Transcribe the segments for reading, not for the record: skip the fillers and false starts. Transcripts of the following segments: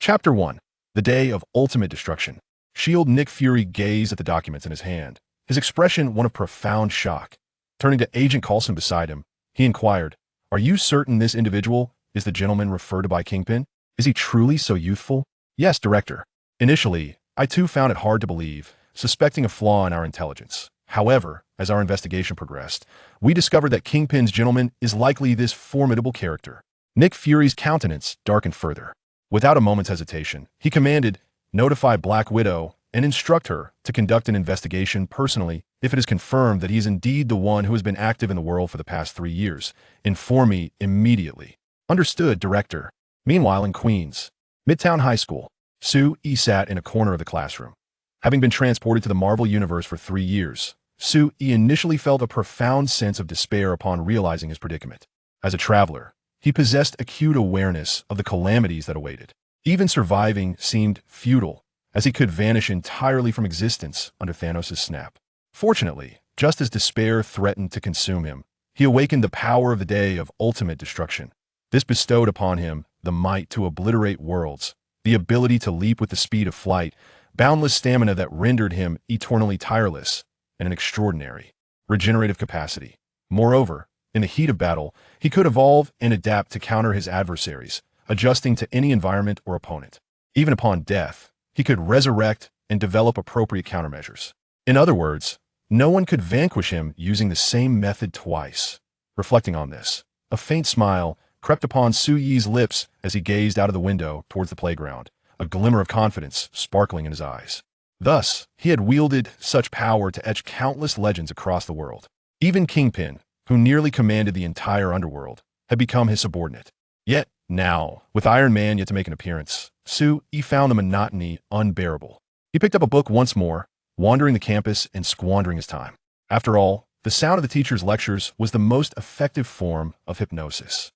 Chapter 1. The Day of Ultimate Destruction. Shield Nick Fury gazed at the documents in his hand, his expression one of profound shock. Turning to Agent Coulson beside him, he inquired, "Are you certain this individual is the gentleman referred to by Kingpin? Is he truly so youthful?" "Yes, Director. Initially, I too found it hard to believe, suspecting a flaw in our intelligence. However, as our investigation progressed, we discovered that Kingpin's gentleman is likely this formidable character." Nick Fury's countenance darkened further. Without a moment's hesitation, he commanded, "Notify Black Widow and instruct her to conduct an investigation personally if it is confirmed that he is indeed the one who has been active in the world for the past 3 years. Inform me immediately." "Understood, Director." Meanwhile, in Queens, Midtown High School, Sue-E sat in a corner of the classroom. Having been transported to the Marvel Universe for 3 years, Sue-E initially felt a profound sense of despair upon realizing his predicament. As a traveler, he possessed acute awareness of the calamities that awaited. Even surviving seemed futile, as he could vanish entirely from existence under Thanos' snap. Fortunately, just as despair threatened to consume him, he awakened the power of the Day of Ultimate Destruction. This bestowed upon him the might to obliterate worlds, the ability to leap with the speed of flight, boundless stamina that rendered him eternally tireless, and an extraordinary regenerative capacity. Moreover, in the heat of battle, he could evolve and adapt to counter his adversaries, adjusting to any environment or opponent. Even upon death, he could resurrect and develop appropriate countermeasures. In other words, no one could vanquish him using the same method twice. Reflecting on this, a faint smile crept upon Sue-Yi's lips as he gazed out of the window towards the playground, a glimmer of confidence sparkling in his eyes. Thus, he had wielded such power to etch countless legends across the world. Even Kingpin, who nearly commanded the entire underworld, had become his subordinate. Yet, now, with Iron Man yet to make an appearance, Sue-E found the monotony unbearable. He picked up a book once more, wandering the campus and squandering his time. After all, the sound of the teacher's lectures was the most effective form of hypnosis.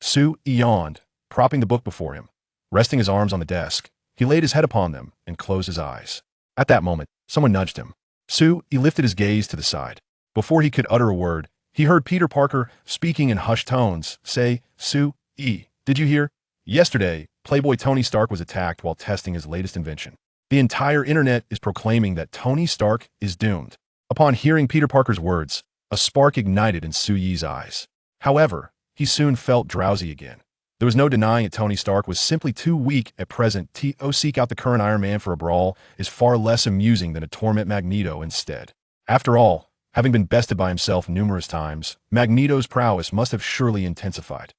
Sue-E yawned, propping the book before him. Resting his arms on the desk, he laid his head upon them and closed his eyes. At that moment, someone nudged him. Sue-E lifted his gaze to the side. Before he could utter a word, he heard Peter Parker, speaking in hushed tones, say, "Sue-E, did you hear? Yesterday, Playboy Tony Stark was attacked while testing his latest invention. The entire internet is proclaiming that Tony Stark is doomed." Upon hearing Peter Parker's words, a spark ignited in Sue-Yi's eyes. However, he soon felt drowsy again. There was no denying it. Tony Stark was simply too weak at present to seek out the current Iron Man for a brawl is far less amusing than to torment Magneto instead. After all, having been bested by himself numerous times, Magneto's prowess must have surely intensified.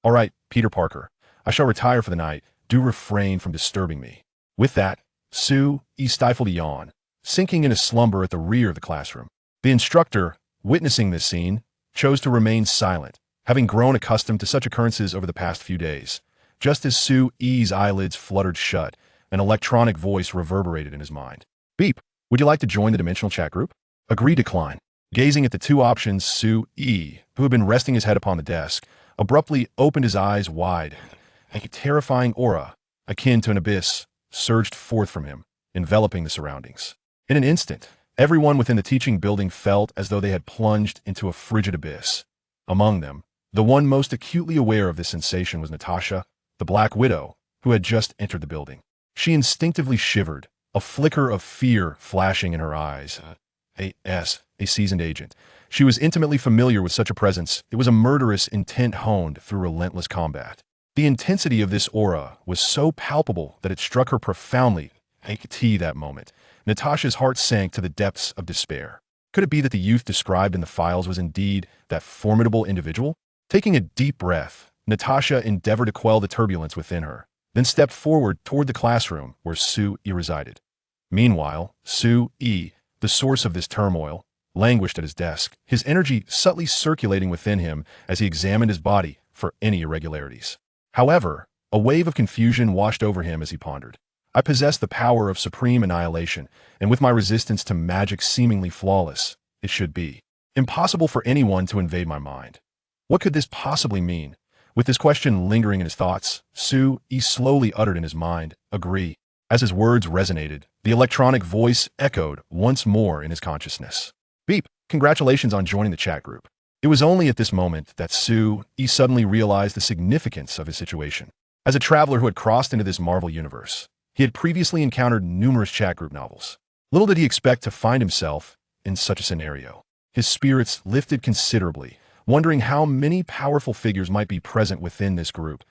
"All right, Peter Parker, I shall retire for the night. Do refrain from disturbing me." With that, Sue-E stifled a yawn, sinking into slumber at the rear of the classroom. The instructor, witnessing this scene, chose to remain silent, having grown accustomed to such occurrences over the past few days. Just as Sue-E's eyelids fluttered shut, an electronic voice reverberated in his mind. "Beep, would you like to join the dimensional chat group?" Agree, decline. Gazing at the two options, Sue-E, who had been resting his head upon the desk, abruptly opened his eyes wide. A terrifying aura, akin to an abyss, surged forth from him, enveloping the surroundings. In an instant, everyone within the teaching building felt as though they had plunged into a frigid abyss. Among them, the one most acutely aware of this sensation was Natasha, the Black Widow, who had just entered the building. She instinctively shivered, a flicker of fear flashing in her eyes. A seasoned agent. She was intimately familiar with such a presence. It was a murderous intent honed through relentless combat. The intensity of this aura was so palpable that it struck her profoundly. That moment, Natasha's heart sank to the depths of despair. Could it be that the youth described in the files was indeed that formidable individual? Taking a deep breath, Natasha endeavored to quell the turbulence within her, then stepped forward toward the classroom where Sue-E resided. Meanwhile, Sue-E, the source of this turmoil, languished at his desk, his energy subtly circulating within him as he examined his body for any irregularities. However, a wave of confusion washed over him as he pondered. I possess the power of supreme annihilation, and with my resistance to magic seemingly flawless, it should be impossible for anyone to invade my mind. What could this possibly mean? With this question lingering in his thoughts, Sue-E slowly uttered in his mind, "Agree." As his words resonated, the electronic voice echoed once more in his consciousness. "Beep, congratulations on joining the chat group." It was only at this moment that Sue-E suddenly realized the significance of his situation. As a traveler who had crossed into this Marvel universe, he had previously encountered numerous chat group novels. Little did he expect to find himself in such a scenario. His spirits lifted considerably, wondering how many powerful figures might be present within this group.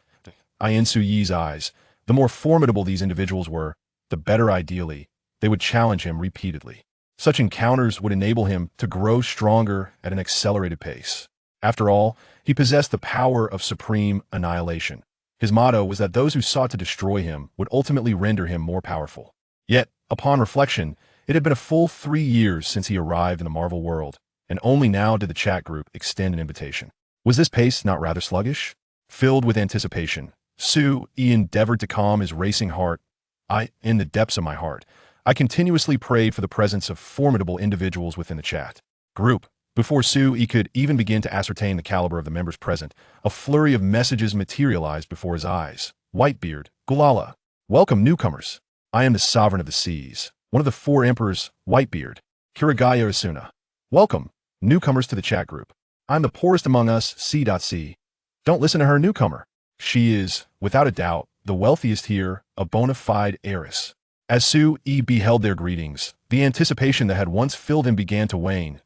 In Suyi's eyes, the more formidable these individuals were, the better ideally they would challenge him repeatedly. Such encounters would enable him to grow stronger at an accelerated pace. After all, he possessed the power of supreme annihilation. His motto was that those who sought to destroy him would ultimately render him more powerful. Yet, upon reflection, it had been a full 3 years since he arrived in the Marvel world, and only now did the chat group extend an invitation. Was this pace not rather sluggish? Filled with anticipation, Sui endeavored to calm his racing heart. In the depths of my heart, I continuously prayed for the presence of formidable individuals within the chat group. Before Sui could even begin to ascertain the caliber of the members present, a flurry of messages materialized before his eyes. Whitebeard, Gulala. Welcome, newcomers. I am the sovereign of the seas, one of the 4 emperors, Whitebeard. Yuuki Asuna. Welcome, newcomers to the chat group. I'm the poorest among us, C.C. Don't listen to her, newcomer. She is, without a doubt, the wealthiest here, a bona fide heiress. As Sui beheld their greetings, the anticipation that had once filled him began to wane.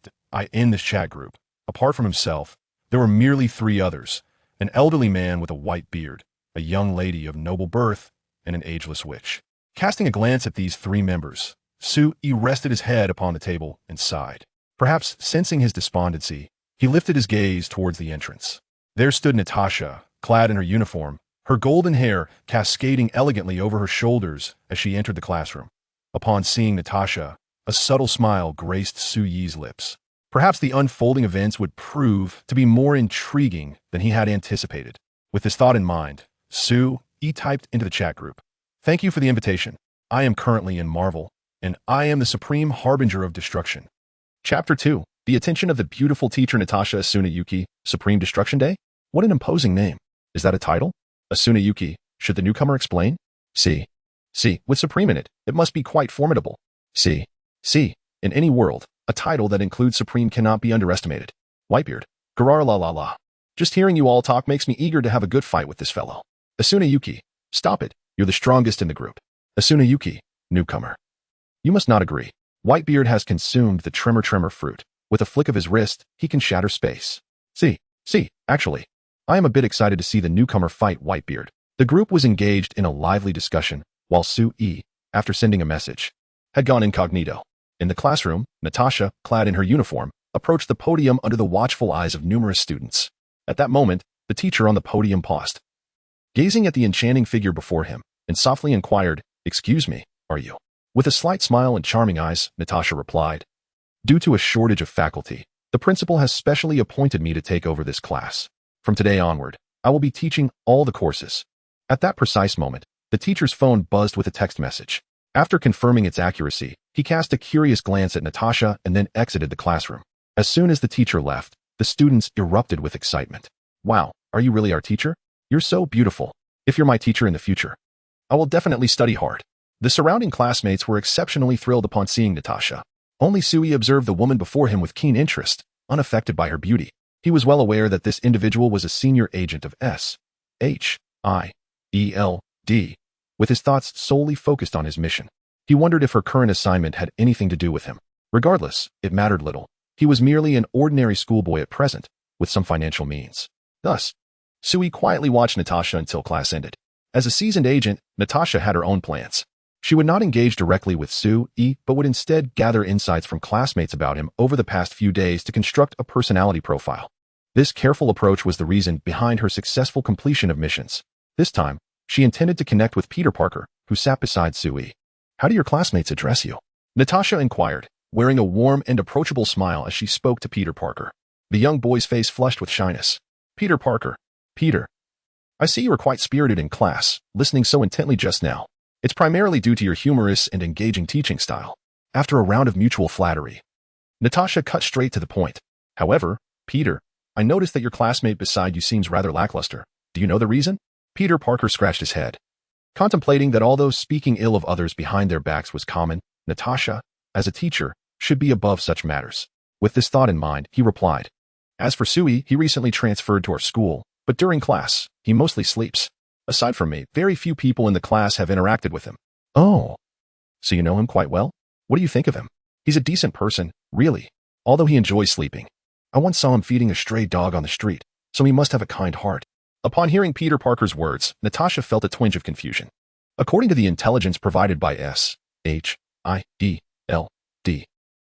In this chat group, apart from himself, there were merely 3 others, an elderly man with a white beard, a young lady of noble birth, and an ageless witch. Casting a glance at these 3 members, Sui rested his head upon the table and sighed. Perhaps sensing his despondency, he lifted his gaze towards the entrance. There stood Natasha, clad in her uniform, her golden hair cascading elegantly over her shoulders as she entered the classroom. Upon seeing Natasha, a subtle smile graced Suyi's lips. Perhaps the unfolding events would prove to be more intriguing than he had anticipated. With this thought in mind, Sui typed into the chat group. Thank you for the invitation. I am currently in Marvel, and I am the supreme harbinger of destruction. Chapter 2. The attention of the beautiful teacher Natasha Asuna Yuuki, Supreme Destruction Day? What an imposing name. Is that a title? Asuna Yuuki, should the newcomer explain? See, with supreme in it, it must be quite formidable. See, in any world, a title that includes supreme cannot be underestimated. Whitebeard, Gurarararara. Just hearing you all talk makes me eager to have a good fight with this fellow. Asuna Yuuki, stop it. You're the strongest in the group. Asuna Yuuki, newcomer. You must not agree. Whitebeard has consumed the tremor fruit. With a flick of his wrist, he can shatter space. See, actually, I am a bit excited to see the newcomer fight Whitebeard. The group was engaged in a lively discussion, while Sui, after sending a message, had gone incognito. In the classroom, Natasha, clad in her uniform, approached the podium under the watchful eyes of numerous students. At that moment, the teacher on the podium paused, gazing at the enchanting figure before him, and softly inquired, "Excuse me, are you?" With a slight smile and charming eyes, Natasha replied, "Due to a shortage of faculty, the principal has specially appointed me to take over this class. From today onward, I will be teaching all the courses." At that precise moment, the teacher's phone buzzed with a text message. After confirming its accuracy, he cast a curious glance at Natasha and then exited the classroom. As soon as the teacher left, the students erupted with excitement. "Wow, are you really our teacher? You're so beautiful. If you're my teacher in the future, I will definitely study hard." The surrounding classmates were exceptionally thrilled upon seeing Natasha. Only Sui observed the woman before him with keen interest, unaffected by her beauty. He was well aware that this individual was a senior agent of S.H.I.E.L.D., with his thoughts solely focused on his mission. He wondered if her current assignment had anything to do with him. Regardless, it mattered little. He was merely an ordinary schoolboy at present, with some financial means. Thus, Sui quietly watched Natasha until class ended. As a seasoned agent, Natasha had her own plans. She would not engage directly with Sui, but would instead gather insights from classmates about him over the past few days to construct a personality profile. This careful approach was the reason behind her successful completion of missions. This time, she intended to connect with Peter Parker, who sat beside Sui. "How do your classmates address you?" Natasha inquired, wearing a warm and approachable smile as she spoke to Peter Parker. The young boy's face flushed with shyness. "Peter Parker. Peter. I see you were quite spirited in class, listening so intently just now. It's primarily due to your humorous and engaging teaching style." After a round of mutual flattery, Natasha cut straight to the point. "However, Peter, I noticed that your classmate beside you seems rather lackluster. Do you know the reason?" Peter Parker scratched his head. Contemplating that although speaking ill of others behind their backs was common, Natasha, as a teacher, should be above such matters. With this thought in mind, he replied, "As for Sui, he recently transferred to our school, but during class, he mostly sleeps." Aside from me, very few people in the class have interacted with him. Oh. So you know him quite well? What do you think of him? He's a decent person, really. Although he enjoys sleeping. I once saw him feeding a stray dog on the street, so he must have a kind heart. Upon hearing Peter Parker's words, Natasha felt a twinge of confusion. According to the intelligence provided by S.H.I.D.L.D.,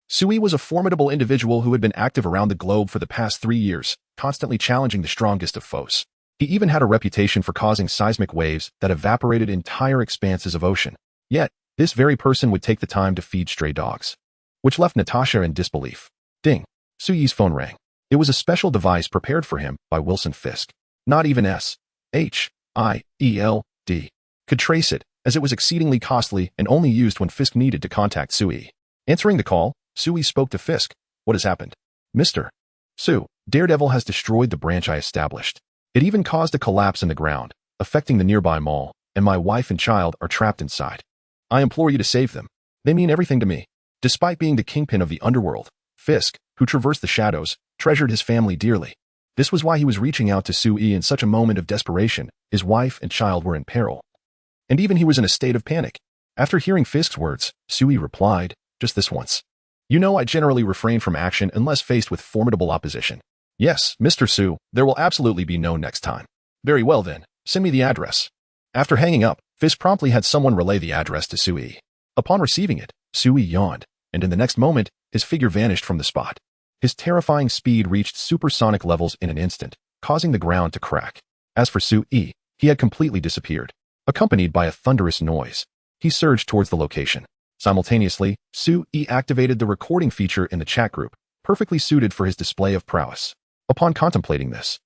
Sui was a formidable individual who had been active around the globe for the past 3 years, constantly challenging the strongest of foes. He even had a reputation for causing seismic waves that evaporated entire expanses of ocean. Yet, this very person would take the time to feed stray dogs, which left Natasha in disbelief. Ding. Sui's phone rang. It was a special device prepared for him by Wilson Fisk. Not even S.H.I.E.L.D. could trace it, as it was exceedingly costly and only used when Fisk needed to contact Sui. Answering the call, Sui spoke to Fisk. What has happened? Mr. Sue, Daredevil has destroyed the branch I established. It even caused a collapse in the ground, affecting the nearby mall, and my wife and child are trapped inside. I implore you to save them. They mean everything to me. Despite being the kingpin of the underworld, Fisk, who traversed the shadows, treasured his family dearly. This was why he was reaching out to Sui in such a moment of desperation. His wife and child were in peril. And even he was in a state of panic. After hearing Fisk's words, Sui replied, just this once. You know I generally refrain from action unless faced with formidable opposition. Yes, Mr. Sue, there will absolutely be no next time. Very well then, send me the address. After hanging up, Fisk promptly had someone relay the address to Sui. Upon receiving it, Sui yawned, and in the next moment, his figure vanished from the spot. His terrifying speed reached supersonic levels in an instant, causing the ground to crack. As for Sui, he had completely disappeared. Accompanied by a thunderous noise, he surged towards the location. Simultaneously, Sui activated the recording feature in the chat group, perfectly suited for his display of prowess. Upon contemplating this,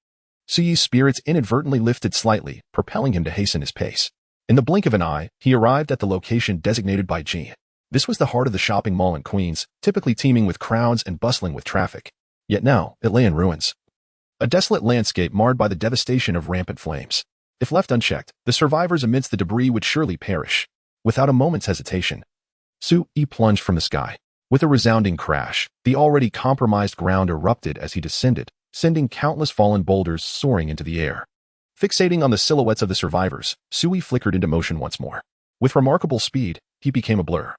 Sui's spirits inadvertently lifted slightly, propelling him to hasten his pace. In the blink of an eye, he arrived at the location designated by G. This was the heart of the shopping mall in Queens, typically teeming with crowds and bustling with traffic. Yet now, it lay in ruins. A desolate landscape marred by the devastation of rampant flames. If left unchecked, the survivors amidst the debris would surely perish. Without a moment's hesitation, Sui plunged from the sky. With a resounding crash, the already compromised ground erupted as he descended, sending countless fallen boulders soaring into the air. Fixating on the silhouettes of the survivors, Sui flickered into motion once more. With remarkable speed, he became a blur,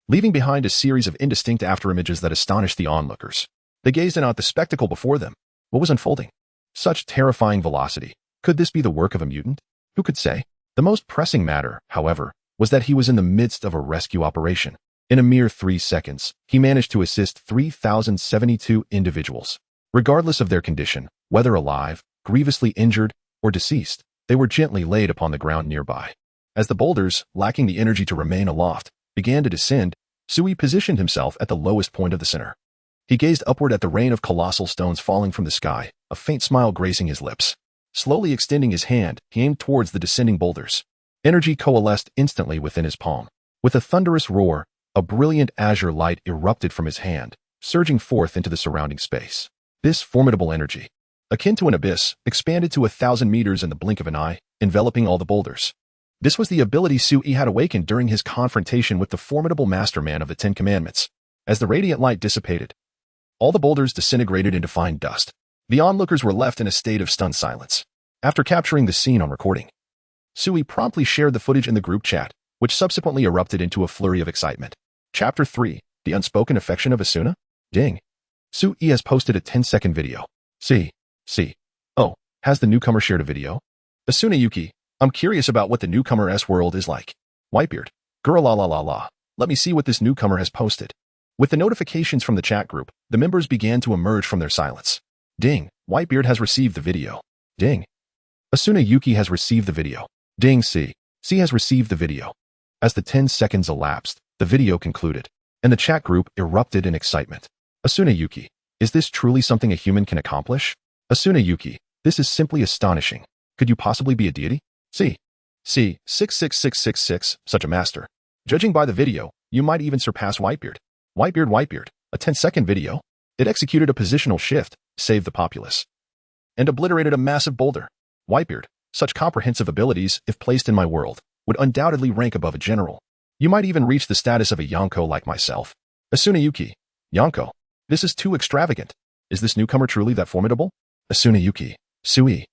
leaving behind a series of indistinct afterimages that astonished the onlookers. They gazed in at the spectacle before them. What was unfolding? Such terrifying velocity. Could this be the work of a mutant? Who could say? The most pressing matter, however, was that he was in the midst of a rescue operation. In a mere 3 seconds, he managed to assist 3,072 individuals. Regardless of their condition, whether alive, grievously injured, or deceased, they were gently laid upon the ground nearby. As the boulders, lacking the energy to remain aloft, began to descend, Sui positioned himself at the lowest point of the center. He gazed upward at the rain of colossal stones falling from the sky, a faint smile gracing his lips. Slowly extending his hand, he aimed towards the descending boulders. Energy coalesced instantly within his palm. With a thunderous roar, a brilliant azure light erupted from his hand, surging forth into the surrounding space. This formidable energy, akin to an abyss, expanded to 1,000 meters in the blink of an eye, enveloping all the boulders. This was the ability Sui had awakened during his confrontation with the formidable masterman of the 10 Commandments. As the radiant light dissipated, all the boulders disintegrated into fine dust. The onlookers were left in a state of stunned silence. After capturing the scene on recording, Sui promptly shared the footage in the group chat, which subsequently erupted into a flurry of excitement. Chapter 3, The Unspoken Affection of Asuna? Ding. Sui has posted a 10-second video. Oh, has the newcomer shared a video? Asuna Yuki, I'm curious about what the newcomer's world is like. Whitebeard, Gurarararara, let me see what this newcomer has posted. With the notifications from the chat group, the members began to emerge from their silence. Ding, Whitebeard has received the video. Ding. Asuna Yuki has received the video. Ding, C has received the video. As the 10 seconds elapsed, the video concluded, and the chat group erupted in excitement. Asuna Yuki, is this truly something a human can accomplish? Asuna Yuki, this is simply astonishing. Could you possibly be a deity? C 66666, such a master. Judging by the video, you might even surpass Whitebeard. Whitebeard, a 10-second video. It executed a positional shift, saved the populace, and obliterated a massive boulder. Whitebeard, such comprehensive abilities, if placed in my world, would undoubtedly rank above a general. You might even reach the status of a Yonko like myself. Asuna Yuki, Yonko, this is too extravagant. Is this newcomer truly that formidable? Asuna Yuki, Sui.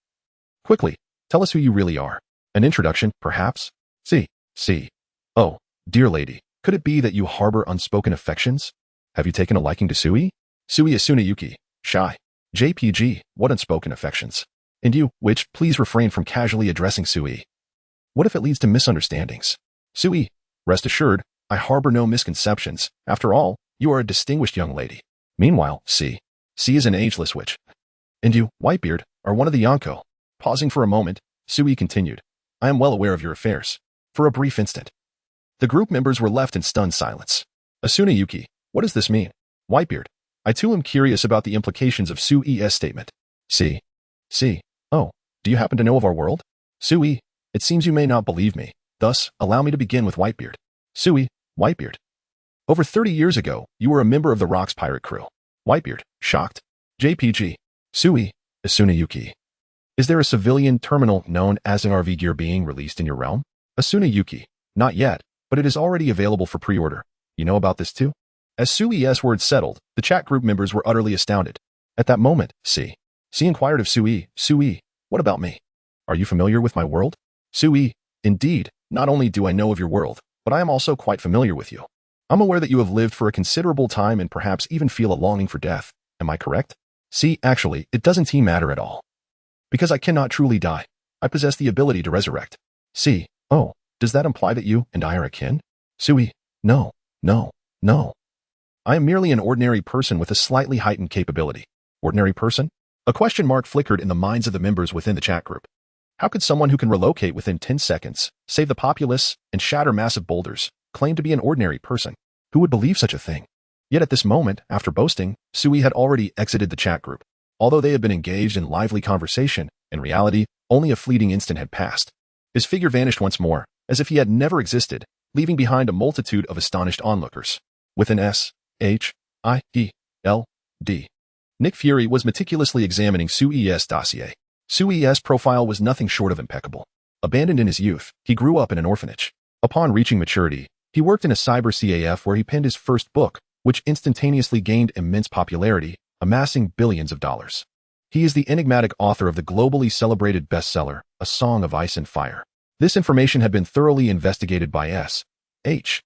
Quickly, tell us who you really are. An introduction, perhaps? See. Oh, dear lady, could it be that you harbor unspoken affections? Have you taken a liking to Sui? Sui Asuna Yuki, shy. JPG, what unspoken affections? And you, which, please refrain from casually addressing Sui. What if it leads to misunderstandings? Sui, rest assured, I harbor no misconceptions. After all, you are a distinguished young lady. Meanwhile, C is an ageless witch. And you, Whitebeard, are one of the Yonko. Pausing for a moment, Sui continued, I am well aware of your affairs. For a brief instant. The group members were left in stunned silence. Asuna Yuki, what does this mean? Whitebeard, I too am curious about the implications of Sui's statement. C. Oh, do you happen to know of our world? Sui, it seems you may not believe me. Thus, allow me to begin with Whitebeard. Sui, Whitebeard. Over 30 years ago, you were a member of the Rock's pirate crew. Whitebeard, shocked. JPG. Sui, Asuna Yuki. Is there a civilian terminal known as an RV gear being released in your realm? Asuna Yuki. Not yet, but it is already available for pre-order. You know about this too? As Sui's words settled, the chat group members were utterly astounded. At that moment, C inquired of Sui, what about me? Are you familiar with my world? Sui, indeed, not only do I know of your world, but I am also quite familiar with you. I'm aware that you have lived for a considerable time and perhaps even feel a longing for death. Am I correct? C, actually, it doesn't matter at all. Because I cannot truly die. I possess the ability to resurrect. C, oh, does that imply that you and I are akin? Sui, no. I am merely an ordinary person with a slightly heightened capability. Ordinary person? A question mark flickered in the minds of the members within the chat group. How could someone who can relocate within 10 seconds, save the populace, and shatter massive boulders, claim to be an ordinary person? Who would believe such a thing? Yet at this moment, after boasting, Sui had already exited the chat group. Although they had been engaged in lively conversation, in reality, only a fleeting instant had passed. His figure vanished once more, as if he had never existed, leaving behind a multitude of astonished onlookers. With an S-H-I-E-L-D. Nick Fury was meticulously examining Sui's dossier. Sui's profile was nothing short of impeccable. Abandoned in his youth, he grew up in an orphanage. Upon reaching maturity, he worked in a cyber CAF where he penned his first book, which instantaneously gained immense popularity, amassing billions of dollars. He is the enigmatic author of the globally celebrated bestseller, A Song of Ice and Fire. This information had been thoroughly investigated by S-H-I-E-L-D.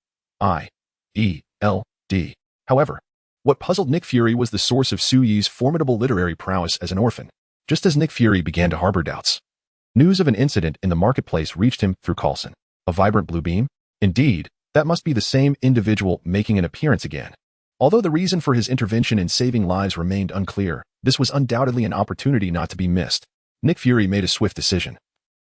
However, what puzzled Nick Fury was the source of Sui's formidable literary prowess as an orphan. Just as Nick Fury began to harbor doubts, news of an incident in the marketplace reached him through Coulson. A vibrant blue beam? Indeed, that must be the same individual making an appearance again. Although the reason for his intervention in saving lives remained unclear, this was undoubtedly an opportunity not to be missed. Nick Fury made a swift decision,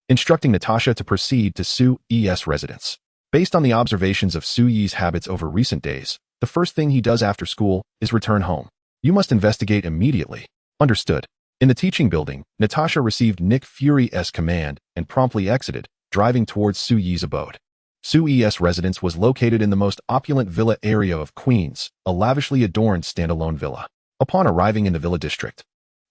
instructing Natasha to proceed to Sui's residence. Based on the observations of Sui's habits over recent days, the first thing he does after school is return home. You must investigate immediately. Understood. In the teaching building, Natasha received Nick Fury's command and promptly exited, driving towards Sui's abode. Sui's residence was located in the most opulent villa area of Queens, a lavishly adorned standalone villa. Upon arriving in the villa district,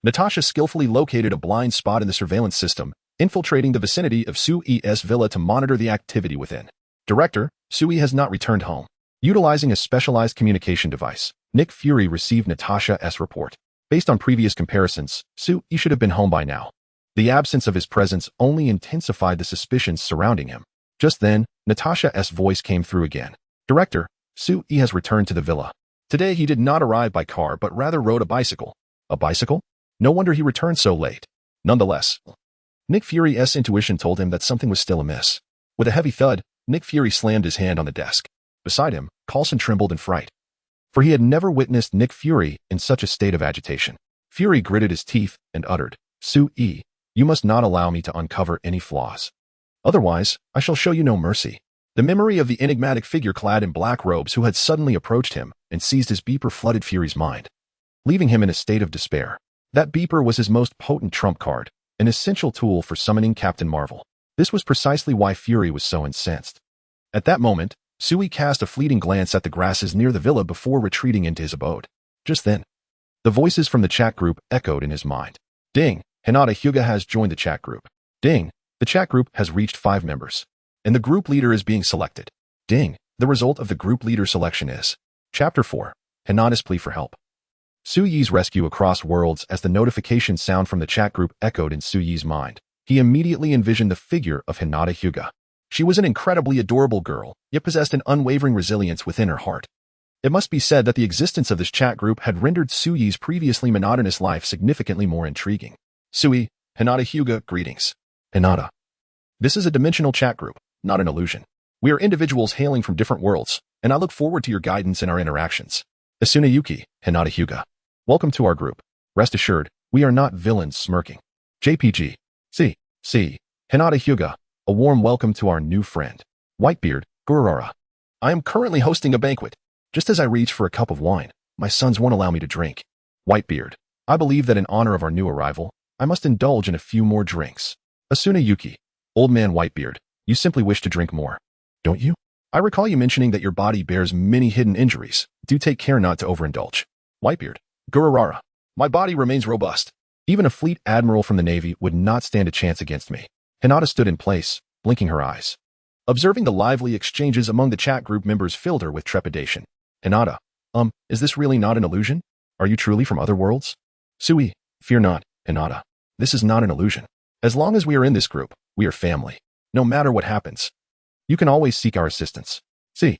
Natasha skillfully located a blind spot in the surveillance system, infiltrating the vicinity of Sui's villa to monitor the activity within. Director, Sui has not returned home. Utilizing a specialized communication device, Nick Fury received Natasha's report. Based on previous comparisons, Sui should have been home by now. The absence of his presence only intensified the suspicions surrounding him. Just then, Natasha's voice came through again. Director, Sui has returned to the villa. Today he did not arrive by car but rather rode a bicycle. A bicycle? No wonder he returned so late. Nonetheless, Nick Fury's intuition told him that something was still amiss. With a heavy thud, Nick Fury slammed his hand on the desk. Beside him, Coulson trembled in fright, for he had never witnessed Nick Fury in such a state of agitation. Fury gritted his teeth and uttered, Sui, you must not allow me to uncover any flaws. Otherwise, I shall show you no mercy. The memory of the enigmatic figure clad in black robes who had suddenly approached him and seized his beeper flooded Fury's mind, leaving him in a state of despair. That beeper was his most potent trump card, an essential tool for summoning Captain Marvel. This was precisely why Fury was so incensed. At that moment, Sui cast a fleeting glance at the grasses near the villa before retreating into his abode. Just then, the voices from the chat group echoed in his mind. Ding, Hinata Hyuga has joined the chat group. Ding, the chat group has reached 5 members, and the group leader is being selected. Ding, the result of the group leader selection is Chapter 4, Hinata's plea for help. Sui's rescue across worlds. As the notification sound from the chat group echoed in Sui's mind, he immediately envisioned the figure of Hinata Hyuga. She was an incredibly adorable girl, yet possessed an unwavering resilience within her heart. It must be said that the existence of this chat group had rendered Sui's previously monotonous life significantly more intriguing. Sui, Hinata Hyuga, greetings. Hinata. This is a dimensional chat group, not an illusion. We are individuals hailing from different worlds, and I look forward to your guidance in our interactions. Asuna Yuki, Hinata Hyuga. Welcome to our group. Rest assured, we are not villains smirking. JPG. C. Hinata Hyuga. A warm welcome to our new friend. Whitebeard, Gurarararara. I am currently hosting a banquet. Just as I reach for a cup of wine, my sons won't allow me to drink. Whitebeard. I believe that in honor of our new arrival, I must indulge in a few more drinks. Asuna Yuki. Old man Whitebeard, you simply wish to drink more, don't you? I recall you mentioning that your body bears many hidden injuries. Do take care not to overindulge. Whitebeard. Gurarararara. My body remains robust. Even a fleet admiral from the Navy would not stand a chance against me. Hinata stood in place, blinking her eyes. Observing the lively exchanges among the chat group members filled her with trepidation. Hinata, is this really not an illusion? Are you truly from other worlds? Sui, fear not, Hinata. This is not an illusion. As long as we are in this group, we are family. No matter what happens, you can always seek our assistance. See,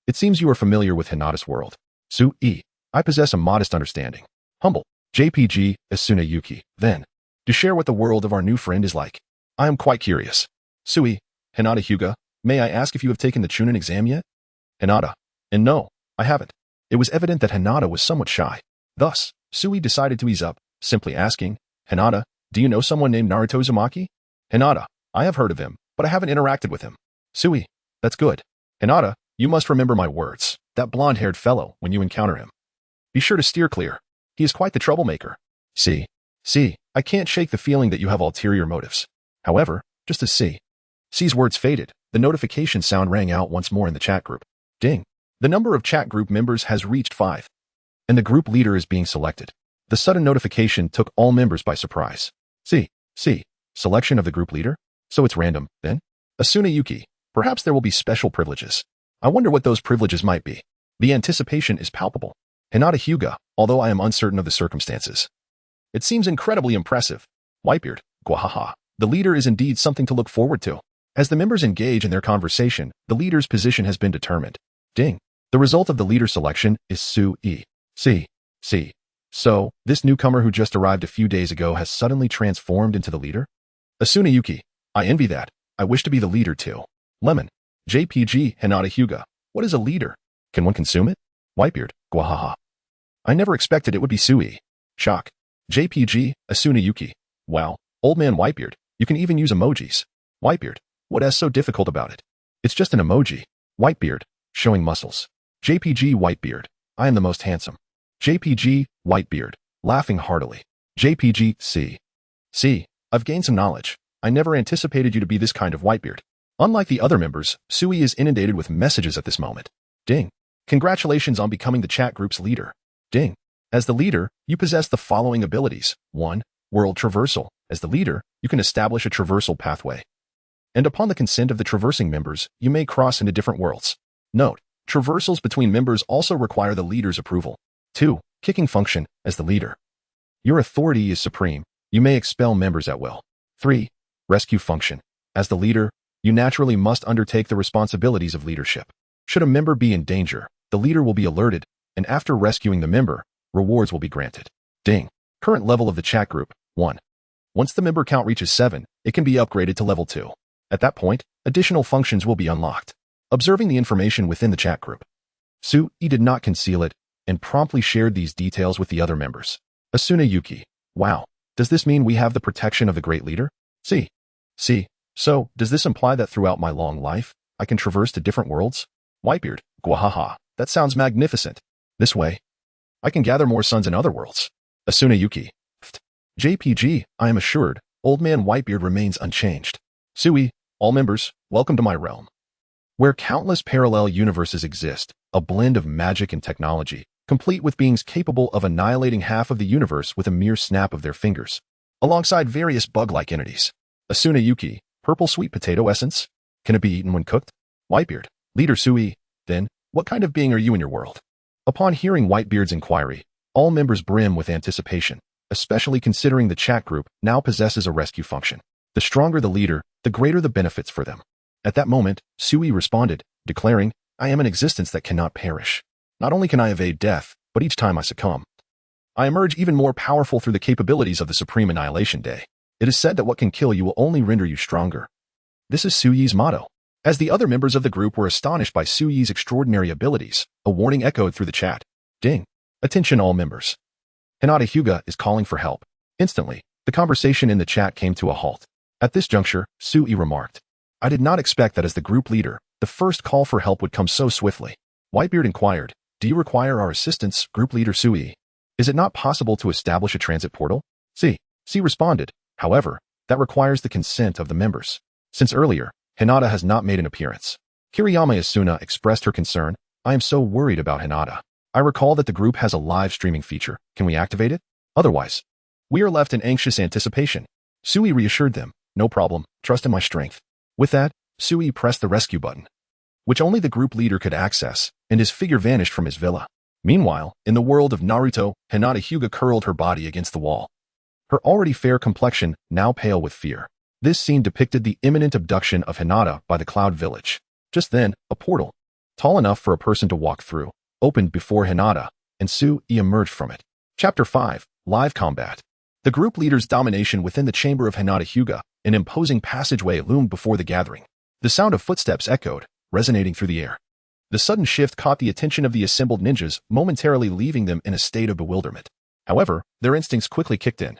it seems you are familiar with Hinata's world. Sui, I possess a modest understanding. Humble. JPG, Asuna Yuki. Then, to share what the world of our new friend is like. I am quite curious. Sui, Hinata Hyuga, may I ask if you have taken the Chunin exam yet? Hinata. And no, I haven't. It was evident that Hinata was somewhat shy. Thus, Sui decided to ease up, simply asking, Hinata, do you know someone named Naruto Uzumaki? Hinata, I have heard of him, but I haven't interacted with him. Sui, that's good. Hinata, you must remember my words. That blonde-haired fellow, when you encounter him, be sure to steer clear. He is quite the troublemaker. See, I can't shake the feeling that you have ulterior motives. However, just as C's words faded, the notification sound rang out once more in the chat group. Ding. The number of chat group members has reached 5, and the group leader is being selected. The sudden notification took all members by surprise. C. Selection of the group leader? So it's random, then? Asuna Yuki. Perhaps there will be special privileges. I wonder what those privileges might be. The anticipation is palpable. Hinata Hyuga, although I am uncertain of the circumstances. It seems incredibly impressive. Whitebeard. Gwahaha. The leader is indeed something to look forward to. As the members engage in their conversation, the leader's position has been determined. Ding. The result of the leader selection is Sui. C. So, this newcomer who just arrived a few days ago has suddenly transformed into the leader? Asuna Yuki. I envy that. I wish to be the leader too. Lemon. JPG, Hinata Hyuga. What is a leader? Can one consume it? Whitebeard. Gwahaha. I never expected it would be Sui. Shock. JPG, Asuna Yuki. Wow, old man Whitebeard, you can even use emojis. Whitebeard. What is so difficult about it? It's just an emoji. Whitebeard. Showing muscles. JPG Whitebeard. I am the most handsome. JPG Whitebeard. Laughing heartily. JPG C. I've gained some knowledge. I never anticipated you to be this kind of Whitebeard. Unlike the other members, Sui is inundated with messages at this moment. Ding. Congratulations on becoming the chat group's leader. Ding. As the leader, you possess the following abilities. 1. World traversal. As the leader, you can establish a traversal pathway. And upon the consent of the traversing members, you may cross into different worlds. Note, traversals between members also require the leader's approval. 2. Kicking function. As the leader, your authority is supreme. You may expel members at will. 3. Rescue function. As the leader, you naturally must undertake the responsibilities of leadership. Should a member be in danger, the leader will be alerted, and after rescuing the member, rewards will be granted. Ding. Current level of the chat group, 1. Once the member count reaches 7, it can be upgraded to level 2. At that point, additional functions will be unlocked. Observing the information within the chat group, Sui did not conceal it, and promptly shared these details with the other members. Asuna Yuki. Wow. Does this mean we have the protection of the great leader? C. So, does this imply that throughout my long life, I can traverse to different worlds? Whitebeard. Gwahaha. That sounds magnificent. This way, I can gather more sons in other worlds. Asuna Yuki. JPG, I am assured, old man Whitebeard remains unchanged. Sui, all members, welcome to my realm. Where countless parallel universes exist, a blend of magic and technology, complete with beings capable of annihilating half of the universe with a mere snap of their fingers, alongside various bug-like entities. Asuna Yuki. Purple sweet potato essence? Can it be eaten when cooked? Whitebeard. Leader Sui. Then, what kind of being are you in your world? Upon hearing Whitebeard's inquiry, all members brim with anticipation, especially considering the chat group now possesses a rescue function. The stronger the leader, the greater the benefits for them. At that moment, Sui responded, declaring, I am an existence that cannot perish. Not only can I evade death, but each time I succumb, I emerge even more powerful through the capabilities of the Supreme Annihilation Day. It is said that what can kill you will only render you stronger. This is Sui's motto. As the other members of the group were astonished by Sui's extraordinary abilities, a warning echoed through the chat. Ding. Attention all members. Hinata Hyuga is calling for help. Instantly, the conversation in the chat came to a halt. At this juncture, Sui remarked, I did not expect that as the group leader, the first call for help would come so swiftly. Whitebeard inquired, do you require our assistance, group leader Sui? Is it not possible to establish a transit portal? C responded, however, that requires the consent of the members. Since earlier, Hinata has not made an appearance. Kiriyama Asuna expressed her concern, I am so worried about Hinata. I recall that the group has a live streaming feature. Can we activate it? Otherwise, we are left in anxious anticipation. Sui reassured them, no problem, trust in my strength. With that, Sui pressed the rescue button, which only the group leader could access, and his figure vanished from his villa. Meanwhile, in the world of Naruto, Hinata Hyuga curled her body against the wall. Her already fair complexion, now pale with fear. This scene depicted the imminent abduction of Hinata by the Cloud Village. Just then, a portal, tall enough for a person to walk through, opened before Hinata, and Sui emerged from it. Chapter 5, Live Combat. The group leader's domination within the chamber of Hinata Hyuga, an imposing passageway loomed before the gathering. The sound of footsteps echoed, resonating through the air. The sudden shift caught the attention of the assembled ninjas, momentarily leaving them in a state of bewilderment. However, their instincts quickly kicked in,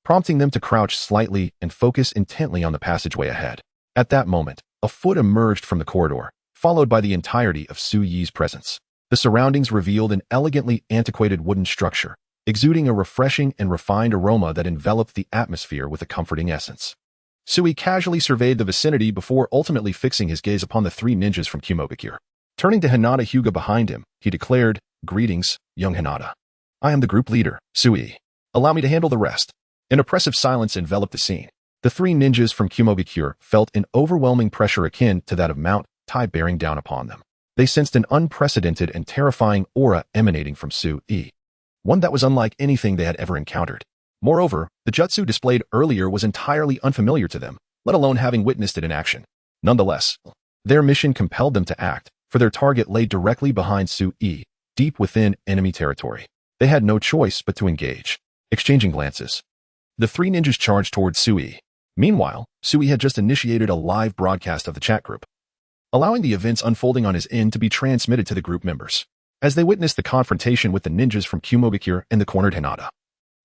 prompting them to crouch slightly and focus intently on the passageway ahead. At that moment, a foot emerged from the corridor, followed by the entirety of Sui's presence. The surroundings revealed an elegantly antiquated wooden structure, exuding a refreshing and refined aroma that enveloped the atmosphere with a comforting essence. Sui casually surveyed the vicinity before ultimately fixing his gaze upon the three ninjas from Kumogakure. Turning to Hinata Hyuga behind him, he declared, Greetings, young Hinata. I am the group leader, Sui. Allow me to handle the rest. An oppressive silence enveloped the scene. The three ninjas from Kumogakure felt an overwhelming pressure akin to that of Mount Tai bearing down upon them. They sensed an unprecedented and terrifying aura emanating from Sui, one that was unlike anything they had ever encountered. Moreover, the jutsu displayed earlier was entirely unfamiliar to them, let alone having witnessed it in action. Nonetheless, their mission compelled them to act, for their target lay directly behind Sui, deep within enemy territory. They had no choice but to engage. Exchanging glances, the three ninjas charged towards Sui. Meanwhile, Sui had just initiated a live broadcast of the chat group, allowing the events unfolding on his end to be transmitted to the group members. As they witnessed the confrontation with the ninjas from Kumogakure and the cornered Hinata,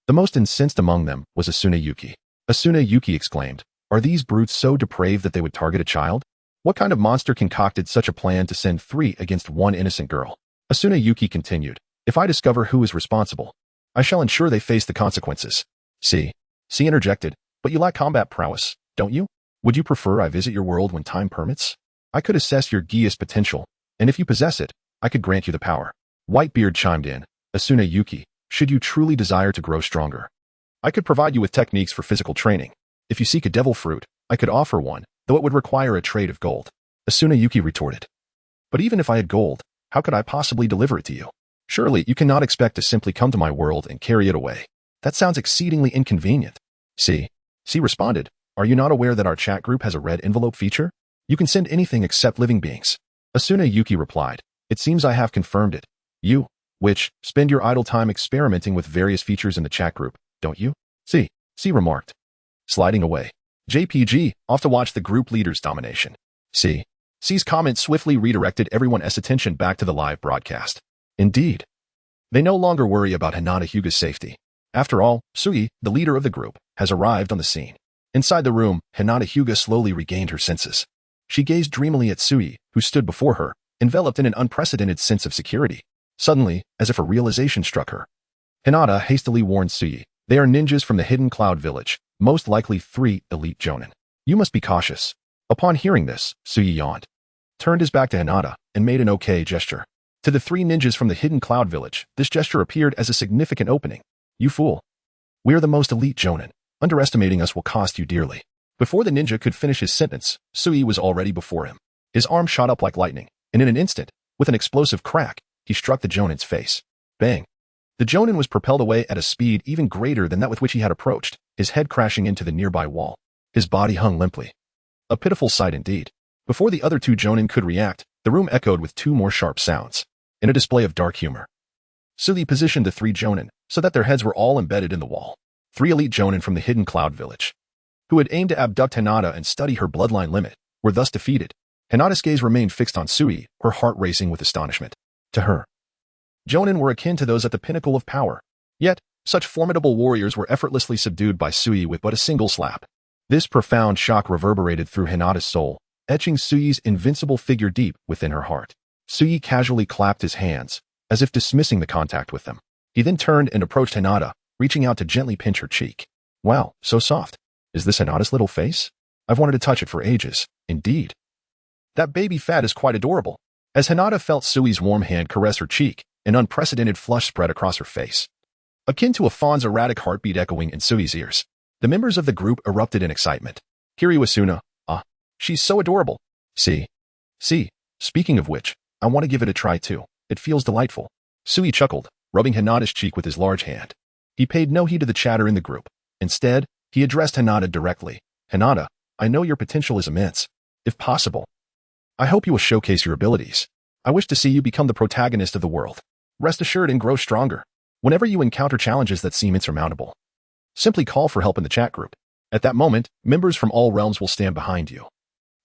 the most incensed among them was Asuna Yuki. Asuna Yuki exclaimed, Are these brutes so depraved that they would target a child? What kind of monster concocted such a plan to send three against one innocent girl? Asuna Yuki continued, If I discover who is responsible, I shall ensure they face the consequences. C interjected, But you lack combat prowess, don't you? Would you prefer I visit your world when time permits? I could assess your Geas potential, and if you possess it, I could grant you the power. Whitebeard chimed in, Asuna Yuki, should you truly desire to grow stronger, I could provide you with techniques for physical training. If you seek a devil fruit, I could offer one, though it would require a trade of gold. Asuna Yuki retorted, But even if I had gold, how could I possibly deliver it to you? Surely you cannot expect to simply come to my world and carry it away. That sounds exceedingly inconvenient. C responded, Are you not aware that our chat group has a red envelope feature? You can send anything except living beings. Asuna Yuki replied, It seems I have confirmed it. You, which, spend your idle time experimenting with various features in the chat group, don't you? C remarked, sliding away. JPG, off to watch the group leader's domination. C's comment swiftly redirected everyone's attention back to the live broadcast. Indeed, they no longer worry about Hinata Hyuga's safety. After all, Sui, the leader of the group, has arrived on the scene. Inside the room, Hinata Hyuga slowly regained her senses. She gazed dreamily at Sui, who stood before her, enveloped in an unprecedented sense of security. Suddenly, as if a realization struck her, Hinata hastily warned Sui, They are ninjas from the hidden Cloud Village, most likely 3 elite jonin. You must be cautious. Upon hearing this, Sui yawned, turned his back to Hinata, and made an okay gesture. To the 3 ninjas from the hidden Cloud Village, this gesture appeared as a significant opening. You fool. We are the most elite jonin. Underestimating us will cost you dearly. Before the ninja could finish his sentence, Sui was already before him. His arm shot up like lightning, and in an instant, with an explosive crack, he struck the jonin's face. Bang. The jonin was propelled away at a speed even greater than that with which he had approached, his head crashing into the nearby wall. His body hung limply. A pitiful sight indeed. Before the other two jonin could react, the room echoed with two more sharp sounds. In a display of dark humor, Sugi positioned the three jonin so that their heads were all embedded in the wall. Three elite jonin from the hidden cloud village, who had aimed to abduct Hinata and study her bloodline limit, were thus defeated. Hinata's gaze remained fixed on Sugi, her heart racing with astonishment. To her, jonin were akin to those at the pinnacle of power. Yet, such formidable warriors were effortlessly subdued by Sugi with but a single slap. This profound shock reverberated through Hinata's soul, etching Sugi's invincible figure deep within her heart. Sugi casually clapped his hands, as if dismissing the contact with them. He then turned and approached Hinata, reaching out to gently pinch her cheek. Wow, so soft. Is this Hinata's little face? I've wanted to touch it for ages. Indeed. That baby fat is quite adorable. As Hinata felt Sugi's warm hand caress her cheek, an unprecedented flush spread across her face. Akin to a fawn's erratic heartbeat echoing in Sugi's ears, the members of the group erupted in excitement. Yuuki Asuna, she's so adorable. See. Speaking of which, I want to give it a try too. It feels delightful. Sugi chuckled, rubbing Hinata's cheek with his large hand. He paid no heed to the chatter in the group. Instead, he addressed Hinata directly. Hinata, I know your potential is immense. If possible, I hope you will showcase your abilities. I wish to see you become the protagonist of the world. Rest assured and grow stronger. Whenever you encounter challenges that seem insurmountable, simply call for help in the chat group. At that moment, members from all realms will stand behind you,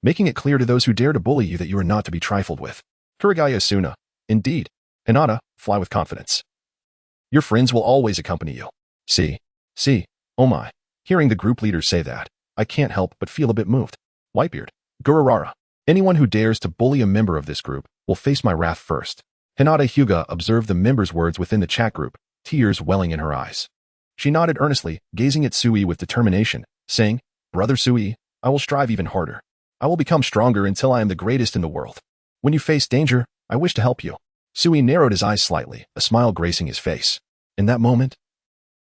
making it clear to those who dare to bully you that you are not to be trifled with. Yuuki Asuna. Indeed. Hinata, fly with confidence. Your friends will always accompany you. See. Oh my. Hearing the group leaders say that, I can't help but feel a bit moved. Whitebeard. Gurarararara. Anyone who dares to bully a member of this group will face my wrath first. Hinata Hyuga observed the members' words within the chat group, tears welling in her eyes. She nodded earnestly, gazing at Sugi with determination, saying, Brother Sugi, I will strive even harder. I will become stronger until I am the greatest in the world. When you face danger, I wish to help you. Sugi narrowed his eyes slightly, a smile gracing his face. In that moment,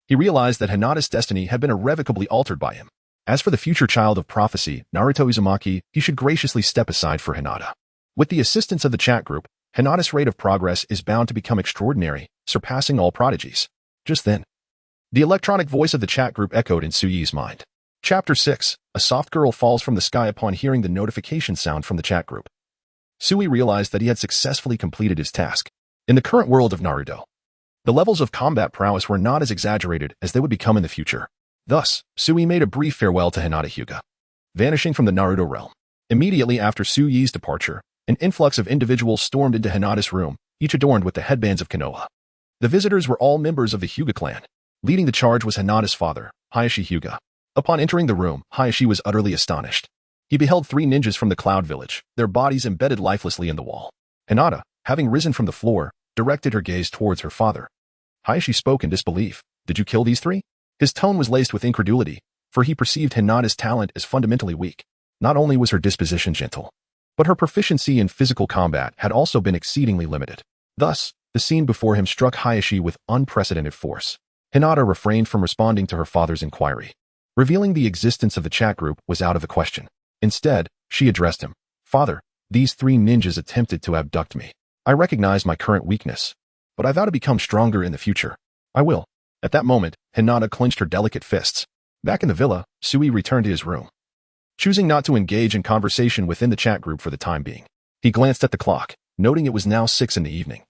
he realized that Hinata's destiny had been irrevocably altered by him. As for the future child of prophecy, Naruto Uzumaki, he should graciously step aside for Hinata. With the assistance of the chat group, Hinata's rate of progress is bound to become extraordinary, surpassing all prodigies. Just then, the electronic voice of the chat group echoed in Suyi's mind. Chapter 6. A soft girl falls from the sky upon hearing the notification sound from the chat group. Sugi realized that he had successfully completed his task. In the current world of Naruto, the levels of combat prowess were not as exaggerated as they would become in the future. Thus, Sugi made a brief farewell to Hinata Hyuga, vanishing from the Naruto realm. Immediately after Suyi's departure, an influx of individuals stormed into Hinata's room, each adorned with the headbands of Konoha. The visitors were all members of the Hyuga clan. Leading the charge was Hinata's father, Hayashi Hyuga. Upon entering the room, Hayashi was utterly astonished. He beheld three ninjas from the Cloud Village, their bodies embedded lifelessly in the wall. Hinata, having risen from the floor, directed her gaze towards her father. Hayashi spoke in disbelief. Did you kill these three? His tone was laced with incredulity, for he perceived Hinata's talent as fundamentally weak. Not only was her disposition gentle, but her proficiency in physical combat had also been exceedingly limited. Thus, the scene before him struck Hayashi with unprecedented force. Hinata refrained from responding to her father's inquiry. Revealing the existence of the chat group was out of the question. Instead, she addressed him. Father, these three ninjas attempted to abduct me. I recognize my current weakness, but I vow to become stronger in the future. I will. At that moment, Hinata clenched her delicate fists. Back in the villa, Sugi returned to his room, choosing not to engage in conversation within the chat group for the time being. He glanced at the clock, noting it was now 6 in the evening,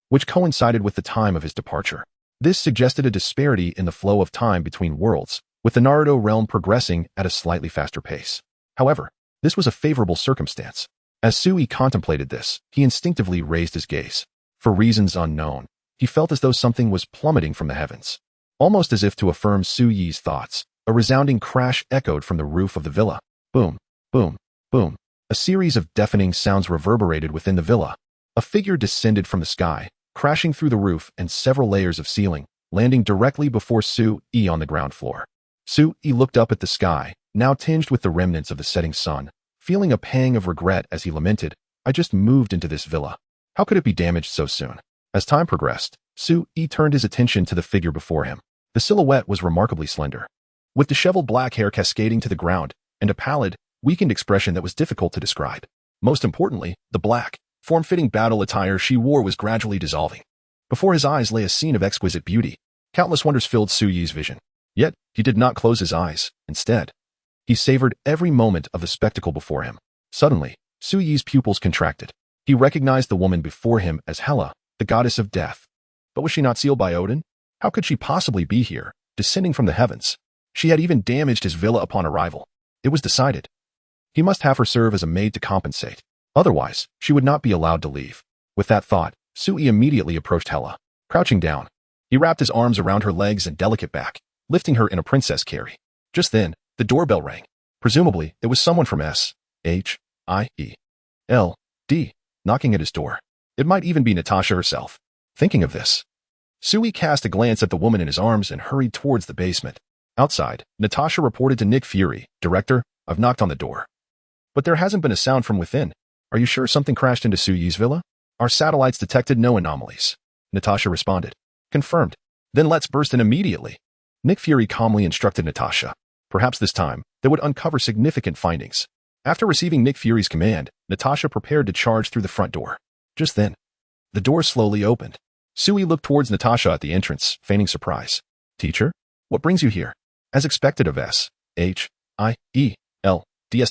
which coincided with the time of his departure. This suggested a disparity in the flow of time between worlds, with the Naruto realm progressing at a slightly faster pace. However, this was a favorable circumstance. As Sugi contemplated this, he instinctively raised his gaze. For reasons unknown, he felt as though something was plummeting from the heavens. Almost as if to affirm Suyi's thoughts, a resounding crash echoed from the roof of the villa. Boom, boom, boom. A series of deafening sounds reverberated within the villa. A figure descended from the sky, crashing through the roof and several layers of ceiling, landing directly before Sugi on the ground floor. Sugi looked up at the sky, now tinged with the remnants of the setting sun, feeling a pang of regret as he lamented, I just moved into this villa. How could it be damaged so soon? As time progressed, Sugi turned his attention to the figure before him. The silhouette was remarkably slender, with disheveled black hair cascading to the ground, and a pallid, weakened expression that was difficult to describe. Most importantly, the black, form-fitting battle attire she wore was gradually dissolving. Before his eyes lay a scene of exquisite beauty. Countless wonders filled Suyi's vision. Yet, he did not close his eyes. Instead, He savored every moment of the spectacle before him. Suddenly, Suyi's pupils contracted. He recognized the woman before him as Hela, the goddess of death. But was she not sealed by Odin? How could she possibly be here, descending from the heavens? She had even damaged his villa upon arrival. It was decided. He must have her serve as a maid to compensate. Otherwise, she would not be allowed to leave. With that thought, Sui immediately approached Hela. Crouching down, he wrapped his arms around her legs and delicate back, lifting her in a princess carry. Just then, the doorbell rang. Presumably, it was someone from S-H-I-E-L-D, knocking at his door. It might even be Natasha herself. Thinking of this, Sui cast a glance at the woman in his arms and hurried towards the basement. Outside, Natasha reported to Nick Fury, "Director, I've knocked on the door. But there hasn't been a sound from within. Are you sure something crashed into Suyi's villa? Our satellites detected no anomalies." Natasha responded. "Confirmed. Then let's burst in immediately." Nick Fury calmly instructed Natasha. Perhaps this time, they would uncover significant findings. After receiving Nick Fury's command, Natasha prepared to charge through the front door. Just then, the door slowly opened. Sui looked towards Natasha at the entrance, feigning surprise. "Teacher? What brings you here?" As expected of S-H-I-E-L-D's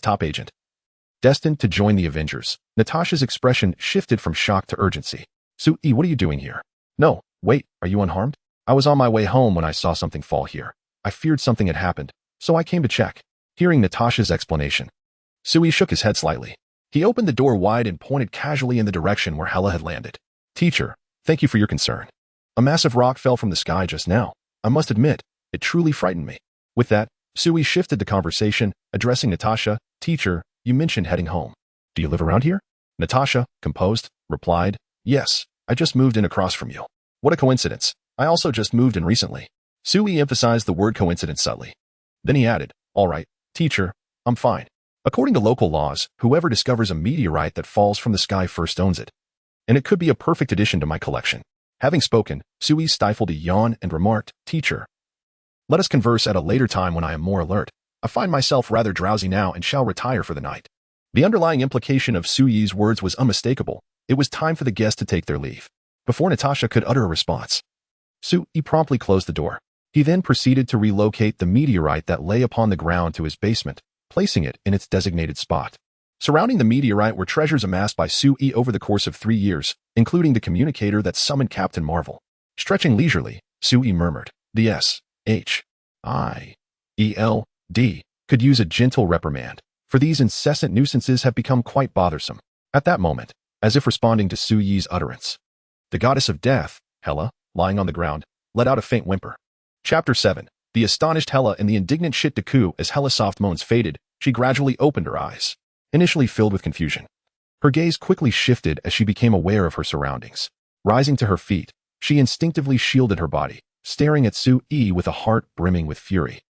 top agent. Destined to join the Avengers, Natasha's expression shifted from shock to urgency. "Sui, what are you doing here?" "No, wait, are you unharmed?" "I was on my way home when I saw something fall here. I feared something had happened, so I came to check." Hearing Natasha's explanation, Sui shook his head slightly. He opened the door wide and pointed casually in the direction where Hela had landed. "Teacher, thank you for your concern. A massive rock fell from the sky just now. I must admit, it truly frightened me." With that, Sui shifted the conversation, addressing Natasha. "Teacher, you mentioned heading home. Do you live around here?" Natasha, composed, replied, "Yes, I just moved in across from you." "What a coincidence. I also just moved in recently." Sui emphasized the word coincidence subtly. Then he added, "All right, teacher, I'm fine. According to local laws, whoever discovers a meteorite that falls from the sky first owns it. And it could be a perfect addition to my collection." Having spoken, Sui stifled a yawn and remarked, "Teacher, let us converse at a later time when I am more alert. I find myself rather drowsy now and shall retire for the night." The underlying implication of Suyi's words was unmistakable. It was time for the guests to take their leave. Before Natasha could utter a response, Sui promptly closed the door. He then proceeded to relocate the meteorite that lay upon the ground to his basement, placing it in its designated spot. Surrounding the meteorite were treasures amassed by Sui over the course of 3 years, including the communicator that summoned Captain Marvel. Stretching leisurely, Sui murmured, "The S-H-I-E-L-D could use a gentle reprimand, for these incessant nuisances have become quite bothersome." At that moment, as if responding to Suyi's utterance, the goddess of death, Hela, lying on the ground, let out a faint whimper. Chapter 7. The astonished Hela and the indignant Shit-Deku. As Hela's soft moans faded, she gradually opened her eyes, initially filled with confusion. Her gaze quickly shifted as she became aware of her surroundings. Rising to her feet, she instinctively shielded her body, staring at Sui with a heart brimming with fury.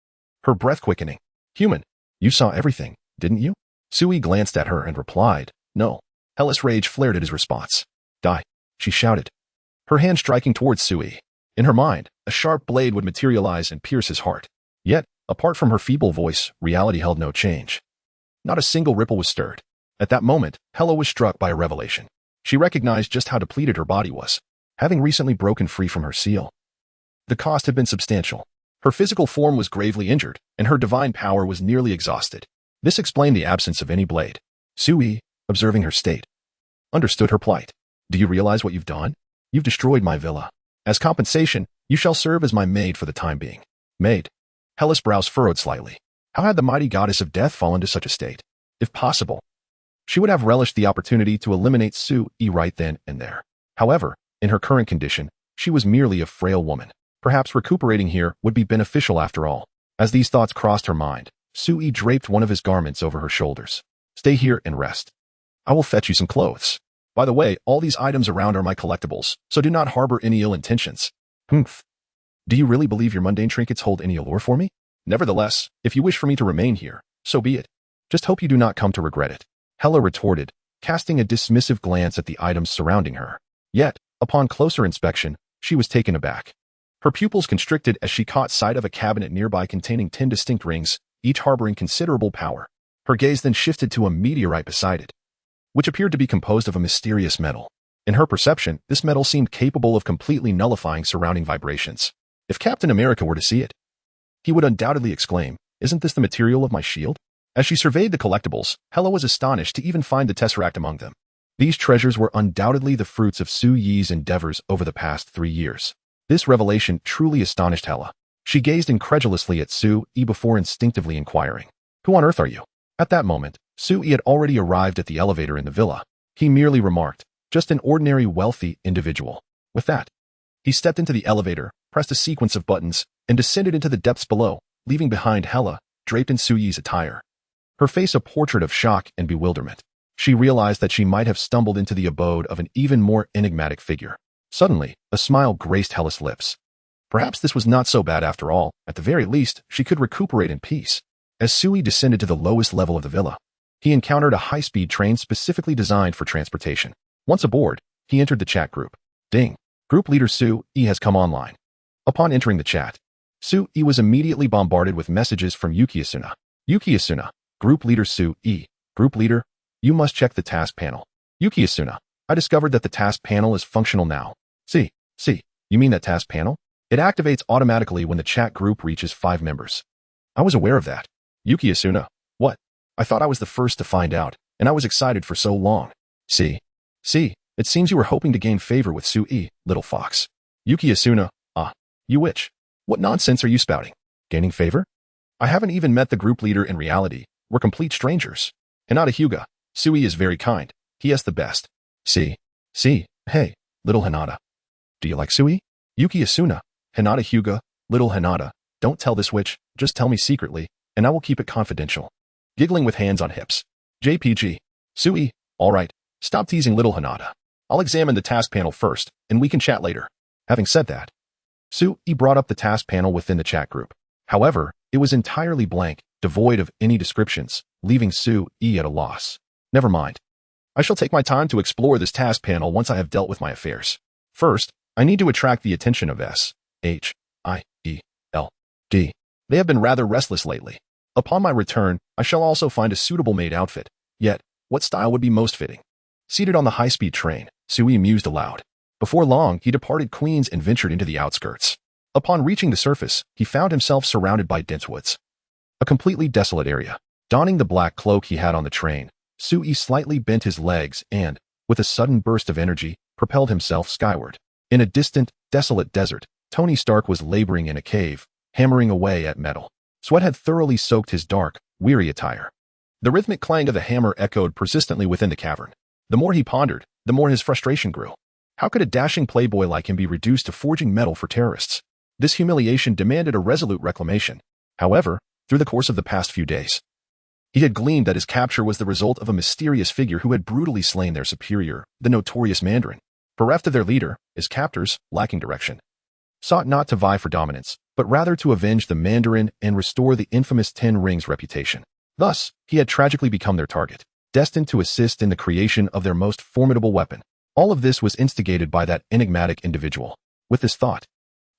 Her breath quickening. "Human, you saw everything, didn't you?" Sui glanced at her and replied, "No." Hela's rage flared at his response. "Die," she shouted, her hand striking towards Sui. In her mind, a sharp blade would materialize and pierce his heart. Yet, apart from her feeble voice, reality held no change. Not a single ripple was stirred. At that moment, Hela was struck by a revelation. She recognized just how depleted her body was, having recently broken free from her seal. The cost had been substantial. Her physical form was gravely injured, and her divine power was nearly exhausted. This explained the absence of any blade. Sui, observing her state, understood her plight. "Do you realize what you've done? You've destroyed my villa. As compensation, you shall serve as my maid for the time being." Maid? Hela's brows furrowed slightly. How had the mighty goddess of death fallen to such a state? If possible, she would have relished the opportunity to eliminate Sui right then and there. However, in her current condition, she was merely a frail woman. Perhaps recuperating here would be beneficial after all. As these thoughts crossed her mind, Sui draped one of his garments over her shoulders. "Stay here and rest. I will fetch you some clothes. By the way, all these items around are my collectibles, so do not harbor any ill intentions." "Humph. Do you really believe your mundane trinkets hold any allure for me? Nevertheless, if you wish for me to remain here, so be it. Just hope you do not come to regret it," Hela retorted, casting a dismissive glance at the items surrounding her. Yet, upon closer inspection, she was taken aback. Her pupils constricted as she caught sight of a cabinet nearby containing 10 distinct rings, each harboring considerable power. Her gaze then shifted to a meteorite beside it, which appeared to be composed of a mysterious metal. In her perception, this metal seemed capable of completely nullifying surrounding vibrations. If Captain America were to see it, he would undoubtedly exclaim, Isn't this the material of my shield? As she surveyed the collectibles, Hela was astonished to even find the tesseract among them. These treasures were undoubtedly the fruits of Su Yi's endeavors over the past 3 years. This revelation truly astonished Hela. She gazed incredulously at Su Yi before instinctively inquiring, "Who on earth are you?" At that moment, Su Yi had already arrived at the elevator in the villa. He merely remarked, "Just an ordinary wealthy individual." With that, he stepped into the elevator, pressed a sequence of buttons, and descended into the depths below, leaving behind Hela, draped in Su Yi's attire. Her face a portrait of shock and bewilderment. She realized that she might have stumbled into the abode of an even more enigmatic figure. Suddenly, a smile graced Hela's lips. Perhaps this was not so bad after all. At the very least, she could recuperate in peace. As Su Yi descended to the lowest level of the villa, he encountered a high-speed train specifically designed for transportation. Once aboard, he entered the chat group. Ding! Group leader Su Yi has come online. Upon entering the chat, Su Yi was immediately bombarded with messages from Yuuki Asuna. Yuuki Asuna, Group leader Su Yi. Group leader, you must check the task panel. Yuuki Asuna, I discovered that the task panel is functional now. See, you mean that task panel? It activates automatically when the chat group reaches 5 members. I was aware of that. Yuuki Asuna, what? I thought I was the first to find out, and I was excited for so long. See, it seems you were hoping to gain favor with Su Yi, little fox. Yuuki Asuna, you witch. What nonsense are you spouting? Gaining favor? I haven't even met the group leader in reality. We're complete strangers. Hinata Hyuga, Su Yi is very kind. He has the best. See, hey, little Hinata. Do you like Su Yi? Yuuki Asuna, Hinata Hyuga, little Hinata, don't tell this witch, just tell me secretly, and I will keep it confidential. Giggling with hands on hips. JPG, Su Yi, alright, stop teasing little Hinata. I'll examine the task panel first, and we can chat later. Having said that, Su Yi brought up the task panel within the chat group. However, it was entirely blank, devoid of any descriptions, leaving Su Yi at a loss. Never mind. I shall take my time to explore this task panel once I have dealt with my affairs. First, I need to attract the attention of S-H-I-E-L-D. They have been rather restless lately. Upon my return, I shall also find a suitable maid outfit. Yet, what style would be most fitting? Seated on the high-speed train, Su Yi mused aloud. Before long, he departed Queens and ventured into the outskirts. Upon reaching the surface, he found himself surrounded by dense woods. A completely desolate area. Donning the black cloak he had on the train, Su Yi slightly bent his legs and, with a sudden burst of energy, propelled himself skyward. In a distant, desolate desert, Tony Stark was laboring in a cave, hammering away at metal. Sweat had thoroughly soaked his dark, weary attire. The rhythmic clang of the hammer echoed persistently within the cavern. The more he pondered, the more his frustration grew. How could a dashing playboy like him be reduced to forging metal for terrorists? This humiliation demanded a resolute reclamation. However, through the course of the past few days, he had gleaned that his capture was the result of a mysterious figure who had brutally slain their superior, the notorious Mandarin. Bereft of their leader, his captors, lacking direction, sought not to vie for dominance, but rather to avenge the Mandarin and restore the infamous 10 Rings reputation. Thus, he had tragically become their target, destined to assist in the creation of their most formidable weapon. All of this was instigated by that enigmatic individual. With this thought,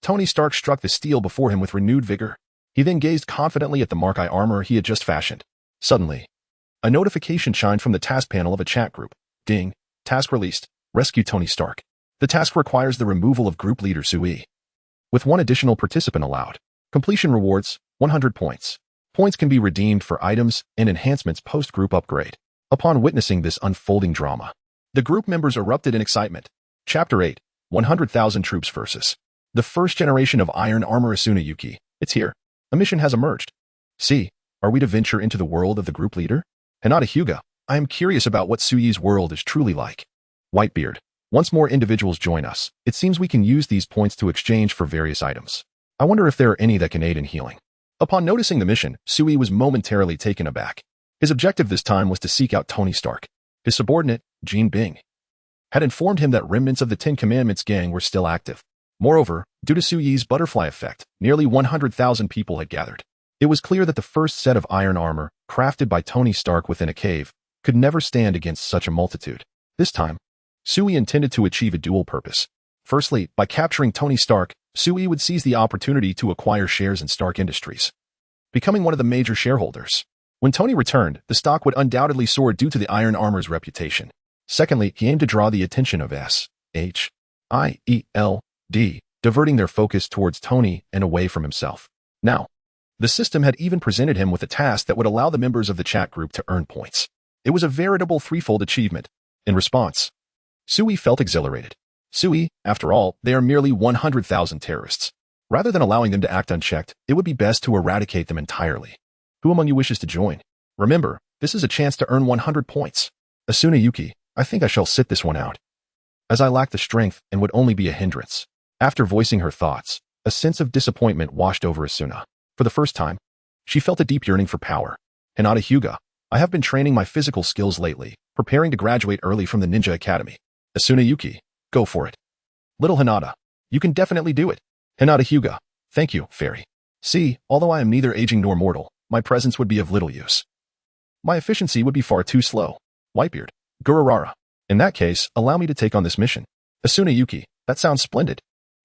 Tony Stark struck the steel before him with renewed vigor. He then gazed confidently at the Mark I armor he had just fashioned. Suddenly, a notification shined from the task panel of a chat group. Ding. Task released. Rescue Tony Stark. The task requires the removal of group leader Su Yi, with 1 additional participant allowed. Completion rewards, 100 points. Points can be redeemed for items and enhancements post-group upgrade. Upon witnessing this unfolding drama, the group members erupted in excitement. Chapter 8, 100,000 troops versus the first generation of iron armor Asuna Yuki. It's here. A mission has emerged. See, are we to venture into the world of the group leader? Hinata Hyuga, I am curious about what Su Yi's world is truly like. Whitebeard, once more individuals join us. It seems we can use these points to exchange for various items. I wonder if there are any that can aid in healing. Upon noticing the mission, Su Yi was momentarily taken aback. His objective this time was to seek out Tony Stark. His subordinate, Jean Bing, had informed him that remnants of the 10 Commandments gang were still active. Moreover, due to Su Yi's butterfly effect, nearly 100,000 people had gathered. It was clear that the first set of iron armor, crafted by Tony Stark within a cave, could never stand against such a multitude. This time, Su Yi intended to achieve a dual purpose. Firstly, by capturing Tony Stark, Su Yi would seize the opportunity to acquire shares in Stark Industries, becoming one of the major shareholders. When Tony returned, the stock would undoubtedly soar due to the iron armor's reputation. Secondly, he aimed to draw the attention of S-H-I-E-L-D, diverting their focus towards Tony and away from himself. Now, The system had even presented him with a task that would allow the members of the chat group to earn points. It was a veritable threefold achievement. In response, Sui felt exhilarated. Sui, after all, they are merely 100,000 terrorists. Rather than allowing them to act unchecked, it would be best to eradicate them entirely. Who among you wishes to join? Remember, this is a chance to earn 100 points. Asuna Yuki, I think I shall sit this one out, as I lack the strength and would only be a hindrance. After voicing her thoughts, a sense of disappointment washed over Asuna. For the first time, she felt a deep yearning for power. Hinata Hyuga, I have been training my physical skills lately, preparing to graduate early from the Ninja Academy. Asuna Yuki, go for it. Little Hinata, you can definitely do it. Hinata Hyuga, thank you, fairy. See, although I am neither aging nor mortal, my presence would be of little use. My efficiency would be far too slow. Whitebeard, Gurarararara. In that case, allow me to take on this mission. Asuna Yuki, that sounds splendid.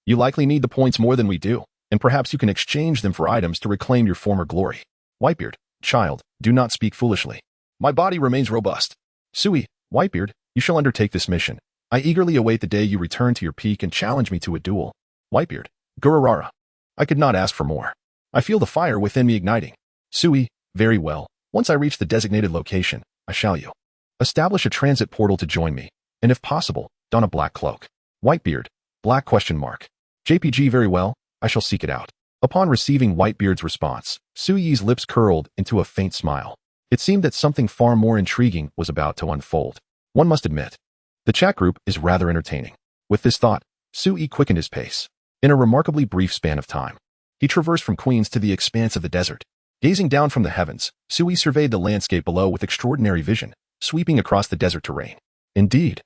You likely need the points more than we do, and perhaps you can exchange them for items to reclaim your former glory. Whitebeard, child, do not speak foolishly. My body remains robust. Sui, Whitebeard, you shall undertake this mission. I eagerly await the day you return to your peak and challenge me to a duel. Whitebeard, Gurarararara. I could not ask for more. I feel the fire within me igniting. Sui, very well. Once I reach the designated location, I shall you. Establish a transit portal to join me, and if possible, don a black cloak. Whitebeard, black question mark. JPG very well, I shall seek it out. Upon receiving Whitebeard's response, Sui's lips curled into a faint smile. It seemed that something far more intriguing was about to unfold. One must admit, the chat group is rather entertaining. With this thought, Sui quickened his pace. In a remarkably brief span of time, he traversed from Queens to the expanse of the desert. Gazing down from the heavens, Sui surveyed the landscape below with extraordinary vision, sweeping across the desert terrain. Indeed,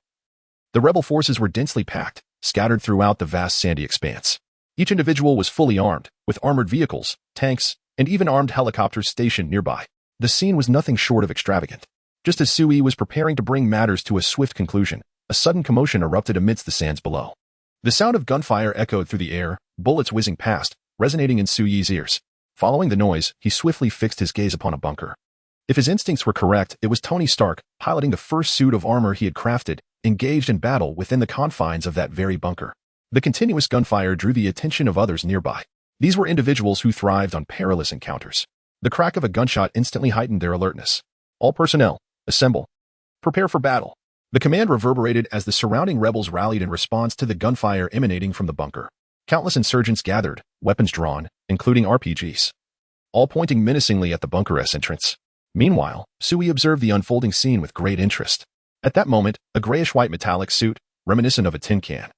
the rebel forces were densely packed, scattered throughout the vast sandy expanse. Each individual was fully armed, with armored vehicles, tanks, and even armed helicopters stationed nearby. The scene was nothing short of extravagant. Just as Sui was preparing to bring matters to a swift conclusion, a sudden commotion erupted amidst the sands below. The sound of gunfire echoed through the air, bullets whizzing past, resonating in Sui's ears. Following the noise, he swiftly fixed his gaze upon a bunker. If his instincts were correct, it was Tony Stark, piloting the first suit of armor he had crafted, engaged in battle within the confines of that very bunker. The continuous gunfire drew the attention of others nearby. These were individuals who thrived on perilous encounters. The crack of a gunshot instantly heightened their alertness. All personnel, assemble. Prepare for battle. The command reverberated as the surrounding rebels rallied in response to the gunfire emanating from the bunker. Countless insurgents gathered, weapons drawn, including RPGs, all pointing menacingly at the bunker's entrance. Meanwhile, Sui observed the unfolding scene with great interest. At that moment, a grayish-white metallic suit, reminiscent of a tin can,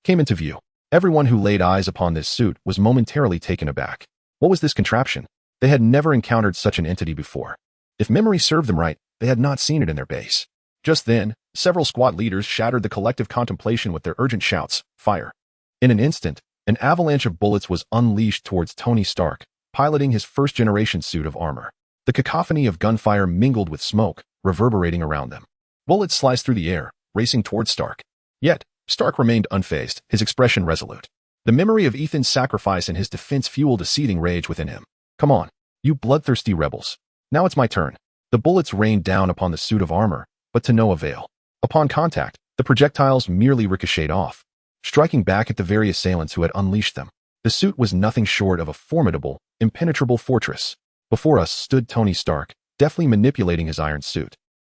came into view. Everyone who laid eyes upon this suit was momentarily taken aback. What was this contraption? They had never encountered such an entity before. If memory served them right, they had not seen it in their base. Just then, several squad leaders shattered the collective contemplation with their urgent shouts, fire. In an instant, an avalanche of bullets was unleashed towards Tony Stark, piloting his first-generation suit of armor. The cacophony of gunfire mingled with smoke, reverberating around them. Bullets sliced through the air, racing towards Stark. Yet, Stark remained unfazed, his expression resolute. The memory of Ethan's sacrifice and his defense fueled a seething rage within him. Come on, you bloodthirsty rebels. Now it's my turn. The bullets rained down upon the suit of armor, but to no avail. Upon contact, the projectiles merely ricocheted off, striking back at the very assailants who had unleashed them. The suit was nothing short of a formidable, impenetrable fortress. Before us stood Tony Stark, deftly manipulating his iron suit.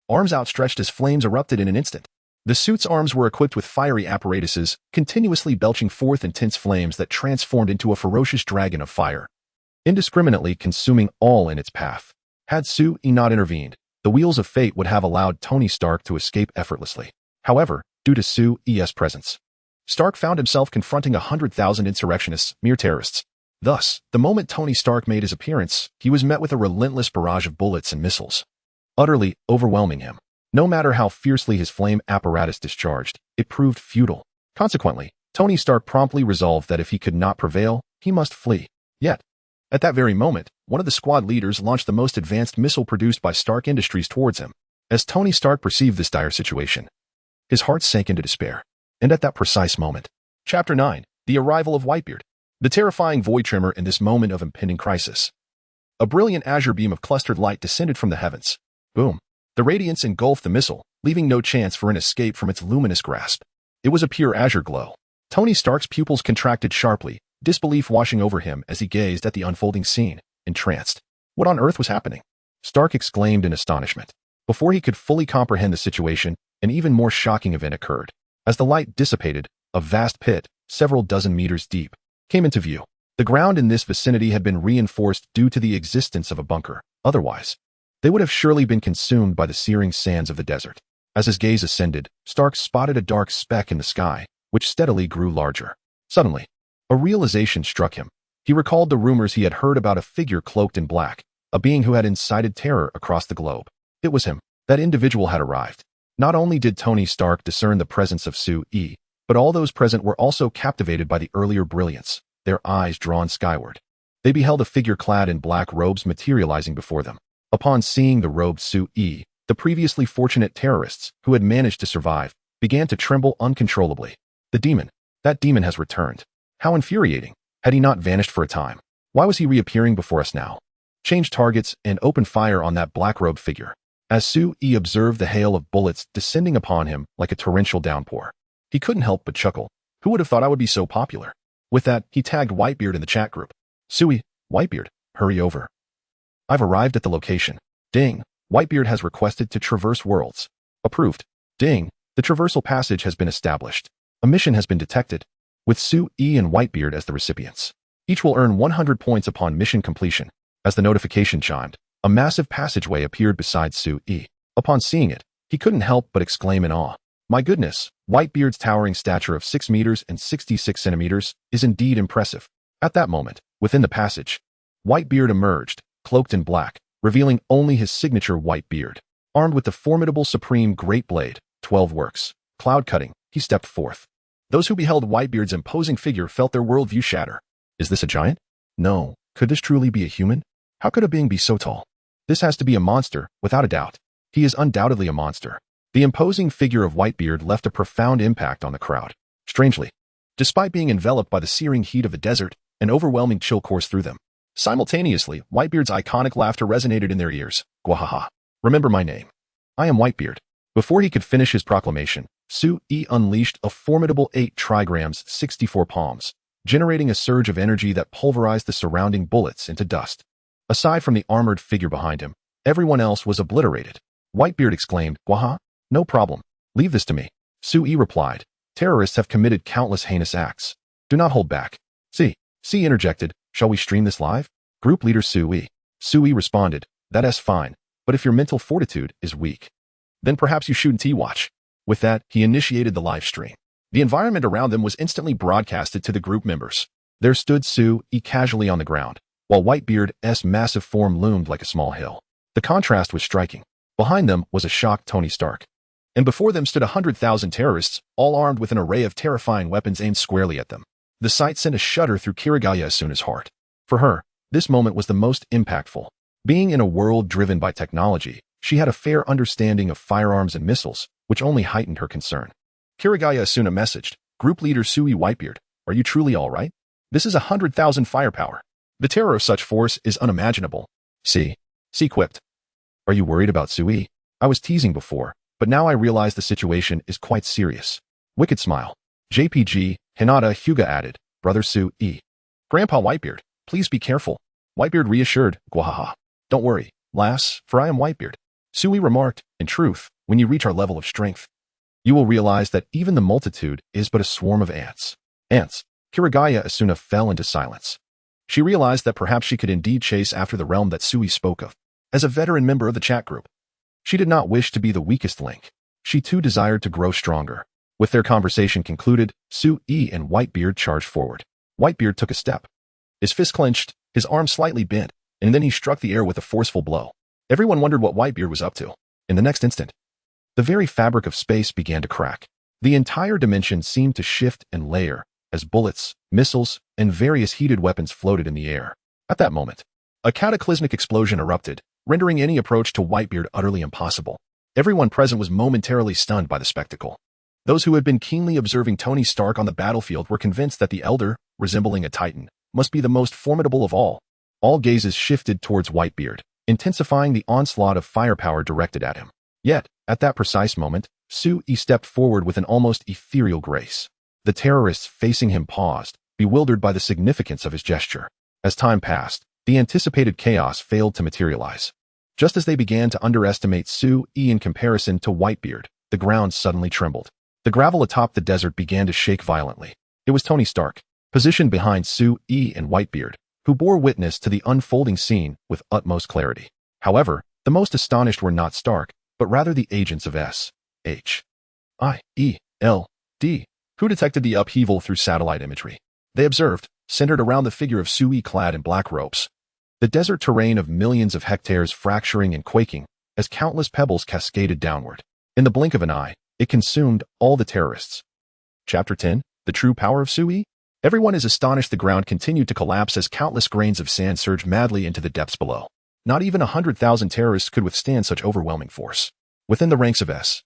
Arms outstretched as flames erupted in an instant. The suit's arms were equipped with fiery apparatuses, continuously belching forth intense flames that transformed into a ferocious dragon of fire, indiscriminately consuming all in its path. Had Sui not intervened, the wheels of fate would have allowed Tony Stark to escape effortlessly. However, due to Sui's presence, Stark found himself confronting 100,000 insurrectionists, mere terrorists. Thus, the moment Tony Stark made his appearance, he was met with a relentless barrage of bullets and missiles, utterly overwhelming him. No matter how fiercely his flame apparatus discharged, it proved futile. Consequently, Tony Stark promptly resolved that if he could not prevail, he must flee. Yet, at that very moment, one of the squad leaders launched the most advanced missile produced by Stark Industries towards him. As Tony Stark perceived this dire situation, his heart sank into despair. And at that precise moment, Chapter 9, The Arrival of Whitebeard. The terrifying void trimmer in this moment of impending crisis. A brilliant azure beam of clustered light descended from the heavens. Boom. The radiance engulfed the missile, leaving no chance for an escape from its luminous grasp. It was a pure azure glow. Tony Stark's pupils contracted sharply, disbelief washing over him as he gazed at the unfolding scene. entranced. What on earth was happening? Stark exclaimed in astonishment. Before he could fully comprehend the situation, an even more shocking event occurred. As the light dissipated, a vast pit, several dozen meters deep, came into view. The ground in this vicinity had been reinforced due to the existence of a bunker. Otherwise, they would have surely been consumed by the searing sands of the desert. As his gaze ascended, Stark spotted a dark speck in the sky, which steadily grew larger. Suddenly, a realization struck him. He recalled the rumors he had heard about a figure cloaked in black, a being who had incited terror across the globe. It was him. That individual had arrived. Not only did Tony Stark discern the presence of Sue-yi, but all those present were also captivated by the earlier brilliance, their eyes drawn skyward. They beheld a figure clad in black robes materializing before them. Upon seeing the robed Sue-yi, the previously fortunate terrorists, who had managed to survive, began to tremble uncontrollably. The demon. That demon has returned. How infuriating. Had he not vanished for a time? Why was he reappearing before us now? Change targets and open fire on that black-robed figure. As Sue-yi observed the hail of bullets descending upon him like a torrential downpour, he couldn't help but chuckle. Who would have thought I would be so popular? With that, he tagged Whitebeard in the chat group. Sue-yi, Whitebeard, hurry over. I've arrived at the location. Ding, Whitebeard has requested to traverse worlds. Approved. Ding, the traversal passage has been established. A mission has been detected, with Sue-yi and Whitebeard as the recipients. Each will earn 100 points upon mission completion. As the notification chimed, a massive passageway appeared beside Sue-yi. Upon seeing it, he couldn't help but exclaim in awe. My goodness, Whitebeard's towering stature of 6 meters and 66 centimeters is indeed impressive. At that moment, within the passage, Whitebeard emerged, cloaked in black, revealing only his signature white beard. Armed with the formidable Supreme Great Blade, 12 works, cloud cutting, he stepped forth. Those who beheld Whitebeard's imposing figure felt their worldview shatter. Is this a giant? No. Could this truly be a human? How could a being be so tall? This has to be a monster, without a doubt. He is undoubtedly a monster. The imposing figure of Whitebeard left a profound impact on the crowd. Strangely, despite being enveloped by the searing heat of the desert, an overwhelming chill coursed through them. Simultaneously, Whitebeard's iconic laughter resonated in their ears. Gwahaha. Remember my name. I am Whitebeard. Before he could finish his proclamation, Sue-yi unleashed a formidable 8 trigrams 64 palms, generating a surge of energy that pulverized the surrounding bullets into dust. Aside from the armored figure behind him, everyone else was obliterated. Whitebeard exclaimed, Gwaha? No problem. Leave this to me. Sue-yi replied, terrorists have committed countless heinous acts. Do not hold back. C interjected, shall we stream this live? Group leader Sue-yi. Sue-yi responded, that's fine, but if your mental fortitude is weak, then perhaps you shouldn't watch. With that, he initiated the live stream. The environment around them was instantly broadcasted to the group members. There stood Sue-yi casually on the ground, while Whitebeard's massive form loomed like a small hill. The contrast was striking. Behind them was a shocked Tony Stark. And before them stood 100,000 terrorists, all armed with an array of terrifying weapons aimed squarely at them. The sight sent a shudder through Yuuki Asuna's heart. For her, this moment was the most impactful. Being in a world driven by technology, she had a fair understanding of firearms and missiles, which only heightened her concern. Yuuki Asuna messaged, Group Leader Sue-yi Whitebeard, are you truly all right? This is 100,000 firepower. The terror of such force is unimaginable. C quipped. Are you worried about Sue-yi? I was teasing before, but now I realize the situation is quite serious. Wicked smile. JPG, Hinata Hyuga added, Brother Sue-yi. Grandpa Whitebeard, please be careful. Whitebeard reassured, Gwahaha. Don't worry, lass, for I am Whitebeard. Sue-yi remarked, in truth, when you reach our level of strength, you will realize that even the multitude is but a swarm of ants. Ants. Yuuki Asuna fell into silence. She realized that perhaps she could indeed chase after the realm that Sue-yi spoke of. As a veteran member of the chat group, she did not wish to be the weakest link. She too desired to grow stronger. With their conversation concluded, Sue-yi and Whitebeard charged forward. Whitebeard took a step. His fist clenched, his arm slightly bent, and then he struck the air with a forceful blow. Everyone wondered what Whitebeard was up to. In the next instant, the very fabric of space began to crack. The entire dimension seemed to shift and layer as bullets, missiles, and various heated weapons floated in the air. At that moment, a cataclysmic explosion erupted, rendering any approach to Whitebeard utterly impossible. Everyone present was momentarily stunned by the spectacle. Those who had been keenly observing Tony Stark on the battlefield were convinced that the elder, resembling a titan, must be the most formidable of all. All gazes shifted towards Whitebeard, intensifying the onslaught of firepower directed at him. Yet, at that precise moment, Sue-yi stepped forward with an almost ethereal grace. The terrorists facing him paused, bewildered by the significance of his gesture. As time passed, The anticipated chaos failed to materialize. Just as they began to underestimate Su-yi in comparison to Whitebeard, the ground suddenly trembled. The gravel atop the desert began to shake violently. It was Tony Stark, positioned behind Su-yi and Whitebeard, who bore witness to the unfolding scene with utmost clarity. However, the most astonished were not Stark, but rather the agents of S.H.I.E.L.D., who detected the upheaval through satellite imagery. They observed, centered around the figure of Su-yi clad in black robes, the desert terrain of millions of hectares fracturing and quaking as countless pebbles cascaded downward. In the blink of an eye, it consumed all the terrorists. Chapter 10, The True Power of Su-yi? Everyone is astonished the ground continued to collapse as countless grains of sand surged madly into the depths below. Not even 100,000 terrorists could withstand such overwhelming force. Within the ranks of S.H.I.E.L.D.,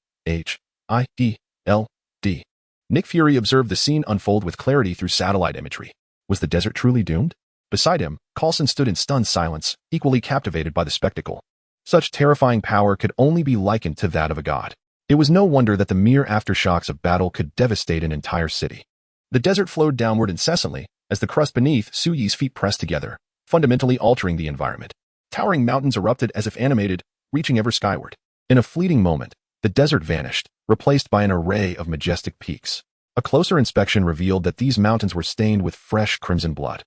Nick Fury observed the scene unfold with clarity through satellite imagery. Was the desert truly doomed? Beside him, Coulson stood in stunned silence, equally captivated by the spectacle. Such terrifying power could only be likened to that of a god. It was no wonder that the mere aftershocks of battle could devastate an entire city. The desert flowed downward incessantly as the crust beneath Su-yi's feet pressed together, fundamentally altering the environment. Towering mountains erupted as if animated, reaching ever skyward. In a fleeting moment, the desert vanished, replaced by an array of majestic peaks. A closer inspection revealed that these mountains were stained with fresh crimson blood.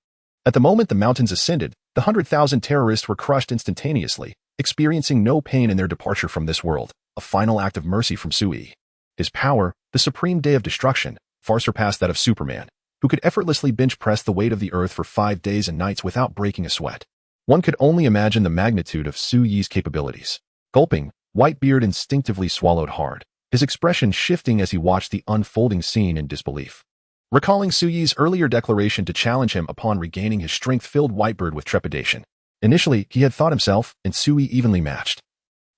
At the moment the mountains ascended, the 100,000 terrorists were crushed instantaneously, experiencing no pain in their departure from this world, a final act of mercy from Su-yi. His power, the supreme day of destruction, far surpassed that of Superman, who could effortlessly bench press the weight of the earth for 5 days and nights without breaking a sweat. One could only imagine the magnitude of Su-yi's capabilities. Gulping, Whitebeard instinctively swallowed hard, his expression shifting as he watched the unfolding scene in disbelief. Recalling Su-yi's earlier declaration to challenge him upon regaining his strength filled Whitebeard with trepidation. Initially, he had thought himself and Su-yi evenly matched.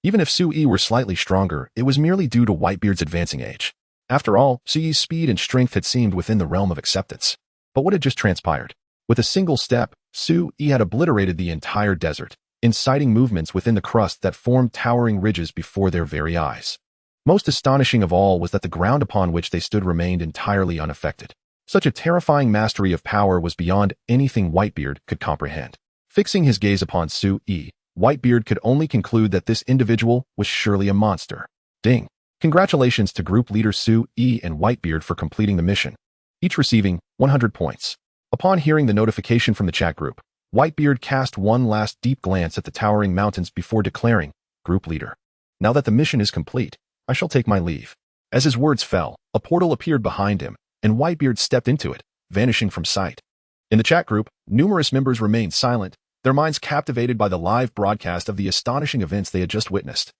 Even if Su-yi were slightly stronger, it was merely due to Whitebeard's advancing age. After all, Su-yi's speed and strength had seemed within the realm of acceptance. But what had just transpired? With a single step, Su-yi had obliterated the entire desert, inciting movements within the crust that formed towering ridges before their very eyes. Most astonishing of all was that the ground upon which they stood remained entirely unaffected. Such a terrifying mastery of power was beyond anything Whitebeard could comprehend. Fixing his gaze upon Su-yi, Whitebeard could only conclude that this individual was surely a monster. Ding! Congratulations to group leaders Su-yi and Whitebeard for completing the mission, each receiving 100 points. Upon hearing the notification from the chat group, Whitebeard cast one last deep glance at the towering mountains before declaring, "Group leader. Now that the mission is complete, I shall take my leave." As his words fell, a portal appeared behind him, and Whitebeard stepped into it, vanishing from sight. In the chat group, numerous members remained silent, their minds captivated by the live broadcast of the astonishing events they had just witnessed.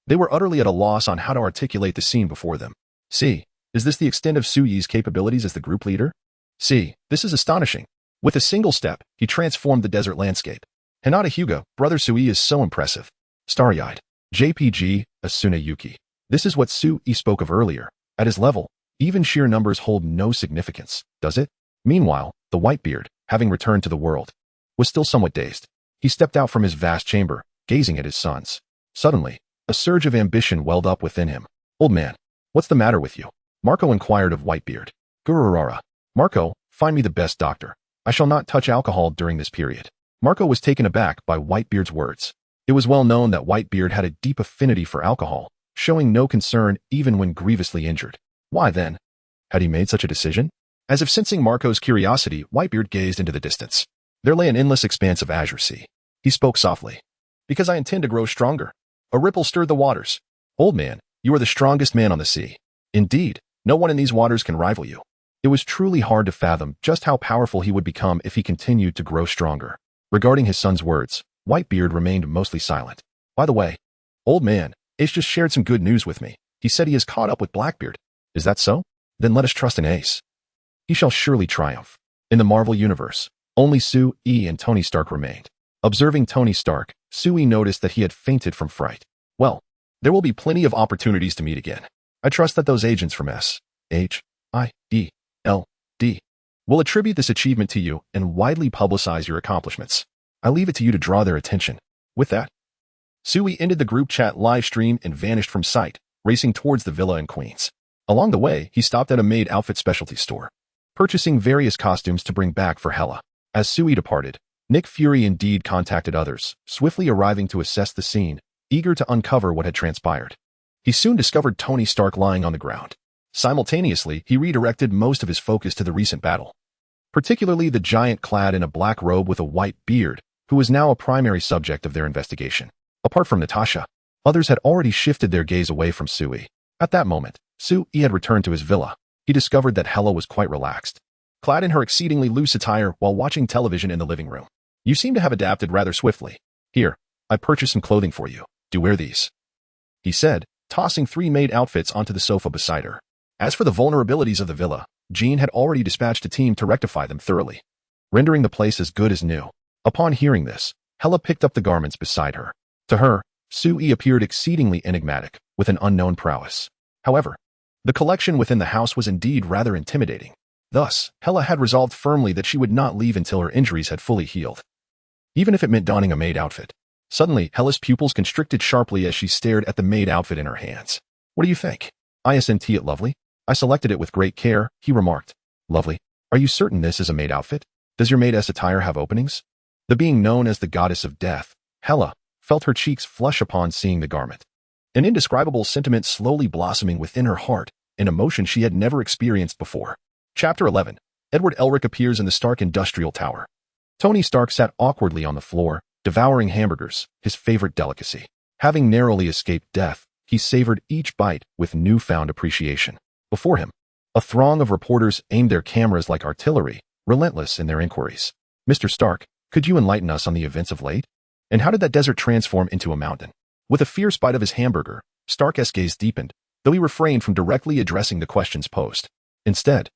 They were utterly at a loss on how to articulate the scene before them. "See, is this the extent of Su-yi's capabilities as the group leader? See, this is astonishing. With a single step, he transformed the desert landscape. Hinata Hyuga, brother Su-yi is so impressive." Starry-eyed. JPG, Asuna Yuki. This is what Su-yi spoke of earlier. At his level, even sheer numbers hold no significance, does it? Meanwhile, the Whitebeard, having returned to the world, was still somewhat dazed. He stepped out from his vast chamber, gazing at his sons. Suddenly, a surge of ambition welled up within him. "Old man, what's the matter with you?" Marco inquired of Whitebeard. "Gurarararara. Marco, find me the best doctor. I shall not touch alcohol during this period." Marco was taken aback by Whitebeard's words. It was well known that Whitebeard had a deep affinity for alcohol, showing no concern even when grievously injured. Why then? Had he made such a decision? As if sensing Marco's curiosity, Whitebeard gazed into the distance. There lay an endless expanse of azure sea. He spoke softly. "Because I intend to grow stronger." A ripple stirred the waters. "Old man, you are the strongest man on the sea. Indeed, no one in these waters can rival you." It was truly hard to fathom just how powerful he would become if he continued to grow stronger. Regarding his son's words, Whitebeard remained mostly silent. "By the way, old man, Ace just shared some good news with me. He said he has caught up with Blackbeard. Is that so? Then let us trust in Ace. He shall surely triumph." In the Marvel Universe, only Su-yi and Tony Stark remained. Observing Tony Stark, Su-yi noticed that he had fainted from fright. "Well, there will be plenty of opportunities to meet again. I trust that those agents from S.H.I.E.L.D. will attribute this achievement to you and widely publicize your accomplishments. I leave it to you to draw their attention." With that, Su-yi ended the group chat live stream and vanished from sight, racing towards the villa in Queens. Along the way, he stopped at a maid outfit specialty store, purchasing various costumes to bring back for Hela. As Su-yi departed, Nick Fury indeed contacted others, swiftly arriving to assess the scene, eager to uncover what had transpired. He soon discovered Tony Stark lying on the ground. Simultaneously, he redirected most of his focus to the recent battle, particularly the giant clad in a black robe with a white beard, who was now a primary subject of their investigation. Apart from Natasha, others had already shifted their gaze away from Sui. At that moment, Sui had returned to his villa. He discovered that Hela was quite relaxed, clad in her exceedingly loose attire while watching television in the living room. You seem to have adapted rather swiftly. Here, I purchased some clothing for you. Do wear these, he said, tossing 3 maid outfits onto the sofa beside her. As for the vulnerabilities of the villa, Jean had already dispatched a team to rectify them thoroughly, rendering the place as good as new. Upon hearing this, Hela picked up the garments beside her. To her, Sui appeared exceedingly enigmatic, with an unknown prowess. However, the collection within the house was indeed rather intimidating. Thus, Hela had resolved firmly that she would not leave until her injuries had fully healed, even if it meant donning a maid outfit. Suddenly, Hela's pupils constricted sharply as she stared at the maid outfit in her hands. What do you think? Isn't it lovely? I selected it with great care, he remarked. Lovely. Are you certain this is a maid outfit? Does your maid's attire have openings? The being known as the goddess of death, Hela, felt her cheeks flush upon seeing the garment. An indescribable sentiment slowly blossoming within her heart, an emotion she had never experienced before. Chapter 11. Edward Elric appears in the Stark Industrial Tower. Tony Stark sat awkwardly on the floor, devouring hamburgers, his favorite delicacy. Having narrowly escaped death, he savored each bite with newfound appreciation. Before him, a throng of reporters aimed their cameras like artillery, relentless in their inquiries. Mr. Stark, could you enlighten us on the events of late? And how did that desert transform into a mountain? With a fierce bite of his hamburger, Stark's gaze deepened, though he refrained from directly addressing the questions posed. Instead,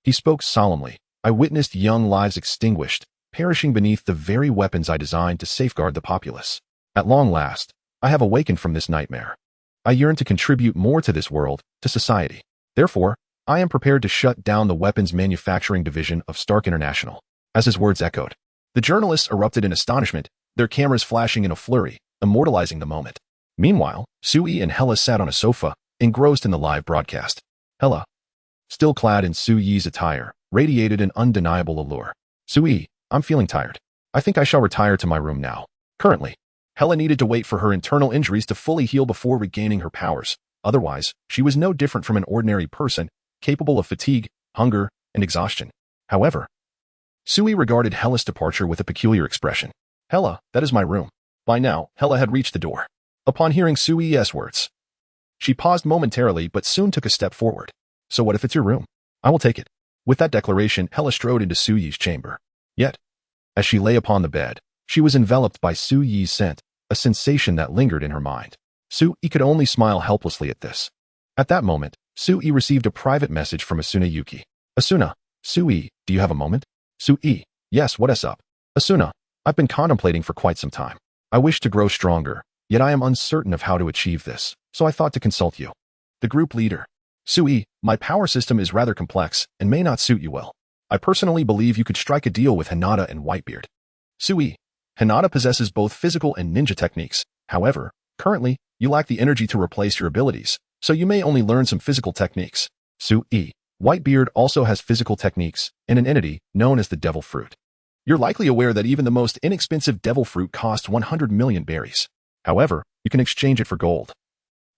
he spoke solemnly. I witnessed young lives extinguished, perishing beneath the very weapons I designed to safeguard the populace. At long last, I have awakened from this nightmare. I yearn to contribute more to this world, to society. Therefore, I am prepared to shut down the weapons manufacturing division of Stark International. As his words echoed, the journalists erupted in astonishment, their cameras flashing in a flurry, immortalizing the moment. Meanwhile, Sui and Hela sat on a sofa, engrossed in the live broadcast. Hela, still clad in Sui's attire, radiated an undeniable allure. Sui, I'm feeling tired. I think I shall retire to my room now. Currently, Hela needed to wait for her internal injuries to fully heal before regaining her powers. Otherwise, she was no different from an ordinary person, capable of fatigue, hunger, and exhaustion. However, Sui regarded Hela's departure with a peculiar expression. Hela, that is my room. By now, Hela had reached the door. Upon hearing Sui's words, she paused momentarily but soon took a step forward. So what if it's your room? I will take it. With that declaration, Hela strode into Sui's chamber. Yet, as she lay upon the bed, she was enveloped by Sui's scent, a sensation that lingered in her mind. Sui could only smile helplessly at this. At that moment, Sui received a private message from Asuna Yuki. Asuna, Sui, do you have a moment? Sui, yes, what is up? Asuna, I've been contemplating for quite some time. I wish to grow stronger, yet I am uncertain of how to achieve this, so I thought to consult you. The group leader. Sui, my power system is rather complex and may not suit you well. I personally believe you could strike a deal with Hinata and Whitebeard. Sui, Hinata possesses both physical and ninja techniques. However, currently, you lack the energy to replace your abilities, so you may only learn some physical techniques. Sui, Whitebeard also has physical techniques and an entity known as the Devil Fruit. You're likely aware that even the most inexpensive Devil Fruit costs 100 million berries. However, you can exchange it for gold.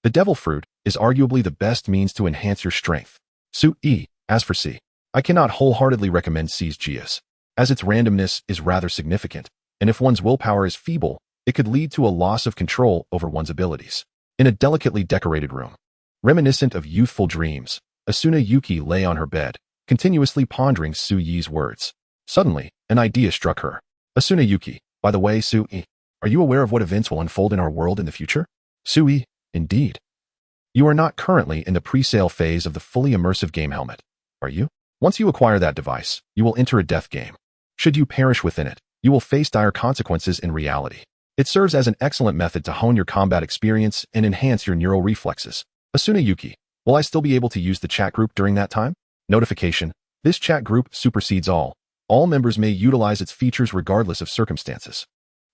The Devil Fruit is arguably the best means to enhance your strength. Sui, as for C, I cannot wholeheartedly recommend C's Gias, as its randomness is rather significant, and if one's willpower is feeble, it could lead to a loss of control over one's abilities. In a delicately decorated room, reminiscent of youthful dreams, Asuna Yuki lay on her bed, continuously pondering Sui's words. Suddenly, an idea struck her. Asuna Yuki, by the way, Sui, are you aware of what events will unfold in our world in the future? Sui, indeed. You are not currently in the pre-sale phase of the fully immersive game helmet, are you? Once you acquire that device, you will enter a death game. Should you perish within it, you will face dire consequences in reality. It serves as an excellent method to hone your combat experience and enhance your neural reflexes. Asuna Yuki, will I still be able to use the chat group during that time? Notification. This chat group supersedes all. All members may utilize its features regardless of circumstances.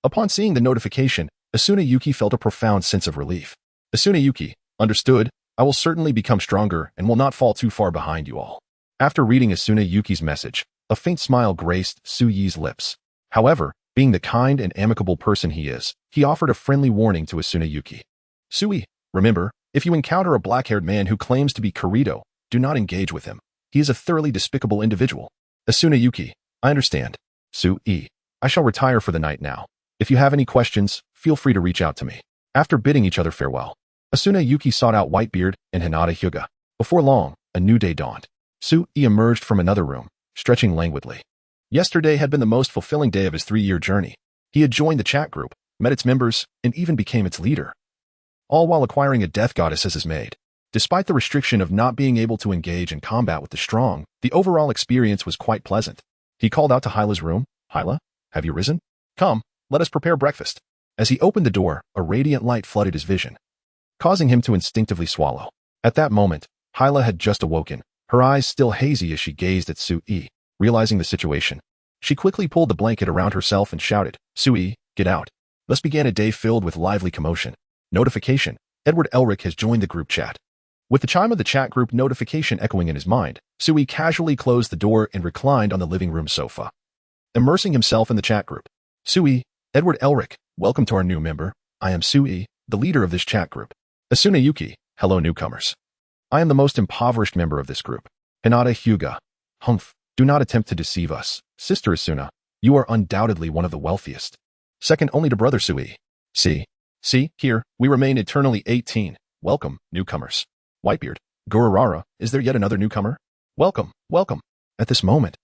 Upon seeing the notification, Asuna Yuki felt a profound sense of relief. Asuna Yuki, understood, I will certainly become stronger and will not fall too far behind you all. After reading Asuna Yuki's message, a faint smile graced Sui's lips. However, being the kind and amicable person he is, he offered a friendly warning to Asuna Yuki. Sui, remember, if you encounter a black-haired man who claims to be Kirito, do not engage with him. He is a thoroughly despicable individual. Asuna Yuki, I understand. Sui, I shall retire for the night now. If you have any questions, feel free to reach out to me. After bidding each other farewell, Asuna Yuki sought out Whitebeard and Hinata Hyuga. Before long, a new day dawned. Sui emerged from another room, stretching languidly. Yesterday had been the most fulfilling day of his 3-year journey. He had joined the chat group, met its members, and even became its leader. All while acquiring a death goddess as his maid. Despite the restriction of not being able to engage in combat with the strong, the overall experience was quite pleasant. He called out to Hyla's room. Hyla, have you risen? Come, let us prepare breakfast. As he opened the door, a radiant light flooded his vision, causing him to instinctively swallow. At that moment, Hyla had just awoken, her eyes still hazy as she gazed at Sui. Realizing the situation, she quickly pulled the blanket around herself and shouted, Sui, get out. Thus began a day filled with lively commotion. Notification, W-elc-o-me has joined the group chat. With the chime of the chat group notification echoing in his mind, Sui casually closed the door and reclined on the living room sofa, immersing himself in the chat group. Sui, W-elc-o-me, welcome to our new member. I am Sui, the leader of this chat group. Asuna Yuki, hello newcomers. I am the most impoverished member of this group. Hinata Hyuga. Humph, do not attempt to deceive us. Sister Asuna, you are undoubtedly one of the wealthiest. Second only to brother Sui. See, here, we remain eternally 18. Welcome, newcomers. Whitebeard, Gurarararara, is there yet another newcomer? Welcome. At this moment,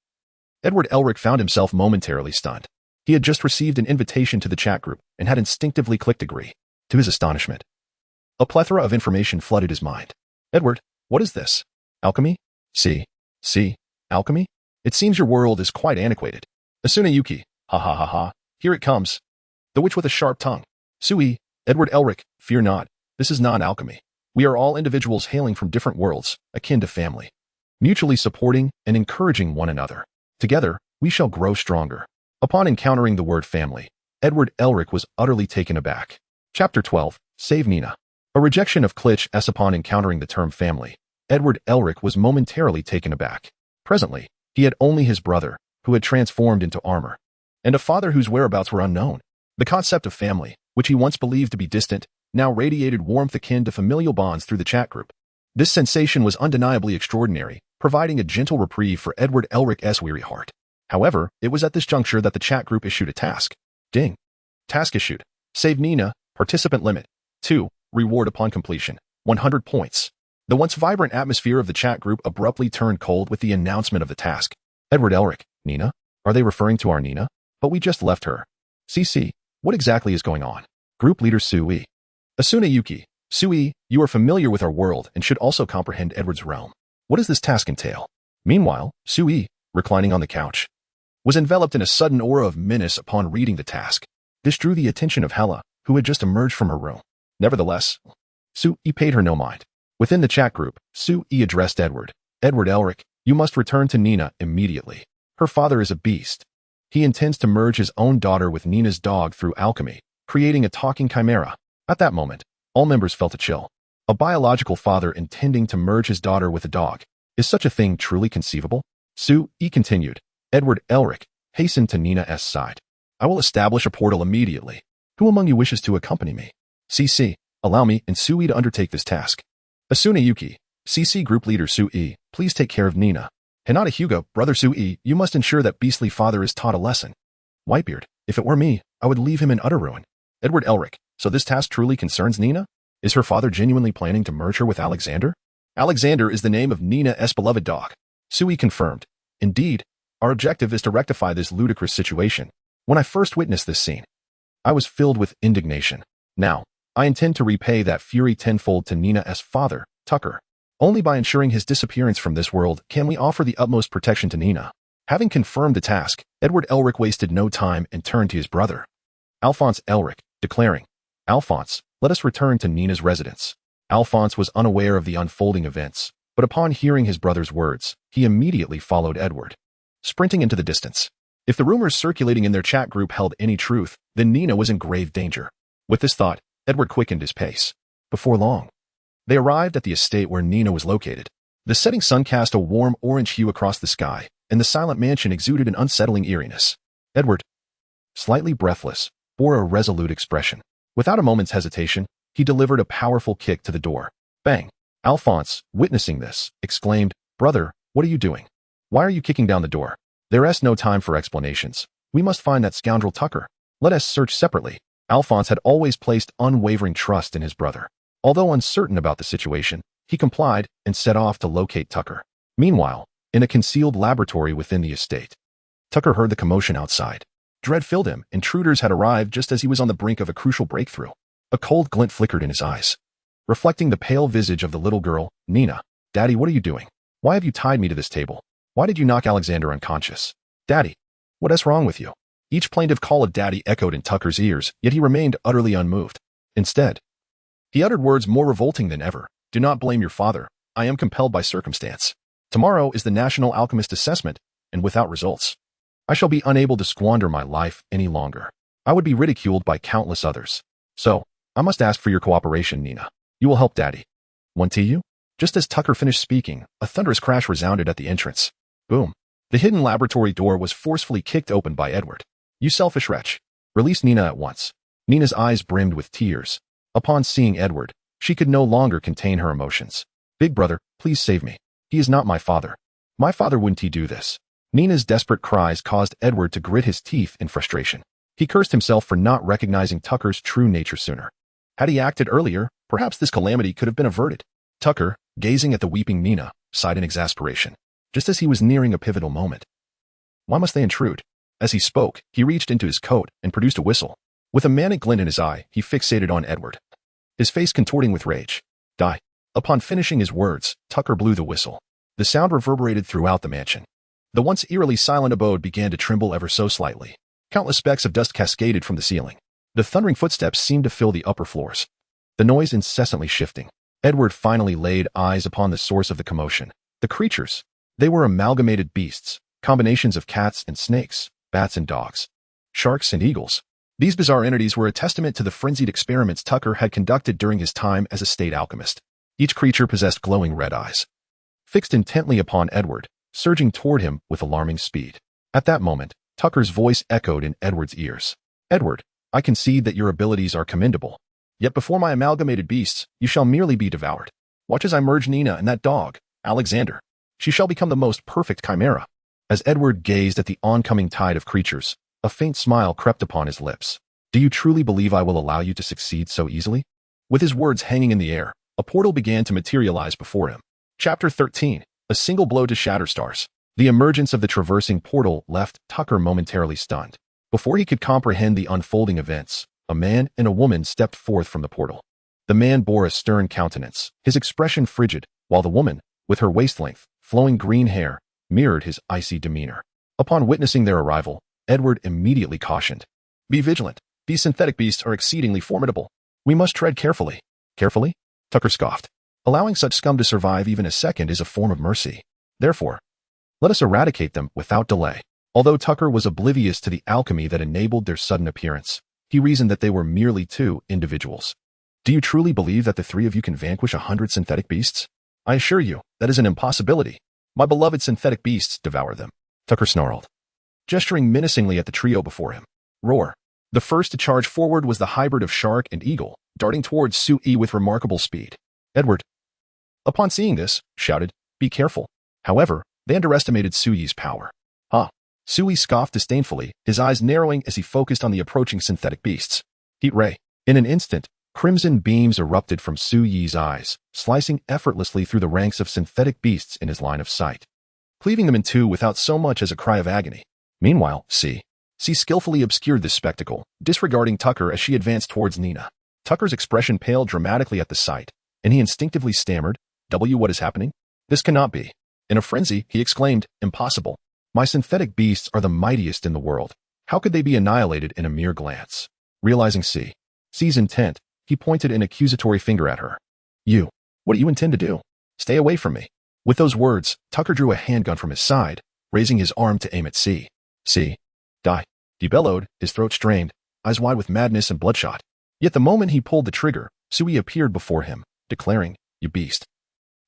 W-elc-o-me found himself momentarily stunned. He had just received an invitation to the chat group and had instinctively clicked agree. To his astonishment, a plethora of information flooded his mind. Edward, what is this? Alchemy? See, alchemy? It seems your world is quite antiquated. Asuna Yuki, ha, here it comes. The witch with a sharp tongue. Sui, W-elc-o-me, fear not, this is not alchemy. We are all individuals hailing from different worlds, akin to family, mutually supporting and encouraging one another. Together, we shall grow stronger. Upon encountering the word family, W-elc-o-me was utterly taken aback. Chapter 12, Save Nina. A rejection of Klitsch upon encountering the term family, W-elc-o-me was momentarily taken aback. Presently, he had only his brother, who had transformed into armor, and a father whose whereabouts were unknown. The concept of family, which he once believed to be distant, now radiated warmth akin to familial bonds through the chat group. This sensation was undeniably extraordinary, providing a gentle reprieve for W-elc-o-me's weary heart. However, it was at this juncture that the chat group issued a task. Ding. Task issued. Save Nina, participant limit. 2. Reward upon completion. 100 points. The once vibrant atmosphere of the chat group abruptly turned cold with the announcement of the task. W-elc-o-me, Nina? Are they referring to our Nina? But we just left her. CC, what exactly is going on? Group leader Sui. Asuna Yuki, Sui, you are familiar with our world and should also comprehend Edward's realm. What does this task entail? Meanwhile, Sui, reclining on the couch, was enveloped in a sudden aura of menace upon reading the task. This drew the attention of Hela, who had just emerged from her room. Nevertheless, Sui paid her no mind. Within the chat group, Sui addressed Edward. W-elc-o-me, you must return to Nina immediately. Her father is a beast. He intends to merge his own daughter with Nina's dog through alchemy, creating a talking chimera. At that moment, all members felt a chill. A biological father intending to merge his daughter with a dog. Is such a thing truly conceivable? Sui continued. W-elc-o-me hastened to Nina's side. I will establish a portal immediately. Who among you wishes to accompany me? CC, allow me and Sui to undertake this task. Asuna Yuki, CC group leader Sui, please take care of Nina. Hinata Hyuga, brother Sui, you must ensure that beastly father is taught a lesson. Whitebeard, if it were me, I would leave him in utter ruin. W-elc-o-me, so this task truly concerns Nina? Is her father genuinely planning to merge her with Alexander? Alexander is the name of Nina's beloved dog. Sui confirmed. Indeed, our objective is to rectify this ludicrous situation. When I first witnessed this scene, I was filled with indignation. Now, I intend to repay that fury tenfold to Nina's father, Tucker. Only by ensuring his disappearance from this world can we offer the utmost protection to Nina. Having confirmed the task, W-elc-o-me wasted no time and turned to his brother, Alphonse Elric, declaring, Alphonse, let us return to Nina's residence. Alphonse was unaware of the unfolding events, but upon hearing his brother's words, he immediately followed Edward, sprinting into the distance. If the rumors circulating in their chat group held any truth, then Nina was in grave danger. With this thought, Edward quickened his pace. Before long, they arrived at the estate where Nina was located. The setting sun cast a warm orange hue across the sky, and the silent mansion exuded an unsettling eeriness. Edward, slightly breathless, bore a resolute expression. Without a moment's hesitation, he delivered a powerful kick to the door. Bang! Alphonse, witnessing this, exclaimed, "Brother, what are you doing? Why are you kicking down the door? There's no time for explanations. We must find that scoundrel Tucker. Let us search separately." Alphonse had always placed unwavering trust in his brother. Although uncertain about the situation, he complied and set off to locate Tucker. Meanwhile, in a concealed laboratory within the estate, Tucker heard the commotion outside. Dread filled him. Intruders had arrived just as he was on the brink of a crucial breakthrough. A cold glint flickered in his eyes, reflecting the pale visage of the little girl, Nina. "Daddy, what are you doing? Why have you tied me to this table? Why did you knock Alexander unconscious? Daddy, what is wrong with you?" Each plaintive call of Daddy echoed in Tucker's ears, yet he remained utterly unmoved. Instead, he uttered words more revolting than ever. "Do not blame your father. I am compelled by circumstance. Tomorrow is the National Alchemist Assessment, and without results, I shall be unable to squander my life any longer. I would be ridiculed by countless others. So, I must ask for your cooperation, Nina. You will help Daddy. Want to you?" Just as Tucker finished speaking, a thunderous crash resounded at the entrance. Boom. The hidden laboratory door was forcefully kicked open by Edward. "You selfish wretch. Release Nina at once." Nina's eyes brimmed with tears. Upon seeing Edward, she could no longer contain her emotions. "Big brother, please save me. He is not my father. My father wouldn't he do this?" Nina's desperate cries caused Edward to grit his teeth in frustration. He cursed himself for not recognizing Tucker's true nature sooner. Had he acted earlier, perhaps this calamity could have been averted. Tucker, gazing at the weeping Nina, sighed in exasperation, just as he was nearing a pivotal moment. Why must they intrude? As he spoke, he reached into his coat and produced a whistle. With a manic glint in his eye, he fixated on Edward, his face contorting with rage. "Die." Upon finishing his words, Tucker blew the whistle. The sound reverberated throughout the mansion. The once eerily silent abode began to tremble ever so slightly. Countless specks of dust cascaded from the ceiling. The thundering footsteps seemed to fill the upper floors, the noise incessantly shifting. Edward finally laid eyes upon the source of the commotion. The creatures. They were amalgamated beasts, combinations of cats and snakes, bats and dogs, sharks and eagles. These bizarre entities were a testament to the frenzied experiments Tucker had conducted during his time as a state alchemist. Each creature possessed glowing red eyes, fixed intently upon Edward, surging toward him with alarming speed. At that moment, Tucker's voice echoed in Edward's ears. "Edward, I concede that your abilities are commendable. Yet before my amalgamated beasts, you shall merely be devoured. Watch as I merge Nina and that dog, Alexander. She shall become the most perfect chimera." As Edward gazed at the oncoming tide of creatures, a faint smile crept upon his lips. "Do you truly believe I will allow you to succeed so easily?" With his words hanging in the air, a portal began to materialize before him. Chapter 13. A single blow to shatter stars. The emergence of the traversing portal left Tucker momentarily stunned. Before he could comprehend the unfolding events, a man and a woman stepped forth from the portal. The man bore a stern countenance, his expression frigid, while the woman, with her waist-length, flowing green hair, mirrored his icy demeanor. Upon witnessing their arrival, Edward immediately cautioned. "Be vigilant. These synthetic beasts are exceedingly formidable. We must tread carefully." "Carefully?" Tucker scoffed. "Allowing such scum to survive even a second is a form of mercy. Therefore, let us eradicate them without delay." Although Tucker was oblivious to the alchemy that enabled their sudden appearance, he reasoned that they were merely two individuals. "Do you truly believe that the three of you can vanquish 100 synthetic beasts? I assure you, that is an impossibility. My beloved synthetic beasts devour them," Tucker snarled, gesturing menacingly at the trio before him. Roar. The first to charge forward was the hybrid of shark and eagle, darting towards Sui with remarkable speed. Edward, upon seeing this, shouted, "Be careful." However, they underestimated Sui's power. "Ha!" Sui scoffed disdainfully, his eyes narrowing as he focused on the approaching synthetic beasts. Heat ray. In an instant, crimson beams erupted from Sui's eyes, slicing effortlessly through the ranks of synthetic beasts in his line of sight, cleaving them in two without so much as a cry of agony. Meanwhile, C skillfully obscured this spectacle, disregarding Tucker as she advanced towards Nina. Tucker's expression paled dramatically at the sight, and he instinctively stammered, What is happening? This cannot be." In a frenzy, he exclaimed, "Impossible. My synthetic beasts are the mightiest in the world. How could they be annihilated in a mere glance?" Realizing C's intent, he pointed an accusatory finger at her. What do you intend to do? Stay away from me." With those words, Tucker drew a handgun from his side, raising his arm to aim at C. Die. He bellowed, his throat strained, eyes wide with madness and bloodshot. Yet the moment he pulled the trigger, Sui appeared before him, declaring, "You beast.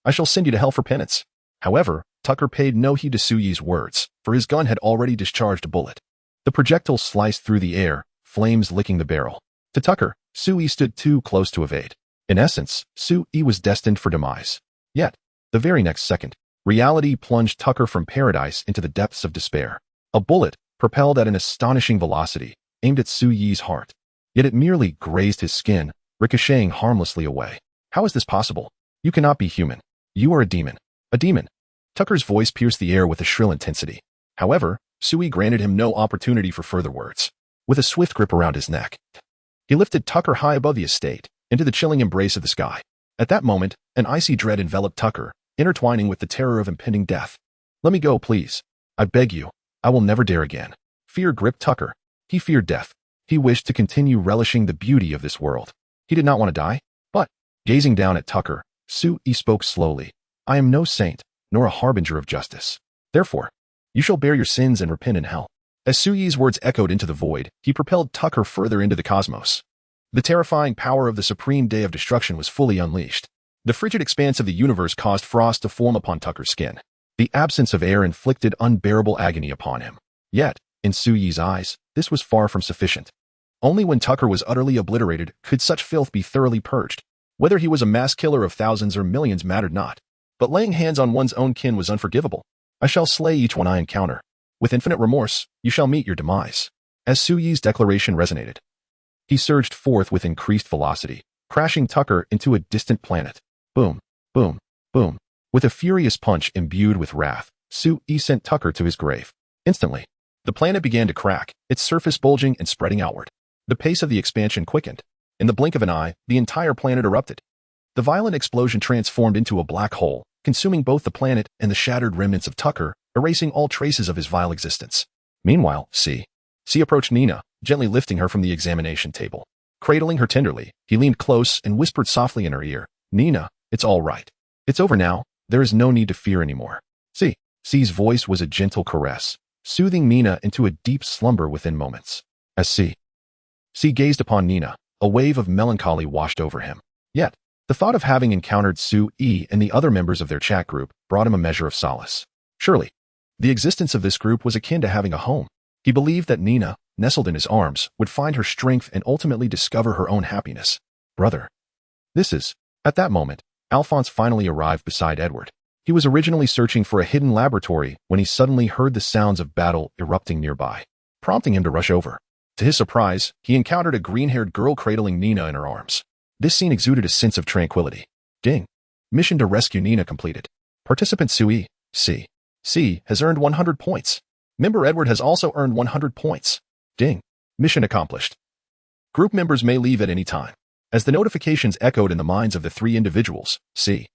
I shall send you to hell for penance." However, Tucker paid no heed to Sui's words, for his gun had already discharged a bullet. The projectile sliced through the air, flames licking the barrel. To Tucker, Sui stood too close to evade. In essence, Sui was destined for demise. Yet, the very next second, reality plunged Tucker from paradise into the depths of despair. A bullet, propelled at an astonishing velocity, aimed at Sui's heart. Yet it merely grazed his skin, ricocheting harmlessly away. How is this possible? You cannot be human. You are a demon. A demon. Tucker's voice pierced the air with a shrill intensity. However, Sui granted him no opportunity for further words. With a swift grip around his neck, he lifted Tucker high above the estate, into the chilling embrace of the sky. At that moment, an icy dread enveloped Tucker, intertwining with the terror of impending death. Let me go, please. I beg you. I will never dare again. Fear gripped Tucker. He feared death. He wished to continue relishing the beauty of this world. He did not want to die. But, gazing down at Tucker, Sui spoke slowly. I am no saint, nor a harbinger of justice. Therefore, you shall bear your sins and repent in hell. As Sui's words echoed into the void, he propelled Tucker further into the cosmos. The terrifying power of the supreme day of destruction was fully unleashed. The frigid expanse of the universe caused frost to form upon Tucker's skin. The absence of air inflicted unbearable agony upon him. Yet, in Sui's eyes, this was far from sufficient. Only when Tucker was utterly obliterated could such filth be thoroughly purged. Whether he was a mass killer of thousands or millions mattered not. But laying hands on one's own kin was unforgivable. I shall slay each one I encounter. With infinite remorse, you shall meet your demise. As Sui's declaration resonated, he surged forth with increased velocity, crashing Tucker into a distant planet. Boom, boom, boom. With a furious punch imbued with wrath, Sui sent Tucker to his grave. Instantly, the planet began to crack, its surface bulging and spreading outward. The pace of the expansion quickened. In the blink of an eye, the entire planet erupted. The violent explosion transformed into a black hole, consuming both the planet and the shattered remnants of Tucker, erasing all traces of his vile existence. Meanwhile, C approached Nina, gently lifting her from the examination table. Cradling her tenderly, he leaned close and whispered softly in her ear, Nina, it's all right. It's over now. There is no need to fear anymore. C's voice was a gentle caress, soothing Nina into a deep slumber within moments. As C gazed upon Nina, a wave of melancholy washed over him. Yet, the thought of having encountered Sui and the other members of their chat group brought him a measure of solace. Surely, the existence of this group was akin to having a home. He believed that Nina, nestled in his arms, would find her strength and ultimately discover her own happiness. Brother. At that moment, Alphonse finally arrived beside Edward. He was originally searching for a hidden laboratory when he suddenly heard the sounds of battle erupting nearby, prompting him to rush over. To his surprise, he encountered a green-haired girl cradling Nina in her arms. This scene exuded a sense of tranquility. Ding. Mission to rescue Nina completed. Participant Sui, C has earned 100 points. Member Edward has also earned 100 points. Ding. Mission accomplished. Group members may leave at any time. As the notifications echoed in the minds of the three individuals, C,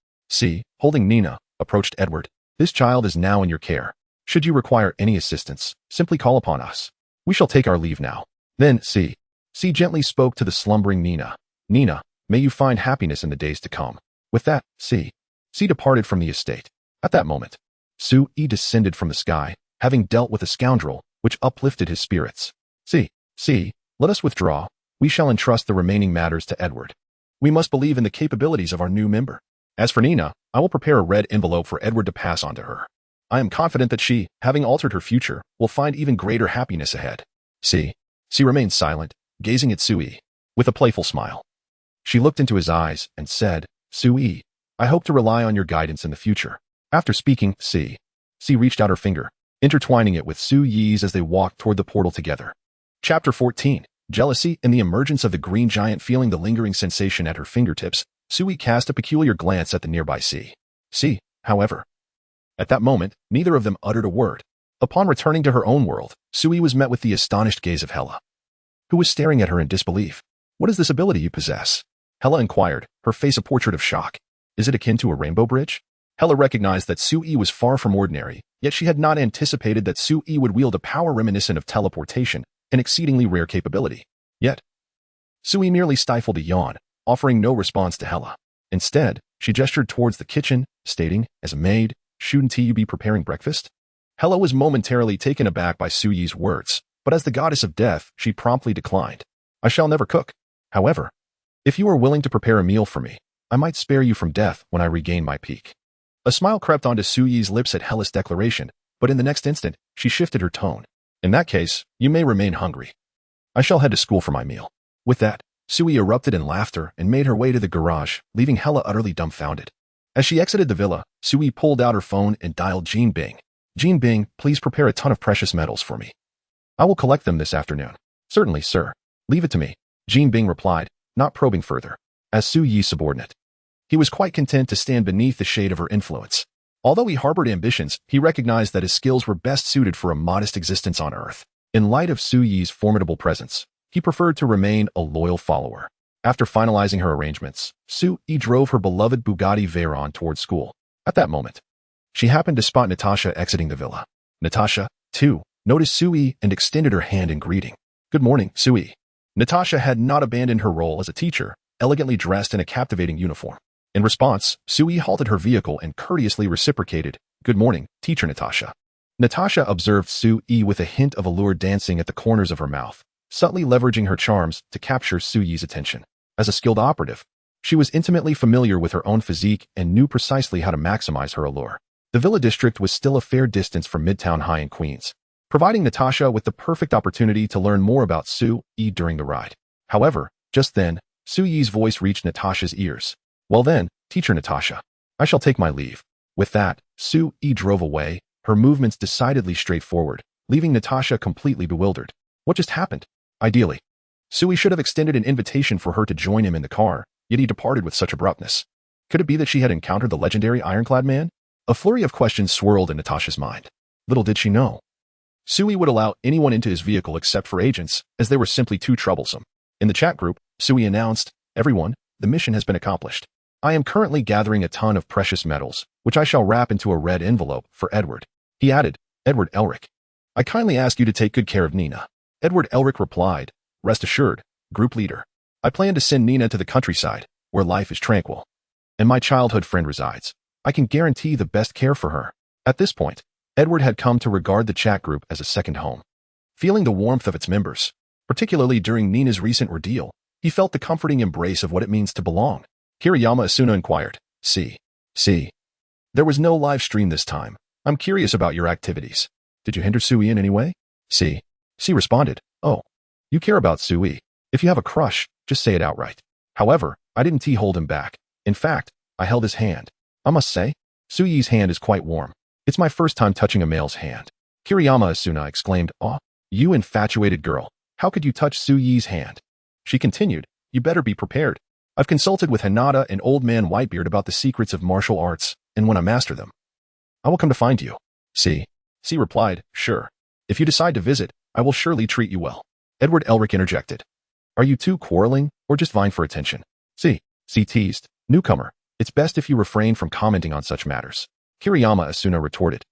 holding Nina, approached Edward. This child is now in your care. Should you require any assistance, simply call upon us. We shall take our leave now. Then C gently spoke to the slumbering Nina. Nina, may you find happiness in the days to come. With that, C departed from the estate. At that moment, Sui descended from the sky, having dealt with a scoundrel, which uplifted his spirits. C, let us withdraw. We shall entrust the remaining matters to Edward. We must believe in the capabilities of our new member. As for Nina, I will prepare a red envelope for Edward to pass on to her. I am confident that she, having altered her future, will find even greater happiness ahead. C remained silent, gazing at Sui, with a playful smile. She looked into his eyes and said, Sui, I hope to rely on your guidance in the future. After speaking, C reached out her finger, intertwining it with Sui's as they walked toward the portal together. Chapter 14. Jealousy and the emergence of the green giant. Feeling the lingering sensation at her fingertips, Sui cast a peculiar glance at the nearby C, however. At that moment, neither of them uttered a word. Upon returning to her own world, Sui was met with the astonished gaze of Hela, who was staring at her in disbelief. What is this ability you possess? Hela inquired, her face a portrait of shock. Is it akin to a rainbow bridge? Hela recognized that Sui was far from ordinary, yet she had not anticipated that Sui would wield a power reminiscent of teleportation, an exceedingly rare capability. Yet, Sui merely stifled a yawn, offering no response to Hela. Instead, she gestured towards the kitchen, stating, as a maid, shouldn't you be preparing breakfast? Hela was momentarily taken aback by Sui's words, but as the goddess of death, she promptly declined. I shall never cook. However, if you are willing to prepare a meal for me, I might spare you from death when I regain my peak. A smile crept onto Sui's lips at Hela's declaration, but in the next instant, she shifted her tone. In that case, you may remain hungry. I shall head to school for my meal. With that, Sui erupted in laughter and made her way to the garage, leaving Hella utterly dumbfounded. As she exited the villa, Sui pulled out her phone and dialed Jean Bing. Jean Bing, please prepare a ton of precious metals for me. I will collect them this afternoon. Certainly, sir. Leave it to me, Jean Bing replied, not probing further. As Su Yi's subordinate, he was quite content to stand beneath the shade of her influence. Although he harbored ambitions, he recognized that his skills were best suited for a modest existence on Earth. In light of Su Yi's formidable presence, he preferred to remain a loyal follower. After finalizing her arrangements, Su Yi drove her beloved Bugatti Veyron towards school. At that moment, she happened to spot Natasha exiting the villa. Natasha, too, noticed Su Yi and extended her hand in greeting. Good morning, Su Yi. Natasha had not abandoned her role as a teacher, elegantly dressed in a captivating uniform. In response, Su Yi halted her vehicle and courteously reciprocated, Good morning, teacher Natasha. Natasha observed Su Yi with a hint of allure dancing at the corners of her mouth, subtly leveraging her charms to capture Su Yi's attention. As a skilled operative, she was intimately familiar with her own physique and knew precisely how to maximize her allure. The Villa District was still a fair distance from Midtown High in Queens, providing Natasha with the perfect opportunity to learn more about Su Yi during the ride. However, just then, Su Yi's voice reached Natasha's ears. Well then, teacher Natasha, I shall take my leave. With that, Su Yi drove away, her movements decidedly straightforward, leaving Natasha completely bewildered. What just happened? Ideally, Su Yi should have extended an invitation for her to join him in the car, yet he departed with such abruptness. Could it be that she had encountered the legendary Ironclad Man? A flurry of questions swirled in Natasha's mind. Little did she know, Su Yi would allow anyone into his vehicle except for agents, as they were simply too troublesome. In the chat group, Su Yi announced, Everyone, the mission has been accomplished. I am currently gathering a ton of precious metals, which I shall wrap into a red envelope for Edward. He added, Edward Elric. I kindly ask you to take good care of Nina. Edward Elric replied, Rest assured, group leader. I plan to send Nina to the countryside, where life is tranquil, and my childhood friend resides. I can guarantee the best care for her. At this point, Edward had come to regard the chat group as a second home. Feeling the warmth of its members, particularly during Nina's recent ordeal, he felt the comforting embrace of what it means to belong. Kiriyama Asuna inquired, See. There was no live stream this time. I'm curious about your activities. Did you hinder Su Yi in any way? C responded, Oh, you care about Su Yi. If you have a crush, just say it outright. However, I didn't hold him back. In fact, I held his hand. I must say, Su Yi's hand is quite warm. It's my first time touching a male's hand. Kiriyama Asuna exclaimed, Oh, you infatuated girl. How could you touch Su Yi's hand? She continued, You better be prepared. I've consulted with Hinata and old man Whitebeard about the secrets of martial arts, and when I master them, I will come to find you. C replied, Sure. If you decide to visit, I will surely treat you well. Edward Elric interjected. Are you two quarreling, or just vying for attention? C teased. Newcomer, it's best if you refrain from commenting on such matters. Kiriyama Asuna retorted.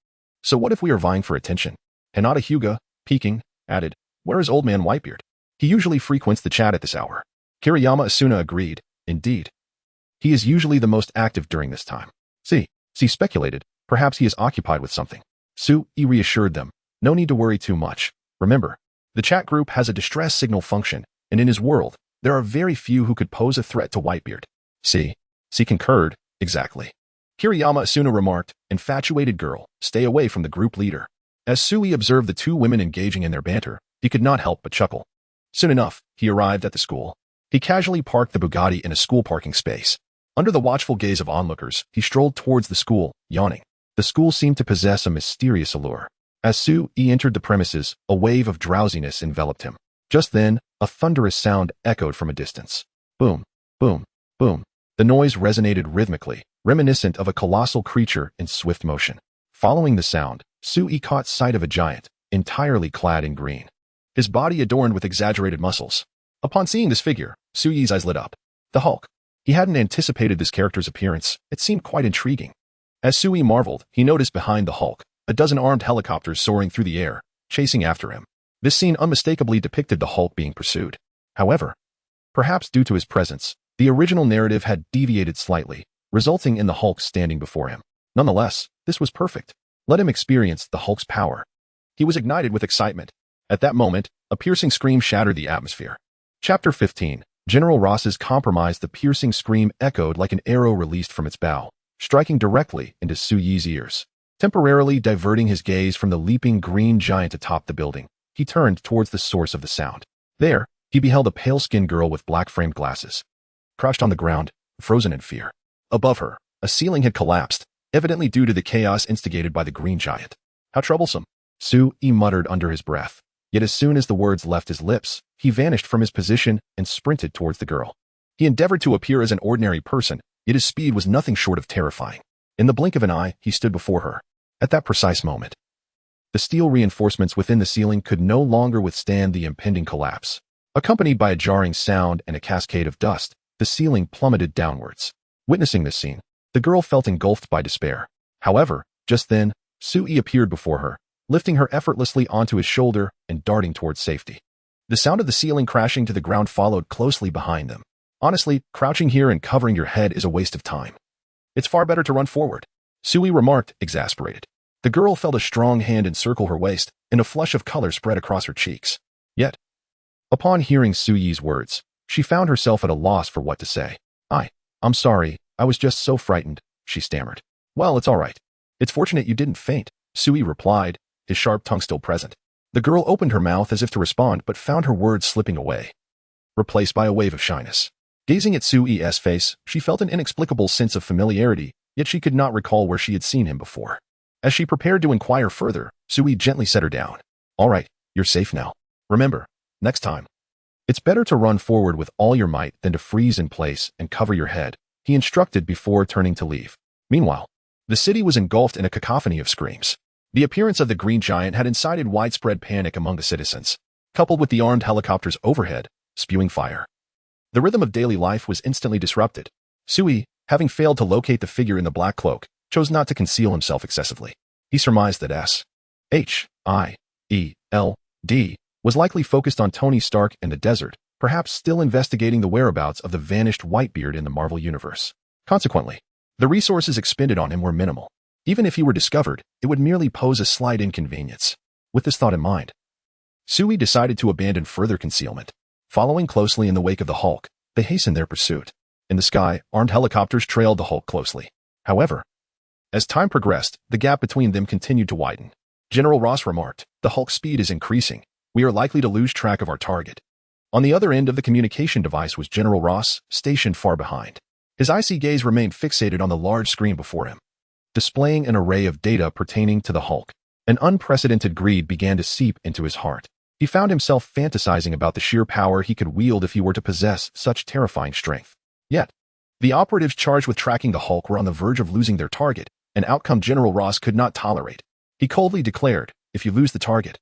So what if we are vying for attention? Hinata Hyuga, peeking, added, Where is old man Whitebeard? He usually frequents the chat at this hour. Kiriyama Asuna agreed. Indeed. He is usually the most active during this time. C speculated. Perhaps he is occupied with something. Su Yi reassured them. No need to worry too much. Remember, the chat group has a distress signal function, and in his world, there are very few who could pose a threat to Whitebeard. C concurred. Exactly. Kiriyama Asuna remarked, Infatuated girl, stay away from the group leader. As Su Yi observed the two women engaging in their banter, he could not help but chuckle. Soon enough, he arrived at the school. He casually parked the Bugatti in a school parking space. Under the watchful gaze of onlookers, he strolled towards the school, yawning. The school seemed to possess a mysterious allure. As Su Yi entered the premises, a wave of drowsiness enveloped him. Just then, a thunderous sound echoed from a distance. Boom, boom, boom. The noise resonated rhythmically, reminiscent of a colossal creature in swift motion. Following the sound, Su Yi caught sight of a giant, entirely clad in green, his body adorned with exaggerated muscles. Upon seeing this figure, Su Yi's eyes lit up. The Hulk. He hadn't anticipated this character's appearance. It seemed quite intriguing. As Su Yi marveled, he noticed behind the Hulk a dozen armed helicopters soaring through the air, chasing after him. This scene unmistakably depicted the Hulk being pursued. However, perhaps due to his presence, the original narrative had deviated slightly, resulting in the Hulk standing before him. Nonetheless, this was perfect. Let him experience the Hulk's power. He was ignited with excitement. At that moment, a piercing scream shattered the atmosphere. Chapter 15. General Ross's compromise. The piercing scream echoed like an arrow released from its bow, striking directly into Su Yi's ears, temporarily diverting his gaze from the leaping green giant atop the building. he turned towards the source of the sound. There, he beheld a pale-skinned girl with black-framed glasses, crouched on the ground, frozen in fear. Above her, a ceiling had collapsed, evidently due to the chaos instigated by the green giant. How troublesome, Sui muttered under his breath. Yet as soon as the words left his lips, he vanished from his position and sprinted towards the girl. He endeavored to appear as an ordinary person, yet his speed was nothing short of terrifying. In the blink of an eye, he stood before her. At that precise moment, the steel reinforcements within the ceiling could no longer withstand the impending collapse. Accompanied by a jarring sound and a cascade of dust, the ceiling plummeted downwards. Witnessing this scene, the girl felt engulfed by despair. However, just then, Sui appeared before her, lifting her effortlessly onto his shoulder and darting towards safety. The sound of the ceiling crashing to the ground followed closely behind them. Honestly, crouching here and covering your head is a waste of time. It's far better to run forward, Sui remarked, exasperated. The girl felt a strong hand encircle her waist, and a flush of color spread across her cheeks. Yet, upon hearing Sui's words, she found herself at a loss for what to say. I'm sorry, I was just so frightened, she stammered. Well, it's all right. It's fortunate you didn't faint, Sui replied, his sharp tongue still present. The girl opened her mouth as if to respond but found her words slipping away, replaced by a wave of shyness. Gazing at Sui's face, she felt an inexplicable sense of familiarity, yet she could not recall where she had seen him before. As she prepared to inquire further, Sui gently set her down. All right, you're safe now. Remember, next time, it's better to run forward with all your might than to freeze in place and cover your head, he instructed before turning to leave. Meanwhile, the city was engulfed in a cacophony of screams. The appearance of the green giant had incited widespread panic among the citizens, coupled with the armed helicopters overhead, spewing fire. The rhythm of daily life was instantly disrupted. Sui, having failed to locate the figure in the black cloak, chose not to conceal himself excessively. He surmised that S.H.I.E.L.D. was likely focused on Tony Stark in the desert, perhaps still investigating the whereabouts of the vanished Whitebeard in the Marvel Universe. Consequently, the resources expended on him were minimal. Even if he were discovered, it would merely pose a slight inconvenience. With this thought in mind, Sui decided to abandon further concealment. Following closely in the wake of the Hulk, they hastened their pursuit. In the sky, armed helicopters trailed the Hulk closely. However, as time progressed, the gap between them continued to widen. General Ross remarked, "The Hulk's speed is increasing. We are likely to lose track of our target." On the other end of the communication device was General Ross, stationed far behind. His icy gaze remained fixated on the large screen before him, displaying an array of data pertaining to the Hulk. An unprecedented greed began to seep into his heart. He found himself fantasizing about the sheer power he could wield if he were to possess such terrifying strength. Yet, the operatives charged with tracking the Hulk were on the verge of losing their target, an outcome General Ross could not tolerate. He coldly declared, "If you lose the target,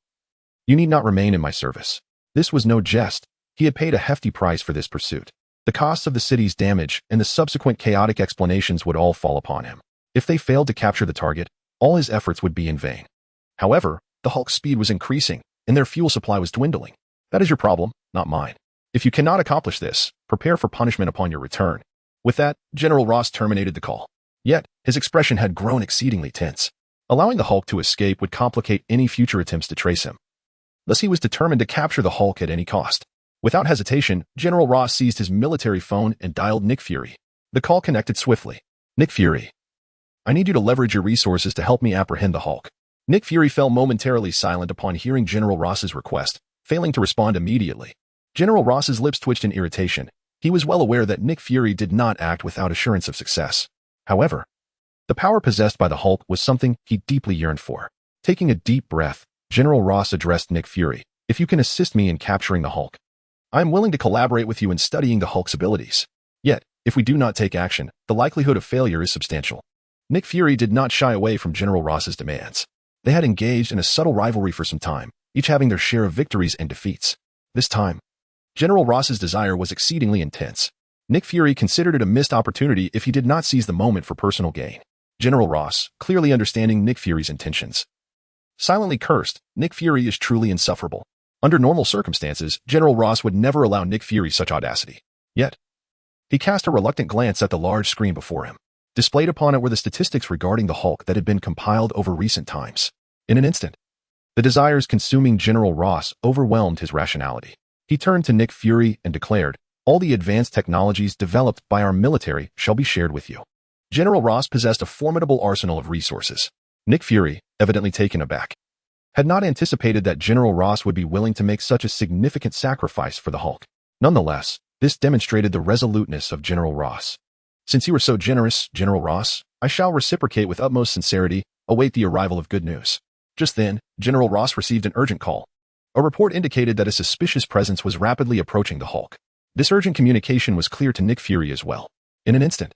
you need not remain in my service." This was no jest. He had paid a hefty price for this pursuit. The costs of the city's damage and the subsequent chaotic explanations would all fall upon him. If they failed to capture the target, all his efforts would be in vain. However, the Hulk's speed was increasing, and their fuel supply was dwindling. That is your problem, not mine. If you cannot accomplish this, prepare for punishment upon your return. With that, General Ross terminated the call. Yet, his expression had grown exceedingly tense. Allowing the Hulk to escape would complicate any future attempts to trace him. Thus he was determined to capture the Hulk at any cost. Without hesitation, General Ross seized his military phone and dialed Nick Fury. The call connected swiftly. "Nick Fury, I need you to leverage your resources to help me apprehend the Hulk." Nick Fury fell momentarily silent upon hearing General Ross's request, failing to respond immediately. General Ross's lips twitched in irritation. He was well aware that Nick Fury did not act without assurance of success. However, the power possessed by the Hulk was something he deeply yearned for. Taking a deep breath, General Ross addressed Nick Fury. "If you can assist me in capturing the Hulk, I am willing to collaborate with you in studying the Hulk's abilities. Yet, if we do not take action, the likelihood of failure is substantial." Nick Fury did not shy away from General Ross's demands. They had engaged in a subtle rivalry for some time, each having their share of victories and defeats. This time, General Ross's desire was exceedingly intense. Nick Fury considered it a missed opportunity if he did not seize the moment for personal gain. General Ross, clearly understanding Nick Fury's intentions, silently cursed. "Nick Fury is truly insufferable." Under normal circumstances, General Ross would never allow Nick Fury such audacity. Yet, he cast a reluctant glance at the large screen before him. Displayed upon it were the statistics regarding the Hulk that had been compiled over recent times. In an instant, the desires consuming General Ross overwhelmed his rationality. He turned to Nick Fury and declared, "All the advanced technologies developed by our military shall be shared with you." General Ross possessed a formidable arsenal of resources. Nick Fury, evidently taken aback, had not anticipated that General Ross would be willing to make such a significant sacrifice for the Hulk. Nonetheless, this demonstrated the resoluteness of General Ross. Since you were so generous, General Ross, I shall reciprocate with utmost sincerity, await the arrival of good news. Just then, General Ross received an urgent call. A report indicated that a suspicious presence was rapidly approaching the Hulk. This urgent communication was clear to Nick Fury as well. In an instant,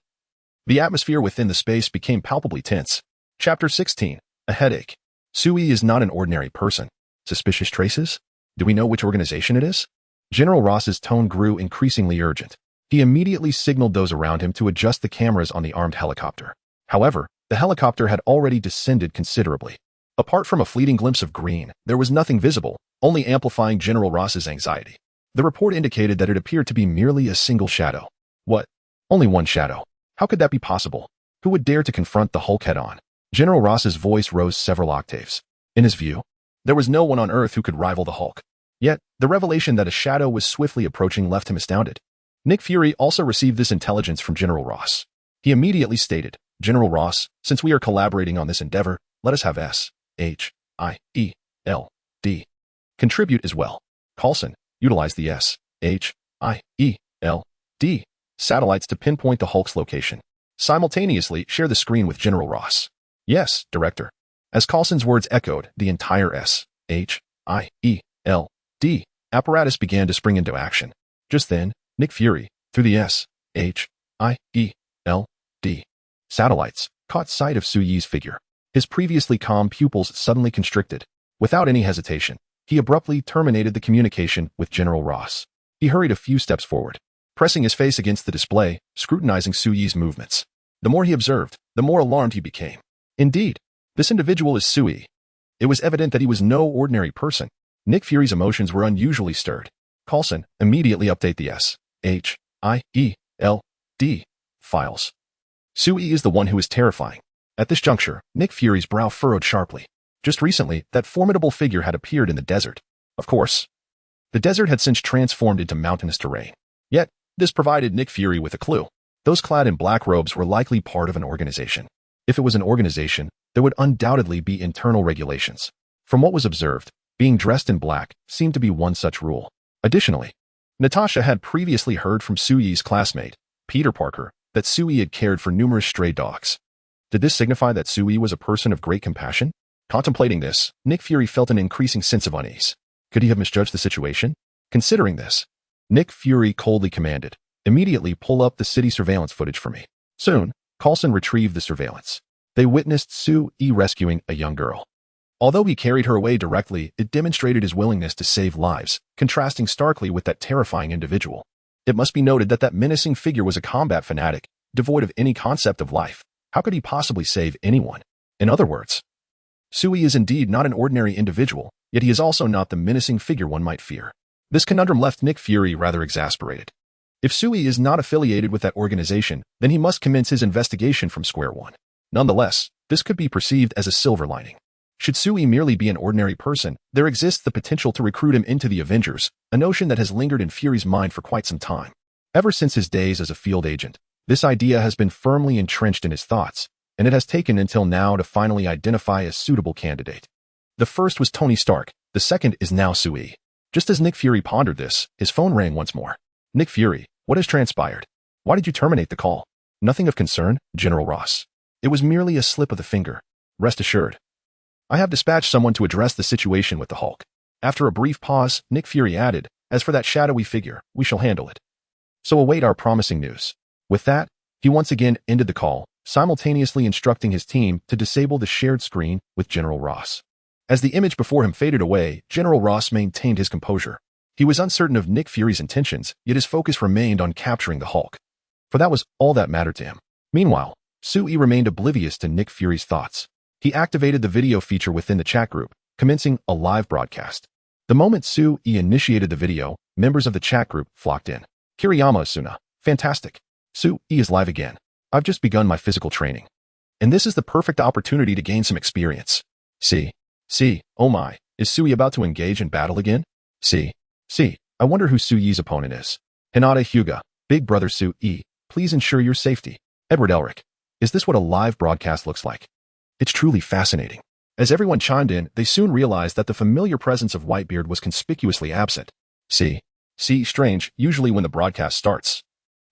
the atmosphere within the space became palpably tense. Chapter 16. A headache. Sui is not an ordinary person. Suspicious traces? Do we know which organization it is? General Ross's tone grew increasingly urgent. He immediately signaled those around him to adjust the cameras on the armed helicopter. However, the helicopter had already descended considerably. Apart from a fleeting glimpse of green, there was nothing visible, only amplifying General Ross's anxiety. The report indicated that it appeared to be merely a single shadow. What? Only one shadow. How could that be possible? Who would dare to confront the Hulk head-on? General Ross's voice rose several octaves. In his view, there was no one on Earth who could rival the Hulk. Yet, the revelation that a shadow was swiftly approaching left him astounded. Nick Fury also received this intelligence from General Ross. He immediately stated, General Ross, since we are collaborating on this endeavor, let us have S-H-I-E-L-D. Contribute as well. Coulson, utilize the S-H-I-E-L-D satellites to pinpoint the Hulk's location. Simultaneously, share the screen with General Ross. Yes, Director. As Coulson's words echoed, the entire S-H-I-E-L-D apparatus began to spring into action. Just then, Nick Fury, through the S-H-I-E-L-D satellites, caught sight of Suyi's figure. His previously calm pupils suddenly constricted. Without any hesitation, he abruptly terminated the communication with General Ross. He hurried a few steps forward, pressing his face against the display, scrutinizing Suyi's movements. The more he observed, the more alarmed he became. Indeed, this individual is Sui. It was evident that he was no ordinary person. Nick Fury's emotions were unusually stirred. Coulson, immediately update the S-H-I-E-L-D files. Sui is the one who is terrifying. At this juncture, Nick Fury's brow furrowed sharply. Just recently, that formidable figure had appeared in the desert. Of course, the desert had since transformed into mountainous terrain. Yet, this provided Nick Fury with a clue. Those clad in black robes were likely part of an organization. If it was an organization, there would undoubtedly be internal regulations. From what was observed, being dressed in black seemed to be one such rule. Additionally, Natasha had previously heard from Suyi's classmate, Peter Parker, that Sui had cared for numerous stray dogs. Did this signify that Sui was a person of great compassion? Contemplating this, Nick Fury felt an increasing sense of unease. Could he have misjudged the situation? Considering this, Nick Fury coldly commanded, immediately pull up the city surveillance footage for me. Soon, Coulson retrieved the surveillance. They witnessed Sui rescuing a young girl. Although he carried her away directly, it demonstrated his willingness to save lives, contrasting starkly with that terrifying individual. It must be noted that menacing figure was a combat fanatic, devoid of any concept of life. How could he possibly save anyone? In other words, Sui is indeed not an ordinary individual, yet he is also not the menacing figure one might fear. This conundrum left Nick Fury rather exasperated. If Sui is not affiliated with that organization, then he must commence his investigation from square one. Nonetheless, this could be perceived as a silver lining. Should Sui merely be an ordinary person, there exists the potential to recruit him into the Avengers, a notion that has lingered in Fury's mind for quite some time. Ever since his days as a field agent, this idea has been firmly entrenched in his thoughts, and it has taken until now to finally identify a suitable candidate. The first was Tony Stark, the second is now Sui. Just as Nick Fury pondered this, his phone rang once more. Nick Fury, what has transpired? Why did you terminate the call? Nothing of concern, General Ross. It was merely a slip of the finger. Rest assured. I have dispatched someone to address the situation with the Hulk. After a brief pause, Nick Fury added, as for that shadowy figure, we shall handle it. So await our promising news. With that, he once again ended the call, simultaneously instructing his team to disable the shared screen with General Ross. As the image before him faded away, General Ross maintained his composure. He was uncertain of Nick Fury's intentions, yet his focus remained on capturing the Hulk. For that was all that mattered to him. Meanwhile, Sui remained oblivious to Nick Fury's thoughts. He activated the video feature within the chat group, commencing a live broadcast. The moment Sui initiated the video, members of the chat group flocked in. Yuuki Asuna, fantastic. Sui is live again. I've just begun my physical training. And this is the perfect opportunity to gain some experience. Oh my, is Sui about to engage in battle again? I wonder who Sui's opponent is. Hinata Hyuga, Big Brother Sui, please ensure your safety. Edward Elric, is this what a live broadcast looks like? It's truly fascinating. As everyone chimed in, they soon realized that the familiar presence of Whitebeard was conspicuously absent. See, strange, usually when the broadcast starts.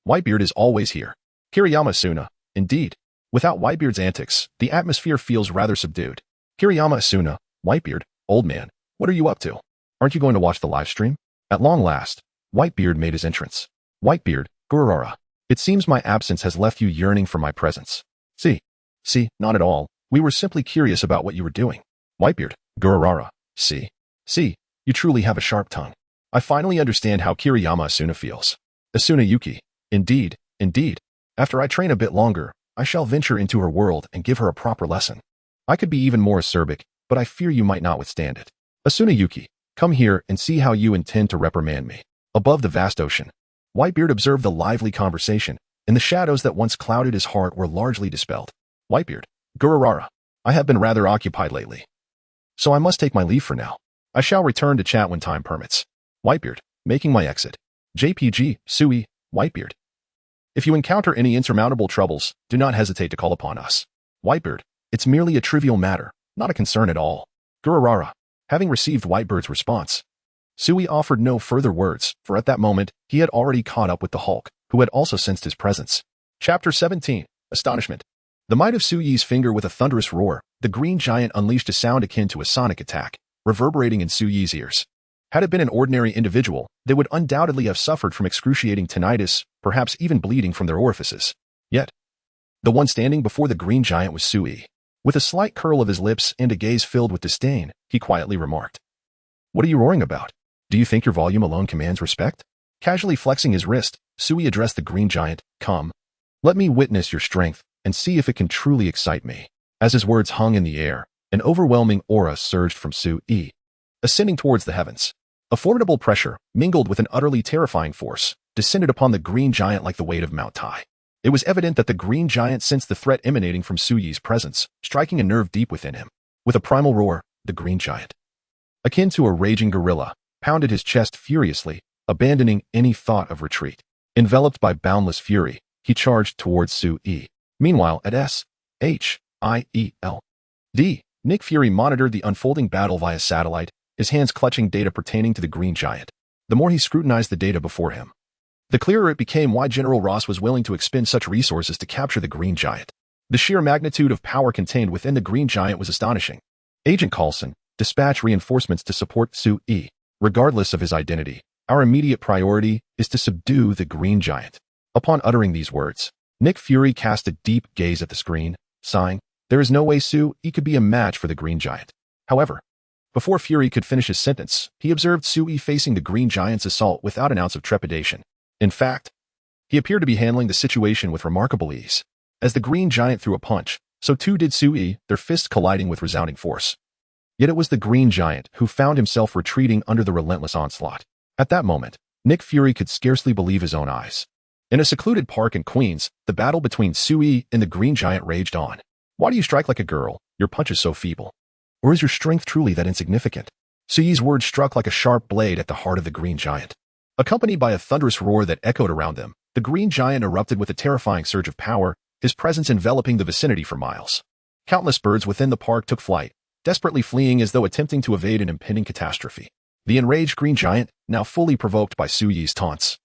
Whitebeard is always here. Kiriyama Asuna, indeed. Without Whitebeard's antics, the atmosphere feels rather subdued. Kiriyama Asuna, Whitebeard, old man, what are you up to? Aren't you going to watch the live stream? At long last, Whitebeard made his entrance. Whitebeard, Gurarararara. It seems my absence has left you yearning for my presence. See, not at all. We were simply curious about what you were doing. Whitebeard, Gurarararara. See, you truly have a sharp tongue. I finally understand how Kiriyama Asuna feels. Asuna Yuki. Indeed. After I train a bit longer, I shall venture into her world and give her a proper lesson. I could be even more acerbic, but I fear you might not withstand it. Asuna Yuki, come here and see how you intend to reprimand me. Above the vast ocean, Whitebeard observed the lively conversation, and the shadows that once clouded his heart were largely dispelled. Whitebeard, Gurarararara, I have been rather occupied lately, so I must take my leave for now. I shall return to chat when time permits. Whitebeard, making my exit. JPG, Sui, Whitebeard. If you encounter any insurmountable troubles, do not hesitate to call upon us. Whitebeard, it's merely a trivial matter, not a concern at all. Gurarararara, having received Whitebeard's response, Sui offered no further words, for at that moment, he had already caught up with the Hulk, who had also sensed his presence. Chapter 17, Astonishment. The might of Suyi's finger with a thunderous roar, the green giant unleashed a sound akin to a sonic attack, reverberating in Suyi's ears. Had it been an ordinary individual, they would undoubtedly have suffered from excruciating tinnitus, perhaps even bleeding from their orifices. Yet, the one standing before the green giant was Sui. With a slight curl of his lips and a gaze filled with disdain, he quietly remarked, "What are you roaring about? Do you think your volume alone commands respect?" Casually flexing his wrist, Sui addressed the green giant, "Come. Let me witness your strength and see if it can truly excite me." As his words hung in the air, an overwhelming aura surged from Sui, ascending towards the heavens. A formidable pressure, mingled with an utterly terrifying force, descended upon the green giant like the weight of Mount Tai. It was evident that the green giant sensed the threat emanating from Suyi's presence, striking a nerve deep within him. With a primal roar, the green giant, akin to a raging gorilla, pounded his chest furiously, abandoning any thought of retreat. Enveloped by boundless fury, he charged towards Sui. Meanwhile, at SHIELD, Nick Fury monitored the unfolding battle via satellite, his hands clutching data pertaining to the green giant. The more he scrutinized the data before him, the clearer it became why General Ross was willing to expend such resources to capture the green giant. The sheer magnitude of power contained within the green giant was astonishing. Agent Coulson, dispatch reinforcements to support Sui. Regardless of his identity, our immediate priority is to subdue the green giant. Upon uttering these words, Nick Fury cast a deep gaze at the screen, sighing, there is no way Sui could be a match for the green giant. However, before Fury could finish his sentence, he observed Sui facing the green giant's assault without an ounce of trepidation. In fact, he appeared to be handling the situation with remarkable ease. As the green giant threw a punch, so too did Sui, their fists colliding with resounding force. Yet it was the green giant who found himself retreating under the relentless onslaught. At that moment, Nick Fury could scarcely believe his own eyes. In a secluded park in Queens, the battle between Sui and the green giant raged on. Why do you strike like a girl? Your punch is so feeble. Or is your strength truly that insignificant? Sui's words struck like a sharp blade at the heart of the green giant. Accompanied by a thunderous roar that echoed around them, the green giant erupted with a terrifying surge of power, his presence enveloping the vicinity for miles. Countless birds within the park took flight, desperately fleeing as though attempting to evade an impending catastrophe. The enraged green giant, now fully provoked by Sui's taunts,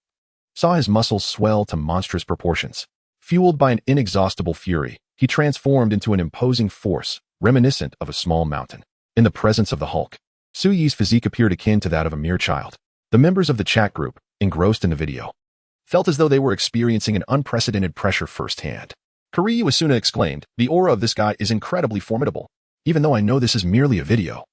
saw his muscles swell to monstrous proportions. Fueled by an inexhaustible fury, he transformed into an imposing force, reminiscent of a small mountain. In the presence of the Hulk, Sui's physique appeared akin to that of a mere child. The members of the chat group, engrossed in the video, felt as though they were experiencing an unprecedented pressure firsthand. Yuuki Asuna exclaimed, "The aura of this guy is incredibly formidable, even though I know this is merely a video.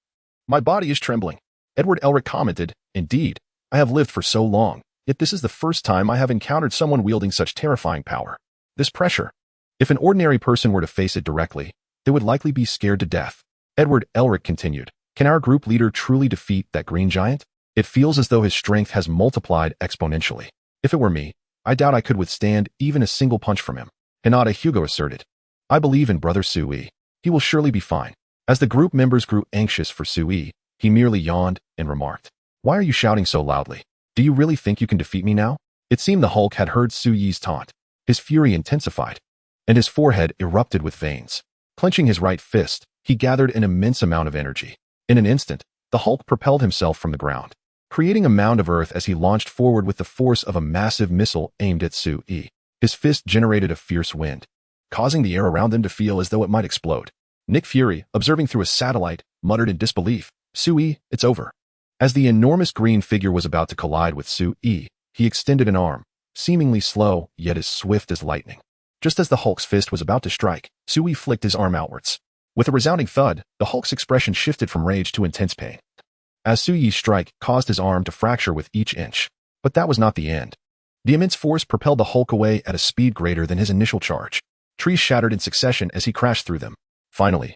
My body is trembling." W-elc-o-me commented, "Indeed, I have lived for so long, yet this is the first time I have encountered someone wielding such terrifying power. This pressure, if an ordinary person were to face it directly, they would likely be scared to death." W-elc-o-me continued, "Can our group leader truly defeat that green giant? It feels as though his strength has multiplied exponentially. If it were me, I doubt I could withstand even a single punch from him." Hinata Hugo asserted, "I believe in Brother Sui. He will surely be fine." As the group members grew anxious for Sui, he merely yawned and remarked, "Why are you shouting so loudly? Do you really think you can defeat me now?" It seemed the Hulk had heard Sui's taunt. His fury intensified, and his forehead erupted with veins. Clenching his right fist, he gathered an immense amount of energy. In an instant, the Hulk propelled himself from the ground, creating a mound of earth as he launched forward with the force of a massive missile aimed at Sui. His fist generated a fierce wind, causing the air around them to feel as though it might explode. Nick Fury, observing through a satellite, muttered in disbelief, "Sui, it's over." As the enormous green figure was about to collide with Sui, he extended an arm, seemingly slow, yet as swift as lightning. Just as the Hulk's fist was about to strike, Sui flicked his arm outwards. With a resounding thud, the Hulk's expression shifted from rage to intense pain, as Sui's strike caused his arm to fracture with each inch. But that was not the end. The immense force propelled the Hulk away at a speed greater than his initial charge. Trees shattered in succession as he crashed through them. Finally,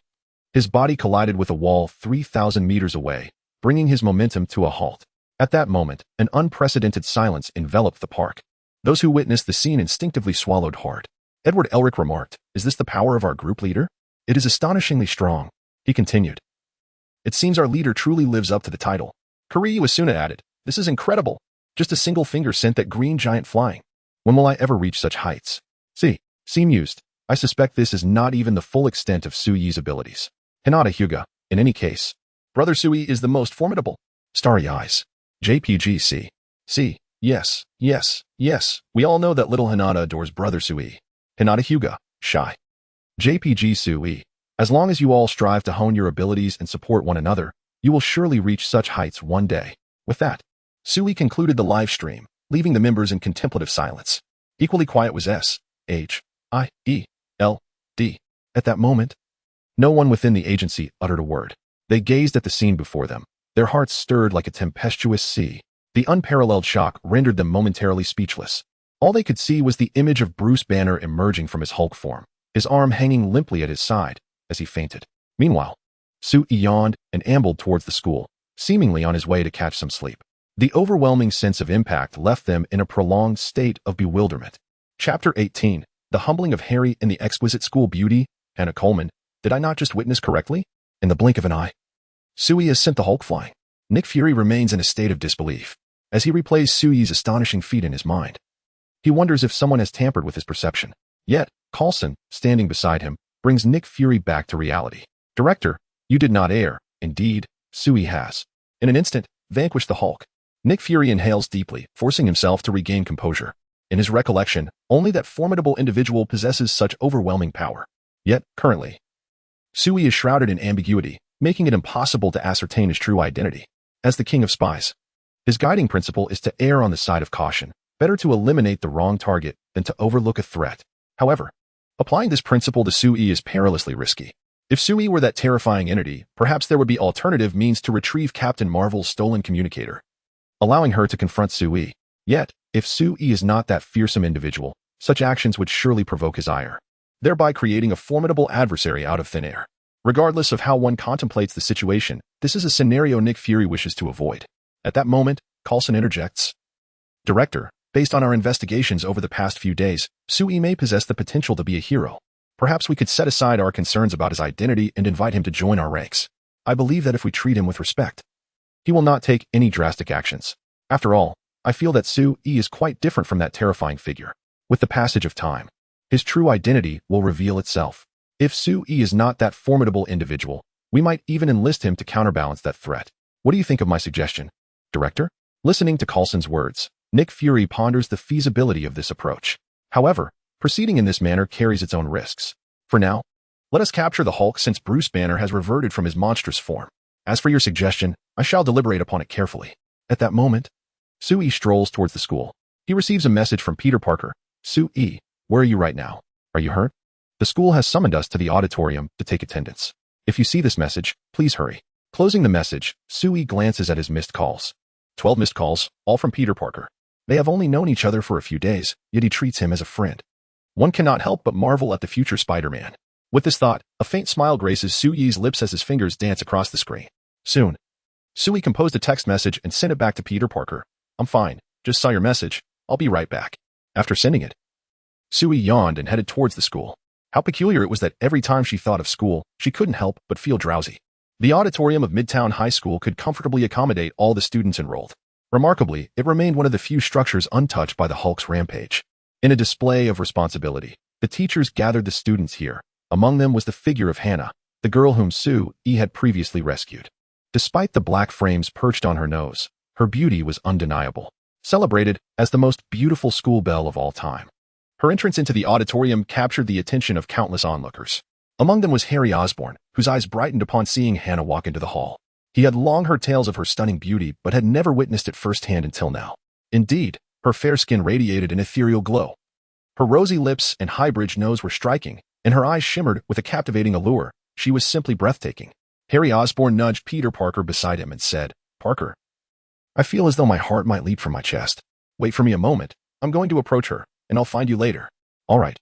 his body collided with a wall 3,000 meters away, bringing his momentum to a halt. At that moment, an unprecedented silence enveloped the park. Those who witnessed the scene instinctively swallowed hard. Edward Elric remarked, "Is this the power of our group leader? It is astonishingly strong." He continued, "It seems our leader truly lives up to the title." Yuuki Asuna added, "This is incredible. Just a single finger sent that green giant flying. When will I ever reach such heights?" Seem mused. "I suspect this is not even the full extent of Sui's abilities." Hinata Hyuga, "In any case, Brother Sui is the most formidable." Starry eyes. JPGC. Yes. We all know that little Hinata adores Brother Sui. Hinata Hyuga, shy. JPG Sui. "As long as you all strive to hone your abilities and support one another, you will surely reach such heights one day." With that, Sui concluded the live stream, leaving the members in contemplative silence. Equally quiet was SHIELD. At that moment, no one within the agency uttered a word. They gazed at the scene before them. Their hearts stirred like a tempestuous sea. The unparalleled shock rendered them momentarily speechless. All they could see was the image of Bruce Banner emerging from his Hulk form, his arm hanging limply at his side as he fainted. Meanwhile, Sui yawned and ambled towards the school, seemingly on his way to catch some sleep. The overwhelming sense of impact left them in a prolonged state of bewilderment. Chapter 18. The Humbling of Harry and the Exquisite School Beauty. Hannah Coleman. Did I not just witness correctly? In the blink of an eye, Sui has sent the Hulk flying. Nick Fury remains in a state of disbelief as he replays Sui's astonishing feat in his mind. He wonders if someone has tampered with his perception. Yet, Coulson, standing beside him, brings Nick Fury back to reality. "Director, you did not err. Indeed, Sui has, in an instant, vanquished the Hulk." Nick Fury inhales deeply, forcing himself to regain composure. In his recollection, only that formidable individual possesses such overwhelming power. Yet, currently, Sui is shrouded in ambiguity, making it impossible to ascertain his true identity. As the king of spies, his guiding principle is to err on the side of caution. Better to eliminate the wrong target than to overlook a threat. However, applying this principle to Sui is perilously risky. If Sui were that terrifying entity, perhaps there would be alternative means to retrieve Captain Marvel's stolen communicator, allowing her to confront Sui. Yet, if Sui is not that fearsome individual, such actions would surely provoke his ire, thereby creating a formidable adversary out of thin air. Regardless of how one contemplates the situation, this is a scenario Nick Fury wishes to avoid. At that moment, Coulson interjects, "Director, based on our investigations over the past few days, Sui may possess the potential to be a hero. Perhaps we could set aside our concerns about his identity and invite him to join our ranks. I believe that if we treat him with respect, he will not take any drastic actions. After all, I feel that Sui is quite different from that terrifying figure. With the passage of time, his true identity will reveal itself. If Sui is not that formidable individual, we might even enlist him to counterbalance that threat. What do you think of my suggestion, Director?" Listening to Coulson's words, Nick Fury ponders the feasibility of this approach. However, proceeding in this manner carries its own risks. For now, let us capture the Hulk since Bruce Banner has reverted from his monstrous form. As for your suggestion, I shall deliberate upon it carefully. At that moment, Sui strolls towards the school. He receives a message from Peter Parker. "Sui, where are you right now? Are you hurt? The school has summoned us to the auditorium to take attendance. If you see this message, please hurry." Closing the message, Sui glances at his missed calls. 12 missed calls, all from Peter Parker. They have only known each other for a few days, yet he treats him as a friend. One cannot help but marvel at the future Spider-Man. With this thought, a faint smile graces Sui's lips as his fingers dance across the screen. Soon, Sui composed a text message and sent it back to Peter Parker. "I'm fine. Just saw your message. I'll be right back." After sending it, Sui yawned and headed towards the school. How peculiar it was that every time she thought of school, she couldn't help but feel drowsy. The auditorium of Midtown High School could comfortably accommodate all the students enrolled. Remarkably, it remained one of the few structures untouched by the Hulk's rampage. In a display of responsibility, the teachers gathered the students here, Among them was the figure of Hannah, the girl whom Sue-e had previously rescued. Despite the black frames perched on her nose, her beauty was undeniable, celebrated as the most beautiful school belle of all time. Her entrance into the auditorium captured the attention of countless onlookers. Among them was Harry Osborn, whose eyes brightened upon seeing Hannah walk into the hall. He had long heard tales of her stunning beauty, but had never witnessed it firsthand until now. Indeed, her fair skin radiated an ethereal glow. Her rosy lips and high-bridged nose were striking, and her eyes shimmered with a captivating allure. She was simply breathtaking. Harry Osborn nudged Peter Parker beside him and said, "Parker, I feel as though my heart might leap from my chest. Wait for me a moment. I'm going to approach her, and I'll find you later." "All right.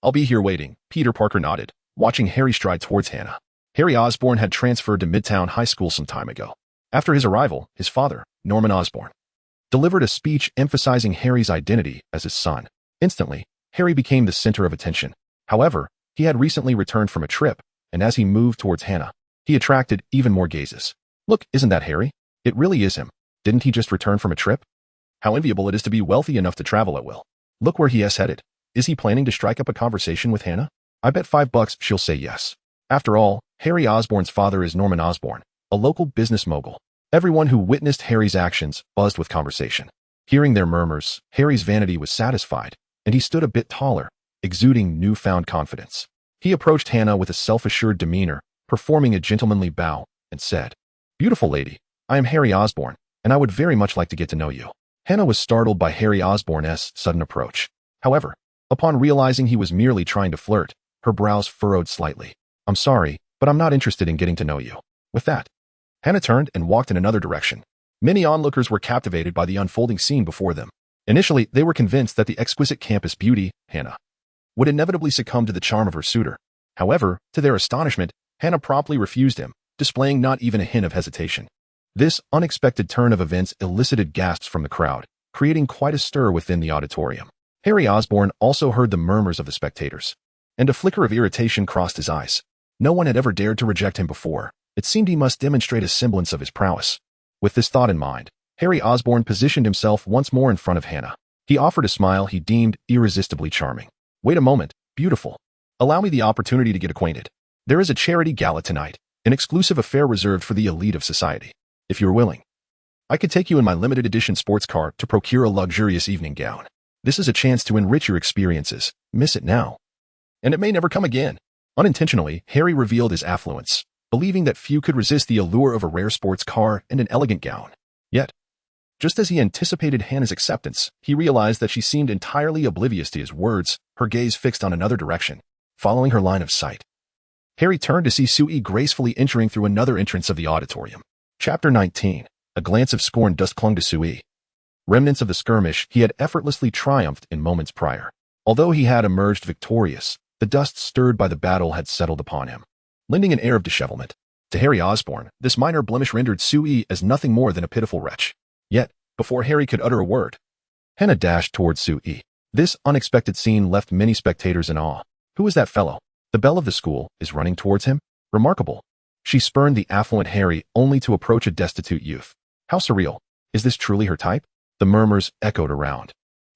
I'll be here waiting," Peter Parker nodded, watching Harry stride towards Hannah. Harry Osborn had transferred to Midtown High School some time ago. After his arrival, his father, Norman Osborn, delivered a speech emphasizing Harry's identity as his son. Instantly, Harry became the center of attention. However, he had recently returned from a trip, and as he moved towards Hannah, he attracted even more gazes. "Look, isn't that Harry? It really is him. Didn't he just return from a trip? How enviable it is to be wealthy enough to travel at will. Look where he is headed. Is he planning to strike up a conversation with Hannah? I bet $5 she'll say yes." After all, Harry Osborn's father is Norman Osborn, a local business mogul. Everyone who witnessed Harry's actions buzzed with conversation. Hearing their murmurs, Harry's vanity was satisfied, and he stood a bit taller, exuding newfound confidence. He approached Hannah with a self-assured demeanor, performing a gentlemanly bow, and said, "Beautiful lady, I am Harry Osborn, and I would very much like to get to know you." Hannah was startled by Harry Osborn's sudden approach. However, upon realizing he was merely trying to flirt, her brows furrowed slightly. "I'm sorry, but I'm not interested in getting to know you." With that, Hannah turned and walked in another direction. Many onlookers were captivated by the unfolding scene before them. Initially, they were convinced that the exquisite campus beauty, Hannah, would inevitably succumb to the charm of her suitor. However, to their astonishment, Hannah promptly refused him, displaying not even a hint of hesitation. This unexpected turn of events elicited gasps from the crowd, creating quite a stir within the auditorium. Harry Osborn also heard the murmurs of the spectators, and a flicker of irritation crossed his eyes. No one had ever dared to reject him before. It seemed he must demonstrate a semblance of his prowess. With this thought in mind, Harry Osborn positioned himself once more in front of Hannah. He offered a smile he deemed irresistibly charming. "Wait a moment, beautiful. Allow me the opportunity to get acquainted. There is a charity gala tonight, an exclusive affair reserved for the elite of society. If you're willing, I could take you in my limited edition sports car to procure a luxurious evening gown. This is a chance to enrich your experiences. Miss it now, and it may never come again." Unintentionally, Harry revealed his affluence, believing that few could resist the allure of a rare sports car and an elegant gown. Yet, just as he anticipated Hannah's acceptance, he realized that she seemed entirely oblivious to his words, her gaze fixed on another direction, following her line of sight. Harry turned to see Sue-e gracefully entering through another entrance of the auditorium. Chapter 19. A glance of scorn dust clung to Sue-e. Remnants of the skirmish he had effortlessly triumphed in moments prior. Although he had emerged victorious, the dust stirred by the battle had settled upon him, lending an air of dishevelment. To Harry Osborn, this minor blemish rendered Sue-e as nothing more than a pitiful wretch. Yet, before Harry could utter a word, Hannah dashed towards Sue-e. This unexpected scene left many spectators in awe. Who is that fellow? The belle of the school is running towards him? Remarkable. She spurned the affluent Harry only to approach a destitute youth. How surreal. Is this truly her type? The murmurs echoed around,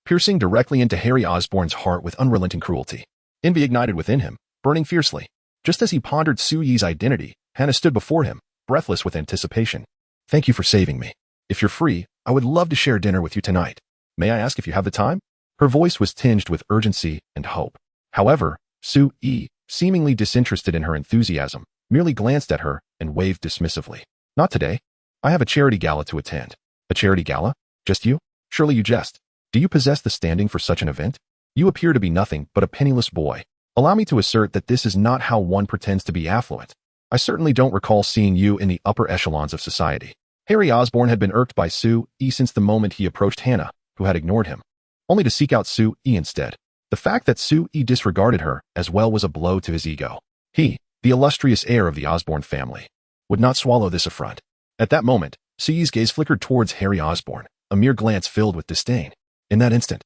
piercing directly into Harry Osborn's heart with unrelenting cruelty. Envy ignited within him, burning fiercely. Just as he pondered Sue-e's identity, Hannah stood before him, breathless with anticipation. "Thank you for saving me. If you're free, I would love to share dinner with you tonight. May I ask if you have the time?" Her voice was tinged with urgency and hope. However, Sue-e, seemingly disinterested in her enthusiasm, merely glanced at her and waved dismissively. "Not today. I have a charity gala to attend." "A charity gala? Just you? Surely you jest. Do you possess the standing for such an event? You appear to be nothing but a penniless boy. Allow me to assert that this is not how one pretends to be affluent. I certainly don't recall seeing you in the upper echelons of society." Harry Osborn had been irked by Sue-e since the moment he approached Hannah, who had ignored him, only to seek out Sue-e instead. The fact that Sue-e disregarded her as well was a blow to his ego. He, the illustrious heir of the Osborn family, would not swallow this affront. At that moment, Sue-e's gaze flickered towards Harry Osborn, a mere glance filled with disdain. In that instant,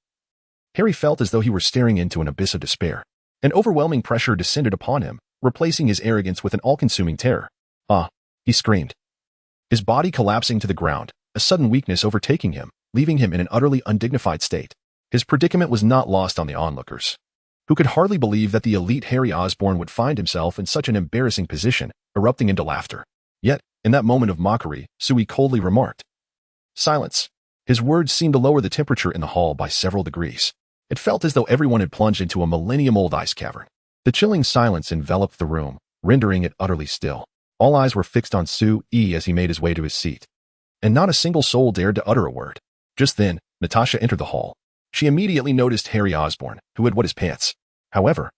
Harry felt as though he were staring into an abyss of despair. An overwhelming pressure descended upon him, replacing his arrogance with an all-consuming terror. "Ah!" he screamed, his body collapsing to the ground, a sudden weakness overtaking him, leaving him in an utterly undignified state. His predicament was not lost on the onlookers. who could hardly believe that the elite Harry Osborn would find himself in such an embarrassing position, erupting into laughter. Yet, in that moment of mockery, Sui coldly remarked, "Silence." His words seemed to lower the temperature in the hall by several degrees. It felt as though everyone had plunged into a millennium-old ice cavern. The chilling silence enveloped the room, rendering it utterly still. All eyes were fixed on Sui as he made his way to his seat. And not a single soul dared to utter a word. Just then, Natasha entered the hall. She immediately noticed Harry Osborn, who had wet his pants. However,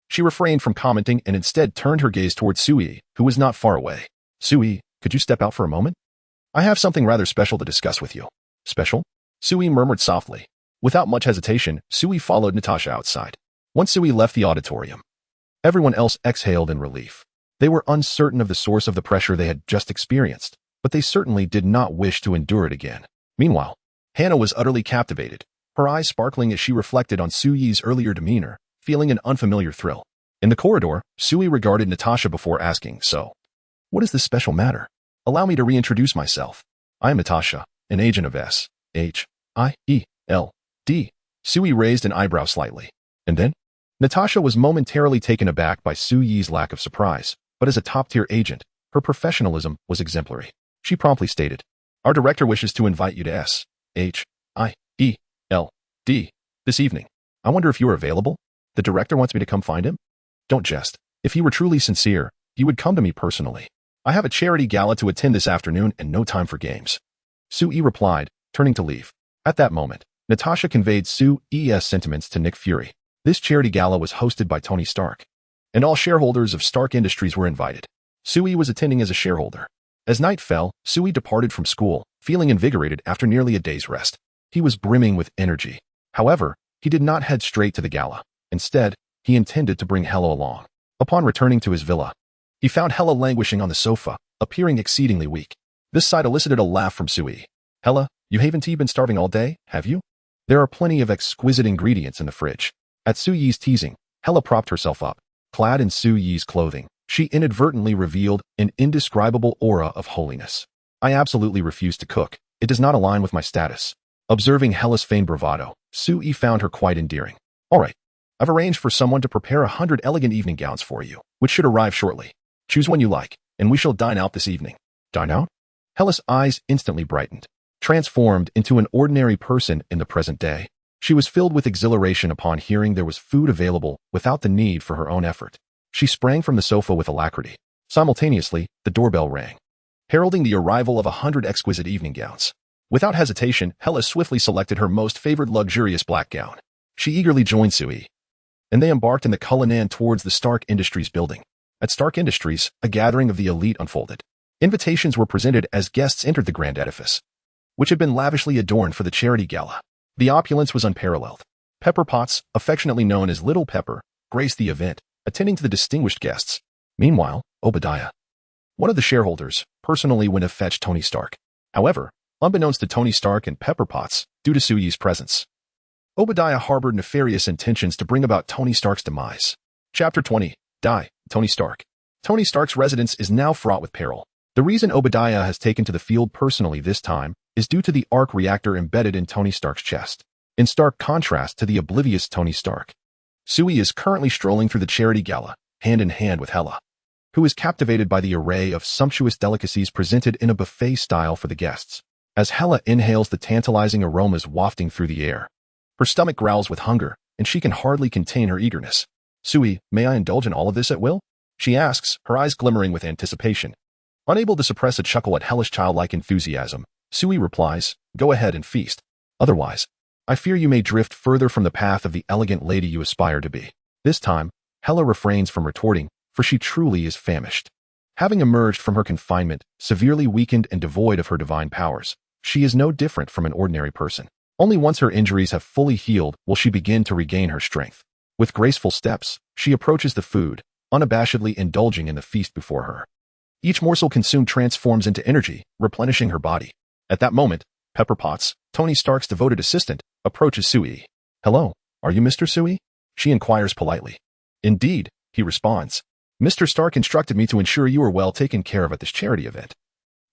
she refrained from commenting and instead turned her gaze towards Sui, who was not far away. "Sui, could you step out for a moment? I have something rather special to discuss with you." "Special?" Sui murmured softly. Without much hesitation, Sui followed Natasha outside. Once Sui left the auditorium, everyone else exhaled in relief. They were uncertain of the source of the pressure they had just experienced, but they certainly did not wish to endure it again. Meanwhile, Hannah was utterly captivated, her eyes sparkling as she reflected on Sui's earlier demeanor, feeling an unfamiliar thrill. In the corridor, Sui regarded Natasha before asking, "So, what is this special matter? Allow me to reintroduce myself. I am Natasha, an agent of S.H.I.E.L.D. Sui raised an eyebrow slightly. And then? Natasha was momentarily taken aback by Sui's lack of surprise, but as a top-tier agent, her professionalism was exemplary. She promptly stated, "Our director wishes to invite you to S.H.I.E.L.D. this evening. I wonder if you are available? The director wants me to come find him?" "Don't jest. If he were truly sincere, he would come to me personally. I have a charity gala to attend this afternoon and no time for games." Sui replied, turning to leave. At that moment, Natasha conveyed Sui's sentiments to Nick Fury. This charity gala was hosted by Tony Stark, and all shareholders of Stark Industries were invited. Sui was attending as a shareholder. As night fell, Sui departed from school, feeling invigorated after nearly a day's rest. He was brimming with energy. However, he did not head straight to the gala. Instead, he intended to bring Hella along. Upon returning to his villa, he found Hella languishing on the sofa, appearing exceedingly weak. This sight elicited a laugh from Sui. "Hella, you haven't been starving all day, have you? There are plenty of exquisite ingredients in the fridge." At Sui's teasing, Hella propped herself up. Clad in Sui's clothing, she inadvertently revealed an indescribable aura of holiness. "I absolutely refuse to cook. It does not align with my status." Observing Hella's feigned bravado, Sui found her quite endearing. "All right, I've arranged for someone to prepare 100 elegant evening gowns for you, which should arrive shortly. Choose one you like, and we shall dine out this evening." "Dine out?" Hella's eyes instantly brightened. Transformed into an ordinary person in the present day, she was filled with exhilaration upon hearing there was food available without the need for her own effort. She sprang from the sofa with alacrity. Simultaneously, the doorbell rang, heralding the arrival of 100 exquisite evening gowns. Without hesitation, Hella swiftly selected her most favored luxurious black gown. She eagerly joined Sui, and they embarked in the Cullinan towards the Stark Industries building. At Stark Industries, a gathering of the elite unfolded. Invitations were presented as guests entered the grand edifice, which had been lavishly adorned for the charity gala. The opulence was unparalleled. Pepper Potts, affectionately known as Little Pepper, graced the event, attending to the distinguished guests. Meanwhile, Obadiah, one of the shareholders, personally went to fetch Tony Stark. However, unbeknownst to Tony Stark and Pepper Potts, due to Sui's presence, Obadiah harbored nefarious intentions to bring about Tony Stark's demise. Chapter 20. Die, Tony Stark. Tony Stark's residence is now fraught with peril. The reason Obadiah has taken to the field personally this time is due to the arc reactor embedded in Tony Stark's chest, in stark contrast to the oblivious Tony Stark. Sui is currently strolling through the charity gala, hand in hand with Hella, who is captivated by the array of sumptuous delicacies presented in a buffet style for the guests. As Hella inhales the tantalizing aromas wafting through the air, her stomach growls with hunger, and she can hardly contain her eagerness. "Sui, may I indulge in all of this at will?" she asks, her eyes glimmering with anticipation. Unable to suppress a chuckle at Hella's childlike enthusiasm, Sui replies, "Go ahead and feast. Otherwise, I fear you may drift further from the path of the elegant lady you aspire to be." This time, Hella refrains from retorting, for she truly is famished. Having emerged from her confinement, severely weakened and devoid of her divine powers, she is no different from an ordinary person. Only once her injuries have fully healed will she begin to regain her strength. With graceful steps, she approaches the food, unabashedly indulging in the feast before her. Each morsel consumed transforms into energy, replenishing her body. At that moment, Pepper Potts, Tony Stark's devoted assistant, approaches Sui. "Hello, are you Mr. Sui?" she inquires politely. "Indeed," he responds. "Mr. Stark instructed me to ensure you are well taken care of at this charity event."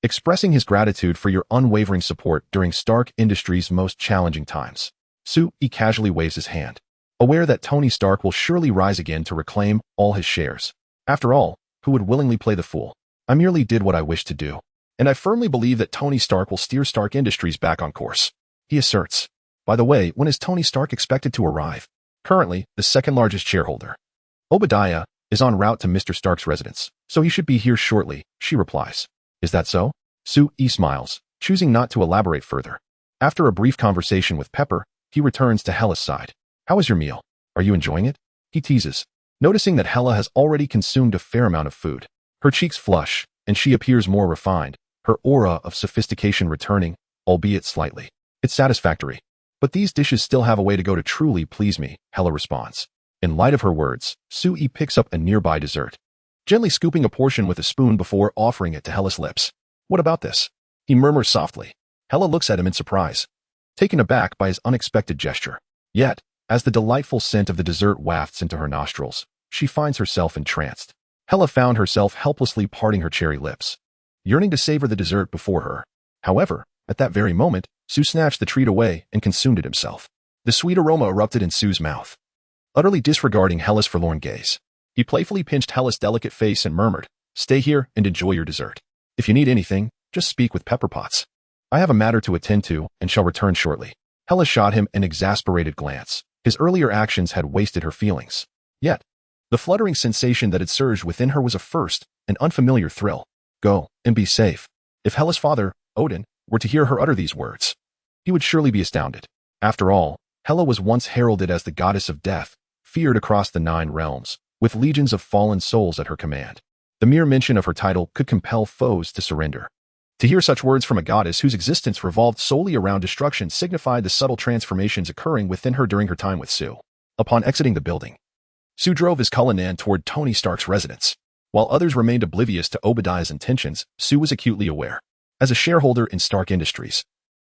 Expressing his gratitude for your unwavering support during Stark Industries' most challenging times, Sui casually waves his hand. aware that Tony Stark will surely rise again to reclaim all his shares. After all, who would willingly play the fool? I merely did what I wished to do. And I firmly believe that Tony Stark will steer Stark Industries back on course. He asserts. By the way, when is Tony Stark expected to arrive? Currently, the second largest shareholder. Obadiah is en route to Mr. Stark's residence, so he should be here shortly, she replies. Is that so? Sue-E smiles, choosing not to elaborate further. After a brief conversation with Pepper, he returns to Hella's side. How is your meal? Are you enjoying it? He teases, noticing that Hella has already consumed a fair amount of food. Her cheeks flush, and she appears more refined, her aura of sophistication returning, albeit slightly. It's satisfactory. But these dishes still have a way to go to truly please me, Hella responds. In light of her words, Sue-E picks up a nearby dessert, gently scooping a portion with a spoon before offering it to Hella's lips. What about this? He murmurs softly. Hella looks at him in surprise, taken aback by his unexpected gesture. Yet, as the delightful scent of the dessert wafts into her nostrils, she finds herself entranced. Hella found herself helplessly parting her cherry lips, yearning to savor the dessert before her. However, at that very moment, Sue snatched the treat away and consumed it himself. The sweet aroma erupted in Sue's mouth. Utterly disregarding Hella's forlorn gaze, he playfully pinched Hella's delicate face and murmured, "Stay here and enjoy your dessert. If you need anything, just speak with Pepper Potts. I have a matter to attend to and shall return shortly." Hella shot him an exasperated glance. His earlier actions had wasted her feelings. Yet, the fluttering sensation that had surged within her was a first, an unfamiliar thrill. Go, and be safe. If Hella's father, Odin, were to hear her utter these words, he would surely be astounded. After all, Hela was once heralded as the goddess of death, feared across the 9 realms, with legions of fallen souls at her command. The mere mention of her title could compel foes to surrender. To hear such words from a goddess whose existence revolved solely around destruction signified the subtle transformations occurring within her during her time with Sue. Upon exiting the building, Sue drove his Cullinan toward Tony Stark's residence. While others remained oblivious to Obadiah's intentions, Sue was acutely aware. As a shareholder in Stark Industries,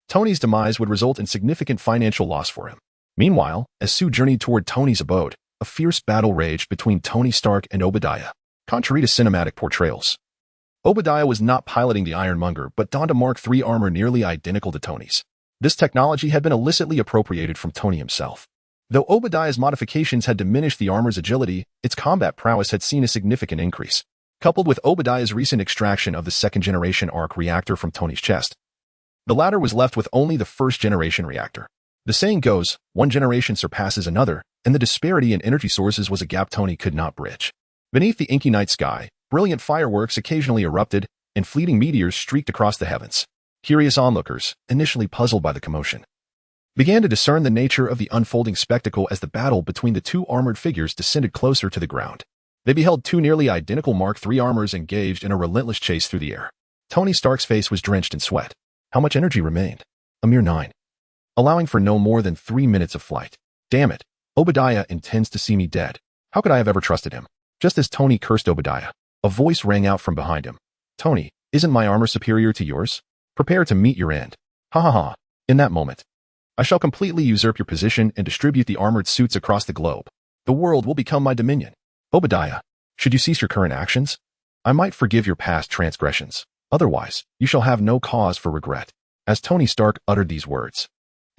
Tony's demise would result in significant financial loss for him. Meanwhile, as Sue journeyed toward Tony's abode, a fierce battle raged between Tony Stark and Obadiah. Contrary to cinematic portrayals, Obadiah was not piloting the Ironmonger but donned a Mark III armor nearly identical to Tony's. This technology had been illicitly appropriated from Tony himself. Though Obadiah's modifications had diminished the armor's agility, its combat prowess had seen a significant increase. Coupled with Obadiah's recent extraction of the second-generation arc reactor from Tony's chest, the latter was left with only the first-generation reactor. The saying goes, one generation surpasses another, and the disparity in energy sources was a gap Tony could not bridge. Beneath the inky night sky, brilliant fireworks occasionally erupted, and fleeting meteors streaked across the heavens. Curious onlookers, initially puzzled by the commotion, began to discern the nature of the unfolding spectacle as the battle between the 2 armored figures descended closer to the ground. They beheld 2 nearly identical Mark III armors engaged in a relentless chase through the air. Tony Stark's face was drenched in sweat. How much energy remained? A mere 9. Allowing for no more than 3 minutes of flight. Damn it. Obadiah intends to see me dead. How could I have ever trusted him? Just as Tony cursed Obadiah, a voice rang out from behind him. Tony, isn't my armor superior to yours? Prepare to meet your end. Ha ha ha. In that moment, I shall completely usurp your position and distribute the armored suits across the globe. The world will become my dominion. Obadiah, should you cease your current actions? I might forgive your past transgressions. Otherwise, you shall have no cause for regret. As Tony Stark uttered these words,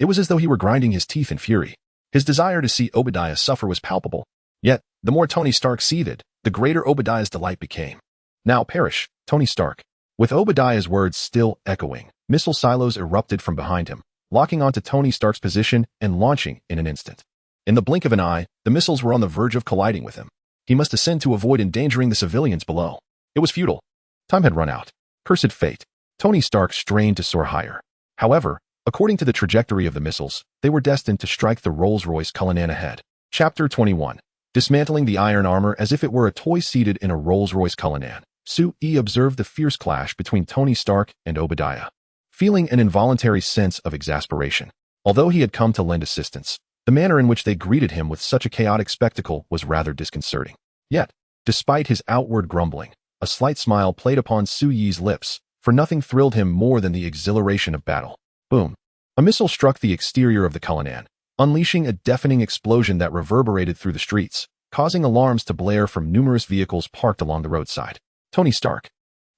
it was as though he were grinding his teeth in fury. His desire to see Obadiah suffer was palpable. Yet, the more Tony Stark seethed, the greater Obadiah's delight became. Now perish, Tony Stark. With Obadiah's words still echoing, missile silos erupted from behind him, locking onto Tony Stark's position and launching in an instant. In the blink of an eye, the missiles were on the verge of colliding with him. He must ascend to avoid endangering the civilians below. It was futile. Time had run out. Cursed fate. Tony Stark strained to soar higher. However, according to the trajectory of the missiles, they were destined to strike the Rolls-Royce Cullinan ahead. Chapter 21. Dismantling the iron armor as if it were a toy seated in a Rolls-Royce Cullinan, Sue-E observed the fierce clash between Tony Stark and Obadiah, feeling an involuntary sense of exasperation. Although he had come to lend assistance, the manner in which they greeted him with such a chaotic spectacle was rather disconcerting. Yet, despite his outward grumbling, a slight smile played upon Sue-Ye's lips, for nothing thrilled him more than the exhilaration of battle. Boom. A missile struck the exterior of the Cullinan, unleashing a deafening explosion that reverberated through the streets, causing alarms to blare from numerous vehicles parked along the roadside. Tony Stark,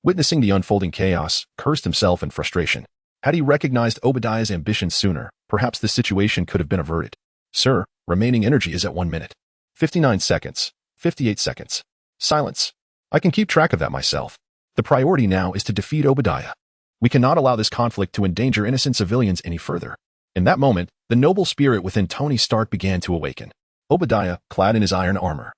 witnessing the unfolding chaos, cursed himself in frustration. Had he recognized Obadiah's ambition sooner, perhaps the situation could have been averted. Sir, Remaining energy is at 1 minute. 59 seconds. 58 seconds. Silence. I can keep track of that myself. The priority now is to defeat Obadiah. We cannot allow this conflict to endanger innocent civilians any further. In that moment, the noble spirit within Tony Stark began to awaken. Obadiah, clad in his iron armor,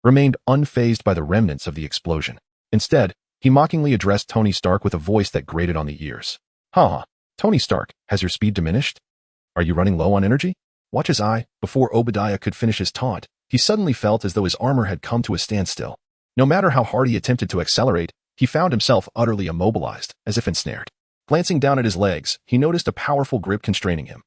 remained unfazed by the remnants of the explosion. Instead, he mockingly addressed Tony Stark with a voice that grated on the ears. "Ha! Tony Stark, has your speed diminished? Are you running low on energy?" Watch his eye. Before Obadiah could finish his taunt, he suddenly felt as though his armor had come to a standstill. No matter how hard he attempted to accelerate, he found himself utterly immobilized, as if ensnared. Glancing down at his legs, he noticed a powerful grip constraining him,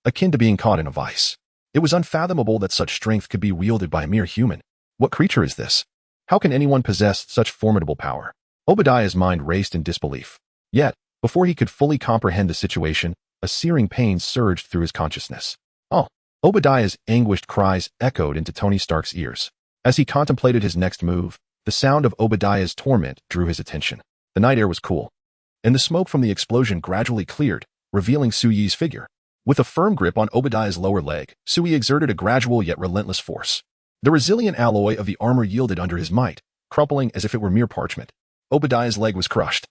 akin to being caught in a vice. It was unfathomable that such strength could be wielded by a mere human. What creature is this? How can anyone possess such formidable power? Obadiah's mind raced in disbelief. Yet, before he could fully comprehend the situation, a searing pain surged through his consciousness. "Oh!" Obadiah's anguished cries echoed into Tony Stark's ears. As he contemplated his next move, the sound of Obadiah's torment drew his attention. The night air was cool, and the smoke from the explosion gradually cleared, revealing Su-Yi's figure. With a firm grip on Obadiah's lower leg, Su-Yi exerted a gradual yet relentless force. The resilient alloy of the armor yielded under his might, crumpling as if it were mere parchment. Obadiah's leg was crushed,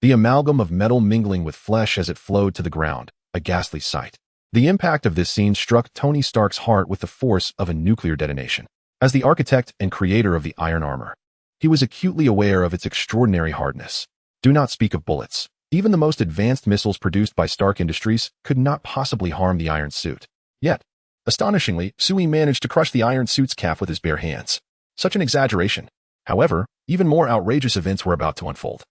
the amalgam of metal mingling with flesh as it flowed to the ground, a ghastly sight. The impact of this scene struck Tony Stark's heart with the force of a nuclear detonation. As the architect and creator of the iron armor, he was acutely aware of its extraordinary hardness. Do not speak of bullets. Even the most advanced missiles produced by Stark Industries could not possibly harm the iron suit. Yet, astonishingly, Su-Yi managed to crush the iron suit's calf with his bare hands. Such an exaggeration. However, even more outrageous events were about to unfold.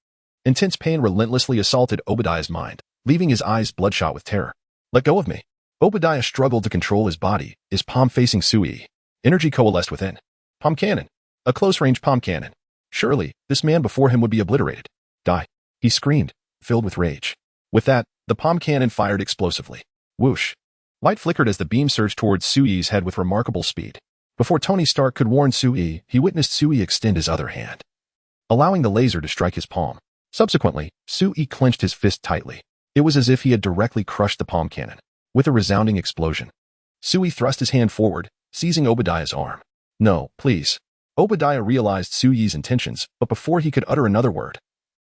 Intense pain relentlessly assaulted Obadiah's mind, leaving his eyes bloodshot with terror. "Let go of me." Obadiah struggled to control his body, his palm facing Su-Yi. Energy coalesced within. Palm cannon. A close-range palm cannon. Surely, this man before him would be obliterated. "Die!" he screamed, filled with rage. With that, the palm cannon fired explosively. Whoosh! Light flickered as the beam surged towards Su-Yi's head with remarkable speed. Before Tony Stark could warn Su-Yi, he witnessed Su-Yi extend his other hand, allowing the laser to strike his palm. Subsequently, Su-Yi clenched his fist tightly. It was as if he had directly crushed the palm cannon. With a resounding explosion, Su-Yi thrust his hand forward, seizing Obadiah's arm. "No, please." Obadiah realized Su-Yi's intentions, but before he could utter another word,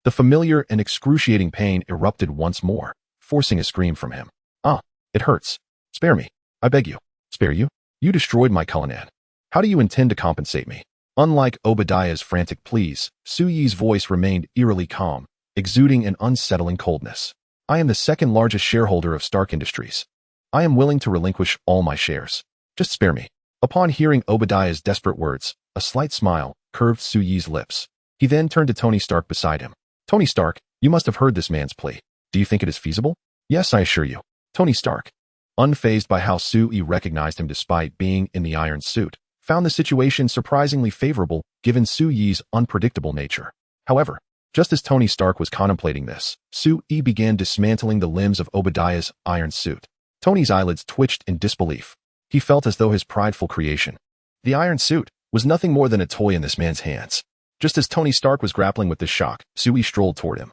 the familiar and excruciating pain erupted once more, forcing a scream from him. "Ah, it hurts. Spare me. I beg you." "Spare you? You destroyed my Cullinan. How do you intend to compensate me?" Unlike Obadiah's frantic pleas, Su-Yi's voice remained eerily calm, exuding an unsettling coldness. "I am the second largest shareholder of Stark Industries. I am willing to relinquish all my shares. Just spare me." Upon hearing Obadiah's desperate words, a slight smile curved Su-Yi's lips. He then turned to Tony Stark beside him. "Tony Stark, you must have heard this man's plea. Do you think it is feasible?" "Yes, I assure you." Tony Stark, unfazed by how Su-Yi recognized him despite being in the iron suit, found the situation surprisingly favorable given Su-Yi's unpredictable nature. However, just as Tony Stark was contemplating this, Su-Yi began dismantling the limbs of Obadiah's iron suit. Tony's eyelids twitched in disbelief. He felt as though his prideful creation, the iron suit, was nothing more than a toy in this man's hands. Just as Tony Stark was grappling with this shock, Su-Yi strolled toward him,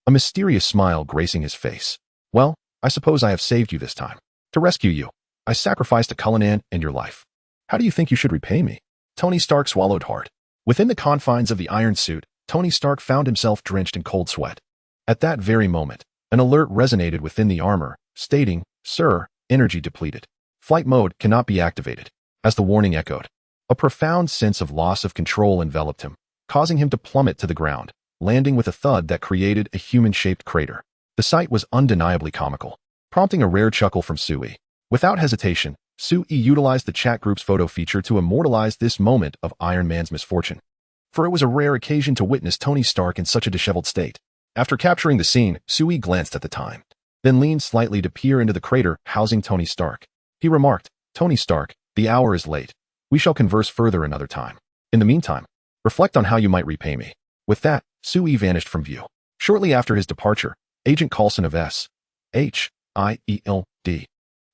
a mysterious smile gracing his face. "Well, I suppose I have saved you this time. To rescue you, I sacrificed a Cullinan and your life. How do you think you should repay me?" Tony Stark swallowed hard. Within the confines of the iron suit, Tony Stark found himself drenched in cold sweat. At that very moment, an alert resonated within the armor, stating, "Sir, energy depleted. Flight mode cannot be activated." As the warning echoed, a profound sense of loss of control enveloped him, causing him to plummet to the ground, landing with a thud that created a human-shaped crater. The sight was undeniably comical, prompting a rare chuckle from Su-Yi. Without hesitation, Su-Yi utilized the chat group's photo feature to immortalize this moment of Iron Man's misfortune, for it was a rare occasion to witness Tony Stark in such a disheveled state. After capturing the scene, Su-Yi glanced at the time, then leaned slightly to peer into the crater housing Tony Stark. He remarked, "Tony Stark, the hour is late. We shall converse further another time. In the meantime, reflect on how you might repay me." With that, Su-Yi vanished from view. Shortly after his departure, Agent Coulson of S.H.I.E.L.D.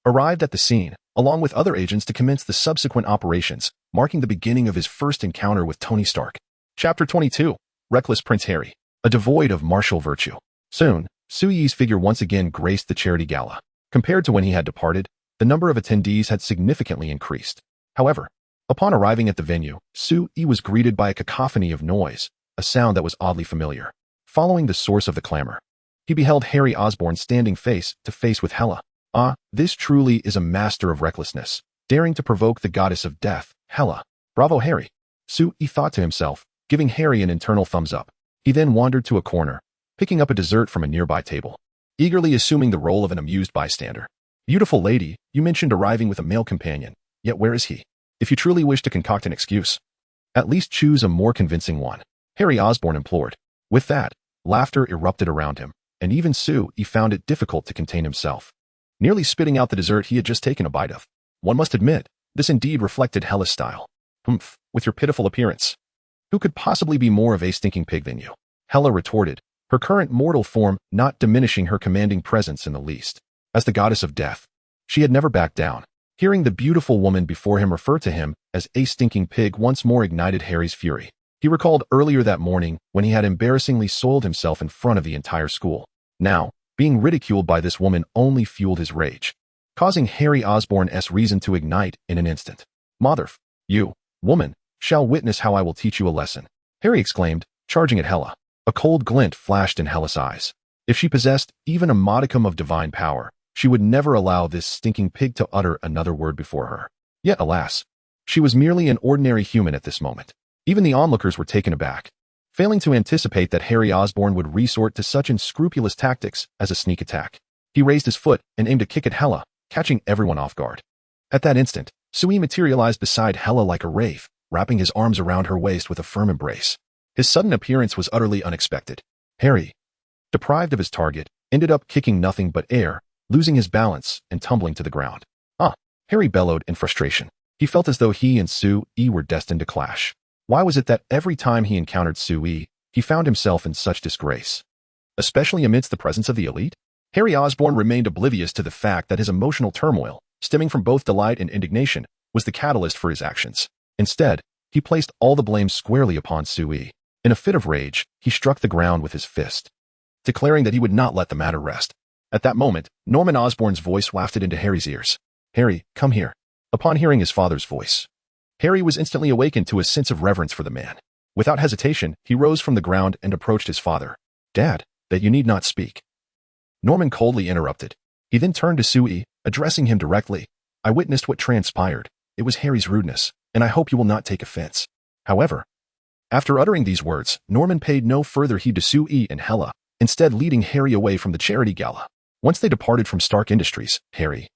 arrived at the scene, along with other agents to commence the subsequent operations, marking the beginning of his first encounter with Tony Stark. Chapter 22. Reckless Prince Harry, a devoid of martial virtue. Soon, Su-Yi's figure once again graced the charity gala. Compared to when he had departed, The number of attendees had significantly increased. However, upon arriving at the venue, Sue-e was greeted by a cacophony of noise, a sound that was oddly familiar. Following the source of the clamor, he beheld Harry Osborn standing face to face with Hela. Ah, this truly is a master of recklessness, daring to provoke the goddess of death, Hela. Bravo, Harry. Sue-e thought to himself, giving Harry an internal thumbs up. He then wandered to a corner, picking up a dessert from a nearby table, eagerly assuming the role of an amused bystander. Beautiful lady, you mentioned arriving with a male companion, yet where is he? If you truly wish to concoct an excuse, at least choose a more convincing one, Harry Osborn implored. With that, laughter erupted around him, and even Sue-e found it difficult to contain himself, nearly spitting out the dessert he had just taken a bite of. One must admit, this indeed reflected Hela's style. Humph, with your pitiful appearance. Who could possibly be more of a stinking pig than you? Hela retorted, her current mortal form not diminishing her commanding presence in the least. As the goddess of death, she had never backed down. Hearing the beautiful woman before him refer to him as a stinking pig once more ignited Harry's fury. He recalled earlier that morning when he had embarrassingly soiled himself in front of the entire school. Now, being ridiculed by this woman only fueled his rage, causing Harry Osborn's reason to ignite in an instant. Motherf, you, woman, shall witness how I will teach you a lesson, Harry exclaimed, charging at Hela. A cold glint flashed in Hela's eyes. If she possessed even a modicum of divine power, she would never allow this stinking pig to utter another word before her. Yet, alas, she was merely an ordinary human at this moment. Even the onlookers were taken aback, failing to anticipate that Harry Osborn would resort to such unscrupulous tactics as a sneak attack. He raised his foot and aimed a kick at Hela, catching everyone off guard. At that instant, Sue-e materialized beside Hela like a wraith, wrapping his arms around her waist with a firm embrace. His sudden appearance was utterly unexpected. Harry, deprived of his target, ended up kicking nothing but air, losing his balance and tumbling to the ground. Ah! Harry bellowed in frustration. He felt as though he and Sue-e were destined to clash. Why was it that every time he encountered Sue-e, he found himself in such disgrace? Especially amidst the presence of the elite? Harry Osborn remained oblivious to the fact that his emotional turmoil, stemming from both delight and indignation, was the catalyst for his actions. Instead, he placed all the blame squarely upon Sue-e. In a fit of rage, he struck the ground with his fist, declaring that he would not let the matter rest. At that moment, Norman Osborn's voice wafted into Harry's ears. Harry, come here. Upon hearing his father's voice, Harry was instantly awakened to a sense of reverence for the man. Without hesitation, he rose from the ground and approached his father. Dad, that you need not speak. Norman coldly interrupted. He then turned to Sue-e, addressing him directly. I witnessed what transpired. It was Harry's rudeness, and I hope you will not take offense. However, after uttering these words, Norman paid no further heed to Sue-e and Hela, instead leading Harry away from the charity gala. Once they departed from Stark Industries, Harry,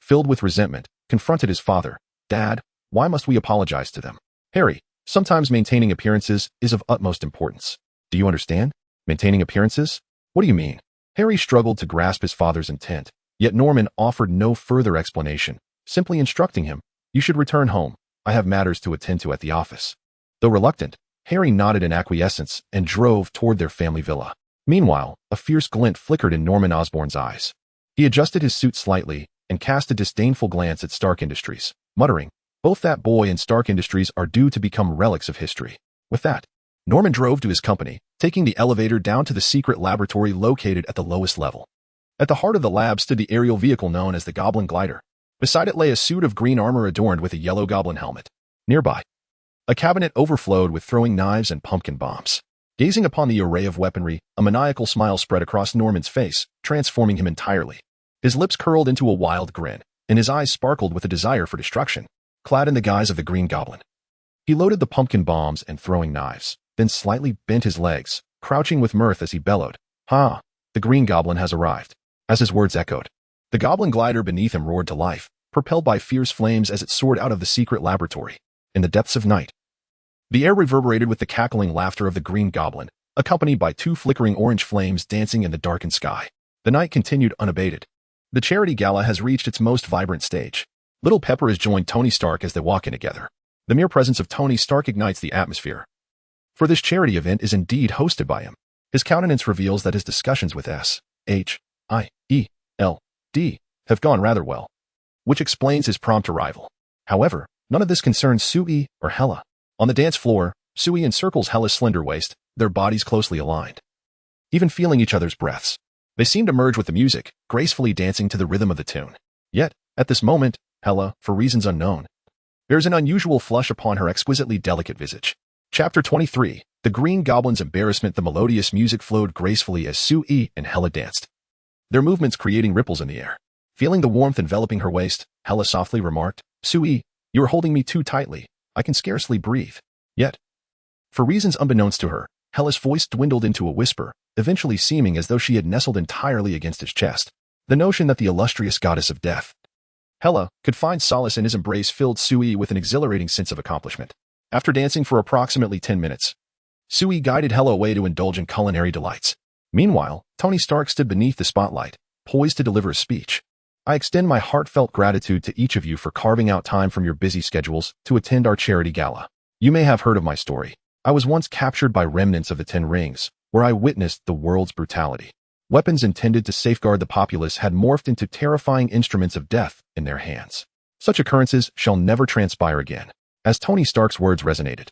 filled with resentment, confronted his father. Dad, why must we apologize to them? Harry, sometimes maintaining appearances is of utmost importance. Do you understand? Maintaining appearances? What do you mean? Harry struggled to grasp his father's intent, yet Norman offered no further explanation, simply instructing him, you should return home. I have matters to attend to at the office. Though reluctant, Harry nodded in acquiescence and drove toward their family villa. Meanwhile, a fierce glint flickered in Norman Osborn's eyes. He adjusted his suit slightly and cast a disdainful glance at Stark Industries, muttering, both that boy and Stark Industries are due to become relics of history. With that, Norman drove to his company, taking the elevator down to the secret laboratory located at the lowest level. At the heart of the lab stood the aerial vehicle known as the Goblin Glider. Beside it lay a suit of green armor adorned with a yellow goblin helmet. Nearby, a cabinet overflowed with throwing knives and pumpkin bombs. Gazing upon the array of weaponry, a maniacal smile spread across Norman's face, transforming him entirely. His lips curled into a wild grin, and his eyes sparkled with a desire for destruction. Clad in the guise of the Green Goblin, he loaded the pumpkin bombs and throwing knives, then slightly bent his legs, crouching with mirth as he bellowed, Ha! The Green Goblin has arrived. As his words echoed, the Goblin Glider beneath him roared to life, propelled by fierce flames as it soared out of the secret laboratory. In the depths of night, the air reverberated with the cackling laughter of the Green Goblin, accompanied by two flickering orange flames dancing in the darkened sky. The night continued unabated. The charity gala has reached its most vibrant stage. Little Pepper has joined Tony Stark as they walk in together. The mere presence of Tony Stark ignites the atmosphere, for this charity event is indeed hosted by him. His countenance reveals that his discussions with S.H.I.E.L.D. have gone rather well, which explains his prompt arrival. However, none of this concerns Sue-e or Hela. On the dance floor, Sue-e encircles Hela's slender waist, their bodies closely aligned, even feeling each other's breaths. They seem to merge with the music, gracefully dancing to the rhythm of the tune. Yet, at this moment, Hela, for reasons unknown, bears an unusual flush upon her exquisitely delicate visage. Chapter 23. The Green Goblin's Embarrassment. The melodious music flowed gracefully as Sui and Hela danced, their movements creating ripples in the air. Feeling the warmth enveloping her waist, Hela softly remarked, "Sui, you are holding me too tightly. I can scarcely breathe." Yet, for reasons unbeknownst to her, Hela's voice dwindled into a whisper, eventually seeming as though she had nestled entirely against his chest. The notion that the illustrious goddess of death, Hela, could find solace in his embrace filled Sui with an exhilarating sense of accomplishment. After dancing for approximately 10 minutes, Sui guided Hela away to indulge in culinary delights. Meanwhile, Tony Stark stood beneath the spotlight, poised to deliver a speech. "I extend my heartfelt gratitude to each of you for carving out time from your busy schedules to attend our charity gala. You may have heard of my story. I was once captured by remnants of the Ten Rings, where I witnessed the world's brutality. Weapons intended to safeguard the populace had morphed into terrifying instruments of death in their hands. Such occurrences shall never transpire again." As Tony Stark's words resonated,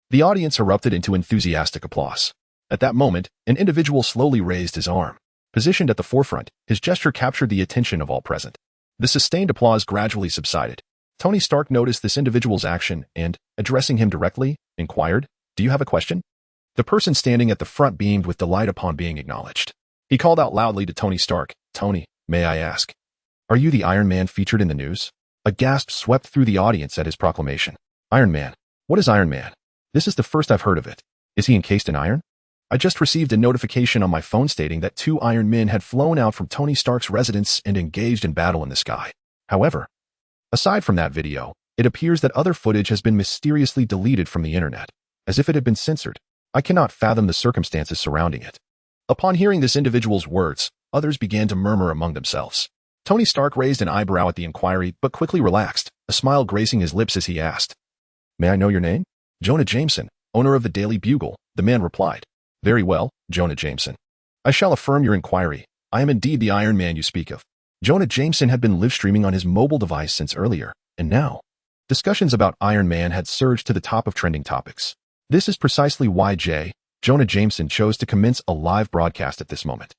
the audience erupted into enthusiastic applause. At that moment, an individual slowly raised his arm. Positioned at the forefront, his gesture captured the attention of all present. The sustained applause gradually subsided. Tony Stark noticed this individual's action and, addressing him directly, inquired, "Do you have a question?" The person standing at the front beamed with delight upon being acknowledged. He called out loudly to Tony Stark, "Tony, may I ask, are you the Iron Man featured in the news?" A gasp swept through the audience at his proclamation. "Iron Man? What is Iron Man? This is the first I've heard of it. Is he encased in iron?" I just received a notification on my phone stating that 2 Iron Men had flown out from Tony Stark's residence and engaged in battle in the sky. However, aside from that video, it appears that other footage has been mysteriously deleted from the internet, as if it had been censored. I cannot fathom the circumstances surrounding it. Upon hearing this individual's words, others began to murmur among themselves. Tony Stark raised an eyebrow at the inquiry, but quickly relaxed, a smile gracing his lips as he asked, "May I know your name?" "Jonah Jameson, owner of the Daily Bugle," the man replied. "Very well, Jonah Jameson. I shall affirm your inquiry. I am indeed the Iron Man you speak of." Jonah Jameson had been live streaming on his mobile device since earlier, and now, discussions about Iron Man had surged to the top of trending topics. This is precisely why Jonah Jameson chose to commence a live broadcast at this moment,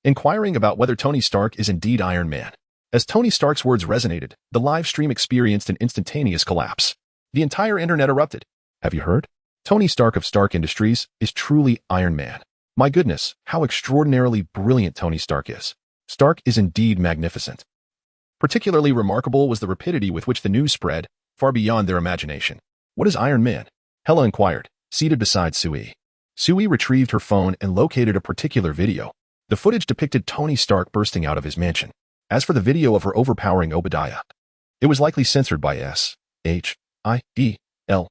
inquiring about whether Tony Stark is indeed Iron Man. As Tony Stark's words resonated, the live stream experienced an instantaneous collapse. The entire internet erupted. "Have you heard? Tony Stark of Stark Industries is truly Iron Man. My goodness, how extraordinarily brilliant Tony Stark is. Stark is indeed magnificent." Particularly remarkable was the rapidity with which the news spread, far beyond their imagination. "What is Iron Man?" Hela inquired, seated beside Sui. Sui retrieved her phone and located a particular video. The footage depicted Tony Stark bursting out of his mansion. As for the video of her overpowering Obadiah, it was likely censored by SHIELD.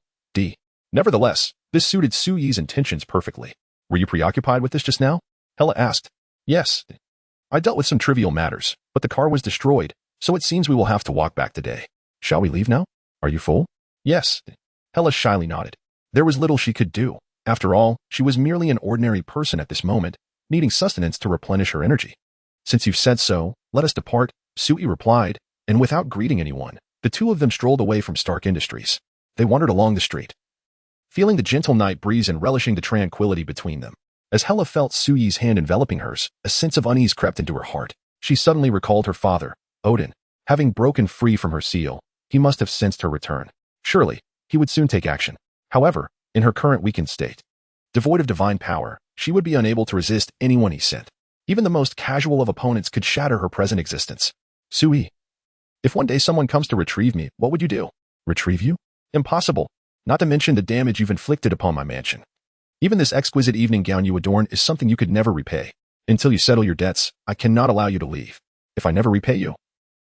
Nevertheless, this suited Sui's intentions perfectly. "Were you preoccupied with this just now?" Hela asked. "Yes. I dealt with some trivial matters, but the car was destroyed, so it seems we will have to walk back today. Shall we leave now? Are you full?" "Yes." Hela shyly nodded. There was little she could do. After all, she was merely an ordinary person at this moment, needing sustenance to replenish her energy. "Since you've said so, let us depart," Sui replied, and without greeting anyone, the two of them strolled away from Stark Industries. They wandered along the street, feeling the gentle night breeze and relishing the tranquility between them. As Hela felt Sui's hand enveloping hers, a sense of unease crept into her heart. She suddenly recalled her father, Odin. Having broken free from her seal, he must have sensed her return. Surely, he would soon take action. However, in her current weakened state, devoid of divine power, she would be unable to resist anyone he sent. Even the most casual of opponents could shatter her present existence. "Sui, if one day someone comes to retrieve me, what would you do?" "Retrieve you? Impossible. Not to mention the damage you've inflicted upon my mansion. Even this exquisite evening gown you adorn is something you could never repay. Until you settle your debts, I cannot allow you to leave. If I never repay you,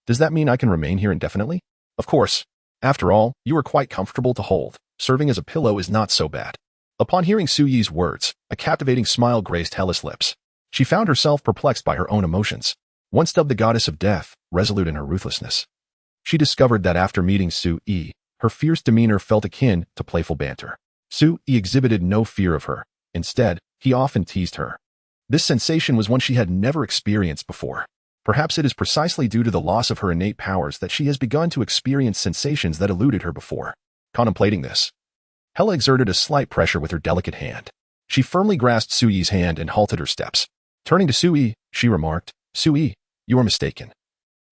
does that mean I can remain here indefinitely?" "Of course. After all, you are quite comfortable to hold. Serving as a pillow is not so bad." Upon hearing Sui's words, a captivating smile graced Hela's lips. She found herself perplexed by her own emotions. Once dubbed the goddess of death, resolute in her ruthlessness, she discovered that after meeting Sui, her fierce demeanor felt akin to playful banter. Sui exhibited no fear of her. Instead, he often teased her. This sensation was one she had never experienced before. Perhaps it is precisely due to the loss of her innate powers that she has begun to experience sensations that eluded her before. Contemplating this, Hela exerted a slight pressure with her delicate hand. She firmly grasped Sui's hand and halted her steps. Turning to Sui, she remarked, "Sui, you are mistaken.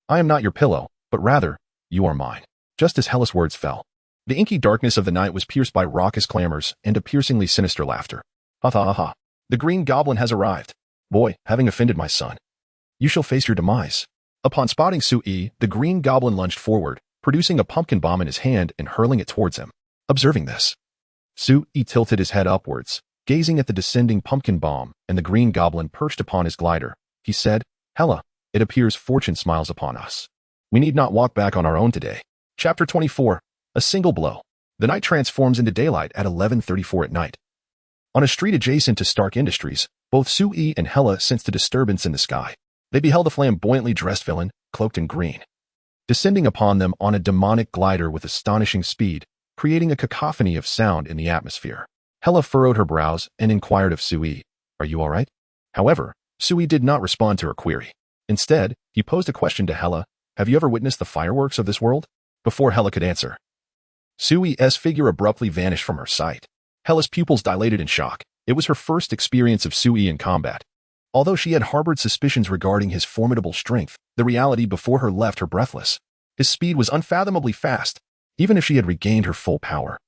I am not your pillow, but rather, you are mine. Just as Hela's words fell, the inky darkness of the night was pierced by raucous clamors and a piercingly sinister laughter. Ha ha ha ha. The Green Goblin has arrived. Boy, having offended my son, you shall face your demise. Upon spotting Sui, the Green Goblin lunged forward, producing a pumpkin bomb in his hand and hurling it towards him. Observing this, Sui tilted his head upwards, gazing at the descending pumpkin bomb and the Green Goblin perched upon his glider. He said, Hela, it appears fortune smiles upon us. We need not walk back on our own today. Chapter 24. A single blow. The night transforms into daylight at 11:34 at night. On a street adjacent to Stark Industries, both Sui and Hela sensed a disturbance in the sky. They beheld a flamboyantly dressed villain, cloaked in green, descending upon them on a demonic glider with astonishing speed, creating a cacophony of sound in the atmosphere. Hela furrowed her brows and inquired of Sui, Are you all right? However, Sui did not respond to her query. Instead, he posed a question to Hela, Have you ever witnessed the fireworks of this world? Before Hela could answer, Sui's figure abruptly vanished from her sight. Hela's pupils dilated in shock. It was her first experience of Sui in combat. Although she had harbored suspicions regarding his formidable strength, the reality before her left her breathless. His speed was unfathomably fast, even if she had regained her full power.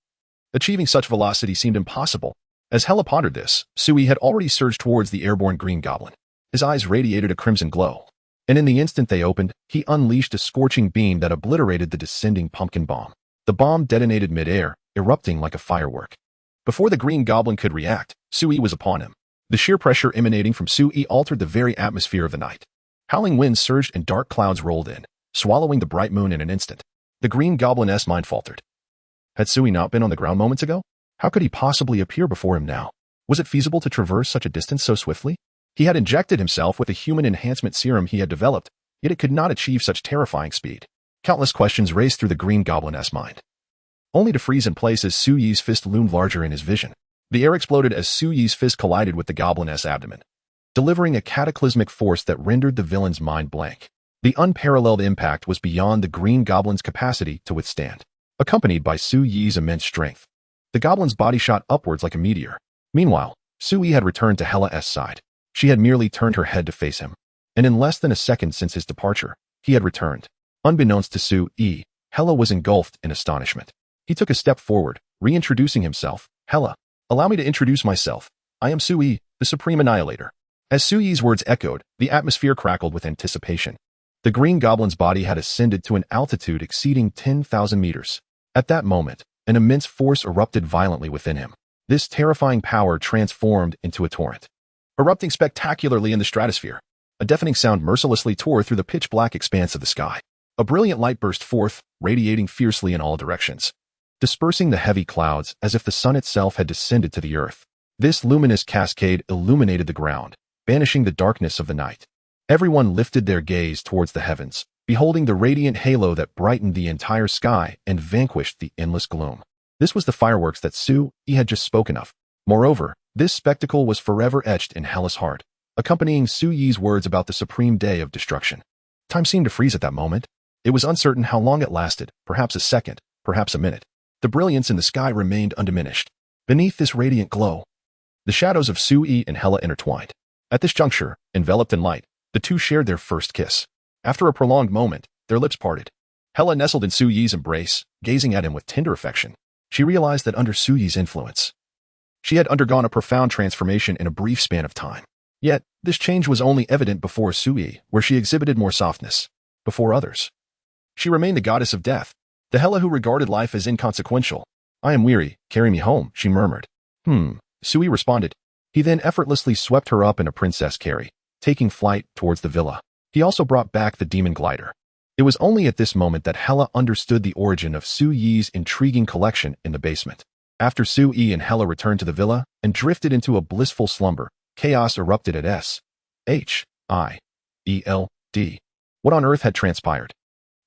Achieving such velocity seemed impossible. As Hela pondered this, Sui had already surged towards the airborne Green Goblin. His eyes radiated a crimson glow, and in the instant they opened, he unleashed a scorching beam that obliterated the descending pumpkin bomb. The bomb detonated mid-air, erupting like a firework. Before the Green Goblin could react, Sui was upon him. The sheer pressure emanating from Sui altered the very atmosphere of the night. Howling winds surged and dark clouds rolled in, swallowing the bright moon in an instant. The Green Goblin's mind faltered. Had Sui not been on the ground moments ago? How could he possibly appear before him now? Was it feasible to traverse such a distance so swiftly? He had injected himself with the human enhancement serum he had developed, yet it could not achieve such terrifying speed. Countless questions raced through the Green Goblin's mind, only to freeze in place as Sui's fist loomed larger in his vision. The air exploded as Sui's fist collided with the Goblin's abdomen, delivering a cataclysmic force that rendered the villain's mind blank. The unparalleled impact was beyond the Green Goblin's capacity to withstand. Accompanied by Sui's immense strength, the Goblin's body shot upwards like a meteor. Meanwhile, Sui had returned to Hela's side. She had merely turned her head to face him, and in less than a second since his departure, he had returned. Unbeknownst to Sui, Hela was engulfed in astonishment. He took a step forward, reintroducing himself. Hela, allow me to introduce myself. I am Sui, the Supreme Annihilator. As Sui's words echoed, the atmosphere crackled with anticipation. The Green Goblin's body had ascended to an altitude exceeding 10,000 meters. At that moment, an immense force erupted violently within him. This terrifying power transformed into a torrent, erupting spectacularly in the stratosphere. A deafening sound mercilessly tore through the pitch-black expanse of the sky. A brilliant light burst forth, radiating fiercely in all directions, dispersing the heavy clouds as if the sun itself had descended to the earth. This luminous cascade illuminated the ground, banishing the darkness of the night. Everyone lifted their gaze towards the heavens, beholding the radiant halo that brightened the entire sky and vanquished the endless gloom. This was the fireworks that Sui had just spoken of. Moreover, this spectacle was forever etched in Hela's heart, accompanying Sui's words about the supreme day of destruction. Time seemed to freeze at that moment. It was uncertain how long it lasted, perhaps a second, perhaps a minute. The brilliance in the sky remained undiminished. Beneath this radiant glow, the shadows of Sui and Hela intertwined. At this juncture, enveloped in light, the two shared their first kiss. After a prolonged moment, their lips parted. Hela nestled in Sui's embrace, gazing at him with tender affection. She realized that under Sui's influence, she had undergone a profound transformation in a brief span of time. Yet, this change was only evident before Sui, where she exhibited more softness. Before others, she remained the goddess of death, the Hela who regarded life as inconsequential. I am weary, carry me home, she murmured. Sui responded. He then effortlessly swept her up in a princess carry, taking flight towards the villa. He also brought back the demon glider. It was only at this moment that Hela understood the origin of Sui's intriguing collection in the basement. After Sui and Hela returned to the villa and drifted into a blissful slumber, chaos erupted at S.H.I.E.L.D. What on earth had transpired?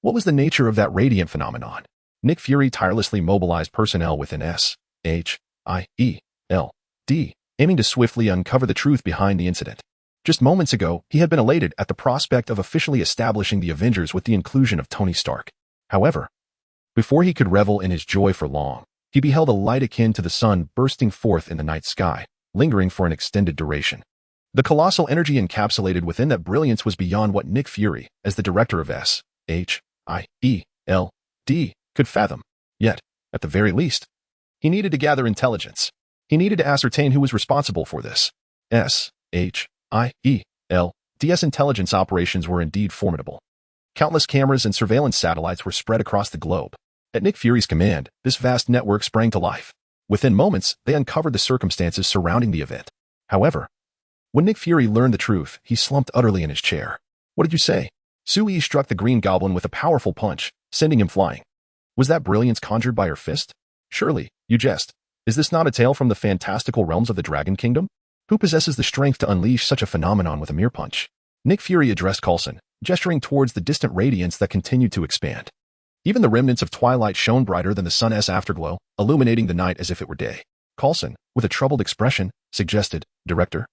What was the nature of that radiant phenomenon? Nick Fury tirelessly mobilized personnel within S.H.I.E.L.D., aiming to swiftly uncover the truth behind the incident. Just moments ago, he had been elated at the prospect of officially establishing the Avengers with the inclusion of Tony Stark. However, before he could revel in his joy for long, he beheld a light akin to the sun bursting forth in the night sky, lingering for an extended duration. The colossal energy encapsulated within that brilliance was beyond what Nick Fury, as the director of S.H.I.E.L.D., could fathom. Yet, at the very least, he needed to gather intelligence. He needed to ascertain who was responsible for this. S.H.I.E.L.D.'s intelligence operations were indeed formidable. Countless cameras and surveillance satellites were spread across the globe. At Nick Fury's command, this vast network sprang to life. Within moments, they uncovered the circumstances surrounding the event. However, when Nick Fury learned the truth, he slumped utterly in his chair. What did you say? Sui struck the Green Goblin with a powerful punch, sending him flying. Was that brilliance conjured by her fist? Surely, you jest. Is this not a tale from the fantastical realms of the Dragon Kingdom? Who possesses the strength to unleash such a phenomenon with a mere punch? Nick Fury addressed Coulson, gesturing towards the distant radiance that continued to expand. Even the remnants of twilight shone brighter than the sun's afterglow, illuminating the night as if it were day. Coulson, with a troubled expression, suggested, Director,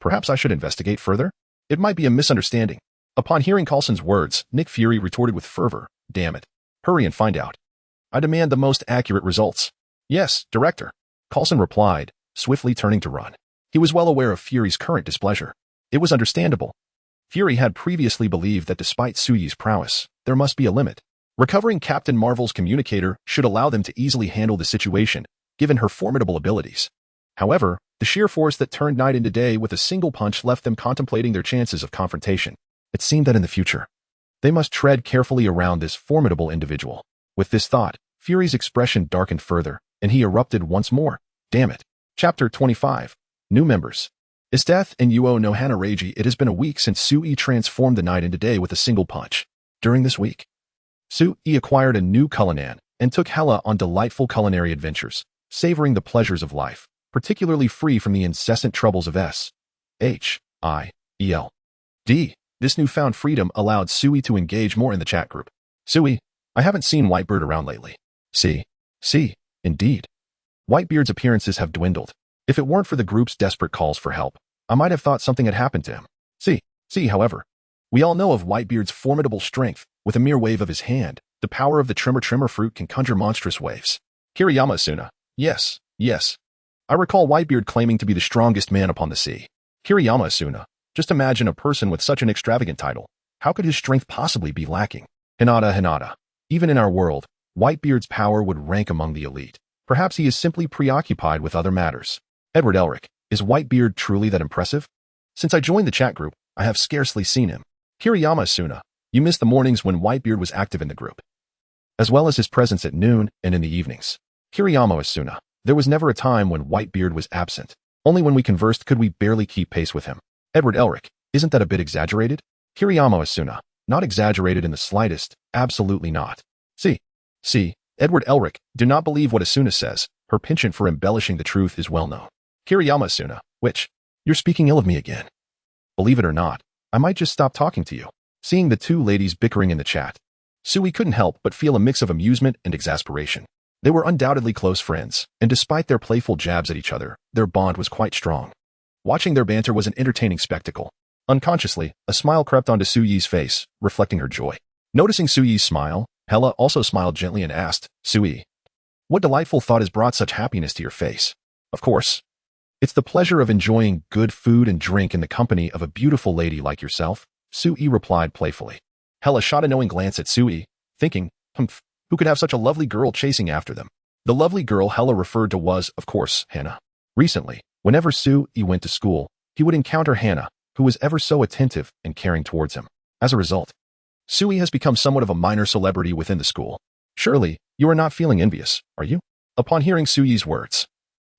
perhaps I should investigate further? It might be a misunderstanding. Upon hearing Coulson's words, Nick Fury retorted with fervor, Damn it. Hurry and find out. I demand the most accurate results. Yes, Director, Coulson replied, swiftly turning to run. He was well aware of Fury's current displeasure. It was understandable. Fury had previously believed that despite Suyi's prowess, there must be a limit. Recovering Captain Marvel's communicator should allow them to easily handle the situation, given her formidable abilities. However, the sheer force that turned night into day with a single punch left them contemplating their chances of confrontation. It seemed that in the future, they must tread carefully around this formidable individual. With this thought, Fury's expression darkened further, and he erupted once more. Damn it. Chapter 25. New members. Isteth and Yuo no Hanareiji. It has been a week since Sui transformed the night into day with a single punch. During this week, Sui acquired a new culinan and took Hela on delightful culinary adventures, savoring the pleasures of life, particularly free from the incessant troubles of S.H.I.E.L.D. This newfound freedom allowed Sui to engage more in the chat group. Sui, I haven't seen Whitebeard around lately. See, indeed. Whitebeard's appearances have dwindled. If it weren't for the group's desperate calls for help, I might have thought something had happened to him. However, we all know of Whitebeard's formidable strength. With a mere wave of his hand, the power of the Trimmer fruit can conjure monstrous waves. Yuuki Asuna. Yes. I recall Whitebeard claiming to be the strongest man upon the sea. Yuuki Asuna. Just imagine a person with such an extravagant title. How could his strength possibly be lacking? Hinata. Even in our world, Whitebeard's power would rank among the elite. Perhaps he is simply preoccupied with other matters. Edward Elric. Is Whitebeard truly that impressive? Since I joined the chat group, I have scarcely seen him. Yuuki Asuna. You missed the mornings when Whitebeard was active in the group, as well as his presence at noon and in the evenings. Yuuki Asuna. There was never a time when Whitebeard was absent. Only when we conversed could we barely keep pace with him. Edward Elric. Isn't that a bit exaggerated? Yuuki Asuna. Not exaggerated in the slightest. Absolutely not. See, Edward Elric. Do not believe what Asuna says. Her penchant for embellishing the truth is well known. Yuuki Asuna. Which? You're speaking ill of me again. Believe it or not, I might just stop talking to you. Seeing the two ladies bickering in the chat, Sui couldn't help but feel a mix of amusement and exasperation. They were undoubtedly close friends, and despite their playful jabs at each other, their bond was quite strong. Watching their banter was an entertaining spectacle. Unconsciously, a smile crept onto Suyi's face, reflecting her joy. Noticing Suyi's smile, Hela also smiled gently and asked, Sui, what delightful thought has brought such happiness to your face? Of course. It's the pleasure of enjoying good food and drink in the company of a beautiful lady like yourself, Sui replied playfully. Hela shot a knowing glance at Sui, thinking, who could have such a lovely girl chasing after them? The lovely girl Hela referred to was, of course, Hannah. Recently, whenever Sui went to school, he would encounter Hannah, who was ever so attentive and caring towards him. As a result, Sui has become somewhat of a minor celebrity within the school. Surely, you are not feeling envious, are you? Upon hearing Suyi's words,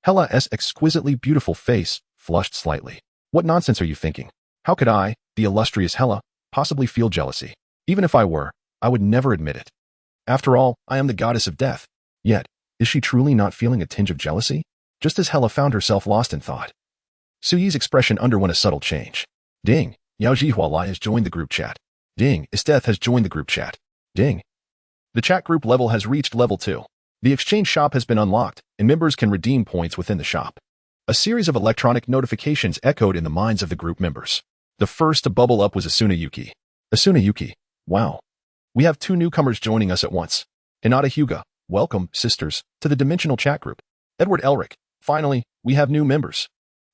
Hela's exquisitely beautiful face flushed slightly. What nonsense are you thinking? How could I, the illustrious Hela, possibly feel jealousy? Even if I were, I would never admit it. After all, I am the goddess of death. Yet, is she truly not feeling a tinge of jealousy? Just as Hela found herself lost in thought, Suyi's expression underwent a subtle change. Ding, Yao Jihualai has joined the group chat. Ding, Isteth has joined the group chat. Ding. The chat group level has reached level 2. The exchange shop has been unlocked, and members can redeem points within the shop. A series of electronic notifications echoed in the minds of the group members. The first to bubble up was Asuna Yuki. Asuna Yuki. Wow. We have 2 newcomers joining us at once. Hinata Hyuga. Welcome, sisters, to the Dimensional Chat Group. Edward Elric. Finally, we have new members.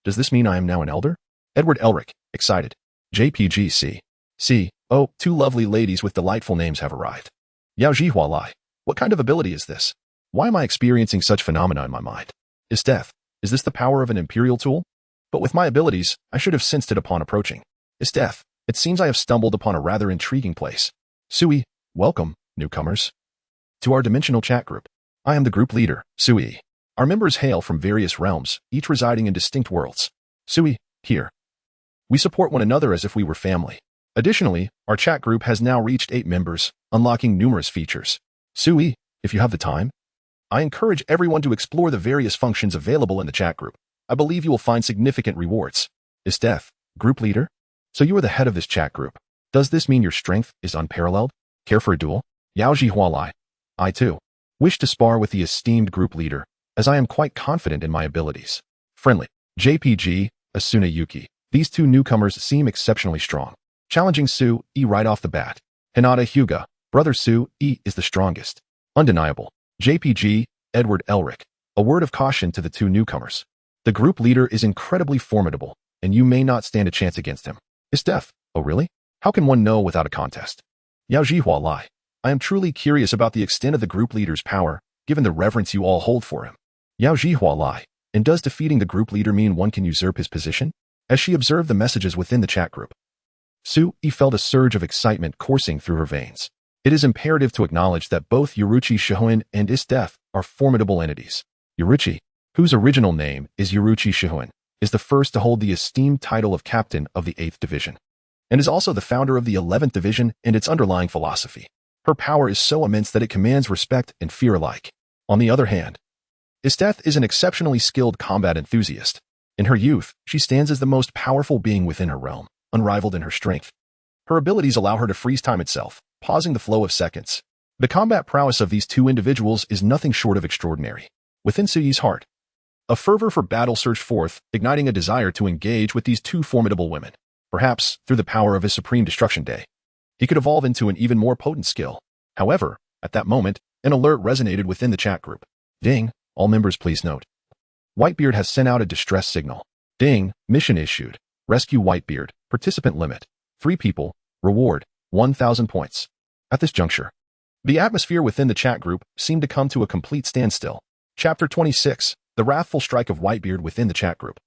Does this mean I am now an elder? Edward Elric, excited. JPG. See, oh, two lovely ladies with delightful names have arrived. Yao Jihua Lai. What kind of ability is this? Why am I experiencing such phenomena in my mind? Is death? Is this the power of an imperial tool? But with my abilities, I should have sensed it upon approaching. Is death? It seems I have stumbled upon a rather intriguing place. Sui, welcome, newcomers, to our dimensional chat group. I am the group leader, Sui. Our members hail from various realms, each residing in distinct worlds. Sui, here. We support one another as if we were family. Additionally, our chat group has now reached 8 members, unlocking numerous features. Sui, if you have the time, I encourage everyone to explore the various functions available in the chat group. I believe you will find significant rewards. Is Death, group leader? So you are the head of this chat group. Does this mean your strength is unparalleled? Care for a duel? Yao Jihua Lai. I too wish to spar with the esteemed group leader, as I am quite confident in my abilities. Friendly. JPG, Asuna Yuki. These two newcomers seem exceptionally strong. Challenging Su E right off the bat. Hinata Hyuga. Brother Su E is the strongest. Undeniable. JPG, Edward Elric. A word of caution to the two newcomers. The group leader is incredibly formidable, and you may not stand a chance against him. Is Death? Oh really? How can one know without a contest? Yao Jihua Lai. I am truly curious about the extent of the group leader's power, given the reverence you all hold for him. Yao Jihua Lai. And does defeating the group leader mean one can usurp his position? As she observed the messages within the chat group, Su E felt a surge of excitement coursing through her veins. It is imperative to acknowledge that both Yuruchi Shihoin and Is Death are formidable entities. Yuruchi, whose original name is Yuruchi Shihoin, is the first to hold the esteemed title of Captain of the 8th Division, and is also the founder of the 11th Division and its underlying philosophy. Her power is so immense that it commands respect and fear alike. On the other hand, Is Death is an exceptionally skilled combat enthusiast. In her youth, she stands as the most powerful being within her realm, unrivaled in her strength. Her abilities allow her to freeze time itself, pausing the flow of seconds. The combat prowess of these two individuals is nothing short of extraordinary. Within Sui's heart, a fervor for battle surged forth, igniting a desire to engage with these two formidable women. Perhaps, through the power of his Supreme Destruction Day, he could evolve into an even more potent skill. However, at that moment, an alert resonated within the chat group. Ding, all members please note. Whitebeard has sent out a distress signal. Ding, mission issued. Rescue Whitebeard, participant limit. 3 people, reward, 1,000 points. At this juncture, the atmosphere within the chat group seemed to come to a complete standstill. Chapter 26, The Wrathful Strike of Whitebeard within the chat group.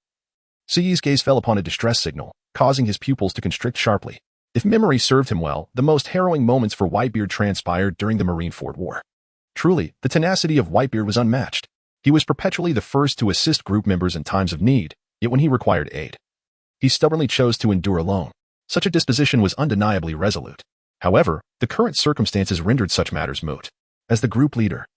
Sui's gaze fell upon a distress signal, causing his pupils to constrict sharply. If memory served him well, the most harrowing moments for Whitebeard transpired during the Marineford War. Truly, the tenacity of Whitebeard was unmatched. He was perpetually the first to assist group members in times of need, yet when he required aid, he stubbornly chose to endure alone. Such a disposition was undeniably resolute. However, the current circumstances rendered such matters moot. As the group leader,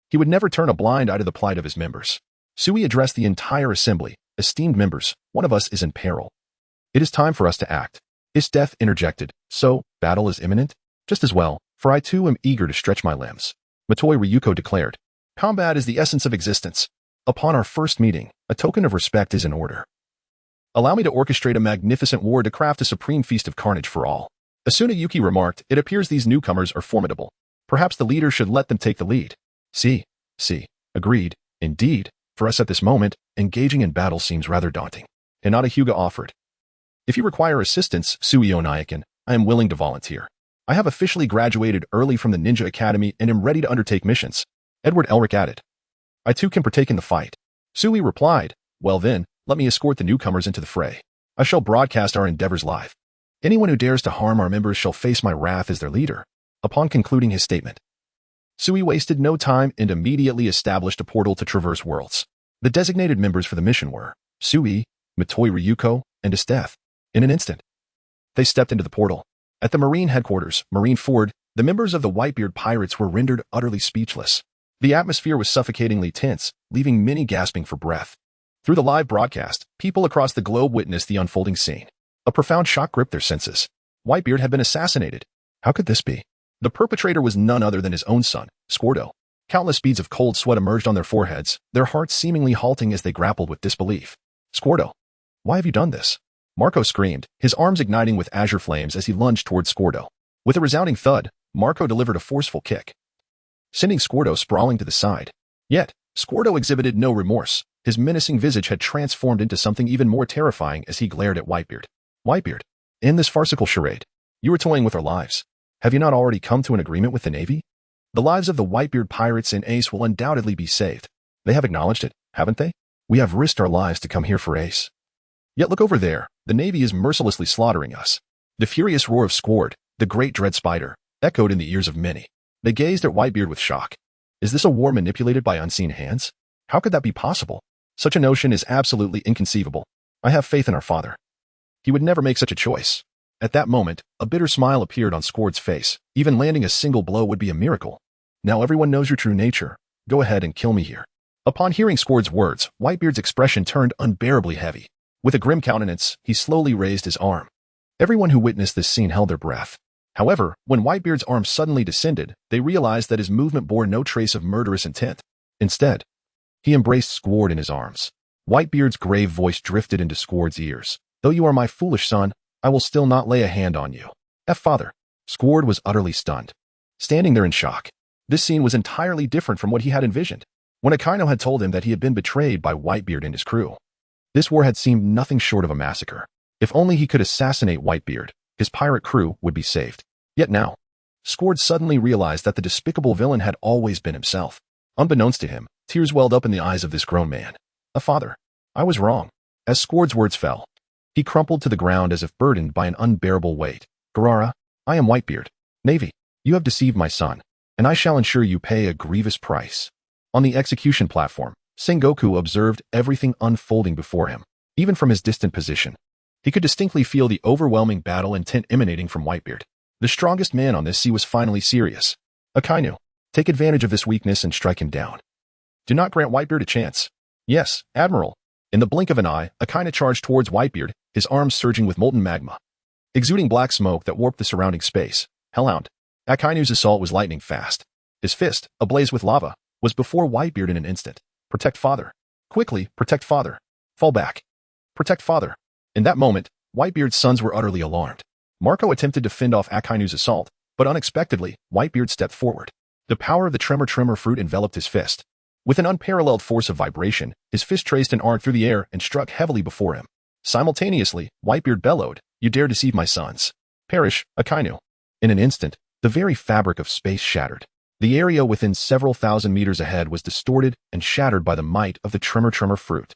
he would never turn a blind eye to the plight of his members. Sui addressed the entire assembly. Esteemed members, one of us is in peril. It is time for us to act. Is Death interjected. So, battle is imminent? Just as well, for I too am eager to stretch my limbs. Matoi Ryuko declared. Combat is the essence of existence. Upon our first meeting, a token of respect is in order. Allow me to orchestrate a magnificent war to craft a supreme feast of carnage for all. Asuna Yuki remarked, it appears these newcomers are formidable. Perhaps the leader should let them take the lead. See. Agreed. Indeed, for us at this moment, engaging in battle seems rather daunting. Hinata Hyuga offered. If you require assistance, Suio Nyakin, I am willing to volunteer. I have officially graduated early from the Ninja Academy and am ready to undertake missions. Edward Elric added. I too can partake in the fight. Sui replied, well then, let me escort the newcomers into the fray. I shall broadcast our endeavors live. Anyone who dares to harm our members shall face my wrath as their leader. Upon concluding his statement, Sui wasted no time and immediately established a portal to traverse worlds. The designated members for the mission were Sui, Matoi Ryuko, and Is Death. In an instant, they stepped into the portal. At the Marine headquarters, Marineford, the members of the Whitebeard pirates were rendered utterly speechless. The atmosphere was suffocatingly tense, leaving many gasping for breath. Through the live broadcast, people across the globe witnessed the unfolding scene. A profound shock gripped their senses. Whitebeard had been assassinated. How could this be? The perpetrator was none other than his own son, Squirdo. Countless beads of cold sweat emerged on their foreheads, their hearts seemingly halting as they grappled with disbelief. Squirdo, why have you done this? Marco screamed, his arms igniting with azure flames as he lunged towards Squirdo. With a resounding thud, Marco delivered a forceful kick, sending Squirdo sprawling to the side. Yet, Squirdo exhibited no remorse. His menacing visage had transformed into something even more terrifying as he glared at Whitebeard. Whitebeard, in this farcical charade, you are toying with our lives. Have you not already come to an agreement with the Navy? The lives of the Whitebeard pirates and Ace will undoubtedly be saved. They have acknowledged it, haven't they? We have risked our lives to come here for Ace. Yet look over there, the Navy is mercilessly slaughtering us. The furious roar of Squard, the great dread spider, echoed in the ears of many. They gazed at Whitebeard with shock. Is this a war manipulated by unseen hands? How could that be possible? Such a notion is absolutely inconceivable. I have faith in our father. He would never make such a choice. At that moment, a bitter smile appeared on Squard's face. Even landing a single blow would be a miracle. Now everyone knows your true nature. Go ahead and kill me here. Upon hearing Squard's words, Whitebeard's expression turned unbearably heavy. With a grim countenance, he slowly raised his arm. Everyone who witnessed this scene held their breath. However, when Whitebeard's arm suddenly descended, they realized that his movement bore no trace of murderous intent. Instead, he embraced Squard in his arms. Whitebeard's grave voice drifted into Squard's ears. Though you are my foolish son, I will still not lay a hand on you. Father. Squard was utterly stunned, standing there in shock. This scene was entirely different from what he had envisioned. When Akainu had told him that he had been betrayed by Whitebeard and his crew, this war had seemed nothing short of a massacre. If only he could assassinate Whitebeard, his pirate crew would be saved. Yet now, Squard suddenly realized that the despicable villain had always been himself. Unbeknownst to him, tears welled up in the eyes of this grown man. Father, I was wrong. As Squard's words fell, he crumpled to the ground as if burdened by an unbearable weight. Gurara, I am Whitebeard. Navy, you have deceived my son, and I shall ensure you pay a grievous price. On the execution platform, Sengoku observed everything unfolding before him. Even from his distant position, he could distinctly feel the overwhelming battle intent emanating from Whitebeard. The strongest man on this sea was finally serious. Akainu, take advantage of this weakness and strike him down. Do not grant Whitebeard a chance. Yes, Admiral. In the blink of an eye, Akainu charged towards Whitebeard, his arms surging with molten magma, exuding black smoke that warped the surrounding space. Hellhound. Akainu's assault was lightning fast. His fist, ablaze with lava, was before Whitebeard in an instant. Protect father. Quickly, protect father. Fall back. Protect father. In that moment, Whitebeard's sons were utterly alarmed. Marco attempted to fend off Akainu's assault, but unexpectedly, Whitebeard stepped forward. The power of the tremor fruit enveloped his fist. With an unparalleled force of vibration, his fist traced an arc through the air and struck heavily before him. Simultaneously, Whitebeard bellowed, "You dare deceive my sons. Perish, Akainu." In an instant, the very fabric of space shattered. The area within several thousand meters ahead was distorted and shattered by the might of the tremor fruit.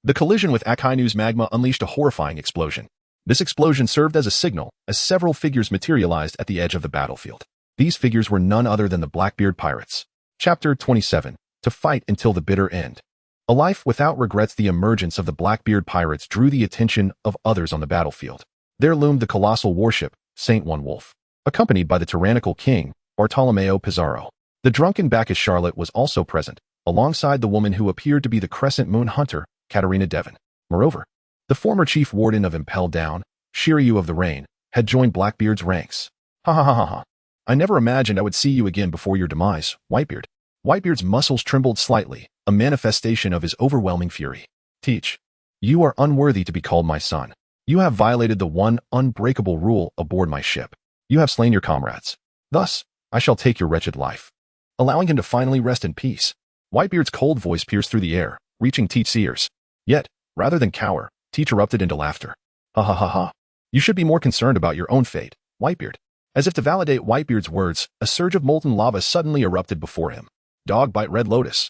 The collision with Akainu's magma unleashed a horrifying explosion. This explosion served as a signal as several figures materialized at the edge of the battlefield. These figures were none other than the Blackbeard pirates. Chapter 27. To fight until the bitter end. A life without regrets. The emergence of the Blackbeard pirates drew the attention of others on the battlefield. There loomed the colossal warship, Saint One Wolf, accompanied by the tyrannical king, Bartolomeo Pizarro. The drunken Bacchus Charlotte was also present, alongside the woman who appeared to be the Crescent Moon hunter, Katarina Devon. Moreover, the former chief warden of Impel Down, Shiryu of the Rain, had joined Blackbeard's ranks. Ha ha ha ha ha. I never imagined I would see you again before your demise, Whitebeard. Whitebeard's muscles trembled slightly, a manifestation of his overwhelming fury. Teach. You are unworthy to be called my son. You have violated the one unbreakable rule aboard my ship. You have slain your comrades. Thus, I shall take your wretched life. Allowing him to finally rest in peace. Whitebeard's cold voice pierced through the air, reaching Teach's ears. Yet, rather than cower, Teach erupted into laughter. Ha ha ha ha. You should be more concerned about your own fate, Whitebeard. As if to validate Whitebeard's words, a surge of molten lava suddenly erupted before him. Dog bite Red Lotus.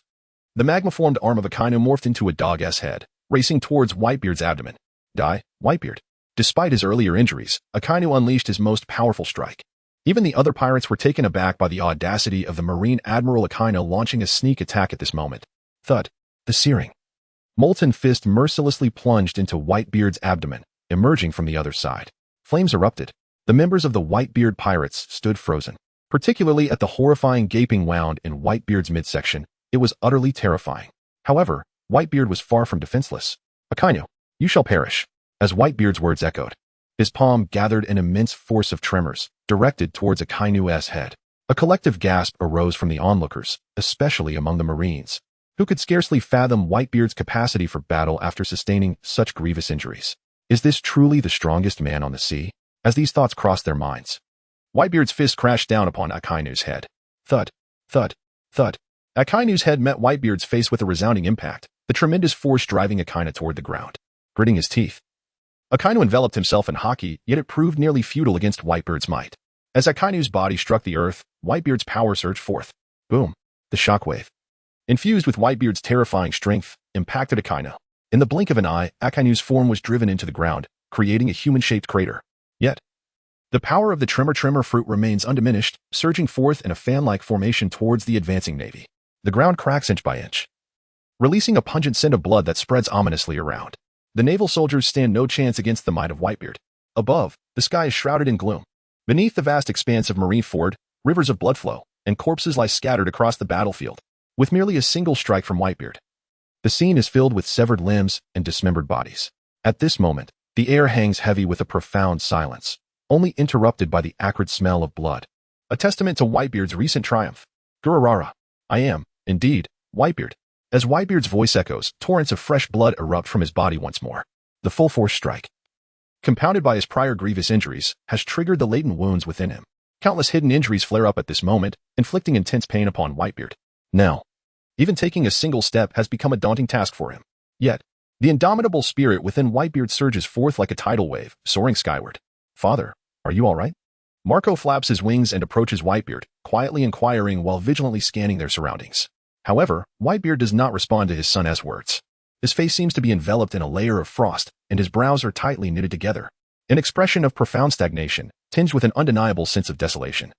The magma-formed arm of Akainu morphed into a dog's head, racing towards Whitebeard's abdomen. Die, Whitebeard. Despite his earlier injuries, Akainu unleashed his most powerful strike. Even the other pirates were taken aback by the audacity of the Marine Admiral Akainu launching a sneak attack at this moment. Thud. The searing molten fist mercilessly plunged into Whitebeard's abdomen, emerging from the other side. Flames erupted. The members of the Whitebeard pirates stood frozen. Particularly at the horrifying gaping wound in Whitebeard's midsection, it was utterly terrifying. However, Whitebeard was far from defenseless. Akainu, you shall perish. As Whitebeard's words echoed, his palm gathered an immense force of tremors, directed towards Akainu's head. A collective gasp arose from the onlookers, especially among the Marines, who could scarcely fathom Whitebeard's capacity for battle after sustaining such grievous injuries. Is this truly the strongest man on the sea? As these thoughts crossed their minds, Whitebeard's fist crashed down upon Akainu's head. Thud, thud, thud. Akainu's head met Whitebeard's face with a resounding impact. the tremendous force driving Akainu toward the ground. Gritting his teeth, Akainu enveloped himself in haki, yet it proved nearly futile against Whitebeard's might. As Akainu's body struck the earth, Whitebeard's power surged forth. Boom! The shockwave, infused with Whitebeard's terrifying strength, impacted Akainu. In the blink of an eye, Akainu's form was driven into the ground, creating a human-shaped crater. Yet, the power of the tremor fruit remains undiminished, surging forth in a fan-like formation towards the advancing navy. The ground cracks inch by inch, releasing a pungent scent of blood that spreads ominously around. The naval soldiers stand no chance against the might of Whitebeard. Above, the sky is shrouded in gloom. Beneath the vast expanse of Marineford, rivers of blood flow, and corpses lie scattered across the battlefield, with merely a single strike from Whitebeard. The scene is filled with severed limbs and dismembered bodies. At this moment, the air hangs heavy with a profound silence, only interrupted by the acrid smell of blood. A testament to Whitebeard's recent triumph. Gurarararara. I am, indeed, Whitebeard. As Whitebeard's voice echoes, torrents of fresh blood erupt from his body once more. The full-force strike, compounded by his prior grievous injuries, has triggered the latent wounds within him. Countless hidden injuries flare up at this moment, inflicting intense pain upon Whitebeard. Now, even taking a single step has become a daunting task for him. Yet, the indomitable spirit within Whitebeard surges forth like a tidal wave, soaring skyward. Father, are you all right? Marco flaps his wings and approaches Whitebeard, quietly inquiring while vigilantly scanning their surroundings. However, Whitebeard does not respond to his son's words. His face seems to be enveloped in a layer of frost, and his brows are tightly knitted together. An expression of profound stagnation, tinged with an undeniable sense of desolation,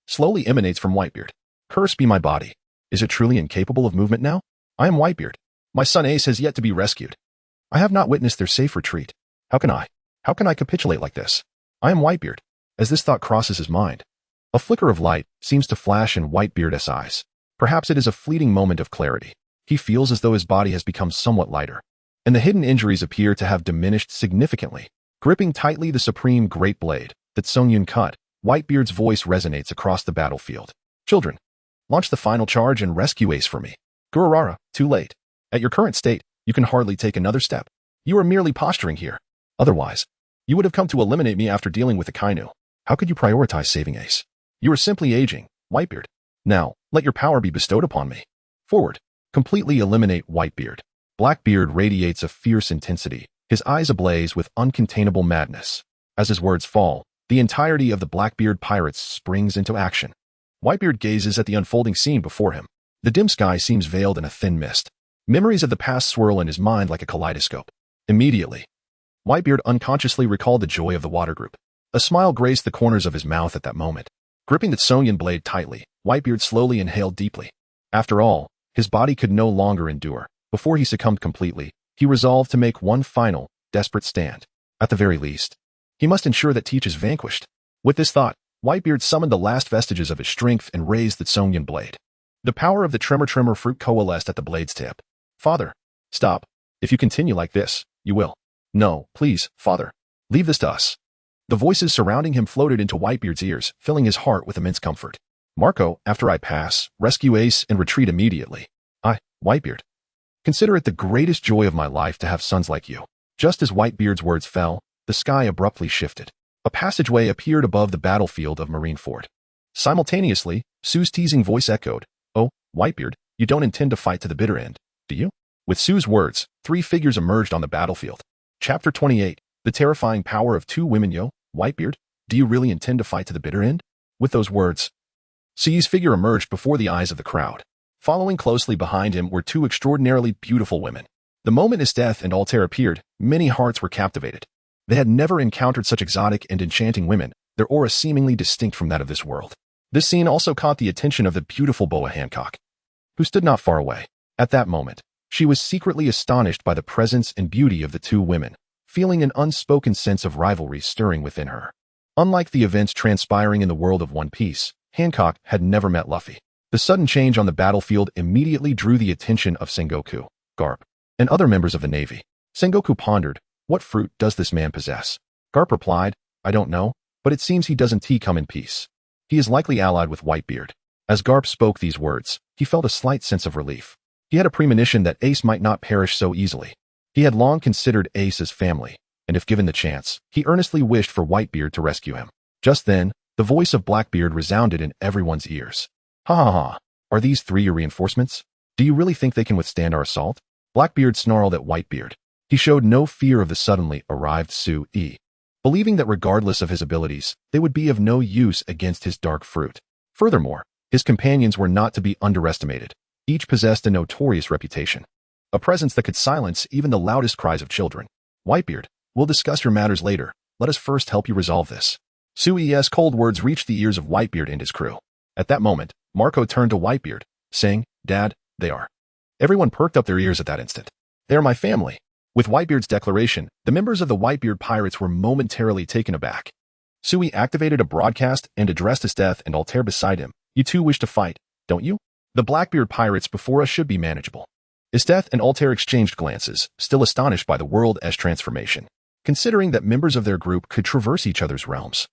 slowly emanates from Whitebeard. Cursed be my body. Is it truly incapable of movement now? I am Whitebeard. My son Ace has yet to be rescued. I have not witnessed their safe retreat. How can I capitulate like this? I am Whitebeard. As this thought crosses his mind, a flicker of light seems to flash in Whitebeard's eyes. Perhaps it is a fleeting moment of clarity. He feels as though his body has become somewhat lighter, and the hidden injuries appear to have diminished significantly. Gripping tightly the supreme great blade that Songyun cut, Whitebeard's voice resonates across the battlefield. Children, launch the final charge and rescue Ace for me. Gurarararara, too late. At your current state, you can hardly take another step. You are merely posturing here. Otherwise, you would have come to eliminate me after dealing with Akainu. How could you prioritize saving Ace? You are simply aging, Whitebeard. Now, let your power be bestowed upon me. Forward. Completely eliminate Whitebeard. Blackbeard radiates a fierce intensity, his eyes ablaze with uncontainable madness. As his words fall, the entirety of the Blackbeard pirates springs into action. Whitebeard gazes at the unfolding scene before him. The dim sky seems veiled in a thin mist. Memories of the past swirl in his mind like a kaleidoscope. Immediately, Whitebeard unconsciously recalled the joy of the water group. A smile graced the corners of his mouth at that moment. Gripping the Songyun blade tightly, Whitebeard slowly inhaled deeply. After all, his body could no longer endure. Before he succumbed completely, he resolved to make one final, desperate stand. At the very least, he must ensure that Teach is vanquished. With this thought, Whitebeard summoned the last vestiges of his strength and raised the Songyun blade. The power of the tremor fruit coalesced at the blade's tip. Father, stop. If you continue like this, you will. No, please, Father. Leave this to us. The voices surrounding him floated into Whitebeard's ears, filling his heart with immense comfort. Marco, after I pass, rescue Ace and retreat immediately. Whitebeard, consider it the greatest joy of my life to have sons like you. Just as Whitebeard's words fell, the sky abruptly shifted. A passageway appeared above the battlefield of Marineford. Simultaneously, Sue's teasing voice echoed, "Oh, Whitebeard, you don't intend to fight to the bitter end, do you?" With Sue's words, 3 figures emerged on the battlefield. Chapter 28, The Terrifying Power of 2 Women. Yo, Whitebeard, do you really intend to fight to the bitter end? With those words, Sue's figure emerged before the eyes of the crowd. Following closely behind him were 2 extraordinarily beautiful women. The moment his death and Altair appeared, many hearts were captivated. They had never encountered such exotic and enchanting women, their aura seemingly distinct from that of this world. This scene also caught the attention of the beautiful Boa Hancock, who stood not far away. At that moment, she was secretly astonished by the presence and beauty of the 2 women, feeling an unspoken sense of rivalry stirring within her. Unlike the events transpiring in the world of One Piece, Hancock had never met Luffy. The sudden change on the battlefield immediately drew the attention of Sengoku, Garp, and other members of the Navy. Sengoku pondered, what fruit does this man possess? Garp replied, I don't know, but it seems he doesn't come in peace. He is likely allied with Whitebeard. As Garp spoke these words, he felt a slight sense of relief. He had a premonition that Ace might not perish so easily. He had long considered Ace as family, and if given the chance, he earnestly wished for Whitebeard to rescue him. Just then, the voice of Blackbeard resounded in everyone's ears. Ha ha ha. Are these 3 your reinforcements? Do you really think they can withstand our assault? Blackbeard snarled at Whitebeard. He showed no fear of the suddenly arrived Sui, believing that regardless of his abilities, they would be of no use against his dark fruit. Furthermore, his companions were not to be underestimated. Each possessed a notorious reputation, a presence that could silence even the loudest cries of children. Whitebeard, we'll discuss your matters later. Let us first help you resolve this. Sui's cold words reached the ears of Whitebeard and his crew. At that moment, Marco turned to Whitebeard, saying, Dad, they are. Everyone perked up their ears at that instant. They are my family. With Whitebeard's declaration, the members of the Whitebeard pirates were momentarily taken aback. Sui activated a broadcast and addressed Esteth and Altair beside him. You two wish to fight, don't you? The Blackbeard pirates before us should be manageable. Esteth and Altair exchanged glances, still astonished by the world-esque transformation. Considering that members of their group could traverse each other's realms,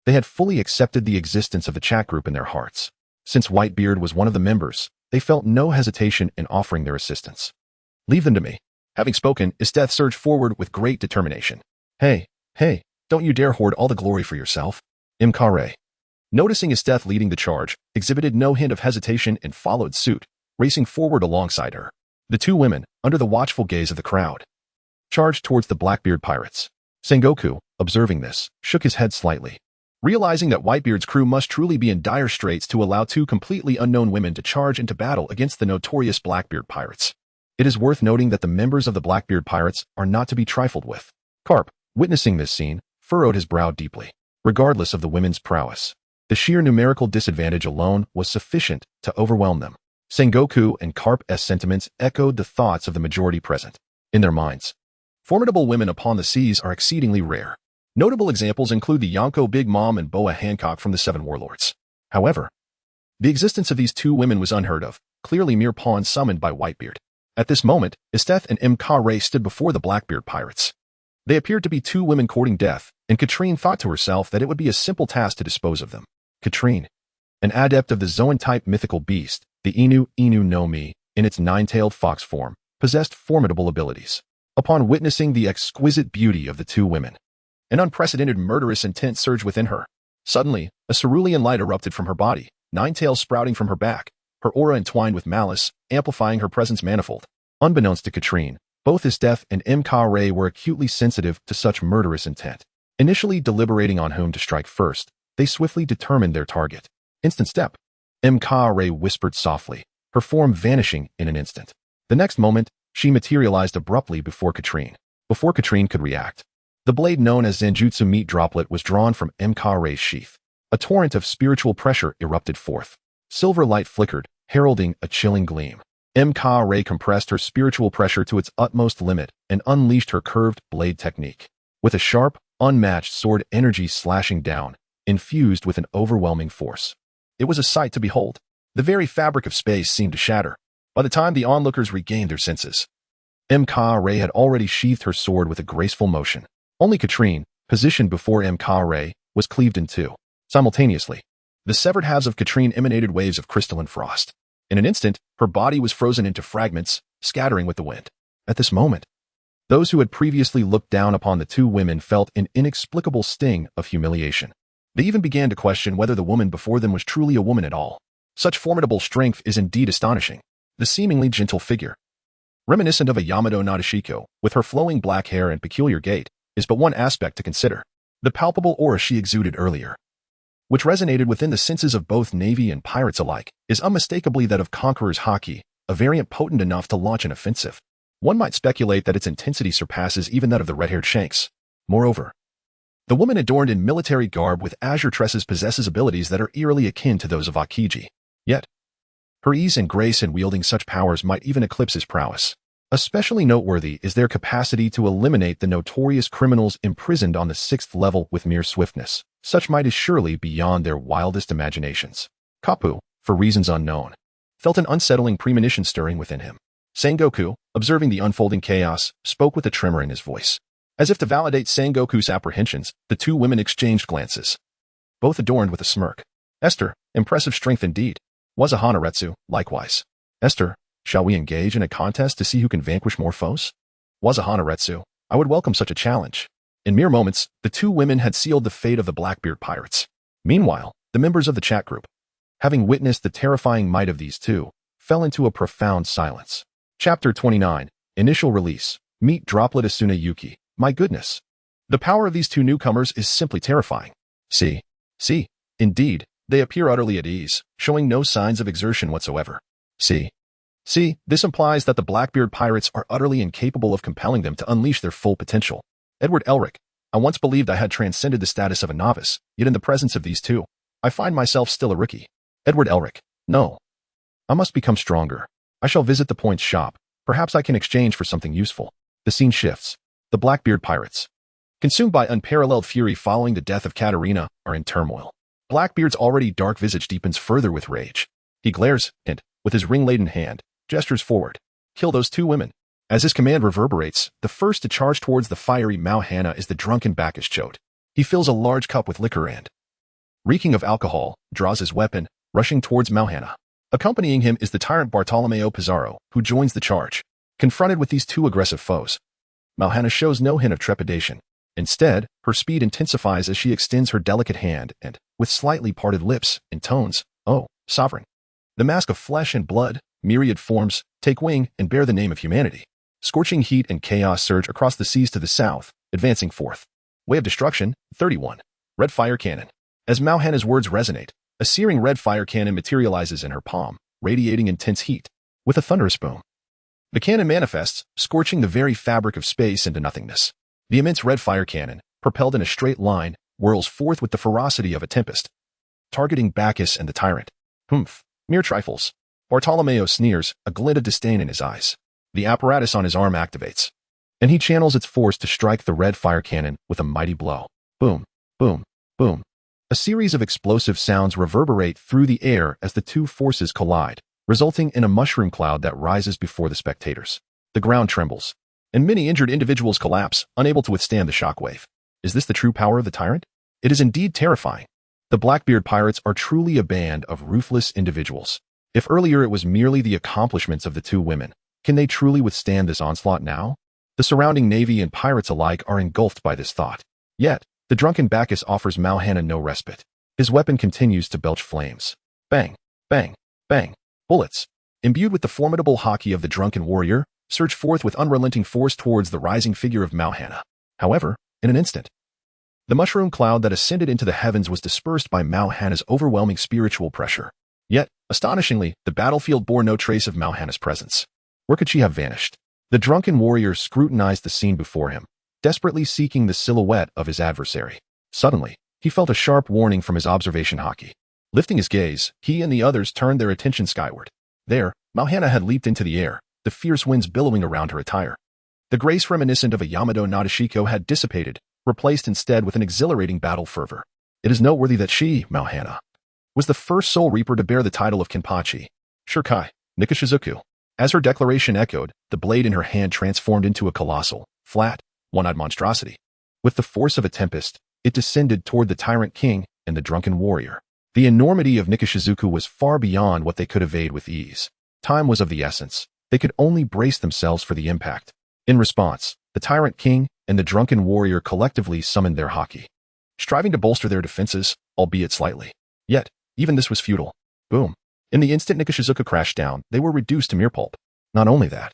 they had fully accepted the existence of the chat group in their hearts. Since Whitebeard was one of the members, they felt no hesitation in offering their assistance. Leave them to me. Having spoken, Esteth surged forward with great determination. Hey, don't you dare hoard all the glory for yourself. Imkare. Noticing Esteth leading the charge, exhibited no hint of hesitation and followed suit, racing forward alongside her. The two women, under the watchful gaze of the crowd, charged towards the Blackbeard pirates. Sengoku, observing this, shook his head slightly. Realizing that Whitebeard's crew must truly be in dire straits to allow two completely unknown women to charge into battle against the notorious Blackbeard pirates. It is worth noting that the members of the Blackbeard pirates are not to be trifled with. Carp, witnessing this scene, furrowed his brow deeply. Regardless of the women's prowess, the sheer numerical disadvantage alone was sufficient to overwhelm them. Sengoku and Carp's sentiments echoed the thoughts of the majority present. In their minds, formidable women upon the seas are exceedingly rare. Notable examples include the Yonko Big Mom and Boa Hancock from the Seven Warlords. However, the existence of these two women was unheard of, clearly mere pawns summoned by Whitebeard. At this moment, Esteth and Imkare stood before the Blackbeard pirates. They appeared to be two women courting death, and Katrine thought to herself that it would be a simple task to dispose of them. Katrine, an adept of the Zoan-type mythical beast, the Inu-no-me, in its nine-tailed fox form, possessed formidable abilities. Upon witnessing the exquisite beauty of the two women, an unprecedented murderous intent surged within her. Suddenly, a cerulean light erupted from her body, nine tails sprouting from her back, her aura entwined with malice, amplifying her presence manifold. Unbeknownst to Katrine, both Esteth and Imkare were acutely sensitive to such murderous intent. Initially deliberating on whom to strike first, they swiftly determined their target. Instant step. Imkare whispered softly, her form vanishing in an instant. The next moment, she materialized abruptly before Katrine. Before Katrine could react, the blade known as Zanjutsu meat droplet was drawn from Imkare's sheath. A torrent of spiritual pressure erupted forth. Silver light flickered, heralding a chilling gleam. Imkare compressed her spiritual pressure to its utmost limit and unleashed her curved blade technique. With a sharp, unmatched sword energy slashing down, infused with an overwhelming force. It was a sight to behold. The very fabric of space seemed to shatter. By the time the onlookers regained their senses, Imkare had already sheathed her sword with a graceful motion. Only Katrine, positioned before Imkare, was cleaved in two. Simultaneously, the severed halves of Katrine emanated waves of crystalline frost. In an instant, her body was frozen into fragments, scattering with the wind. At this moment, those who had previously looked down upon the two women felt an inexplicable sting of humiliation. They even began to question whether the woman before them was truly a woman at all. Such formidable strength is indeed astonishing. The seemingly gentle figure, reminiscent of a Yamato Nadeshiko, with her flowing black hair and peculiar gait, is but one aspect to consider. The palpable aura she exuded earlier, which resonated within the senses of both Navy and pirates alike, is unmistakably that of Conqueror's Haki, a variant potent enough to launch an offensive. One might speculate that its intensity surpasses even that of the red-haired Shanks. Moreover, the woman adorned in military garb with azure tresses possesses abilities that are eerily akin to those of Akiji. Yet, her ease and grace in wielding such powers might even eclipse his prowess. Especially noteworthy is their capacity to eliminate the notorious criminals imprisoned on the 6th level with mere swiftness. Such might is surely beyond their wildest imaginations. Kapu, for reasons unknown, felt an unsettling premonition stirring within him. Sengoku, observing the unfolding chaos, spoke with a tremor in his voice. As if to validate Sengoku's apprehensions, the two women exchanged glances, both adorned with a smirk. Esther, impressive strength indeed. Wazahanaretsu, likewise. Esther, shall we engage in a contest to see who can vanquish more foes? Wazahanaretsu, I would welcome such a challenge. In mere moments, the two women had sealed the fate of the Blackbeard pirates. Meanwhile, the members of the chat group, having witnessed the terrifying might of these two, fell into a profound silence. Chapter 29. Initial release. Meet Droplet Asuna Yuuki. My goodness. The power of these two newcomers is simply terrifying. See. Indeed, they appear utterly at ease, showing no signs of exertion whatsoever. See, this implies that the Blackbeard pirates are utterly incapable of compelling them to unleash their full potential. Edward Elric, I once believed I had transcended the status of a novice, yet in the presence of these two, I find myself still a rookie. Edward Elric, no. I must become stronger. I shall visit the Point's shop. Perhaps I can exchange for something useful. The scene shifts. The Blackbeard pirates, consumed by unparalleled fury following the death of Katarina, are in turmoil. Blackbeard's already dark visage deepens further with rage. He glares and, with his ring-laden hand, gestures forward. Kill those two women. As his command reverberates, the first to charge towards the fiery Mao-Hana is the drunken Bacchus Chote. He fills a large cup with liquor and, reeking of alcohol, draws his weapon, rushing towards Mao-Hana. Accompanying him is the tyrant Bartolomeo Pizarro, who joins the charge. Confronted with these two aggressive foes, Mao-Hana shows no hint of trepidation. Instead, her speed intensifies as she extends her delicate hand and, with slightly parted lips, intones, "Oh, sovereign." The mask of flesh and blood, myriad forms, take wing and bear the name of humanity. Scorching heat and chaos surge across the seas to the south, advancing forth. Way of Destruction, 31. Red Fire Cannon. As Mao-Hana's words resonate, a searing red fire cannon materializes in her palm, radiating intense heat. With a thunderous boom, the cannon manifests, scorching the very fabric of space into nothingness. The immense red fire cannon, propelled in a straight line, whirls forth with the ferocity of a tempest, targeting Bacchus and the tyrant. Humph, mere trifles. Bartolomeo sneers, a glint of disdain in his eyes. The apparatus on his arm activates, and he channels its force to strike the red fire cannon with a mighty blow. Boom, boom, boom. A series of explosive sounds reverberate through the air as the two forces collide, resulting in a mushroom cloud that rises before the spectators. The ground trembles, and many injured individuals collapse, unable to withstand the shockwave. Is this the true power of the tyrant? It is indeed terrifying. The Blackbeard pirates are truly a band of ruthless individuals. If earlier it was merely the accomplishments of the two women, can they truly withstand this onslaught now? The surrounding navy and pirates alike are engulfed by this thought. Yet, the drunken Bacchus offers Mao-Hana no respite. His weapon continues to belch flames. Bang, bang, bang. Bullets, imbued with the formidable haki of the drunken warrior, surge forth with unrelenting force towards the rising figure of Mao-Hana. However, in an instant, the mushroom cloud that ascended into the heavens was dispersed by Mao-Hana's overwhelming spiritual pressure. Yet, astonishingly, the battlefield bore no trace of Mao-Hana's presence. Where could she have vanished? The drunken warrior scrutinized the scene before him, desperately seeking the silhouette of his adversary. Suddenly, he felt a sharp warning from his observation haki. Lifting his gaze, he and the others turned their attention skyward. There, Mao-Hana had leaped into the air, the fierce winds billowing around her attire. The grace reminiscent of a Yamato Nadeshiko had dissipated, replaced instead with an exhilarating battle fervor. It is noteworthy that she, Mao-Hana, was the first Soul Reaper to bear the title of Kenpachi, Shirkai, Nikishizuku. As her declaration echoed, the blade in her hand transformed into a colossal, flat, one-eyed monstrosity. With the force of a tempest, it descended toward the tyrant king and the drunken warrior. The enormity of Nikishizuku was far beyond what they could evade with ease. Time was of the essence. They could only brace themselves for the impact. In response, the tyrant king and the drunken warrior collectively summoned their haki, striving to bolster their defenses, albeit slightly. Yet, even this was futile. Boom. In the instant Nikishizuku crashed down, they were reduced to mere pulp. Not only that,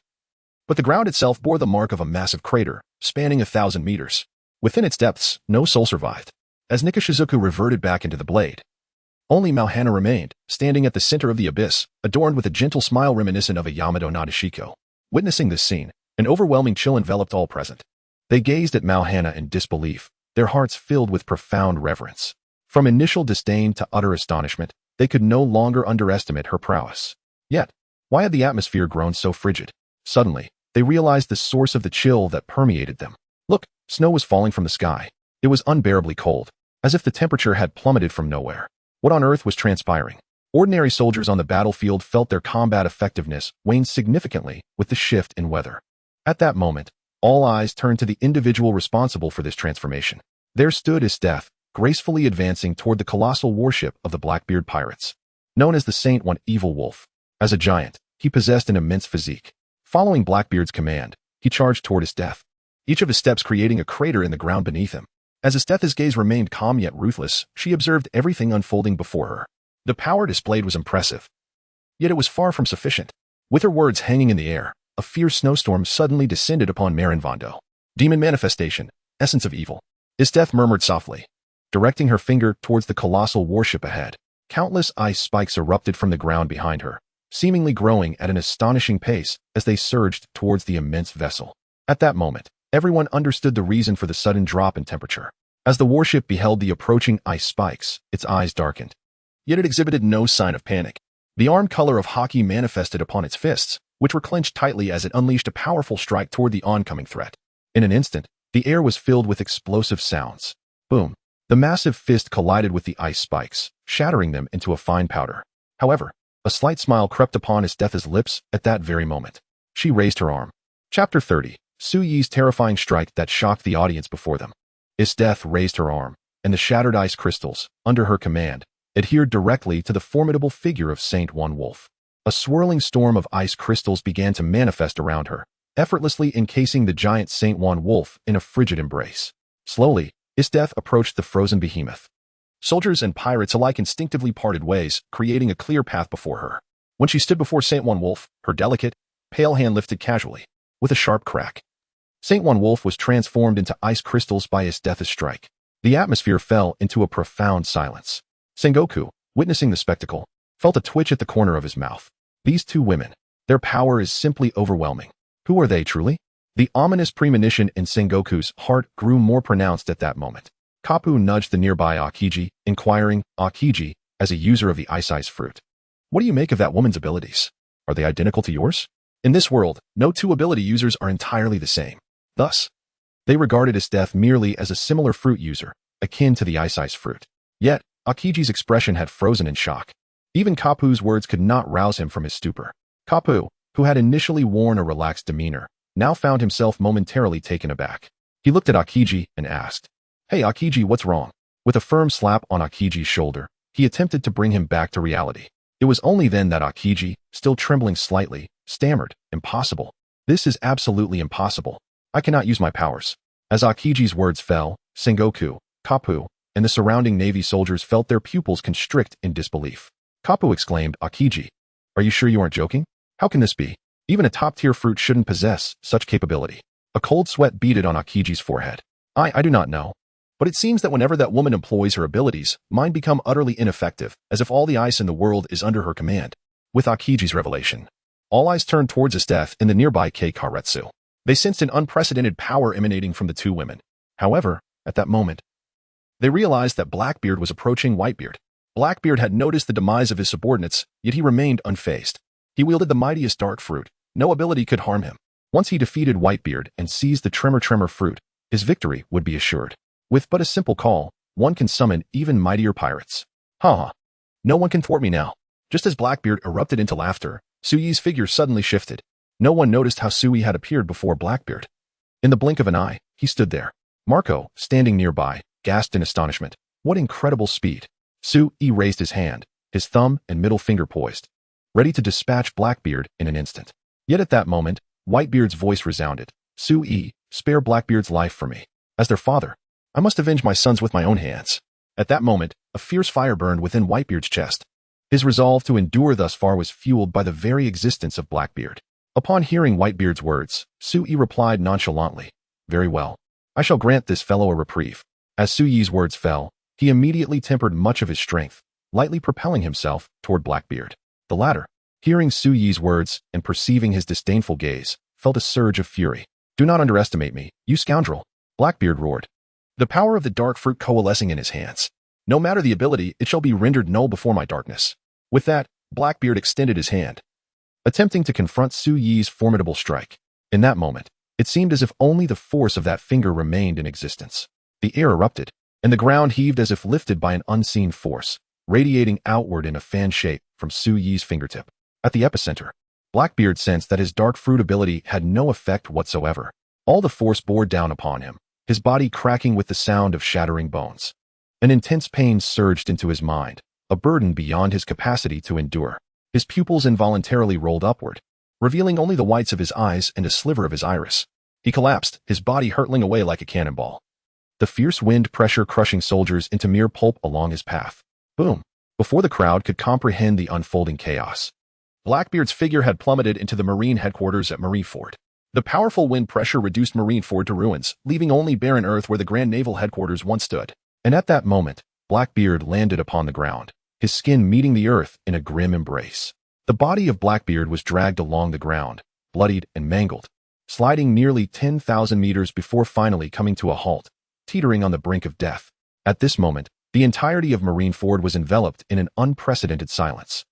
but the ground itself bore the mark of a massive crater, spanning 1,000 meters. Within its depths, no soul survived. As Nikishizuku reverted back into the blade, only Mao-Hana remained, standing at the center of the abyss, adorned with a gentle smile reminiscent of a Yamato Nadeshiko. Witnessing this scene, an overwhelming chill enveloped all present. They gazed at Mao-Hana in disbelief, their hearts filled with profound reverence. From initial disdain to utter astonishment, they could no longer underestimate her prowess. Yet, why had the atmosphere grown so frigid? Suddenly, they realized the source of the chill that permeated them. Look, snow was falling from the sky. It was unbearably cold, as if the temperature had plummeted from nowhere. What on earth was transpiring? Ordinary soldiers on the battlefield felt their combat effectiveness wane significantly with the shift in weather. At that moment, all eyes turned to the individual responsible for this transformation. There stood Isteth, gracefully advancing toward the colossal warship of the Blackbeard pirates. Known as the Saint One Evil Wolf. As a giant, he possessed an immense physique. Following Blackbeard's command, he charged toward Isteth, each of his steps creating a crater in the ground beneath him. As Isteth's gaze remained calm yet ruthless, she observed everything unfolding before her. The power displayed was impressive, yet it was far from sufficient. With her words hanging in the air, a fierce snowstorm suddenly descended upon Marinvondo. Demon manifestation, essence of evil. Isteth murmured softly, directing her finger towards the colossal warship ahead. Countless ice spikes erupted from the ground behind her, seemingly growing at an astonishing pace as they surged towards the immense vessel. At that moment, everyone understood the reason for the sudden drop in temperature. As the warship beheld the approaching ice spikes, its eyes darkened. Yet it exhibited no sign of panic. The armed color of hockey manifested upon its fists, which were clenched tightly as it unleashed a powerful strike toward the oncoming threat. In an instant, the air was filled with explosive sounds. Boom. The massive fist collided with the ice spikes, shattering them into a fine powder. However, a slight smile crept upon Isteth's lips at that very moment. She raised her arm. Chapter 30. Su Yi's terrifying strike that shocked the audience before them. Isteth raised her arm, and the shattered ice crystals, under her command, adhered directly to the formidable figure of Saint One Wolf. A swirling storm of ice crystals began to manifest around her, effortlessly encasing the giant Saint One Wolf in a frigid embrace. Slowly, Isteth approached the frozen behemoth. Soldiers and pirates alike instinctively parted ways, creating a clear path before her. When she stood before Saint One Wolf, her delicate, pale hand lifted casually, with a sharp crack. Saint One Wolf was transformed into ice crystals by Isteth's strike. The atmosphere fell into a profound silence. Sengoku, witnessing the spectacle, felt a twitch at the corner of his mouth. These two women, their power is simply overwhelming. Who are they truly? The ominous premonition in Sengoku's heart grew more pronounced at that moment. Kapu nudged the nearby Aokiji, inquiring, Aokiji, as a user of the ice fruit. What do you make of that woman's abilities? Are they identical to yours? In this world, no two ability users are entirely the same. Thus, they regarded Isteth merely as a similar fruit user, akin to the ice fruit. Yet, Aokiji's expression had frozen in shock. Even Kapu's words could not rouse him from his stupor. Kapu, who had initially worn a relaxed demeanor, now found himself momentarily taken aback. He looked at Aokiji and asked, Hey Aokiji, what's wrong? With a firm slap on Aokiji's shoulder, he attempted to bring him back to reality. It was only then that Aokiji, still trembling slightly, stammered, Impossible. This is absolutely impossible. I cannot use my powers. As Aokiji's words fell, Sengoku, Kapu, and the surrounding Navy soldiers felt their pupils constrict in disbelief. Kapu exclaimed, Aokiji, are you sure you aren't joking? How can this be? Even a top-tier fruit shouldn't possess such capability. A cold sweat beaded on Aokiji's forehead. I do not know. But it seems that whenever that woman employs her abilities, mine become utterly ineffective, as if all the ice in the world is under her command. With Aokiji's revelation, all eyes turned towards Isteth in the nearby Karetsu. They sensed an unprecedented power emanating from the two women. However, at that moment, they realized that Blackbeard was approaching Whitebeard. Blackbeard had noticed the demise of his subordinates, yet he remained unfazed. He wielded the mightiest dark fruit. No ability could harm him. Once he defeated Whitebeard and seized the Tremor fruit, his victory would be assured. With but a simple call, one can summon even mightier pirates. Ha! No one can thwart me now. Just as Blackbeard erupted into laughter, Su Yi's figure suddenly shifted. No one noticed how Su Yi had appeared before Blackbeard. In the blink of an eye, he stood there. Marco, standing nearby, gasped in astonishment. What incredible speed! Su Yi raised his hand, his thumb and middle finger poised, ready to dispatch Blackbeard in an instant. Yet at that moment, Whitebeard's voice resounded. Su Yi, spare Blackbeard's life for me. As their father, I must avenge my sons with my own hands. At that moment, a fierce fire burned within Whitebeard's chest. His resolve to endure thus far was fueled by the very existence of Blackbeard. Upon hearing Whitebeard's words, Su Yi replied nonchalantly, Very well. I shall grant this fellow a reprieve. As Su Yi's words fell, he immediately tempered much of his strength, lightly propelling himself toward Blackbeard. The latter, hearing Su Yi's words and perceiving his disdainful gaze, felt a surge of fury. Do not underestimate me, you scoundrel! Blackbeard roared, the power of the dark fruit coalescing in his hands. No matter the ability, it shall be rendered null before my darkness. With that, Blackbeard extended his hand, attempting to confront Su Yi's formidable strike. In that moment, it seemed as if only the force of that finger remained in existence. The air erupted, and the ground heaved as if lifted by an unseen force, radiating outward in a fan shape from Su Yi's fingertip. At the epicenter, Blackbeard sensed that his dark fruit ability had no effect whatsoever. All the force bore down upon him, his body cracking with the sound of shattering bones. An intense pain surged into his mind, a burden beyond his capacity to endure. His pupils involuntarily rolled upward, revealing only the whites of his eyes and a sliver of his iris. He collapsed, his body hurtling away like a cannonball. The fierce wind pressure crushing soldiers into mere pulp along his path. Boom! Before the crowd could comprehend the unfolding chaos, Blackbeard's figure had plummeted into the Marine headquarters at Marineford. The powerful wind pressure reduced Marineford to ruins, leaving only barren earth where the Grand Naval Headquarters once stood. And at that moment, Blackbeard landed upon the ground, his skin meeting the earth in a grim embrace. The body of Blackbeard was dragged along the ground, bloodied and mangled, sliding nearly 10,000 meters before finally coming to a halt, teetering on the brink of death. At this moment, the entirety of Marineford was enveloped in an unprecedented silence.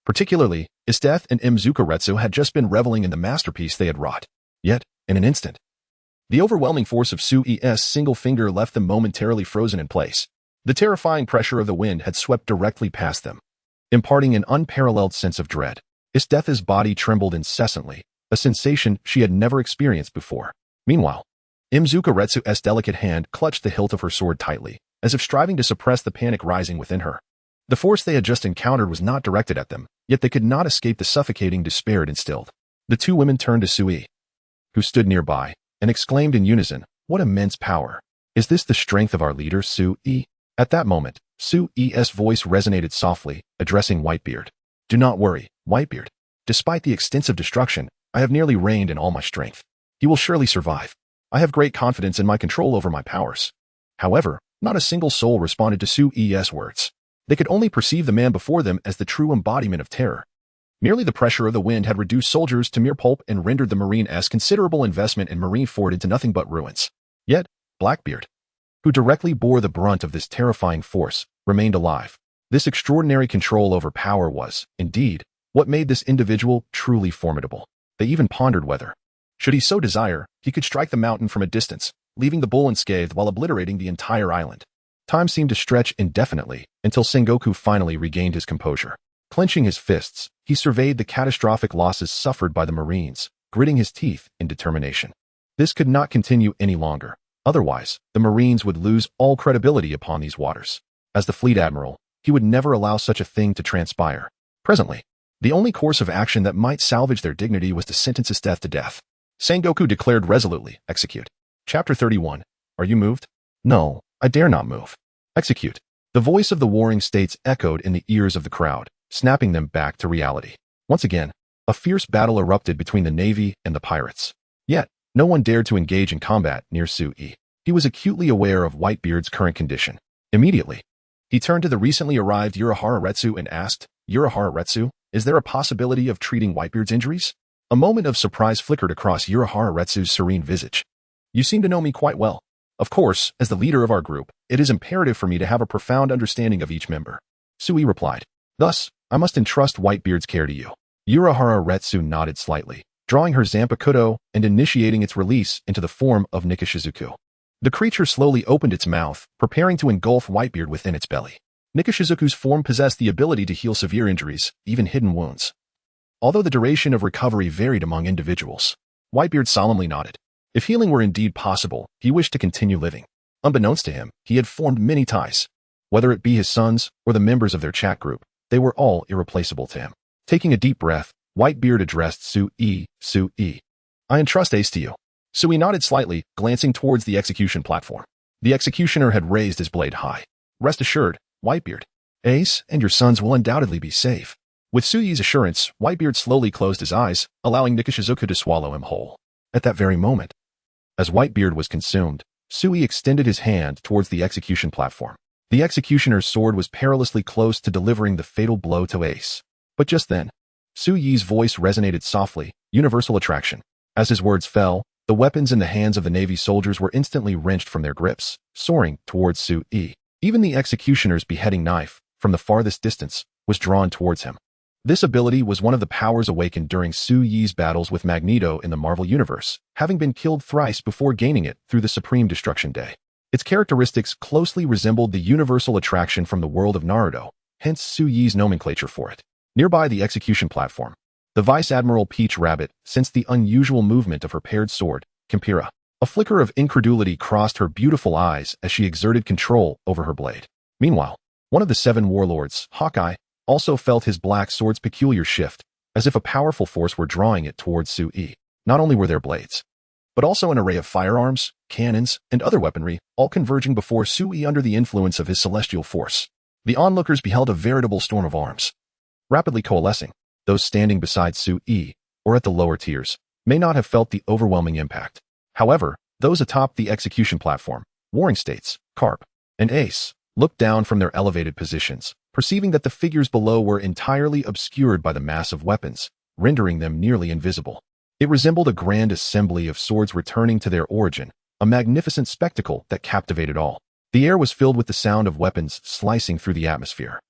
Particularly, Isteth and Mzukaretsu had just been reveling in the masterpiece they had wrought. Yet, in an instant, the overwhelming force of Sui's single finger left them momentarily frozen in place. The terrifying pressure of the wind had swept directly past them, imparting an unparalleled sense of dread. Isteth's body trembled incessantly, a sensation she had never experienced before. Meanwhile, Mzukaretsu's delicate hand clutched the hilt of her sword tightly, as if striving to suppress the panic rising within her. The force they had just encountered was not directed at them, yet they could not escape the suffocating despair it instilled. The two women turned to Sui, who stood nearby, and exclaimed in unison, "What immense power! Is this the strength of our leader, Sui?" At that moment, Sui's voice resonated softly, addressing Whitebeard. "Do not worry, Whitebeard. Despite the extensive destruction, I have nearly reigned in all my strength. You will surely survive. I have great confidence in my control over my powers." However, not a single soul responded to Sui's words. They could only perceive the man before them as the true embodiment of terror. Merely the pressure of the wind had reduced soldiers to mere pulp and rendered the Marine's considerable investment in Marineford into nothing but ruins. Yet, Blackbeard, who directly bore the brunt of this terrifying force, remained alive. This extraordinary control over power was, indeed, what made this individual truly formidable. They even pondered whether, should he so desire, he could strike the mountain from a distance, leaving the bull unscathed while obliterating the entire island. Time seemed to stretch indefinitely until Sengoku finally regained his composure. Clenching his fists, he surveyed the catastrophic losses suffered by the Marines, gritting his teeth in determination. This could not continue any longer. Otherwise, the Marines would lose all credibility upon these waters. As the fleet admiral, he would never allow such a thing to transpire. Presently, the only course of action that might salvage their dignity was to sentence Isteth to death. Sengoku declared resolutely, "Execute." Chapter 31. Are you moved? No, I dare not move. Execute. The voice of the warring states echoed in the ears of the crowd, snapping them back to reality. Once again, a fierce battle erupted between the Navy and the pirates. Yet, no one dared to engage in combat near Sui. He was acutely aware of Whitebeard's current condition. Immediately, he turned to the recently arrived Gurarararara and asked, "Gurarararara, is there a possibility of treating Whitebeard's injuries?" A moment of surprise flickered across Gurararara's serene visage. "You seem to know me quite well. Of course, as the leader of our group, it is imperative for me to have a profound understanding of each member." Sui replied. "Thus, I must entrust Whitebeard's care to you." Gurarararara nodded slightly, drawing her Zanpakuto and initiating its release into the form of Nikishizuku. The creature slowly opened its mouth, preparing to engulf Whitebeard within its belly. Nikishizuku's form possessed the ability to heal severe injuries, even hidden wounds. Although the duration of recovery varied among individuals, Whitebeard solemnly nodded. If healing were indeed possible, he wished to continue living. Unbeknownst to him, he had formed many ties. Whether it be his sons or the members of their chat group, they were all irreplaceable to him. Taking a deep breath, Whitebeard addressed Sui. "I entrust Ace to you." Sui nodded slightly, glancing towards the execution platform. The executioner had raised his blade high. "Rest assured, Whitebeard, Ace and your sons will undoubtedly be safe." With Sui's assurance, Whitebeard slowly closed his eyes, allowing Nikishizuku to swallow him whole. At that very moment, as Whitebeard was consumed, Sui extended his hand towards the execution platform. The executioner's sword was perilously close to delivering the fatal blow to Ace. But just then, Sui's voice resonated softly, "Universal attraction." As his words fell, the weapons in the hands of the Navy soldiers were instantly wrenched from their grips, soaring towards Sui. Even the executioner's beheading knife, from the farthest distance, was drawn towards him. This ability was one of the powers awakened during Sui's battles with Magneto in the Marvel Universe, having been killed thrice before gaining it through the Supreme Destruction Day. Its characteristics closely resembled the universal attraction from the world of Naruto, hence Sui's nomenclature for it. Nearby the execution platform, the Vice Admiral Peach Rabbit sensed the unusual movement of her paired sword, Kempira. A flicker of incredulity crossed her beautiful eyes as she exerted control over her blade. Meanwhile, one of the 7 warlords, Hawkeye, also felt his black sword's peculiar shift, as if a powerful force were drawing it towards Sui. Not only were there blades, but also an array of firearms, cannons, and other weaponry, all converging before Sui under the influence of his celestial force. The onlookers beheld a veritable storm of arms, rapidly coalescing. those standing beside Su-yi, or at the lower tiers, may not have felt the overwhelming impact. However, those atop the execution platform, warring states, Carp, and Ace, looked down from their elevated positions, perceiving that the figures below were entirely obscured by the mass of weapons, rendering them nearly invisible. It resembled a grand assembly of swords returning to their origin, a magnificent spectacle that captivated all. The air was filled with the sound of weapons slicing through the atmosphere.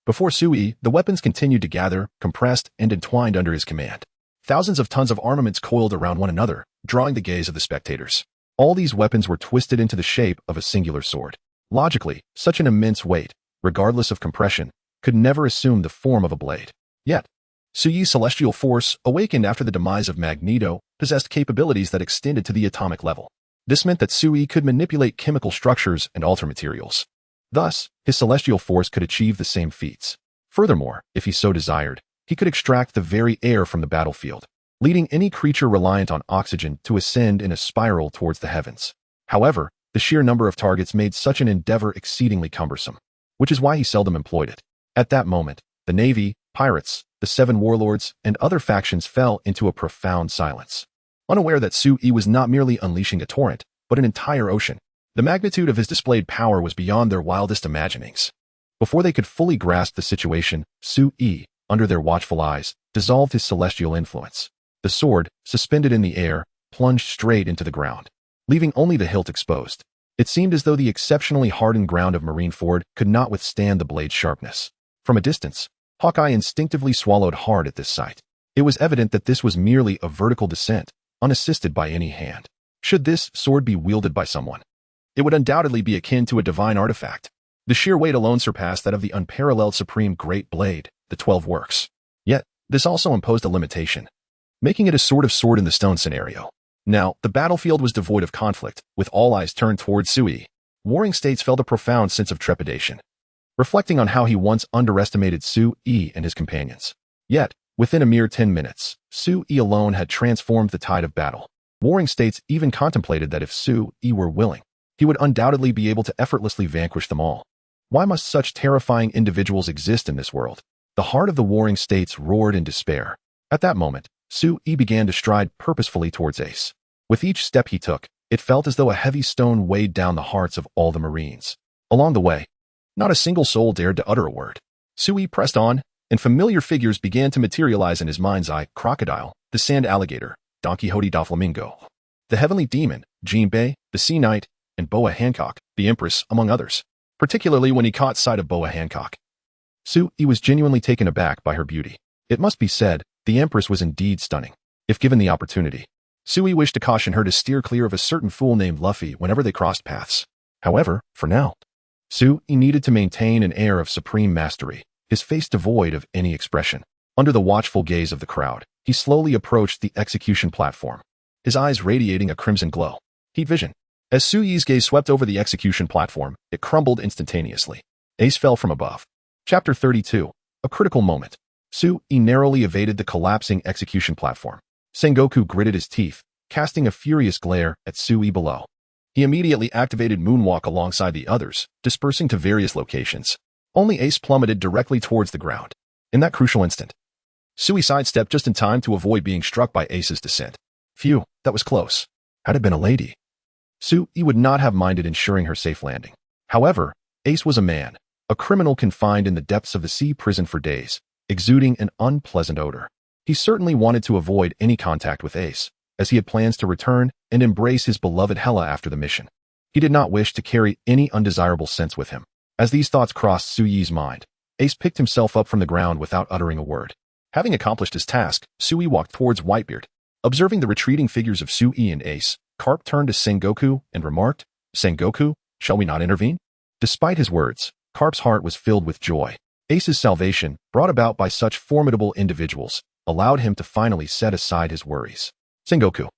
Before Su-yi, the weapons continued to gather, compressed, and entwined under his command. Thousands of tons of armaments coiled around one another, drawing the gaze of the spectators. All these weapons were twisted into the shape of a singular sword. Logically, such an immense weight, regardless of compression, could never assume the form of a blade. Yet, Su-yi's celestial force, awakened after the demise of Magneto, possessed capabilities that extended to the atomic level. This meant that Su-yi could manipulate chemical structures and alter materials. Thus, his celestial force could achieve the same feats. Furthermore, if he so desired, he could extract the very air from the battlefield, leading any creature reliant on oxygen to ascend in a spiral towards the heavens. However, the sheer number of targets made such an endeavor exceedingly cumbersome, which is why he seldom employed it. At that moment, the Navy, pirates, the Seven Warlords, and other factions fell into a profound silence. Unaware that Su-yi was not merely unleashing a torrent, but an entire ocean, the magnitude of his displayed power was beyond their wildest imaginings. Before they could fully grasp the situation, Su-yi, under their watchful eyes, dissolved his celestial influence. The sword, suspended in the air, plunged straight into the ground, leaving only the hilt exposed. It seemed as though the exceptionally hardened ground of Marineford could not withstand the blade's sharpness. From a distance, Hawkeye instinctively swallowed hard at this sight. It was evident that this was merely a vertical descent, unassisted by any hand. Should this sword be wielded by someone, it would undoubtedly be akin to a divine artifact. The sheer weight alone surpassed that of the unparalleled Supreme Great Blade, the 12 Works. Yet, this also imposed a limitation, making it a sort of sword in the stone scenario. Now, the battlefield was devoid of conflict, with all eyes turned towards Su-yi. Warring states felt a profound sense of trepidation, reflecting on how he once underestimated Su-yi and his companions. Yet, within a mere 10 minutes, Su-yi alone had transformed the tide of battle. Warring states even contemplated that if Su-yi were willing, he would undoubtedly be able to effortlessly vanquish them all. Why must such terrifying individuals exist in this world? The heart of the warring states roared in despair. At that moment, Su-yi began to stride purposefully towards Ace. With each step he took, it felt as though a heavy stone weighed down the hearts of all the Marines. Along the way, not a single soul dared to utter a word. Su-yi pressed on, and familiar figures began to materialize in his mind's eye: Crocodile, the Sand Alligator, Don Quixote Doflamingo, the Heavenly Demon, Jinbei, the Sea Knight, and Boa Hancock, the Empress, among others. Particularly when he caught sight of Boa Hancock, Su-yi was genuinely taken aback by her beauty. It must be said, the Empress was indeed stunning. If given the opportunity, Su-yi wished to caution her to steer clear of a certain fool named Luffy whenever they crossed paths. However, for now, Su-yi needed to maintain an air of supreme mastery, his face devoid of any expression. Under the watchful gaze of the crowd, he slowly approached the execution platform, his eyes radiating a crimson glow. Heat vision. As Su-yi's gaze swept over the execution platform, it crumbled instantaneously. Ace fell from above. Chapter 32. A critical moment. Su-yi narrowly evaded the collapsing execution platform. Sengoku gritted his teeth, casting a furious glare at Su-yi below. He immediately activated Moonwalk alongside the others, dispersing to various locations. Only Ace plummeted directly towards the ground. In that crucial instant, Su-yi sidestepped just in time to avoid being struck by Ace's descent. Phew, that was close. Had it been a lady, Su-yi would not have minded ensuring her safe landing. However, Ace was a man, a criminal confined in the depths of the sea prison for days, exuding an unpleasant odor. He certainly wanted to avoid any contact with Ace, as he had plans to return and embrace his beloved Hela after the mission. He did not wish to carry any undesirable scents with him. As these thoughts crossed Su-yi's mind, Ace picked himself up from the ground without uttering a word. Having accomplished his task, Su-yi walked towards Whitebeard. Observing the retreating figures of Su-yi and Ace, Carp turned to Sengoku and remarked, "Sengoku, shall we not intervene?" Despite his words, Carp's heart was filled with joy. Ace's salvation, brought about by such formidable individuals, allowed him to finally set aside his worries. Sengoku,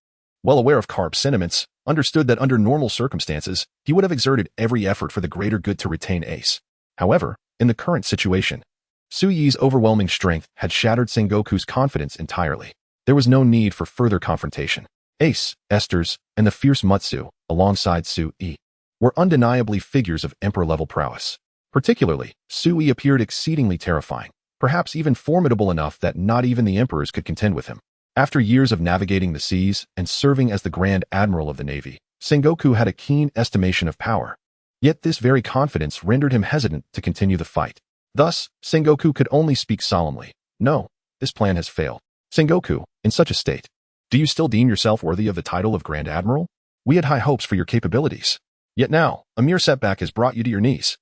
well aware of Carp's sentiments, understood that under normal circumstances, he would have exerted every effort for the greater good to retain Ace. However, in the current situation, Su-yi's overwhelming strength had shattered Sengoku's confidence entirely. There was no need for further confrontation. Ace, Esther's, and the fierce Mutsu, alongside Su-yi, were undeniably figures of emperor-level prowess. Particularly, Su-yi appeared exceedingly terrifying. perhaps even formidable enough that not even the emperors could contend with him. After years of navigating the seas and serving as the Grand Admiral of the Navy, Sengoku had a keen estimation of power. Yet this very confidence rendered him hesitant to continue the fight. Thus, Sengoku could only speak solemnly. No, this plan has failed. Sengoku, in such a state, do you still deem yourself worthy of the title of Grand Admiral? We had high hopes for your capabilities. Yet now, a mere setback has brought you to your knees.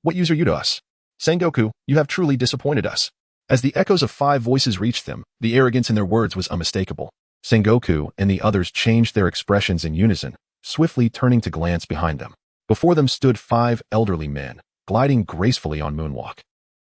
What use are you to us? Sengoku, you have truly disappointed us. As the echoes of 5 voices reached them, the arrogance in their words was unmistakable. Sengoku and the others changed their expressions in unison, swiftly turning to glance behind them. Before them stood 5 elderly men, gliding gracefully on moonwalk.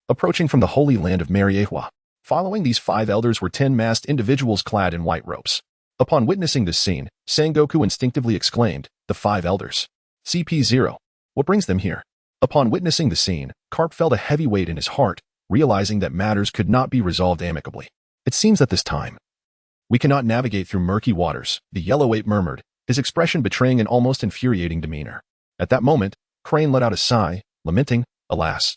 Approaching from the holy land of Mariehua. Following these 5 elders were 10 masked individuals clad in white robes. Upon witnessing this scene, Sengoku instinctively exclaimed, "The 5 elders. CP0. What brings them here?" Upon witnessing the scene, Carp felt a heavy weight in his heart, realizing that matters could not be resolved amicably. It seems at this time, we cannot navigate through murky waters, the yellow ape murmured, his expression betraying an almost infuriating demeanor. At that moment, Crane let out a sigh, lamenting, "Alas,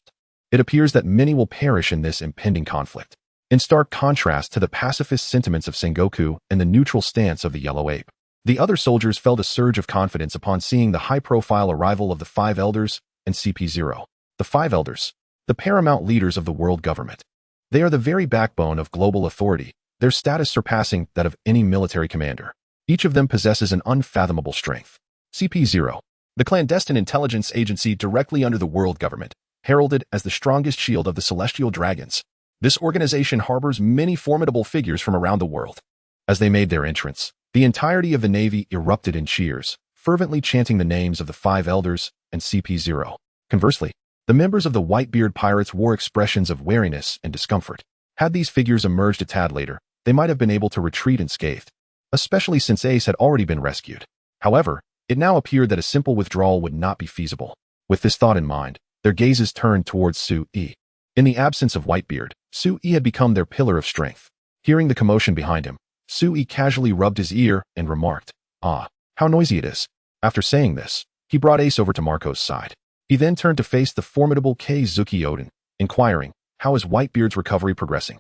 it appears that many will perish in this impending conflict." In stark contrast to the pacifist sentiments of Sengoku and the neutral stance of the yellow ape, the other soldiers felt a surge of confidence upon seeing the high-profile arrival of the 5 elders and CP0. The 5 elders, the paramount leaders of the world government. They are the very backbone of global authority, their status surpassing that of any military commander. Each of them possesses an unfathomable strength. CP0, the clandestine intelligence agency directly under the world government, heralded as the strongest shield of the celestial dragons. This organization harbors many formidable figures from around the world. As they made their entrance, the entirety of the Navy erupted in cheers, fervently chanting the names of the 5 elders and CP0. Conversely, the members of the Whitebeard pirates wore expressions of wariness and discomfort. Had these figures emerged a tad later, they might have been able to retreat unscathed, especially since Ace had already been rescued. However, it now appeared that a simple withdrawal would not be feasible. With this thought in mind, their gazes turned towards Su-e. In the absence of Whitebeard, Su-e had become their pillar of strength. Hearing the commotion behind him, Su-e casually rubbed his ear and remarked, "Ah, how noisy it is." After saying this, he brought Ace over to Marco's side. He then turned to face the formidable Keizuki Oden, inquiring, "How is Whitebeard's recovery progressing?"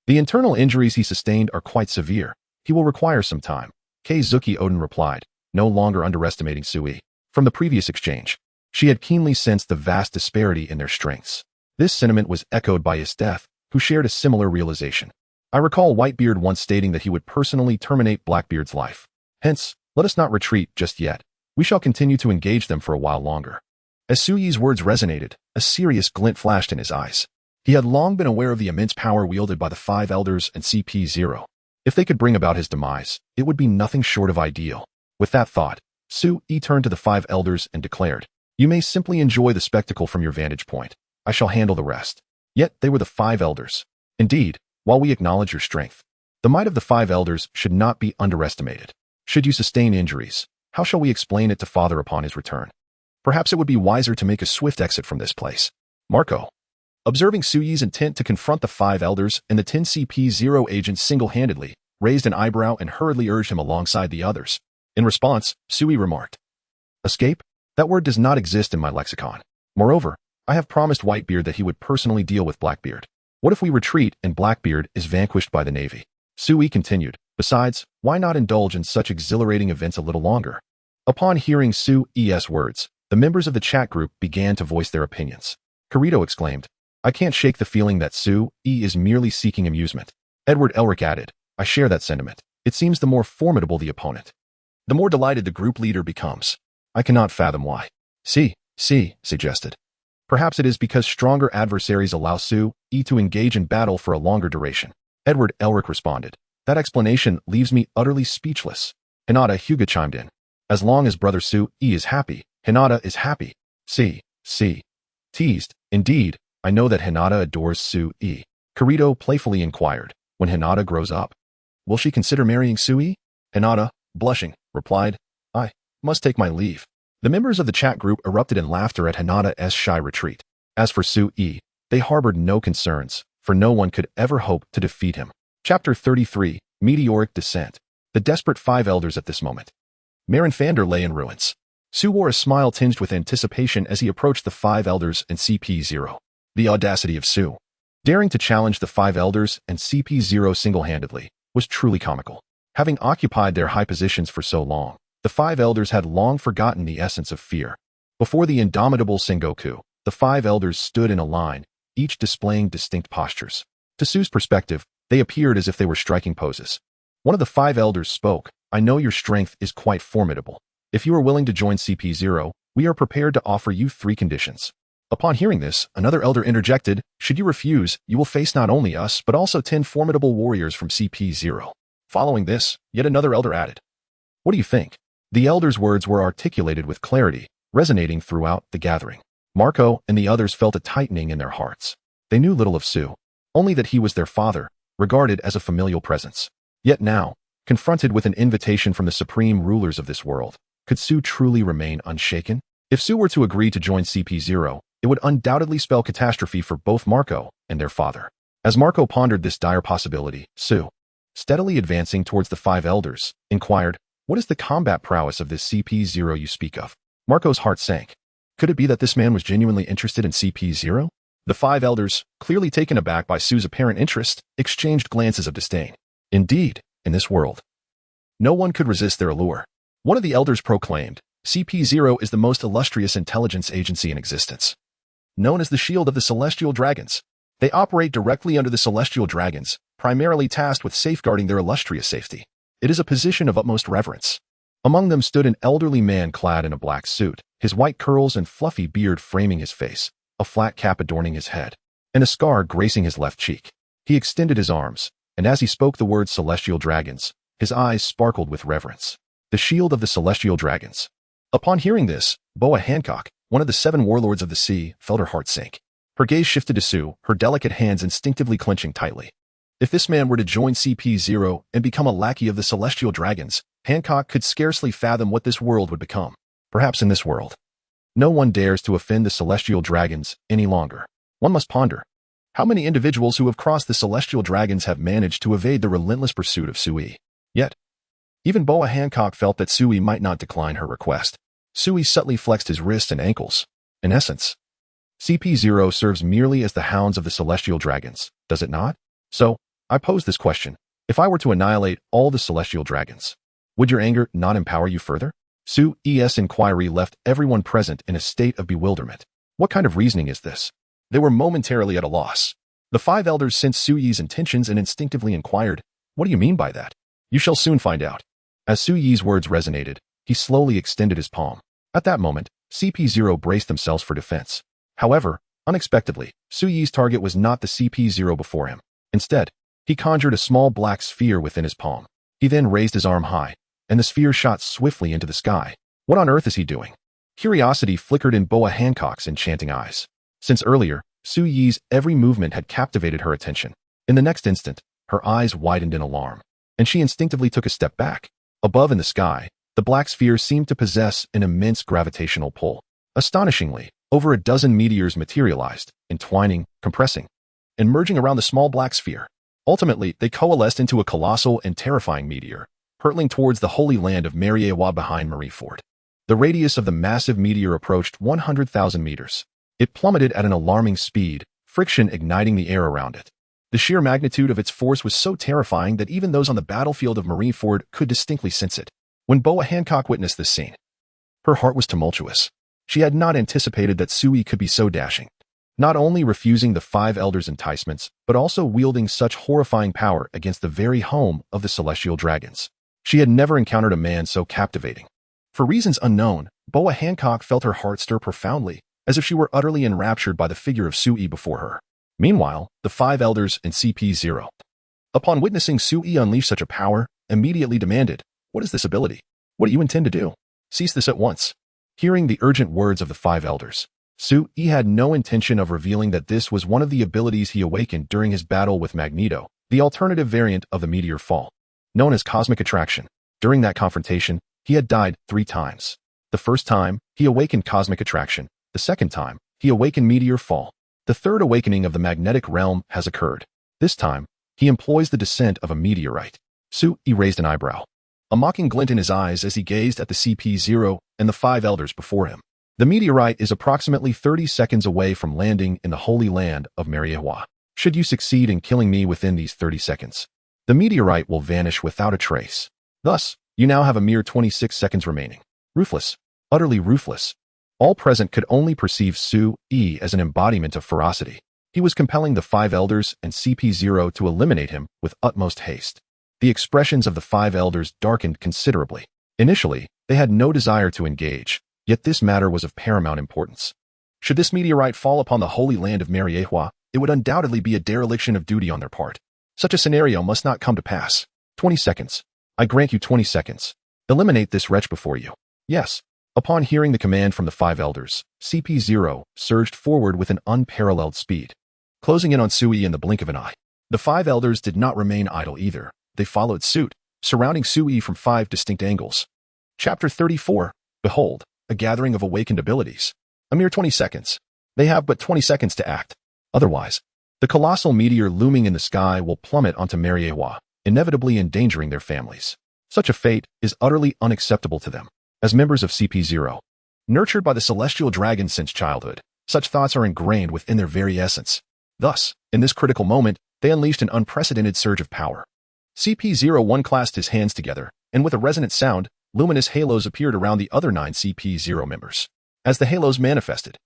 "The internal injuries he sustained are quite severe. He will require some time," Keizuki Oden replied, no longer underestimating Su-e. From the previous exchange, she had keenly sensed the vast disparity in their strengths. This sentiment was echoed by his death, who shared a similar realization. I recall Whitebeard once stating that he would personally terminate Blackbeard's life. Hence, let us not retreat just yet. We shall continue to engage them for a while longer. As Su-e's words resonated, a serious glint flashed in his eyes. He had long been aware of the immense power wielded by the 5 elders and CP0. If they could bring about his demise, it would be nothing short of ideal. With that thought, Su-e turned to the 5 elders and declared, "You may simply enjoy the spectacle from your vantage point. I shall handle the rest." Yet they were the 5 elders. Indeed, while we acknowledge your strength, the might of the 5 elders should not be underestimated. Should you sustain injuries, how shall we explain it to Father upon his return? Perhaps it would be wiser to make a swift exit from this place. Marco, observing Su-e's intent to confront the 5 elders and the 10 CP0 agents single-handedly, raised an eyebrow and hurriedly urged him alongside the others. In response, Su-e remarked, "Escape? That word does not exist in my lexicon. Moreover, I have promised Whitebeard that he would personally deal with Blackbeard. What if we retreat and Blackbeard is vanquished by the Navy?" Su-e continued, "Besides, why not indulge in such exhilarating events a little longer?" Upon hearing Su-e's words, the members of the chat group began to voice their opinions. Kirito exclaimed, "I can't shake the feeling that Su-e is merely seeking amusement." Edward Elric added, "I share that sentiment. It seems the more formidable the opponent, the more delighted the group leader becomes. I cannot fathom why." C suggested, "Perhaps it is because stronger adversaries allow Su-e to engage in battle for a longer duration." Edward Elric responded, "That explanation leaves me utterly speechless." Hinata Hyuga chimed in, "As long as Brother Su-e is happy, Hinata is happy." C teased, "Indeed, I know that Hinata adores Su-e." Kirito playfully inquired, "When Hinata grows up, will she consider marrying Su-e?" Hinata, blushing, replied, "I must take my leave." The members of the chat group erupted in laughter at Hinata's shy retreat. As for Su-e, they harbored no concerns, for no one could ever hope to defeat him. Chapter 33, Meteoric Descent. The desperate 5 elders at this moment. Marinfander lay in ruins. Su wore a smile tinged with anticipation as he approached the 5 elders and CP0. The audacity of Su. Daring to challenge the five elders and CP0 single-handedly was truly comical. Having occupied their high positions for so long, the five elders had long forgotten the essence of fear. Before the indomitable Sengoku, the five elders stood in a line, each displaying distinct postures. To Su's perspective, they appeared as if they were striking poses. One of the five elders spoke, "I know your strength is quite formidable. If you are willing to join CP0, we are prepared to offer you 3 conditions." Upon hearing this, another elder interjected, "Should you refuse, you will face not only us but also 10 formidable warriors from CP0. Following this, yet another elder added, "What do you think?" The elder's words were articulated with clarity, resonating throughout the gathering. Marco and the others felt a tightening in their hearts. They knew little of Su, only that he was their father, regarded as a familial presence. Yet now, confronted with an invitation from the supreme rulers of this world, could Su truly remain unshaken? If Su were to agree to join CP0, it would undoubtedly spell catastrophe for both Marco and their father. As Marco pondered this dire possibility, Su, steadily advancing towards the five elders, inquired, "What is the combat prowess of this CP0 you speak of?" Marco's heart sank. Could it be that this man was genuinely interested in CP0? The five elders, clearly taken aback by Su's apparent interest, exchanged glances of disdain. Indeed, in this world, no one could resist their allure. One of the elders proclaimed, "CP0 is the most illustrious intelligence agency in existence. Known as the Shield of the Celestial Dragons, they operate directly under the Celestial Dragons, primarily tasked with safeguarding their illustrious safety. It is a position of utmost reverence." Among them stood an elderly man clad in a black suit, his white curls and fluffy beard framing his face, a flat cap adorning his head, and a scar gracing his left cheek. He extended his arms, and as he spoke the words Celestial Dragons, his eyes sparkled with reverence. The Shield of the Celestial Dragons. Upon hearing this, Boa Hancock, one of the 7 warlords of the sea, felt her heart sink. Her gaze shifted to Su, her delicate hands instinctively clenching tightly. If this man were to join CP0 and become a lackey of the Celestial Dragons, Hancock could scarcely fathom what this world would become. Perhaps in this world, no one dares to offend the Celestial Dragons any longer. One must ponder, how many individuals who have crossed the Celestial Dragons have managed to evade the relentless pursuit of Sui? Yet, even Boa Hancock felt that Sui might not decline her request. Sui subtly flexed his wrists and ankles. In essence, CP0 serves merely as the hounds of the Celestial Dragons, does it not? So, I pose this question. If I were to annihilate all the Celestial Dragons, would your anger not empower you further? Su's inquiry left everyone present in a state of bewilderment. What kind of reasoning is this? They were momentarily at a loss. The five elders sensed Suyi's intentions and instinctively inquired, "What do you mean by that?" "You shall soon find out." As Suyi's words resonated, he slowly extended his palm. At that moment, CP0 braced themselves for defense. However, unexpectedly, Suyi's target was not the CP0 before him. Instead, he conjured a small black sphere within his palm. He then raised his arm high, and the sphere shot swiftly into the sky. What on earth is he doing? Curiosity flickered in Boa Hancock's enchanting eyes. Since earlier, Suyi's every movement had captivated her attention. In the next instant, her eyes widened in alarm, and she instinctively took a step back. Above in the sky, the black sphere seemed to possess an immense gravitational pull. Astonishingly, over a dozen meteors materialized, entwining, compressing, and merging around the small black sphere. Ultimately, they coalesced into a colossal and terrifying meteor, hurtling towards the holy land of Mariewa behind Marieford. The radius of the massive meteor approached 100,000 meters. It plummeted at an alarming speed, friction igniting the air around it. The sheer magnitude of its force was so terrifying that even those on the battlefield of Marieford could distinctly sense it. When Boa Hancock witnessed this scene, her heart was tumultuous. She had not anticipated that Sui could be so dashing, not only refusing the five elders' enticements, but also wielding such horrifying power against the very home of the Celestial Dragons. She had never encountered a man so captivating. For reasons unknown, Boa Hancock felt her heart stir profoundly, as if she were utterly enraptured by the figure of Sui before her. Meanwhile, the five elders in CP0, upon witnessing Sui unleash such a power, immediately demanded, "What is this ability? What do you intend to do? Cease this at once." Hearing the urgent words of the five elders, Sui had no intention of revealing that this was one of the abilities he awakened during his battle with Magneto, the alternative variant of the meteor fall, known as cosmic attraction. During that confrontation, he had died 3 times. The first time, he awakened cosmic attraction. The second time, he awakened meteor fall. The third awakening of the magnetic realm has occurred. This time, he employs the descent of a meteorite. Sui raised an eyebrow, a mocking glint in his eyes as he gazed at the CP0 and the five elders before him. The meteorite is approximately 30 seconds away from landing in the holy land of Mariewa. Should you succeed in killing me within these 30 seconds, the meteorite will vanish without a trace. Thus, you now have a mere 26 seconds remaining. Ruthless. Utterly ruthless. All present could only perceive Su-yi as an embodiment of ferocity. He was compelling the 5 elders and CP0 to eliminate him with utmost haste. The expressions of the 5 elders darkened considerably. Initially, they had no desire to engage, yet this matter was of paramount importance. Should this meteorite fall upon the holy land of Mariehua, it would undoubtedly be a dereliction of duty on their part. Such a scenario must not come to pass. 20 seconds. I grant you 20 seconds. Eliminate this wretch before you. Yes. Upon hearing the command from the 5 elders, CP0 surged forward with an unparalleled speed, closing in on Sui in the blink of an eye. The 5 elders did not remain idle either. They followed suit, surrounding Sui from 5 distinct angles. Chapter 34. Behold, a gathering of awakened abilities. A mere 20 seconds. They have but 20 seconds to act. Otherwise, the colossal meteor looming in the sky will plummet onto Mariehua, inevitably endangering their families. Such a fate is utterly unacceptable to them. As members of CP0, nurtured by the celestial dragon since childhood, such thoughts are ingrained within their very essence. Thus, in this critical moment, they unleashed an unprecedented surge of power. CP01 clasped his hands together, and with a resonant sound, luminous halos appeared around the other 9 CP0 members. As the halos manifested,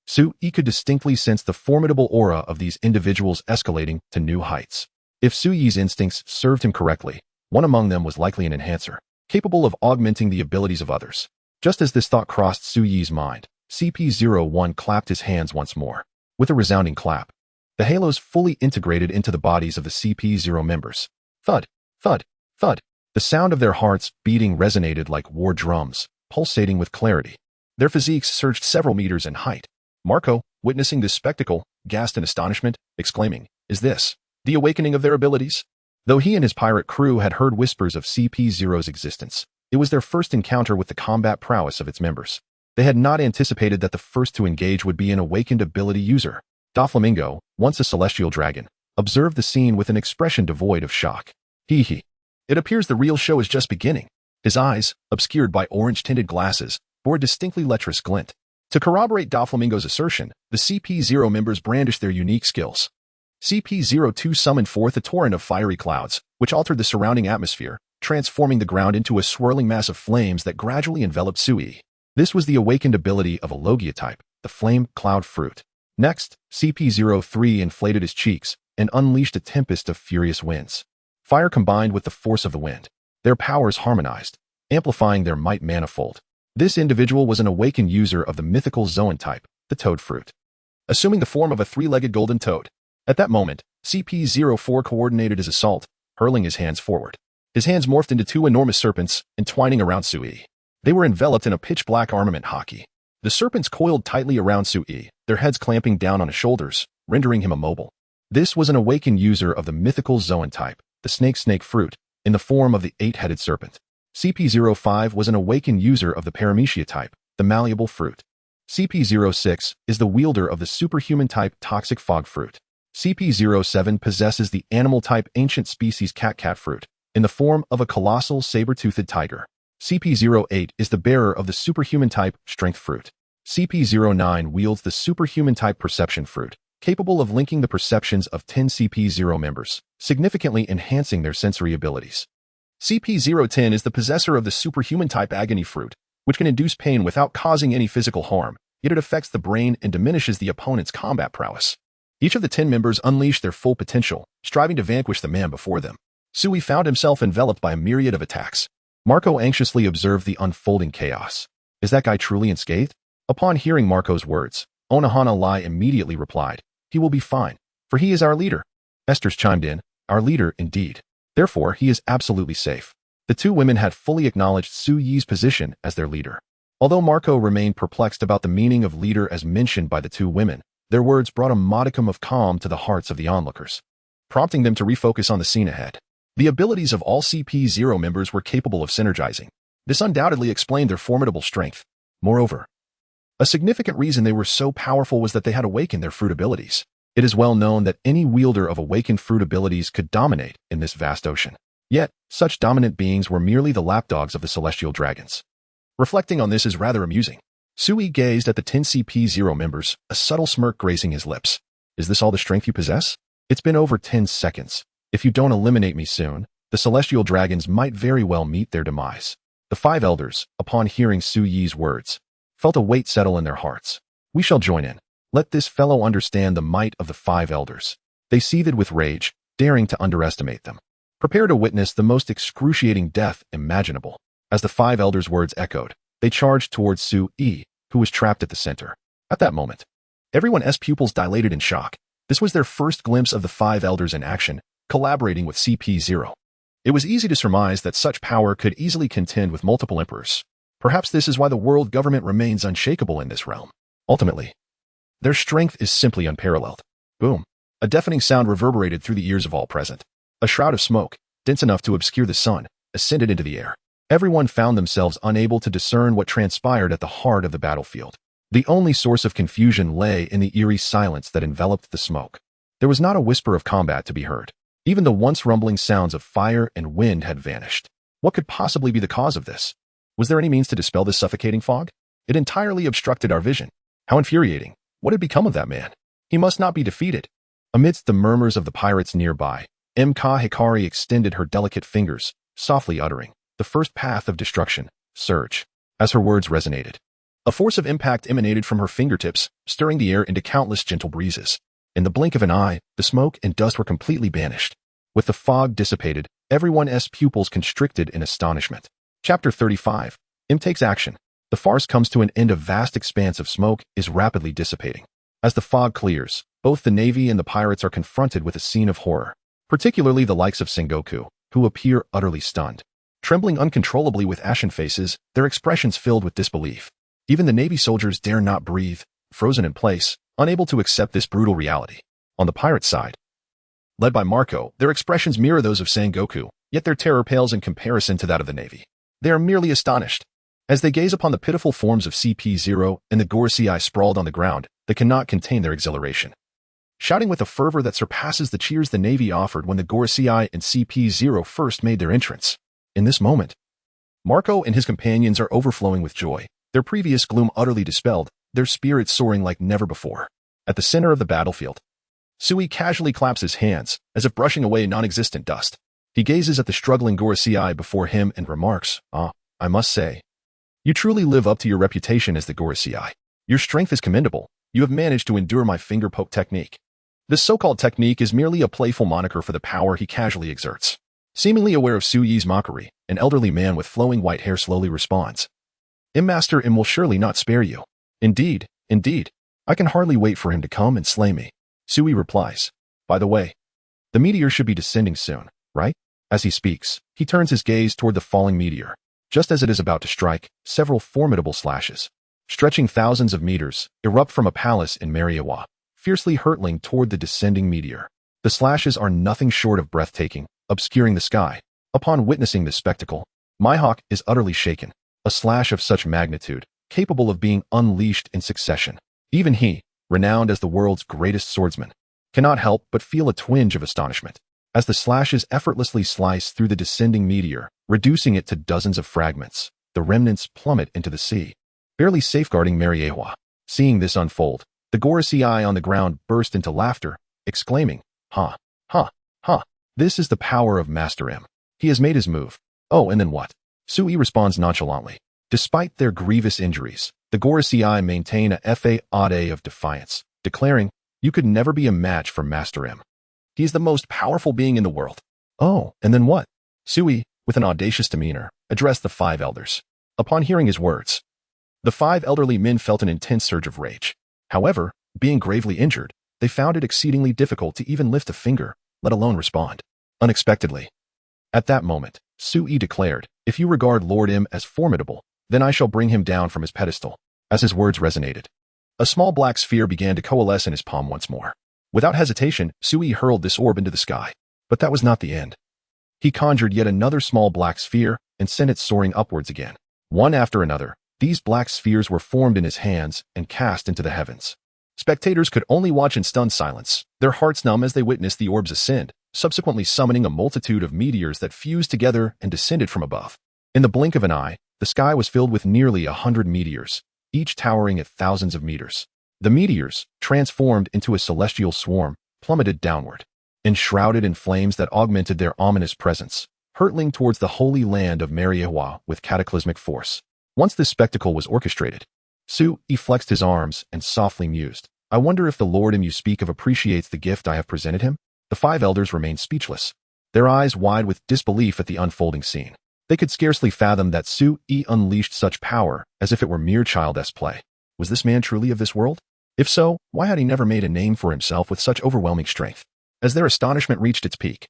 Su-yi could distinctly sense the formidable aura of these individuals escalating to new heights. If Su-yi's instincts served him correctly, one among them was likely an enhancer, capable of augmenting the abilities of others. Just as this thought crossed Su-yi's mind, CP01 clapped his hands once more. With a resounding clap, the halos fully integrated into the bodies of the CP0 members. Thud, thud, thud. The sound of their hearts beating resonated like war drums, pulsating with clarity. Their physiques surged several meters in height. Marco, witnessing this spectacle, gasped in astonishment, exclaiming, "Is this the awakening of their abilities?" Though he and his pirate crew had heard whispers of CP0's existence, it was their first encounter with the combat prowess of its members. They had not anticipated that the first to engage would be an awakened ability user. Doflamingo, once a celestial dragon, observed the scene with an expression devoid of shock. Hee. It appears the real show is just beginning. His eyes, obscured by orange-tinted glasses, bore a distinctly lecherous glint. To corroborate Doflamingo's assertion, the CP0 members brandished their unique skills. CP02 summoned forth a torrent of fiery clouds, which altered the surrounding atmosphere, transforming the ground into a swirling mass of flames that gradually enveloped Sui. This was the awakened ability of a Logia type, the Flame Cloud Fruit. Next, CP03 inflated his cheeks and unleashed a tempest of furious winds. Fire combined with the force of the wind. Their powers harmonized, amplifying their might manifold. This individual was an awakened user of the mythical Zoan type, the Toad Fruit, assuming the form of a 3-legged golden toad. At that moment, CP04 coordinated his assault, hurling his hands forward. His hands morphed into 2 enormous serpents, entwining around Sui. They were enveloped in a pitch-black armament hockey. The serpents coiled tightly around Sui, their heads clamping down on his shoulders, rendering him immobile. This was an awakened user of the mythical Zoan type, the Snake Fruit, in the form of the 8-headed serpent. CP05 was an awakened user of the Paramecia type, the Malleable Fruit. CP06 is the wielder of the superhuman type Toxic Fog Fruit. CP07 possesses the animal type Ancient Species Cat Fruit, in the form of a colossal saber-toothed tiger. CP08 is the bearer of the superhuman type Strength Fruit. CP09 wields the superhuman type Perception Fruit, capable of linking the perceptions of 10 CP0 members, significantly enhancing their sensory abilities. CP010 is the possessor of the superhuman type Agony Fruit, which can induce pain without causing any physical harm, yet it affects the brain and diminishes the opponent's combat prowess. Each of the 10 members unleashed their full potential, striving to vanquish the man before them. Sui found himself enveloped by a myriad of attacks. Marco anxiously observed the unfolding chaos. Is that guy truly unscathed? Upon hearing Marco's words, Onahana Lai immediately replied, "He will be fine, for he is our leader." Esther's chimed in, "Our leader, indeed. Therefore, he is absolutely safe." The 2 women had fully acknowledged Su-yi's position as their leader. Although Marco remained perplexed about the meaning of leader as mentioned by the 2 women, their words brought a modicum of calm to the hearts of the onlookers, prompting them to refocus on the scene ahead. The abilities of all CP0 members were capable of synergizing. This undoubtedly explained their formidable strength. Moreover, a significant reason they were so powerful was that they had awakened their fruit abilities. It is well known that any wielder of awakened fruit abilities could dominate in this vast ocean. Yet, such dominant beings were merely the lapdogs of the celestial dragons. Reflecting on this is rather amusing. Sui gazed at the 10 CP0 members, a subtle smirk grazing his lips. "Is this all the strength you possess?" It's been over 10 seconds. If you don't eliminate me soon, the celestial dragons might very well meet their demise. The five elders, upon hearing Su Yi's words, felt a weight settle in their hearts. We shall join in. Let this fellow understand the might of the five elders. They seethed with rage, daring to underestimate them. Prepare to witness the most excruciating death imaginable. As the five elders' words echoed, they charged towards Su Yi, who was trapped at the center. At that moment, everyone's pupils dilated in shock. This was their first glimpse of the five elders in action, collaborating with CP0. It was easy to surmise that such power could easily contend with multiple emperors. Perhaps this is why the world government remains unshakable in this realm. Ultimately, their strength is simply unparalleled. Boom. A deafening sound reverberated through the ears of all present. A shroud of smoke, dense enough to obscure the sun, ascended into the air. Everyone found themselves unable to discern what transpired at the heart of the battlefield. The only source of confusion lay in the eerie silence that enveloped the smoke. There was not a whisper of combat to be heard. Even the once rumbling sounds of fire and wind had vanished. What could possibly be the cause of this? Was there any means to dispel this suffocating fog? It entirely obstructed our vision. How infuriating. What had become of that man? He must not be defeated. Amidst the murmurs of the pirates nearby, Mka Hikari extended her delicate fingers, softly uttering, "The first path of destruction, surge." As her words resonated, a force of impact emanated from her fingertips, stirring the air into countless gentle breezes. In the blink of an eye, the smoke and dust were completely banished. With the fog dissipated, everyone's pupils constricted in astonishment. Chapter 35. M takes action. The farce comes to an end. A vast expanse of smoke is rapidly dissipating. As the fog clears, both the Navy and the pirates are confronted with a scene of horror, particularly the likes of Sengoku, who appear utterly stunned. Trembling uncontrollably with ashen faces, their expressions filled with disbelief. Even the Navy soldiers dare not breathe, frozen in place, unable to accept this brutal reality. On the pirate side, led by Marco, their expressions mirror those of Sengoku, yet their terror pales in comparison to that of the Navy. They are merely astonished. As they gaze upon the pitiful forms of CP0 and the Gurarararara sprawled on the ground, they cannot contain their exhilaration. Shouting with a fervor that surpasses the cheers the Navy offered when the Gurarararara and CP0 first made their entrance. In this moment, Marco and his companions are overflowing with joy, their previous gloom utterly dispelled, their spirits soaring like never before. At the center of the battlefield, Sui casually claps his hands, as if brushing away non-existent dust. He gazes at the struggling Gurarararara before him and remarks, I must say, you truly live up to your reputation as the Gurarararara. Your strength is commendable. You have managed to endure my finger poke technique." This so-called technique is merely a playful moniker for the power he casually exerts. Seemingly aware of Su Yi's mockery, an elderly man with flowing white hair slowly responds, Master M will surely not spare you. Indeed, I can hardly wait for him to come and slay me. Sui replies, by the way, the meteor should be descending soon, right? As he speaks, he turns his gaze toward the falling meteor. Just as it is about to strike, several formidable slashes, stretching thousands of meters, erupt from a palace in Mariawa, fiercely hurtling toward the descending meteor. The slashes are nothing short of breathtaking, obscuring the sky. Upon witnessing this spectacle, Mihawk is utterly shaken. A slash of such magnitude, capable of being unleashed in succession. Even he, renowned as the world's greatest swordsman, cannot help but feel a twinge of astonishment. As the slashes effortlessly slice through the descending meteor, reducing it to dozens of fragments, the remnants plummet into the sea, barely safeguarding Mariawa. Seeing this unfold, the Gurarararara on the ground burst into laughter, exclaiming, Ha! This is the power of Master M. He has made his move. Oh, and then what? Sui responds nonchalantly. Despite their grievous injuries, the Gurarararara maintain a fa of defiance, declaring, you could never be a match for Master M. He is the most powerful being in the world. Oh, and then what? Sui, with an audacious demeanor, addressed the five elders. Upon hearing his words, the five elderly men felt an intense surge of rage. However, being gravely injured, they found it exceedingly difficult to even lift a finger, let alone respond. Unexpectedly, at that moment, Sui declared, if you regard Lord M as formidable, then I shall bring him down from his pedestal. As his words resonated, a small black sphere began to coalesce in his palm once more. Without hesitation, Sui hurled this orb into the sky. But that was not the end. He conjured yet another small black sphere and sent it soaring upwards again. One after another, these black spheres were formed in his hands and cast into the heavens. Spectators could only watch in stunned silence, their hearts numb as they witnessed the orbs ascend, subsequently summoning a multitude of meteors that fused together and descended from above. In the blink of an eye, the sky was filled with nearly 100 meteors, each towering at thousands of meters. The meteors, transformed into a celestial swarm, plummeted downward. enshrouded in flames that augmented their ominous presence, hurtling towards the holy land of Mariewa with cataclysmic force. Once this spectacle was orchestrated, Su-yi flexed his arms and softly mused, "I wonder if the Lord you speak of appreciates the gift I have presented him?" The five elders remained speechless, their eyes wide with disbelief at the unfolding scene. They could scarcely fathom that Su-yi unleashed such power as if it were mere childish play. Was this man truly of this world? If so, why had he never made a name for himself with such overwhelming strength? As their astonishment reached its peak,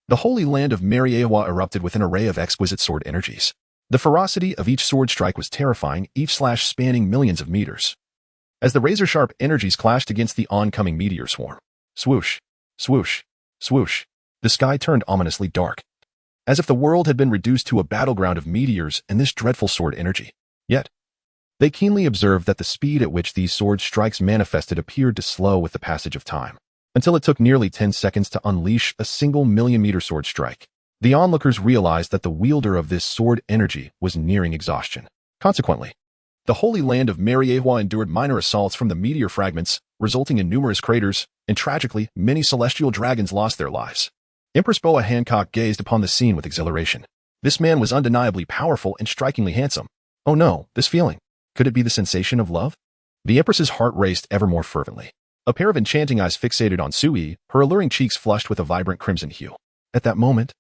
the holy land of Mariewa erupted with an array of exquisite sword energies. The ferocity of each sword strike was terrifying, each slash spanning millions of meters. As the razor-sharp energies clashed against the oncoming meteor swarm, swoosh, swoosh, swoosh, the sky turned ominously dark, as if the world had been reduced to a battleground of meteors and this dreadful sword energy. Yet, they keenly observed that the speed at which these sword strikes manifested appeared to slow with the passage of time, until it took nearly 10 seconds to unleash a single million-meter sword strike. The onlookers realized that the wielder of this sword energy was nearing exhaustion. Consequently, the holy land of Mariewa endured minor assaults from the meteor fragments, resulting in numerous craters, and tragically, many celestial dragons lost their lives. Empress Boa Hancock gazed upon the scene with exhilaration. This man was undeniably powerful and strikingly handsome. Oh no, this feeling. Could it be the sensation of love? The Empress's heart raced ever more fervently. A pair of enchanting eyes fixated on Su-yi, her alluring cheeks flushed with a vibrant crimson hue. At that moment,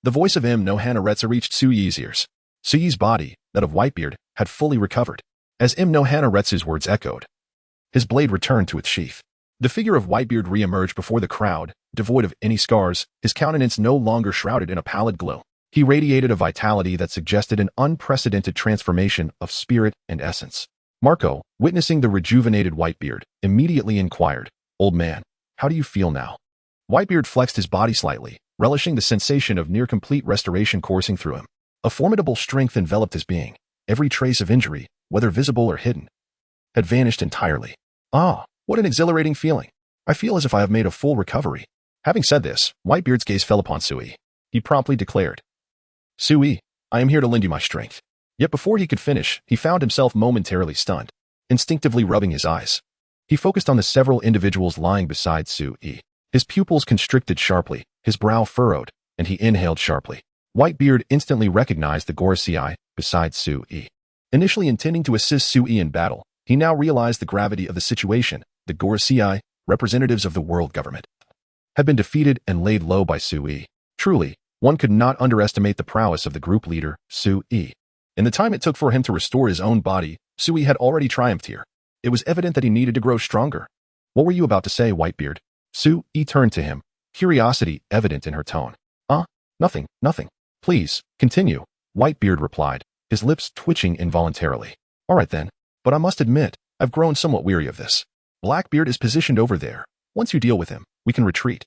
the voice of no Hanaretsu reached Su-yi's ears. Su-yi's body, that of Whitebeard, had fully recovered. As no Hanaretsu's words echoed, his blade returned to its sheath. The figure of Whitebeard re-emerged before the crowd, devoid of any scars, his countenance no longer shrouded in a pallid glow. He radiated a vitality that suggested an unprecedented transformation of spirit and essence. Marco, witnessing the rejuvenated Whitebeard, immediately inquired, "Old man, how do you feel now?" Whitebeard flexed his body slightly, relishing the sensation of near-complete restoration coursing through him. A formidable strength enveloped his being. Every trace of injury, whether visible or hidden, had vanished entirely. Ah, what an exhilarating feeling. I feel as if I have made a full recovery. Having said this, Whitebeard's gaze fell upon Su-yi. He promptly declared, "Su-yi, I am here to lend you my strength." Yet before he could finish, he found himself momentarily stunned. Instinctively rubbing his eyes, he focused on the several individuals lying beside Su-yi. His pupils constricted sharply, his brow furrowed, and he inhaled sharply. Whitebeard instantly recognized the Gurarararara beside Su-yi. Initially intending to assist Su-yi in battle, he now realized the gravity of the situation. The Gurarararara, representatives of the world government, had been defeated and laid low by Su-yi. Truly, one could not underestimate the prowess of the group leader, Su-yi. In the time it took for him to restore his own body, Su-yi had already triumphed here. It was evident that he needed to grow stronger. "What were you about to say, Whitebeard?" Su-yi turned to him, curiosity evident in her tone. Nothing, nothing. Please, continue," Whitebeard replied, his lips twitching involuntarily. "All right then, but I must admit, I've grown somewhat weary of this. Blackbeard is positioned over there. Once you deal with him, we can retreat,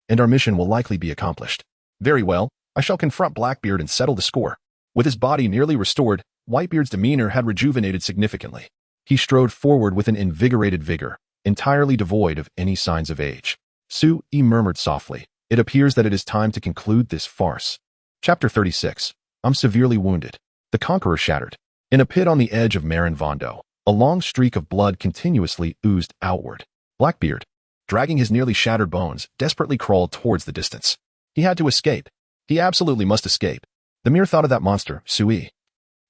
and our mission will likely be accomplished." "Very well, I shall confront Blackbeard and settle the score." With his body nearly restored, Whitebeard's demeanor had rejuvenated significantly. He strode forward with an invigorated vigor, entirely devoid of any signs of age. Su-yi murmured softly, "It appears that it is time to conclude this farce." Chapter 36. I'm severely wounded. The Conqueror shattered. In a pit on the edge of Marin Vondo, a long streak of blood continuously oozed outward. Blackbeard, dragging his nearly shattered bones, desperately crawled towards the distance. He had to escape. He absolutely must escape. The mere thought of that monster, Su-yi,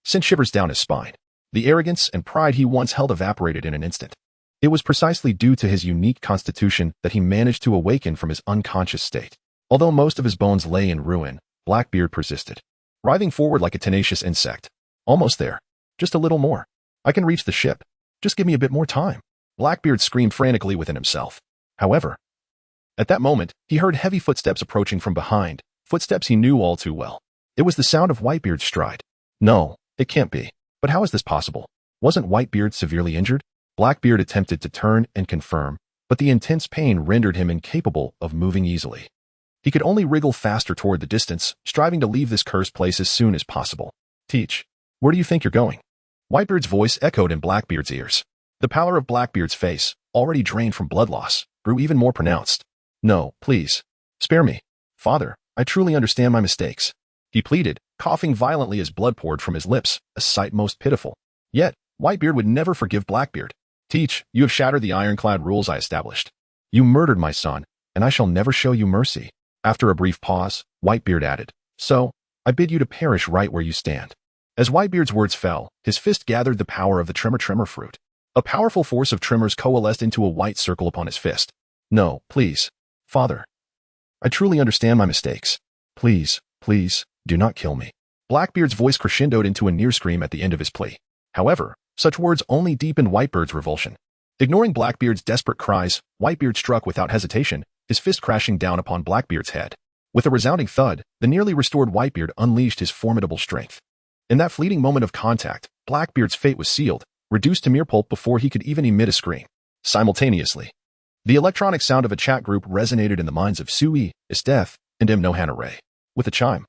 sent shivers down his spine. The arrogance and pride he once held evaporated in an instant. It was precisely due to his unique constitution that he managed to awaken from his unconscious state. Although most of his bones lay in ruin, Blackbeard persisted, writhing forward like a tenacious insect. "Almost there. Just a little more. I can reach the ship. Just give me a bit more time." Blackbeard screamed frantically within himself. However, at that moment, he heard heavy footsteps approaching from behind, footsteps he knew all too well. It was the sound of Whitebeard's stride. No, it can't be. But how is this possible? Wasn't Whitebeard severely injured? Blackbeard attempted to turn and confirm, but the intense pain rendered him incapable of moving easily. He could only wriggle faster toward the distance, striving to leave this cursed place as soon as possible. "Teach, where do you think you're going?" Whitebeard's voice echoed in Blackbeard's ears. The pallor of Blackbeard's face, already drained from blood loss, grew even more pronounced. "No, please. Spare me. Father, I truly understand my mistakes," he pleaded, coughing violently as blood poured from his lips, a sight most pitiful. Yet, Whitebeard would never forgive Blackbeard. "Teach, you have shattered the ironclad rules I established. You murdered my son, and I shall never show you mercy. After a brief pause, Whitebeard added, so, I bid you to perish right where you stand. As Whitebeard's words fell, his fist gathered the power of the tremor fruit. A powerful force of tremors coalesced into a white circle upon his fist. No, please. Father. I truly understand my mistakes. Please, please, do not kill me. Blackbeard's voice crescendoed into a near scream at the end of his plea. However, such words only deepened Whitebeard's revulsion. Ignoring Blackbeard's desperate cries, Whitebeard struck without hesitation, his fist crashing down upon Blackbeard's head. With a resounding thud, the nearly restored Whitebeard unleashed his formidable strength. In that fleeting moment of contact, Blackbeard's fate was sealed, reduced to mere pulp before he could even emit a scream. Simultaneously, the electronic sound of a chat group resonated in the minds of Sui, Esteth, and Nohana-Ray. With a chime,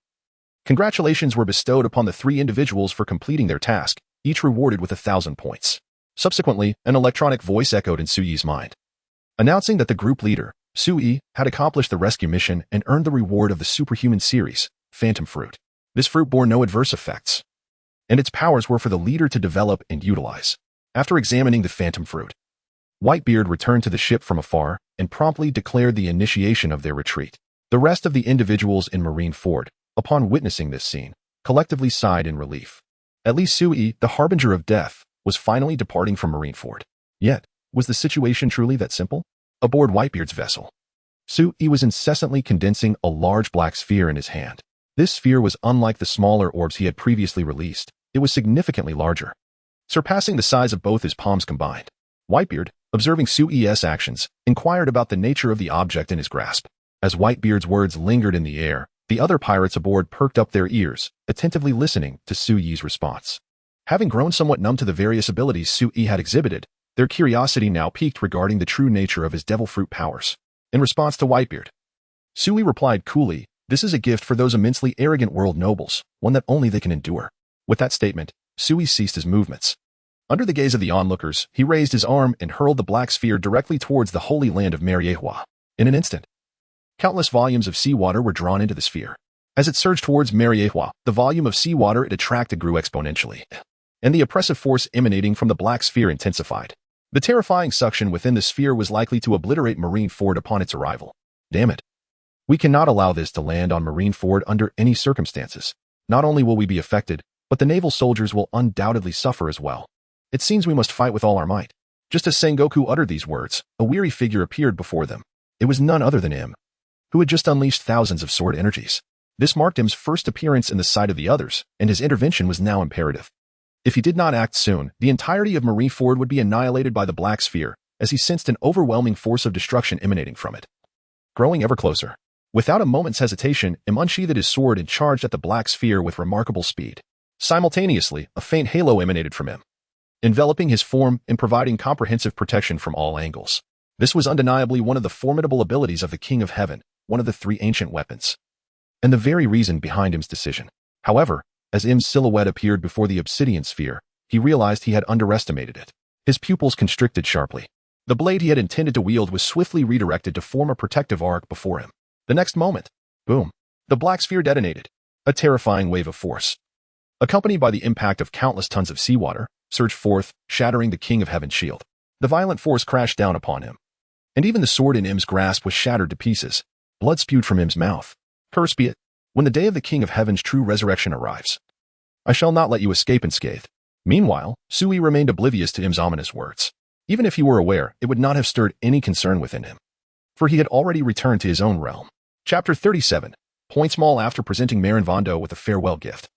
congratulations were bestowed upon the 3 individuals for completing their task, each rewarded with 1,000 points. Subsequently, an electronic voice echoed in Sui's mind, announcing that the group leader, Sui, had accomplished the rescue mission and earned the reward of the superhuman series, Phantom Fruit. This fruit bore no adverse effects, and its powers were for the leader to develop and utilize. After examining the Phantom Fruit, Whitebeard returned to the ship from afar and promptly declared the initiation of their retreat. The rest of the individuals in Marineford, upon witnessing this scene, collectively sighed in relief. At least Sui, the harbinger of death, was finally departing from Marineford. Yet, was the situation truly that simple? Aboard Whitebeard's vessel, Sui was incessantly condensing a large black sphere in his hand. This sphere was unlike the smaller orbs he had previously released. It was significantly larger, surpassing the size of both his palms combined. Whitebeard, observing Sui's actions, inquired about the nature of the object in his grasp. As Whitebeard's words lingered in the air, the other pirates aboard perked up their ears, attentively listening to Sui's response. Having grown somewhat numb to the various abilities Sui had exhibited, their curiosity now piqued regarding the true nature of his devil fruit powers. In response to Whitebeard, Sui replied coolly, "This is a gift for those immensely arrogant world nobles, one that only they can endure." With that statement, Sui ceased his movements. Under the gaze of the onlookers, he raised his arm and hurled the black sphere directly towards the holy land of Mariehua. In an instant, countless volumes of seawater were drawn into the sphere. As it surged towards Mariehua, the volume of seawater it attracted grew exponentially, and the oppressive force emanating from the black sphere intensified. The terrifying suction within the sphere was likely to obliterate Marineford upon its arrival. Damn it. We cannot allow this to land on Marineford under any circumstances. Not only will we be affected, but the naval soldiers will undoubtedly suffer as well. It seems we must fight with all our might. Just as Sengoku uttered these words, a weary figure appeared before them. It was none other than him, who had just unleashed thousands of sword energies. This marked him's first appearance in the sight of the others, and his intervention was now imperative. If he did not act soon, the entirety of Marineford would be annihilated by the Black Sphere, as he sensed an overwhelming force of destruction emanating from it. Growing ever closer, without a moment's hesitation, Im unsheathed his sword and charged at the Black Sphere with remarkable speed. Simultaneously, a faint halo emanated from him, enveloping his form and providing comprehensive protection from all angles. This was undeniably one of the formidable abilities of the King of Heaven, one of the 3 ancient weapons, and the very reason behind Im's decision. However, as Im's silhouette appeared before the obsidian sphere, he realized he had underestimated it. His pupils constricted sharply. The blade he had intended to wield was swiftly redirected to form a protective arc before him. The next moment, boom, the black sphere detonated. A terrifying wave of force, accompanied by the impact of countless tons of seawater, surged forth, shattering the King of Heaven's shield. The violent force crashed down upon him, and even the sword in Im's grasp was shattered to pieces. Blood spewed from Im's mouth. Curse be it, when the day of the King of Heaven's true resurrection arrives, I shall not let you escape unscathed. Meanwhile, Sui remained oblivious to Im's ominous words. Even if he were aware, it would not have stirred any concern within him, for he had already returned to his own realm. Chapter 37. Point Small. After presenting Marin Vondo with a farewell gift,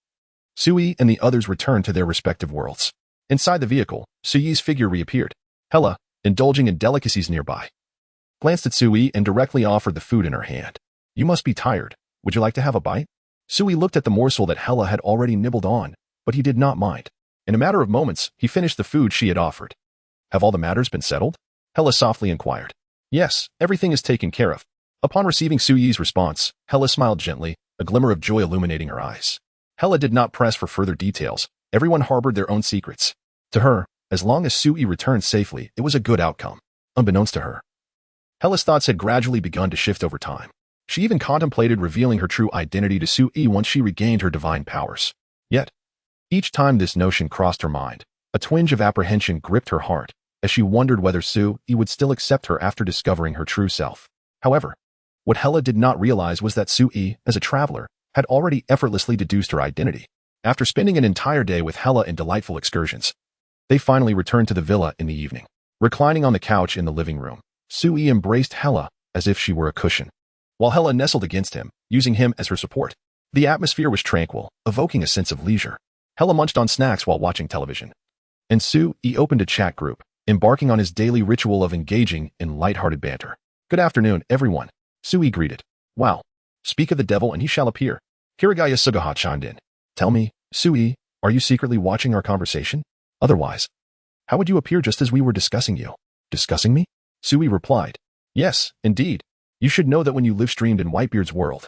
Sui and the others returned to their respective worlds. Inside the vehicle, Sui's figure reappeared. Hella, indulging in delicacies nearby, glanced at Sui and directly offered the food in her hand. You must be tired. Would you like to have a bite? Sui looked at the morsel that Hella had already nibbled on, but he did not mind. In a matter of moments, he finished the food she had offered. Have all the matters been settled? Hella softly inquired. Yes, everything is taken care of. Upon receiving Sui's response, Hella smiled gently, a glimmer of joy illuminating her eyes. Hella did not press for further details. Everyone harbored their own secrets. To her, as long as Sui returned safely, it was a good outcome. Unbeknownst to her, Hella's thoughts had gradually begun to shift over time. She even contemplated revealing her true identity to Sui once she regained her divine powers. Yet, each time this notion crossed her mind, a twinge of apprehension gripped her heart, as she wondered whether Sui would still accept her after discovering her true self. However, What Hella did not realize was that Sui, as a traveler, had already effortlessly deduced her identity. After spending an entire day with Hella in delightful excursions, they finally returned to the villa in the evening. Reclining on the couch in the living room, Sui embraced Hella as if she were a cushion, while Hella nestled against him, using him as her support. The atmosphere was tranquil, evoking a sense of leisure. Hella munched on snacks while watching television, and Sui opened a chat group, embarking on his daily ritual of engaging in light-hearted banter. "Good afternoon, everyone," Sui greeted. "Wow. Speak of the devil and he shall appear." Hiragaya Sugaha chimed in. "Tell me, Sui, are you secretly watching our conversation? Otherwise, how would you appear just as we were discussing you?" "Discussing me?" Sui replied. "Yes, indeed. You should know that when you live-streamed in Whitebeard's world,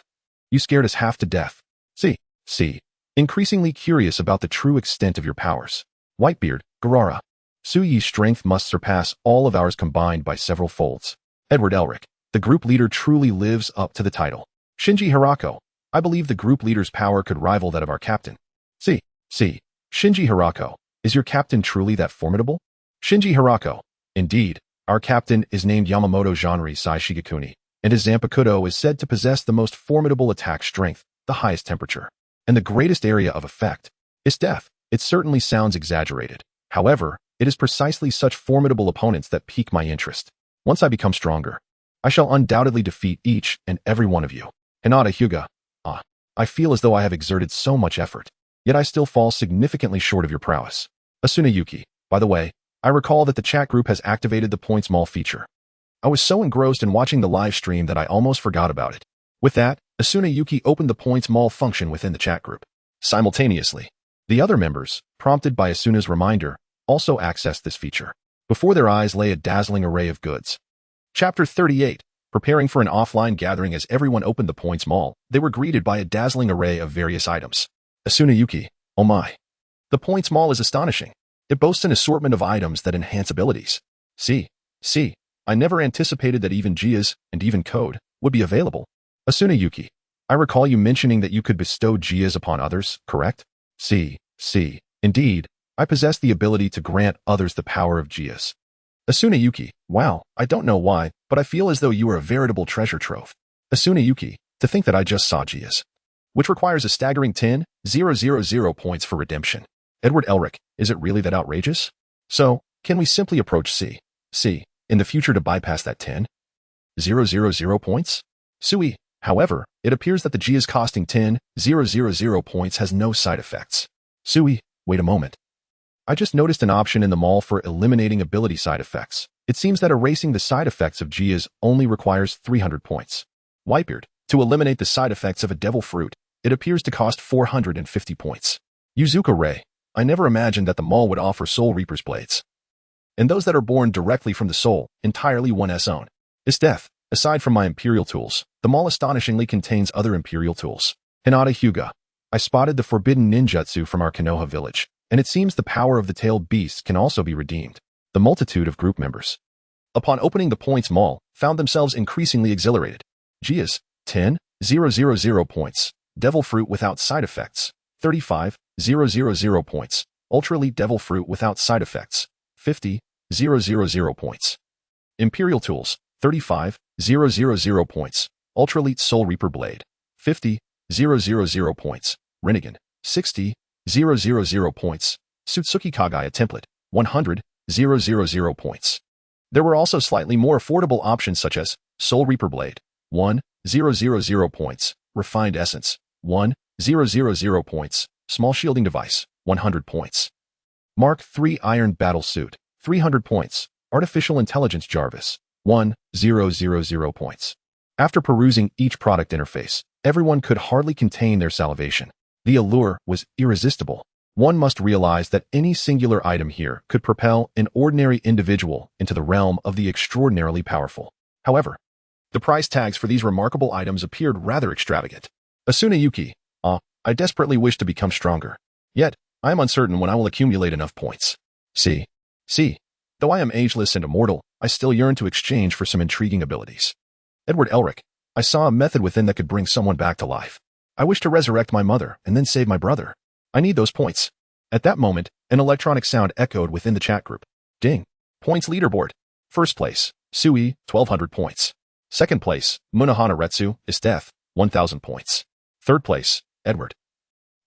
you scared us half to death. See. Increasingly curious about the true extent of your powers. Whitebeard, Gurarararara. Sui's strength must surpass all of ours combined by several folds. W-elc-o-me, the group leader truly lives up to the title. Shinji Hirako, I believe the group leader's power could rival that of our captain. See. Shinji Hirako, is your captain truly that formidable? Shinji Hirako, indeed, our captain is named Yamamoto Janri Sai Shigekuni, and his Zanpakuto is said to possess the most formidable attack strength, the highest temperature, and the greatest area of effect. It's death. It certainly sounds exaggerated. However, it is precisely such formidable opponents that pique my interest. Once I become stronger, I shall undoubtedly defeat each and every one of you. Hinata Hyuga, I feel as though I have exerted so much effort, yet I still fall significantly short of your prowess. Asuna Yuki, by the way, I recall that the chat group has activated the points mall feature. I was so engrossed in watching the live stream that I almost forgot about it. With that, Asuna Yuki opened the points mall function within the chat group. Simultaneously, the other members, prompted by Asuna's reminder, also accessed this feature. Before their eyes lay a dazzling array of goods. Chapter 38. Preparing for an offline gathering. As everyone opened the points mall, they were greeted by a dazzling array of various items. Asuna Yuki, oh my. The points mall is astonishing. It boasts an assortment of items that enhance abilities. See, I never anticipated that even Gias and even code would be available. Asuna Yuki, I recall you mentioning that you could bestow Gias upon others, correct? See, indeed, I possess the ability to grant others the power of Gias. Asuna Yuki, wow, I don't know why, but I feel as though you are a veritable treasure trove. Asuna Yuki, to think that I just saw Gias, which requires a staggering 10,000 points for redemption. W-elc-o-me, is it really that outrageous? So, can we simply approach C in the future to bypass that 10,000 points? Sui, however, it appears that the Gias costing 10,000 points has no side effects. Sui, wait a moment. I just noticed an option in the mall for eliminating ability side effects. It seems that erasing the side effects of Gias only requires 300 points. Whitebeard, to eliminate the side effects of a devil fruit, it appears to cost 450 points. Yuzuka Ray, I never imagined that the mall would offer Soul Reaper's blades. And those that are born directly from the soul, entirely one's own. This death, aside from my Imperial tools, the mall astonishingly contains other Imperial tools. Hinata Hyuga, I spotted the forbidden ninjutsu from our Konoha village, and it seems the power of the tailed beast can also be redeemed. The multitude of group members, upon opening the points mall, found themselves increasingly exhilarated. Gias, 10,000 points. Devil fruit without side effects, 35,000 points. Ultra Elite Devil fruit without side effects, 50,000 points. Imperial tools, 35,000 points. Ultra Elite Soul Reaper blade, 50,000 points. Rinnegan, 60,000 points. Sutsuki Kagaya template, 100,000 points. There were also slightly more affordable options such as Soul Reaper blade, 1,000 points. Refined essence, 1,000 points. Small shielding device, 100 points. Mark III Iron Battle Suit, 300 points. Artificial Intelligence Jarvis, 1,000 points. After perusing each product interface, everyone could hardly contain their salivation. The allure was irresistible. One must realize that any singular item here could propel an ordinary individual into the realm of the extraordinarily powerful. However, the price tags for these remarkable items appeared rather extravagant. Asuna Yuki, I desperately wish to become stronger. Yet, I am uncertain when I will accumulate enough points. See, though I am ageless and immortal, I still yearn to exchange for some intriguing abilities. W-elc-o-me, I saw a method within that could bring someone back to life. I wish to resurrect my mother and then save my brother. I need those points. At that moment, an electronic sound echoed within the chat group. Ding. Points leaderboard. First place, Sui, 1,200 points. Second place, Munahana Retsu, is death, 1,000 points. Third place, Edward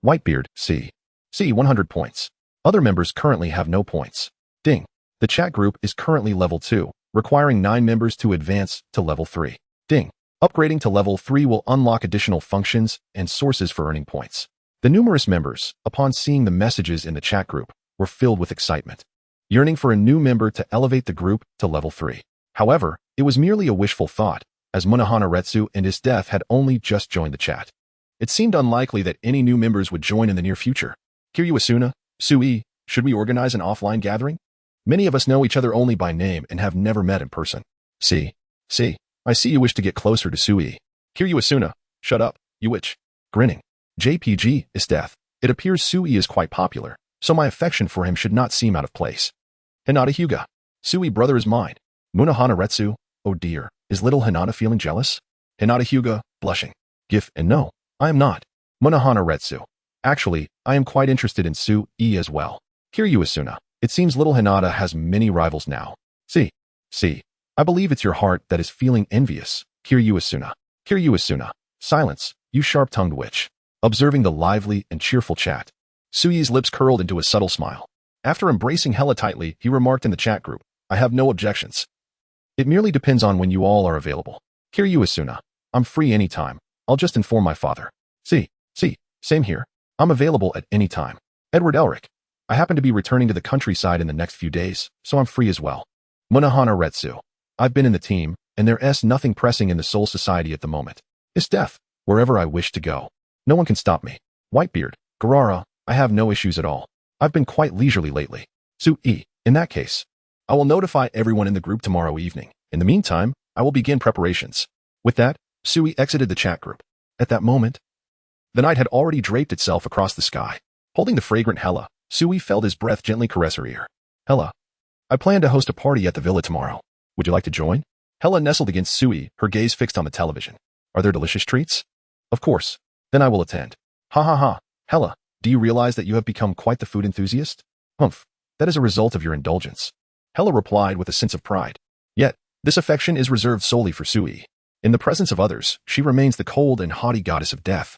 Whitebeard, C. 100 points. Other members currently have no points. Ding. The chat group is currently level 2, requiring 9 members to advance to level 3. Ding. Upgrading to level 3 will unlock additional functions and sources for earning points. The numerous members, upon seeing the messages in the chat group, were filled with excitement, yearning for a new member to elevate the group to level 3. However, it was merely a wishful thought, as Munahana Retsu and his death had only just joined the chat. It seemed unlikely that any new members would join in the near future. Yuuki Asuna, Sui, should we organize an offline gathering? Many of us know each other only by name and have never met in person. See, I see you wish to get closer to Sui. Yuuki Asuna, shut up, you witch. Grinning. JPG is death. It appears Sui is quite popular, so my affection for him should not seem out of place. Hinata Hyuga. Sui brother is mine. Munahana Retsu, oh dear, is little Hinata feeling jealous? Hinata Hyuga, blushing. Gif, and no, I am not. Munahana Retsu. Actually, I am quite interested in Sui as well. Yuuki Asuna. It seems little Hinata has many rivals now. See, I believe it's your heart that is feeling envious. Yuuki Asuna. Yuuki Asuna. Silence, you sharp-tongued witch. Observing the lively and cheerful chat, Sui's lips curled into a subtle smile. After embracing Hella tightly, he remarked in the chat group, I have no objections. It merely depends on when you all are available. Yuuki Asuna. I'm free anytime. I'll just inform my father. See, same here. I'm available at any time. Edward Elric. I happen to be returning to the countryside in the next few days, so I'm free as well. Munahana Retsu. I've been in the team, and there's nothing pressing in the Soul Society at the moment. It's death, wherever I wish to go. No one can stop me. Whitebeard, Gurarararara, I have no issues at all. I've been quite leisurely lately. Sui, in that case, I will notify everyone in the group tomorrow evening. In the meantime, I will begin preparations. With that, Sui exited the chat group. At that moment, the night had already draped itself across the sky. Holding the fragrant Hella, Sui felt his breath gently caress her ear. Hella, I plan to host a party at the villa tomorrow. Would you like to join? Hella nestled against Sui, her gaze fixed on the television. Are there delicious treats? Of course. Then I will attend. Ha ha ha. Hella, do you realize that you have become quite the food enthusiast? Humph. That is a result of your indulgence. Hella replied with a sense of pride. Yet, this affection is reserved solely for Sui. In the presence of others, she remains the cold and haughty goddess of death.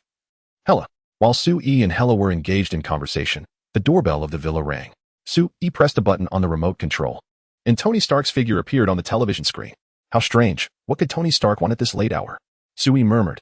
Hella. While Sui and Hella were engaged in conversation, the doorbell of the villa rang. Sui pressed a button on the remote control, and Tony Stark's figure appeared on the television screen. How strange. What could Tony Stark want at this late hour? Sui murmured,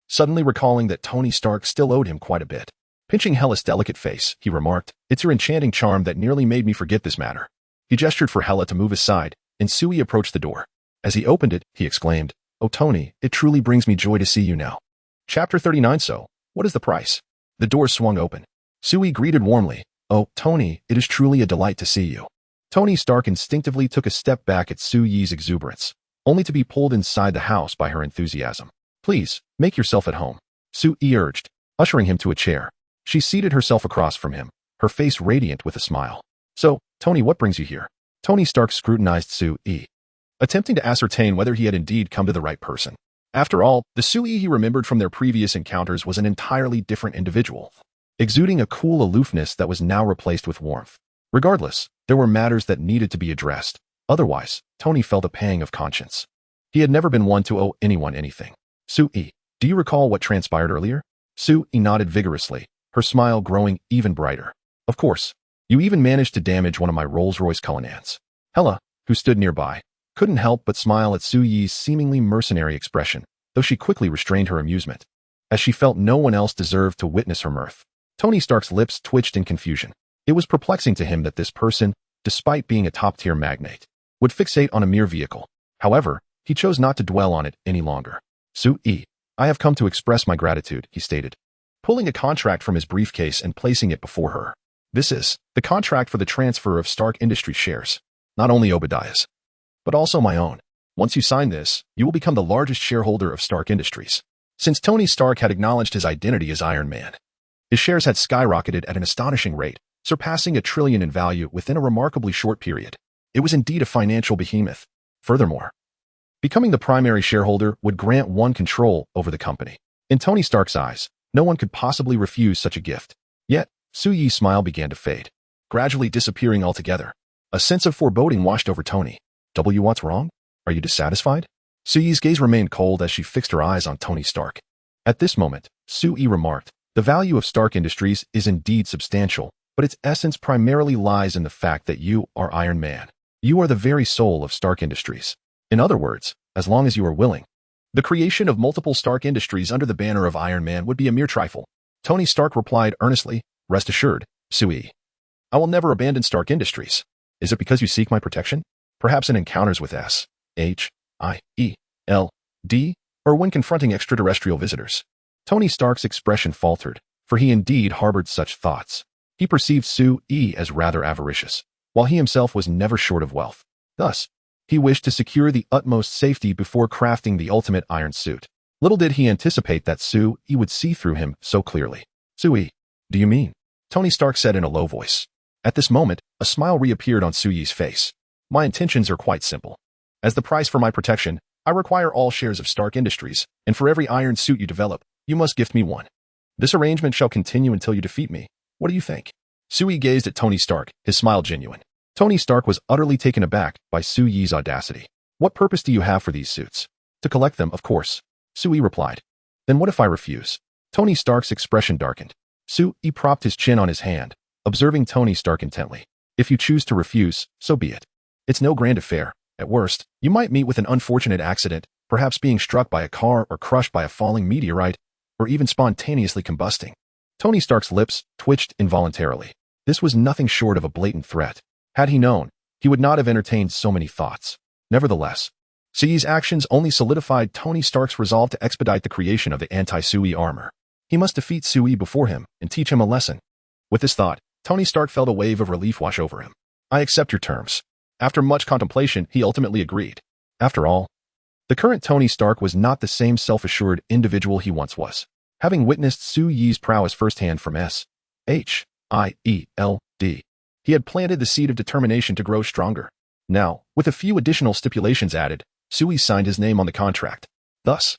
suddenly recalling that Tony Stark still owed him quite a bit. Pinching Hella's delicate face, he remarked, it's your enchanting charm that nearly made me forget this matter. He gestured for Hella to move aside, and Sui approached the door. As he opened it, he exclaimed, Oh Tony, it truly brings me joy to see you now. Chapter 39. So, what is the price? The door swung open. Sui greeted warmly, Oh, Tony, it is truly a delight to see you. Tony Stark instinctively took a step back at Sui's exuberance, only to be pulled inside the house by her enthusiasm. Please, make yourself at home, Sui urged, ushering him to a chair. She seated herself across from him, her face radiant with a smile. So, Tony, what brings you here? Tony Stark scrutinized Sui, attempting to ascertain whether he had indeed come to the right person. After all, the Sui he remembered from their previous encounters was an entirely different individual, exuding a cool aloofness that was now replaced with warmth. Regardless, there were matters that needed to be addressed. Otherwise, Tony felt a pang of conscience. He had never been one to owe anyone anything. Sui, do you recall what transpired earlier? Sui nodded vigorously, her smile growing even brighter. Of course. You even managed to damage one of my Rolls-Royce Cullinans. Hella, who stood nearby, couldn't help but smile at Sui's seemingly mercenary expression, though she quickly restrained her amusement, as she felt no one else deserved to witness her mirth. Tony Stark's lips twitched in confusion. It was perplexing to him that this person, despite being a top-tier magnate, would fixate on a mere vehicle. However, he chose not to dwell on it any longer. Sui, I have come to express my gratitude, he stated, pulling a contract from his briefcase and placing it before her. This is the contract for the transfer of Stark Industries shares, not only Obadiah's, but also my own. Once you sign this, you will become the largest shareholder of Stark Industries. Since Tony Stark had acknowledged his identity as Iron Man, his shares had skyrocketed at an astonishing rate, surpassing $1 trillion in value within a remarkably short period. It was indeed a financial behemoth. Furthermore, becoming the primary shareholder would grant one control over the company. In Tony Stark's eyes, no one could possibly refuse such a gift. Yet, Sui's smile began to fade, gradually disappearing altogether. A sense of foreboding washed over Tony. What's wrong? Are you dissatisfied? Suyi's gaze remained cold as she fixed her eyes on Tony Stark. At this moment, Suyi remarked, "The value of Stark Industries is indeed substantial, but its essence primarily lies in the fact that you are Iron Man. You are the very soul of Stark Industries. In other words, as long as you are willing, the creation of multiple Stark Industries under the banner of Iron Man would be a mere trifle." Tony Stark replied earnestly, "Rest assured, Suyi. I will never abandon Stark Industries. Is it because you seek my protection? Perhaps in encounters with S-H-I-E-L-D, or when confronting extraterrestrial visitors?" Tony Stark's expression faltered, for he indeed harbored such thoughts. He perceived Suyi as rather avaricious, while he himself was never short of wealth. Thus, he wished to secure the utmost safety before crafting the ultimate iron suit. Little did he anticipate that Suyi would see through him so clearly. "Suyi, do you mean?" Tony Stark said in a low voice. At this moment, a smile reappeared on Suyi's face. "My intentions are quite simple. As the price for my protection, I require all shares of Stark Industries, and for every iron suit you develop, you must gift me one. This arrangement shall continue until you defeat me. What do you think?" Suyi gazed at Tony Stark, his smile genuine. Tony Stark was utterly taken aback by Suyi's audacity. "What purpose do you have for these suits?" "To collect them, of course," Suyi replied. "Then what if I refuse?" Tony Stark's expression darkened. Suyi propped his chin on his hand, observing Tony Stark intently. "If you choose to refuse, so be it. It's no grand affair. At worst, you might meet with an unfortunate accident, perhaps being struck by a car or crushed by a falling meteorite, or even spontaneously combusting." Tony Stark's lips twitched involuntarily. This was nothing short of a blatant threat. Had he known, he would not have entertained so many thoughts. Nevertheless, Suyi's actions only solidified Tony Stark's resolve to expedite the creation of the anti-Suyi armor. He must defeat Suyi before him and teach him a lesson. With this thought, Tony Stark felt a wave of relief wash over him. "I accept your terms." After much contemplation, he ultimately agreed. After all, the current Tony Stark was not the same self-assured individual he once was. Having witnessed Suyi's prowess firsthand from S-H-I-E-L-D, he had planted the seed of determination to grow stronger. Now, with a few additional stipulations added, Suyi signed his name on the contract. Thus,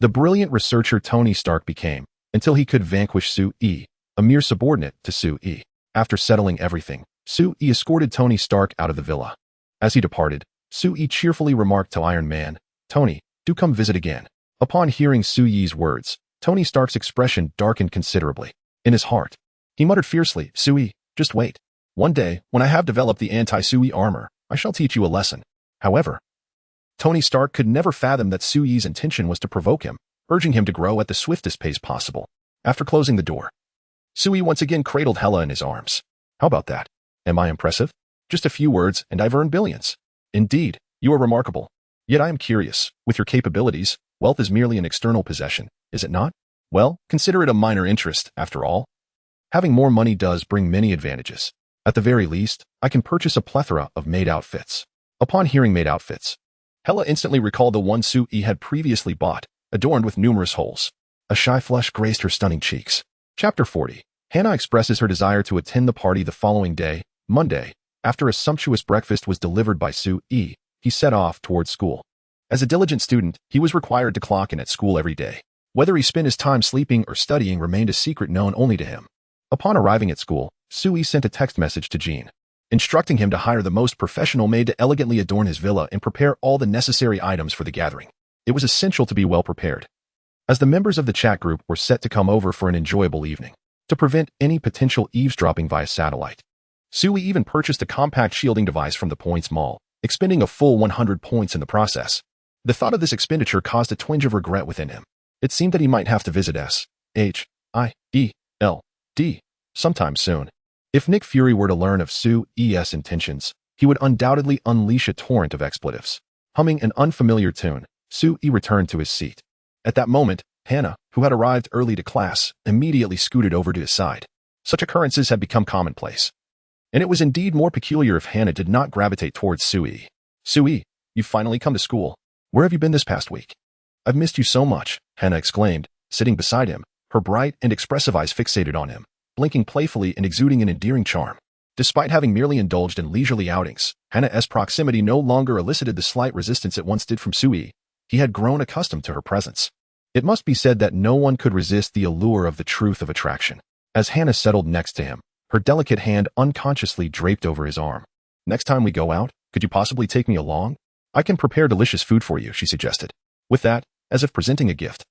the brilliant researcher Tony Stark became, until he could vanquish Suyi, a mere subordinate to Suyi. After settling everything, Suyi escorted Tony Stark out of the villa. As he departed, Suyi cheerfully remarked to Iron Man, "Tony, do come visit again." Upon hearing Suyi's words, Tony Stark's expression darkened considerably. In his heart, he muttered fiercely, "Suyi, just wait. One day, when I have developed the anti-Suyi armor, I shall teach you a lesson." However, Tony Stark could never fathom that Suyi's intention was to provoke him, urging him to grow at the swiftest pace possible. After closing the door, Suyi once again cradled Hela in his arms. "How about that? Am I impressive? Just a few words and I've earned billions. Indeed, you are remarkable. Yet I am curious, with your capabilities, wealth is merely an external possession, is it not? Well, consider it a minor interest, after all. Having more money does bring many advantages. At the very least, I can purchase a plethora of maid outfits." Upon hearing maid outfits, Hela instantly recalled the one Suyi had previously bought, adorned with numerous holes. A shy flush graced her stunning cheeks. Chapter 40. Hannah expresses her desire to attend the party the following day, Monday. After a sumptuous breakfast was delivered by Suyi, he set off towards school. As a diligent student, he was required to clock in at school every day. Whether he spent his time sleeping or studying remained a secret known only to him. Upon arriving at school, Suyi sent a text message to Jean, instructing him to hire the most professional maid to elegantly adorn his villa and prepare all the necessary items for the gathering. It was essential to be well prepared, as the members of the chat group were set to come over for an enjoyable evening. To prevent any potential eavesdropping via satellite, Suyi even purchased a compact shielding device from the Points Mall, expending a full 100 points in the process. The thought of this expenditure caused a twinge of regret within him. It seemed that he might have to visit S-H-I-E-L-D sometime soon. If Nick Fury were to learn of Suyi's intentions, he would undoubtedly unleash a torrent of expletives. Humming an unfamiliar tune, Suyi returned to his seat. At that moment, Hannah, who had arrived early to class, immediately scooted over to his side. Such occurrences had become commonplace. And it was indeed more peculiar if Hannah did not gravitate towards Suyi. "Suyi, you've finally come to school. Where have you been this past week?" "I've missed you so much," Hannah exclaimed, sitting beside him, her bright and expressive eyes fixated on him, blinking playfully and exuding an endearing charm. Despite having merely indulged in leisurely outings, Hannah's proximity no longer elicited the slight resistance it once did from Suyi. He had grown accustomed to her presence. It must be said that no one could resist the allure of the truth of attraction. As Hannah settled next to him, her delicate hand unconsciously draped over his arm. "Next time we go out, could you possibly take me along? I can prepare delicious food for you, she suggested. With that, as if presenting a gift,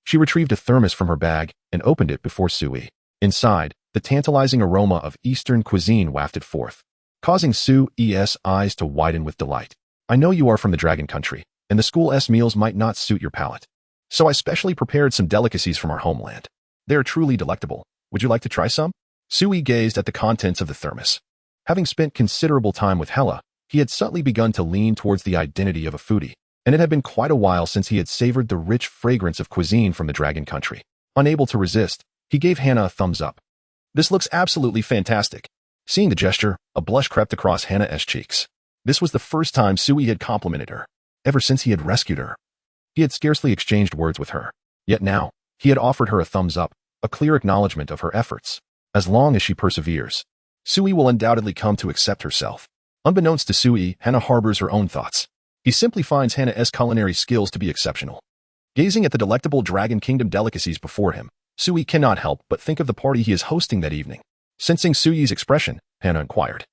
she retrieved a thermos from her bag and opened it before Sui. Inside, the tantalizing aroma of Eastern cuisine wafted forth, causing Sui's eyes to widen with delight. I know you are from the Dragon Country, and the school's meals might not suit your palate. So I specially prepared some delicacies from our homeland. They are truly delectable. Would you like to try some? Sui gazed at the contents of the thermos. Having spent considerable time with Hela, he had subtly begun to lean towards the identity of a foodie, and it had been quite a while since he had savored the rich fragrance of cuisine from the Dragon Country. Unable to resist, he gave Hannah a thumbs up. This looks absolutely fantastic. Seeing the gesture, a blush crept across Hannah's cheeks. This was the first time Sui had complimented her, ever since he had rescued her. He had scarcely exchanged words with her, yet now, he had offered her a thumbs up, a clear acknowledgement of her efforts. As long as she perseveres, Sui will undoubtedly come to accept herself. Unbeknownst to Sui, Hannah harbors her own thoughts. He simply finds Hannah's culinary skills to be exceptional. Gazing at the delectable Dragon Kingdom delicacies before him, Sui cannot help but think of the party he is hosting that evening. Sensing Sui's expression, Hannah inquired,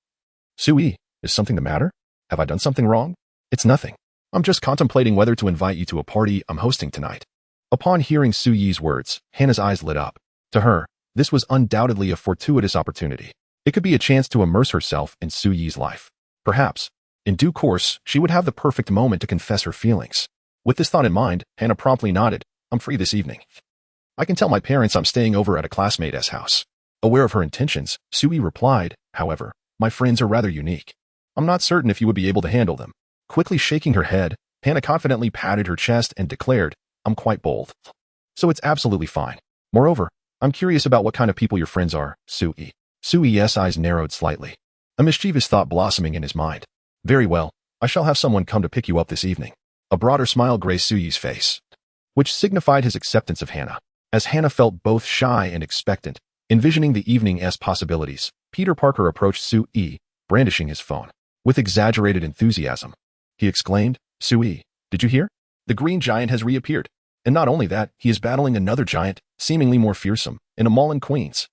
Sui, is something the matter? Have I done something wrong? It's nothing. I'm just contemplating whether to invite you to a party I'm hosting tonight. Upon hearing Sui's words, Hannah's eyes lit up. To her, this was undoubtedly a fortuitous opportunity. It could be a chance to immerse herself in Sui's life. Perhaps, in due course, she would have the perfect moment to confess her feelings. With this thought in mind, Hannah promptly nodded, I'm free this evening. I can tell my parents I'm staying over at a classmate's house. Aware of her intentions, Sui replied, however, my friends are rather unique. I'm not certain if you would be able to handle them. Quickly shaking her head, Hannah confidently patted her chest and declared, I'm quite bold. So it's absolutely fine. Moreover, I'm curious about what kind of people your friends are, Sui. Sui's eyes narrowed slightly, a mischievous thought blossoming in his mind. Very well, I shall have someone come to pick you up this evening. A broader smile graced Sui's face, which signified his acceptance of Hannah. As Hannah felt both shy and expectant, envisioning the evening's possibilities, Peter Parker approached Sui, brandishing his phone. With exaggerated enthusiasm, he exclaimed, Sui, did you hear? The green giant has reappeared. And not only that, he is battling another giant, seemingly more fearsome, in a mall in Queens.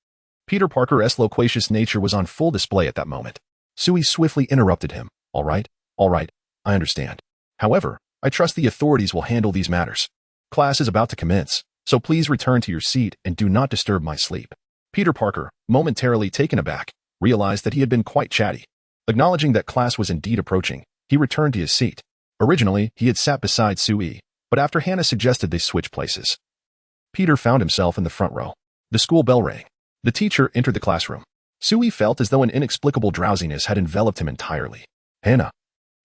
Peter Parker's loquacious nature was on full display at that moment. Sui swiftly interrupted him. All right, I understand. However, I trust the authorities will handle these matters. Class is about to commence, so please return to your seat and do not disturb my sleep. Peter Parker, momentarily taken aback, realized that he had been quite chatty. Acknowledging that class was indeed approaching, he returned to his seat. Originally, he had sat beside Sui, but after Hannah suggested they switch places, Peter found himself in the front row. The school bell rang. The teacher entered the classroom. Sui felt as though an inexplicable drowsiness had enveloped him entirely. Hannah,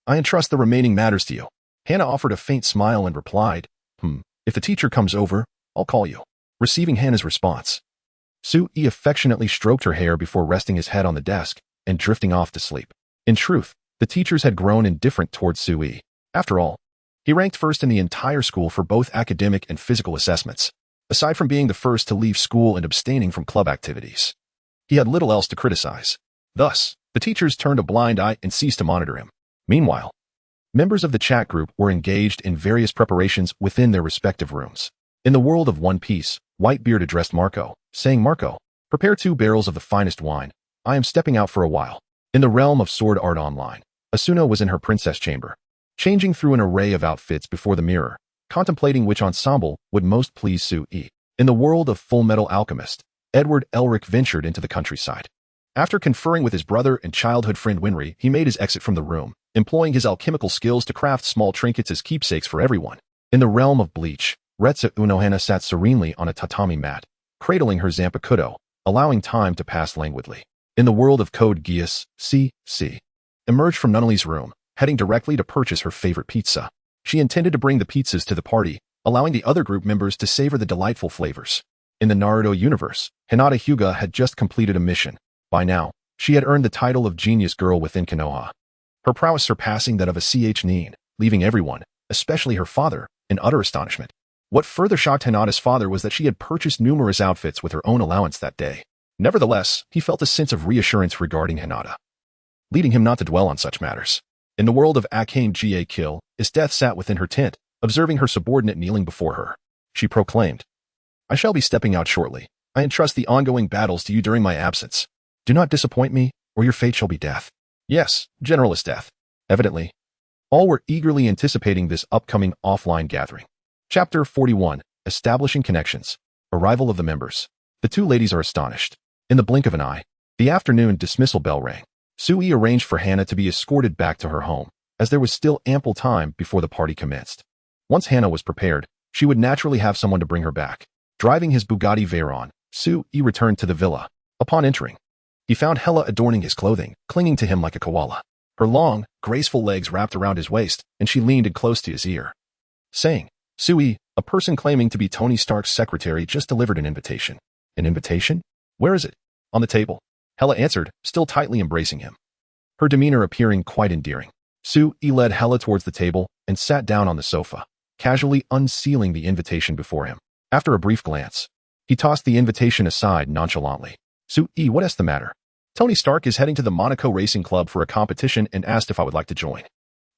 I entrust the remaining matters to you. Hannah offered a faint smile and replied, if the teacher comes over, I'll call you. Receiving Hannah's response, Sui affectionately stroked her hair before resting his head on the desk and drifting off to sleep. In truth, the teachers had grown indifferent towards Sui. After all, he ranked first in the entire school for both academic and physical assessments. Aside from being the first to leave school and abstaining from club activities, he had little else to criticize. Thus, the teachers turned a blind eye and ceased to monitor him. Meanwhile, members of the chat group were engaged in various preparations within their respective rooms. In the world of One Piece, Whitebeard addressed Marco, saying, Marco, prepare 2 barrels of the finest wine. I am stepping out for a while. In the realm of Sword Art Online, Asuna was in her princess chamber, changing through an array of outfits before the mirror, contemplating which ensemble would most please Sui. In the world of Full Metal Alchemist, Edward Elric ventured into the countryside. After conferring with his brother and childhood friend Winry, he made his exit from the room, employing his alchemical skills to craft small trinkets as keepsakes for everyone. In the realm of Bleach, Retsu Unohana sat serenely on a tatami mat, cradling her Zanpakuto, allowing time to pass languidly. In the world of Code Geass, C.C. emerged from Nunnally's room, heading directly to purchase her favorite pizza. She intended to bring the pizzas to the party, allowing the other group members to savor the delightful flavors. In the Naruto universe, Hinata Hyuga had just completed a mission. By now, she had earned the title of Genius Girl within Konoha, her prowess surpassing that of a nin, leaving everyone, especially her father, in utter astonishment. What further shocked Hinata's father was that she had purchased numerous outfits with her own allowance that day. Nevertheless, he felt a sense of reassurance regarding Hinata, leading him not to dwell on such matters. In the world of Akane Ga Kill, as Death sat within her tent, observing her subordinate kneeling before her, she proclaimed, I shall be stepping out shortly. I entrust the ongoing battles to you during my absence. Do not disappoint me, or your fate shall be death. Yes, Generalist Death. Evidently, All were eagerly anticipating this upcoming offline gathering. Chapter 41. Establishing Connections. Arrival of the members. The two ladies are astonished. In the blink of an eye, the afternoon dismissal bell rang. Sui arranged for Hannah to be escorted back to her home, as there was still ample time before the party commenced. Once Hannah was prepared, she would naturally have someone to bring her back. Driving his Bugatti Veyron, Sui returned to the villa. Upon entering, he found Hella adorning his clothing, clinging to him like a koala. Her long, graceful legs wrapped around his waist, and she leaned in close to his ear, saying, "Sui, a person claiming to be Tony Stark's secretary just delivered an invitation." "An invitation? Where is it?" "On the table," Hella answered, still tightly embracing him, her demeanor appearing quite endearing. Sui led Hella towards the table and sat down on the sofa, casually unsealing the invitation before him. After a brief glance, he tossed the invitation aside nonchalantly. "Sui, what's the matter?" "Tony Stark is heading to the Monaco Racing Club for a competition and asked if I would like to join."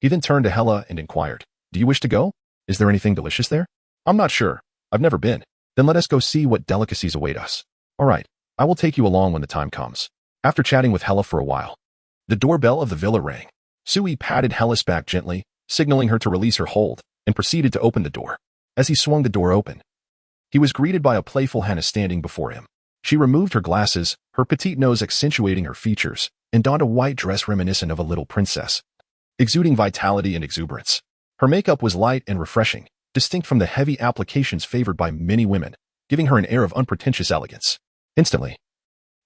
He then turned to Hella and inquired, "Do you wish to go? Is there anything delicious there?" "I'm not sure. I've never been." "Then let us go see what delicacies await us." "All right, I will take you along when the time comes." After chatting with Hella for a while, the doorbell of the villa rang. Sui patted Hella's back gently, signaling her to release her hold, and proceeded to open the door. As he swung the door open, he was greeted by a playful Hannah standing before him. She removed her glasses, her petite nose accentuating her features, and donned a white dress reminiscent of a little princess, exuding vitality and exuberance. Her makeup was light and refreshing, distinct from the heavy applications favored by many women, giving her an air of unpretentious elegance. Instantly,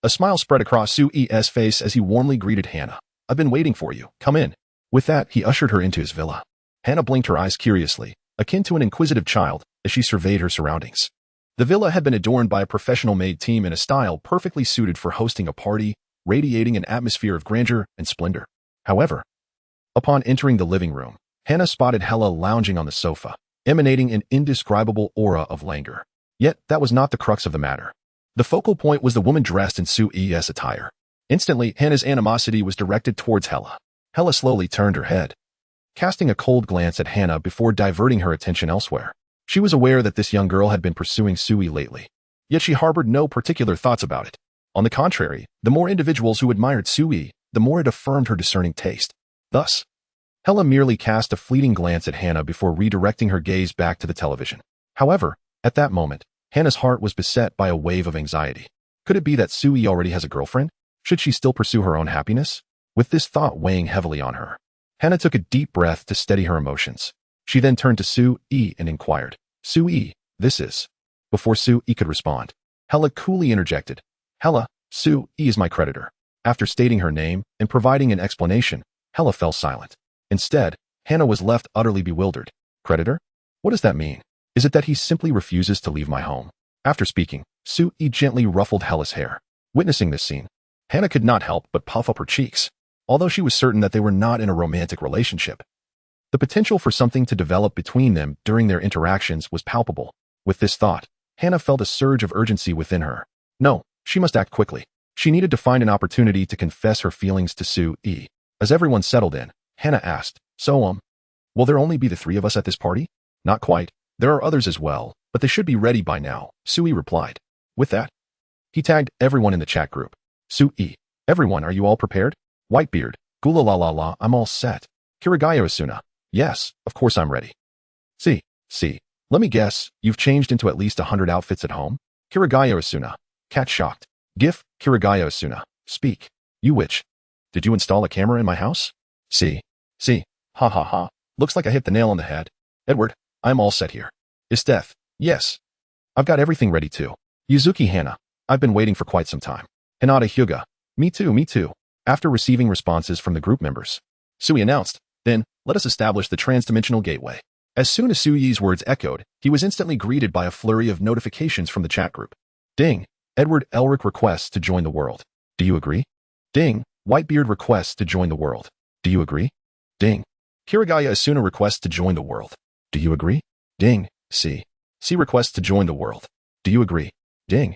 a smile spread across Sui's face as he warmly greeted Hannah. "I've been waiting for you. Come in." With that, he ushered her into his villa. Hannah blinked her eyes curiously, akin to an inquisitive child, as she surveyed her surroundings. The villa had been adorned by a professional-made team in a style perfectly suited for hosting a party, radiating an atmosphere of grandeur and splendor. However, upon entering the living room, Hannah spotted Hella lounging on the sofa, emanating an indescribable aura of languor. Yet, that was not the crux of the matter. The focal point was the woman dressed in Sui's attire. Instantly, Hannah's animosity was directed towards Hella. Hella slowly turned her head, casting a cold glance at Hannah before diverting her attention elsewhere. She was aware that this young girl had been pursuing Sui lately, yet she harbored no particular thoughts about it. On the contrary, the more individuals who admired Sui, the more it affirmed her discerning taste. Thus, Hella merely cast a fleeting glance at Hannah before redirecting her gaze back to the television. However, at that moment, Hannah's heart was beset by a wave of anxiety. Could it be that Sui already has a girlfriend? Should she still pursue her own happiness? With this thought weighing heavily on her, Hannah took a deep breath to steady her emotions. She then turned to Sui and inquired, "Sui, this is..." Before Sui could respond, Hella coolly interjected, "Hella, Sui is my creditor." After stating her name and providing an explanation, Hella fell silent. Instead, Hannah was left utterly bewildered. "Creditor? What does that mean? Is it that he simply refuses to leave my home?" After speaking, Sui gently ruffled Hella's hair. Witnessing this scene, Hannah could not help but puff up her cheeks, although she was certain that they were not in a romantic relationship. The potential for something to develop between them during their interactions was palpable. With this thought, Hannah felt a surge of urgency within her. No, she must act quickly. She needed to find an opportunity to confess her feelings to Sui. As everyone settled in, Hannah asked, "So, will there only be the three of us at this party?" "Not quite. There are others as well, but they should be ready by now," Sui replied. With that, he tagged everyone in the chat group. "Sui, everyone, are you all prepared?" "Whitebeard, Gulalalala, I'm all set." "Kirigaya Asuna, yes, of course I'm ready." See, let me guess, you've changed into at least 100 outfits at home?" "Kirigaya Asuna, cat shocked." "GIF, Kirigaya Asuna, speak. You witch. Did you install a camera in my house?" See, ha ha ha, looks like I hit the nail on the head." "Edward, I'm all set here." "Isteth, yes. I've got everything ready too." "Yuzuki Hannah, I've been waiting for quite some time." "Hinata Hyuga, me too. After receiving responses from the group members, Sui announced, "Then, let us establish the transdimensional gateway." As soon as Sui's words echoed, he was instantly greeted by a flurry of notifications from the chat group. Ding, Edward Elric requests to join the world. Do you agree? Ding, Whitebeard requests to join the world. Do you agree? Ding, Kirigaya Asuna requests to join the world. Do you agree? Ding, C requests to join the world. Do you agree? Ding,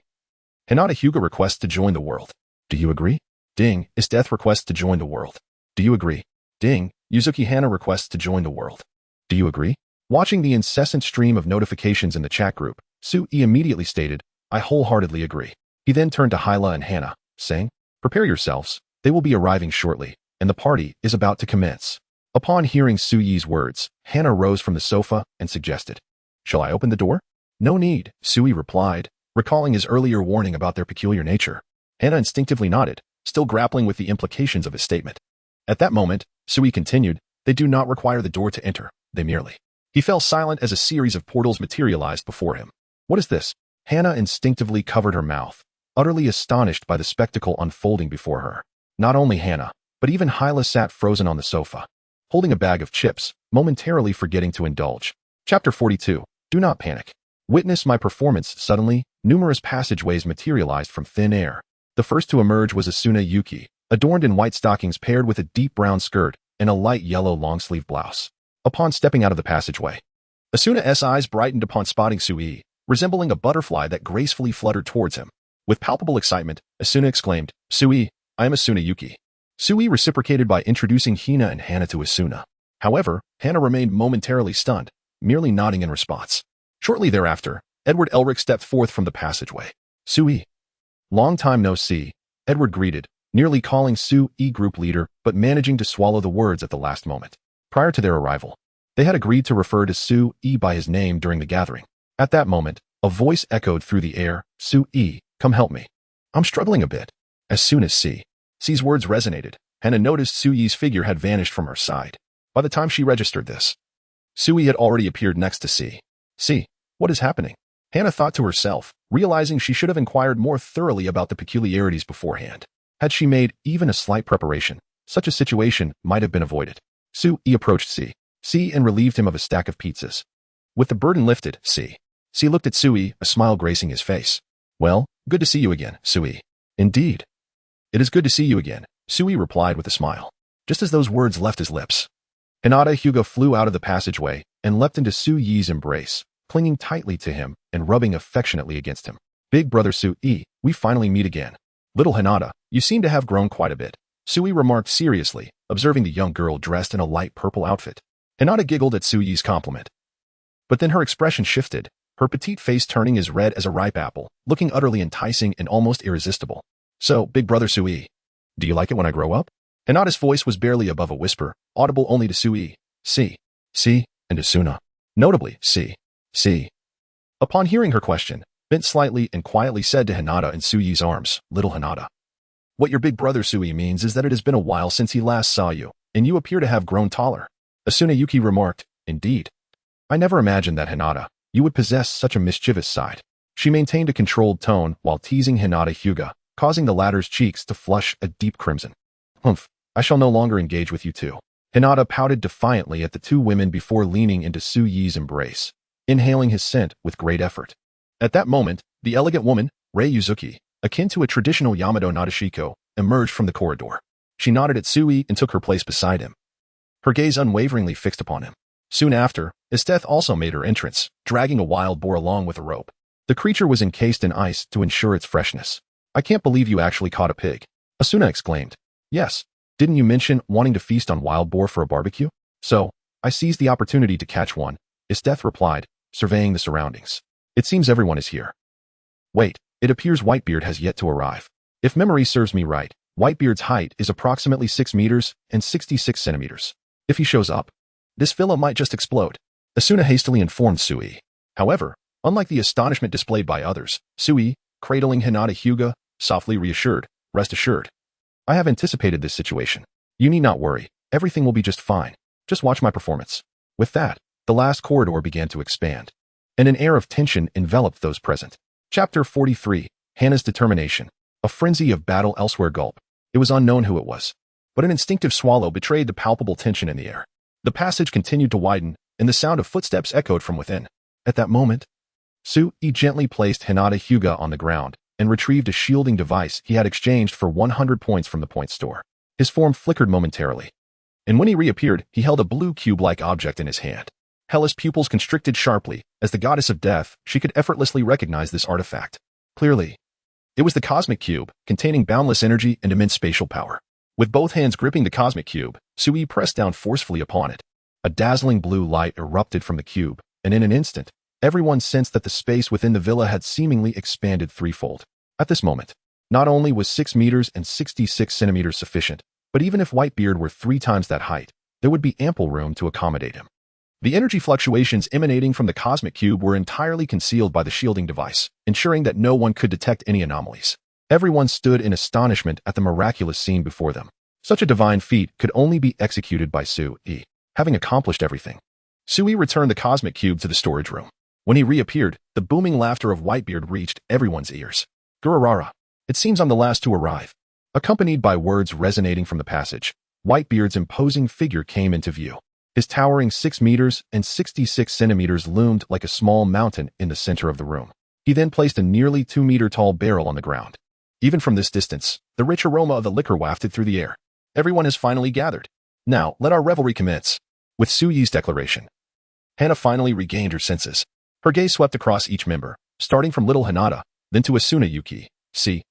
Hinata Hyuga requests to join the world. Do you agree? Ding, Isteth requests to join the world. Do you agree? Ding, Yuzuki Hannah requests to join the world. Do you agree? Watching the incessant stream of notifications in the chat group, Sui immediately stated, "I wholeheartedly agree." He then turned to Hyla and Hannah, saying, "Prepare yourselves, they will be arriving shortly, and the party is about to commence." Upon hearing Su Yi's words, Hana rose from the sofa and suggested, "Shall I open the door?" "No need," Su Yi replied, recalling his earlier warning about their peculiar nature. Hana instinctively nodded, still grappling with the implications of his statement. At that moment, Su Yi continued, "They do not require the door to enter, they merely." He fell silent as a series of portals materialized before him. "What is this?" Hana instinctively covered her mouth, utterly astonished by the spectacle unfolding before her. Not only Hana, but even Hyla sat frozen on the sofa, holding a bag of chips, momentarily forgetting to indulge. Chapter 42. Do not panic. Witness my performance. Suddenly, numerous passageways materialized from thin air. The first to emerge was Asuna Yuuki, adorned in white stockings paired with a deep brown skirt and a light yellow long-sleeve blouse. Upon stepping out of the passageway, Asuna's eyes brightened upon spotting Su Yi, resembling a butterfly that gracefully fluttered towards him. With palpable excitement, Asuna exclaimed, "Su Yi, I am Asuna Yuuki." Su Yi reciprocated by introducing Hina and Hana to Asuna. However, Hana remained momentarily stunned, merely nodding in response. Shortly thereafter, Edward Elric stepped forth from the passageway. "Su Yi." "Long time no see," Edward greeted, nearly calling Su Yi group leader, but managing to swallow the words at the last moment. Prior to their arrival, they had agreed to refer to Su Yi by his name during the gathering. At that moment, a voice echoed through the air, "Su Yi, come help me. I'm struggling a bit." As soon as C's words resonated, Hana noticed Su Yi's figure had vanished from her side. By the time she registered this, Su Yi had already appeared next to C. What is happening? Hana thought to herself, realizing she should have inquired more thoroughly about the peculiarities beforehand. Had she made even a slight preparation, such a situation might have been avoided. Su Yi approached C and relieved him of a stack of pizzas. With the burden lifted, C looked at Su Yi, a smile gracing his face. "Well, good to see you again, Su Yi." "Indeed. It is good to see you again," Su Yi replied with a smile. Just as those words left his lips, Hinata Hyuga flew out of the passageway and leapt into Su Yi's embrace, clinging tightly to him and rubbing affectionately against him. "Big brother Su Yi, we finally meet again. Little Hinata, you seem to have grown quite a bit," Su Yi remarked seriously, observing the young girl dressed in a light purple outfit. Hinata giggled at Su Yi's compliment. But then her expression shifted, her petite face turning as red as a ripe apple, looking utterly enticing and almost irresistible. "So, big brother Su Yi, do you like it when I grow up?" Hinata's voice was barely above a whisper, audible only to Su Yi, C, and Asuna. Notably, C. Upon hearing her question, bent slightly and quietly said to Hinata in Su Yi's arms, "Little Hinata, what your big brother Su Yi means is that it has been a while since he last saw you, and you appear to have grown taller." Asuna Yuki remarked, "Indeed. I never imagined that, Hinata, you would possess such a mischievous side." She maintained a controlled tone while teasing Hinata Hyuga, causing the latter's cheeks to flush a deep crimson. "Humph, I shall no longer engage with you two." Hinata pouted defiantly at the two women before leaning into Su Yi's embrace, inhaling his scent with great effort. At that moment, the elegant woman, Rei Yuzuki, akin to a traditional Yamato Nadeshiko, emerged from the corridor. She nodded at Su Yi and took her place beside him, her gaze unwaveringly fixed upon him. Soon after, Esteth also made her entrance, dragging a wild boar along with a rope. The creature was encased in ice to ensure its freshness. "I can't believe you actually caught a pig," Asuna exclaimed. "Yes. Didn't you mention wanting to feast on wild boar for a barbecue?" "So, I seized the opportunity to catch one," Esteth replied, surveying the surroundings. "It seems everyone is here. Wait, it appears Whitebeard has yet to arrive. If memory serves me right, Whitebeard's height is approximately 6 meters and 66 centimeters. If he shows up, this villa might just explode," Asuna hastily informed Su Yi. However, unlike the astonishment displayed by others, Su Yi, cradling Hinata Hyuga, softly reassured, "Rest assured. I have anticipated this situation. You need not worry, everything will be just fine. Just watch my performance." With that, the last corridor began to expand, and an air of tension enveloped those present. Chapter 43. Hana's Determination. A frenzy of battle elsewhere. Gulp. It was unknown who it was, but an instinctive swallow betrayed the palpable tension in the air. The passage continued to widen, and the sound of footsteps echoed from within. At that moment, Su Yi gently placed Hinata Hyuga on the ground and retrieved a shielding device he had exchanged for 100 points from the point store. His form flickered momentarily, and when he reappeared, he held a blue cube-like object in his hand. Hela's pupils constricted sharply. As the goddess of death, she could effortlessly recognize this artifact. Clearly, it was the cosmic cube, containing boundless energy and immense spatial power. With both hands gripping the cosmic cube, Su Yi pressed down forcefully upon it. A dazzling blue light erupted from the cube, and in an instant, everyone sensed that the space within the villa had seemingly expanded threefold. At this moment, not only was 6 meters and 66 centimeters sufficient, but even if Whitebeard were 3 times that height, there would be ample room to accommodate him. The energy fluctuations emanating from the cosmic cube were entirely concealed by the shielding device, ensuring that no one could detect any anomalies. Everyone stood in astonishment at the miraculous scene before them. Such a divine feat could only be executed by Sui, having accomplished everything. Sui returned the cosmic cube to the storage room. When he reappeared, the booming laughter of Whitebeard reached everyone's ears. Gurarararara. It seems I'm the last to arrive. Accompanied by words resonating from the passage, Whitebeard's imposing figure came into view. His towering 6 meters and 66 centimeters loomed like a small mountain in the center of the room. He then placed a nearly 2-meter-tall barrel on the ground. Even from this distance, the rich aroma of the liquor wafted through the air. Everyone has finally gathered. Now, let our revelry commence. With Suyi's declaration, Hana finally regained her senses. Her gaze swept across each member, starting from little Hinata, then to Asuna Yuuki, C,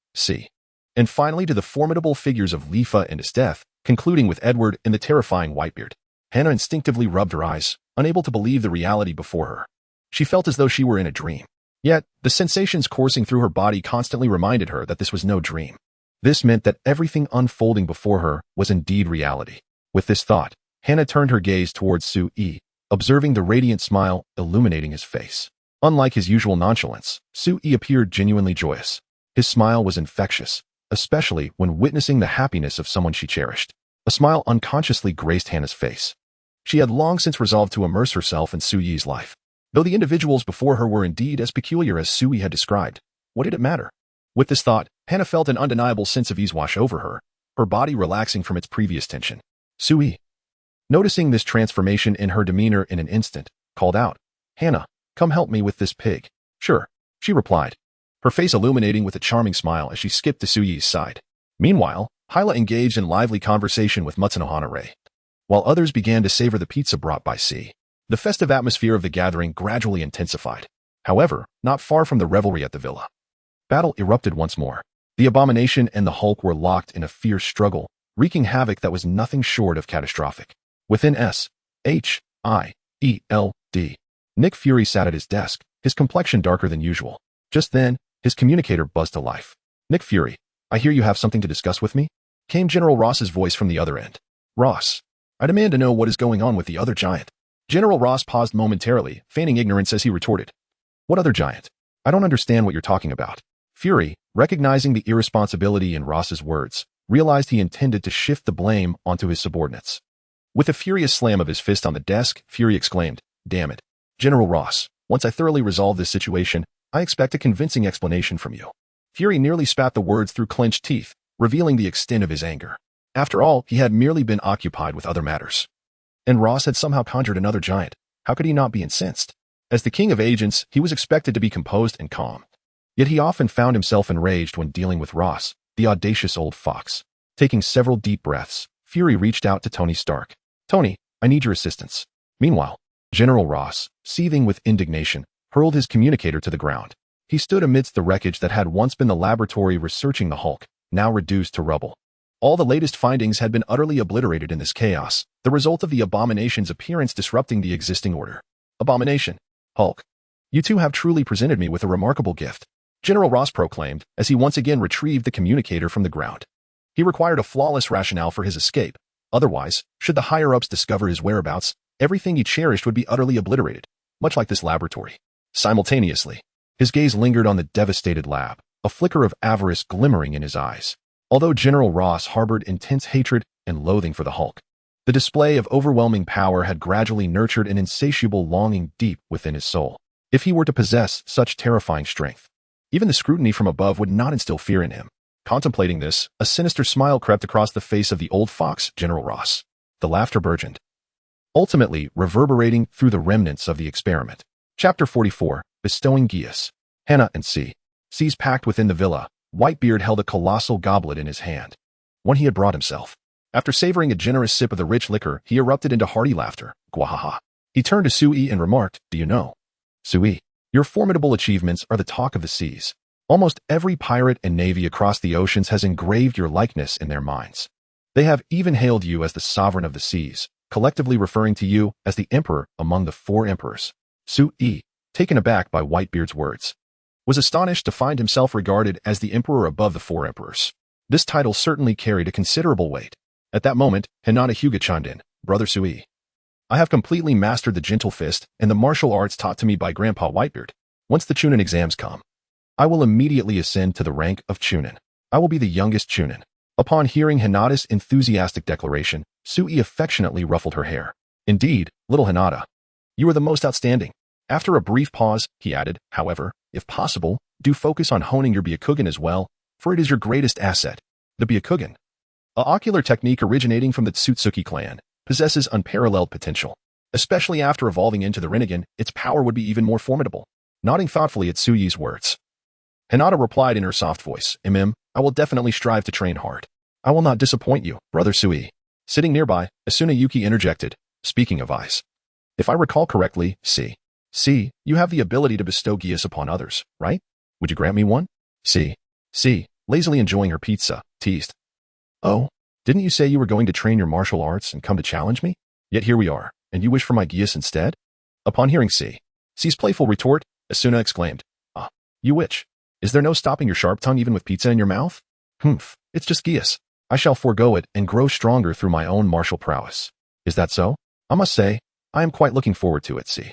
and finally to the formidable figures of Lifa and Esteth, concluding with Edward and the terrifying Whitebeard. Hana instinctively rubbed her eyes, unable to believe the reality before her. She felt as though she were in a dream. Yet, the sensations coursing through her body constantly reminded her that this was no dream. This meant that everything unfolding before her was indeed reality. With this thought, Hana turned her gaze towards Sui, observing the radiant smile illuminating his face. Unlike his usual nonchalance, Sui appeared genuinely joyous. His smile was infectious, especially when witnessing the happiness of someone she cherished. A smile unconsciously graced Hana's face. She had long since resolved to immerse herself in Suyi's life. Though the individuals before her were indeed as peculiar as Sui had described, what did it matter? With this thought, Hana felt an undeniable sense of ease wash over her body relaxing from its previous tension. Sui, noticing this transformation in her demeanor in an instant, called out, "Hana, come help me with this pig." "Sure," she replied, her face illuminating with a charming smile as she skipped to Suyi's side. Meanwhile, Hyla engaged in lively conversation with Mutsunohana-Rei, while others began to savor the pizza brought by C. The festive atmosphere of the gathering gradually intensified. However, not far from the revelry at the villa, battle erupted once more. The Abomination and the Hulk were locked in a fierce struggle, wreaking havoc that was nothing short of catastrophic. Within S.H.I.E.L.D., Nick Fury sat at his desk, his complexion darker than usual. Just then, his communicator buzzed to life. "Nick Fury, I hear you have something to discuss with me?" Came General Ross's voice from the other end. "Ross, I demand to know what is going on with the other giant." General Ross paused momentarily, feigning ignorance as he retorted. "What other giant? I don't understand what you're talking about." Fury, recognizing the irresponsibility in Ross's words, realized he intended to shift the blame onto his subordinates. With a furious slam of his fist on the desk, Fury exclaimed, "Damn it. General Ross, once I thoroughly resolve this situation, I expect a convincing explanation from you." Fury nearly spat the words through clenched teeth, revealing the extent of his anger. After all, he had merely been occupied with other matters. And Ross had somehow conjured another giant. How could he not be incensed? As the king of agents, he was expected to be composed and calm. Yet he often found himself enraged when dealing with Ross, the audacious old fox. Taking several deep breaths, Fury reached out to Tony Stark. "Tony, I need your assistance." Meanwhile, General Ross, seething with indignation, hurled his communicator to the ground. He stood amidst the wreckage that had once been the laboratory researching the Hulk, now reduced to rubble. All the latest findings had been utterly obliterated in this chaos, the result of the Abomination's appearance disrupting the existing order. "Abomination, Hulk, you two have truly presented me with a remarkable gift," General Ross proclaimed as he once again retrieved the communicator from the ground. He required a flawless rationale for his escape. Otherwise, should the higher-ups discover his whereabouts, everything he cherished would be utterly obliterated, much like this laboratory. Simultaneously, his gaze lingered on the devastated lab, a flicker of avarice glimmering in his eyes. Although General Ross harbored intense hatred and loathing for the Hulk, the display of overwhelming power had gradually nurtured an insatiable longing deep within his soul. If he were to possess such terrifying strength, even the scrutiny from above would not instill fear in him. Contemplating this, a sinister smile crept across the face of the old fox, General Ross. The laughter burgeoned, ultimately reverberating through the remnants of the experiment. Chapter 44, Bestowing Geas. Hana and C's packed within the villa. Whitebeard held a colossal goblet in his hand, one he had brought himself. After savoring a generous sip of the rich liquor, he erupted into hearty laughter. Gwahaha. He turned to Sui and remarked, "Do you know, Sui, your formidable achievements are the talk of the seas. Almost every pirate and navy across the oceans has engraved your likeness in their minds. They have even hailed you as the sovereign of the seas, collectively referring to you as the emperor among the 4 emperors." Sui, taken aback by Whitebeard's words, was astonished to find himself regarded as the emperor above the 4 emperors. This title certainly carried a considerable weight. At that moment, Hinata Hyuga chimed in. Brother Sui. I have completely mastered the gentle fist and the martial arts taught to me by Grandpa Whitebeard. Once the Chunin exams come, I will immediately ascend to the rank of Chunin. I will be the youngest Chunin. Upon hearing Hinata's enthusiastic declaration, Sui affectionately ruffled her hair. Indeed, little Hinata, you are the most outstanding. After a brief pause, he added, however, if possible, do focus on honing your Byakugan as well, for it is your greatest asset. The Byakugan, a ocular technique originating from the Tsutsuki clan, possesses unparalleled potential. Especially after evolving into the Rinnegan, its power would be even more formidable. Nodding thoughtfully at Sui's words, Hinata replied in her soft voice, I will definitely strive to train hard. I will not disappoint you, Brother Sui. Sitting nearby, Asuna Yuki interjected, speaking of ice. If I recall correctly, see, you have the ability to bestow gifts upon others, right? Would you grant me one? See, lazily enjoying her pizza, teased. Oh, didn't you say you were going to train your martial arts and come to challenge me? Yet here we are, and you wish for my gifts instead? Upon hearing C's playful retort, Asuna exclaimed, you witch. Is there no stopping your sharp tongue even with pizza in your mouth? Humph, it's just gifts. I shall forego it and grow stronger through my own martial prowess. Is that so? I must say, I am quite looking forward to it, C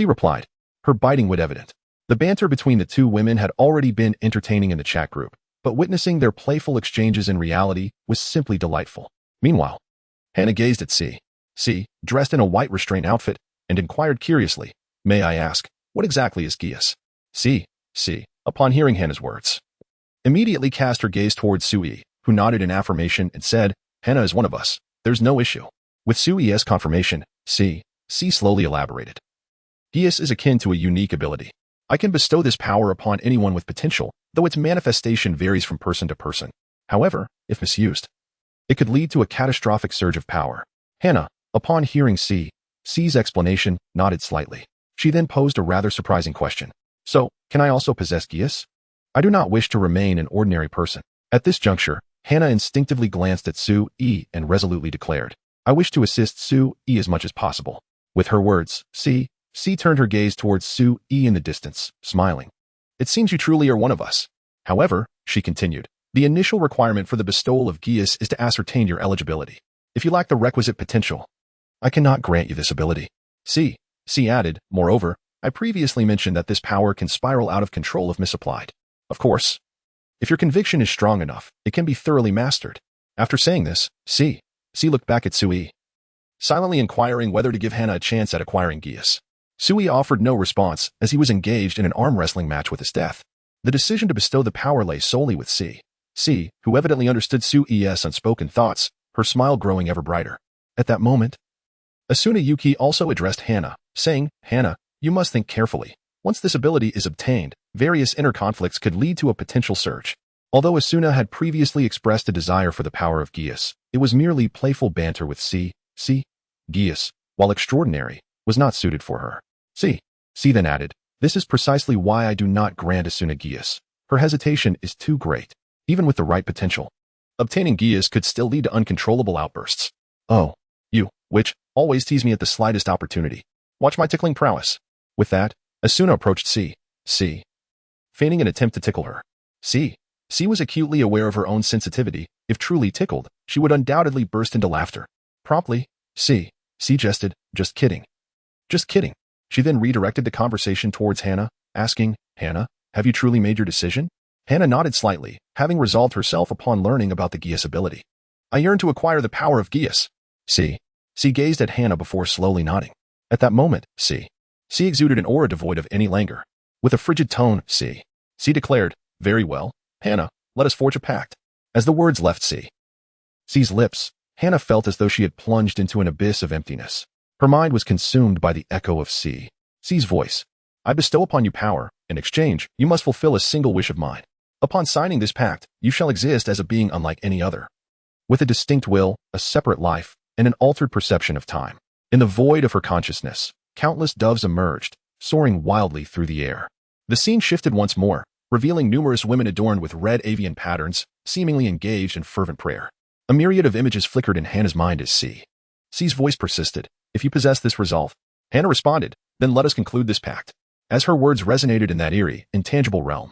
replied, her biting wit evident. The banter between the two women had already been entertaining in the chat group, but witnessing their playful exchanges in reality was simply delightful. Meanwhile, Hana gazed at C, dressed in a white restraint outfit, and inquired curiously, may I ask, what exactly is Gias? C, upon hearing Hana's words, immediately cast her gaze towards Sui, who nodded in affirmation and said, Hana is one of us. There's no issue. With Sui's confirmation, C slowly elaborated. Gias is akin to a unique ability. I can bestow this power upon anyone with potential, though its manifestation varies from person to person. However, if misused, it could lead to a catastrophic surge of power. Hana, upon hearing C's explanation, nodded slightly. She then posed a rather surprising question. So, can I also possess Gias? I do not wish to remain an ordinary person. At this juncture, Hana instinctively glanced at Sui and resolutely declared, I wish to assist Sui as much as possible. With her words, C turned her gaze towards Sui in the distance, smiling. It seems you truly are one of us. However, she continued, the initial requirement for the bestowal of Gias is to ascertain your eligibility. If you lack the requisite potential, I cannot grant you this ability. C added, moreover, I previously mentioned that this power can spiral out of control if misapplied. Of course, if your conviction is strong enough, it can be thoroughly mastered. After saying this, C looked back at Sui, silently inquiring whether to give Hana a chance at acquiring Gias. Sui offered no response as he was engaged in an arm wrestling match with his death. The decision to bestow the power lay solely with C, who evidently understood Sui's unspoken thoughts, her smile growing ever brighter. At that moment, Asuna Yuki also addressed Hana, saying, Hana, you must think carefully. Once this ability is obtained, various inner conflicts could lead to a potential surge. Although Asuna had previously expressed a desire for the power of Gias, it was merely playful banter with C. Gias, while extraordinary, was not suited for her. C then added, this is precisely why I do not grant Asuna Gias. Her hesitation is too great. Even with the right potential, obtaining Gias could still lead to uncontrollable outbursts. Oh, you, witch, always tease me at the slightest opportunity. Watch my tickling prowess. With that, Asuna approached C, feigning an attempt to tickle her. C was acutely aware of her own sensitivity. If truly tickled, she would undoubtedly burst into laughter. Promptly, C jested, just kidding. Just kidding. She then redirected the conversation towards Hana, asking, Hana, have you truly made your decision? Hana nodded slightly, having resolved herself upon learning about the Gias ability. I yearn to acquire the power of Gias. C gazed at Hana before slowly nodding. At that moment, C exuded an aura devoid of any languor. With a frigid tone, C declared, very well, Hana, let us forge a pact. As the words left C's lips, Hana felt as though she had plunged into an abyss of emptiness. Her mind was consumed by the echo of C's voice. I bestow upon you power. In exchange, you must fulfill a single wish of mine. Upon signing this pact, you shall exist as a being unlike any other, with a distinct will, a separate life, and an altered perception of time. In the void of her consciousness, countless doves emerged, soaring wildly through the air. The scene shifted once more, revealing numerous women adorned with red avian patterns, seemingly engaged in fervent prayer. A myriad of images flickered in Hana's mind as C's voice persisted. If you possess this resolve, Hana responded, then let us conclude this pact. As her words resonated in that eerie, intangible realm,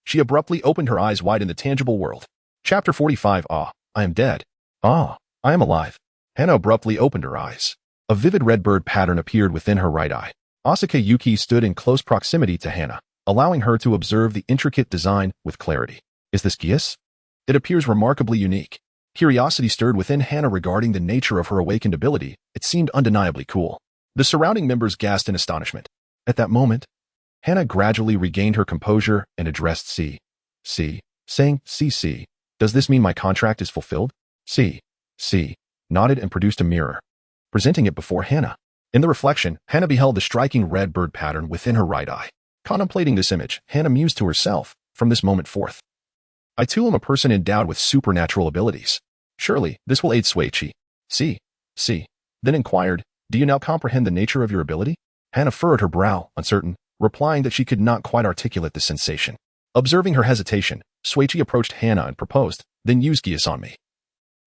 she abruptly opened her eyes wide in the tangible world. Chapter 45. I am dead. I am alive. Hana abruptly opened her eyes. A vivid red bird pattern appeared within her right eye. Asuka Yuki stood in close proximity to Hana, allowing her to observe the intricate design with clarity. Is this Gius? It appears remarkably unique. Curiosity stirred within Hana regarding the nature of her awakened ability. It seemed undeniably cool. The surrounding members gasped in astonishment. At that moment, Hana gradually regained her composure and addressed C, saying, C. Does this mean my contract is fulfilled? C nodded and produced a mirror, presenting it before Hana. In the reflection, Hana beheld the striking red bird pattern within her right eye. Contemplating this image, Hana mused to herself, from this moment forth, I too am a person endowed with supernatural abilities. Surely, this will aid Suichi. C. Then inquired, do you now comprehend the nature of your ability? Hana furrowed her brow, uncertain, replying that she could not quite articulate the sensation. Observing her hesitation, Suichi approached Hana and proposed, then Yuuki Asuna.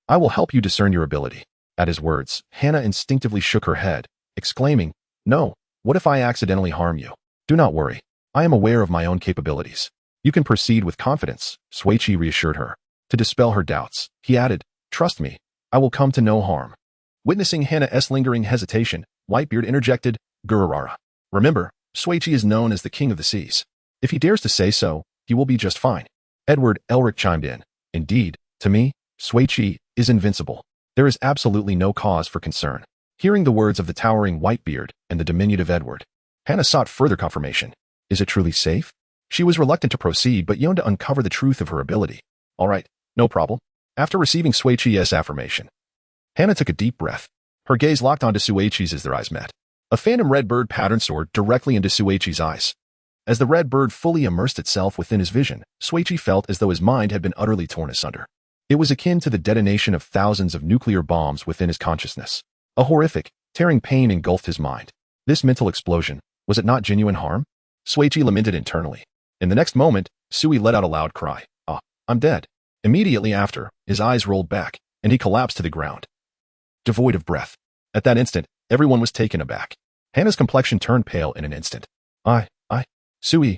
I will help you discern your ability. At his words, Hana instinctively shook her head, exclaiming, No, what if I accidentally harm you? Do not worry. I am aware of my own capabilities. You can proceed with confidence, Suichi reassured her. To dispel her doubts, he added, Trust me, I will come to no harm. Witnessing Hana's lingering hesitation, Whitebeard interjected, Gurarararara. Remember, Suichi is known as the king of the seas. If he dares to say so, he will be just fine. Edward Elric chimed in. Indeed, to me, Suichi is invincible. There is absolutely no cause for concern. Hearing the words of the towering Whitebeard and the diminutive Edward, Hana sought further confirmation. Is it truly safe? She was reluctant to proceed but yearned to uncover the truth of her ability. All right, no problem. After receiving Suichi's affirmation, Hana took a deep breath. Her gaze locked onto Suichi's as their eyes met. A phantom red bird pattern soared directly into Suichi's eyes. As the red bird fully immersed itself within his vision, Suichi felt as though his mind had been utterly torn asunder. It was akin to the detonation of thousands of nuclear bombs within his consciousness. A horrific, tearing pain engulfed his mind. This mental explosion, was it not genuine harm? Suichi lamented internally. In the next moment, Sui let out a loud cry. I'm dead. Immediately after, his eyes rolled back, and he collapsed to the ground, devoid of breath. At that instant, everyone was taken aback. Hana's complexion turned pale in an instant.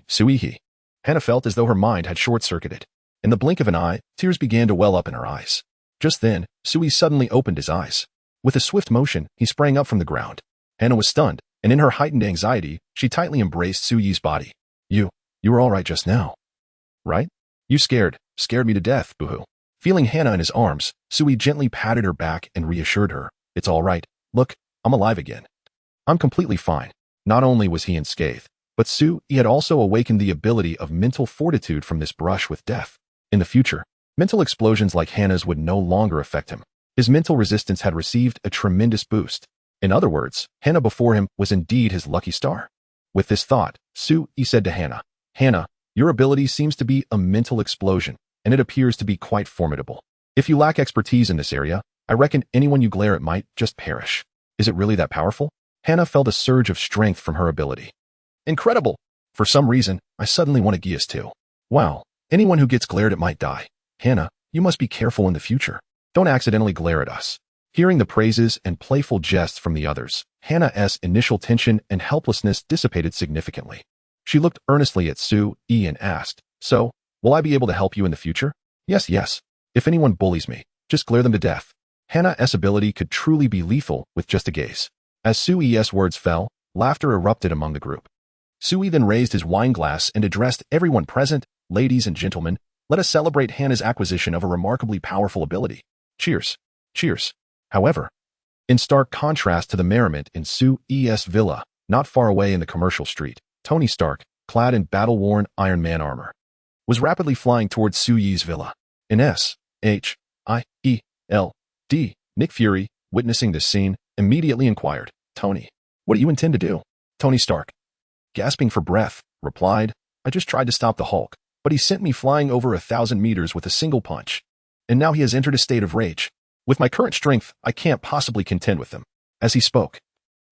Sui. Hana felt as though her mind had short-circuited. In the blink of an eye, tears began to well up in her eyes. Just then, Sui suddenly opened his eyes. With a swift motion, he sprang up from the ground. Hana was stunned, and in her heightened anxiety, she tightly embraced Sui's body. You were all right just now, right? You scared me to death, boohoo. Feeling Hana in his arms, Sui gently patted her back and reassured her. It's all right. Look, I'm alive again. I'm completely fine. Not only was he unscathed, but Sui had also awakened the ability of mental fortitude from this brush with death. In the future, mental explosions like Hana's would no longer affect him. His mental resistance had received a tremendous boost. In other words, Hana before him was indeed his lucky star. With this thought, Sui said to Hana, Hana, your ability seems to be a mental explosion, and it appears to be quite formidable. If you lack expertise in this area, I reckon anyone you glare at might just perish. Is it really that powerful? Hana felt a surge of strength from her ability. Incredible! For some reason, I suddenly want to Gius too. Wow, anyone who gets glared at might die. Hana, you must be careful in the future. Don't accidentally glare at us. Hearing the praises and playful jests from the others, Hana's initial tension and helplessness dissipated significantly. She looked earnestly at Sui and asked, So, will I be able to help you in the future? Yes. If anyone bullies me, just glare them to death. Hana's ability could truly be lethal with just a gaze. As Sui's words fell, laughter erupted among the group. Sui then raised his wine glass and addressed everyone present. Ladies and gentlemen, let us celebrate Hana's acquisition of a remarkably powerful ability. Cheers. However, in stark contrast to the merriment in Sui's villa, not far away in the commercial street, Tony Stark, clad in battle-worn Iron Man armor, was rapidly flying towards Sui's villa. In S.H.I.E.L.D., Nick Fury, witnessing this scene, immediately inquired, Tony, what do you intend to do? Tony Stark, gasping for breath, replied, I just tried to stop the Hulk, but he sent me flying over 1,000 meters with a single punch. And now he has entered a state of rage. With my current strength, I can't possibly contend with him. As he spoke,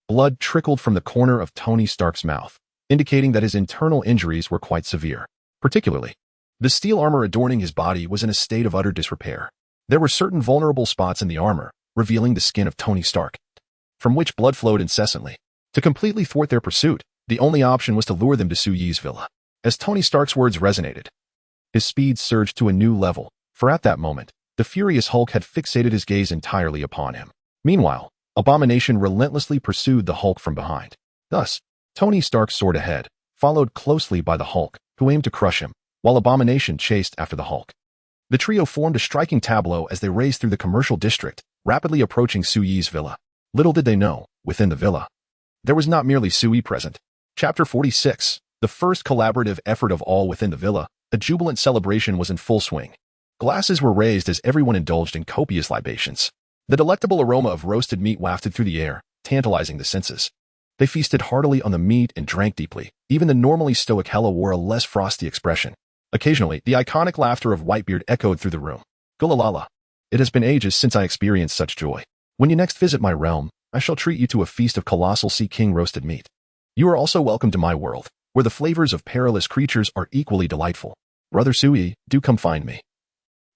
blood trickled from the corner of Tony Stark's mouth, indicating that his internal injuries were quite severe. Particularly, the steel armor adorning his body was in a state of utter disrepair. There were certain vulnerable spots in the armor, revealing the skin of Tony Stark, from which blood flowed incessantly. To completely thwart their pursuit, the only option was to lure them to Sui's villa. As Tony Stark's words resonated, his speed surged to a new level, for at that moment, the furious Hulk had fixated his gaze entirely upon him. Meanwhile, Abomination relentlessly pursued the Hulk from behind. Thus, Tony Stark soared ahead, followed closely by the Hulk, who aimed to crush him, while Abomination chased after the Hulk. The trio formed a striking tableau as they raced through the commercial district, rapidly approaching Su-Yi's villa. Little did they know, within the villa, there was not merely Su-Yi present. Chapter 46, the first collaborative effort of all within the villa, a jubilant celebration was in full swing. Glasses were raised as everyone indulged in copious libations. The delectable aroma of roasted meat wafted through the air, tantalizing the senses. They feasted heartily on the meat and drank deeply. Even the normally stoic Hela wore a less frosty expression. Occasionally, the iconic laughter of Whitebeard echoed through the room. Gulalala. It has been ages since I experienced such joy. When you next visit my realm, I shall treat you to a feast of colossal sea king roasted meat. You are also welcome to my world, where the flavors of perilous creatures are equally delightful. Brother Su-Yi, do come find me.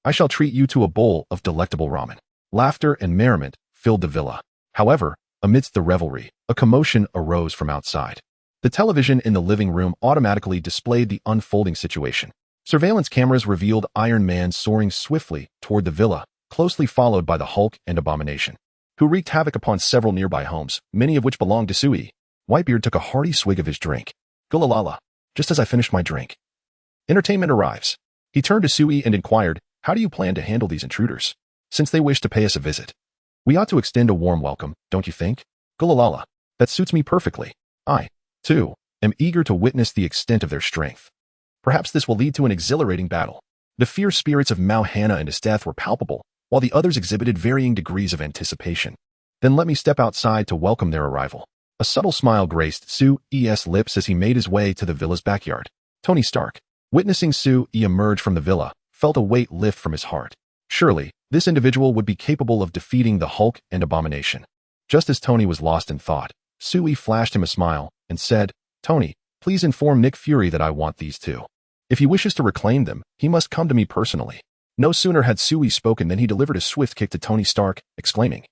I shall treat you to a bowl of delectable ramen. Laughter and merriment filled the villa. However, amidst the revelry, a commotion arose from outside. The television in the living room automatically displayed the unfolding situation. Surveillance cameras revealed Iron Man soaring swiftly toward the villa, closely followed by the Hulk and Abomination, who wreaked havoc upon several nearby homes, many of which belonged to Su-Yi. Whitebeard took a hearty swig of his drink. Gulalala. Just as I finished my drink, entertainment arrives. He turned to Su-Yi and inquired, how do you plan to handle these intruders? Since they wish to pay us a visit, we ought to extend a warm welcome, don't you think? Gulalala. That suits me perfectly. I, too, am eager to witness the extent of their strength. Perhaps this will lead to an exhilarating battle. The fierce spirits of Mao Hanna and his death were palpable, while the others exhibited varying degrees of anticipation. Then let me step outside to welcome their arrival. A subtle smile graced Su-Yi's lips as he made his way to the villa's backyard. Tony Stark, witnessing Su-Yi emerge from the villa, felt a weight lift from his heart. Surely, this individual would be capable of defeating the Hulk and Abomination. Just as Tony was lost in thought, Su-Yi flashed him a smile and said, Tony, please inform Nick Fury that I want these two. If he wishes to reclaim them, he must come to me personally. No sooner had Su-Yi spoken than he delivered a swift kick to Tony Stark, exclaiming,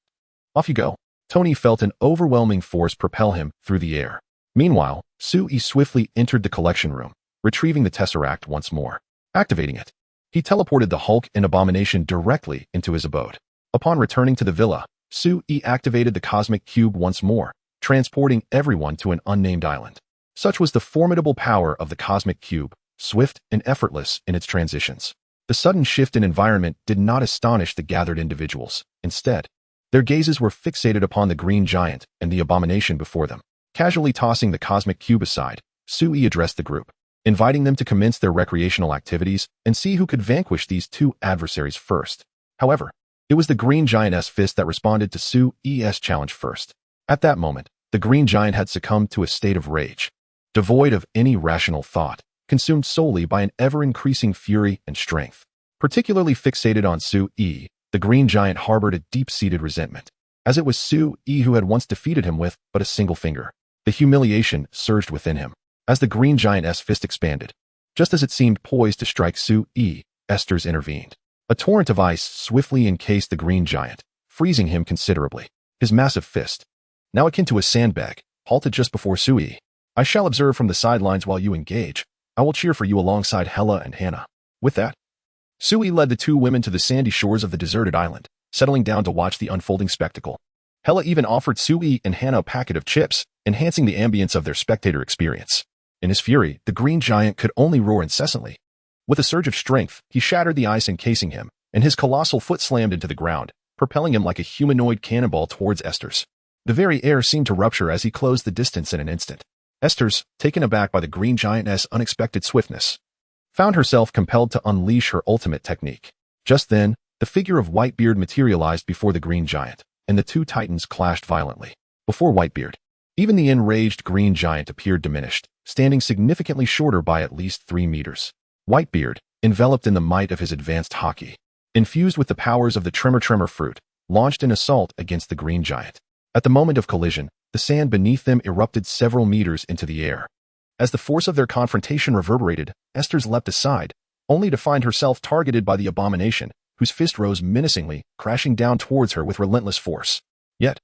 Off you go. Tony felt an overwhelming force propel him through the air. Meanwhile, Su-Yi swiftly entered the collection room, retrieving the Tesseract once more. Activating it, he teleported the Hulk and Abomination directly into his abode. Upon returning to the villa, Su-Yi activated the Cosmic Cube once more, transporting everyone to an unnamed island. Such was the formidable power of the Cosmic Cube, swift and effortless in its transitions. The sudden shift in environment did not astonish the gathered individuals. Instead, their gazes were fixated upon the Green Giant and the Abomination before them. Casually tossing the Cosmic Cube aside, Su-Yi addressed the group, inviting them to commence their recreational activities and see who could vanquish these two adversaries first. However, it was the Green Giant's fist that responded to Su-Yi's challenge first. At that moment, the Green Giant had succumbed to a state of rage, devoid of any rational thought, consumed solely by an ever-increasing fury and strength. Particularly fixated on Su-Yi, the Green Giant harbored a deep-seated resentment, as it was Su-Yi who had once defeated him with but a single finger. The humiliation surged within him as the Green Giant's fist expanded. Just as it seemed poised to strike Su-Yi, Esther's intervened. A torrent of ice swiftly encased the Green Giant, freezing him considerably. His massive fist, now akin to a sandbag, halted just before Su-Yi. I shall observe from the sidelines while you engage. I will cheer for you alongside Hela and Hanna. With that, Su-Yi led the two women to the sandy shores of the deserted island, settling down to watch the unfolding spectacle. Hela even offered Su-Yi and Hanna a packet of chips, enhancing the ambience of their spectator experience. In his fury, the Green Giant could only roar incessantly. With a surge of strength, he shattered the ice encasing him, and his colossal foot slammed into the ground, propelling him like a humanoid cannonball towards Esther's. The very air seemed to rupture as he closed the distance in an instant. Esther's, taken aback by the Green Giant's unexpected swiftness, found herself compelled to unleash her ultimate technique. Just then, the figure of Whitebeard materialized before the Green Giant, and the two titans clashed violently. Before Whitebeard, even the enraged Green Giant appeared diminished, standing significantly shorter by at least 3 meters. Whitebeard, enveloped in the might of his advanced haki, infused with the powers of the Tremor fruit, launched an assault against the Green Giant. At the moment of collision, the sand beneath them erupted several meters into the air. As the force of their confrontation reverberated, Esther's leapt aside, only to find herself targeted by the Abomination, whose fist rose menacingly, crashing down towards her with relentless force. Yet,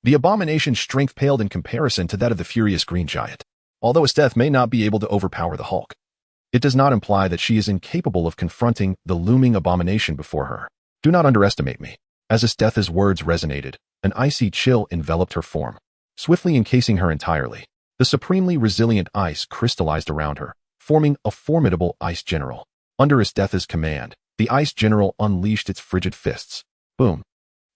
the Abomination's strength paled in comparison to that of the furious Green Giant. Although his death may not be able to overpower the Hulk, it does not imply that she is incapable of confronting the looming Abomination before her. Do not underestimate me. As his death's words resonated, An icy chill enveloped her form, swiftly encasing her entirely. The supremely resilient ice crystallized around her, forming a formidable ice general. Under Isteth's command, the ice general unleashed its frigid fists. Boom.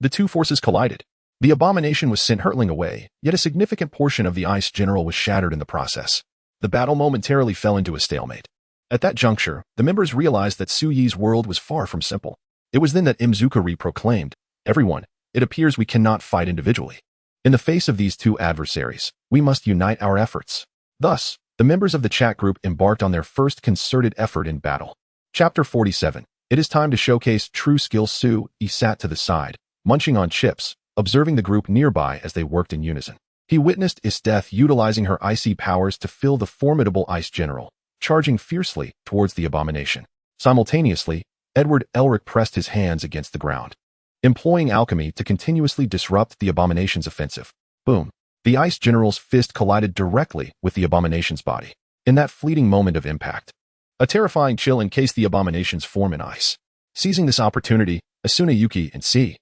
The two forces collided. The abomination was sent hurtling away, yet a significant portion of the ice general was shattered in the process. The battle momentarily fell into a stalemate. At that juncture, the members realized that Su Yi's world was far from simple. It was then that Imzukuri proclaimed, "Everyone, it appears we cannot fight individually. In the face of these two adversaries, we must unite our efforts." Thus, the members of the chat group embarked on their first concerted effort in battle. Chapter 47. It is time to showcase true skill. Su Yi sat to the side, munching on chips, observing the group nearby as they worked in unison. He witnessed Isteth utilizing her icy powers to fill the formidable ice general, charging fiercely towards the abomination. Simultaneously, Edward Elric pressed his hands against the ground, employing alchemy to continuously disrupt the abomination's offensive. Boom. The ice general's fist collided directly with the abomination's body. In that fleeting moment of impact, a terrifying chill encased the abomination's form in ice. Seizing this opportunity, Asuna, Yuuki, and C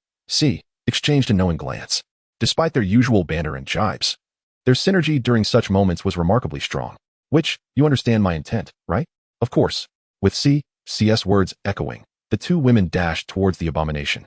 exchanged a knowing glance. Despite their usual banter and jibes, their synergy during such moments was remarkably strong. Which, you understand my intent, right? Of course. With C's words echoing, the two women dashed towards the abomination,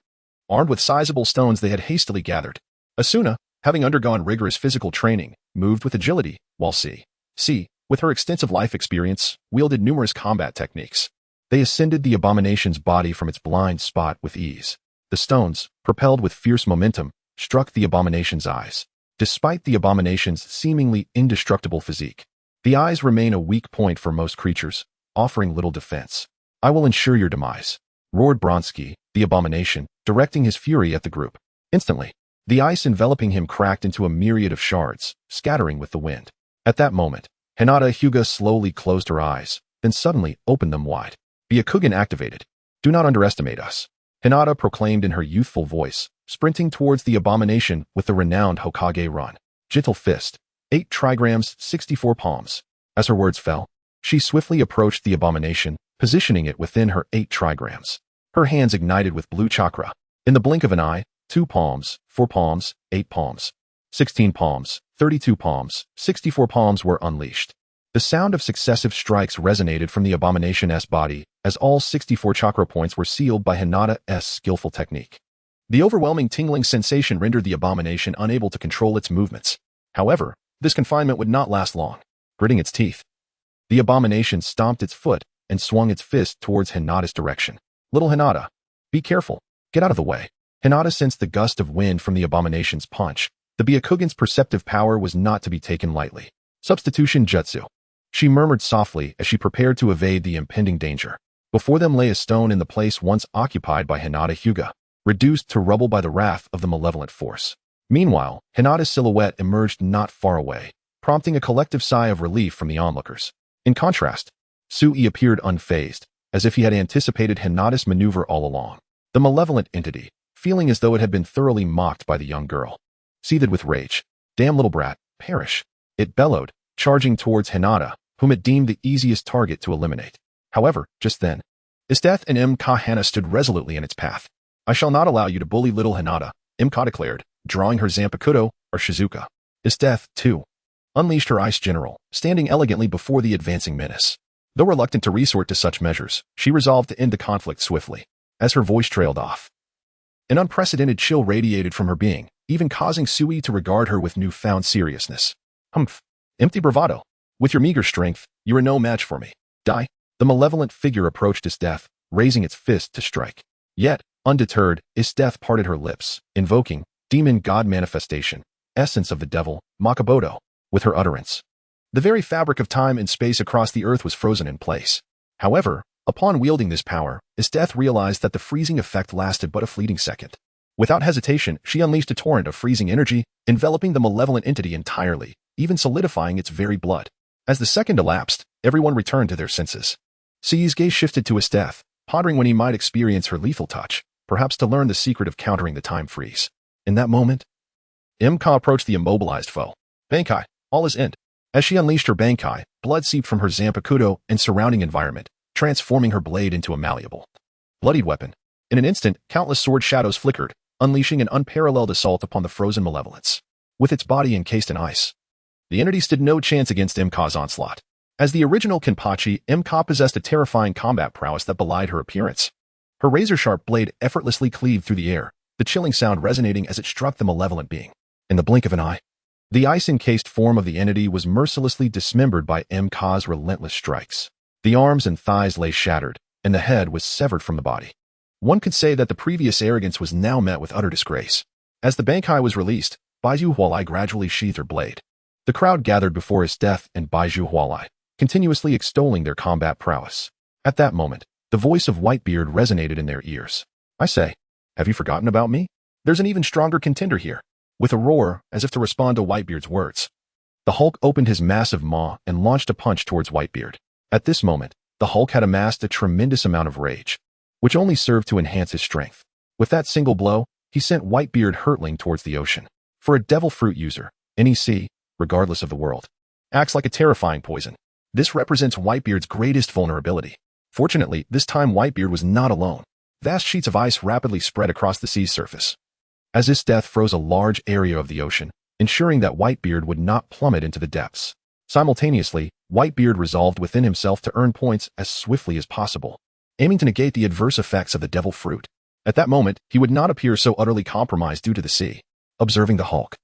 armed with sizable stones they had hastily gathered. Asuna, having undergone rigorous physical training, moved with agility, while C, with her extensive life experience, wielded numerous combat techniques. They ascended the abomination's body from its blind spot with ease. The stones, propelled with fierce momentum, struck the abomination's eyes. Despite the abomination's seemingly indestructible physique, the eyes remain a weak point for most creatures, offering little defense. "I will ensure your demise," roared Bronsky, the abomination, directing his fury at the group. Instantly, the ice enveloping him cracked into a myriad of shards, scattering with the wind. At that moment, Hinata Hyuga slowly closed her eyes, then suddenly opened them wide. "Byakugan activated. Do not underestimate us," Hinata proclaimed in her youthful voice, sprinting towards the abomination with the renowned Hokage run. Gentle fist, 8 trigrams, 64 palms. As her words fell, she swiftly approached the abomination, positioning it within her 8 trigrams. Her hands ignited with blue chakra. In the blink of an eye, 2 palms, 4 palms, 8 palms, 16 palms, 32 palms, 64 palms were unleashed. The sound of successive strikes resonated from the abomination's body as all 64 chakra points were sealed by Hinata's skillful technique. The overwhelming tingling sensation rendered the abomination unable to control its movements. However, this confinement would not last long. Gritting its teeth, the abomination stomped its foot and swung its fist towards Hinata's direction. "Little Hinata, be careful. Get out of the way." Hinata sensed the gust of wind from the abomination's punch. The Byakugan's perceptive power was not to be taken lightly. "Substitution jutsu," she murmured softly as she prepared to evade the impending danger. Before them lay a stone in the place once occupied by Hinata Hyuga, reduced to rubble by the wrath of the malevolent force. Meanwhile, Hinata's silhouette emerged not far away, prompting a collective sigh of relief from the onlookers. In contrast, Su Yi appeared unfazed, as if he had anticipated Hinata's maneuver all along. The malevolent entity, feeling as though it had been thoroughly mocked by the young girl, seethed with rage. "Damn little brat, perish!" it bellowed, charging towards Hinata, whom it deemed the easiest target to eliminate. However, just then, Isteth and Hana stood resolutely in its path. "I shall not allow you to bully little Hinata," Imka declared, drawing her Zanpakuto, or Shizuka. Isteth, too, unleashed her ice general, standing elegantly before the advancing menace. Though reluctant to resort to such measures, she resolved to end the conflict swiftly. As her voice trailed off, an unprecedented chill radiated from her being, even causing Sui to regard her with newfound seriousness. "Humph. Empty bravado. With your meager strength, you are no match for me. Die." The malevolent figure approached Isteth, raising its fist to strike. Yet, undeterred, Isteth parted her lips, invoking demon god manifestation, essence of the devil, Makabodo, with her utterance. The very fabric of time and space across the earth was frozen in place. However, upon wielding this power, Isteth realized that the freezing effect lasted but a fleeting second. Without hesitation, she unleashed a torrent of freezing energy, enveloping the malevolent entity entirely, even solidifying its very blood. As the second elapsed, everyone returned to their senses. Si's gaze shifted to Isteth, pondering when he might experience her lethal touch, perhaps to learn the secret of countering the time freeze. In that moment, Imka approached the immobilized foe. "Bankai, all is end." As she unleashed her Bankai, blood seeped from her Zanpakuto and surrounding environment, transforming her blade into a malleable, bloodied weapon. In an instant, countless sword shadows flickered, unleashing an unparalleled assault upon the frozen malevolence. With its body encased in ice, the entity stood no chance against M-Ka's onslaught. As the original Kenpachi, M-Ka possessed a terrifying combat prowess that belied her appearance. Her razor-sharp blade effortlessly cleaved through the air, the chilling sound resonating as it struck the malevolent being. In the blink of an eye, the ice-encased form of the entity was mercilessly dismembered by M-Ka's relentless strikes. The arms and thighs lay shattered, and the head was severed from the body. One could say that the previous arrogance was now met with utter disgrace. As the Bankai was released, Baizhu Hualai gradually sheathed her blade. The crowd gathered before his death and Baizhu Hualai, continuously extolling their combat prowess. At that moment, the voice of Whitebeard resonated in their ears. I say, have you forgotten about me? There's an even stronger contender here. With a roar, as if to respond to Whitebeard's words, the Hulk opened his massive maw and launched a punch towards Whitebeard. At this moment, the Hulk had amassed a tremendous amount of rage, which only served to enhance his strength. With that single blow, he sent Whitebeard hurtling towards the ocean. For a devil fruit user, any sea, regardless of the world, acts like a terrifying poison. This represents Whitebeard's greatest vulnerability. Fortunately, this time Whitebeard was not alone. Vast sheets of ice rapidly spread across the sea's surface, as his death froze a large area of the ocean, ensuring that Whitebeard would not plummet into the depths. Simultaneously, Whitebeard resolved within himself to earn points as swiftly as possible, aiming to negate the adverse effects of the devil fruit. At that moment, he would not appear so utterly compromised due to the sea. Observing the Hulk,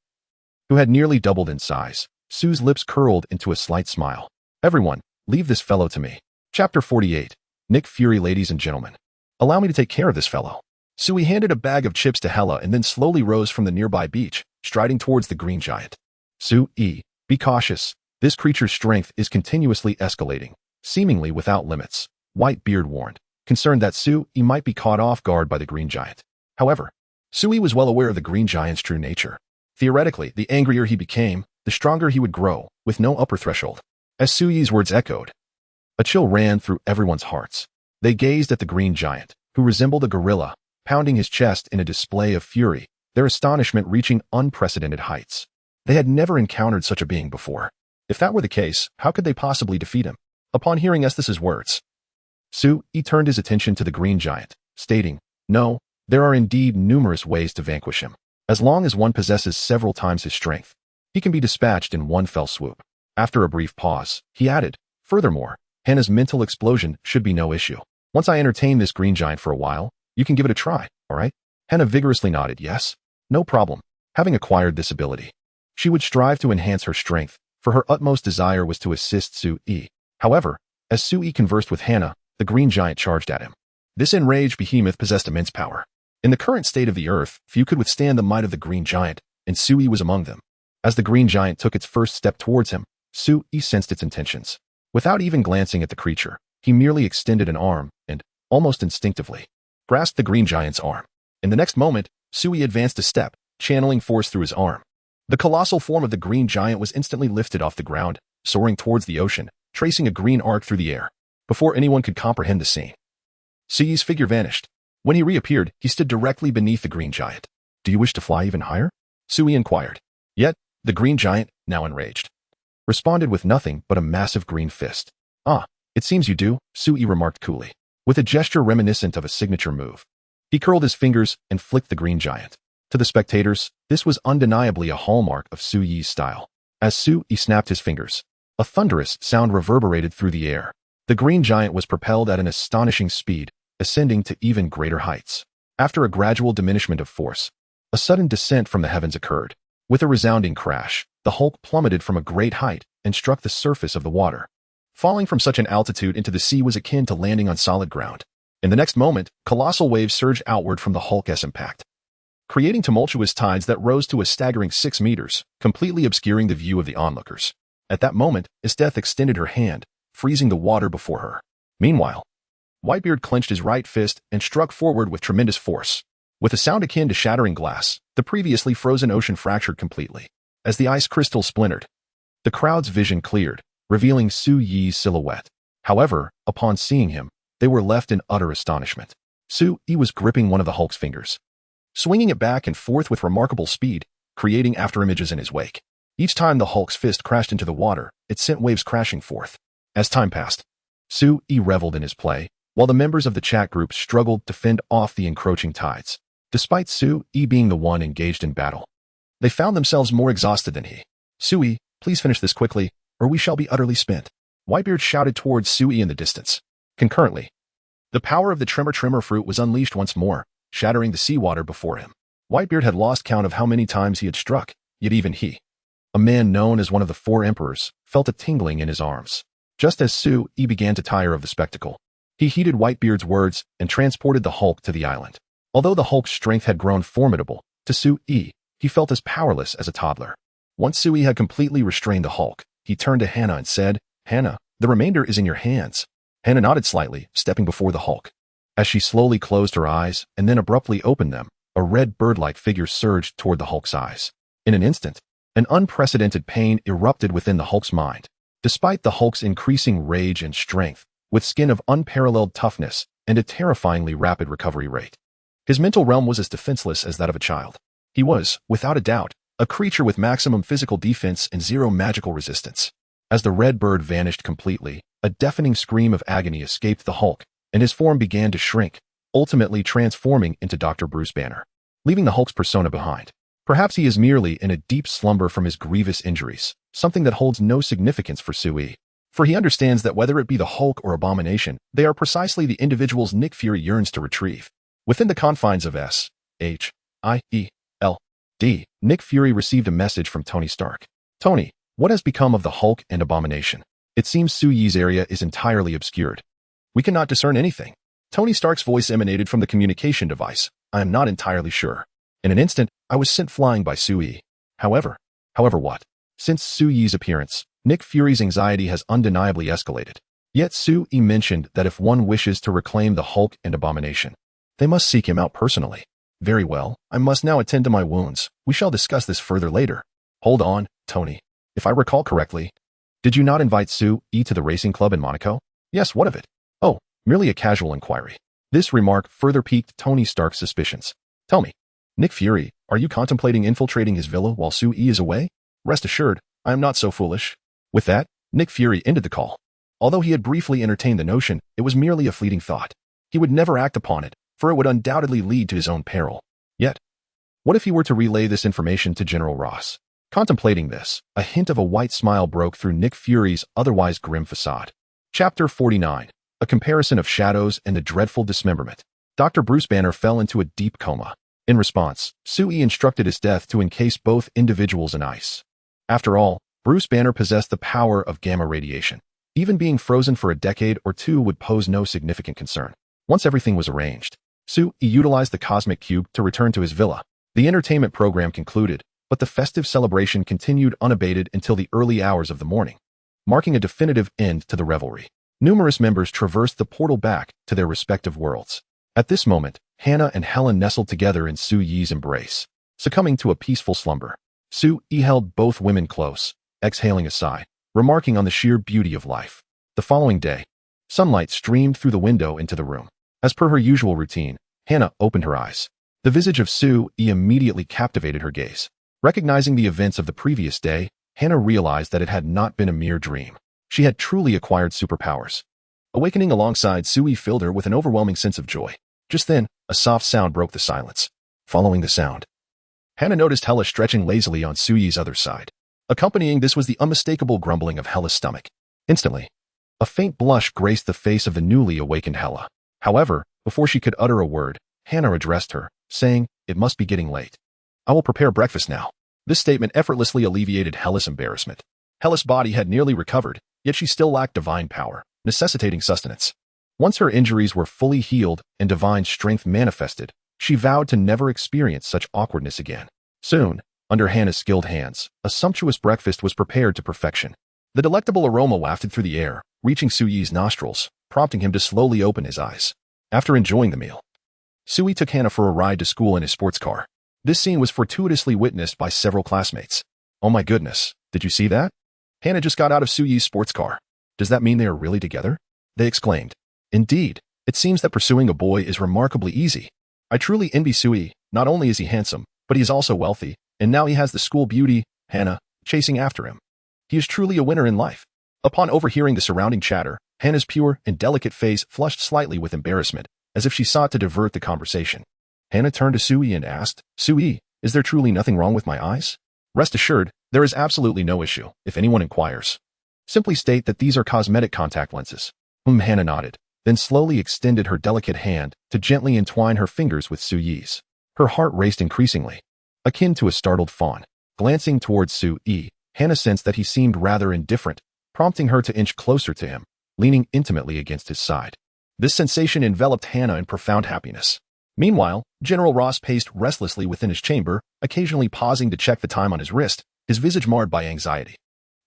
who had nearly doubled in size, Su's lips curled into a slight smile. Everyone, leave this fellow to me. Chapter 48. Nick Fury. Ladies and gentlemen, allow me to take care of this fellow. Sui handed a bag of chips to Hela and then slowly rose from the nearby beach, striding towards the green giant. Sui, be cautious. This creature's strength is continuously escalating, seemingly without limits, Whitebeard warned, concerned that Sui might be caught off guard by the green giant. However, Sui was well aware of the green giant's true nature. Theoretically, the angrier he became, the stronger he would grow, with no upper threshold. As Sui's words echoed, a chill ran through everyone's hearts. They gazed at the green giant, who resembled a gorilla, pounding his chest in a display of fury, their astonishment reaching unprecedented heights. They had never encountered such a being before. If that were the case, how could they possibly defeat him? Upon hearing Esthus's words, Sui turned his attention to the green giant, stating, no, there are indeed numerous ways to vanquish him. As long as one possesses several times his strength, he can be dispatched in one fell swoop. After a brief pause, he added, furthermore, Hannah's mental explosion should be no issue. Once I entertain this green giant for a while, you can give it a try, all right? Hannah vigorously nodded yes. No problem. Having acquired this ability, she would strive to enhance her strength, for her utmost desire was to assist Sui. However, as Sui conversed with Hannah, the green giant charged at him. This enraged behemoth possessed immense power. In the current state of the earth, few could withstand the might of the green giant, and Sui was among them. As the green giant took its first step towards him, Sui sensed its intentions. Without even glancing at the creature, he merely extended an arm and, almost instinctively, grasped the green giant's arm. In the next moment, Sui advanced a step, channeling force through his arm. The colossal form of the green giant was instantly lifted off the ground, soaring towards the ocean, tracing a green arc through the air. Before anyone could comprehend the scene, Sui's figure vanished. When he reappeared, he stood directly beneath the green giant. Do you wish to fly even higher? Sui inquired. Yet, the green giant, now enraged, responded with nothing but a massive green fist. Ah, it seems you do, Sui remarked coolly, with a gesture reminiscent of a signature move. He curled his fingers and flicked the green giant. To the spectators, this was undeniably a hallmark of Sui's style. As Sui snapped his fingers, a thunderous sound reverberated through the air. The green giant was propelled at an astonishing speed, ascending to even greater heights. After a gradual diminishment of force, a sudden descent from the heavens occurred. With a resounding crash, the Hulk plummeted from a great height and struck the surface of the water. Falling from such an altitude into the sea was akin to landing on solid ground. In the next moment, colossal waves surged outward from the Hulk's impact, creating tumultuous tides that rose to a staggering 6 meters, completely obscuring the view of the onlookers. At that moment, Estheth extended her hand, freezing the water before her. Meanwhile, Whitebeard clenched his right fist and struck forward with tremendous force. With a sound akin to shattering glass, the previously frozen ocean fractured completely. As the ice crystal splintered, the crowd's vision cleared, revealing Sui's silhouette. However, upon seeing him, they were left in utter astonishment. Sui was gripping one of the Hulk's fingers, swinging it back and forth with remarkable speed, creating afterimages in his wake. Each time the Hulk's fist crashed into the water, it sent waves crashing forth. As time passed, Sui reveled in his play, while the members of the chat group struggled to fend off the encroaching tides. despite Sui being the one engaged in battle. They found themselves more exhausted than he. Sui, please finish this quickly, or we shall be utterly spent. Whitebeard shouted towards Sui in the distance. Concurrently, the power of the Tremor fruit was unleashed once more, shattering the seawater before him. Whitebeard had lost count of how many times he had struck, yet even he, a man known as one of the 4 emperors, felt a tingling in his arms. Just as Sui began to tire of the spectacle, he heeded Whitebeard's words and transported the Hulk to the island. Although the Hulk's strength had grown formidable, to Sui, he felt as powerless as a toddler. Once Sui had completely restrained the Hulk, he turned to Hana and said, "Hana, the remainder is in your hands." Hana nodded slightly, stepping before the Hulk. As she slowly closed her eyes and then abruptly opened them, a red bird-like figure surged toward the Hulk's eyes. In an instant, an unprecedented pain erupted within the Hulk's mind. Despite the Hulk's increasing rage and strength, with skin of unparalleled toughness and a terrifyingly rapid recovery rate, his mental realm was as defenseless as that of a child. He was, without a doubt, a creature with maximum physical defense and 0 magical resistance. As the red bird vanished completely, a deafening scream of agony escaped the Hulk, and his form began to shrink, ultimately transforming into Dr. Bruce Banner, leaving the Hulk's persona behind. Perhaps he is merely in a deep slumber from his grievous injuries, something that holds no significance for Sui. For he understands that whether it be the Hulk or Abomination, they are precisely the individuals Nick Fury yearns to retrieve. Within the confines of S.H.I.E.L.D., Nick Fury received a message from Tony Stark. "Tony, what has become of the Hulk and Abomination? It seems Sui's area is entirely obscured. We cannot discern anything." Tony Stark's voice emanated from the communication device. "I am not entirely sure. In an instant, I was sent flying by Sui. However what? Since Sui's appearance, Nick Fury's anxiety has undeniably escalated. Yet Sui mentioned that if one wishes to reclaim the Hulk and Abomination, they must seek him out personally. Very well, I must now attend to my wounds. We shall discuss this further later. Hold on, Tony. If I recall correctly, did you not invite Sui to the racing club in Monaco? Yes, what of it? Oh, merely a casual inquiry." This remark further piqued Tony Stark's suspicions. "Tell me, Nick Fury, are you contemplating infiltrating his villa while Sui is away? Rest assured, I am not so foolish." With that, Nick Fury ended the call. Although he had briefly entertained the notion, it was merely a fleeting thought. He would never act upon it, for it would undoubtedly lead to his own peril. Yet, what if he were to relay this information to General Ross? Contemplating this, a hint of a white smile broke through Nick Fury's otherwise grim facade. Chapter 49. A comparison of shadows and the dreadful dismemberment. Dr. Bruce Banner fell into a deep coma. In response, Sui instructed his death to encase both individuals in ice. After all, Bruce Banner possessed the power of gamma radiation. Even being frozen for a decade or 2 would pose no significant concern. Once everything was arranged, Sui utilized the cosmic cube to return to his villa. The entertainment program concluded, but the festive celebration continued unabated until the early hours of the morning, marking a definitive end to the revelry. Numerous members traversed the portal back to their respective worlds. At this moment, Hana and Helen nestled together in Sui's embrace, succumbing to a peaceful slumber. Sui held both women close, exhaling a sigh, remarking on the sheer beauty of life. The following day, sunlight streamed through the window into the room. As per her usual routine, Hana opened her eyes. The visage of Sui immediately captivated her gaze. Recognizing the events of the previous day, Hana realized that it had not been a mere dream. She had truly acquired superpowers. Awakening alongside Sui filled her with an overwhelming sense of joy. Just then, a soft sound broke the silence. Following the sound, Hana noticed Hela stretching lazily on Sui's other side. Accompanying this was the unmistakable grumbling of Hela's stomach. Instantly, a faint blush graced the face of the newly awakened Hela. However, before she could utter a word, Hana addressed her, saying, "It must be getting late. I will prepare breakfast now." This statement effortlessly alleviated Hela's embarrassment. Hela's body had nearly recovered, yet she still lacked divine power, necessitating sustenance. Once her injuries were fully healed and divine strength manifested, she vowed to never experience such awkwardness again. Soon, under Hana's skilled hands, a sumptuous breakfast was prepared to perfection. The delectable aroma wafted through the air, reaching Sui's nostrils, prompting him to slowly open his eyes. After enjoying the meal, Sui took Hana for a ride to school in his sports car. This scene was fortuitously witnessed by several classmates. "Oh my goodness, did you see that? Hana just got out of Sui's sports car. Does that mean they are really together?" they exclaimed. "Indeed, it seems that pursuing a boy is remarkably easy. I truly envy Sui. Not only is he handsome, but he is also wealthy, and now he has the school beauty, Hana, chasing after him. He is truly a winner in life." Upon overhearing the surrounding chatter, Hana's pure and delicate face flushed slightly with embarrassment, as if she sought to divert the conversation. Hana turned to Sui and asked, Sui, is there truly nothing wrong with my eyes? Rest assured, there is absolutely no issue, if anyone inquires. Simply state that these are cosmetic contact lenses. Hana nodded, then slowly extended her delicate hand to gently entwine her fingers with Sui's. Her heart raced increasingly, akin to a startled fawn. Glancing towards Sui, Hana sensed that he seemed rather indifferent, prompting her to inch closer to him, leaning intimately against his side. This sensation enveloped Hana in profound happiness. Meanwhile, General Ross paced restlessly within his chamber, occasionally pausing to check the time on his wrist, his visage marred by anxiety.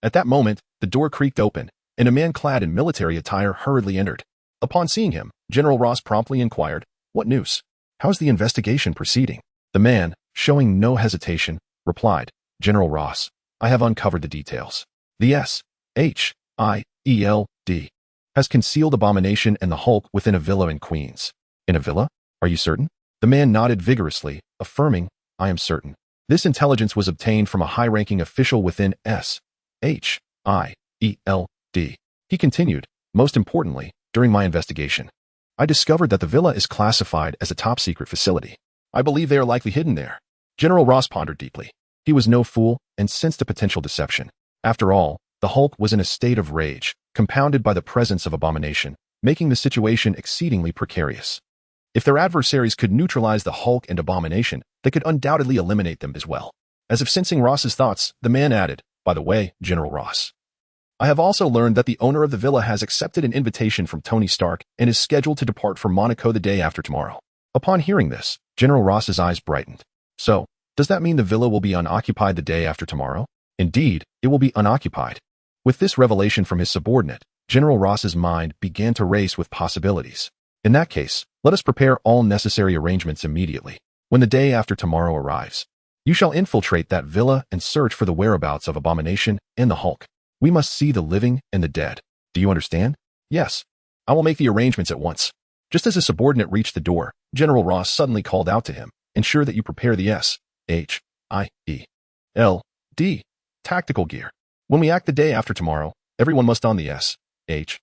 At that moment, the door creaked open, and a man clad in military attire hurriedly entered. Upon seeing him, General Ross promptly inquired, "What news? How's the investigation proceeding?" The man, showing no hesitation, replied, "General Ross, I have uncovered the details. The S.H.I.E.L.D. has concealed Abomination and the Hulk within a villa in Queens." "In a villa? Are you certain?" The man nodded vigorously, affirming, "I am certain. This intelligence was obtained from a high-ranking official within S.H.I.E.L.D. He continued, "Most importantly, during my investigation, I discovered that the villa is classified as a top-secret facility. I believe they are likely hidden there." General Ross pondered deeply. He was no fool and sensed a potential deception. After all, the Hulk was in a state of rage, compounded by the presence of Abomination, making the situation exceedingly precarious. If their adversaries could neutralize the Hulk and Abomination, they could undoubtedly eliminate them as well. As if sensing Ross's thoughts, the man added, "By the way, General Ross, I have also learned that the owner of the villa has accepted an invitation from Tony Stark and is scheduled to depart for Monaco the day after tomorrow." Upon hearing this, General Ross's eyes brightened. "So, does that mean the villa will be unoccupied the day after tomorrow?" "Indeed, it will be unoccupied." With this revelation from his subordinate, General Ross's mind began to race with possibilities. "In that case, let us prepare all necessary arrangements immediately. When the day after tomorrow arrives, you shall infiltrate that villa and search for the whereabouts of Abomination and the Hulk. We must see the living and the dead. Do you understand?" "Yes. I will make the arrangements at once." Just as his subordinate reached the door, General Ross suddenly called out to him, "Ensure that you prepare the S.H.I.E.L.D. tactical gear. When we act the day after tomorrow, everyone must don the S.H.I.E.L.D.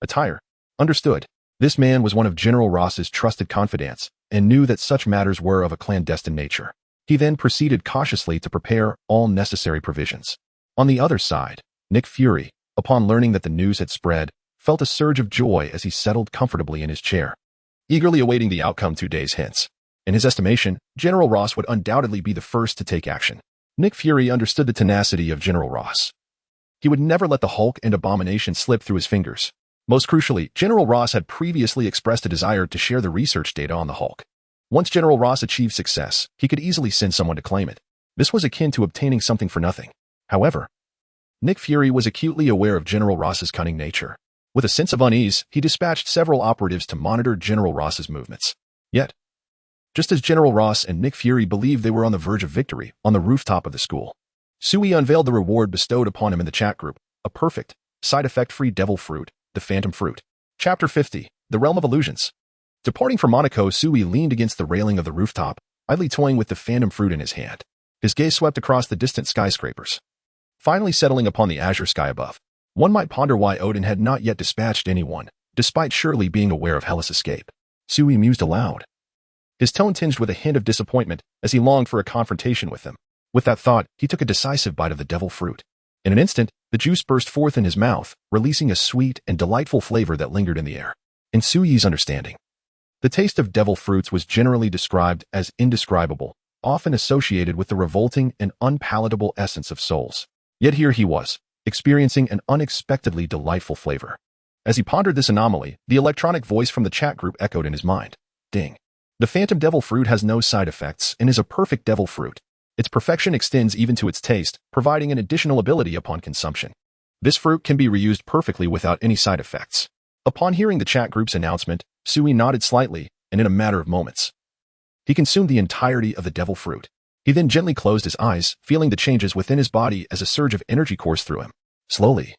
attire." "Understood." This man was one of General Ross's trusted confidants and knew that such matters were of a clandestine nature. He then proceeded cautiously to prepare all necessary provisions. On the other side, Nick Fury, upon learning that the news had spread, felt a surge of joy as he settled comfortably in his chair, eagerly awaiting the outcome 2 days hence. In his estimation, General Ross would undoubtedly be the first to take action. Nick Fury understood the tenacity of General Ross. He would never let the Hulk and Abomination slip through his fingers. Most crucially, General Ross had previously expressed a desire to share the research data on the Hulk. Once General Ross achieved success, he could easily send someone to claim it. This was akin to obtaining something for nothing. However, Nick Fury was acutely aware of General Ross's cunning nature. With a sense of unease, he dispatched several operatives to monitor General Ross's movements. Yet, just as General Ross and Nick Fury believed they were on the verge of victory on the rooftop of the school, Sui unveiled the reward bestowed upon him in the chat group, a perfect, side-effect-free devil fruit, the Phantom Fruit. Chapter 50, The Realm of Illusions. Departing from Monaco, Sui leaned against the railing of the rooftop, idly toying with the Phantom Fruit in his hand. His gaze swept across the distant skyscrapers, finally settling upon the azure sky above. One might ponder why Odin had not yet dispatched anyone, despite surely being aware of Hela's escape. Sui mused aloud, his tone tinged with a hint of disappointment as he longed for a confrontation with them. With that thought, he took a decisive bite of the devil fruit. In an instant, the juice burst forth in his mouth, releasing a sweet and delightful flavor that lingered in the air. In Sui's understanding, the taste of devil fruits was generally described as indescribable, often associated with the revolting and unpalatable essence of souls. Yet here he was, experiencing an unexpectedly delightful flavor. As he pondered this anomaly, the electronic voice from the chat group echoed in his mind. Ding. The Phantom Devil Fruit has no side effects and is a perfect devil fruit. Its perfection extends even to its taste, providing an additional ability upon consumption. This fruit can be reused perfectly without any side effects. Upon hearing the chat group's announcement, Sui nodded slightly, and in a matter of moments, he consumed the entirety of the devil fruit. He then gently closed his eyes, feeling the changes within his body as a surge of energy coursed through him. Slowly,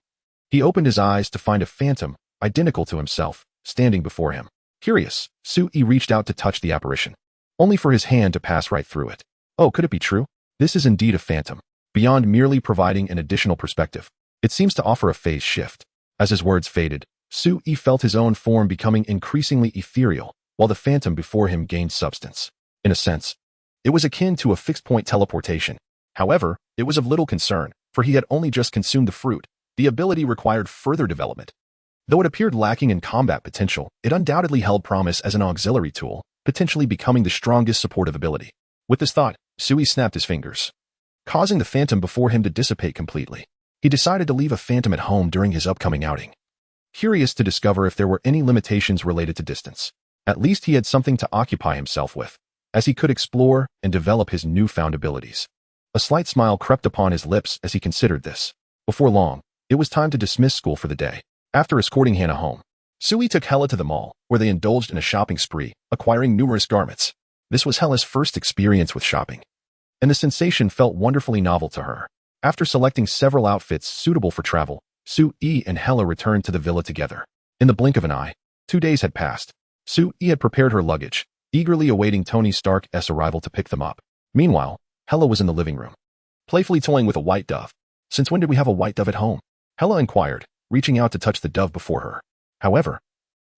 he opened his eyes to find a phantom, identical to himself, standing before him. Curious, Sui reached out to touch the apparition, only for his hand to pass right through it. Oh, could it be true? This is indeed a phantom. Beyond merely providing an additional perspective, it seems to offer a phase shift. As his words faded, Sui felt his own form becoming increasingly ethereal, while the phantom before him gained substance. In a sense, it was akin to a fixed-point teleportation. However, it was of little concern, for he had only just consumed the fruit. The ability required further development. Though it appeared lacking in combat potential, it undoubtedly held promise as an auxiliary tool, potentially becoming the strongest supportive ability. With this thought, Sui snapped his fingers, causing the phantom before him to dissipate completely. He decided to leave a phantom at home during his upcoming outing, curious to discover if there were any limitations related to distance. At least he had something to occupy himself with, as he could explore and develop his newfound abilities. A slight smile crept upon his lips as he considered this. Before long, it was time to dismiss school for the day. After escorting Hannah home, Sui took Hella to the mall, where they indulged in a shopping spree, acquiring numerous garments. This was Hella's first experience with shopping, and the sensation felt wonderfully novel to her. After selecting several outfits suitable for travel, Sui and Hella returned to the villa together. In the blink of an eye, 2 days had passed. Sui had prepared her luggage, eagerly awaiting Tony Stark's arrival to pick them up. Meanwhile, Hella was in the living room, playfully toying with a white dove. "Since when did we have a white dove at home?" Hella inquired, reaching out to touch the dove before her. However,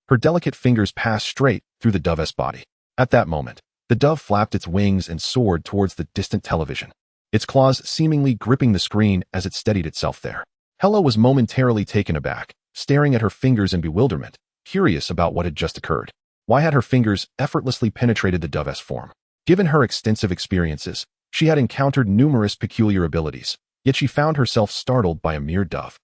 her delicate fingers passed straight through the dove's body. At that moment, the dove flapped its wings and soared towards the distant television, its claws seemingly gripping the screen as it steadied itself there. Hella was momentarily taken aback, staring at her fingers in bewilderment, curious about what had just occurred. Why had her fingers effortlessly penetrated the dove's form? Given her extensive experiences, she had encountered numerous peculiar abilities, yet she found herself startled by a mere dove,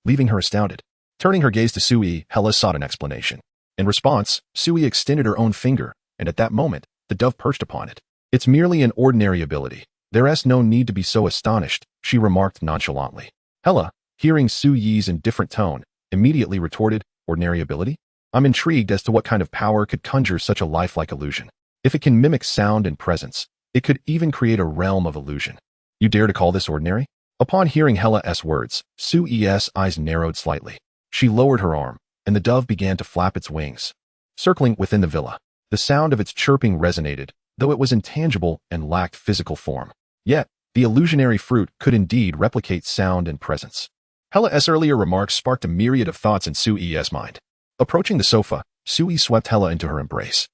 leaving her astounded. Turning her gaze to Sui, Hella sought an explanation. In response, Sui extended her own finger, and at that moment, the dove perched upon it. "It's merely an ordinary ability. There's no need to be so astonished," she remarked nonchalantly. Hella, hearing Sui's indifferent tone, immediately retorted, "Ordinary ability? I'm intrigued as to what kind of power could conjure such a lifelike illusion. If it can mimic sound and presence, it could even create a realm of illusion. You dare to call this ordinary?" Upon hearing Hella's words, Sui's eyes narrowed slightly. She lowered her arm, and the dove began to flap its wings, circling within the villa. The sound of its chirping resonated, though it was intangible and lacked physical form. Yet, the illusionary fruit could indeed replicate sound and presence. Hella's earlier remarks sparked a myriad of thoughts in Sui's mind. Approaching the sofa, Sui swept Hella into her embrace,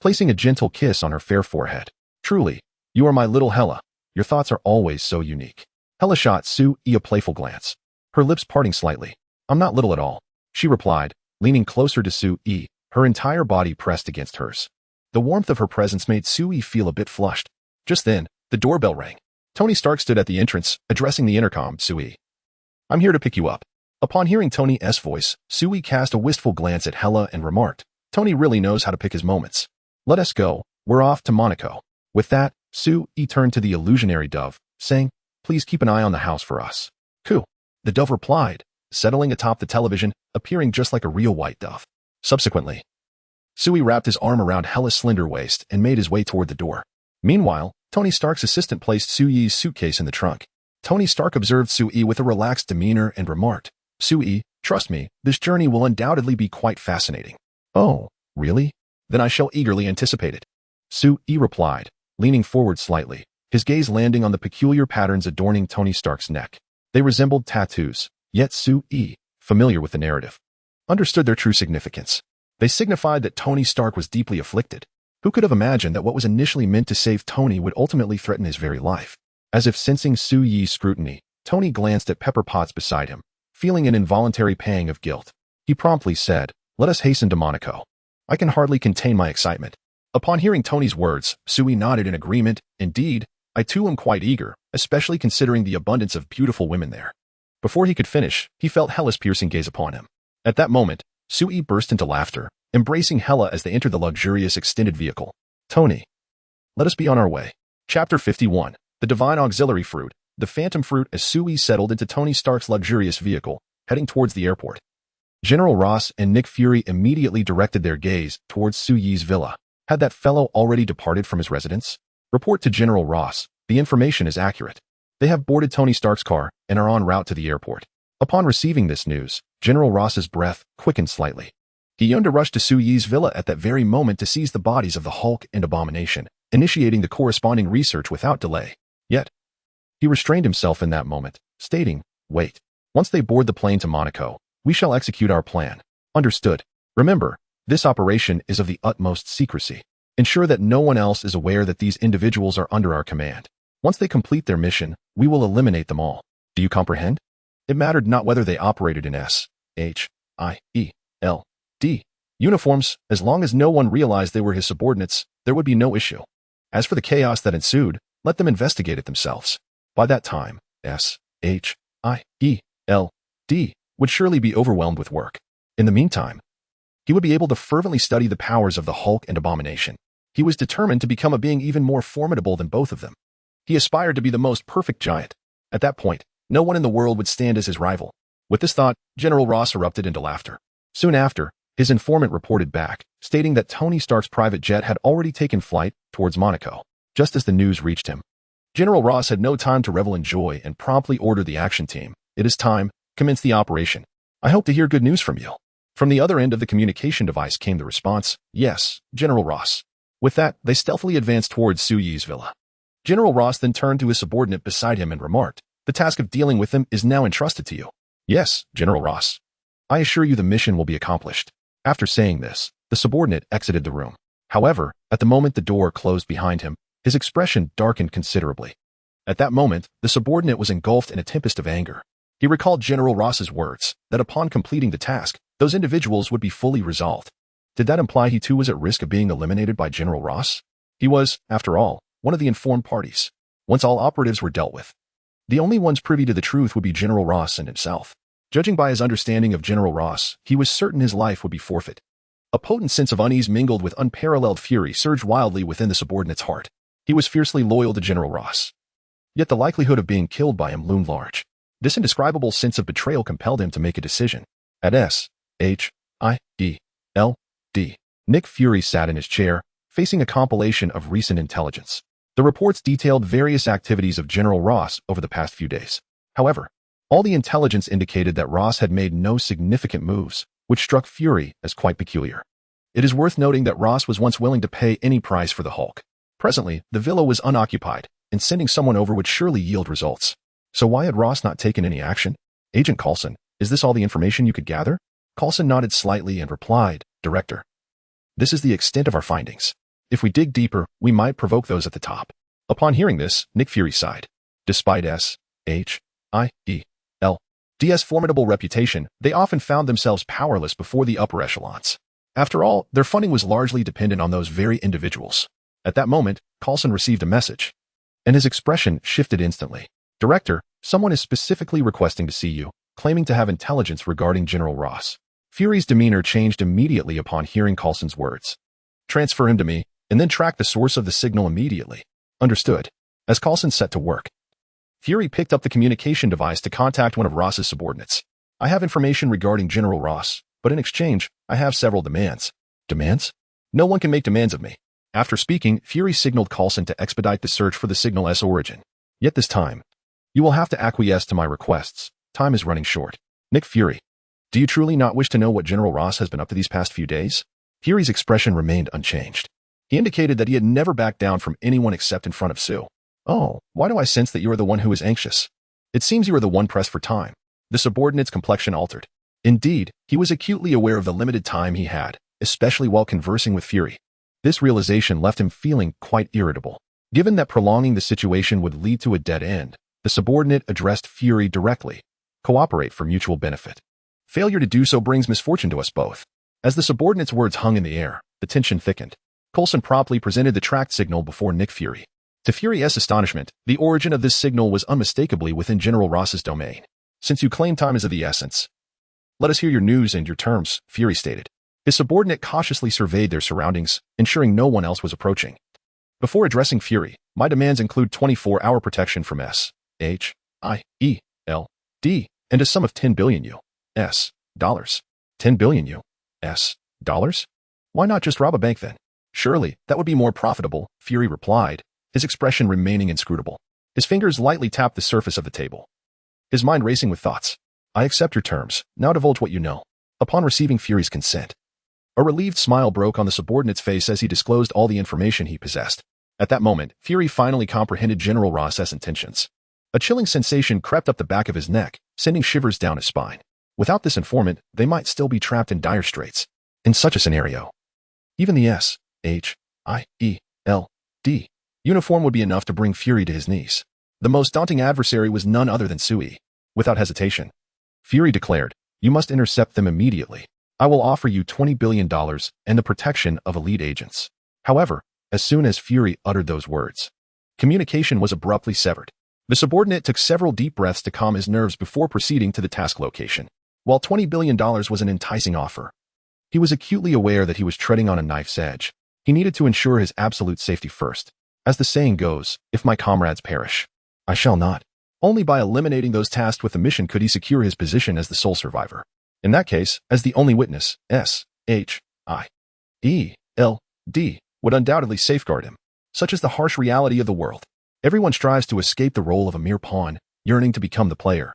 placing a gentle kiss on her fair forehead. "Truly, you are my little Hella. Your thoughts are always so unique." Hella shot Sui a playful glance, her lips parting slightly. "I'm not little at all," she replied, leaning closer to Sui, her entire body pressed against hers. The warmth of her presence made Sui feel a bit flushed. Just then, the doorbell rang. Tony Stark stood at the entrance, addressing the intercom. "Sui, I'm here to pick you up." Upon hearing Tony's voice, Sui cast a wistful glance at Hella and remarked, "Tony really knows how to pick his moments. Let us go, we're off to Monaco." With that, Sui turned to the illusionary dove, saying, "Please keep an eye on the house for us." "Cool," the dove replied, settling atop the television, appearing just like a real white dove. Subsequently, Sui wrapped his arm around Hella's slender waist and made his way toward the door. Meanwhile, Tony Stark's assistant placed Sui's suitcase in the trunk. Tony Stark observed Sui with a relaxed demeanor and remarked, "Sui, trust me, this journey will undoubtedly be quite fascinating." "Oh, really? Then I shall eagerly anticipate it," Sui replied, leaning forward slightly, his gaze landing on the peculiar patterns adorning Tony Stark's neck. They resembled tattoos, yet Sui, familiar with the narrative, understood their true significance. They signified that Tony Stark was deeply afflicted. Who could have imagined that what was initially meant to save Tony would ultimately threaten his very life? As if sensing Sui's scrutiny, Tony glanced at Pepper Potts beside him, feeling an involuntary pang of guilt. He promptly said, "Let us hasten to Monaco. I can hardly contain my excitement." Upon hearing Tony's words, Sui nodded in agreement. "Indeed, I too am quite eager, especially considering the abundance of beautiful women there." Before he could finish, he felt Hella's piercing gaze upon him. At that moment, Sui burst into laughter, embracing Hella as they entered the luxurious extended vehicle. "Tony, let us be on our way." Chapter 51. The Divine Auxiliary Fruit, the Phantom Fruit. As Sui settled into Tony Stark's luxurious vehicle, heading towards the airport, General Ross and Nick Fury immediately directed their gaze towards Sui's villa. Had that fellow already departed from his residence? Report to General Ross. The information is accurate. They have boarded Tony Stark's car and are en route to the airport. Upon receiving this news, General Ross's breath quickened slightly. He yearned to rush to Sui's villa at that very moment to seize the bodies of the Hulk and Abomination, initiating the corresponding research without delay. Yet, he restrained himself in that moment, stating, "Wait. Once they board the plane to Monaco, we shall execute our plan." "Understood. Remember, This operation is of the utmost secrecy. Ensure that no one else is aware that these individuals are under our command. Once they complete their mission, we will eliminate them all. Do you comprehend? It mattered not whether they operated in S-H-I-E-L-D uniforms, as long as no one realized they were his subordinates, there would be no issue. As for the chaos that ensued, let them investigate it themselves. By that time, S-H-I-E-L-D would surely be overwhelmed with work. In the meantime, he would be able to fervently study the powers of the Hulk and Abomination. He was determined to become a being even more formidable than both of them. He aspired to be the most perfect giant. At that point, no one in the world would stand as his rival. With this thought, General Ross erupted into laughter. Soon after, his informant reported back, stating that Tony Stark's private jet had already taken flight towards Monaco, just as the news reached him. General Ross had no time to revel in joy and promptly ordered the action team. It is time. Commence the operation. I hope to hear good news from you. From the other end of the communication device came the response, yes, General Ross. With that, they stealthily advanced towards Su Yi's villa. General Ross then turned to his subordinate beside him and remarked, the task of dealing with them is now entrusted to you. Yes, General Ross. I assure you the mission will be accomplished. After saying this, the subordinate exited the room. However, at the moment the door closed behind him, his expression darkened considerably. At that moment, the subordinate was engulfed in a tempest of anger. He recalled General Ross's words, that upon completing the task, those individuals would be fully resolved. Did that imply he too was at risk of being eliminated by General Ross? He was, after all, one of the informed parties. Once all operatives were dealt with, the only ones privy to the truth would be General Ross and himself. Judging by his understanding of General Ross, he was certain his life would be forfeit. A potent sense of unease mingled with unparalleled fury surged wildly within the subordinate's heart. He was fiercely loyal to General Ross. Yet the likelihood of being killed by him loomed large. This indescribable sense of betrayal compelled him to make a decision. At S-H-I-E-L-D, Nick Fury sat in his chair, facing a compilation of recent intelligence. The reports detailed various activities of General Ross over the past few days. However, all the intelligence indicated that Ross had made no significant moves, which struck Fury as quite peculiar. It is worth noting that Ross was once willing to pay any price for the Hulk. Presently, the villa was unoccupied, and sending someone over would surely yield results. So why had Ross not taken any action? Agent Coulson, is this all the information you could gather? Coulson nodded slightly and replied, Director, this is the extent of our findings. If we dig deeper, we might provoke those at the top. Upon hearing this, Nick Fury sighed. Despite S-H-I-E-L-D's formidable reputation, they often found themselves powerless before the upper echelons. After all, their funding was largely dependent on those very individuals. At that moment, Coulson received a message, and his expression shifted instantly. Director, someone is specifically requesting to see you, claiming to have intelligence regarding General Ross. Fury's demeanor changed immediately upon hearing Coulson's words. Transfer him to me, and then track the source of the signal immediately. Understood. As Coulson set to work, Fury picked up the communication device to contact one of Ross's subordinates. I have information regarding General Ross, but in exchange, I have several demands. Demands? No one can make demands of me. After speaking, Fury signaled Coulson to expedite the search for the signal's origin. Yet this time, you will have to acquiesce to my requests. Time is running short. Nick Fury, do you truly not wish to know what General Ross has been up to these past few days? Fury's expression remained unchanged. He indicated that he had never backed down from anyone except in front of Sue. Oh, why do I sense that you are the one who is anxious? It seems you are the one pressed for time. The subordinate's complexion altered. Indeed, he was acutely aware of the limited time he had, especially while conversing with Fury. This realization left him feeling quite irritable. Given that prolonging the situation would lead to a dead end, the subordinate addressed Fury directly. Cooperate for mutual benefit. Failure to do so brings misfortune to us both. As the subordinate's words hung in the air, the tension thickened. Coulson promptly presented the tracked signal before Nick Fury. To Fury's astonishment, the origin of this signal was unmistakably within General Ross's domain. Since you claim time is of the essence, let us hear your news and your terms, Fury stated. His subordinate cautiously surveyed their surroundings, ensuring no one else was approaching. Before addressing Fury, my demands include 24-hour protection from S-H-I-E-L-D and a sum of 10 billion U.S. dollars. 10 billion U.S. dollars? Why not just rob a bank then? Surely, that would be more profitable, Fury replied, his expression remaining inscrutable. His fingers lightly tapped the surface of the table, his mind racing with thoughts. I accept your terms. Now divulge what you know. Upon receiving Fury's consent, a relieved smile broke on the subordinate's face as he disclosed all the information he possessed. At that moment, Fury finally comprehended General Ross's intentions. A chilling sensation crept up the back of his neck, sending shivers down his spine. Without this informant, they might still be trapped in dire straits. In such a scenario, even the S-H-I-E-L-D uniform would be enough to bring Fury to his knees. The most daunting adversary was none other than Sui. Without hesitation, Fury declared, "You must intercept them immediately. I will offer you $20 billion and the protection of elite agents." However, as soon as Fury uttered those words, communication was abruptly severed. The subordinate took several deep breaths to calm his nerves before proceeding to the task location. While $20 billion was an enticing offer, he was acutely aware that he was treading on a knife's edge. He needed to ensure his absolute safety first. As the saying goes, if my comrades perish, I shall not. Only by eliminating those tasked with the mission could he secure his position as the sole survivor. In that case, as the only witness, S-H-I-E-L-D would undoubtedly safeguard him. Such is the harsh reality of the world. Everyone strives to escape the role of a mere pawn, yearning to become the player,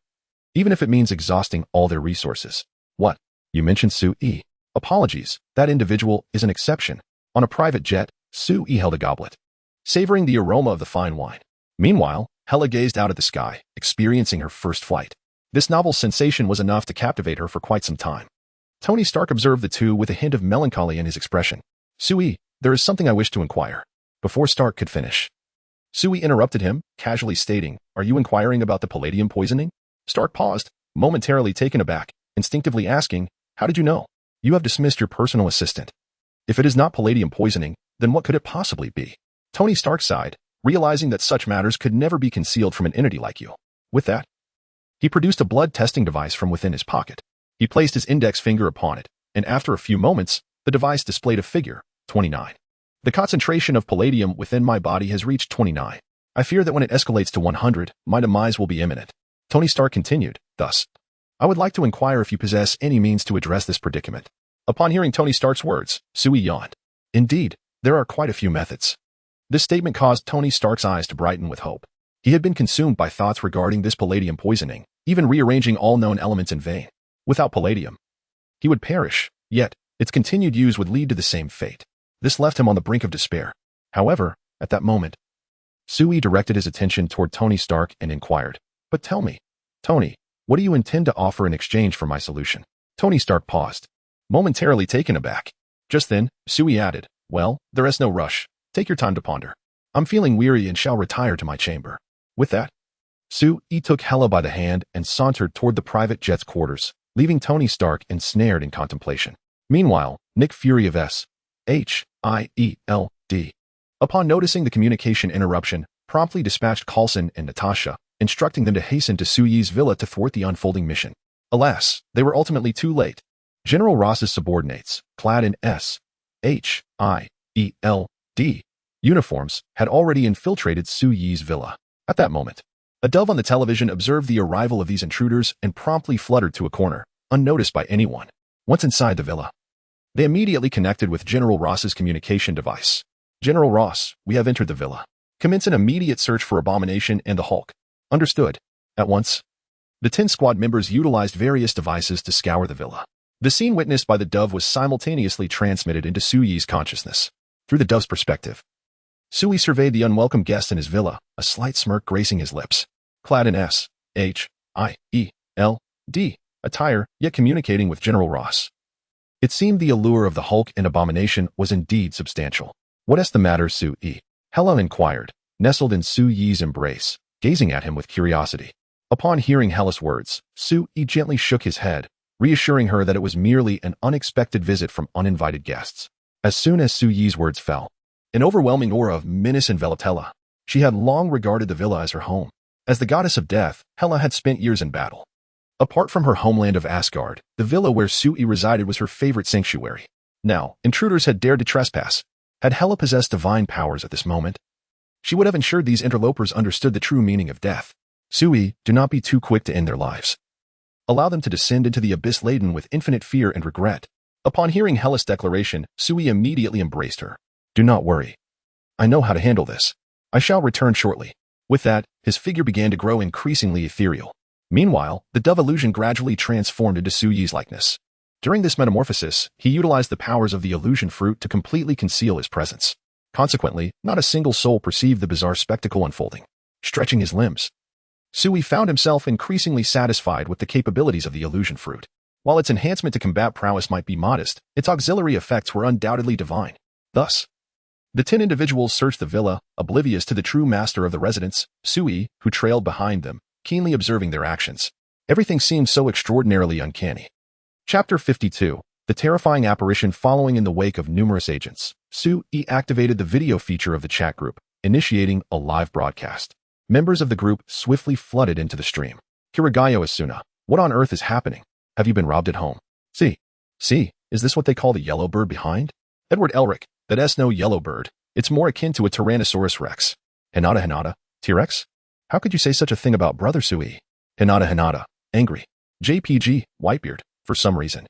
even if it means exhausting all their resources. What? You mentioned Sui. Apologies, that individual is an exception. On a private jet, Sui held a goblet, savoring the aroma of the fine wine. Meanwhile, Hela gazed out at the sky, experiencing her first flight. This novel sensation was enough to captivate her for quite some time. Tony Stark observed the two with a hint of melancholy in his expression. Sui, there is something I wish to inquire. Before Stark could finish, Sui interrupted him, casually stating, "Are you inquiring about the palladium poisoning?" Stark paused, momentarily taken aback, instinctively asking, "How did you know? You have dismissed your personal assistant. If it is not palladium poisoning, then what could it possibly be?" Tony Stark sighed, realizing that such matters could never be concealed from an entity like you. With that, he produced a blood testing device from within his pocket. He placed his index finger upon it, and after a few moments, the device displayed a figure, 29. The concentration of palladium within my body has reached 29. I fear that when it escalates to 100, my demise will be imminent. Tony Stark continued, "Thus, I would like to inquire if you possess any means to address this predicament." Upon hearing Tony Stark's words, Sui yawned. Indeed, there are quite a few methods. This statement caused Tony Stark's eyes to brighten with hope. He had been consumed by thoughts regarding this palladium poisoning, even rearranging all known elements in vain. Without palladium, he would perish, yet its continued use would lead to the same fate. This left him on the brink of despair. However, at that moment, Sui directed his attention toward Tony Stark and inquired, "But tell me, Tony, what do you intend to offer in exchange for my solution?" Tony Stark paused, momentarily taken aback. Just then, Sui added, "Well, there is no rush. Take your time to ponder. I'm feeling weary and shall retire to my chamber." With that, Sui took Hela by the hand and sauntered toward the private jet's quarters, leaving Tony Stark ensnared in contemplation. Meanwhile, Nick Fury of S-H-I-E-L-D, upon noticing the communication interruption, promptly dispatched Coulson and Natasha, instructing them to hasten to Sui's villa to thwart the unfolding mission. Alas, they were ultimately too late. General Ross's subordinates, clad in S-H-I-E-L-D uniforms, had already infiltrated Sui's villa. At that moment, a dove on the television observed the arrival of these intruders and promptly fluttered to a corner, unnoticed by anyone. Once inside the villa, they immediately connected with General Ross's communication device. "General Ross, we have entered the villa. Commence an immediate search for Abomination and the Hulk." Understood. At once, the 10 squad members utilized various devices to scour the villa. The scene witnessed by the dove was simultaneously transmitted into Sui's consciousness. Through the dove's perspective, Sui surveyed the unwelcome guest in his villa, a slight smirk gracing his lips. Clad in S-H-I-E-L-D attire, yet communicating with General Ross, it seemed the allure of the Hulk and Abomination was indeed substantial. "What is the matter, Sui?" Hela inquired, nestled in Sui's embrace, gazing at him with curiosity. Upon hearing Hela's words, Sui gently shook his head, reassuring her that it was merely an unexpected visit from uninvited guests. As soon as Sui's words fell, an overwhelming aura of menace enveloped Hela. She had long regarded the villa as her home. As the goddess of death, Hela had spent years in battle. Apart from her homeland of Asgard, the villa where Sui resided was her favorite sanctuary. Now, intruders had dared to trespass. Had Hela possessed divine powers at this moment, she would have ensured these interlopers understood the true meaning of death. Sui, do not be too quick to end their lives. Allow them to descend into the abyss laden with infinite fear and regret. Upon hearing Hela's declaration, Sui immediately embraced her. "Do not worry. I know how to handle this. I shall return shortly." With that, his figure began to grow increasingly ethereal. Meanwhile, the dove illusion gradually transformed into Sui's likeness. During this metamorphosis, he utilized the powers of the illusion fruit to completely conceal his presence. Consequently, not a single soul perceived the bizarre spectacle unfolding. Stretching his limbs, Sui found himself increasingly satisfied with the capabilities of the illusion fruit. While its enhancement to combat prowess might be modest, its auxiliary effects were undoubtedly divine. Thus, the 10 individuals searched the villa, oblivious to the true master of the residence, Sui, who trailed behind them, keenly observing their actions. Everything seemed so extraordinarily uncanny. Chapter 52. The terrifying apparition following in the wake of numerous agents. Sui activated the video feature of the chat group, initiating a live broadcast. Members of the group swiftly flooded into the stream. Yuuki Asuna, what on earth is happening? Have you been robbed at home? See, is this what they call the yellow bird behind? W-elc-o-me, that's no yellow bird. It's more akin to a Tyrannosaurus rex. Hinata, T-Rex? How could you say such a thing about brother Sui? Hinata, angry. JPG, Whitebeard, for some reason.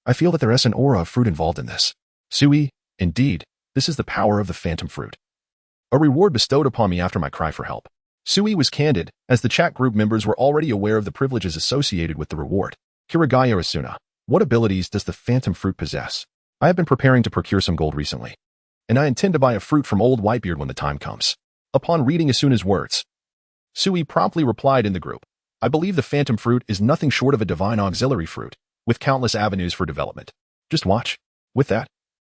I feel that there is an aura of fruit involved in this. Sui, indeed, this is the power of the phantom fruit. A reward bestowed upon me after my cry for help. Sui was candid, as the chat group members were already aware of the privileges associated with the reward. Yuuki Asuna, what abilities does the phantom fruit possess? I have been preparing to procure some gold recently, and I intend to buy a fruit from old Whitebeard when the time comes. Upon reading Asuna's words, Sui promptly replied in the group, I believe the phantom fruit is nothing short of a divine auxiliary fruit, with countless avenues for development. Just watch. With that,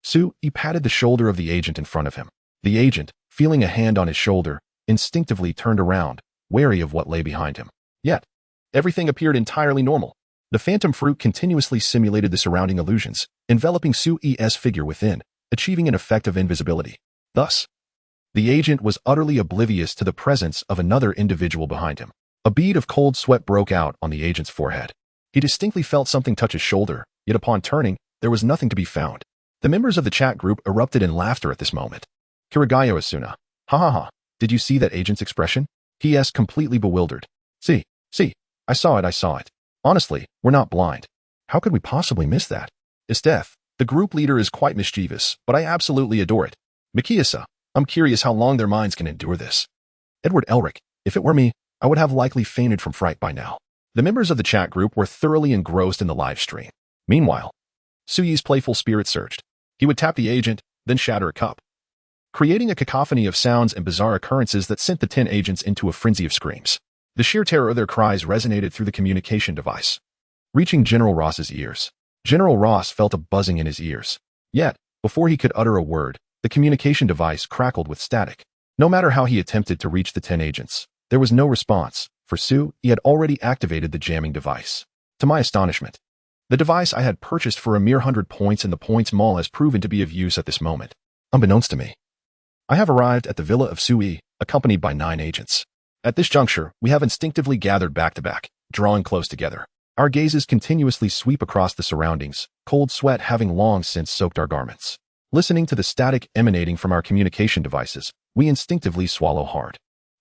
Sui patted the shoulder of the agent in front of him. The agent, feeling a hand on his shoulder, instinctively turned around, wary of what lay behind him. Yet, everything appeared entirely normal. The phantom fruit continuously simulated the surrounding illusions, enveloping Sui's figure within, achieving an effect of invisibility. Thus, the agent was utterly oblivious to the presence of another individual behind him. A bead of cold sweat broke out on the agent's forehead. He distinctly felt something touch his shoulder, yet upon turning, there was nothing to be found. The members of the chat group erupted in laughter at this moment. Yuuki Asuna, ha, did you see that agent's expression? He asked, completely bewildered. See, I saw it. Honestly, we're not blind. How could we possibly miss that? It's death. The group leader is quite mischievous, but I absolutely adore it. Mikasa, I'm curious how long their minds can endure this. W-elc-o-me, if it were me, I would have likely fainted from fright by now. The members of the chat group were thoroughly engrossed in the live stream. Meanwhile, Sui's playful spirit surged. He would tap the agent, then shatter a cup, creating a cacophony of sounds and bizarre occurrences that sent the 10 agents into a frenzy of screams. The sheer terror of their cries resonated through the communication device, reaching General Ross's ears. General Ross felt a buzzing in his ears. Yet, before he could utter a word, the communication device crackled with static. No matter how he attempted to reach the 10 agents, there was no response, for Sui had already activated the jamming device. To my astonishment, the device I had purchased for a mere 100 points in the Points Mall has proven to be of use at this moment. Unbeknownst to me, I have arrived at the villa of Sui, accompanied by 9 agents. At this juncture, we have instinctively gathered back to back, drawing close together. Our gazes continuously sweep across the surroundings, cold sweat having long since soaked our garments. Listening to the static emanating from our communication devices, we instinctively swallow hard.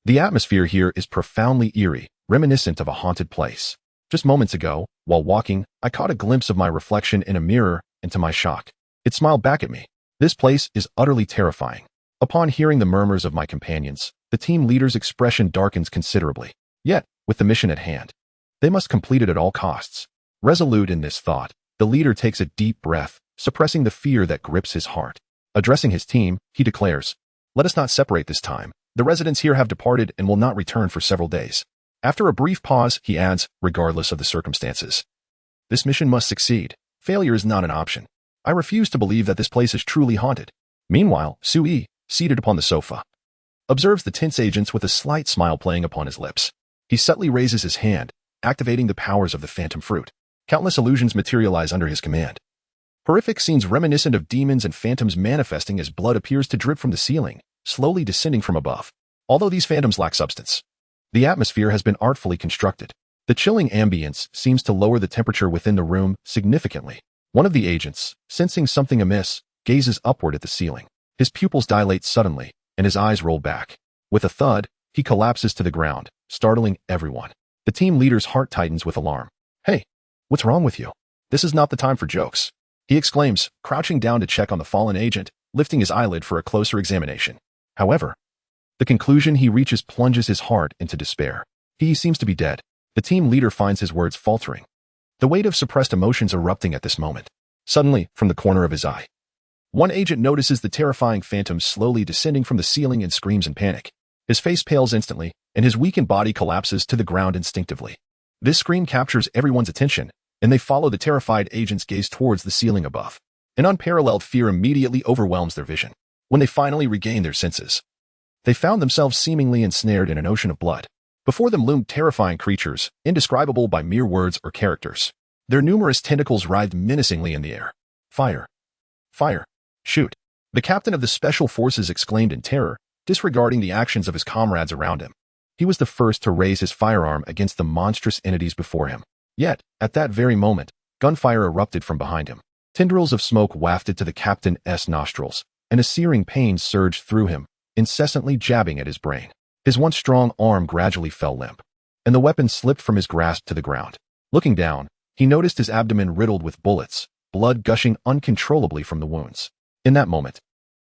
The atmosphere here is profoundly eerie, reminiscent of a haunted place. Just moments ago, while walking, I caught a glimpse of my reflection in a mirror, and to my shock, it smiled back at me. This place is utterly terrifying. Upon hearing the murmurs of my companions, the team leader's expression darkens considerably. Yet, with the mission at hand, they must complete it at all costs. Resolute in this thought, the leader takes a deep breath, suppressing the fear that grips his heart. Addressing his team, he declares, "Let us not separate this time. The residents here have departed and will not return for several days." After a brief pause, he adds, regardless of the circumstances, "This mission must succeed. Failure is not an option. I refuse to believe that this place is truly haunted." Meanwhile, Sui, seated upon the sofa, observes the tense agents with a slight smile playing upon his lips. He subtly raises his hand, activating the powers of the phantom fruit. Countless illusions materialize under his command. Horrific scenes reminiscent of demons and phantoms manifesting as blood appears to drip from the ceiling, slowly descending from above. Although these phantoms lack substance, the atmosphere has been artfully constructed. The chilling ambience seems to lower the temperature within the room significantly. One of the agents, sensing something amiss, gazes upward at the ceiling. His pupils dilate suddenly, and his eyes roll back. With a thud, he collapses to the ground, startling everyone. The team leader's heart tightens with alarm. "Hey, what's wrong with you? This is not the time for jokes," he exclaims, crouching down to check on the fallen agent, lifting his eyelid for a closer examination. However, the conclusion he reaches plunges his heart into despair. He seems to be dead. The team leader finds his words faltering, the weight of suppressed emotions erupting at this moment. Suddenly, from the corner of his eye, one agent notices the terrifying phantom slowly descending from the ceiling and screams in panic. His face pales instantly, and his weakened body collapses to the ground instinctively. This scream captures everyone's attention, and they follow the terrified agent's gaze towards the ceiling above. An unparalleled fear immediately overwhelms their vision. When they finally regain their senses, they found themselves seemingly ensnared in an ocean of blood. Before them loomed terrifying creatures, indescribable by mere words or characters. Their numerous tentacles writhed menacingly in the air. Fire! Fire! Shoot! The captain of the Special Forces exclaimed in terror, disregarding the actions of his comrades around him. He was the first to raise his firearm against the monstrous entities before him. Yet, at that very moment, gunfire erupted from behind him. Tendrils of smoke wafted to the captain's nostrils, and a searing pain surged through him, incessantly jabbing at his brain. His once strong arm gradually fell limp, and the weapon slipped from his grasp to the ground. Looking down, he noticed his abdomen riddled with bullets, blood gushing uncontrollably from the wounds. In that moment,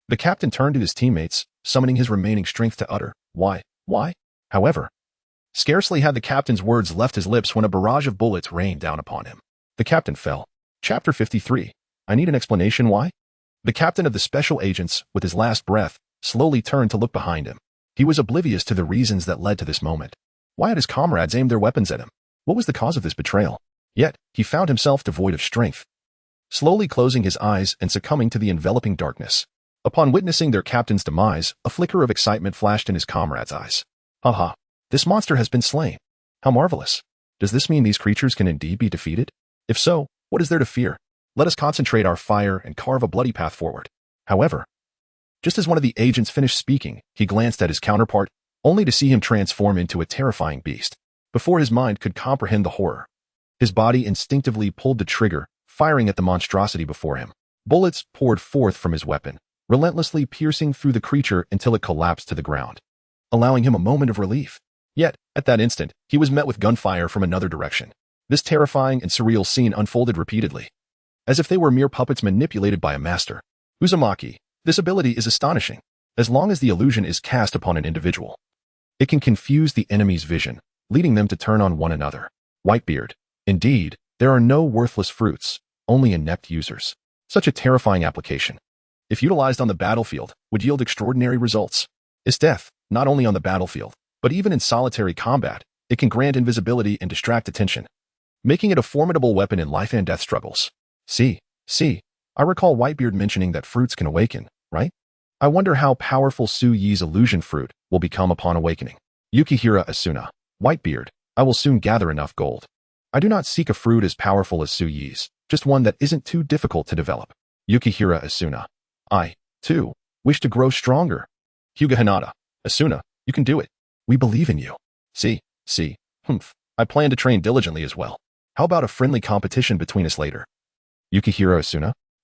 the captain turned to his teammates, summoning his remaining strength to utter, "Why? Why?" However, scarcely had the captain's words left his lips when a barrage of bullets rained down upon him. The captain fell. Chapter 53. I need an explanation why? The captain of the special agents, with his last breath, slowly turned to look behind him. He was oblivious to the reasons that led to this moment. Why had his comrades aimed their weapons at him? What was the cause of this betrayal? Yet, he found himself devoid of strength, slowly closing his eyes and succumbing to the enveloping darkness. Upon witnessing their captain's demise, a flicker of excitement flashed in his comrade's eyes. "Ha! This monster has been slain. How marvelous. Does this mean these creatures can indeed be defeated? If so, what is there to fear? Let us concentrate our fire and carve a bloody path forward." However, just as one of the agents finished speaking, he glanced at his counterpart, only to see him transform into a terrifying beast. Before his mind could comprehend the horror, his body instinctively pulled the trigger, firing at the monstrosity before him. Bullets poured forth from his weapon, relentlessly piercing through the creature until it collapsed to the ground, allowing him a moment of relief. Yet, at that instant, he was met with gunfire from another direction. This terrifying and surreal scene unfolded repeatedly, as if they were mere puppets manipulated by a master. Uzumaki, this ability is astonishing. As long as the illusion is cast upon an individual, it can confuse the enemy's vision, leading them to turn on one another. Whitebeard. Indeed, there are no worthless fruits, only inept users. Such a terrifying application, if utilized on the battlefield, would yield extraordinary results. Its death, not only on the battlefield, but even in solitary combat, it can grant invisibility and distract attention, making it a formidable weapon in life and death struggles. See, I recall Whitebeard mentioning that fruits can awaken, right? I wonder how powerful Su-Yi's illusion fruit will become upon awakening. Yuuki Asuna. Whitebeard, I will soon gather enough gold. I do not seek a fruit as powerful as Su-Yi's, just one that isn't too difficult to develop. Yuuki Asuna. I, too, wish to grow stronger. Hyuga Hinata. Asuna, you can do it. We believe in you. See, I plan to train diligently as well. How about a friendly competition between us later? Yuuki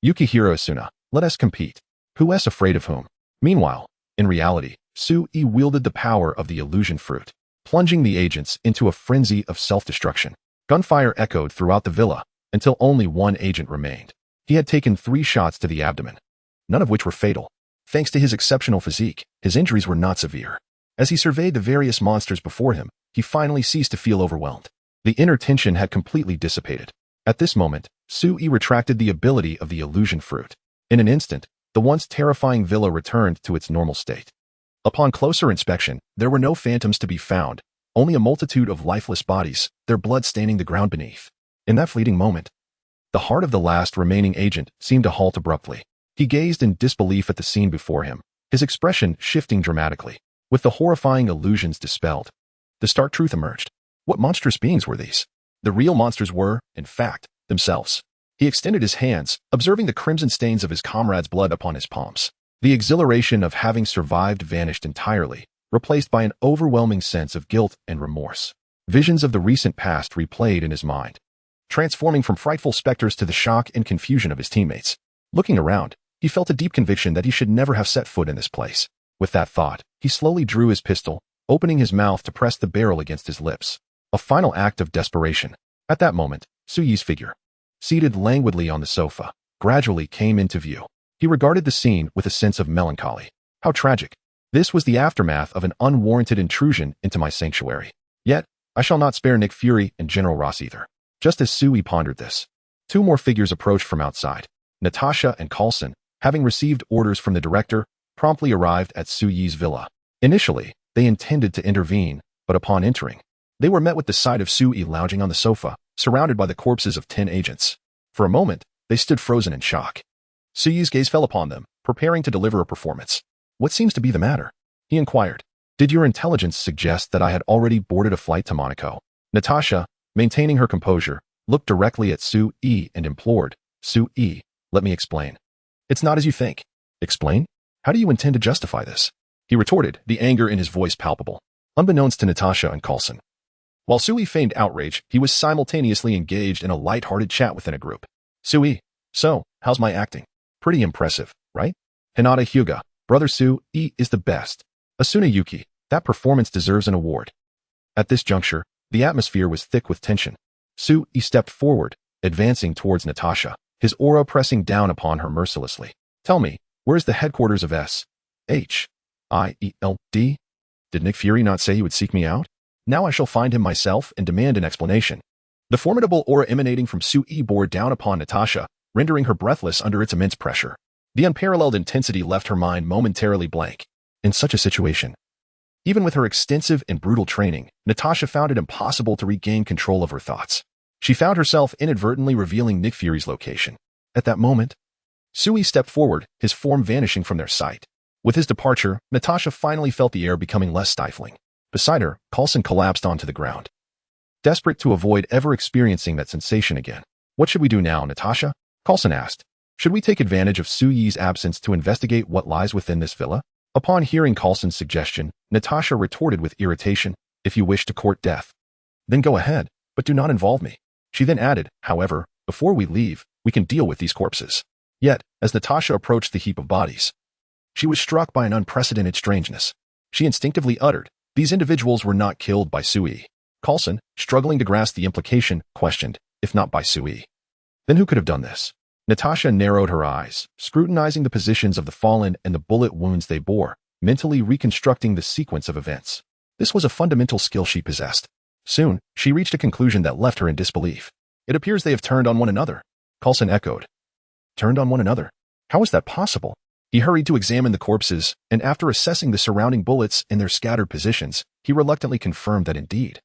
Asuna, let us compete. Who is afraid of whom? Meanwhile, in reality, Su-Yi wielded the power of the illusion fruit, plunging the agents into a frenzy of self-destruction. Gunfire echoed throughout the villa until only one agent remained. He had taken 3 shots to the abdomen, none of which were fatal. Thanks to his exceptional physique, his injuries were not severe. As he surveyed the various monsters before him, he finally ceased to feel overwhelmed. The inner tension had completely dissipated. At this moment, Su-Yi retracted the ability of the illusion fruit. In an instant, the once terrifying villa returned to its normal state. Upon closer inspection, there were no phantoms to be found, only a multitude of lifeless bodies, their blood staining the ground beneath. In that fleeting moment, the heart of the last remaining agent seemed to halt abruptly. He gazed in disbelief at the scene before him, his expression shifting dramatically. With the horrifying illusions dispelled, the stark truth emerged. What monstrous beings were these? The real monsters were, in fact, themselves. He extended his hands, observing the crimson stains of his comrade's blood upon his palms. The exhilaration of having survived vanished entirely, replaced by an overwhelming sense of guilt and remorse. Visions of the recent past replayed in his mind, transforming from frightful specters to the shock and confusion of his teammates. Looking around, he felt a deep conviction that he should never have set foot in this place. With that thought, he slowly drew his pistol, opening his mouth to press the barrel against his lips. A final act of desperation. At that moment, Su-Yi's figure, seated languidly on the sofa, gradually came into view. He regarded the scene with a sense of melancholy. How tragic. This was the aftermath of an unwarranted intrusion into my sanctuary. Yet, I shall not spare Nick Fury and General Ross either. Just as Su-Yi pondered this, 2 more figures approached from outside. Natasha and Coulson, having received orders from the director, promptly arrived at Su-Yi's villa. Initially, they intended to intervene, but upon entering, they were met with the sight of Su-Yi lounging on the sofa, surrounded by the corpses of 10 agents. For a moment, they stood frozen in shock. Suyi's gaze fell upon them, preparing to deliver a performance. What seems to be the matter? He inquired. Did your intelligence suggest that I had already boarded a flight to Monaco? Natasha, maintaining her composure, looked directly at Su-yi and implored, Su-yi, let me explain. It's not as you think. Explain? How do you intend to justify this? He retorted, the anger in his voice palpable. Unbeknownst to Natasha and Coulson. While Sui feigned outrage, he was simultaneously engaged in a light-hearted chat within a group. Sui, so, how's my acting? Pretty impressive, right? Hinata Hyuga, brother Sui is the best. Asuna Yuki, that performance deserves an award. At this juncture, the atmosphere was thick with tension. Sui stepped forward, advancing towards Natasha, his aura pressing down upon her mercilessly. Tell me, where's the headquarters of S.H.I.E.L.D.? Did Nick Fury not say he would seek me out? Now I shall find him myself and demand an explanation. The formidable aura emanating from Sui bore down upon Natasha, rendering her breathless under its immense pressure. The unparalleled intensity left her mind momentarily blank. In such a situation, even with her extensive and brutal training, Natasha found it impossible to regain control of her thoughts. She found herself inadvertently revealing Nick Fury's location. At that moment, Sui stepped forward, his form vanishing from their sight. With his departure, Natasha finally felt the air becoming less stifling. Beside her, Coulson collapsed onto the ground. Desperate to avoid ever experiencing that sensation again. What should we do now, Natasha? Coulson asked. Should we take advantage of Su-yi's absence to investigate what lies within this villa? Upon hearing Coulson's suggestion, Natasha retorted with irritation, if you wish to court death, then go ahead, but do not involve me. She then added, however, before we leave, we can deal with these corpses. Yet, as Natasha approached the heap of bodies, she was struck by an unprecedented strangeness. She instinctively uttered, these individuals were not killed by Sui. Coulson, struggling to grasp the implication, questioned, if not by Sui, then who could have done this? Natasha narrowed her eyes, scrutinizing the positions of the fallen and the bullet wounds they bore, mentally reconstructing the sequence of events. This was a fundamental skill she possessed. Soon, she reached a conclusion that left her in disbelief. It appears they have turned on one another. Coulson echoed. Turned on one another? How is that possible? He hurried to examine the corpses, and after assessing the surrounding bullets and their scattered positions, he reluctantly confirmed that indeed,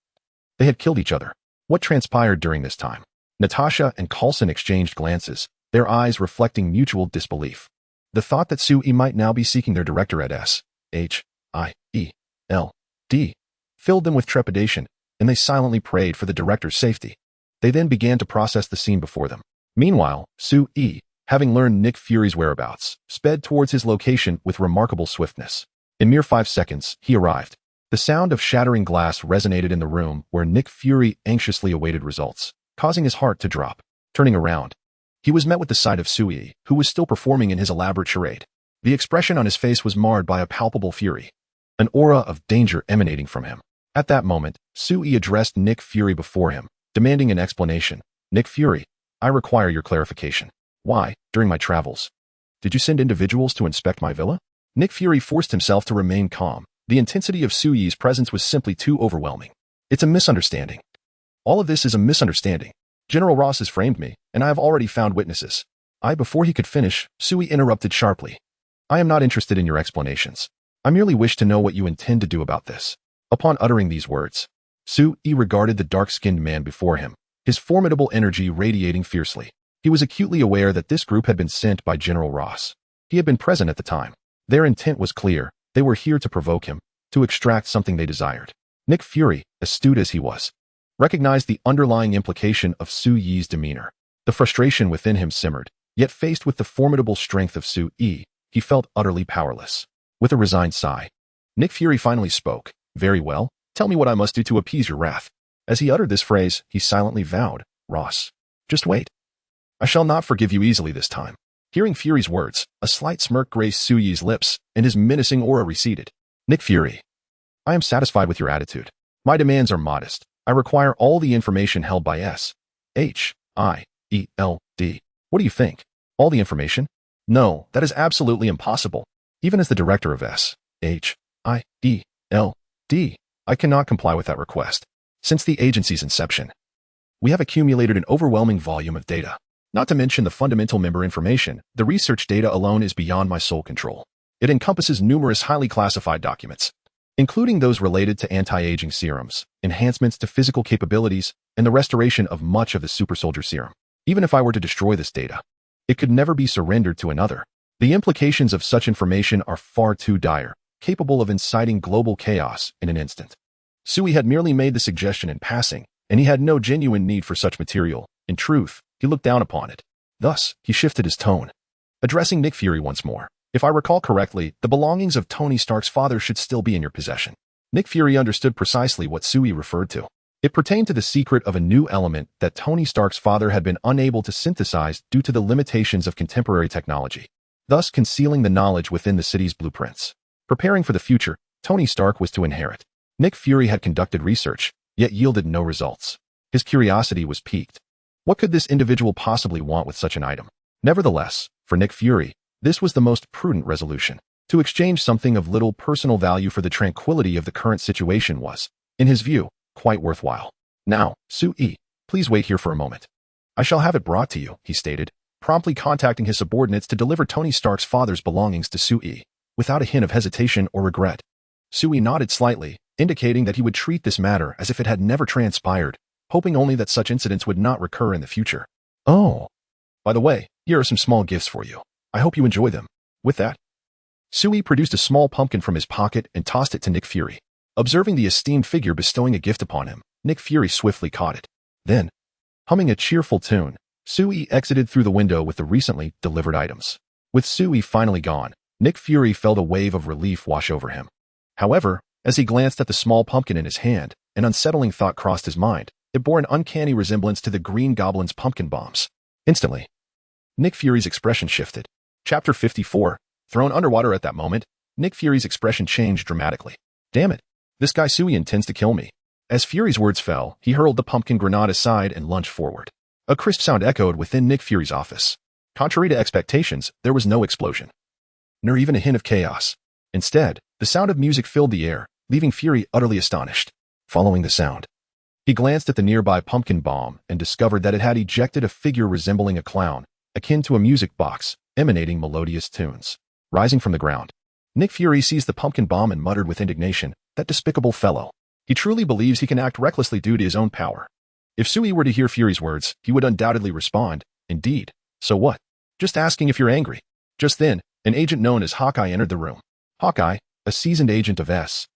they had killed each other. What transpired during this time? Natasha and Coulson exchanged glances, their eyes reflecting mutual disbelief. The thought that Sui might now be seeking their director at S.H.I.E.L.D. filled them with trepidation, and they silently prayed for the director's safety. They then began to process the scene before them. Meanwhile, Sui, having learned Nick Fury's whereabouts, sped towards his location with remarkable swiftness. In mere 5 seconds, he arrived. The sound of shattering glass resonated in the room where Nick Fury anxiously awaited results, causing his heart to drop. Turning around, he was met with the sight of Sui, who was still performing in his elaborate charade. The expression on his face was marred by a palpable fury, an aura of danger emanating from him. At that moment, Sui addressed Nick Fury before him, demanding an explanation. Nick Fury, I require your clarification. Why, during my travels, did you send individuals to inspect my villa? Nick Fury forced himself to remain calm. The intensity of Suyi's presence was simply too overwhelming. It's a misunderstanding. All of this is a misunderstanding. General Ross has framed me, and I have already found witnesses. Before he could finish, Sui interrupted sharply. I am not interested in your explanations. I merely wish to know what you intend to do about this. Upon uttering these words, Sui regarded the dark-skinned man before him, his formidable energy radiating fiercely. He was acutely aware that this group had been sent by General Ross. He had been present at the time. Their intent was clear. They were here to provoke him, to extract something they desired. Nick Fury, astute as he was, recognized the underlying implication of Su-yi's demeanor. The frustration within him simmered, yet faced with the formidable strength of Su-yi, he felt utterly powerless. With a resigned sigh, Nick Fury finally spoke. Very well, tell me what I must do to appease your wrath. As he uttered this phrase, he silently vowed, Ross, just wait. I shall not forgive you easily this time. Hearing Fury's words, a slight smirk graced Su-yi's lips, and his menacing aura receded. Nick Fury, I am satisfied with your attitude. My demands are modest. I require all the information held by S.H.I.E.L.D. What do you think? All the information? No, that is absolutely impossible. Even as the director of S.H.I.E.L.D., I cannot comply with that request. Since the agency's inception, we have accumulated an overwhelming volume of data. Not to mention the fundamental member information, the research data alone is beyond my sole control. It encompasses numerous highly classified documents. including those related to anti-aging serums, enhancements to physical capabilities, and the restoration of much of the super soldier serum. Even if I were to destroy this data, it could never be surrendered to another. The implications of such information are far too dire, capable of inciting global chaos in an instant. Sui had merely made the suggestion in passing, and he had no genuine need for such material. In truth, he looked down upon it. Thus, he shifted his tone, addressing Nick Fury once more. If I recall correctly, the belongings of Tony Stark's father should still be in your possession. Nick Fury understood precisely what Sui referred to. It pertained to the secret of a new element that Tony Stark's father had been unable to synthesize due to the limitations of contemporary technology, thus concealing the knowledge within the city's blueprints. Preparing for the future, Tony Stark was to inherit. Nick Fury had conducted research, yet yielded no results. His curiosity was piqued. What could this individual possibly want with such an item? Nevertheless, for Nick Fury, this was the most prudent resolution. To exchange something of little personal value for the tranquility of the current situation was, in his view, quite worthwhile. Now, Sui, please wait here for a moment. I shall have it brought to you, he stated, promptly contacting his subordinates to deliver Tony Stark's father's belongings to Sui, without a hint of hesitation or regret. Sui nodded slightly, indicating that he would treat this matter as if it had never transpired, hoping only that such incidents would not recur in the future. Oh, by the way, here are some small gifts for you. I hope you enjoy them. With that, Sui produced a small pumpkin from his pocket and tossed it to Nick Fury. Observing the esteemed figure bestowing a gift upon him, Nick Fury swiftly caught it. Then, humming a cheerful tune, Sui exited through the window with the recently delivered items. With Sui finally gone, Nick Fury felt a wave of relief wash over him. However, as he glanced at the small pumpkin in his hand, an unsettling thought crossed his mind. It bore an uncanny resemblance to the Green Goblin's pumpkin bombs. Instantly, Nick Fury's expression shifted. Chapter 54. Thrown underwater at that moment, Nick Fury's expression changed dramatically. Damn it. This guy Sui intends to kill me. As Fury's words fell, he hurled the pumpkin grenade aside and lunged forward. A crisp sound echoed within Nick Fury's office. Contrary to expectations, there was no explosion, nor even a hint of chaos. Instead, the sound of music filled the air, leaving Fury utterly astonished. Following the sound, he glanced at the nearby pumpkin bomb and discovered that it had ejected a figure resembling a clown, akin to a music box, emanating melodious tunes. Rising from the ground, Nick Fury seized the pumpkin bomb and muttered with indignation, "That despicable fellow. He truly believes he can act recklessly due to his own power." If Sui were to hear Fury's words, he would undoubtedly respond, "Indeed. So what? Just asking if you're angry." Just then, an agent known as Hawkeye entered the room. Hawkeye, a seasoned agent of S.H.I.E.L.D.,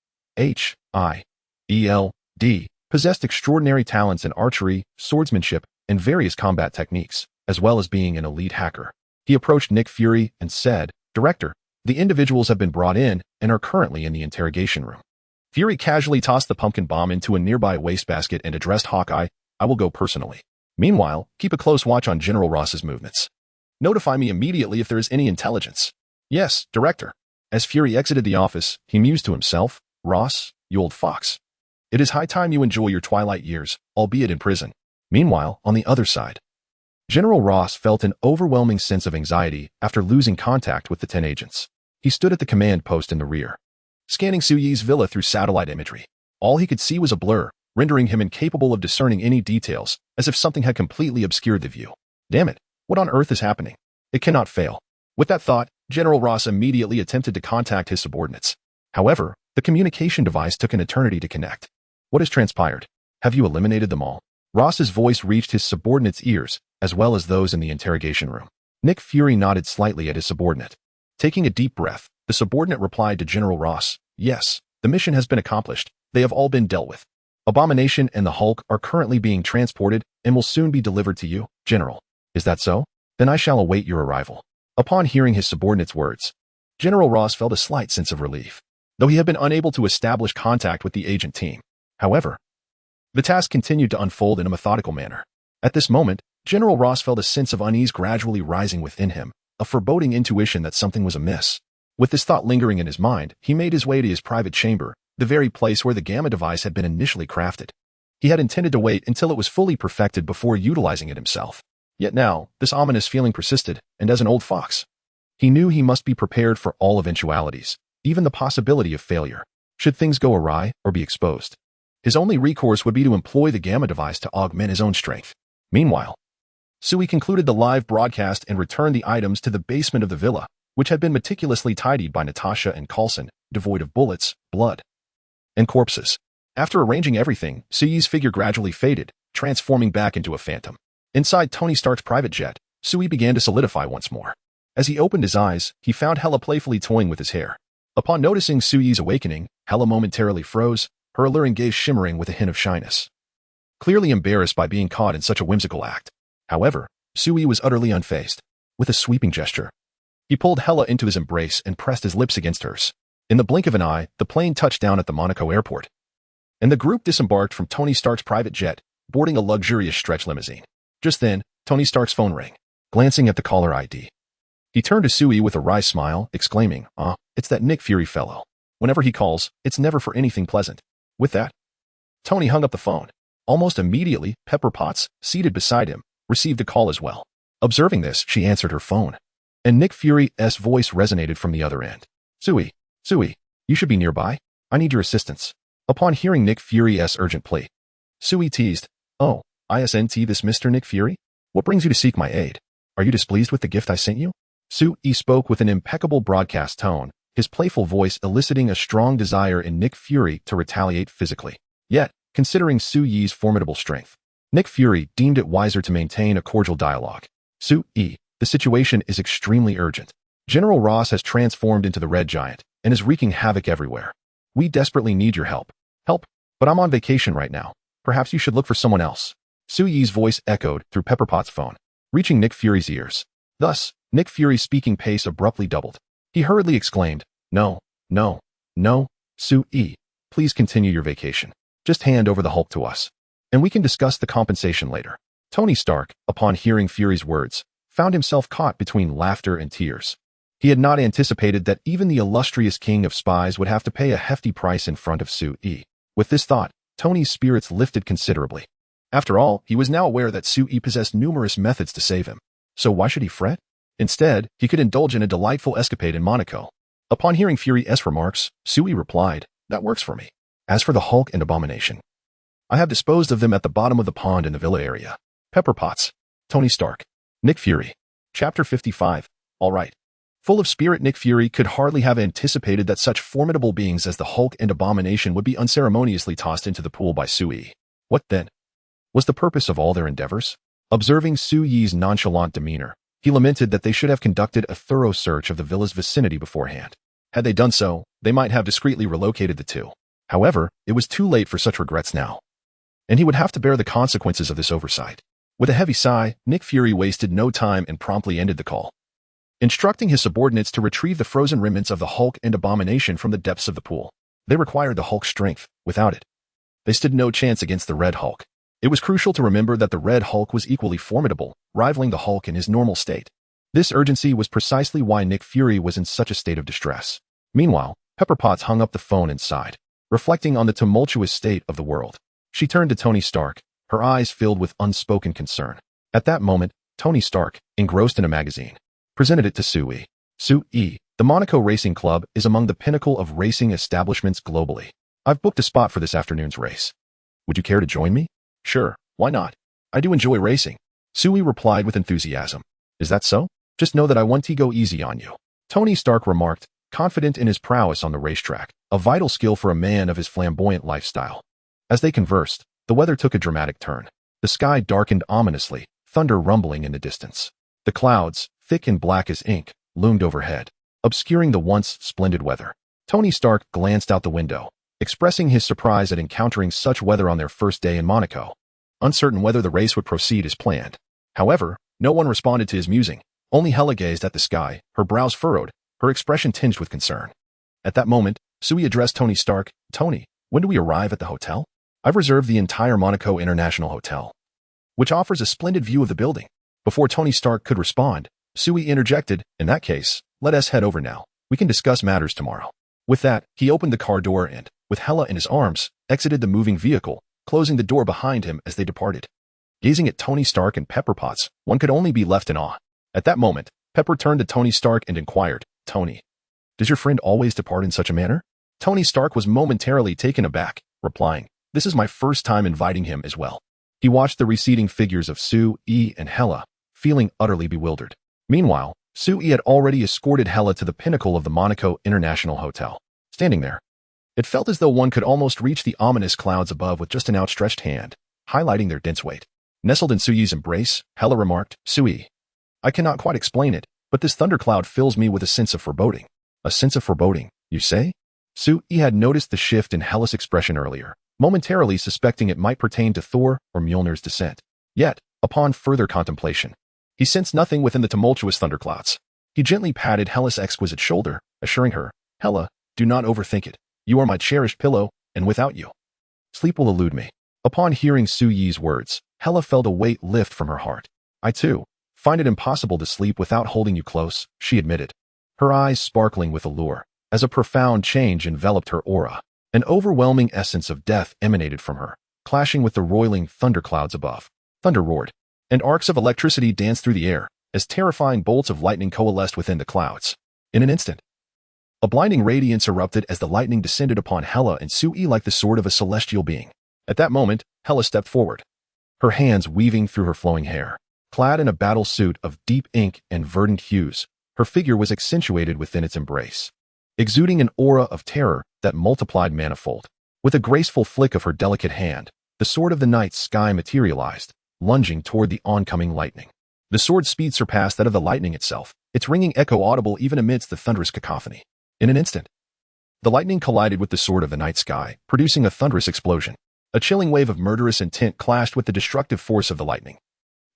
possessed extraordinary talents in archery, swordsmanship, and various combat techniques, as well as being an elite hacker. He approached Nick Fury and said, "Director, the individuals have been brought in and are currently in the interrogation room." Fury casually tossed the pumpkin bomb into a nearby wastebasket and addressed Hawkeye, "I will go personally. Meanwhile, keep a close watch on General Ross's movements. Notify me immediately if there is any intelligence." "Yes, Director." As Fury exited the office, he mused to himself, "Ross, you old fox. It is high time you enjoy your twilight years, albeit in prison." Meanwhile, on the other side, General Ross felt an overwhelming sense of anxiety after losing contact with the 10 agents. He stood at the command post in the rear, scanning Suyi's villa through satellite imagery. All he could see was a blur, rendering him incapable of discerning any details, as if something had completely obscured the view. Damn it, what on earth is happening? It cannot fail. With that thought, General Ross immediately attempted to contact his subordinates. However, the communication device took an eternity to connect. "What has transpired? Have you eliminated them all?" Ross's voice reached his subordinates' ears, as well as those in the interrogation room. Nick Fury nodded slightly at his subordinate. Taking a deep breath, the subordinate replied to General Ross, "Yes, the mission has been accomplished. They have all been dealt with. Abomination and the Hulk are currently being transported and will soon be delivered to you, General." "Is that so? Then I shall await your arrival." Upon hearing his subordinate's words, General Ross felt a slight sense of relief, though he had been unable to establish contact with the agent team. However, the task continued to unfold in a methodical manner. At this moment, General Ross felt a sense of unease gradually rising within him, a foreboding intuition that something was amiss. With this thought lingering in his mind, he made his way to his private chamber, the very place where the gamma device had been initially crafted. He had intended to wait until it was fully perfected before utilizing it himself. Yet now, this ominous feeling persisted, and as an old fox, he knew he must be prepared for all eventualities, even the possibility of failure, should things go awry or be exposed. His only recourse would be to employ the gamma device to augment his own strength. Meanwhile, Sui concluded the live broadcast and returned the items to the basement of the villa, which had been meticulously tidied by Natasha and Coulson, devoid of bullets, blood, and corpses. After arranging everything, Sui's figure gradually faded, transforming back into a phantom. Inside Tony Stark's private jet, Sui began to solidify once more. As he opened his eyes, he found Hela playfully toying with his hair. Upon noticing Sui's awakening, Hela momentarily froze, her alluring gaze shimmering with a hint of shyness. Clearly embarrassed by being caught in such a whimsical act. However, Sui was utterly unfazed. With a sweeping gesture, he pulled Hela into his embrace and pressed his lips against hers. In the blink of an eye, the plane touched down at the Monaco airport, and the group disembarked from Tony Stark's private jet, boarding a luxurious stretch limousine. Just then, Tony Stark's phone rang. Glancing at the caller ID, he turned to Sui with a wry smile, exclaiming, it's that Nick Fury fellow. Whenever he calls, it's never for anything pleasant." With that, Tony hung up the phone. Almost immediately, Pepper Potts, seated beside him, received a call as well. Observing this, she answered her phone, and Nick Fury's voice resonated from the other end. Sui, you should be nearby. I need your assistance." Upon hearing Nick Fury's urgent plea, Sui teased, "Oh, isn't this Mr. Nick Fury? What brings you to seek my aid? Are you displeased with the gift I sent you?" Sui spoke with an impeccable broadcast tone, his playful voice eliciting a strong desire in Nick Fury to retaliate physically. Yet, considering Sui's formidable strength, Nick Fury deemed it wiser to maintain a cordial dialogue. "Sui, the situation is extremely urgent. General Ross has transformed into the Red Giant and is wreaking havoc everywhere. We desperately need your help. But I'm on vacation right now. Perhaps you should look for someone else." Sui's voice echoed through Pepper Potts' phone, reaching Nick Fury's ears. Thus, Nick Fury's speaking pace abruptly doubled. He hurriedly exclaimed, No, Sui, please continue your vacation. Just hand over the Hulk to us, and we can discuss the compensation later." Tony Stark, upon hearing Fury's words, found himself caught between laughter and tears. He had not anticipated that even the illustrious king of spies would have to pay a hefty price in front of Sui. With this thought, Tony's spirits lifted considerably. After all, he was now aware that Sui possessed numerous methods to save him. So why should he fret? Instead, he could indulge in a delightful escapade in Monaco. Upon hearing Fury's remarks, Sui replied, "That works for me. As for the Hulk and Abomination, I have disposed of them at the bottom of the pond in the villa area." Pepper Potts, Tony Stark, Nick Fury. Chapter 55. All right. Full of spirit, Nick Fury could hardly have anticipated that such formidable beings as the Hulk and Abomination would be unceremoniously tossed into the pool by Sui. What then was the purpose of all their endeavors? Observing Sui's nonchalant demeanor, he lamented that they should have conducted a thorough search of the villa's vicinity beforehand. Had they done so, they might have discreetly relocated the two. However, it was too late for such regrets now, and he would have to bear the consequences of this oversight. With a heavy sigh, Nick Fury wasted no time and promptly ended the call, instructing his subordinates to retrieve the frozen remnants of the Hulk and Abomination from the depths of the pool. They required the Hulk's strength. Without it, they stood no chance against the Red Hulk. It was crucial to remember that the Red Hulk was equally formidable, rivaling the Hulk in his normal state. This urgency was precisely why Nick Fury was in such a state of distress. Meanwhile, Pepper Potts hung up the phone and sighed, reflecting on the tumultuous state of the world. She turned to Tony Stark, her eyes filled with unspoken concern. At that moment, Tony Stark, engrossed in a magazine, presented it to Sui. "Sui, the Monaco Racing Club is among the pinnacle of racing establishments globally. I've booked a spot for this afternoon's race. Would you care to join me?" "Sure, why not? I do enjoy racing," Sui replied with enthusiasm. "Is that so? Just know that I want to go easy on you," Tony Stark remarked, confident in his prowess on the racetrack, a vital skill for a man of his flamboyant lifestyle. As they conversed, the weather took a dramatic turn. The sky darkened ominously, thunder rumbling in the distance. The clouds, thick and black as ink, loomed overhead, obscuring the once splendid weather. Tony Stark glanced out the window, expressing his surprise at encountering such weather on their first day in Monaco, uncertain whether the race would proceed as planned. However, no one responded to his musing. Only Hela gazed at the sky, her brows furrowed, her expression tinged with concern. At that moment, Sui addressed Tony Stark. "Tony, when do we arrive at the hotel? I've reserved the entire Monaco International Hotel, which offers a splendid view of the building." Before Tony Stark could respond, Sui interjected, "In that case, let us head over now. We can discuss matters tomorrow." With that, he opened the car door and, with Hela in his arms, exited the moving vehicle, closing the door behind him as they departed. Gazing at Tony Stark and Pepper Potts, one could only be left in awe. At that moment, Pepper turned to Tony Stark and inquired, "Tony, does your friend always depart in such a manner?" Tony Stark was momentarily taken aback, replying, "This is my first time inviting him as well." He watched the receding figures of Sui and Hela, feeling utterly bewildered. Meanwhile, Sui had already escorted Hela to the pinnacle of the Monaco International Hotel. Standing there, It felt as though one could almost reach the ominous clouds above with just an outstretched hand, highlighting their dense weight. Nestled in Suyi's embrace, Hela remarked, "Suyi, I cannot quite explain it, but this thundercloud fills me with a sense of foreboding." A sense of foreboding, you say? Suyi had noticed the shift in Hela's expression earlier, momentarily suspecting it might pertain to Thor or Mjolnir's descent. Yet, upon further contemplation, he sensed nothing within the tumultuous thunderclouds. He gently patted Hela's exquisite shoulder, assuring her, "Hela, do not overthink it. You are my cherished pillow, and without you, sleep will elude me." Upon hearing Suyi's words, Hela felt a weight lift from her heart. "I too find it impossible to sleep without holding you close," she admitted, her eyes sparkling with allure, as a profound change enveloped her aura. An overwhelming essence of death emanated from her, clashing with the roiling thunderclouds above. Thunder roared, and arcs of electricity danced through the air, as terrifying bolts of lightning coalesced within the clouds. In an instant, a blinding radiance erupted as the lightning descended upon Hela and Suyi like the sword of a celestial being. At that moment, Hela stepped forward, her hands weaving through her flowing hair. Clad in a battle suit of deep ink and verdant hues, her figure was accentuated within its embrace, exuding an aura of terror that multiplied manifold. With a graceful flick of her delicate hand, the sword of the night sky materialized, lunging toward the oncoming lightning. The sword's speed surpassed that of the lightning itself, its ringing echo audible even amidst the thunderous cacophony. In an instant, the lightning collided with the sword of the night sky, producing a thunderous explosion. A chilling wave of murderous intent clashed with the destructive force of the lightning,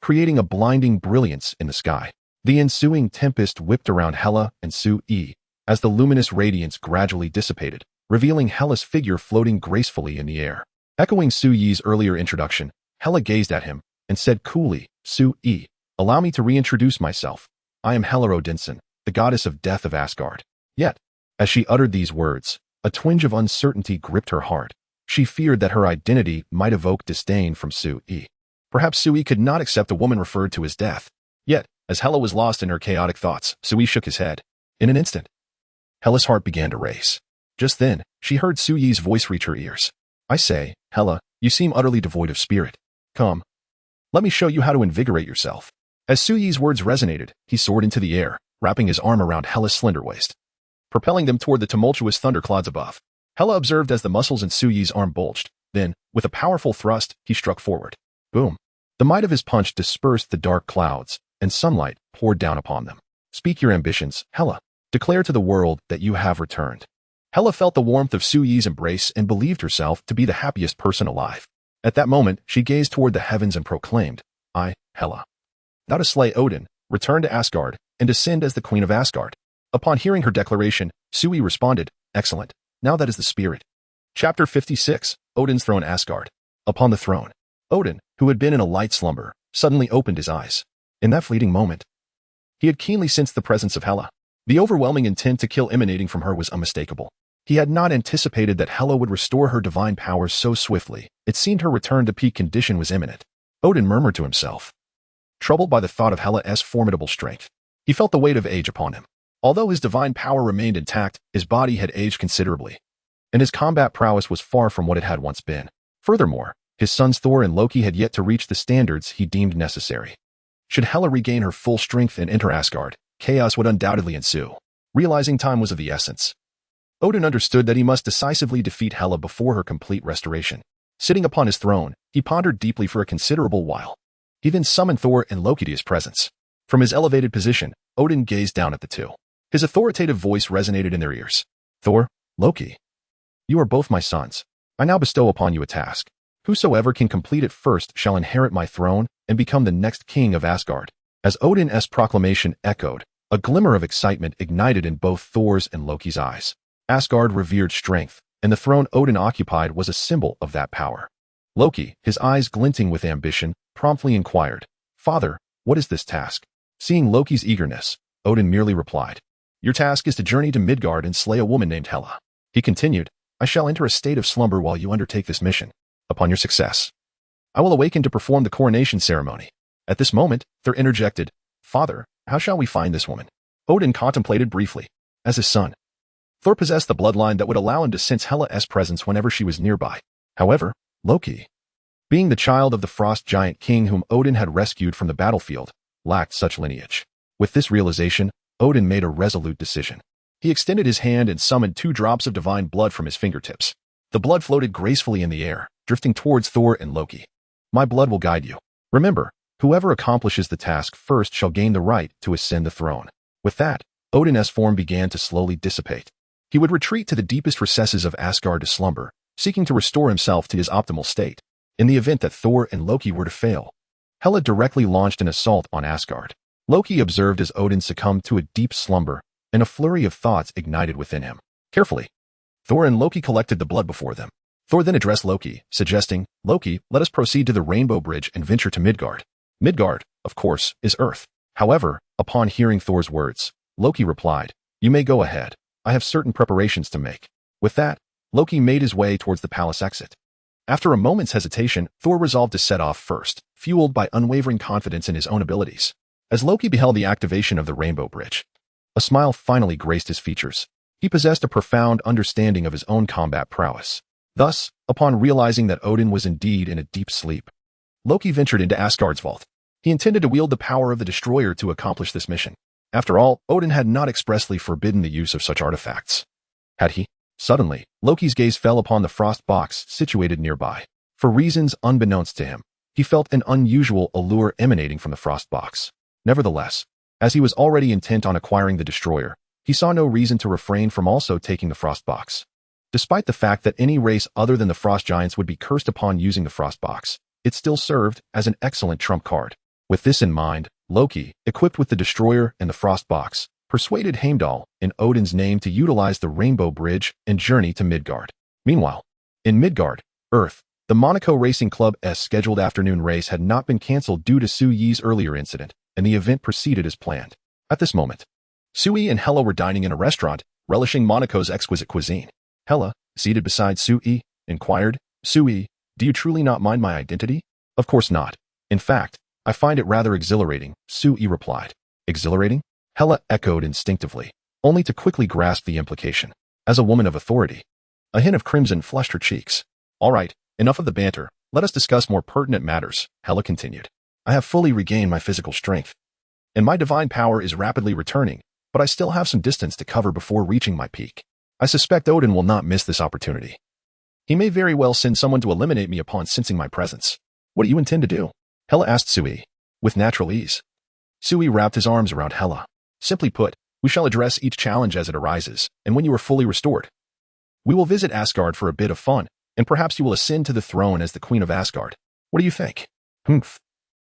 creating a blinding brilliance in the sky. The ensuing tempest whipped around Hela and Suyi as the luminous radiance gradually dissipated, revealing Hela's figure floating gracefully in the air. Echoing Suyi's earlier introduction, Hela gazed at him and said coolly, "Suyi, allow me to reintroduce myself. I am Hela Odinson, the goddess of death of Asgard." Yet, as she uttered these words, a twinge of uncertainty gripped her heart. She feared that her identity might evoke disdain from Suyi. Perhaps Suyi could not accept a woman referred to as death. Yet, as Hela was lost in her chaotic thoughts, Suyi shook his head. In an instant, Hela's heart began to race. Just then, she heard Suyi's voice reach her ears. "I say, Hela, you seem utterly devoid of spirit. Come, let me show you how to invigorate yourself." As Suyi's words resonated, he soared into the air, wrapping his arm around Hela's slender waist, propelling them toward the tumultuous thunderclouds above. Hela observed as the muscles in Suyi's arm bulged. Then, with a powerful thrust, he struck forward. Boom! The might of his punch dispersed the dark clouds, and sunlight poured down upon them. "Speak your ambitions, Hela. Declare to the world that you have returned." Hela felt the warmth of Suyi's embrace and believed herself to be the happiest person alive. At that moment, she gazed toward the heavens and proclaimed, "I, Hela, thou to slay Odin, return to Asgard, and descend as the Queen of Asgard." Upon hearing her declaration, Suyi responded, "Excellent. Now that is the spirit." Chapter 56, Odin's Throne Asgard. Upon the throne, Odin, who had been in a light slumber, suddenly opened his eyes. In that fleeting moment, he had keenly sensed the presence of Hela. The overwhelming intent to kill emanating from her was unmistakable. He had not anticipated that Hela would restore her divine powers so swiftly. It seemed her return to peak condition was imminent. Odin murmured to himself, troubled by the thought of Hela's formidable strength. He felt the weight of age upon him. Although his divine power remained intact, his body had aged considerably, and his combat prowess was far from what it had once been. Furthermore, his sons Thor and Loki had yet to reach the standards he deemed necessary. Should Hela regain her full strength and enter Asgard, chaos would undoubtedly ensue. Realizing time was of the essence, Odin understood that he must decisively defeat Hela before her complete restoration. Sitting upon his throne, he pondered deeply for a considerable while. He then summoned Thor and Loki to his presence. From his elevated position, Odin gazed down at the two. His authoritative voice resonated in their ears. "Thor, Loki, you are both my sons. I now bestow upon you a task. Whosoever can complete it first shall inherit my throne and become the next king of Asgard." As Odin's proclamation echoed, a glimmer of excitement ignited in both Thor's and Loki's eyes. Asgard revered strength, and the throne Odin occupied was a symbol of that power. Loki, his eyes glinting with ambition, promptly inquired, "Father, what is this task?" Seeing Loki's eagerness, Odin merely replied, "Your task is to journey to Midgard and slay a woman named Hela." He continued, "I shall enter a state of slumber while you undertake this mission. Upon your success, I will awaken to perform the coronation ceremony." At this moment, Thor interjected, "Father, how shall we find this woman?" Odin contemplated briefly. As his son, Thor possessed the bloodline that would allow him to sense Hela's presence whenever she was nearby. However, Loki, being the child of the frost giant king whom Odin had rescued from the battlefield, lacked such lineage. With this realization, Odin made a resolute decision. He extended his hand and summoned 2 drops of divine blood from his fingertips. The blood floated gracefully in the air, drifting towards Thor and Loki. My blood will guide you. Remember, whoever accomplishes the task first shall gain the right to ascend the throne. With that, Odin's form began to slowly dissipate. He would retreat to the deepest recesses of Asgard to slumber, seeking to restore himself to his optimal state. In the event that Thor and Loki were to fail, Hela directly launched an assault on Asgard. Loki observed as Odin succumbed to a deep slumber, and a flurry of thoughts ignited within him. Carefully, Thor and Loki collected the blood before them. Thor then addressed Loki, suggesting, Loki, let us proceed to the Rainbow Bridge and venture to Midgard. Midgard, of course, is Earth. However, upon hearing Thor's words, Loki replied, you may go ahead. I have certain preparations to make. With that, Loki made his way towards the palace exit. After a moment's hesitation, Thor resolved to set off first, fueled by unwavering confidence in his own abilities. As Loki beheld the activation of the Rainbow Bridge, a smile finally graced his features. He possessed a profound understanding of his own combat prowess. Thus, upon realizing that Odin was indeed in a deep sleep, Loki ventured into Asgard's vault. He intended to wield the power of the destroyer to accomplish this mission. After all, Odin had not expressly forbidden the use of such artifacts. Had he? Suddenly, Loki's gaze fell upon the frost box situated nearby. For reasons unbeknownst to him, he felt an unusual allure emanating from the frost box. Nevertheless, as he was already intent on acquiring the destroyer, he saw no reason to refrain from also taking the frost box. Despite the fact that any race other than the frost giants would be cursed upon using the frost box, it still served as an excellent trump card. With this in mind, Loki, equipped with the destroyer and the frost box, persuaded Heimdall, in Odin's name, to utilize the Rainbow Bridge and journey to Midgard. Meanwhile, in Midgard, Earth, the Monaco Racing Club's scheduled afternoon race had not been cancelled due to Su-Yi's earlier incident, and the event proceeded as planned. At this moment, Su-Yi and Hela were dining in a restaurant, relishing Monaco's exquisite cuisine. Hela, seated beside Su-Yi, inquired, Su-Yi, do you truly not mind my identity? Of course not. In fact, I find it rather exhilarating, Su-Yi replied. Exhilarating? Hela echoed instinctively, only to quickly grasp the implication. As a woman of authority, a hint of crimson flushed her cheeks. All right, enough of the banter. Let us discuss more pertinent matters, Hela continued. I have fully regained my physical strength, and my divine power is rapidly returning, but I still have some distance to cover before reaching my peak. I suspect Odin will not miss this opportunity. He may very well send someone to eliminate me upon sensing my presence. What do you intend to do? Hela asked Su-Yi, with natural ease. Su-Yi wrapped his arms around Hela. Simply put, we shall address each challenge as it arises, and when you are fully restored, we will visit Asgard for a bit of fun, and perhaps you will ascend to the throne as the Queen of Asgard. What do you think? Humph.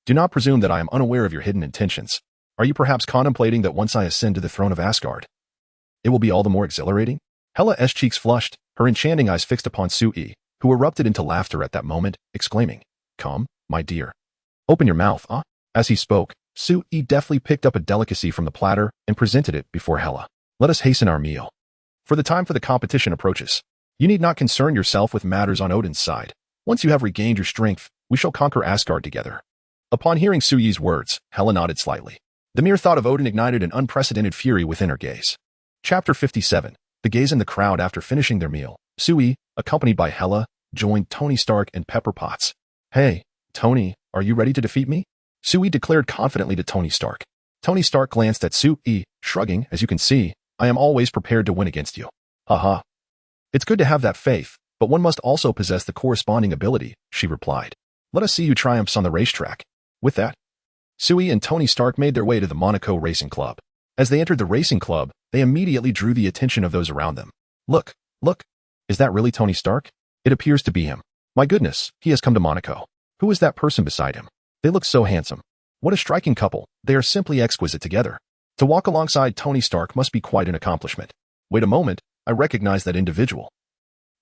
Do not presume that I am unaware of your hidden intentions. Are you perhaps contemplating that once I ascend to the throne of Asgard, it will be all the more exhilarating? Hela's cheeks flushed, her enchanting eyes fixed upon Su-Yi, who erupted into laughter at that moment, exclaiming, Come, my dear. Open your mouth, huh? As he spoke, Su-Yi deftly picked up a delicacy from the platter and presented it before Hela. Let us hasten our meal, for the time for the competition approaches. You need not concern yourself with matters on Odin's side. Once you have regained your strength, we shall conquer Asgard together. Upon hearing Su-Yi's words, Hela nodded slightly. The mere thought of Odin ignited an unprecedented fury within her gaze. Chapter 57. The gaze in the crowd. After finishing their meal, Su-Yi, accompanied by Hela, joined Tony Stark and Pepper Potts. Hey, Tony, are you ready to defeat me? Su-Yi declared confidently to Tony Stark. Tony Stark glanced at Su-Yi, shrugging, as you can see, I am always prepared to win against you. Haha. It's good to have that faith, but one must also possess the corresponding ability, she replied. Let us see who triumphs on the racetrack. With that, Su-Yi and Tony Stark made their way to the Monaco Racing Club. As they entered the racing club, they immediately drew the attention of those around them. Look, look. Is that really Tony Stark? It appears to be him. My goodness, he has come to Monaco. Who is that person beside him? They look so handsome. What a striking couple. They are simply exquisite together. To walk alongside Tony Stark must be quite an accomplishment. Wait a moment, I recognize that individual.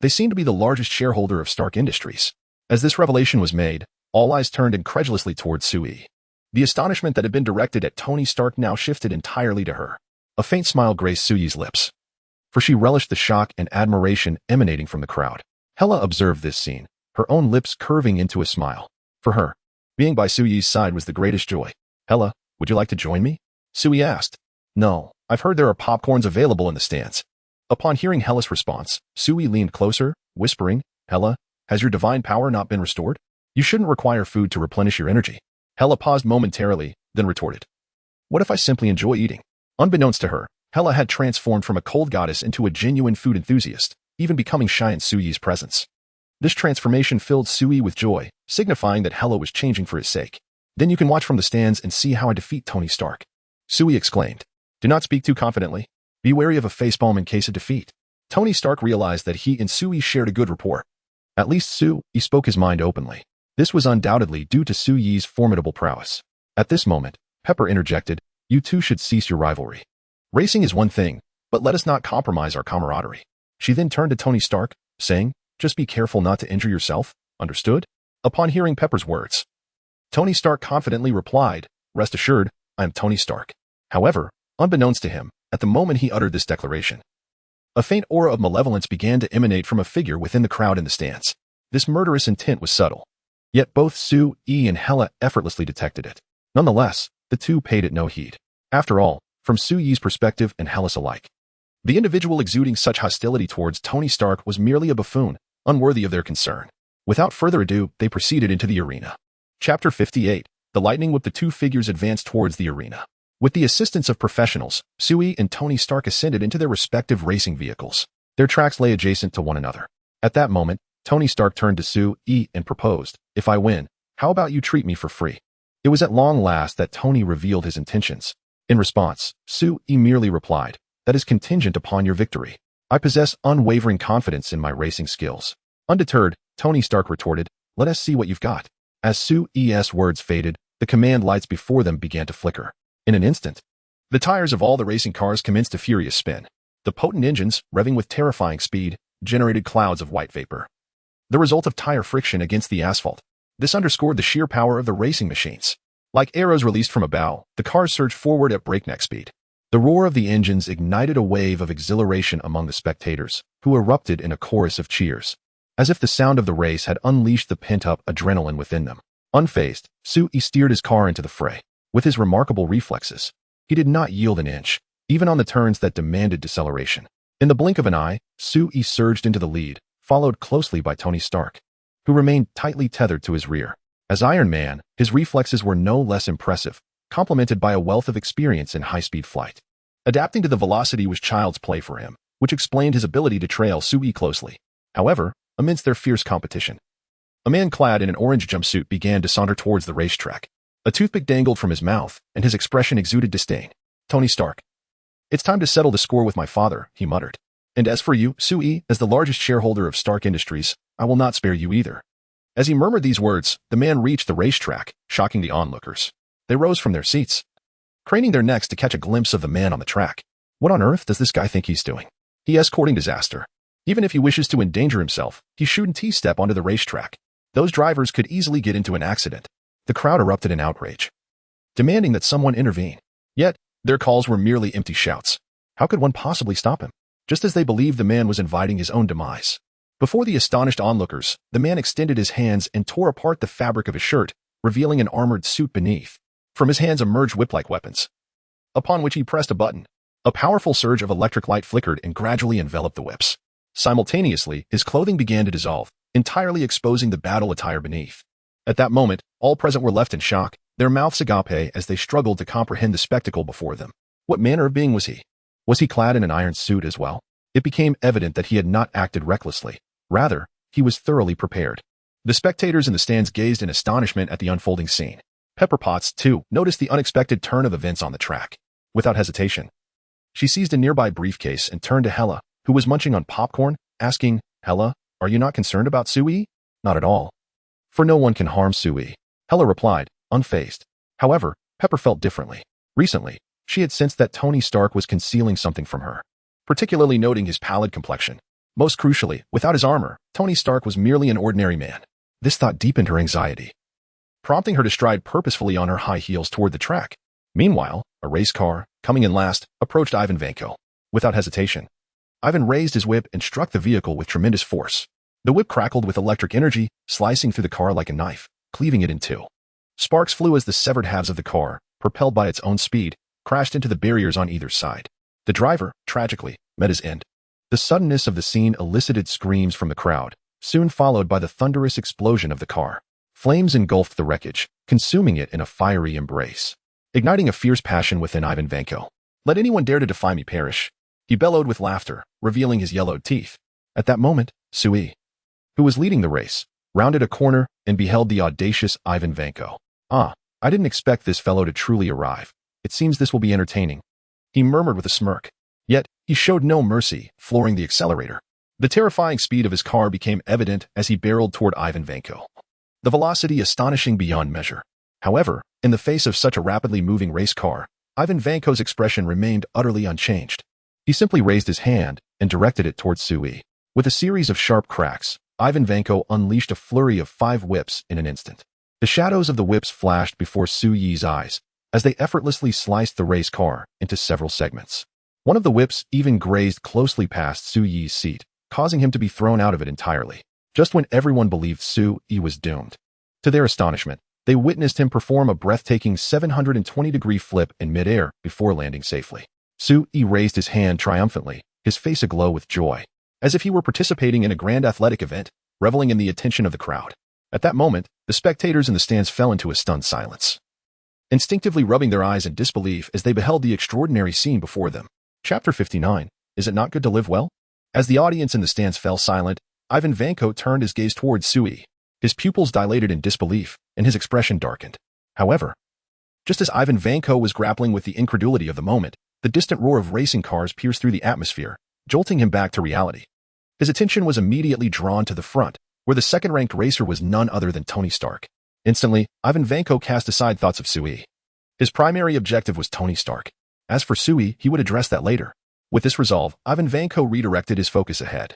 They seem to be the largest shareholder of Stark Industries. As this revelation was made, all eyes turned incredulously towards Su-Yi. The astonishment that had been directed at Tony Stark now shifted entirely to her. A faint smile graced Su-Yi's lips, for she relished the shock and admiration emanating from the crowd. Hela observed this scene, her own lips curving into a smile. For her, being by Su-Yi's side was the greatest joy. Hela, would you like to join me? Su-Yi asked. No, I've heard there are popcorns available in the stands. Upon hearing Hela's response, Su-Yi leaned closer, whispering, Hela, has your divine power not been restored? You shouldn't require food to replenish your energy. Hela paused momentarily, then retorted. What if I simply enjoy eating? Unbeknownst to her, Hela had transformed from a cold goddess into a genuine food enthusiast, even becoming shy in Suyi's presence. This transformation filled Sui with joy, signifying that Hela was changing for his sake. Then you can watch from the stands and see how I defeat Tony Stark. Sui exclaimed. Do not speak too confidently. Be wary of a facepalm in case of defeat. Tony Stark realized that he and Sui shared a good rapport. At least Sui spoke his mind openly. This was undoubtedly due to Suyi's formidable prowess. At this moment, Pepper interjected, you two should cease your rivalry. Racing is one thing, but let us not compromise our camaraderie. She then turned to Tony Stark, saying, just be careful not to injure yourself, understood? Upon hearing Pepper's words, Tony Stark confidently replied, rest assured, I am Tony Stark. However, unbeknownst to him, at the moment he uttered this declaration, a faint aura of malevolence began to emanate from a figure within the crowd in the stands. This murderous intent was subtle. Yet both Sui and Hela effortlessly detected it. Nonetheless, the two paid it no heed. After all, from Suyi's perspective and Hela's alike, the individual exuding such hostility towards Tony Stark was merely a buffoon, unworthy of their concern. Without further ado, they proceeded into the arena. Chapter 58. The lightning whip. The two figures advanced towards the arena. With the assistance of professionals, Sui and Tony Stark ascended into their respective racing vehicles. Their tracks lay adjacent to one another. At that moment, Tony Stark turned to Sui and proposed, if I win, how about you treat me for free? It was at long last that Tony revealed his intentions. In response, Sui merely replied, that is contingent upon your victory. I possess unwavering confidence in my racing skills. Undeterred, Tony Stark retorted, let us see what you've got. As Sui's words faded, the command lights before them began to flicker. In an instant, the tires of all the racing cars commenced a furious spin. The potent engines, revving with terrifying speed, generated clouds of white vapor, the result of tire friction against the asphalt. This underscored the sheer power of the racing machines. Like arrows released from a bow, the cars surged forward at breakneck speed. The roar of the engines ignited a wave of exhilaration among the spectators, who erupted in a chorus of cheers, as if the sound of the race had unleashed the pent-up adrenaline within them. Unfazed, Sui steered his car into the fray. With his remarkable reflexes, he did not yield an inch, even on the turns that demanded deceleration. In the blink of an eye, Sui surged into the lead, followed closely by Tony Stark, who remained tightly tethered to his rear. As Iron Man, his reflexes were no less impressive, complemented by a wealth of experience in high-speed flight. Adapting to the velocity was child's play for him, which explained his ability to trail Sui closely. However, amidst their fierce competition, a man clad in an orange jumpsuit began to saunter towards the racetrack. A toothpick dangled from his mouth, and his expression exuded disdain. Tony Stark. It's time to settle the score with my father, he muttered. And as for you, Sui, as the largest shareholder of Stark Industries, I will not spare you either. As he murmured these words, the man reached the racetrack, shocking the onlookers. They rose from their seats, craning their necks to catch a glimpse of the man on the track. What on earth does this guy think he's doing? He is courting disaster. Even if he wishes to endanger himself, he shouldn't T-step onto the racetrack. Those drivers could easily get into an accident. The crowd erupted in outrage, demanding that someone intervene. Yet, their calls were merely empty shouts. How could one possibly stop him? Just as they believed the man was inviting his own demise. Before the astonished onlookers, the man extended his hands and tore apart the fabric of his shirt, revealing an armored suit beneath. From his hands emerged whip-like weapons, upon which he pressed a button. A powerful surge of electric light flickered and gradually enveloped the whips. Simultaneously, his clothing began to dissolve, entirely exposing the battle attire beneath. At that moment, all present were left in shock, their mouths agape as they struggled to comprehend the spectacle before them. What manner of being was he? Was he clad in an iron suit as well? It became evident that he had not acted recklessly. Rather, he was thoroughly prepared. The spectators in the stands gazed in astonishment at the unfolding scene. Pepper Potts, too, noticed the unexpected turn of events on the track. Without hesitation, she seized a nearby briefcase and turned to Hela, who was munching on popcorn, asking, Hela, are you not concerned about Sui? Not at all. For no one can harm Sui. Hela replied, unfazed. However, Pepper felt differently. Recently, she had sensed that Tony Stark was concealing something from her, particularly noting his pallid complexion. Most crucially, without his armor, Tony Stark was merely an ordinary man. This thought deepened her anxiety, prompting her to stride purposefully on her high heels toward the track. Meanwhile, a race car, coming in last, approached Ivan Vanko. Without hesitation, Ivan raised his whip and struck the vehicle with tremendous force. The whip crackled with electric energy, slicing through the car like a knife, cleaving it in two. Sparks flew as the severed halves of the car, propelled by its own speed, crashed into the barriers on either side. The driver, tragically, met his end. The suddenness of the scene elicited screams from the crowd, soon followed by the thunderous explosion of the car. Flames engulfed the wreckage, consuming it in a fiery embrace, igniting a fierce passion within Ivan Vanko. Let anyone dare to defy me perish. He bellowed with laughter, revealing his yellowed teeth. At that moment, Sui, who was leading the race, rounded a corner and beheld the audacious Ivan Vanko. Ah, I didn't expect this fellow to truly arrive. It seems this will be entertaining, he murmured with a smirk. Yet, he showed no mercy, flooring the accelerator. The terrifying speed of his car became evident as he barreled toward Ivan Vanko. The velocity astonishing beyond measure. However, in the face of such a rapidly moving race car, Ivan Vanko's expression remained utterly unchanged. He simply raised his hand and directed it towards Sui. With a series of sharp cracks, Ivan Vanko unleashed a flurry of 5 whips in an instant. The shadows of the whips flashed before Sui's eyes as they effortlessly sliced the race car into several segments. One of the whips even grazed closely past Sui's seat, causing him to be thrown out of it entirely, just when everyone believed Sui was doomed. To their astonishment, they witnessed him perform a breathtaking 720-degree flip in midair before landing safely. Sui raised his hand triumphantly, his face aglow with joy, as if he were participating in a grand athletic event, reveling in the attention of the crowd. At that moment, the spectators in the stands fell into a stunned silence, instinctively rubbing their eyes in disbelief as they beheld the extraordinary scene before them. Chapter 59. Is it not good to live well? As the audience in the stands fell silent, Ivan Vanko turned his gaze towards Sui. His pupils dilated in disbelief, and his expression darkened. However, just as Ivan Vanko was grappling with the incredulity of the moment, the distant roar of racing cars pierced through the atmosphere, jolting him back to reality. His attention was immediately drawn to the front, where the second-ranked racer was none other than Tony Stark. Instantly, Ivan Vanko cast aside thoughts of Sui. His primary objective was Tony Stark. As for Sui, he would address that later. With this resolve, Ivan Vanko redirected his focus ahead,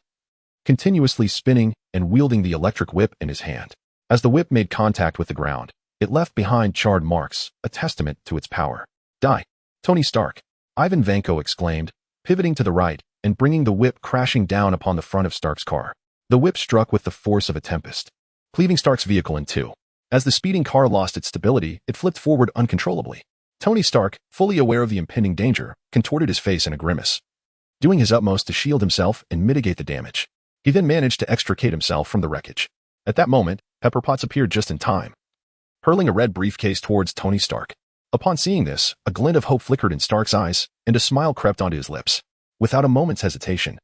continuously spinning and wielding the electric whip in his hand. As the whip made contact with the ground, it left behind charred marks, a testament to its power. Die, Tony Stark, Ivan Vanko exclaimed, pivoting to the right and bringing the whip crashing down upon the front of Stark's car. The whip struck with the force of a tempest, cleaving Stark's vehicle in two. As the speeding car lost its stability, it flipped forward uncontrollably. Tony Stark, fully aware of the impending danger, contorted his face in a grimace, doing his utmost to shield himself and mitigate the damage. He then managed to extricate himself from the wreckage. At that moment, Pepper Potts appeared just in time, hurling a red briefcase towards Tony Stark. Upon seeing this, a glint of hope flickered in Stark's eyes, and a smile crept onto his lips. Without a moment's hesitation,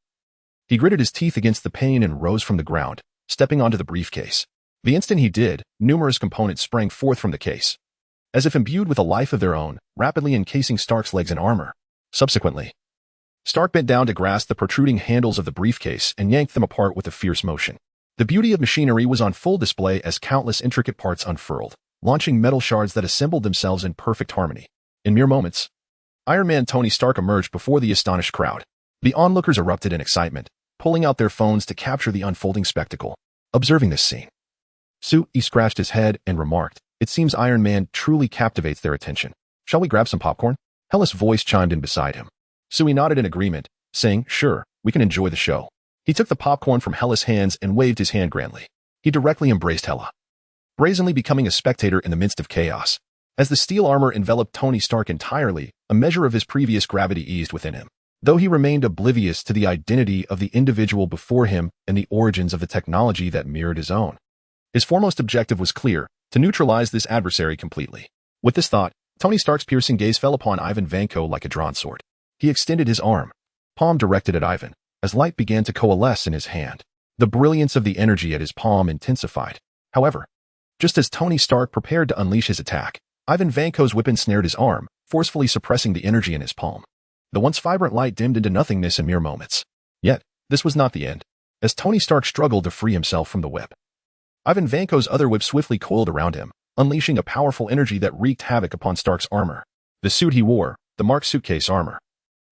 he gritted his teeth against the pain and rose from the ground, stepping onto the briefcase. The instant he did, numerous components sprang forth from the case, as if imbued with a life of their own, rapidly encasing Stark's legs in armor. Subsequently, Stark bent down to grasp the protruding handles of the briefcase and yanked them apart with a fierce motion. The beauty of machinery was on full display as countless intricate parts unfurled, launching metal shards that assembled themselves in perfect harmony. In mere moments, Iron Man Tony Stark emerged before the astonished crowd. The onlookers erupted in excitement, pulling out their phones to capture the unfolding spectacle. Observing this scene, Sui scratched his head and remarked, "It seems Iron Man truly captivates their attention. Shall we grab some popcorn?" Hella's voice chimed in beside him. Sui nodded in agreement, saying, "Sure, we can enjoy the show." He took the popcorn from Hella's hands and waved his hand grandly. He directly embraced Hella, brazenly becoming a spectator in the midst of chaos. As the steel armor enveloped Tony Stark entirely, a measure of his previous gravity eased within him. Though he remained oblivious to the identity of the individual before him and the origins of the technology that mirrored his own, his foremost objective was clear: to neutralize this adversary completely. With this thought, Tony Stark's piercing gaze fell upon Ivan Vanko like a drawn sword. He extended his arm, palm directed at Ivan, as light began to coalesce in his hand. The brilliance of the energy at his palm intensified. However, just as Tony Stark prepared to unleash his attack, Ivan Vanko's whip ensnared his arm, forcefully suppressing the energy in his palm. The once vibrant light dimmed into nothingness in mere moments. Yet, this was not the end. As Tony Stark struggled to free himself from the whip, Ivan Vanko's other whip swiftly coiled around him, unleashing a powerful energy that wreaked havoc upon Stark's armor. The suit he wore, the Mark suitcase armor,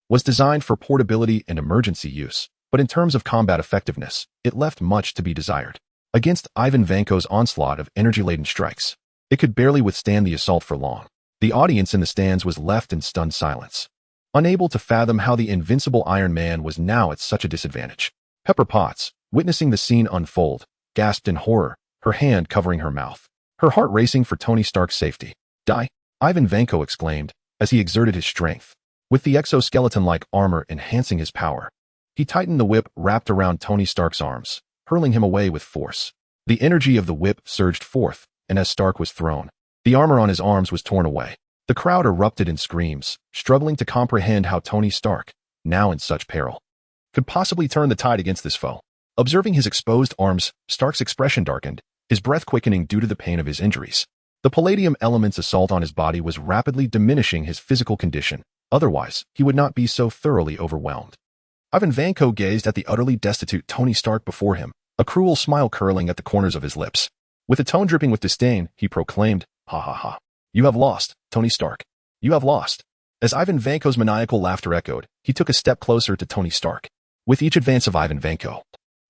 was designed for portability and emergency use, but in terms of combat effectiveness, it left much to be desired. Against Ivan Vanko's onslaught of energy-laden strikes, it could barely withstand the assault for long. The audience in the stands was left in stunned silence, unable to fathom how the invincible Iron Man was now at such a disadvantage. Pepper Potts, witnessing the scene unfold, gasped in horror, her hand covering her mouth, her heart racing for Tony Stark's safety. "Die!" Ivan Vanko exclaimed, as he exerted his strength. With the exoskeleton-like armor enhancing his power, he tightened the whip wrapped around Tony Stark's arms, hurling him away with force. The energy of the whip surged forth, and as Stark was thrown, the armor on his arms was torn away. The crowd erupted in screams, struggling to comprehend how Tony Stark, now in such peril, could possibly turn the tide against this foe. Observing his exposed arms, Stark's expression darkened, his breath quickening due to the pain of his injuries. The palladium element's assault on his body was rapidly diminishing his physical condition. Otherwise, he would not be so thoroughly overwhelmed. Ivan Vanko gazed at the utterly destitute Tony Stark before him, a cruel smile curling at the corners of his lips. With a tone dripping with disdain, he proclaimed, "Ha ha ha. You have lost, Tony Stark. You have lost." As Ivan Vanko's maniacal laughter echoed, he took a step closer to Tony Stark. With each advance of Ivan Vanko,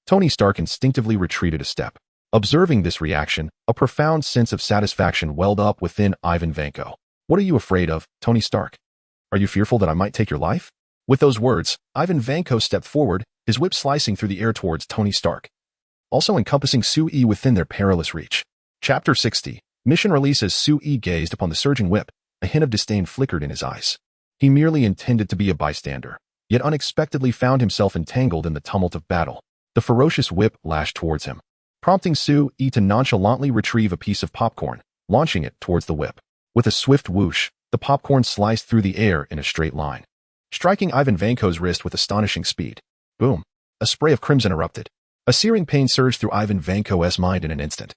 Tony Stark instinctively retreated a step. Observing this reaction, a profound sense of satisfaction welled up within Ivan Vanko. "What are you afraid of, Tony Stark? Are you fearful that I might take your life?" With those words, Ivan Vanko stepped forward, his whip slicing through the air towards Tony Stark, also encompassing Sui within their perilous reach. Chapter 60. Mission release. As Sui gazed upon the surging whip, a hint of disdain flickered in his eyes. He merely intended to be a bystander, yet unexpectedly found himself entangled in the tumult of battle. The ferocious whip lashed towards him, prompting Sui to nonchalantly retrieve a piece of popcorn, launching it towards the whip. With a swift whoosh, the popcorn sliced through the air in a straight line, striking Ivan Vanko's wrist with astonishing speed. Boom! A spray of crimson erupted. A searing pain surged through Ivan Vanko's mind in an instant,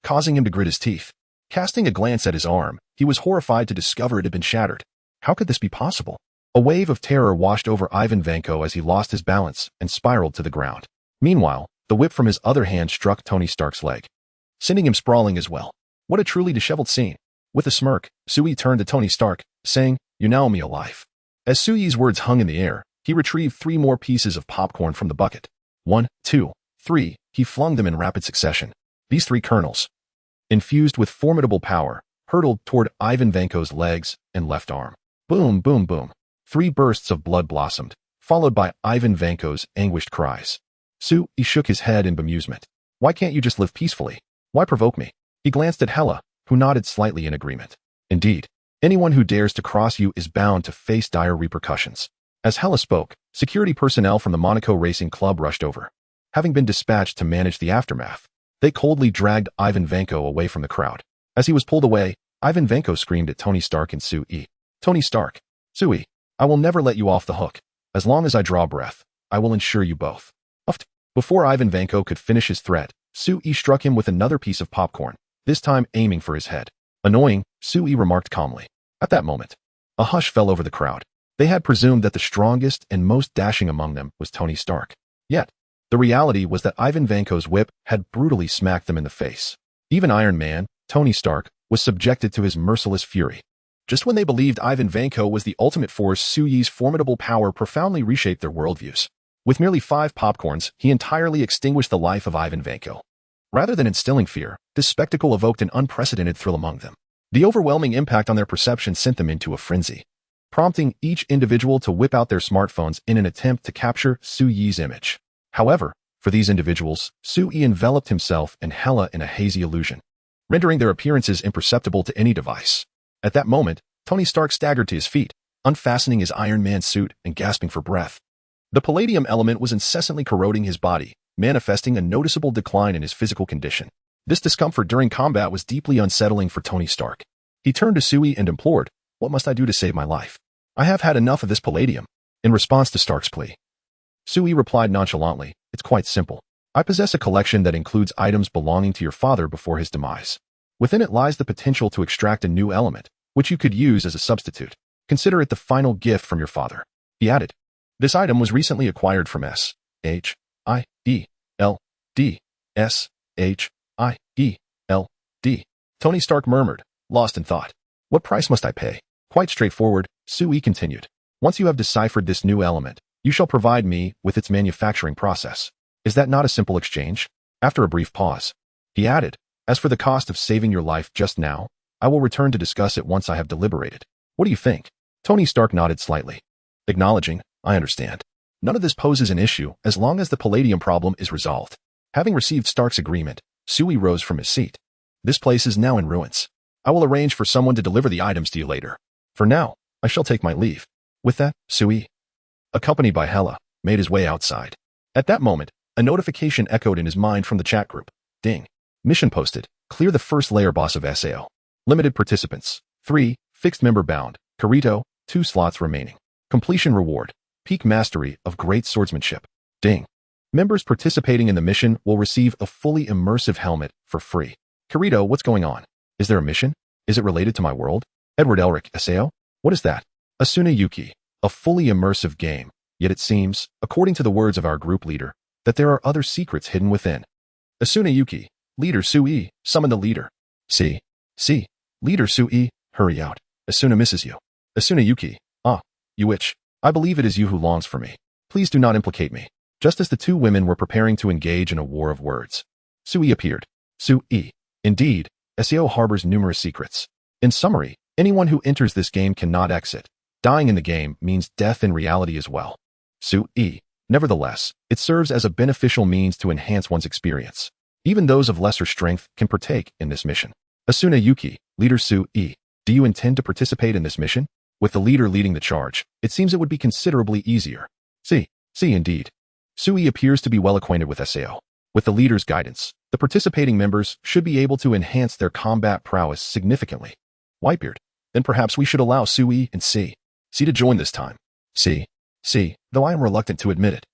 causing him to grit his teeth. Casting a glance at his arm, he was horrified to discover it had been shattered. How could this be possible? A wave of terror washed over Ivan Vanko as he lost his balance and spiraled to the ground. Meanwhile, the whip from his other hand struck Tony Stark's leg, sending him sprawling as well. What a truly disheveled scene. With a smirk, Sui turned to Tony Stark, saying, "You now owe me a life." As Sui's words hung in the air, he retrieved 3 more pieces of popcorn from the bucket. 1, 2, 3, he flung them in rapid succession. These 3 kernels, infused with formidable power, hurtled toward Ivan Vanko's legs and left arm. Boom, boom, boom. 3 bursts of blood blossomed, followed by Ivan Vanko's anguished cries. Sui shook his head in bemusement. "Why can't you just live peacefully? Why provoke me?" He glanced at Hela, who nodded slightly in agreement. "Indeed, anyone who dares to cross you is bound to face dire repercussions." As Hela spoke, security personnel from the Monaco Racing Club rushed over. Having been dispatched to manage the aftermath, they coldly dragged Ivan Vanko away from the crowd. As he was pulled away, Ivan Vanko screamed at Tony Stark and Sui. "Tony Stark, Sui, I will never let you off the hook. As long as I draw breath, I will ensure you both." Before Ivan Vanko could finish his threat, Sui struck him with another piece of popcorn, this time aiming for his head. "Annoying," Sui remarked calmly. At that moment, a hush fell over the crowd. They had presumed that the strongest and most dashing among them was Tony Stark. Yet, the reality was that Ivan Vanko's whip had brutally smacked them in the face. Even Iron Man, Tony Stark, was subjected to his merciless fury. Just when they believed Ivan Vanko was the ultimate force, Sui's formidable power profoundly reshaped their worldviews. With merely 5 popcorns, he entirely extinguished the life of Ivan Vanko. Rather than instilling fear, this spectacle evoked an unprecedented thrill among them. The overwhelming impact on their perception sent them into a frenzy, prompting each individual to whip out their smartphones in an attempt to capture Sui's image. However, for these individuals, Sui enveloped himself and Hela in a hazy illusion, rendering their appearances imperceptible to any device. At that moment, Tony Stark staggered to his feet, unfastening his Iron Man suit and gasping for breath. The palladium element was incessantly corroding his body, manifesting a noticeable decline in his physical condition. This discomfort during combat was deeply unsettling for Tony Stark. He turned to Sui and implored, "What must I do to save my life? I have had enough of this palladium." In response to Stark's plea, Sui replied nonchalantly, "It's quite simple. I possess a collection that includes items belonging to your father before his demise. Within it lies the potential to extract a new element, which you could use as a substitute. Consider it the final gift from your father." He added, "This item was recently acquired from S-H-I-E-L-D. Tony Stark murmured, lost in thought. "What price must I pay?" "Quite straightforward," Sui continued. "Once you have deciphered this new element, you shall provide me with its manufacturing process. Is that not a simple exchange?" After a brief pause, he added, "As for the cost of saving your life just now, I will return to discuss it once I have deliberated. What do you think?" Tony Stark nodded slightly, acknowledging, "I understand. None of this poses an issue as long as the palladium problem is resolved." Having received Stark's agreement, Sui rose from his seat. "This place is now in ruins. I will arrange for someone to deliver the items to you later. For now, I shall take my leave." With that, Sui, accompanied by Hela, made his way outside. At that moment, a notification echoed in his mind from the chat group. Ding. Mission posted. Clear the first layer boss of SAO. Limited participants. 3, Fixed member bound. Kirito, 2 slots remaining. Completion reward. Peak mastery of great swordsmanship. Ding. Members participating in the mission will receive a fully immersive helmet for free. Kirito, what's going on? Is there a mission? Is it related to my world? W-elc-o-me? What is that? Asuna Yuki. A fully immersive game. Yet it seems, according to the words of our group leader, that there are other secrets hidden within. Asuna Yuki. Leader Sui, summon the leader. See. Leader Sui, hurry out. Asuna misses you. Asuna Yuki. Ah, you witch. I believe it is you who longs for me. Please do not implicate me. Just as the 2 women were preparing to engage in a war of words, Sui appeared. Sui. Indeed, SEO harbors numerous secrets. In summary, anyone who enters this game cannot exit. Dying in the game means death in reality as well. Sui. Nevertheless, it serves as a beneficial means to enhance one's experience. Even those of lesser strength can partake in this mission. Asuna Yuki, Leader Sui. Do you intend to participate in this mission? With the leader leading the charge, it seems it would be considerably easier. See, indeed. Sui appears to be well acquainted with SAO. With the leader's guidance, the participating members should be able to enhance their combat prowess significantly. Whitebeard. Then perhaps we should allow Sui and C to join this time. C, though I am reluctant to admit it.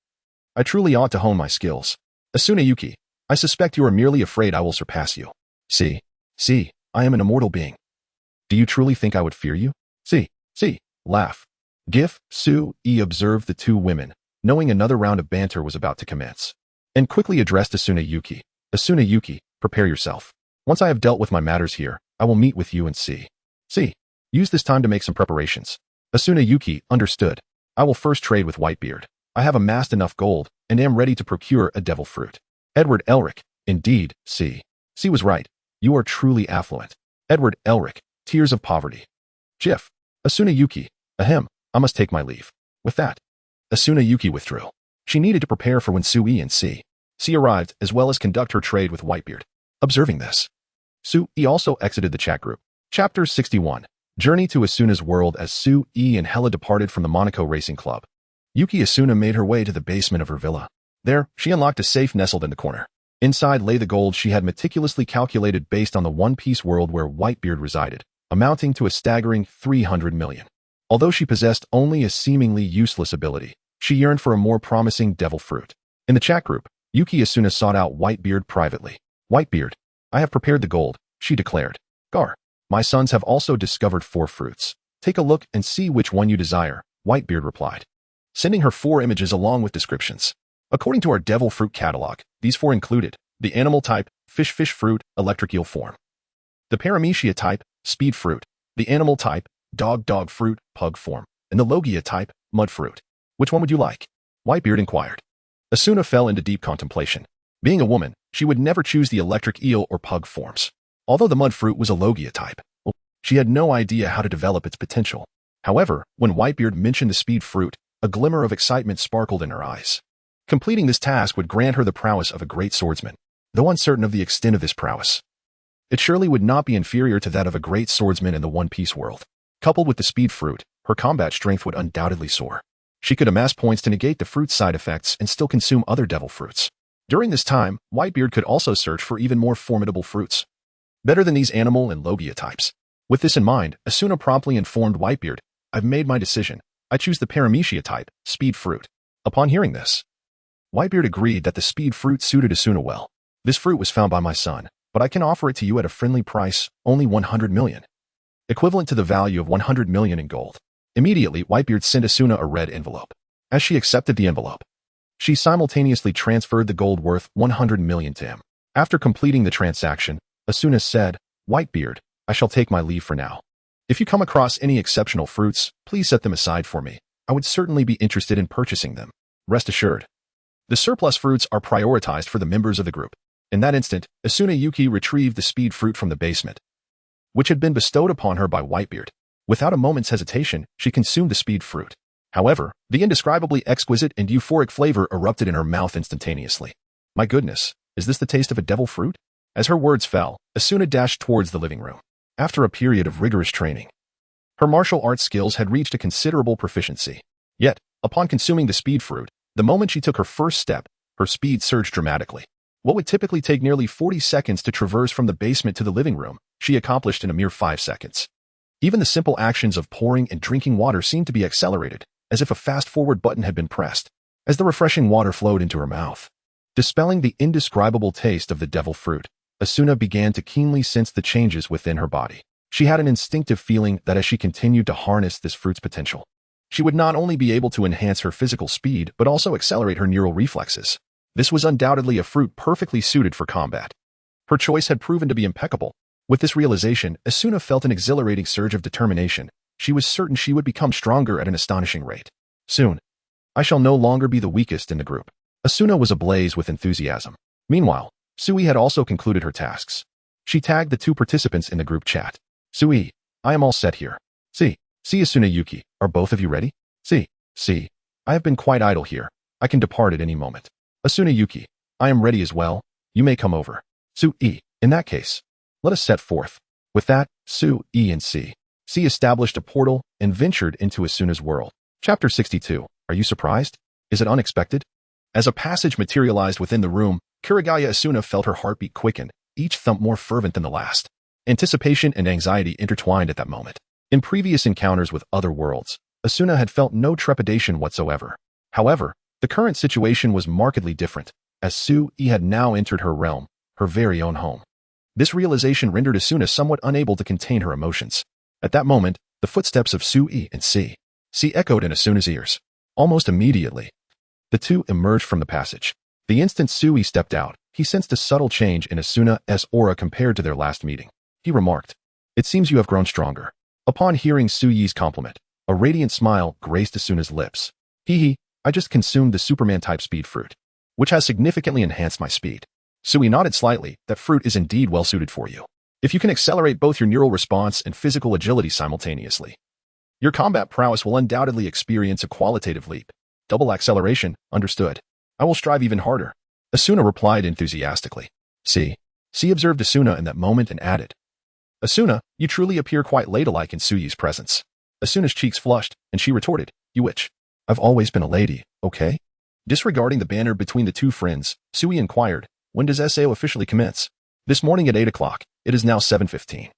I truly ought to hone my skills. Asuna Yuki. I suspect you are merely afraid I will surpass you. C, I am an immortal being. Do you truly think I would fear you? C, laugh. Gif, Sui observed the 2 women, knowing another round of banter was about to commence, and quickly addressed Asuna Yuki. Asuna Yuki, prepare yourself. Once I have dealt with my matters here, I will meet with you and C. Use this time to make some preparations. Asuna Yuki, understood. I will first trade with Whitebeard. I have amassed enough gold and am ready to procure a devil fruit. W-elc-o-me. Indeed, C was right. You are truly affluent. W-elc-o-me. Tears of poverty. Gif. Asuna Yuki. Ahem. I must take my leave. With that, Asuna Yuki withdrew. She needed to prepare for when Sui and C arrived, as well as conduct her trade with Whitebeard. Observing this, Sui also exited the chat group. Chapter 61. Journey to Asuna's world. As Sui and Hella departed from the Monaco Racing Club, Yuuki Asuna made her way to the basement of her villa. There, she unlocked a safe nestled in the corner. Inside lay the gold she had meticulously calculated based on the one-piece world where Whitebeard resided, amounting to a staggering 300 million. Although she possessed only a seemingly useless ability, she yearned for a more promising devil fruit. In the chat group, Yuuki Asuna sought out Whitebeard privately. Whitebeard, I have prepared the gold, she declared. Gar, my sons have also discovered 4 fruits. Take a look and see which one you desire, Whitebeard replied, sending her 4 images along with descriptions. According to our devil fruit catalog, these 4 included the animal type, fish fruit, electric eel form; the paramecia type, speed fruit; the animal type, dog fruit, pug form; and the logia type, mud fruit. Which one would you like? Whitebeard inquired. Asuna fell into deep contemplation. Being a woman, she would never choose the electric eel or pug forms. Although the mud fruit was a logia type, she had no idea how to develop its potential. However, when Whitebeard mentioned the speed fruit, a glimmer of excitement sparkled in her eyes. Completing this task would grant her the prowess of a great swordsman. Though uncertain of the extent of this prowess, it surely would not be inferior to that of a great swordsman in the one-piece world. Coupled with the speed fruit, her combat strength would undoubtedly soar. She could amass points to negate the fruit's side effects and still consume other devil fruits. During this time, Whitebeard could also search for even more formidable fruits, better than these animal and logia types. With this in mind, Asuna promptly informed Whitebeard, I've made my decision. I choose the paramecia type, speed fruit. Upon hearing this, Whitebeard agreed that the speed fruit suited Asuna well. This fruit was found by my son, but I can offer it to you at a friendly price, only 100 million. Equivalent to the value of 100 million in gold. Immediately, Whitebeard sent Asuna a red envelope. As she accepted the envelope, she simultaneously transferred the gold worth 100 million to him. After completing the transaction, Asuna said, Whitebeard, I shall take my leave for now. If you come across any exceptional fruits, please set them aside for me. I would certainly be interested in purchasing them. Rest assured, the surplus fruits are prioritized for the members of the group. In that instant, Asuna Yuki retrieved the speed fruit from the basement, which had been bestowed upon her by Whitebeard. Without a moment's hesitation, she consumed the speed fruit. However, the indescribably exquisite and euphoric flavor erupted in her mouth instantaneously. My goodness, is this the taste of a devil fruit? As her words fell, Asuna dashed towards the living room. After a period of rigorous training, her martial arts skills had reached a considerable proficiency. Yet, upon consuming the speed fruit, the moment she took her first step, her speed surged dramatically. What would typically take nearly 40 seconds to traverse from the basement to the living room, she accomplished in a mere 5 seconds. Even the simple actions of pouring and drinking water seemed to be accelerated, as if a fast-forward button had been pressed, as the refreshing water flowed into her mouth. Dispelling the indescribable taste of the devil fruit, Asuna began to keenly sense the changes within her body. She had an instinctive feeling that as she continued to harness this fruit's potential, she would not only be able to enhance her physical speed but also accelerate her neural reflexes. This was undoubtedly a fruit perfectly suited for combat. Her choice had proven to be impeccable. With this realization, Asuna felt an exhilarating surge of determination. She was certain she would become stronger at an astonishing rate. Soon, I shall no longer be the weakest in the group. Asuna was ablaze with enthusiasm. Meanwhile, Sui had also concluded her tasks. She tagged the two participants in the group chat. Sui, I am all set here. See, Asuna Yuki, are both of you ready? See, I have been quite idle here. I can depart at any moment. Asuna Yuki, I am ready as well. You may come over. Sui, in that case, let us set forth. With that, Sui and C established a portal and ventured into Asuna's world. Chapter 62. Are you surprised? Is it unexpected? As a passage materialized within the room, Kuragaya Asuna felt her heartbeat quicken, each thump more fervent than the last. Anticipation and anxiety intertwined at that moment. In previous encounters with other worlds, Asuna had felt no trepidation whatsoever. However, the current situation was markedly different, as Sui had now entered her realm, her very own home. This realization rendered Asuna somewhat unable to contain her emotions. At that moment, the footsteps of Sui and C echoed in Asuna's ears. Almost immediately, the two emerged from the passage. The instant Sui stepped out, he sensed a subtle change in Asuna's aura compared to their last meeting. He remarked, "It seems you have grown stronger." Upon hearing Sui's compliment, a radiant smile graced Asuna's lips. I just consumed the Superman-type speed fruit, which has significantly enhanced my speed. Sui nodded slightly. That fruit is indeed well-suited for you. If you can accelerate both your neural response and physical agility simultaneously, your combat prowess will undoubtedly experience a qualitative leap. Double acceleration, understood. I will strive even harder. Asuna replied enthusiastically. C observed Asuna in that moment and added, Asuna, you truly appear quite ladylike in Sui's presence. Asuna's cheeks flushed, and she retorted, You witch. I've always been a lady, okay? Disregarding the banter between the two friends, Sui inquired, When does SAO officially commence? This morning at 8 o'clock. It is now 7:15.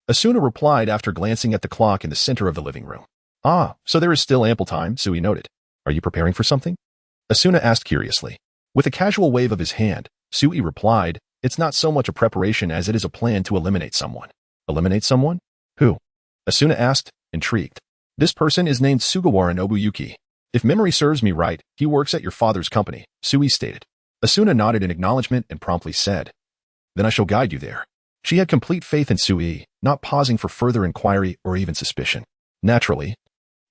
Asuna replied after glancing at the clock in the center of the living room. Ah, so there is still ample time, Sui noted. Are you preparing for something? Asuna asked curiously. With a casual wave of his hand, Sui replied, It's not so much a preparation as it is a plan to eliminate someone. Eliminate someone? Who? Asuna asked, intrigued. This person is named Sugawara Nobuyuki. If memory serves me right, he works at your father's company, Sui stated. Asuna nodded in acknowledgement and promptly said, Then I shall guide you there. She had complete faith in Sui, not pausing for further inquiry or even suspicion. Naturally,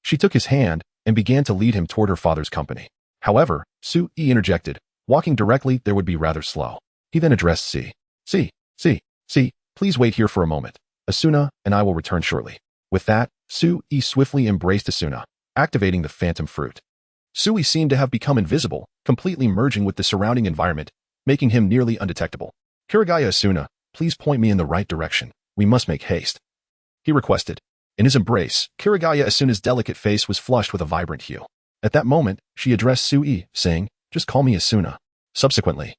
she took his hand and began to lead him toward her father's company. However, Sui interjected, walking directly there would be rather slow. He then addressed C, please wait here for a moment. Asuna and I will return shortly. With that, Sui swiftly embraced Asuna, activating the phantom fruit. Sui seemed to have become invisible, completely merging with the surrounding environment, making him nearly undetectable. Kuragaya Asuna, please point me in the right direction. We must make haste. He requested. In his embrace, Kuragaya Asuna's delicate face was flushed with a vibrant hue. At that moment, she addressed Sui, saying, Just call me Asuna. Subsequently,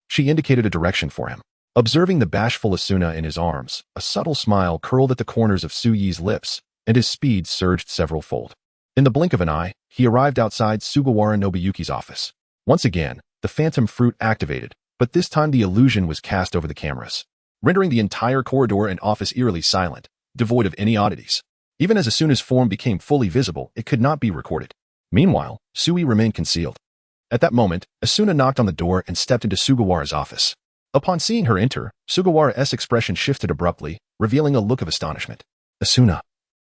she indicated a direction for him. Observing the bashful Asuna in his arms, a subtle smile curled at the corners of Sui's lips, and his speed surged several-fold. In the blink of an eye, he arrived outside Sugawara Nobuyuki's office. Once again, the phantom fruit activated, but this time the illusion was cast over the cameras, rendering the entire corridor and office eerily silent, devoid of any oddities. Even as Asuna's form became fully visible, it could not be recorded. Meanwhile, Sui remained concealed. At that moment, Asuna knocked on the door and stepped into Sugawara's office. Upon seeing her enter, Sugawara's expression shifted abruptly, revealing a look of astonishment. Asuna,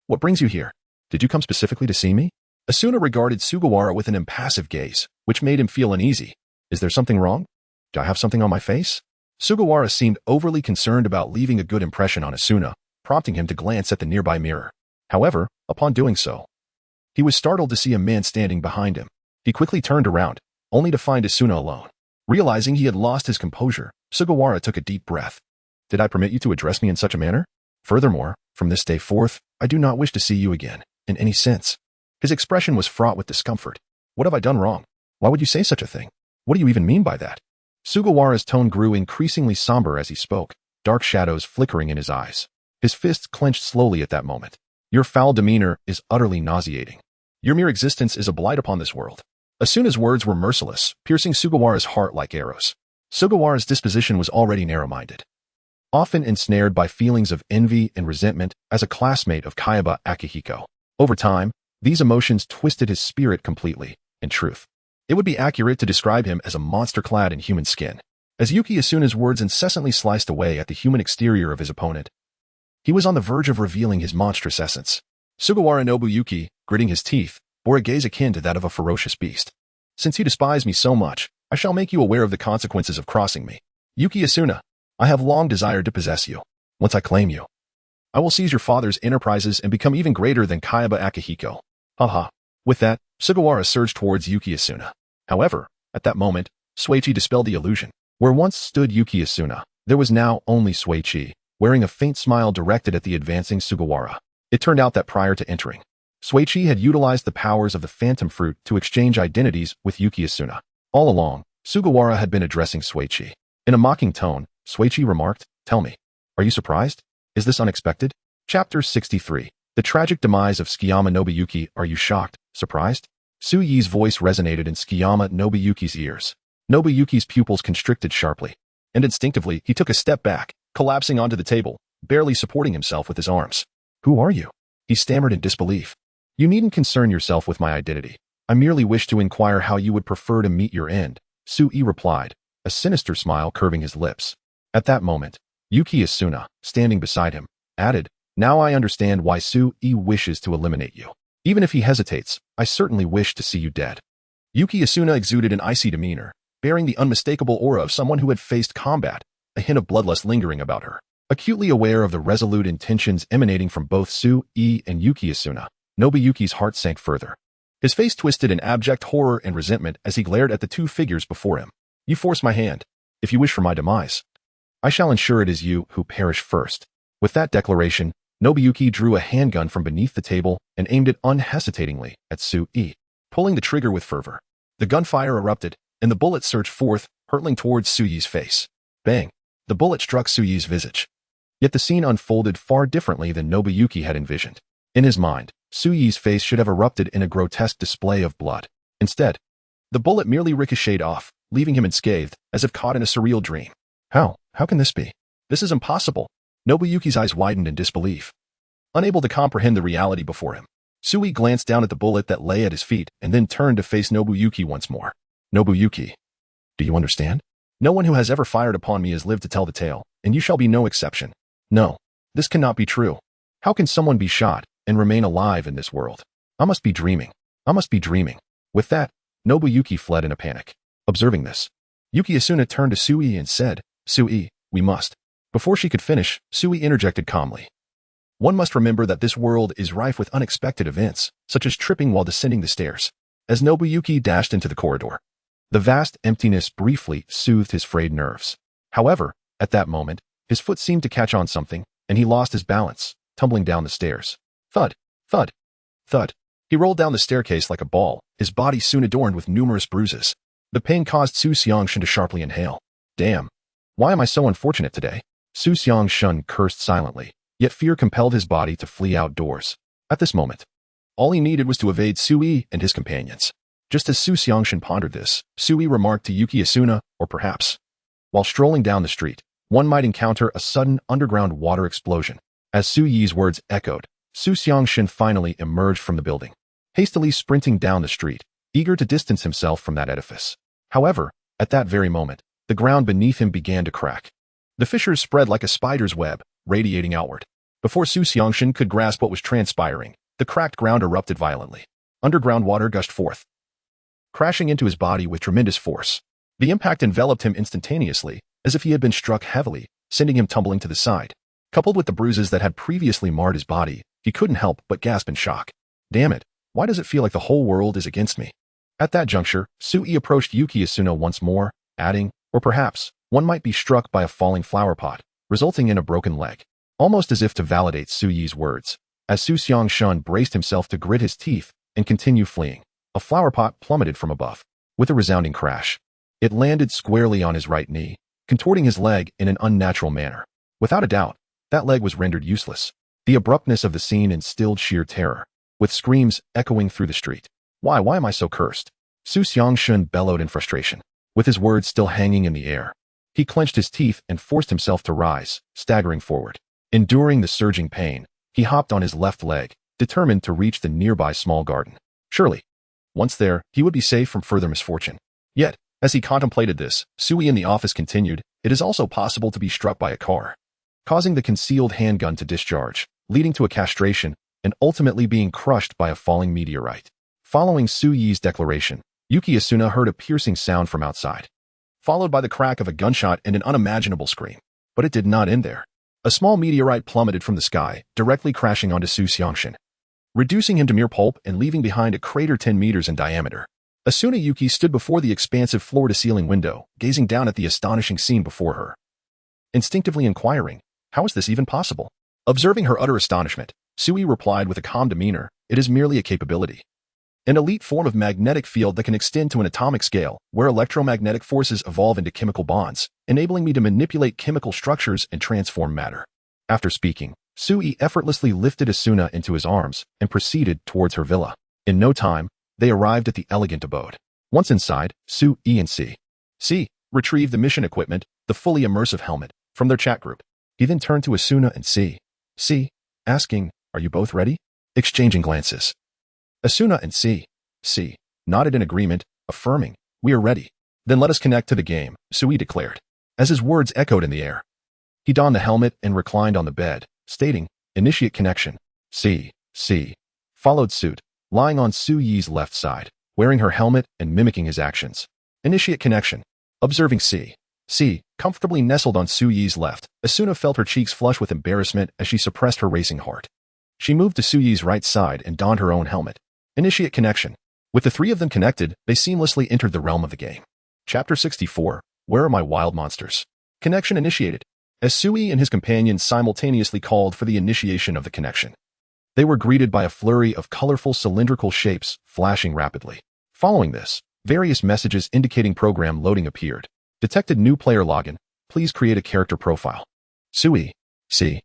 what brings you here? Did you come specifically to see me? Asuna regarded Sugawara with an impassive gaze, which made him feel uneasy. Is there something wrong? Do I have something on my face? Sugawara seemed overly concerned about leaving a good impression on Asuna, prompting him to glance at the nearby mirror. However, upon doing so, he was startled to see a man standing behind him. He quickly turned around, only to find Asuna alone. Realizing he had lost his composure, Sugawara took a deep breath. Did I permit you to address me in such a manner? Furthermore, from this day forth, I do not wish to see you again, in any sense. His expression was fraught with discomfort. What have I done wrong? Why would you say such a thing? What do you even mean by that? Sugawara's tone grew increasingly somber as he spoke, dark shadows flickering in his eyes. His fists clenched slowly at that moment. Your foul demeanor is utterly nauseating. Your mere existence is a blight upon this world. Asuna's words were merciless, piercing Sugawara's heart like arrows. Sugawara's disposition was already narrow-minded, often ensnared by feelings of envy and resentment as a classmate of Kayaba Akihiko. Over time, these emotions twisted his spirit completely. In truth, it would be accurate to describe him as a monster clad in human skin. As Yuuki Asuna's words incessantly sliced away at the human exterior of his opponent, he was on the verge of revealing his monstrous essence. Sugawara Nobuyuki, gritting his teeth, bore a gaze akin to that of a ferocious beast. Since you despise me so much, I shall make you aware of the consequences of crossing me. Yuuki Asuna, I have long desired to possess you. Once I claim you, I will seize your father's enterprises and become even greater than Kayaba Akihiko. Haha. With that, Sugawara surged towards Yuuki Asuna. However, at that moment, Suichi dispelled the illusion. Where once stood Yuuki Asuna, there was now only Suichi, wearing a faint smile directed at the advancing Sugawara. It turned out that prior to entering, Suichi had utilized the powers of the phantom fruit to exchange identities with Yuuki Asuna. All along, Sugawara had been addressing Suichi. In a mocking tone, Suichi remarked, "Tell me, are you surprised? Is this unexpected?" Chapter 63. The tragic demise of Tsukiyama Nobuyuki. Are you shocked? Surprised? Suyi's voice resonated in Tsukiyama Nobuyuki's ears. Nobuyuki's pupils constricted sharply, and instinctively he took a step back, collapsing onto the table, barely supporting himself with his arms. "Who are you?" he stammered in disbelief. "You needn't concern yourself with my identity. I merely wish to inquire how you would prefer to meet your end," Sui replied, a sinister smile curving his lips. At that moment, Yuuki Asuna, standing beside him, added, "Now I understand why Sui wishes to eliminate you. Even if he hesitates, I certainly wish to see you dead." Yuuki Asuna exuded an icy demeanor, bearing the unmistakable aura of someone who had faced combat, a hint of bloodlust lingering about her. Acutely aware of the resolute intentions emanating from both Sui and Yuuki Asuna, Nobuyuki's heart sank further. His face twisted in abject horror and resentment as he glared at the two figures before him. "You force my hand. If you wish for my demise, I shall ensure it is you who perish first." With that declaration, Nobuyuki drew a handgun from beneath the table and aimed it unhesitatingly at Sui, pulling the trigger with fervor. The gunfire erupted, and the bullet surged forth, hurtling towards Sui's face. Bang! The bullet struck Sui's visage. Yet the scene unfolded far differently than Nobuyuki had envisioned. In his mind, Sui's face should have erupted in a grotesque display of blood. Instead, the bullet merely ricocheted off, leaving him unscathed, as if caught in a surreal dream. How can this be? This is impossible. Nobuyuki's eyes widened in disbelief. Unable to comprehend the reality before him, Sui glanced down at the bullet that lay at his feet and then turned to face Nobuyuki once more. "Nobuyuki, do you understand? No one who has ever fired upon me has lived to tell the tale, and you shall be no exception. No, this cannot be true. How can someone be shot and remain alive in this world? I must be dreaming. I must be dreaming." With that, Nobuyuki fled in a panic. Observing this, Yuuki Asuna turned to Sui and said, "Sui, we must." Before she could finish, Sui interjected calmly. "One must remember that this world is rife with unexpected events, such as tripping while descending the stairs." As Nobuyuki dashed into the corridor, the vast emptiness briefly soothed his frayed nerves. However, at that moment, his foot seemed to catch on something, and he lost his balance, tumbling down the stairs. Thud, thud, thud. He rolled down the staircase like a ball, his body soon adorned with numerous bruises. The pain caused Su Xiangshun to sharply inhale. "Damn. Why am I so unfortunate today?" Su Xiangshun cursed silently, yet fear compelled his body to flee outdoors. At this moment, all he needed was to evade Sui and his companions. Just as Su Xiangshun pondered this, Sui remarked to Yuuki Asuna, or perhaps, while strolling down the street, one might encounter a sudden underground water explosion. As Suyi's words echoed, Su Xiangshun finally emerged from the building, hastily sprinting down the street, eager to distance himself from that edifice. However, at that very moment, the ground beneath him began to crack. The fissures spread like a spider's web, radiating outward. Before Su Xiangshun could grasp what was transpiring, the cracked ground erupted violently. Underground water gushed forth, crashing into his body with tremendous force. The impact enveloped him instantaneously, as if he had been struck heavily, sending him tumbling to the side. Coupled with the bruises that had previously marred his body, he couldn't help but gasp in shock. "Damn it, why does it feel like the whole world is against me?" At that juncture, Sui approached Yuuki Asuna once more, adding, "Or perhaps, one might be struck by a falling flower pot, resulting in a broken leg." Almost as if to validate Suyi's words, as Su Xiangshun braced himself to grit his teeth and continue fleeing, a flower pot plummeted from above. With a resounding crash, it landed squarely on his right knee, contorting his leg in an unnatural manner. Without a doubt, That leg was rendered useless. The abruptness of the scene instilled sheer terror, with screams echoing through the street. Why am I so cursed? Su Xiangshun bellowed in frustration, with his words still hanging in the air. He clenched his teeth and forced himself to rise, staggering forward. Enduring the surging pain, he hopped on his left leg, determined to reach the nearby small garden. Surely, once there, he would be safe from further misfortune. Yet, as he contemplated this, Sui in the office continued, it is also possible to be struck by a car, causing the concealed handgun to discharge, leading to a castration, and ultimately being crushed by a falling meteorite. Following Su Yi's declaration, Yuuki Asuna heard a piercing sound from outside, followed by the crack of a gunshot and an unimaginable scream. But it did not end there. A small meteorite plummeted from the sky, directly crashing onto Su Xiangshun, reducing him to mere pulp and leaving behind a crater 10 meters in diameter. Asuna Yuki stood before the expansive floor-to-ceiling window, gazing down at the astonishing scene before her, instinctively inquiring, how is this even possible? Observing her utter astonishment, Sui replied with a calm demeanor, it is merely a capability. An elite form of magnetic field that can extend to an atomic scale, where electromagnetic forces evolve into chemical bonds, enabling me to manipulate chemical structures and transform matter. After speaking, Sui effortlessly lifted Asuna into his arms and proceeded towards her villa. In no time, they arrived at the elegant abode. Once inside, Sui and C retrieved the mission equipment, the fully immersive helmet, from their chat group. He then turned to Asuna and C, asking, are you both ready? Exchanging glances. Asuna and C nodded in agreement, affirming, we are ready. Then let us connect to the game, Sui declared. As his words echoed in the air, he donned the helmet and reclined on the bed, stating, initiate connection. C followed suit, lying on Su Yi's left side, wearing her helmet and mimicking his actions. Initiate connection. Observing C comfortably nestled on Su Yi's left, Asuna felt her cheeks flush with embarrassment as she suppressed her racing heart. She moved to Su Yi's right side and donned her own helmet. Initiate connection. With the three of them connected, they seamlessly entered the realm of the game. Chapter 64, Where are my wild monsters? Connection initiated. As Sui and his companions simultaneously called for the initiation of the connection, they were greeted by a flurry of colorful cylindrical shapes flashing rapidly. Following this, various messages indicating program loading appeared. Detected new player login. Please create a character profile. Sui, C,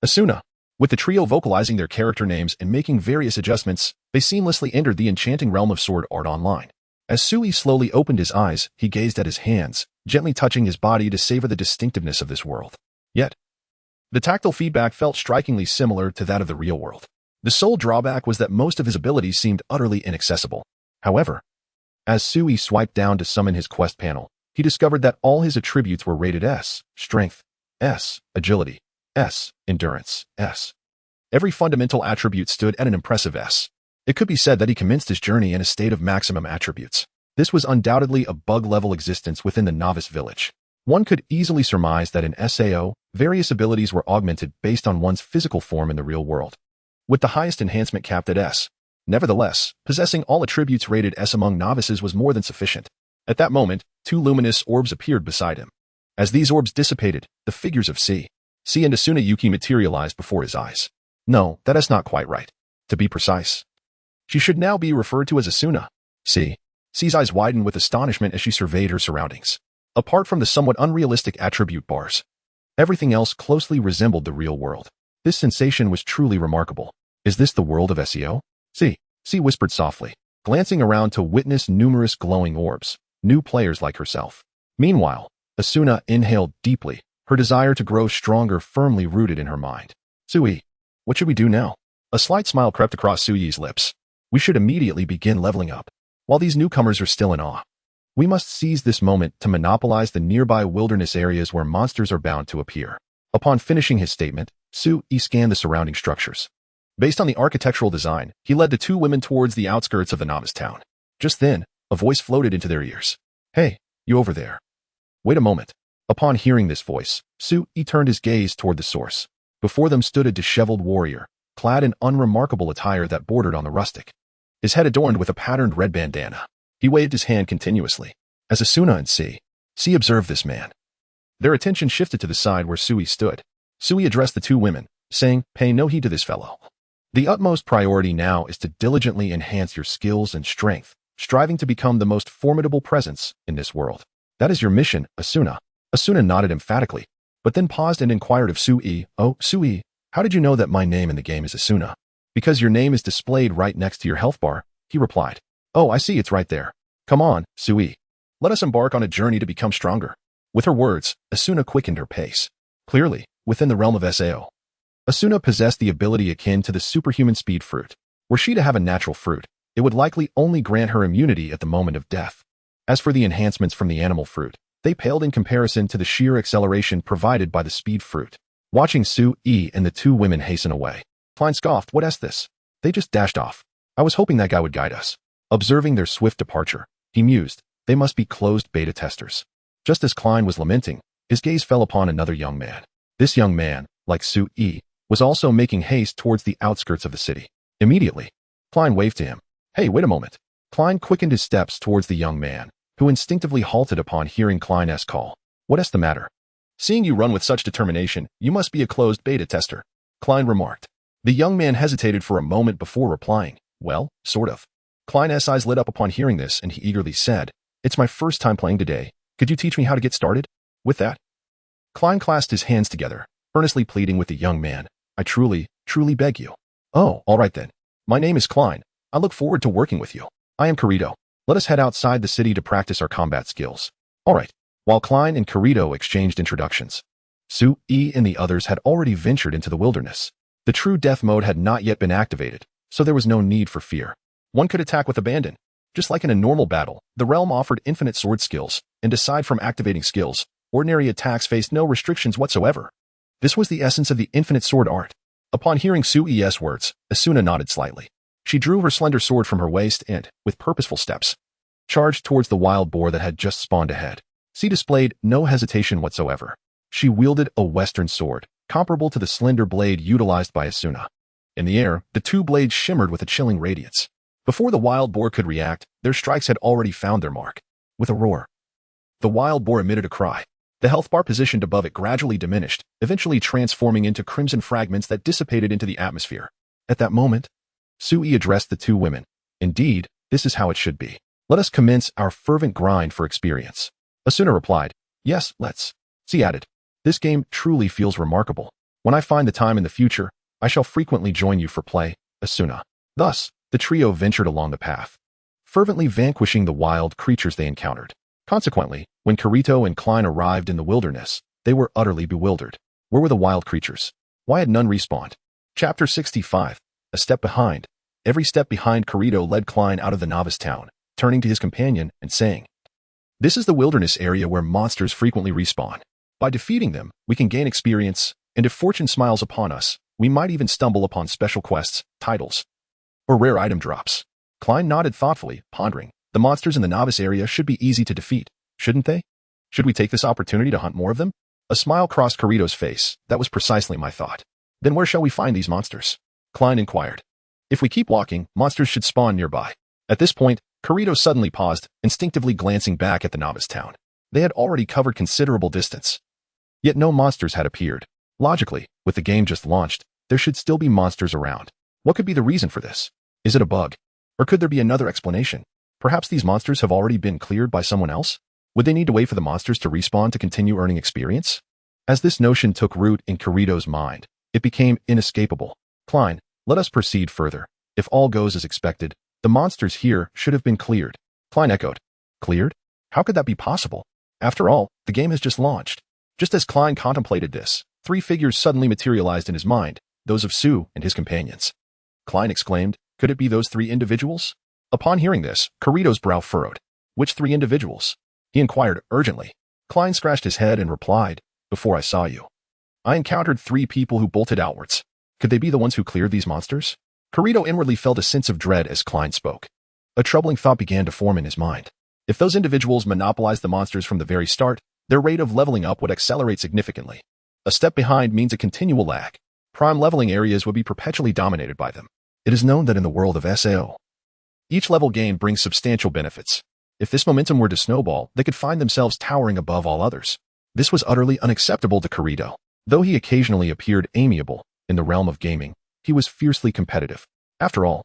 Asuna. With the trio vocalizing their character names and making various adjustments, they seamlessly entered the enchanting realm of Sword Art Online. As Sui slowly opened his eyes, he gazed at his hands, gently touching his body to savor the distinctiveness of this world. Yet, the tactile feedback felt strikingly similar to that of the real world. The sole drawback was that most of his abilities seemed utterly inaccessible. However, as Sui swiped down to summon his quest panel, he discovered that all his attributes were rated S, strength, S, agility, S, endurance, S. Every fundamental attribute stood at an impressive S. It could be said that he commenced his journey in a state of maximum attributes. This was undoubtedly a bug-level existence within the novice village. One could easily surmise that in SAO, various abilities were augmented based on one's physical form in the real world, with the highest enhancement capped at S. Nevertheless, possessing all attributes rated S among novices was more than sufficient. At that moment, two luminous orbs appeared beside him. As these orbs dissipated, the figures of C and Asuna Yuki materialized before his eyes. No, that is not quite right. To be precise, she should now be referred to as Asuna. C's eyes widened with astonishment as she surveyed her surroundings. Apart from the somewhat unrealistic attribute bars, everything else closely resembled the real world. This sensation was truly remarkable. Is this the world of SEO? C whispered softly, glancing around to witness numerous glowing orbs, new players like herself. Meanwhile, Asuna inhaled deeply, her desire to grow stronger firmly rooted in her mind. Sui, what should we do now? A slight smile crept across Sui's lips. We should immediately begin leveling up. While these newcomers are still in awe, we must seize this moment to monopolize the nearby wilderness areas where monsters are bound to appear. Upon finishing his statement, Sui scanned the surrounding structures. Based on the architectural design, he led the two women towards the outskirts of the novice town. Just then, a voice floated into their ears. Hey, you over there. Wait a moment. Upon hearing this voice, Sui turned his gaze toward the source. Before them stood a disheveled warrior, clad in unremarkable attire that bordered on the rustic. His head adorned with a patterned red bandana. He waved his hand continuously. As Asuna and C observed this man, their attention shifted to the side where Sui stood. Sui addressed the two women, saying, pay no heed to this fellow. The utmost priority now is to diligently enhance your skills and strength, striving to become the most formidable presence in this world. That is your mission, Asuna. Asuna nodded emphatically. but then paused and inquired of Sui, "Oh, Sui, how did you know that my name in the game is Asuna?" "Because your name is displayed right next to your health bar," he replied. "Oh, I see, it's right there. Come on, Sui. Let us embark on a journey to become stronger." With her words, Asuna quickened her pace. Clearly, within the realm of Sao, Asuna possessed the ability akin to the superhuman speed fruit. Were she to have a natural fruit, it would likely only grant her immunity at the moment of death. As for the enhancements from the animal fruit, they paled in comparison to the sheer acceleration provided by the speed fruit. Watching Sui and the two women hasten away, Klein scoffed, "What is this? They just dashed off. I was hoping that guy would guide us." Observing their swift departure, he mused, "They must be closed beta testers." Just as Klein was lamenting, his gaze fell upon another young man. This young man, like Sui, was also making haste towards the outskirts of the city. Immediately, Klein waved to him. "Hey, wait a moment." Klein quickened his steps towards the young man, who instinctively halted upon hearing Klein's call. "What's the matter?" "Seeing you run with such determination, you must be a closed beta tester," Klein remarked. The young man hesitated for a moment before replying, "Well, sort of." Klein's eyes lit up upon hearing this, and he eagerly said, "It's my first time playing today. Could you teach me how to get started?" With that, Klein clasped his hands together, earnestly pleading with the young man, "I truly beg you." "Oh, all right then. My name is Klein. I look forward to working with you. I am Kirito. Let us head outside the city to practice our combat skills." All right. While Klein and Kirito exchanged introductions, Sui and the others had already ventured into the wilderness. The true death mode had not yet been activated, so there was no need for fear. One could attack with abandon. Just like in a normal battle, the realm offered infinite sword skills, and aside from activating skills, ordinary attacks faced no restrictions whatsoever. This was the essence of the infinite sword art. Upon hearing Sui's words, Asuna nodded slightly. She drew her slender sword from her waist and, with purposeful steps, charged towards the wild boar that had just spawned ahead. She displayed no hesitation whatsoever. She wielded a western sword, comparable to the slender blade utilized by Asuna. In the air, the two blades shimmered with a chilling radiance. Before the wild boar could react, their strikes had already found their mark. With a roar, the wild boar emitted a cry. The health bar positioned above it gradually diminished, eventually transforming into crimson fragments that dissipated into the atmosphere. At that moment, Sui addressed the two women. "Indeed, this is how it should be. Let us commence our fervent grind for experience." Asuna replied, "Yes, let's." She added, "This game truly feels remarkable. When I find the time in the future, I shall frequently join you for play, Asuna." Thus, the trio ventured along the path, fervently vanquishing the wild creatures they encountered. Consequently, when Kirito and Klein arrived in the wilderness, they were utterly bewildered. Where were the wild creatures? Why had none respawned? Chapter 65. A step behind. Every step behind Kirito led Klein out of the novice town, turning to his companion and saying, "This is the wilderness area where monsters frequently respawn. By defeating them, we can gain experience, and if fortune smiles upon us, we might even stumble upon special quests, titles, or rare item drops." Klein nodded thoughtfully, pondering. The monsters in the novice area should be easy to defeat, shouldn't they? Should we take this opportunity to hunt more of them? A smile crossed Kirito's face. "That was precisely my thought." "Then where shall we find these monsters?" Klein inquired. "If we keep walking, monsters should spawn nearby." At this point, Kirito suddenly paused, instinctively glancing back at the novice town. They had already covered considerable distance. Yet no monsters had appeared. Logically, with the game just launched, there should still be monsters around. What could be the reason for this? Is it a bug? Or could there be another explanation? Perhaps these monsters have already been cleared by someone else? Would they need to wait for the monsters to respawn to continue earning experience? As this notion took root in Kirito's mind, it became inescapable. "Klein, let us proceed further. If all goes as expected, the monsters here should have been cleared." Klein echoed. "Cleared? How could that be possible? After all, the game has just launched." Just as Klein contemplated this, three figures suddenly materialized in his mind, those of Sue and his companions. Klein exclaimed, "Could it be those three individuals?" Upon hearing this, Kirito's brow furrowed. "Which three individuals?" he inquired urgently. Klein scratched his head and replied, "Before I saw you, I encountered three people who bolted outwards. Could they be the ones who cleared these monsters?" Kirito inwardly felt a sense of dread as Klein spoke. A troubling thought began to form in his mind. If those individuals monopolized the monsters from the very start, their rate of leveling up would accelerate significantly. A step behind means a continual lag. Prime leveling areas would be perpetually dominated by them. It is known that in the world of Sao, each level gain brings substantial benefits. If this momentum were to snowball, they could find themselves towering above all others. This was utterly unacceptable to Kirito. Though he occasionally appeared amiable in the realm of gaming, he was fiercely competitive. After all,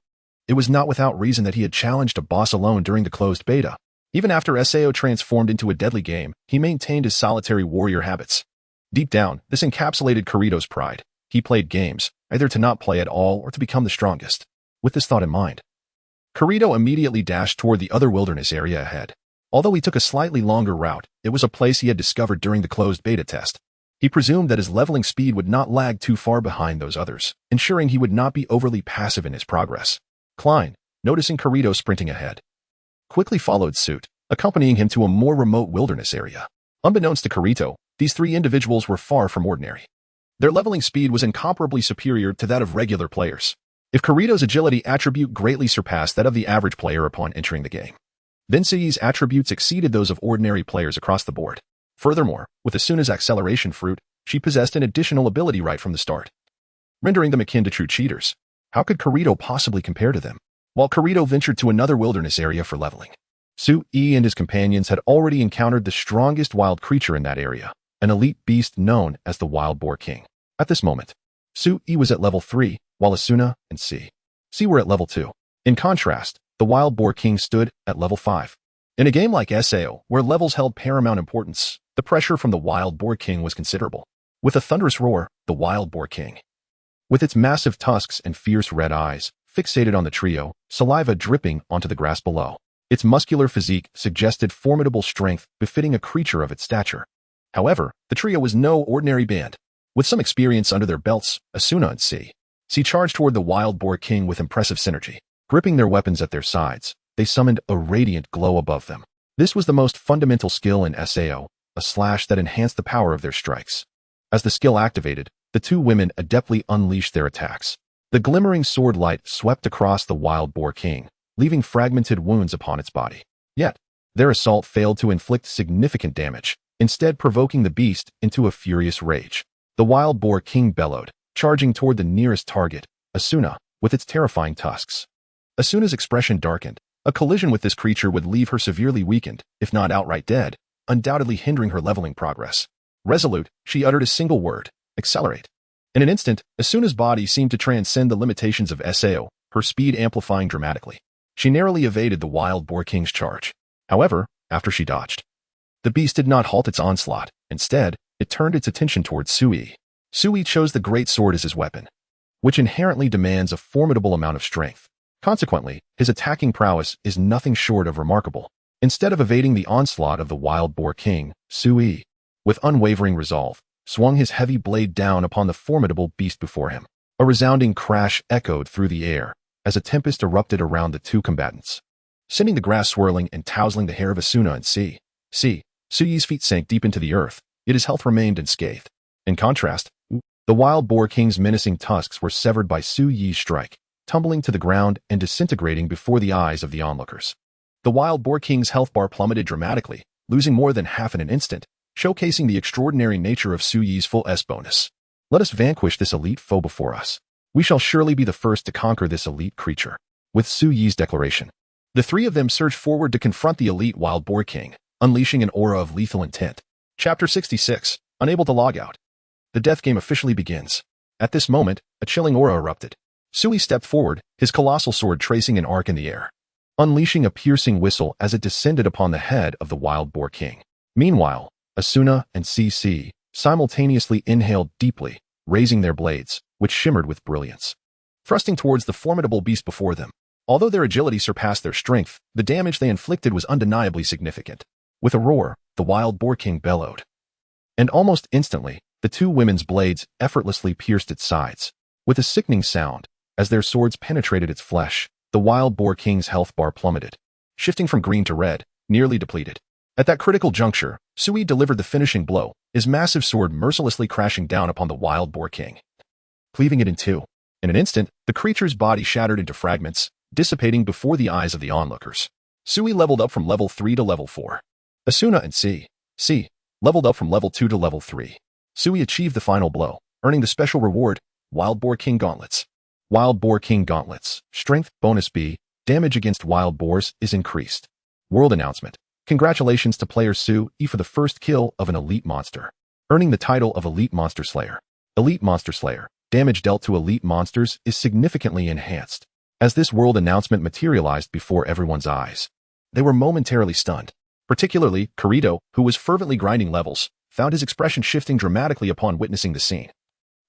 it was not without reason that he had challenged a boss alone during the closed beta. Even after Sao transformed into a deadly game, he maintained his solitary warrior habits. Deep down, this encapsulated Kirito's pride. He played games, either to not play at all or to become the strongest. With this thought in mind, Kirito immediately dashed toward the other wilderness area ahead. Although he took a slightly longer route, it was a place he had discovered during the closed beta test. He presumed that his leveling speed would not lag too far behind those others, ensuring he would not be overly passive in his progress. Klein, noticing Kirito sprinting ahead, quickly followed suit, accompanying him to a more remote wilderness area. Unbeknownst to Kirito, these three individuals were far from ordinary. Their leveling speed was incomparably superior to that of regular players. If Kirito's agility attribute greatly surpassed that of the average player upon entering the game, then Sui's attributes exceeded those of ordinary players across the board. Furthermore, with Asuna's acceleration fruit, she possessed an additional ability right from the start, rendering them akin to true cheaters. How could Kirito possibly compare to them? While Kirito ventured to another wilderness area for leveling, Sui and his companions had already encountered the strongest wild creature in that area, an elite beast known as the Wild Boar King. At this moment, Sui was at level 3, while Asuna and C were at level 2. In contrast, the Wild Boar King stood at level 5. In a game like SAO, where levels held paramount importance, the pressure from the Wild Boar King was considerable. With a thunderous roar, the Wild Boar King, with its massive tusks and fierce red eyes, fixated on the trio, saliva dripping onto the grass below. Its muscular physique suggested formidable strength befitting a creature of its stature. However, the trio was no ordinary band. With some experience under their belts, Asuna and C charged toward the Wild Boar King with impressive synergy. Gripping their weapons at their sides, they summoned a radiant glow above them. This was the most fundamental skill in SAO, a slash that enhanced the power of their strikes. As the skill activated, the two women adeptly unleashed their attacks. The glimmering sword light swept across the Wild Boar King, leaving fragmented wounds upon its body. Yet, their assault failed to inflict significant damage, instead provoking the beast into a furious rage. The Wild Boar King bellowed, charging toward the nearest target, Asuna, with its terrifying tusks. Asuna's expression darkened. A collision with this creature would leave her severely weakened, if not outright dead, undoubtedly hindering her leveling progress. Resolute, she uttered a single word: accelerate. In an instant, Asuna's body seemed to transcend the limitations of SAO, her speed amplifying dramatically. She narrowly evaded the Wild Boar King's charge. However, after she dodged, the beast did not halt its onslaught. Instead, it turned its attention towards Sui. Sui chose the great sword as his weapon, which inherently demands a formidable amount of strength. Consequently, his attacking prowess is nothing short of remarkable. Instead of evading the onslaught of the Wild Boar King, Sui, with unwavering resolve, swung his heavy blade down upon the formidable beast before him. A resounding crash echoed through the air as a tempest erupted around the two combatants, sending the grass swirling and tousling the hair of Asuna and C. Sui's feet sank deep into the earth, yet his health remained unscathed. In contrast, the Wild Boar King's menacing tusks were severed by Sui's strike, tumbling to the ground and disintegrating before the eyes of the onlookers. The Wild Boar King's health bar plummeted dramatically, losing more than half in an instant, showcasing the extraordinary nature of Sui's full S bonus. Let us vanquish this elite foe before us. We shall surely be the first to conquer this elite creature. With Sui's declaration, the three of them surged forward to confront the elite Wild Boar King, unleashing an aura of lethal intent. Chapter 66, Unable to log out. The death game officially begins. At this moment, a chilling aura erupted. Sui stepped forward, his colossal sword tracing an arc in the air, unleashing a piercing whistle as it descended upon the head of the Wild Boar King. Meanwhile, Asuna and CC simultaneously inhaled deeply, raising their blades, which shimmered with brilliance, thrusting towards the formidable beast before them. Although their agility surpassed their strength, the damage they inflicted was undeniably significant. With a roar, the Wild Boar King bellowed, and almost instantly, the two women's blades effortlessly pierced its sides. With a sickening sound, as their swords penetrated its flesh, the Wild Boar King's health bar plummeted, shifting from green to red, nearly depleted. At that critical juncture, Sui delivered the finishing blow, his massive sword mercilessly crashing down upon the Wild Boar King, cleaving it in two. In an instant, the creature's body shattered into fragments, dissipating before the eyes of the onlookers. Sui leveled up from level 3 to level 4. Asuna and C leveled up from level 2 to level 3. Sui achieved the final blow, earning the special reward, Wild Boar King Gauntlets. Wild Boar King Gauntlets. Strength bonus B. Damage against wild boars is increased. World announcement. Congratulations to player Sui for the first kill of an elite monster, earning the title of Elite Monster Slayer. Elite Monster Slayer. Damage dealt to elite monsters is significantly enhanced. As this world announcement materialized before everyone's eyes, they were momentarily stunned. Particularly, Kirito, who was fervently grinding levels, found his expression shifting dramatically upon witnessing the scene,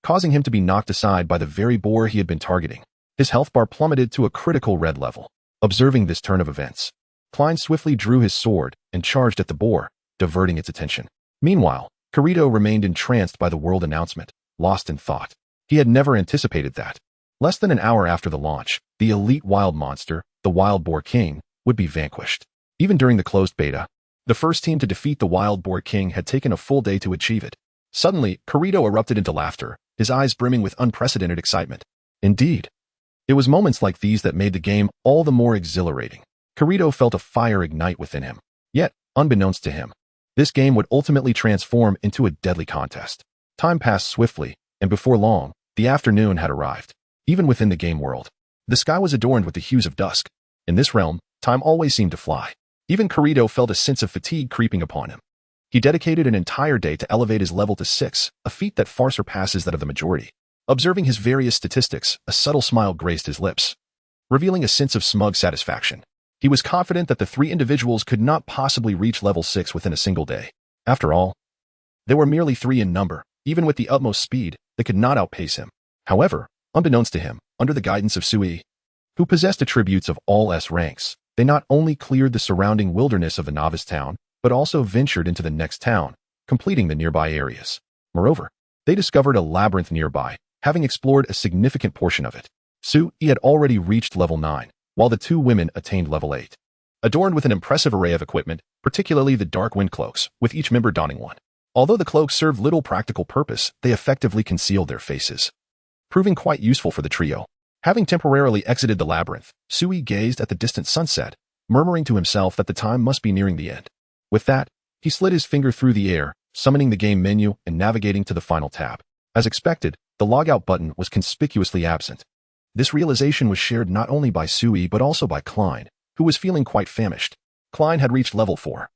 causing him to be knocked aside by the very boar he had been targeting. His health bar plummeted to a critical red level. Observing this turn of events, Klein swiftly drew his sword and charged at the boar, diverting its attention. Meanwhile, Kirito remained entranced by the world announcement, lost in thought. He had never anticipated that. Less than an hour after the launch, the elite wild monster, the Wild Boar King, would be vanquished. Even during the closed beta, the first team to defeat the Wild Boar King had taken a full day to achieve it. Suddenly, Kirito erupted into laughter, his eyes brimming with unprecedented excitement. Indeed, it was moments like these that made the game all the more exhilarating. Kirito felt a fire ignite within him. Yet, unbeknownst to him, this game would ultimately transform into a deadly contest. Time passed swiftly, and before long, the afternoon had arrived. Even within the game world, the sky was adorned with the hues of dusk. In this realm, time always seemed to fly. Even Kirito felt a sense of fatigue creeping upon him. He dedicated an entire day to elevate his level to 6, a feat that far surpasses that of the majority. Observing his various statistics, a subtle smile graced his lips, revealing a sense of smug satisfaction. He was confident that the 3 individuals could not possibly reach level 6 within a single day. After all, they were merely 3 in number. Even with the utmost speed, they could not outpace him. However, unbeknownst to him, under the guidance of Sui, who possessed attributes of all S ranks, they not only cleared the surrounding wilderness of the novice town, but also ventured into the next town, completing the nearby areas. Moreover, they discovered a labyrinth nearby, having explored a significant portion of it. Sui had already reached level 9, while the 2 women attained level 8. Adorned with an impressive array of equipment, particularly the dark wind cloaks, with each member donning one. Although the cloaks served little practical purpose, they effectively concealed their faces, proving quite useful for the trio. Having temporarily exited the labyrinth, Sui gazed at the distant sunset, murmuring to himself that the time must be nearing the end. With that, he slid his finger through the air, summoning the game menu and navigating to the final tab. As expected, the logout button was conspicuously absent. This realization was shared not only by Sui but also by Klein, who was feeling quite famished. Klein had reached level 4,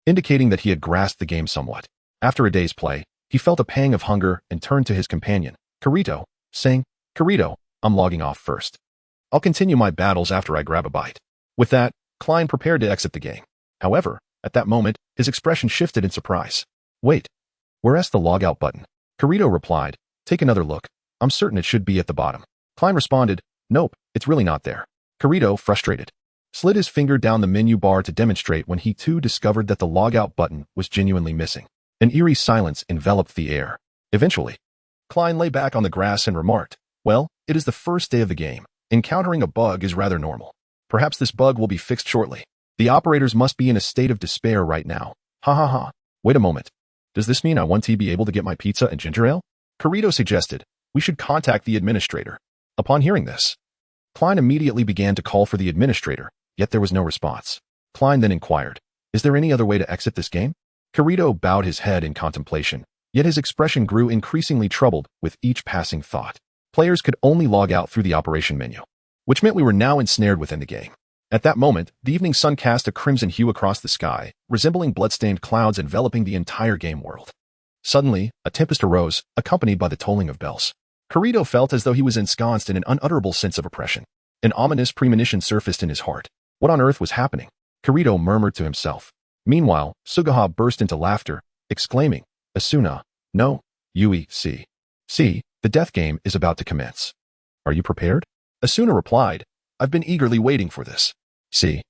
indicating that he had grasped the game somewhat. After a day's play, he felt a pang of hunger and turned to his companion, Kirito, saying, "Kirito, I'm logging off first. I'll continue my battles after I grab a bite." With that, Klein prepared to exit the game. However, at that moment, his expression shifted in surprise. "Wait, where's the logout button?" Kirito replied, "Take another look. I'm certain it should be at the bottom." Klein responded, "Nope, it's really not there." Kirito, frustrated, slid his finger down the menu bar to demonstrate when he too discovered that the logout button was genuinely missing. An eerie silence enveloped the air. Eventually, Klein lay back on the grass and remarked, "Well, it is the first day of the game. Encountering a bug is rather normal. Perhaps this bug will be fixed shortly. The operators must be in a state of despair right now. Ha ha ha. Wait a moment. Does this mean I won't be able to get my pizza and ginger ale?" Kirito suggested, "We should contact the administrator." Upon hearing this, Klein immediately began to call for the administrator, yet there was no response. Klein then inquired, "Is there any other way to exit this game?" Kirito bowed his head in contemplation, yet his expression grew increasingly troubled with each passing thought. Players could only log out through the operation menu, which meant we were now ensnared within the game. At that moment, the evening sun cast a crimson hue across the sky, resembling blood-stained clouds enveloping the entire game world. Suddenly, a tempest arose, accompanied by the tolling of bells. Kirito felt as though he was ensconced in an unutterable sense of oppression. An ominous premonition surfaced in his heart. What on earth was happening? Kirito murmured to himself. Meanwhile, Sugaha burst into laughter, exclaiming, "Asuna, no, Yui, see, the death game is about to commence. Are you prepared?" Asuna replied, "I've been eagerly waiting for this." She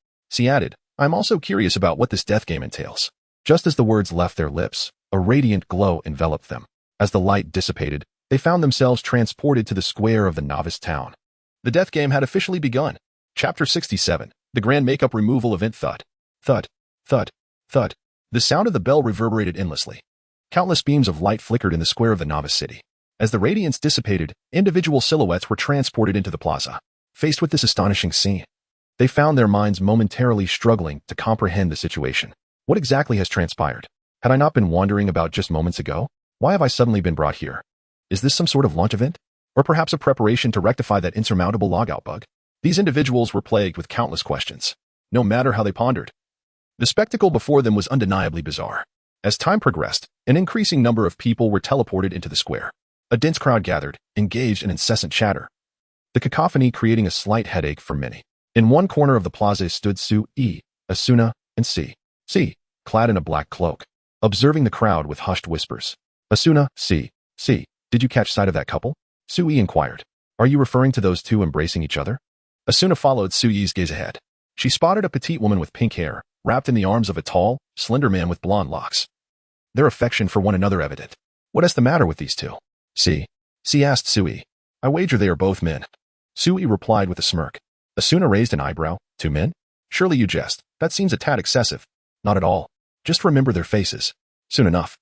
added, "I'm also curious about what this death game entails." Just as the words left their lips, a radiant glow enveloped them. As the light dissipated, they found themselves transported to the square of the novice town. The death game had officially begun. Chapter 67, The Grand Makeup Removal Event. Thud, thud, thud, thud. The sound of the bell reverberated endlessly. Countless beams of light flickered in the square of the novice city. As the radiance dissipated, individual silhouettes were transported into the plaza. Faced with this astonishing scene, they found their minds momentarily struggling to comprehend the situation. What exactly has transpired? Had I not been wandering about just moments ago? Why have I suddenly been brought here? Is this some sort of launch event? Or perhaps a preparation to rectify that insurmountable logout bug? These individuals were plagued with countless questions. No matter how they pondered, the spectacle before them was undeniably bizarre. As time progressed, an increasing number of people were teleported into the square. A dense crowd gathered, engaged in incessant chatter, the cacophony creating a slight headache for many. In one corner of the plaza stood Sui, Asuna, and C, clad in a black cloak. observing the crowd with hushed whispers. Asuna, see, did you catch sight of that couple? Sui inquired. Are you referring to those two embracing each other? Asuna followed Sui's gaze ahead. She spotted a petite woman with pink hair, wrapped in the arms of a tall, slender man with blonde locks. Their affection for one another evident. What is the matter with these two? See, asked Sui. I wager they are both men. Sui replied with a smirk. Asuna raised an eyebrow. 2 men? Surely you jest. That seems a tad excessive. Not at all. Just remember their faces. Soon enough.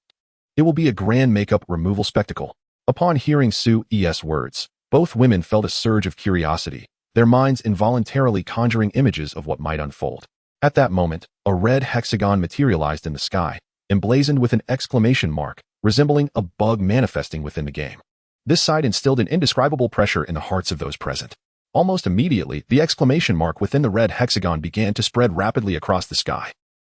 It will be a grand makeup removal spectacle. Upon hearing Sui's words, both women felt a surge of curiosity, their minds involuntarily conjuring images of what might unfold. At that moment, a red hexagon materialized in the sky, emblazoned with an exclamation mark, resembling a bug manifesting within the game. This sight instilled an indescribable pressure in the hearts of those present. Almost immediately, the exclamation mark within the red hexagon began to spread rapidly across the sky.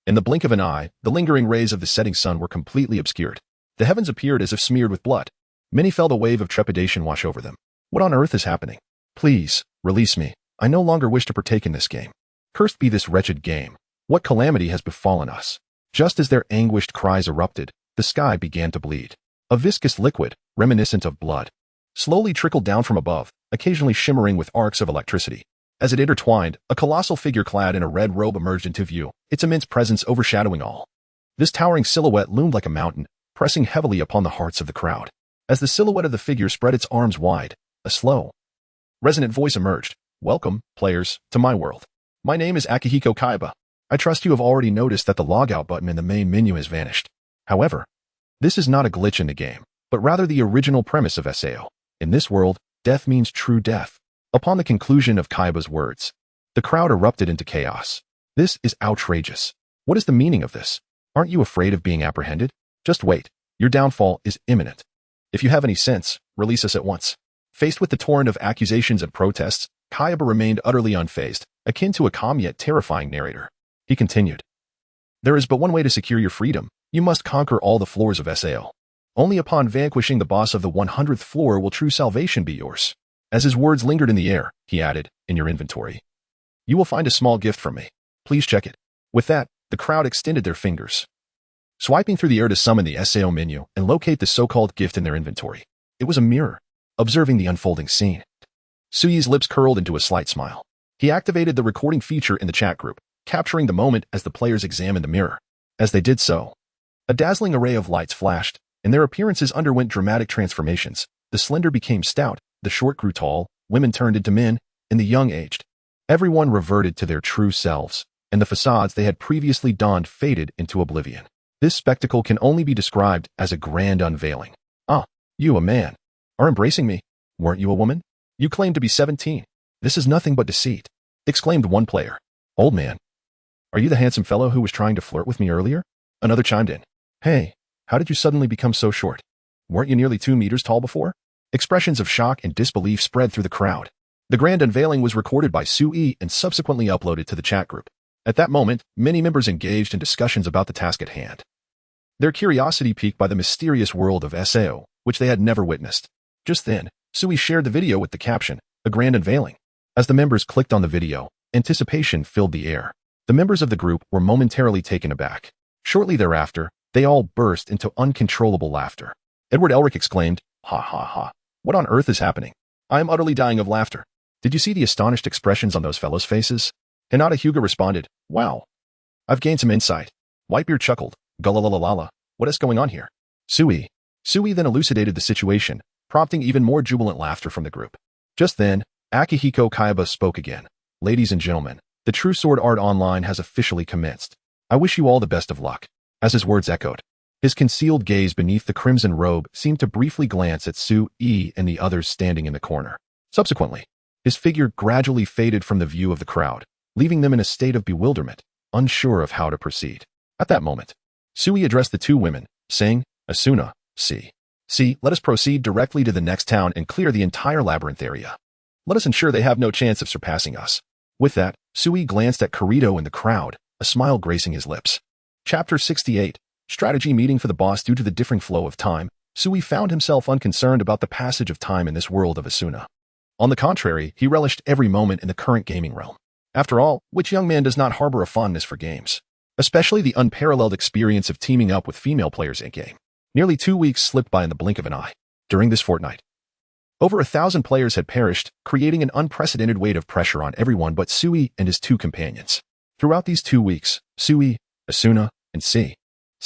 In the blink of an eye, the lingering rays of the setting sun were completely obscured. The heavens appeared as if smeared with blood. Many felt a wave of trepidation wash over them. What on earth is happening? Please, release me. I no longer wish to partake in this game. Cursed be this wretched game. What calamity has befallen us? Just as their anguished cries erupted, the sky began to bleed. A viscous liquid, reminiscent of blood, slowly trickled down from above, occasionally shimmering with arcs of electricity. As it intertwined, a colossal figure clad in a red robe emerged into view, its immense presence overshadowing all. This towering silhouette loomed like a mountain, pressing heavily upon the hearts of the crowd. As the silhouette of the figure spread its arms wide, a slow, resonant voice emerged. Welcome, players, to my world. My name is Akihiko Kaiba. I trust you have already noticed that the logout button in the main menu has vanished. However, this is not a glitch in the game, but rather the original premise of SAO. In this world, death means true death. Upon the conclusion of Kaiba's words, the crowd erupted into chaos. This is outrageous. What is the meaning of this? Aren't you afraid of being apprehended? Just wait. Your downfall is imminent. If you have any sense, release us at once. Faced with the torrent of accusations and protests, Kaiba remained utterly unfazed, akin to a calm yet terrifying narrator. He continued. There is but one way to secure your freedom. You must conquer all the floors of SAO. Only upon vanquishing the boss of the 100th floor will true salvation be yours. As his words lingered in the air, he added, in your inventory, you will find a small gift from me. Please check it. With that, the crowd extended their fingers, swiping through the air to summon the SAO menu and locate the so-called gift in their inventory. It was a mirror. Observing the unfolding scene, Sui's lips curled into a slight smile. He activated the recording feature in the chat group, capturing the moment as the players examined the mirror. As they did so, a dazzling array of lights flashed, and their appearances underwent dramatic transformations. The slender became stout, the short grew tall, women turned into men, and the young aged. Everyone reverted to their true selves, and the facades they had previously donned faded into oblivion. This spectacle can only be described as a grand unveiling. Ah, you a man, are embracing me. Weren't you a woman? You claim to be 17. This is nothing but deceit, exclaimed one player. Old man, are you the handsome fellow who was trying to flirt with me earlier? Another chimed in. Hey, how did you suddenly become so short? Weren't you nearly 2 meters tall before? Expressions of shock and disbelief spread through the crowd. The grand unveiling was recorded by Sui and subsequently uploaded to the chat group. At that moment, many members engaged in discussions about the task at hand. Their curiosity piqued by the mysterious world of SAO, which they had never witnessed. Just then, Sui shared the video with the caption, A Grand Unveiling. As the members clicked on the video, anticipation filled the air. The members of the group were momentarily taken aback. Shortly thereafter, they all burst into uncontrollable laughter. Edward Elric exclaimed, Ha ha ha. What on earth is happening? I am utterly dying of laughter. Did you see the astonished expressions on those fellows' faces? Hinata Hyuga responded, Wow. I've gained some insight. Whitebeard chuckled, Gulalalala. What is going on here? Sui then elucidated the situation, prompting even more jubilant laughter from the group. Just then, Akihiko Kaiba spoke again. Ladies and gentlemen, the True Sword Art Online has officially commenced. I wish you all the best of luck. As his words echoed, his concealed gaze beneath the crimson robe seemed to briefly glance at Sui and the others standing in the corner. Subsequently, his figure gradually faded from the view of the crowd, leaving them in a state of bewilderment, unsure of how to proceed. At that moment, Sui addressed the 2 women, saying, Asuna, see, let us proceed directly to the next town and clear the entire labyrinth area. Let us ensure they have no chance of surpassing us. With that, Sui glanced at Kirito in the crowd, a smile gracing his lips. Chapter 68, Strategy Meeting for the Boss. Due to the differing flow of time, Sui found himself unconcerned about the passage of time in this world of Asuna. On the contrary, he relished every moment in the current gaming realm. After all, which young man does not harbor a fondness for games? especially the unparalleled experience of teaming up with female players in-game. Nearly 2 weeks slipped by in the blink of an eye. During this fortnight, over 1,000 players had perished, creating an unprecedented weight of pressure on everyone but Sui and his 2 companions. Throughout these 2 weeks, Sui, Asuna, and C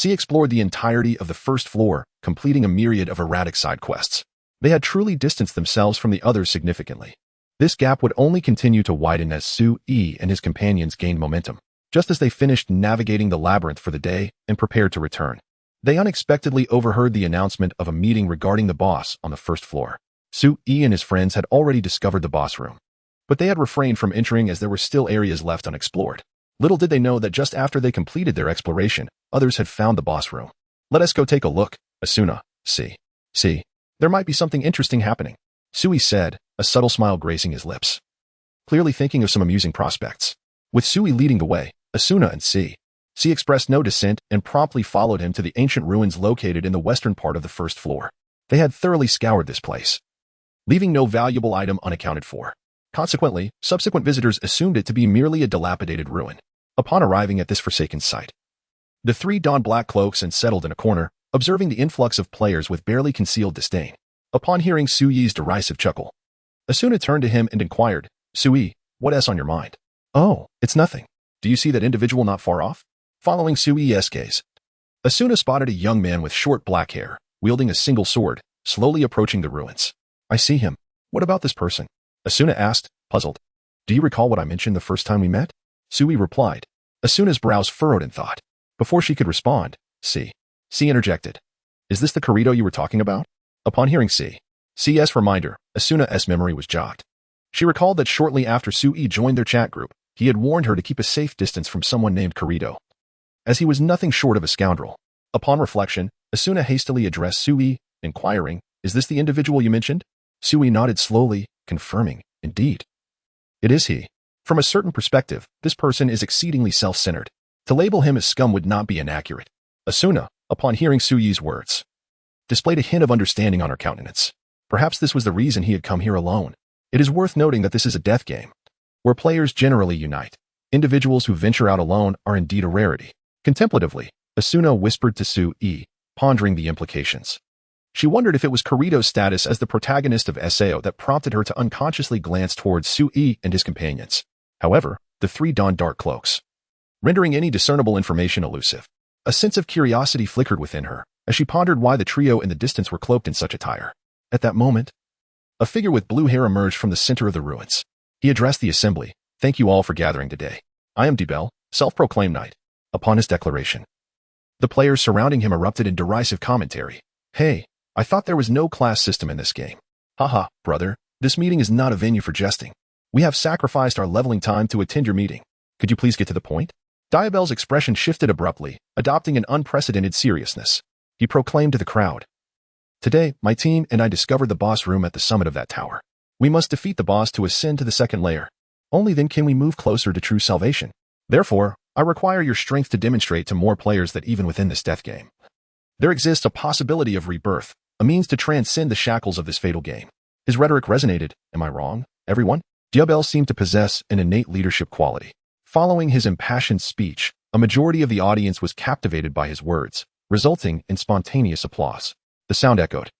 explored the entirety of the first floor, completing a myriad of erratic side quests. They had truly distanced themselves from the others significantly. This gap would only continue to widen as Sui and his companions gained momentum. Just as they finished navigating the labyrinth for the day and prepared to return, they unexpectedly overheard the announcement of a meeting regarding the boss on the first floor. Sui and his friends had already discovered the boss room, but they had refrained from entering as there were still areas left unexplored. Little did they know that just after they completed their exploration, others had found the boss room. Let us go take a look, Asuna. See. There might be something interesting happening, Sui said, a subtle smile gracing his lips, clearly thinking of some amusing prospects. With Sui leading the way, Asuna and C expressed no dissent and promptly followed him to the ancient ruins located in the western part of the first floor. They had thoroughly scoured this place, leaving no valuable item unaccounted for. Consequently, subsequent visitors assumed it to be merely a dilapidated ruin. Upon arriving at this forsaken site, the 3 donned black cloaks and settled in a corner, observing the influx of players with barely concealed disdain. Upon hearing Sui's derisive chuckle, Asuna turned to him and inquired, Sui, what's on your mind? Oh, it's nothing. Do you see that individual not far off? Following Sui's gaze, Asuna spotted a young man with short black hair, wielding a single sword, slowly approaching the ruins. I see him. What about this person? Asuna asked, puzzled. Do you recall what I mentioned the first time we met? Sui replied. Asuna's brows furrowed in thought. Before she could respond, C interjected. Is this the Kirito you were talking about? Upon hearing C's reminder, Asuna's memory was jogged. She recalled that shortly after Sui joined their chat group, he had warned her to keep a safe distance from someone named Kirito, as he was nothing short of a scoundrel. Upon reflection, Asuna hastily addressed Sui, inquiring, is this the individual you mentioned? Sui nodded slowly, confirming, indeed. It is he. From a certain perspective, this person is exceedingly self-centered. To label him as scum would not be inaccurate. Asuna, upon hearing Sui's words, displayed a hint of understanding on her countenance. Perhaps this was the reason he had come here alone. It is worth noting that this is a death game, where players generally unite. Individuals who venture out alone are indeed a rarity. Contemplatively, Asuna whispered to Sui, pondering the implications. She wondered if it was Kirito's status as the protagonist of SAO that prompted her to unconsciously glance towards Sui and his companions. However, the 3 donned dark cloaks, rendering any discernible information elusive. A sense of curiosity flickered within her, as she pondered why the trio in the distance were cloaked in such attire. At that moment, a figure with blue hair emerged from the center of the ruins. He addressed the assembly. Thank you all for gathering today. I am W-elc-o-me, self-proclaimed knight. Upon his declaration, the players surrounding him erupted in derisive commentary. Hey, I thought there was no class system in this game. Haha, brother, this meeting is not a venue for jesting. We have sacrificed our leveling time to attend your meeting. Could you please get to the point? W-elc-o-me's expression shifted abruptly, adopting an unprecedented seriousness. He proclaimed to the crowd. Today, my team and I discovered the boss room at the summit of that tower. We must defeat the boss to ascend to the second layer. Only then can we move closer to true salvation. Therefore, I require your strength to demonstrate to more players that even within this death game, there exists a possibility of rebirth, a means to transcend the shackles of this fatal game. His rhetoric resonated. Am I wrong, everyone? W-elc-o-me seemed to possess an innate leadership quality. Following his impassioned speech, a majority of the audience was captivated by his words, resulting in spontaneous applause. The sound echoed.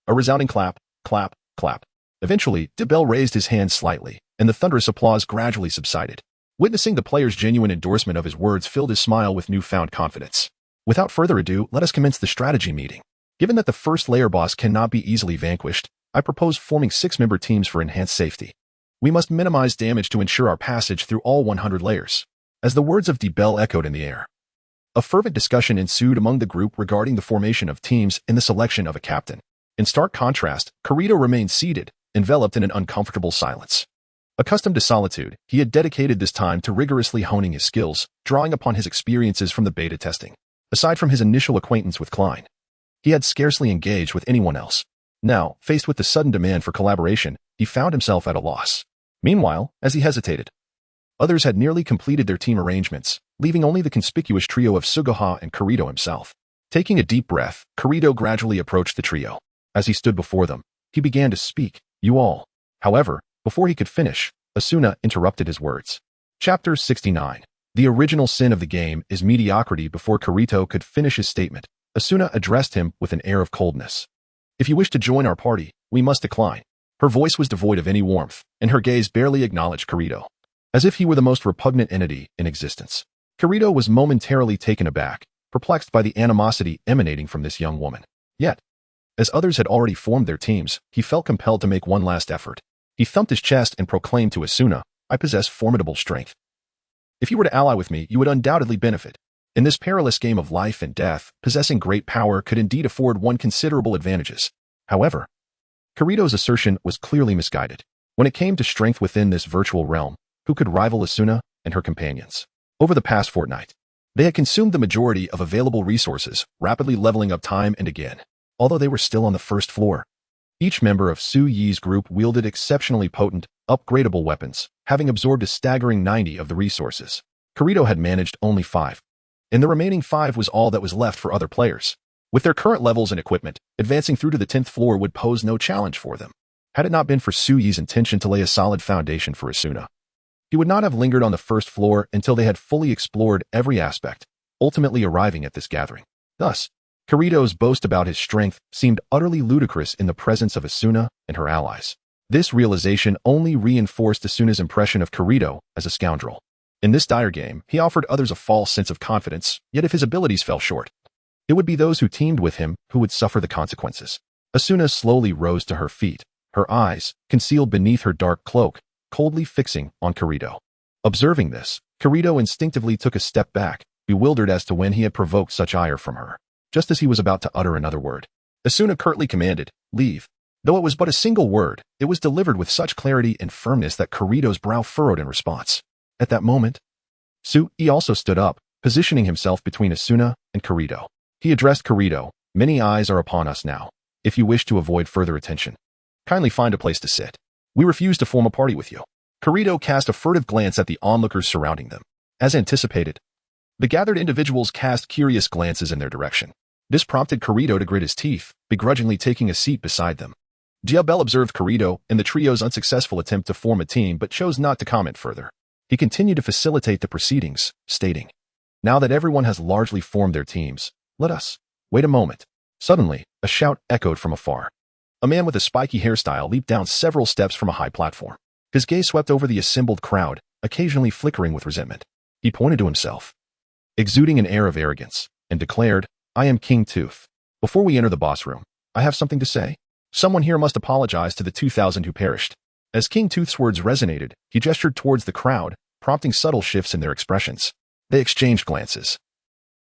A resounding clap, clap, clap. Eventually, W-elc-o-me raised his hand slightly, and the thunderous applause gradually subsided. Witnessing the player's genuine endorsement of his words filled his smile with newfound confidence. Without further ado, let us commence the strategy meeting. Given that the first layer boss cannot be easily vanquished, I propose forming 6-member teams for enhanced safety. We must minimize damage to ensure our passage through all 100 layers. As the words of W-elc-o-me echoed in the air, a fervent discussion ensued among the group regarding the formation of teams and the selection of a captain. In stark contrast, Kirito remained seated, enveloped in an uncomfortable silence. Accustomed to solitude, he had dedicated this time to rigorously honing his skills, drawing upon his experiences from the beta testing. Aside from his initial acquaintance with Klein, he had scarcely engaged with anyone else. Now, faced with the sudden demand for collaboration, he found himself at a loss. Meanwhile, as he hesitated, others had nearly completed their team arrangements, leaving only the conspicuous trio of Sugoha and Kirito himself. Taking a deep breath, Kirito gradually approached the trio. As he stood before them, he began to speak, you all. However, before he could finish, Asuna interrupted his words. Chapter 69. The original sin of the game is mediocrity. Before Kirito could finish his statement, Asuna addressed him with an air of coldness. If you wish to join our party, we must decline. Her voice was devoid of any warmth, and her gaze barely acknowledged Kirito, as if he were the most repugnant entity in existence. Kirito was momentarily taken aback, perplexed by the animosity emanating from this young woman. Yet, as others had already formed their teams, he felt compelled to make one last effort. He thumped his chest and proclaimed to Asuna, I possess formidable strength. If you were to ally with me, you would undoubtedly benefit. In this perilous game of life and death, possessing great power could indeed afford one considerable advantages. However, Kirito's assertion was clearly misguided. When it came to strength within this virtual realm, who could rival Asuna and her companions? Over the past fortnight, they had consumed the majority of available resources, rapidly leveling up time and again. Although they were still on the first floor, each member of Su Yi's group wielded exceptionally potent, upgradable weapons, having absorbed a staggering 90 of the resources. Kirito had managed only 5. And the remaining 5 was all that was left for other players. With their current levels and equipment, advancing through to the 10th floor would pose no challenge for them. Had it not been for Su Yi's intention to lay a solid foundation for Asuna, he would not have lingered on the first floor until they had fully explored every aspect, ultimately arriving at this gathering. Thus, Kirito's boast about his strength seemed utterly ludicrous in the presence of Asuna and her allies. This realization only reinforced Asuna's impression of Kirito as a scoundrel. In this dire game, he offered others a false sense of confidence, yet if his abilities fell short, it would be those who teamed with him who would suffer the consequences. Asuna slowly rose to her feet, her eyes, concealed beneath her dark cloak, coldly fixing on Kirito. Observing this, Kirito instinctively took a step back, bewildered as to when he had provoked such ire from her. Just as he was about to utter another word, Asuna curtly commanded, leave. Though it was but a single word, it was delivered with such clarity and firmness that Kirito's brow furrowed in response. At that moment, Su Yi also stood up, positioning himself between Asuna and Kirito. He addressed Kirito, many eyes are upon us now. If you wish to avoid further attention, kindly find a place to sit. We refuse to form a party with you. Kirito cast a furtive glance at the onlookers surrounding them. As anticipated, the gathered individuals cast curious glances in their direction. This prompted Kirito to grit his teeth, begrudgingly taking a seat beside them. W-elc-o-me observed Kirito and the trio's unsuccessful attempt to form a team but chose not to comment further. He continued to facilitate the proceedings, stating, now that everyone has largely formed their teams, let us wait a moment. Suddenly, a shout echoed from afar. A man with a spiky hairstyle leaped down several steps from a high platform. His gaze swept over the assembled crowd, occasionally flickering with resentment. He pointed to himself, exuding an air of arrogance, and declared, I am King Tooth. Before we enter the boss room, I have something to say. Someone here must apologize to the 2,000 who perished. As King Tooth's words resonated, he gestured towards the crowd, prompting subtle shifts in their expressions. They exchanged glances,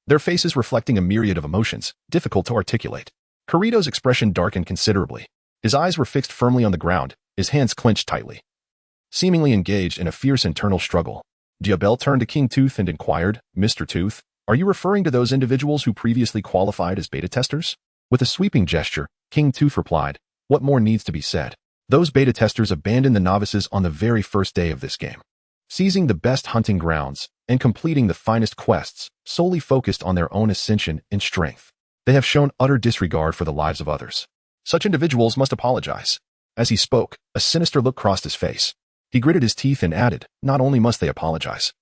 their faces reflecting a myriad of emotions, difficult to articulate. Kirito's expression darkened considerably. His eyes were fixed firmly on the ground, his hands clenched tightly, seemingly engaged in a fierce internal struggle. W-elc-o-me turned to King Tooth and inquired, Mr. Tooth, are you referring to those individuals who previously qualified as beta testers? With a sweeping gesture, King Tooth replied, what more needs to be said? Those beta testers abandoned the novices on the very first day of this game, seizing the best hunting grounds and completing the finest quests, solely focused on their own ascension and strength. They have shown utter disregard for the lives of others. Such individuals must apologize. As he spoke, a sinister look crossed his face. He gritted his teeth and added, not only must they apologize,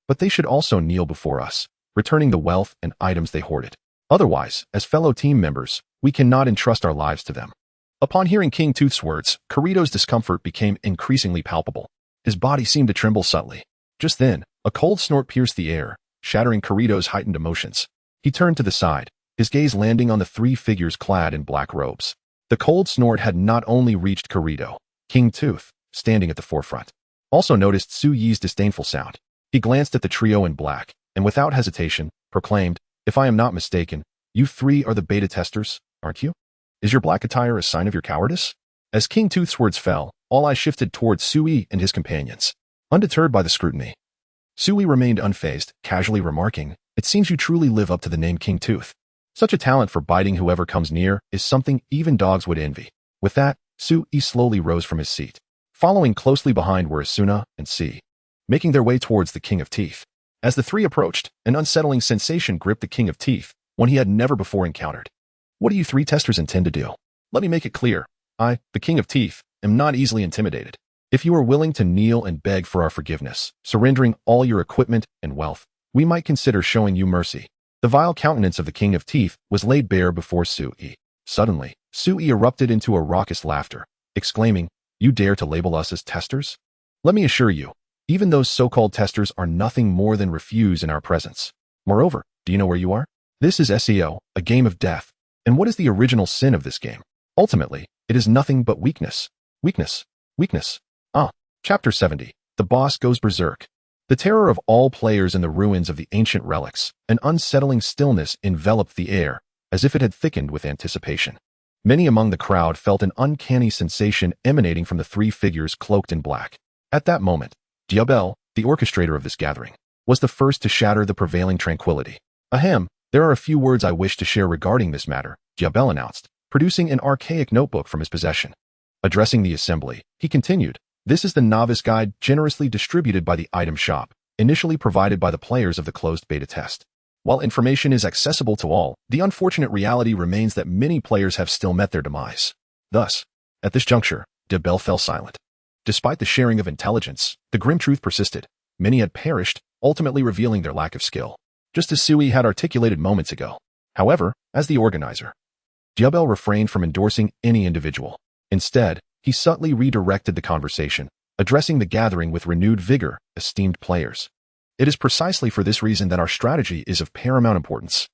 but they should also kneel before us, returning the wealth and items they hoarded. Otherwise, as fellow team members, we cannot entrust our lives to them. Upon hearing King Tooth's words, Kirito's discomfort became increasingly palpable. His body seemed to tremble subtly. Just then, a cold snort pierced the air, shattering Kirito's heightened emotions. He turned to the side, his gaze landing on the 3 figures clad in black robes. The cold snort had not only reached Kirito, King Tooth, standing at the forefront, also noticed Su Yi's disdainful sound. He glanced at the trio in black, and without hesitation, proclaimed, if I am not mistaken, you 3 are the beta testers, aren't you? Is your black attire a sign of your cowardice? As King Tooth's words fell, all eyes shifted towards Su Yi and his companions. Undeterred by the scrutiny, Su Yi remained unfazed, casually remarking, it seems you truly live up to the name King Tooth. Such a talent for biting whoever comes near is something even dogs would envy. With that, Su Yi slowly rose from his seat. Following closely behind were Asuna and Si, making their way towards the King of Teeth. As the 3 approached, an unsettling sensation gripped the King of Teeth, one he had never before encountered. What do you 3 testers intend to do? Let me make it clear. I, the King of Teeth, am not easily intimidated. If you are willing to kneel and beg for our forgiveness, surrendering all your equipment and wealth, we might consider showing you mercy. The vile countenance of the King of Teeth was laid bare before Sui. Suddenly, Sui erupted into a raucous laughter, exclaiming, "You dare to label us as testers? Let me assure you, even those so-called testers are nothing more than refuse in our presence. Moreover, do you know where you are? This is SEO, a game of death. And what is the original sin of this game? Ultimately, it is nothing but weakness. Weakness. Weakness. Chapter 70. The boss goes berserk. The terror of all players in the ruins of the ancient relics, an unsettling stillness enveloped the air, as if it had thickened with anticipation. Many among the crowd felt an uncanny sensation emanating from the three figures cloaked in black. At that moment, W-elc-o-me, the orchestrator of this gathering, was the first to shatter the prevailing tranquility. Ahem, there are a few words I wish to share regarding this matter, W-elc-o-me announced, producing an archaic notebook from his possession. Addressing the assembly, he continued, "This is the novice guide generously distributed by the item shop, initially provided by the players of the closed beta test. While information is accessible to all, the unfortunate reality remains that many players have still met their demise. Thus, at this juncture, W-elc-o-me fell silent. Despite the sharing of intelligence, the grim truth persisted. Many had perished, ultimately revealing their lack of skill, just as Sui had articulated moments ago. However, as the organizer, W-elc-o-me refrained from endorsing any individual. Instead, he subtly redirected the conversation, addressing the gathering with renewed vigor, esteemed players. It is precisely for this reason that our strategy is of paramount importance.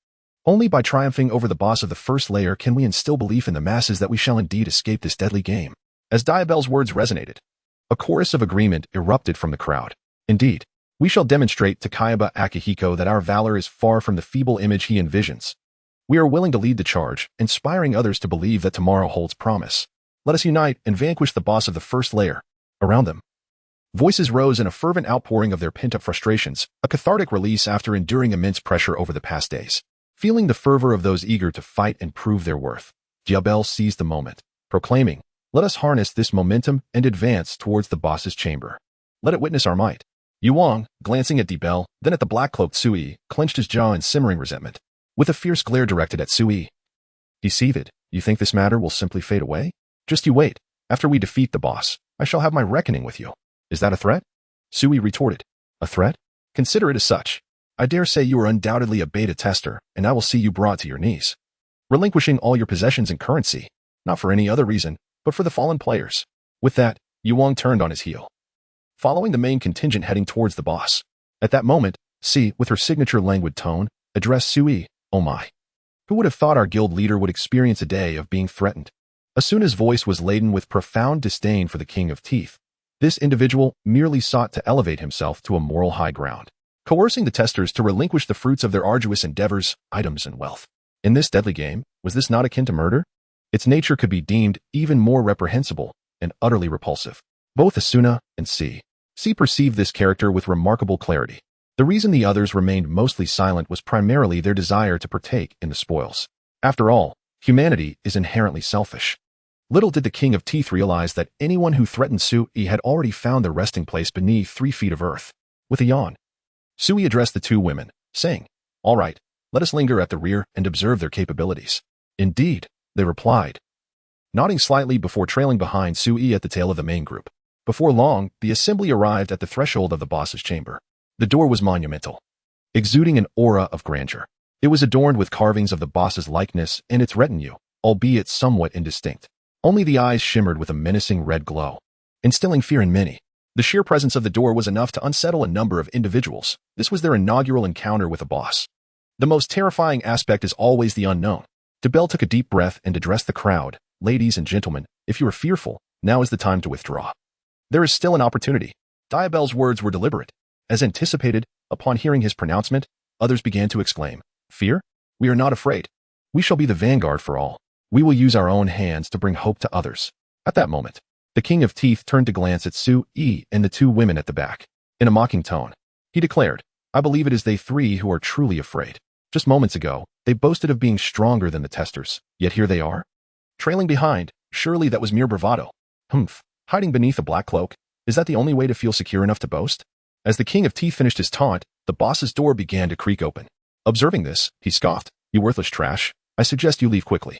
Only by triumphing over the boss of the first layer can we instill belief in the masses that we shall indeed escape this deadly game." As W-elc-o-me's words resonated, a chorus of agreement erupted from the crowd. Indeed, we shall demonstrate to Kayaba Akihiko that our valor is far from the feeble image he envisions. We are willing to lead the charge, inspiring others to believe that tomorrow holds promise. Let us unite and vanquish the boss of the first layer. Around them, voices rose in a fervent outpouring of their pent-up frustrations, a cathartic release after enduring immense pressure over the past days. Feeling the fervor of those eager to fight and prove their worth, W-elc-o-me seized the moment, proclaiming, "Let us harness this momentum and advance towards the boss's chamber. Let it witness our might." Yuang, glancing at W-elc-o-me, then at the black-cloaked Sui, clenched his jaw in simmering resentment. With a fierce glare directed at Sui, he seethed, "You think this matter will simply fade away? Just you wait. After we defeat the boss, I shall have my reckoning with you. Is that a threat?" Sui retorted, "A threat? Consider it as such. I dare say you are undoubtedly a beta tester, and I will see you brought to your knees, relinquishing all your possessions and currency, not for any other reason, but for the fallen players." With that, Yuang turned on his heel, following the main contingent heading towards the boss. At that moment, Si, with her signature languid tone, addressed Sui, "Oh my. Who would have thought our guild leader would experience a day of being threatened?" Asuna's voice was laden with profound disdain for the King of Teeth. This individual merely sought to elevate himself to a moral high ground, coercing the testers to relinquish the fruits of their arduous endeavors, items, and wealth. In this deadly game, was this not akin to murder? Its nature could be deemed even more reprehensible and utterly repulsive. Both Asuna and Si perceived this character with remarkable clarity. The reason the others remained mostly silent was primarily their desire to partake in the spoils. After all, humanity is inherently selfish. Little did the King of Teeth realize that anyone who threatened Sui had already found their resting place beneath 3 feet of earth. With a yawn, Sui addressed the two women, saying, "All right, let us linger at the rear and observe their capabilities." "Indeed," they replied, nodding slightly before trailing behind Sui at the tail of the main group. Before long, the assembly arrived at the threshold of the boss's chamber. The door was monumental, exuding an aura of grandeur. It was adorned with carvings of the boss's likeness and its retinue, albeit somewhat indistinct. Only the eyes shimmered with a menacing red glow, instilling fear in many. The sheer presence of the door was enough to unsettle a number of individuals. This was their inaugural encounter with a boss. The most terrifying aspect is always the unknown. W-elc-o-me took a deep breath and addressed the crowd. "Ladies and gentlemen, if you are fearful, now is the time to withdraw. There is still an opportunity." W-elc-o-me's words were deliberate. As anticipated, upon hearing his pronouncement, others began to exclaim, "Fear? We are not afraid. We shall be the vanguard for all. We will use our own hands to bring hope to others." At that moment, the King of Teeth turned to glance at Sui and the two women at the back. In a mocking tone, he declared, "I believe it is they three who are truly afraid. Just moments ago, they boasted of being stronger than the testers, yet here they are, trailing behind. Surely that was mere bravado. Humph, hiding beneath a black cloak. Is that the only way to feel secure enough to boast?" As the King of Teeth finished his taunt, the boss's door began to creak open. Observing this, he scoffed, "You worthless trash, I suggest you leave quickly,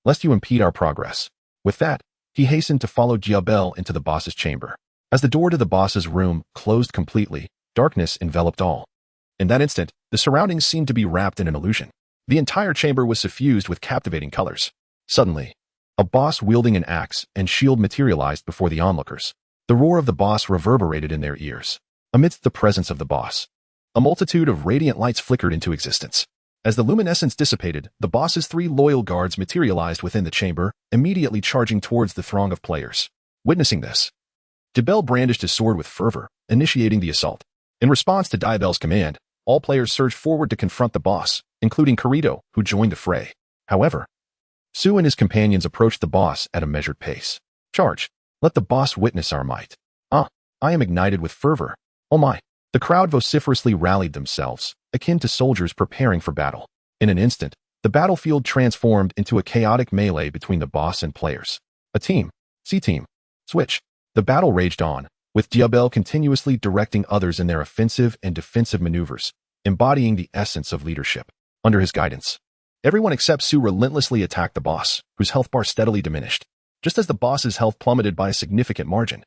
lest you impede our progress." With that, he hastened to follow W-elc-o-me into the boss's chamber. As the door to the boss's room closed completely, darkness enveloped all. In that instant, the surroundings seemed to be wrapped in an illusion. The entire chamber was suffused with captivating colors. Suddenly, a boss wielding an axe and shield materialized before the onlookers. The roar of the boss reverberated in their ears. Amidst the presence of the boss, a multitude of radiant lights flickered into existence. As the luminescence dissipated, the boss's 3 loyal guards materialized within the chamber, immediately charging towards the throng of players. Witnessing this, W-elc-o-me brandished his sword with fervor, initiating the assault. In response to W-elc-o-me's command, all players surged forward to confront the boss, including Kirito, who joined the fray. However, Su and his companions approached the boss at a measured pace. Charge! Let the boss witness our might. I am ignited with fervor. Oh my! The crowd vociferously rallied themselves, akin to soldiers preparing for battle. In an instant, the battlefield transformed into a chaotic melee between the boss and players. A team. C-team. Switch. The battle raged on, with W-elc-o-me continuously directing others in their offensive and defensive maneuvers, embodying the essence of leadership. Under his guidance, everyone except Su relentlessly attacked the boss, whose health bar steadily diminished. Just as the boss's health plummeted by a significant margin,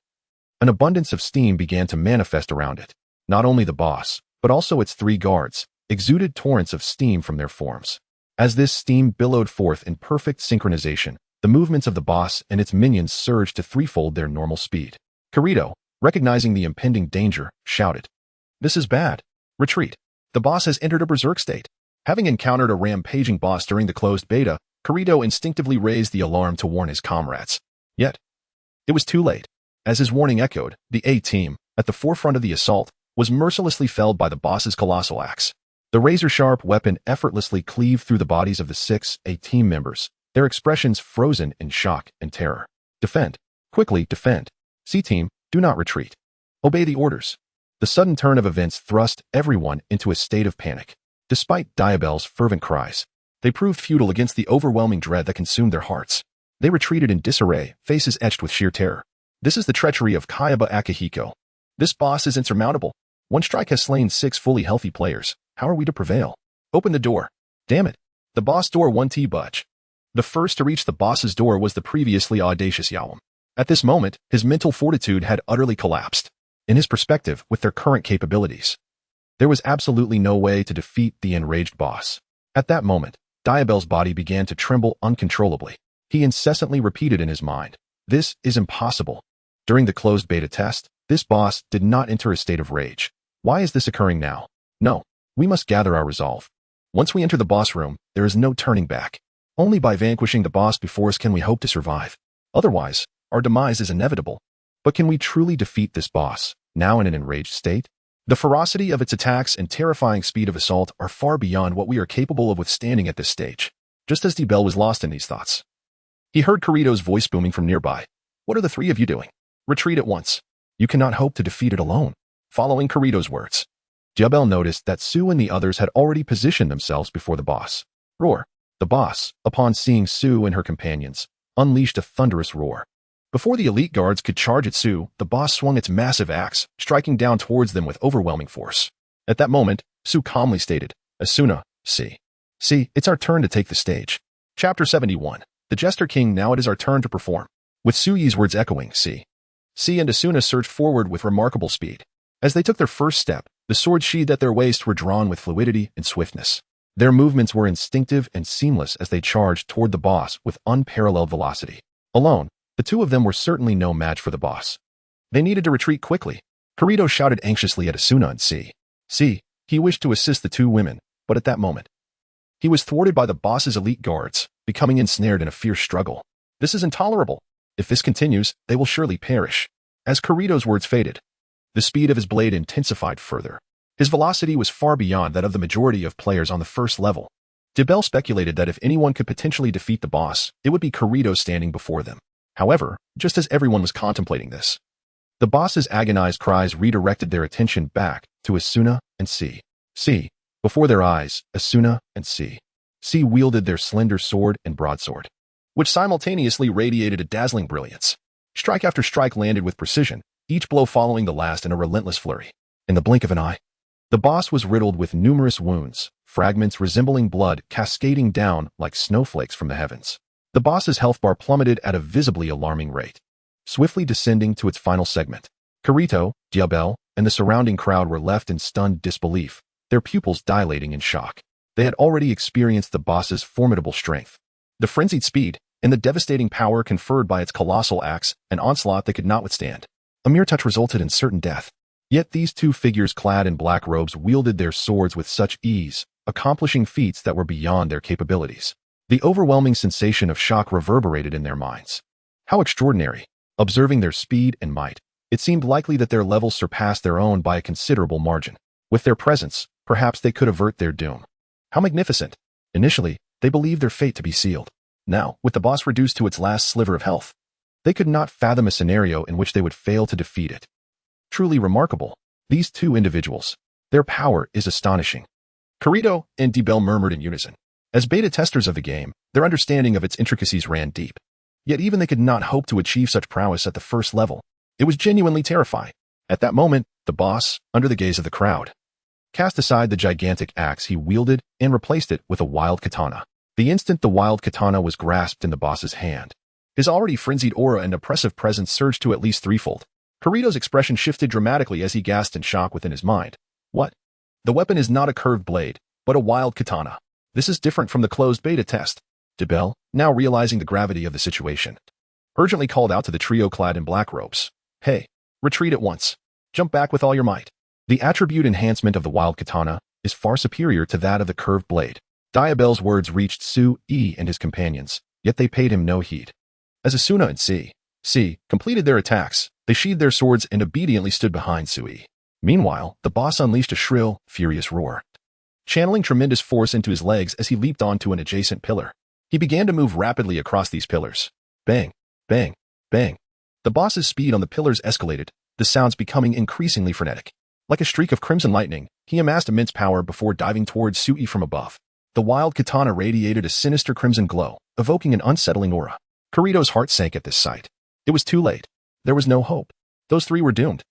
an abundance of steam began to manifest around it. Not only the boss, but also its 3 guards, exuded torrents of steam from their forms. As this steam billowed forth in perfect synchronization, the movements of the boss and its minions surged to threefold their normal speed. Kirito, recognizing the impending danger, shouted, "This is bad. Retreat. The boss has entered a berserk state." Having encountered a rampaging boss during the closed beta, Kirito instinctively raised the alarm to warn his comrades. Yet, it was too late. As his warning echoed, the A-team, at the forefront of the assault, was mercilessly felled by the boss's colossal axe. The razor-sharp weapon effortlessly cleaved through the bodies of the 6 A-team members, their expressions frozen in shock and terror. Defend. Quickly defend. C-team, do not retreat. Obey the orders. The sudden turn of events thrust everyone into a state of panic. Despite W-elc-o-me's fervent cries, they proved futile against the overwhelming dread that consumed their hearts. They retreated in disarray, faces etched with sheer terror. This is the treachery of Kayaba Akihiko. This boss is insurmountable. One strike has slain 6 fully healthy players. How are we to prevail? Open the door. Damn it. The boss door won't budge. The first to reach the boss's door was the previously audacious Yuuki. At this moment, his mental fortitude had utterly collapsed. In his perspective, with their current capabilities, there was absolutely no way to defeat the enraged boss. At that moment, W-elc-o-me's body began to tremble uncontrollably. He incessantly repeated in his mind, "This is impossible." During the closed beta test, this boss did not enter a state of rage. Why is this occurring now? No, we must gather our resolve. Once we enter the boss room, there is no turning back. Only by vanquishing the boss before us can we hope to survive. Otherwise, our demise is inevitable. But can we truly defeat this boss, now in an enraged state? The ferocity of its attacks and terrifying speed of assault are far beyond what we are capable of withstanding at this stage. Just as W-elc-o-me was lost in these thoughts, he heard Kirito's voice booming from nearby. "What are the 3 of you doing? Retreat at once. You cannot hope to defeat it alone." Following Kirito's words, W-elc-o-me noticed that Su and the others had already positioned themselves before the boss. Roar. The boss, upon seeing Su and her companions, unleashed a thunderous roar. Before the elite guards could charge at Su, the boss swung its massive axe, striking down towards them with overwhelming force. At that moment, Su calmly stated, "Asuna, see, it's our turn to take the stage." Chapter 71. The Jester King. Now it is our turn to perform. With Suyi's words echoing, see and Asuna surged forward with remarkable speed. As they took their first step, the sword sheathed at their waist were drawn with fluidity and swiftness. Their movements were instinctive and seamless as they charged toward the boss with unparalleled velocity. Alone, the 2 of them were certainly no match for the boss. They needed to retreat quickly. Kirito shouted anxiously at Asuna and C. He wished to assist the 2 women, but at that moment, he was thwarted by the boss's elite guards, becoming ensnared in a fierce struggle. This is intolerable. If this continues, they will surely perish. As Kirito's words faded, the speed of his blade intensified further. His velocity was far beyond that of the majority of players on the first level. W-elc-o-me speculated that if anyone could potentially defeat the boss, it would be Kirito standing before them. However, just as everyone was contemplating this, the boss's agonized cries redirected their attention back to Asuna and C. Before their eyes, Asuna and C wielded their slender sword and broadsword, which simultaneously radiated a dazzling brilliance. Strike after strike landed with precision, each blow following the last in a relentless flurry. In the blink of an eye, the boss was riddled with numerous wounds, fragments resembling blood cascading down like snowflakes from the heavens. The boss's health bar plummeted at a visibly alarming rate, swiftly descending to its final segment. Kirito, W-elc-o-me, and the surrounding crowd were left in stunned disbelief, their pupils dilating in shock. They had already experienced the boss's formidable strength, the frenzied speed, and the devastating power conferred by its colossal axe, an onslaught they could not withstand. A mere touch resulted in certain death. Yet these two figures clad in black robes wielded their swords with such ease, accomplishing feats that were beyond their capabilities. The overwhelming sensation of shock reverberated in their minds. How extraordinary! Observing their speed and might, it seemed likely that their levels surpassed their own by a considerable margin. With their presence, perhaps they could avert their doom. How magnificent! Initially, they believed their fate to be sealed. Now, with the boss reduced to its last sliver of health, they could not fathom a scenario in which they would fail to defeat it. Truly remarkable. These two individuals. Their power is astonishing. Kirito and W-elc-o-me murmured in unison. As beta testers of the game, their understanding of its intricacies ran deep. Yet even they could not hope to achieve such prowess at the first level. It was genuinely terrifying. At that moment, the boss, under the gaze of the crowd, cast aside the gigantic axe he wielded and replaced it with a wild katana. The instant the wild katana was grasped in the boss's hand, his already frenzied aura and oppressive presence surged to at least threefold. Kirito's expression shifted dramatically as he gasped in shock within his mind. What? The weapon is not a curved blade, but a wild katana. This is different from the closed beta test. W-elc-o-me, now realizing the gravity of the situation, urgently called out to the trio clad in black robes. Hey, retreat at once. Jump back with all your might. The attribute enhancement of the wild katana is far superior to that of the curved blade. W-elc-o-me's words reached Sui and his companions, yet they paid him no heed. As Asuna and C completed their attacks, they sheathed their swords and obediently stood behind Sui. Meanwhile, the boss unleashed a shrill, furious roar, channeling tremendous force into his legs as he leaped onto an adjacent pillar. He began to move rapidly across these pillars. Bang, bang, bang. The boss's speed on the pillars escalated, the sounds becoming increasingly frenetic. Like a streak of crimson lightning, he amassed immense power before diving towards Sui from above. The wild katana radiated a sinister crimson glow, evoking an unsettling aura. Kirito's heart sank at this sight. It was too late. There was no hope. Those three were doomed.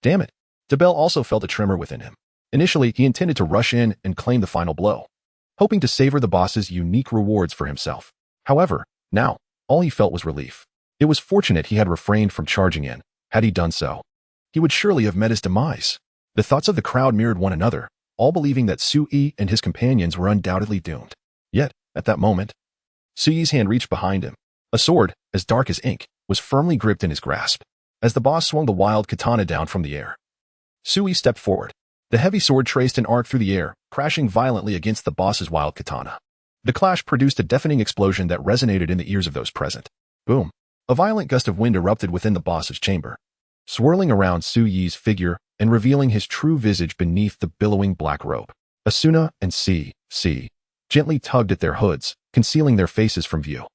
Damn it. W-elc-o-me also felt a tremor within him. Initially, he intended to rush in and claim the final blow, hoping to savor the boss's unique rewards for himself. However, now, all he felt was relief. It was fortunate he had refrained from charging in. Had he done so, he would surely have met his demise. The thoughts of the crowd mirrored one another, all believing that Sui and his companions were undoubtedly doomed. Yet, at that moment, Sui's hand reached behind him. A sword, as dark as ink, was firmly gripped in his grasp. As the boss swung the wild katana down from the air, Sui stepped forward. The heavy sword traced an arc through the air, crashing violently against the boss's wild katana. The clash produced a deafening explosion that resonated in the ears of those present. Boom. A violent gust of wind erupted within the boss's chamber, swirling around Sui's figure and revealing his true visage beneath the billowing black robe. Asuna and C gently tugged at their hoods, concealing their faces from view.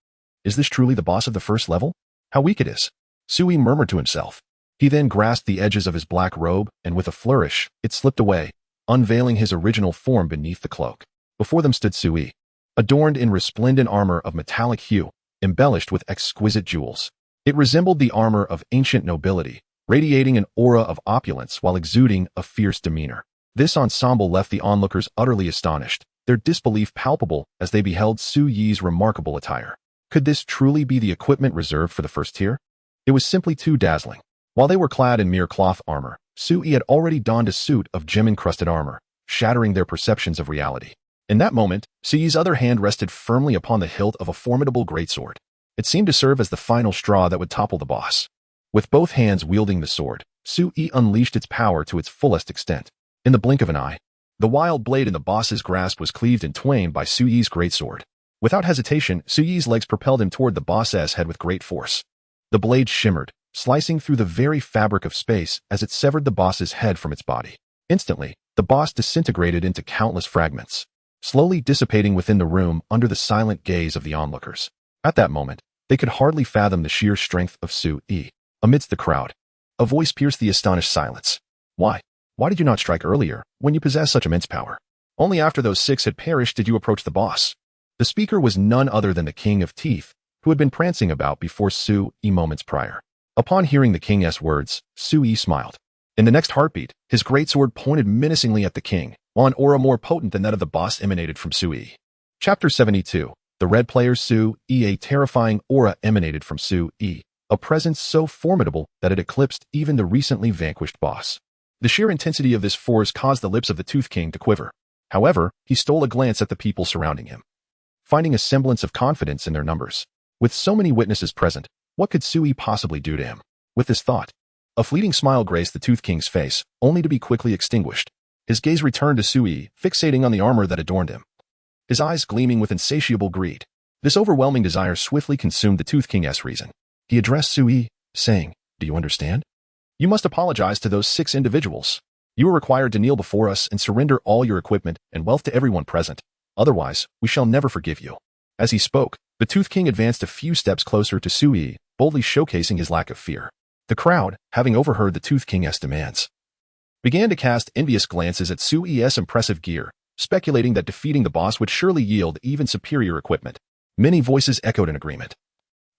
Is this truly the boss of the first level? How weak it is. Sui murmured to himself. He then grasped the edges of his black robe, and with a flourish, it slipped away, unveiling his original form beneath the cloak. Before them stood Sui, adorned in resplendent armor of metallic hue, embellished with exquisite jewels. It resembled the armor of ancient nobility, radiating an aura of opulence while exuding a fierce demeanor. This ensemble left the onlookers utterly astonished, their disbelief palpable as they beheld Sui's remarkable attire. Could this truly be the equipment reserved for the first tier? It was simply too dazzling. While they were clad in mere cloth armor, Sui had already donned a suit of gem-encrusted armor, shattering their perceptions of reality. In that moment, Sui's other hand rested firmly upon the hilt of a formidable greatsword. It seemed to serve as the final straw that would topple the boss. With both hands wielding the sword, Sui unleashed its power to its fullest extent. In the blink of an eye, the wild blade in the boss's grasp was cleaved in twain by Sui's greatsword. Without hesitation, Sui's legs propelled him toward the boss's head with great force. The blade shimmered, slicing through the very fabric of space as it severed the boss's head from its body. Instantly, the boss disintegrated into countless fragments, slowly dissipating within the room under the silent gaze of the onlookers. At that moment, they could hardly fathom the sheer strength of Sui. Amidst the crowd, a voice pierced the astonished silence. Why? Why did you not strike earlier, when you possessed such immense power? Only after those 6 had perished did you approach the boss. The speaker was none other than the King of Teeth, who had been prancing about before Sui moments prior. Upon hearing the king's words, Sui smiled. In the next heartbeat, his greatsword pointed menacingly at the king, while an aura more potent than that of the boss emanated from Sui. Chapter 72. The red player's Sui, a terrifying aura emanated from Sui. a presence so formidable that it eclipsed even the recently vanquished boss. The sheer intensity of this force caused the lips of the Tooth King to quiver. However, he stole a glance at the people surrounding him, finding a semblance of confidence in their numbers. With so many witnesses present, what could Sui possibly do to him? With this thought, a fleeting smile graced the Tooth King's face, only to be quickly extinguished. His gaze returned to Sui, fixating on the armor that adorned him, his eyes gleaming with insatiable greed. This overwhelming desire swiftly consumed the Tooth King's reason. He addressed Sui, saying, "Do you understand? You must apologize to those 6 individuals. You are required to kneel before us and surrender all your equipment and wealth to everyone present. Otherwise, we shall never forgive you." As he spoke, the Tooth King advanced a few steps closer to Sui, boldly showcasing his lack of fear. The crowd, having overheard the Tooth King's demands, began to cast envious glances at Sui's impressive gear, speculating that defeating the boss would surely yield even superior equipment. Many voices echoed in agreement,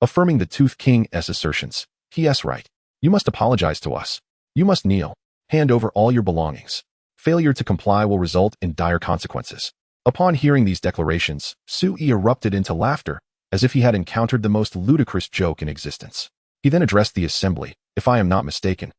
affirming the Tooth King's assertions. "He's right. You must apologize to us. You must kneel. Hand over all your belongings. Failure to comply will result in dire consequences." Upon hearing these declarations, Sui erupted into laughter, as if he had encountered the most ludicrous joke in existence. He then addressed the assembly. "If I am not mistaken,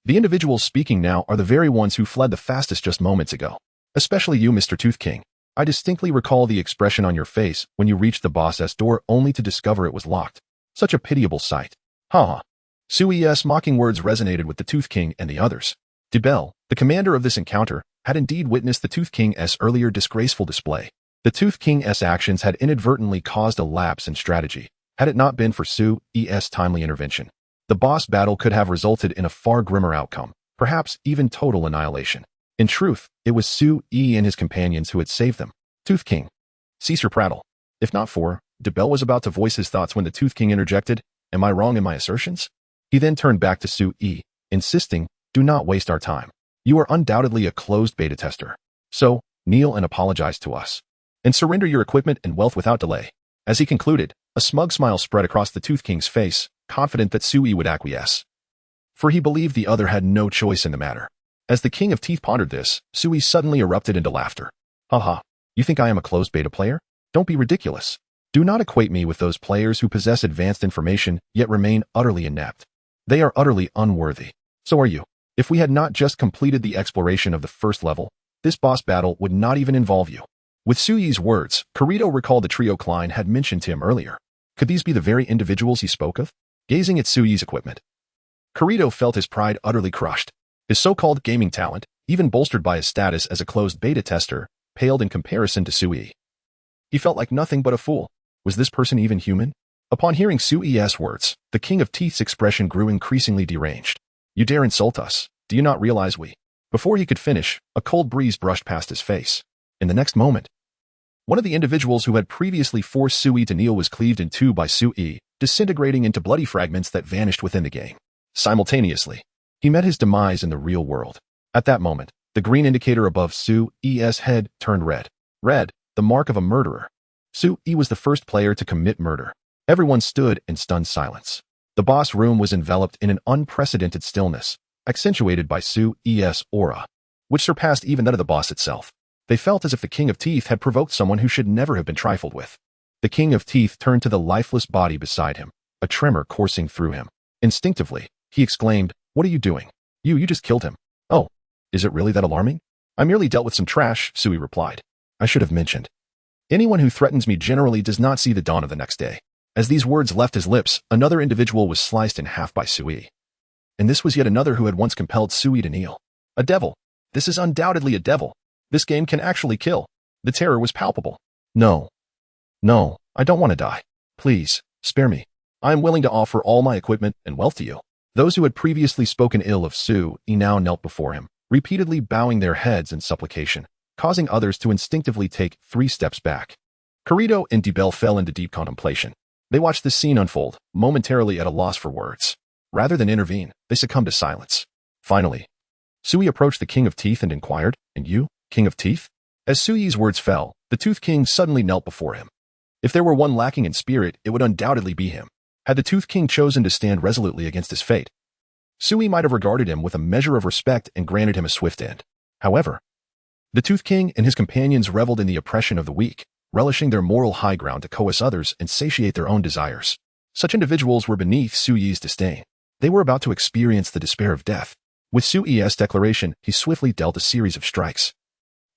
the individuals speaking now are the very ones who fled the fastest just moments ago. Especially you, Mr. Tooth King. I distinctly recall the expression on your face when you reached the boss's door only to discover it was locked. Such a pitiable sight." Ha! Sui's mocking words resonated with the Tooth King and the others. W-elc-o-me, the commander of this encounter, had indeed witnessed the Tooth King's earlier disgraceful display. The Tooth King's actions had inadvertently caused a lapse in strategy. Had it not been for Sui's timely intervention, the boss battle could have resulted in a far grimmer outcome, perhaps even total annihilation. In truth, it was Sui and his companions who had saved them. "Tooth King, cease your prattle. If not for..." W-elc-o-me was about to voice his thoughts when the Tooth King interjected, "Am I wrong in my assertions?" He then turned back to Sui, insisting, "Do not waste our time. You are undoubtedly a closed beta tester. So, kneel and apologize to us, and surrender your equipment and wealth without delay." As he concluded, a smug smile spread across the Tooth King's face, confident that Sui would acquiesce, for he believed the other had no choice in the matter. As the King of Teeth pondered this, Sui suddenly erupted into laughter. "Haha, you think I am a closed beta player? Don't be ridiculous. Do not equate me with those players who possess advanced information yet remain utterly inept. They are utterly unworthy. So are you. If we had not just completed the exploration of the first level, this boss battle would not even involve you." With Sui's words, Kirito recalled the trio Klein had mentioned to him earlier. Could these be the very individuals he spoke of? Gazing at Sui's equipment, Kirito felt his pride utterly crushed. His so-called gaming talent, even bolstered by his status as a closed beta tester, paled in comparison to Sui. He felt like nothing but a fool. Was this person even human? Upon hearing Sui's words, the King of Teeth's expression grew increasingly deranged. "You dare insult us? Do you not realize we..." Before he could finish, a cold breeze brushed past his face. In the next moment, one of the individuals who had previously forced Sui to kneel was cleaved in two by Sui, disintegrating into bloody fragments that vanished within the game. Simultaneously, he met his demise in the real world. At that moment, the green indicator above Sui's head turned red. Red, the mark of a murderer. Sui was the first player to commit murder. Everyone stood in stunned silence. The boss room was enveloped in an unprecedented stillness, accentuated by Sui's aura, which surpassed even that of the boss itself. They felt as if the King of Teeth had provoked someone who should never have been trifled with. The King of Teeth turned to the lifeless body beside him, a tremor coursing through him. Instinctively, he exclaimed, "What are you doing? You just killed him." "Oh, is it really that alarming?" "I merely dealt with some trash," Sui replied. "I should have mentioned. Anyone who threatens me generally does not see the dawn of the next day." As these words left his lips, another individual was sliced in half by Sui. And this was yet another who had once compelled Sui to kneel. A devil. This is undoubtedly a devil. This game can actually kill. The terror was palpable. No, I don't want to die. Please, spare me. I am willing to offer all my equipment and wealth to you." Those who had previously spoken ill of Sui now knelt before him, repeatedly bowing their heads in supplication, causing others to instinctively take 3 steps back. Kirito and W-elc-o-me fell into deep contemplation. They watched this scene unfold, momentarily at a loss for words. Rather than intervene, they succumbed to silence. Finally, Sui approached the King of Teeth and inquired, "And you, King of Teeth?" As Sui's words fell, the Tooth King suddenly knelt before him. If there were one lacking in spirit, it would undoubtedly be him. Had the Tooth King chosen to stand resolutely against his fate, Sui might have regarded him with a measure of respect and granted him a swift end. However, the Tooth King and his companions reveled in the oppression of the weak, relishing their moral high ground to coerce others and satiate their own desires. Such individuals were beneath Su Yi's disdain. They were about to experience the despair of death. With Su Yi's declaration, he swiftly dealt a series of strikes.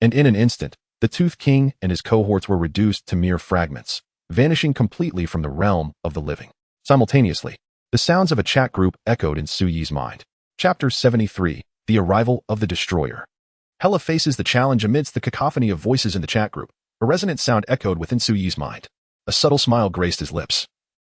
And in an instant, the Tooth King and his cohorts were reduced to mere fragments, vanishing completely from the realm of the living. Simultaneously, the sounds of a chat group echoed in Su Yi's mind. Chapter 73, The Arrival of the Destroyer. Hela faces the challenge amidst the cacophony of voices in the chat group. A resonant sound echoed within Su Yi's mind. A subtle smile graced his lips,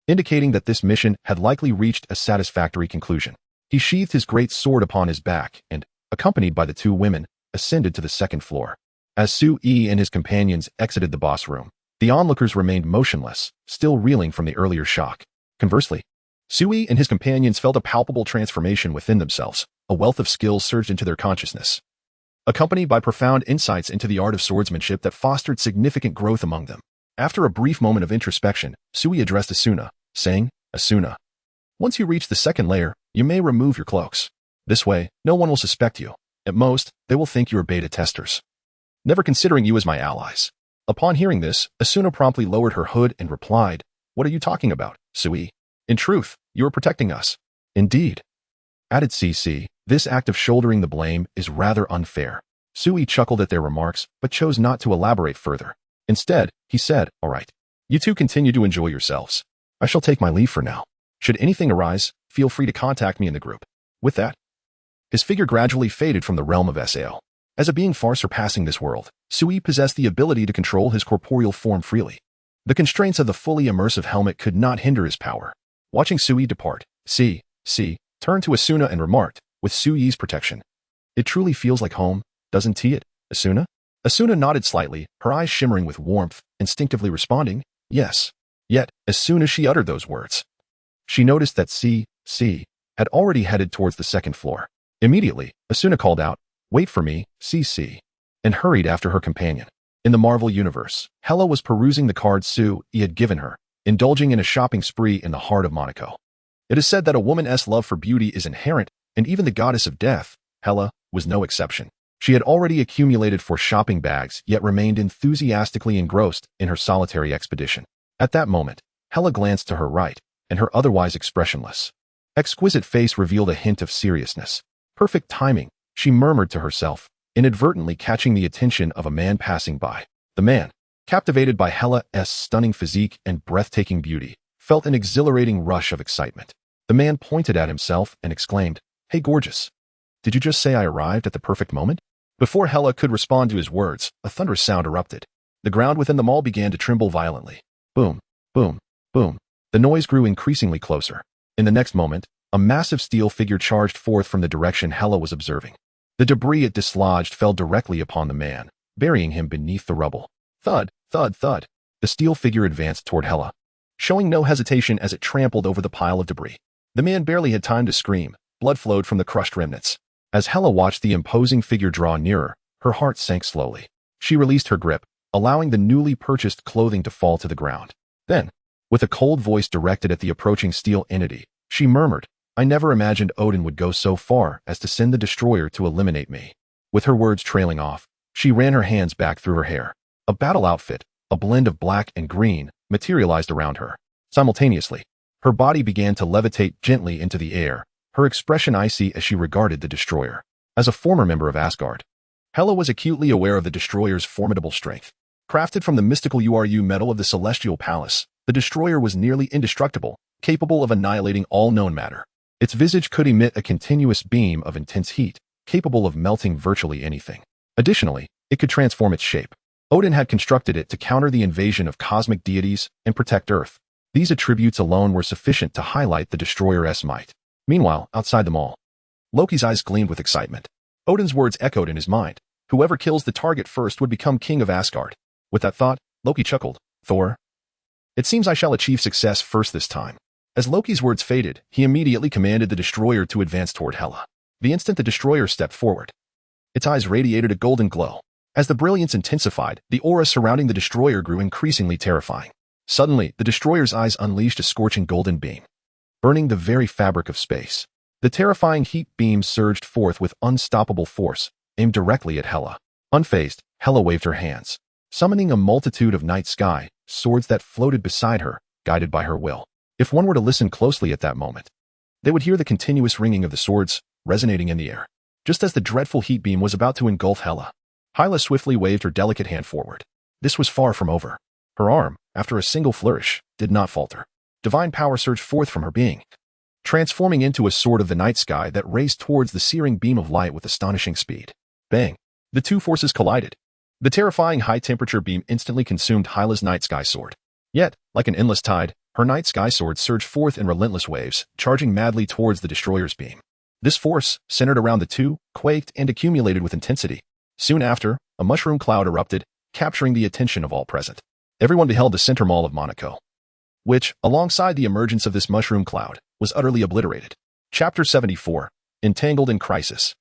indicating that this mission had likely reached a satisfactory conclusion. He sheathed his great sword upon his back and, accompanied by the two women, ascended to the second floor. As Su Yi and his companions exited the boss room, the onlookers remained motionless, still reeling from the earlier shock. Conversely, Su Yi and his companions felt a palpable transformation within themselves. A wealth of skills surged into their consciousness, accompanied by profound insights into the art of swordsmanship that fostered significant growth among them. After a brief moment of introspection, Su Yi addressed Asuna, saying, "Asuna, once you reach the second layer, you may remove your cloaks. This way, no one will suspect you. At most, they will think you are beta testers, never considering you as my allies." Upon hearing this, Asuna promptly lowered her hood and replied, "What are you talking about, Su Yi? In truth, you are protecting us." "Indeed," added CC, "this act of shouldering the blame is rather unfair." Su Yi chuckled at their remarks, but chose not to elaborate further. Instead, he said, "All right. You two continue to enjoy yourselves. I shall take my leave for now. Should anything arise, feel free to contact me in the group." With that, his figure gradually faded from the realm of Sao. As a being far surpassing this world, Su Yi possessed the ability to control his corporeal form freely. The constraints of the fully immersive helmet could not hinder his power. Watching Su Yi depart, CC turned to Asuna and remarked, "With Su Yi's protection, it truly feels like home, doesn't it, Asuna?" Asuna nodded slightly, her eyes shimmering with warmth, instinctively responding, "Yes." Yet, as soon as she uttered those words, she noticed that CC had already headed towards the second floor. Immediately, Asuna called out, "Wait for me, CC," and hurried after her companion. In the Marvel universe, Hela was perusing the cards Su Yi had given her, indulging in a shopping spree in the heart of Monaco. It is said that a woman's love for beauty is inherent, and even the goddess of death, Hela, was no exception. She had already accumulated 4 shopping bags, yet remained enthusiastically engrossed in her solitary expedition. At that moment, Hela glanced to her right, and her otherwise expressionless, exquisite face revealed a hint of seriousness. Perfect timing, she murmured to herself, inadvertently catching the attention of a man passing by. The man, captivated by Hela's stunning physique and breathtaking beauty, felt an exhilarating rush of excitement. The man pointed at himself and exclaimed, "Hey gorgeous, did you just say I arrived at the perfect moment?" Before Hela could respond to his words, a thunderous sound erupted. The ground within the mall began to tremble violently. Boom, boom, boom. The noise grew increasingly closer. In the next moment, a massive steel figure charged forth from the direction Hela was observing. The debris it dislodged fell directly upon the man, burying him beneath the rubble. Thud, thud, thud. The steel figure advanced toward Hela, showing no hesitation as it trampled over the pile of debris. The man barely had time to scream. Blood flowed from the crushed remnants. As Hela watched the imposing figure draw nearer, her heart sank slowly. She released her grip, allowing the newly purchased clothing to fall to the ground. Then, with a cold voice directed at the approaching steel entity, she murmured, "I never imagined Odin would go so far as to send the destroyer to eliminate me." With her words trailing off, she ran her hands back through her hair. A battle outfit, a blend of black and green, materialized around her. Simultaneously, her body began to levitate gently into the air, her expression icy as she regarded the destroyer. As a former member of Asgard, Hela was acutely aware of the destroyer's formidable strength. Crafted from the mystical Uru metal of the Celestial Palace, the destroyer was nearly indestructible, capable of annihilating all known matter. Its visage could emit a continuous beam of intense heat, capable of melting virtually anything. Additionally, it could transform its shape. Odin had constructed it to counter the invasion of cosmic deities and protect Earth. These attributes alone were sufficient to highlight the destroyer's might. Meanwhile, outside the mall, Loki's eyes gleamed with excitement. Odin's words echoed in his mind. Whoever kills the target first would become king of Asgard. With that thought, Loki chuckled. "Thor, it seems I shall achieve success first this time." As Loki's words faded, he immediately commanded the destroyer to advance toward Hela. The instant the destroyer stepped forward, its eyes radiated a golden glow. As the brilliance intensified, the aura surrounding the destroyer grew increasingly terrifying. Suddenly, the destroyer's eyes unleashed a scorching golden beam, burning the very fabric of space. The terrifying heat beam surged forth with unstoppable force, aimed directly at Hela. Unfazed, Hela waved her hands, summoning a multitude of night sky swords that floated beside her, guided by her will. If one were to listen closely at that moment, they would hear the continuous ringing of the swords resonating in the air. Just as the dreadful heat beam was about to engulf Hela, Hyla swiftly waved her delicate hand forward. This was far from over. Her arm, after a single flourish, did not falter. Divine power surged forth from her being, transforming into a sword of the night sky that raced towards the searing beam of light with astonishing speed. Bang! The two forces collided. The terrifying high-temperature beam instantly consumed Hyla's night sky sword. Yet, like an endless tide, her night sky sword surged forth in relentless waves, charging madly towards the destroyer's beam. This force, centered around the two, quaked and accumulated with intensity. Soon after, a mushroom cloud erupted, capturing the attention of all present. Everyone beheld the center mall of Monaco, which, alongside the emergence of this mushroom cloud, was utterly obliterated. Chapter 74. Entangled in Crisis.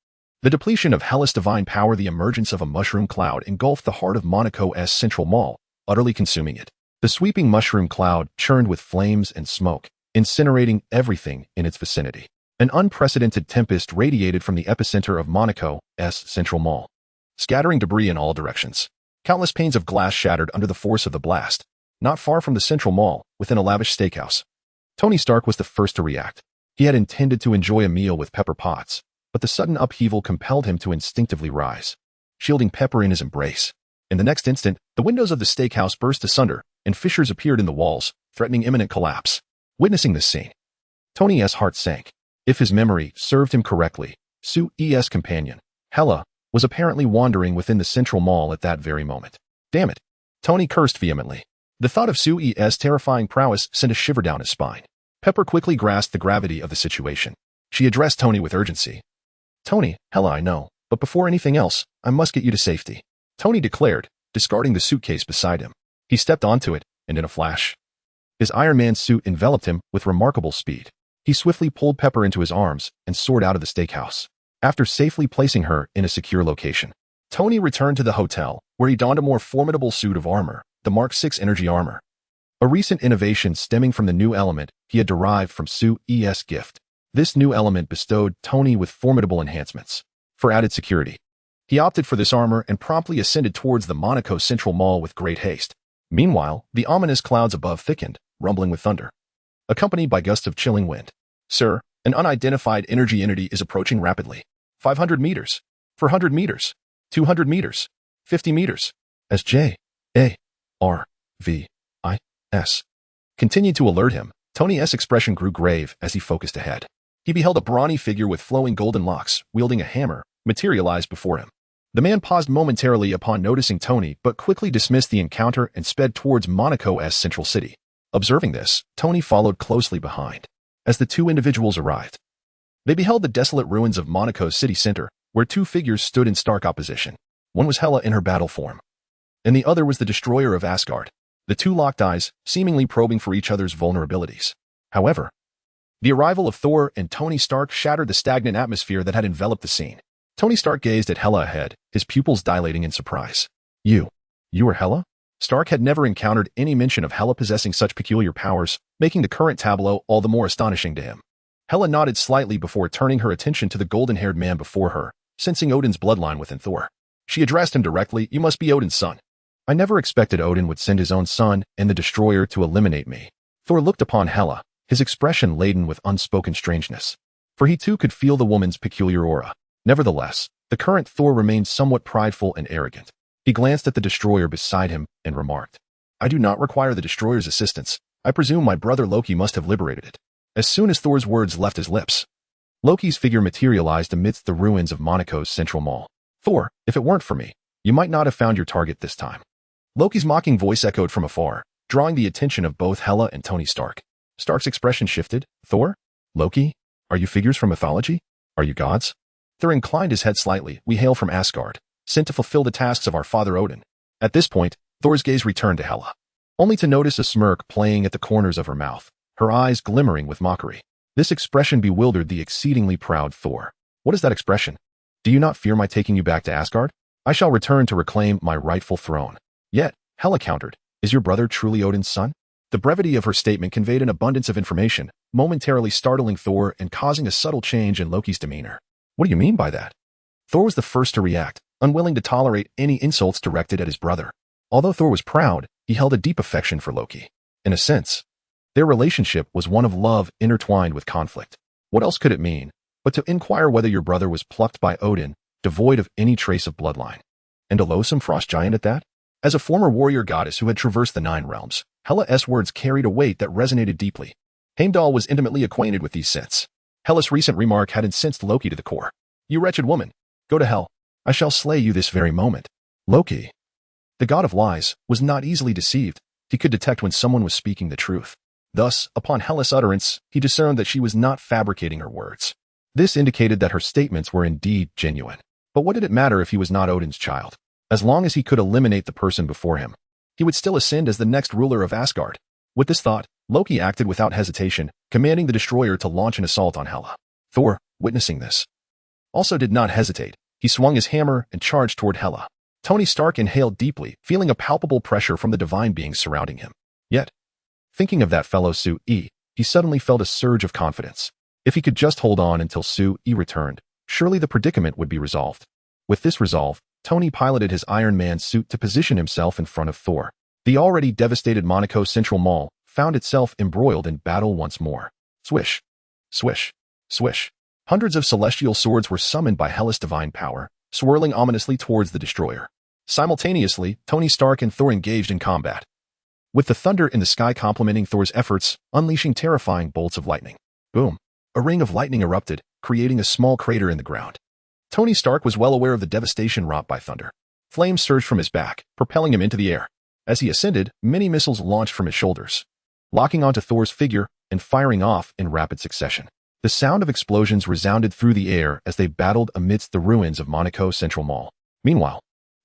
The depletion of Hela's divine power, the emergence of a mushroom cloud engulfed the heart of Monaco's central mall, utterly consuming it. The sweeping mushroom cloud churned with flames and smoke, incinerating everything in its vicinity. An unprecedented tempest radiated from the epicenter of Monaco's central mall, scattering debris in all directions. Countless panes of glass shattered under the force of the blast. Not far from the central mall, within a lavish steakhouse, Tony Stark was the first to react. He had intended to enjoy a meal with Pepper Potts, but the sudden upheaval compelled him to instinctively rise, shielding Pepper in his embrace. In the next instant, the windows of the steakhouse burst asunder, and fissures appeared in the walls, threatening imminent collapse. Witnessing this scene, Tony's heart sank. If his memory served him correctly, Sue's companion, Hela, was apparently wandering within the central mall at that very moment. Damn it! Tony cursed vehemently. The thought of Sue's terrifying prowess sent a shiver down his spine. Pepper quickly grasped the gravity of the situation. She addressed Tony with urgency. Tony, Hela, I know, but before anything else, I must get you to safety, Tony declared, discarding the suitcase beside him. He stepped onto it, and in a flash, his Iron Man suit enveloped him with remarkable speed. He swiftly pulled Pepper into his arms and soared out of the steakhouse. After safely placing her in a secure location, Tony returned to the hotel, where he donned a more formidable suit of armor, the Mark VI Energy Armor, a recent innovation stemming from the new element he had derived from Sue's gift. This new element bestowed Tony with formidable enhancements. For added security, he opted for this armor and promptly ascended towards the Monaco Central Mall with great haste. Meanwhile, the ominous clouds above thickened, rumbling with thunder, accompanied by gusts of chilling wind. Sir, an unidentified energy entity is approaching rapidly. 500 meters, 400 meters, 200 meters, 50 meters. As J.A.R.V.I.S. continued to alert him, Tony's expression grew grave as he focused ahead. He beheld a brawny figure with flowing golden locks, wielding a hammer, materialize before him. The man paused momentarily upon noticing Tony, but quickly dismissed the encounter and sped towards Monaco's central city. Observing this, Tony followed closely behind. As the two individuals arrived, they beheld the desolate ruins of Monaco's city center, where two figures stood in stark opposition. One was Hela in her battle form, and the other was the destroyer of Asgard. The two locked eyes, seemingly probing for each other's vulnerabilities. However, the arrival of Thor and Tony Stark shattered the stagnant atmosphere that had enveloped the scene. Tony Stark gazed at Hela ahead, his pupils dilating in surprise. You are Hela? Stark had never encountered any mention of Hela possessing such peculiar powers, making the current tableau all the more astonishing to him. Hela nodded slightly before turning her attention to the golden-haired man before her, sensing Odin's bloodline within Thor. She addressed him directly. You must be Odin's son. I never expected Odin would send his own son and the destroyer to eliminate me. Thor looked upon Hela, his expression laden with unspoken strangeness, for he too could feel the woman's peculiar aura. Nevertheless, the current Thor remained somewhat prideful and arrogant. He glanced at the destroyer beside him and remarked, I do not require the destroyer's assistance. I presume my brother Loki must have liberated it. As soon as Thor's words left his lips, Loki's figure materialized amidst the ruins of Monaco's central mall. Thor, if it weren't for me, you might not have found your target this time. Loki's mocking voice echoed from afar, drawing the attention of both Hela and Tony Stark. Stark's expression shifted. Thor? Loki? Are you figures from mythology? Are you gods? Thor inclined his head slightly. We hail from Asgard, sent to fulfill the tasks of our father Odin. At this point, Thor's gaze returned to Hela, only to notice a smirk playing at the corners of her mouth, her eyes glimmering with mockery. This expression bewildered the exceedingly proud Thor. What is that expression? Do you not fear my taking you back to Asgard? I shall return to reclaim my rightful throne. Yet, Hela countered, is your brother truly Odin's son? The brevity of her statement conveyed an abundance of information, momentarily startling Thor and causing a subtle change in Loki's demeanor. What do you mean by that? Thor was the first to react, unwilling to tolerate any insults directed at his brother. Although Thor was proud, he held a deep affection for Loki. In a sense, Their relationship was one of love intertwined with conflict. What else could it mean but to inquire whether your brother was plucked by Odin, devoid of any trace of bloodline? And a loathsome frost giant at that? As a former warrior goddess who had traversed the 9 realms, Hela's words carried a weight that resonated deeply. Heimdall was intimately acquainted with these scents. Hela's recent remark had incensed Loki to the core. You wretched woman, go to hell. I shall slay you this very moment. Loki, the god of lies, was not easily deceived. He could detect when someone was speaking the truth. Thus, upon Hela's utterance, he discerned that she was not fabricating her words. This indicated that her statements were indeed genuine. But what did it matter if he was not Odin's child? As long as he could eliminate the person before him, he would still ascend as the next ruler of Asgard. With this thought, Loki acted without hesitation, commanding the destroyer to launch an assault on Hela. Thor, witnessing this, also did not hesitate. He swung his hammer and charged toward Hela. Tony Stark inhaled deeply, feeling a palpable pressure from the divine beings surrounding him. Yet, thinking of that fellow Sue-E, he suddenly felt a surge of confidence. If he could just hold on until Sue-E returned, surely the predicament would be resolved. With this resolve, Tony piloted his Iron Man suit to position himself in front of Thor. The already devastated Monaco Central Mall found itself embroiled in battle once more. Swish, swish, swish. Hundreds of celestial swords were summoned by Hela's divine power, swirling ominously towards the destroyer. Simultaneously, Tony Stark and Thor engaged in combat, with the thunder in the sky complementing Thor's efforts, unleashing terrifying bolts of lightning. Boom! A ring of lightning erupted, creating a small crater in the ground. Tony Stark was well aware of the devastation wrought by thunder. Flames surged from his back, propelling him into the air. As he ascended, many missiles launched from his shoulders, locking onto Thor's figure and firing off in rapid succession. The sound of explosions resounded through the air as they battled amidst the ruins of Monaco Central Mall. Meanwhile,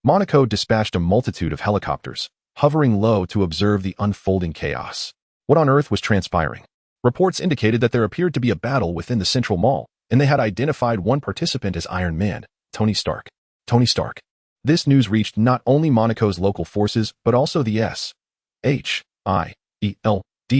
Monaco dispatched a multitude of helicopters, hovering low to observe the unfolding chaos. What on earth was transpiring? Reports indicated that there appeared to be a battle within the Central Mall, and they had identified one participant as Iron Man, Tony Stark. Tony Stark. This news reached not only Monaco's local forces, but also the S.H.I.E.L.D.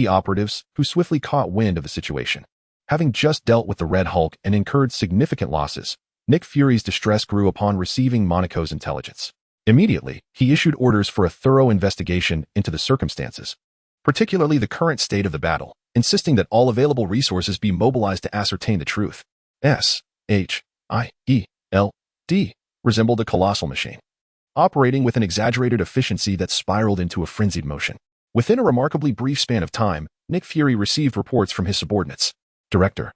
operatives, who swiftly caught wind of the situation. Having just dealt with the Red Hulk and incurred significant losses, Nick Fury's distress grew upon receiving Monaco's intelligence. Immediately, he issued orders for a thorough investigation into the circumstances, particularly the current state of the battle, insisting that all available resources be mobilized to ascertain the truth. S.H.I.E.L.D. resembled a colossal machine, operating with an exaggerated efficiency that spiraled into a frenzied motion. Within a remarkably brief span of time, Nick Fury received reports from his subordinates. Director,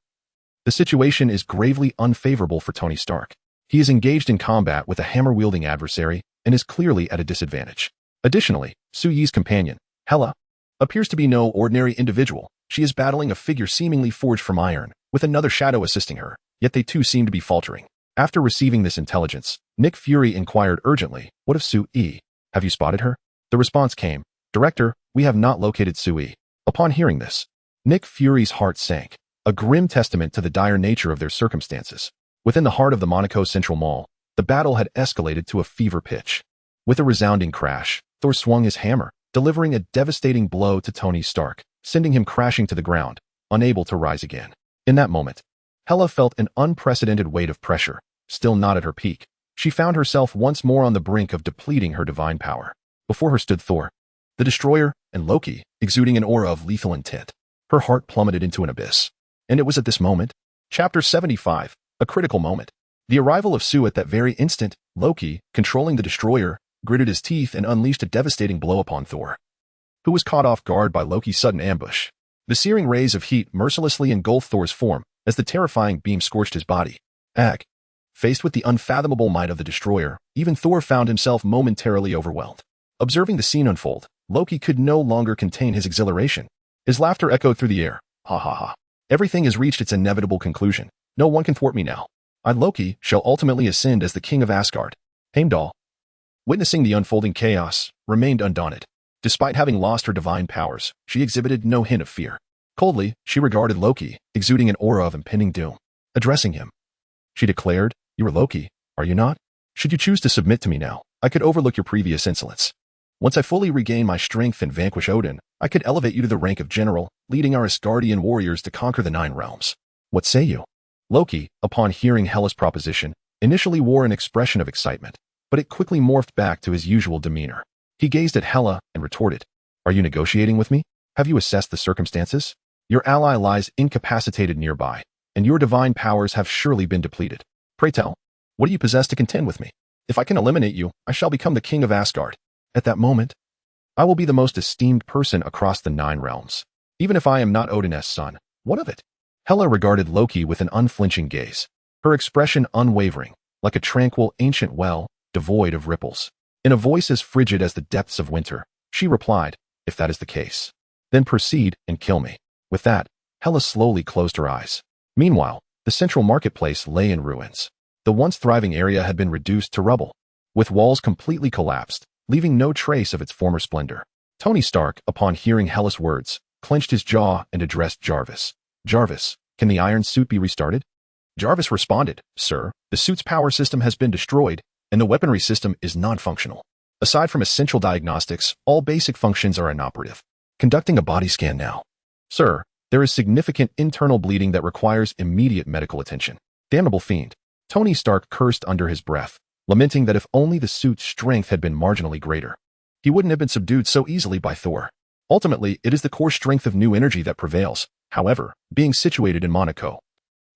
the situation is gravely unfavorable for Tony Stark. He is engaged in combat with a hammer-wielding adversary and is clearly at a disadvantage. Additionally, Sue-Yi's companion, Hela, appears to be no ordinary individual. She is battling a figure seemingly forged from iron, with another shadow assisting her, yet they too seem to be faltering. After receiving this intelligence, Nick Fury inquired urgently, "What of Sue-Yi? Have you spotted her?" The response came, "Director, we have not located Sue-Yi." Upon hearing this, Nick Fury's heart sank, a grim testament to the dire nature of their circumstances. Within the heart of the Monaco Central Mall, the battle had escalated to a fever pitch. With a resounding crash, Thor swung his hammer, delivering a devastating blow to Tony Stark, sending him crashing to the ground, unable to rise again. In that moment, Hela felt an unprecedented weight of pressure. Still not at her peak, she found herself once more on the brink of depleting her divine power. Before her stood Thor, the Destroyer, and Loki, exuding an aura of lethal intent. Her heart plummeted into an abyss. And it was at this moment, Chapter 75, a critical moment. The arrival of Sue at that very instant, Loki, controlling the Destroyer, gritted his teeth and unleashed a devastating blow upon Thor, who was caught off guard by Loki's sudden ambush. The searing rays of heat mercilessly engulfed Thor's form as the terrifying beam scorched his body. Faced with the unfathomable might of the Destroyer, even Thor found himself momentarily overwhelmed. Observing the scene unfold, Loki could no longer contain his exhilaration. His laughter echoed through the air. Ha ha ha. Everything has reached its inevitable conclusion. No one can thwart me now. I, Loki, shall ultimately ascend as the king of Asgard. Heimdall, witnessing the unfolding chaos, remained undaunted. Despite having lost her divine powers, she exhibited no hint of fear. Coldly, she regarded Loki, exuding an aura of impending doom. Addressing him, she declared, "You are Loki, are you not? Should you choose to submit to me now, I could overlook your previous insolence. Once I fully regain my strength and vanquish Odin, I could elevate you to the rank of general, leading our Asgardian warriors to conquer the 9 realms. What say you?" Loki, upon hearing Hela's proposition, initially wore an expression of excitement, but it quickly morphed back to his usual demeanor. He gazed at Hela and retorted, "Are you negotiating with me? Have you assessed the circumstances? Your ally lies incapacitated nearby, and your divine powers have surely been depleted. Pray tell, what do you possess to contend with me? If I can eliminate you, I shall become the king of Asgard. At that moment, I will be the most esteemed person across the 9 realms. Even if I am not Odin's son, what of it? Hela regarded Loki with an unflinching gaze, her expression unwavering, like a tranquil ancient well, devoid of ripples. In a voice as frigid as the depths of winter, she replied, if that is the case, then proceed and kill me. With that, Hela slowly closed her eyes. Meanwhile, the central marketplace lay in ruins. The once thriving area had been reduced to rubble, with walls completely collapsed, leaving no trace of its former splendor. Tony Stark, upon hearing Hela's words, clenched his jaw and addressed Jarvis. Jarvis, can the iron suit be restarted? Jarvis responded, Sir, the suit's power system has been destroyed, and the weaponry system is non-functional. Aside from essential diagnostics, all basic functions are inoperative. Conducting a body scan now. Sir, there is significant internal bleeding that requires immediate medical attention. Damnable fiend. Tony Stark cursed under his breath, lamenting that if only the suit's strength had been marginally greater, he wouldn't have been subdued so easily by Thor. Ultimately, it is the core strength of new energy that prevails. However, being situated in Monaco,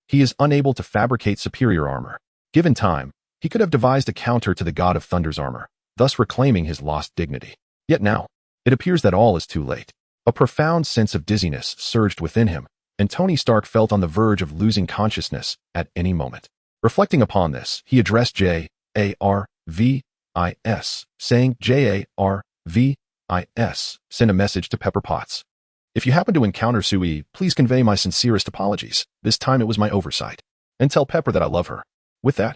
he is unable to fabricate superior armor. Given time, he could have devised a counter to the God of Thunder's armor, thus reclaiming his lost dignity. Yet now, it appears that all is too late. A profound sense of dizziness surged within him, and Tony Stark felt on the verge of losing consciousness at any moment. Reflecting upon this, he addressed J-A-R-V-I-S, saying, J-A-R-V-I-S, send a message to Pepper Potts. If you happen to encounter Sui, please convey my sincerest apologies. This time it was my oversight. And tell Pepper that I love her. With that,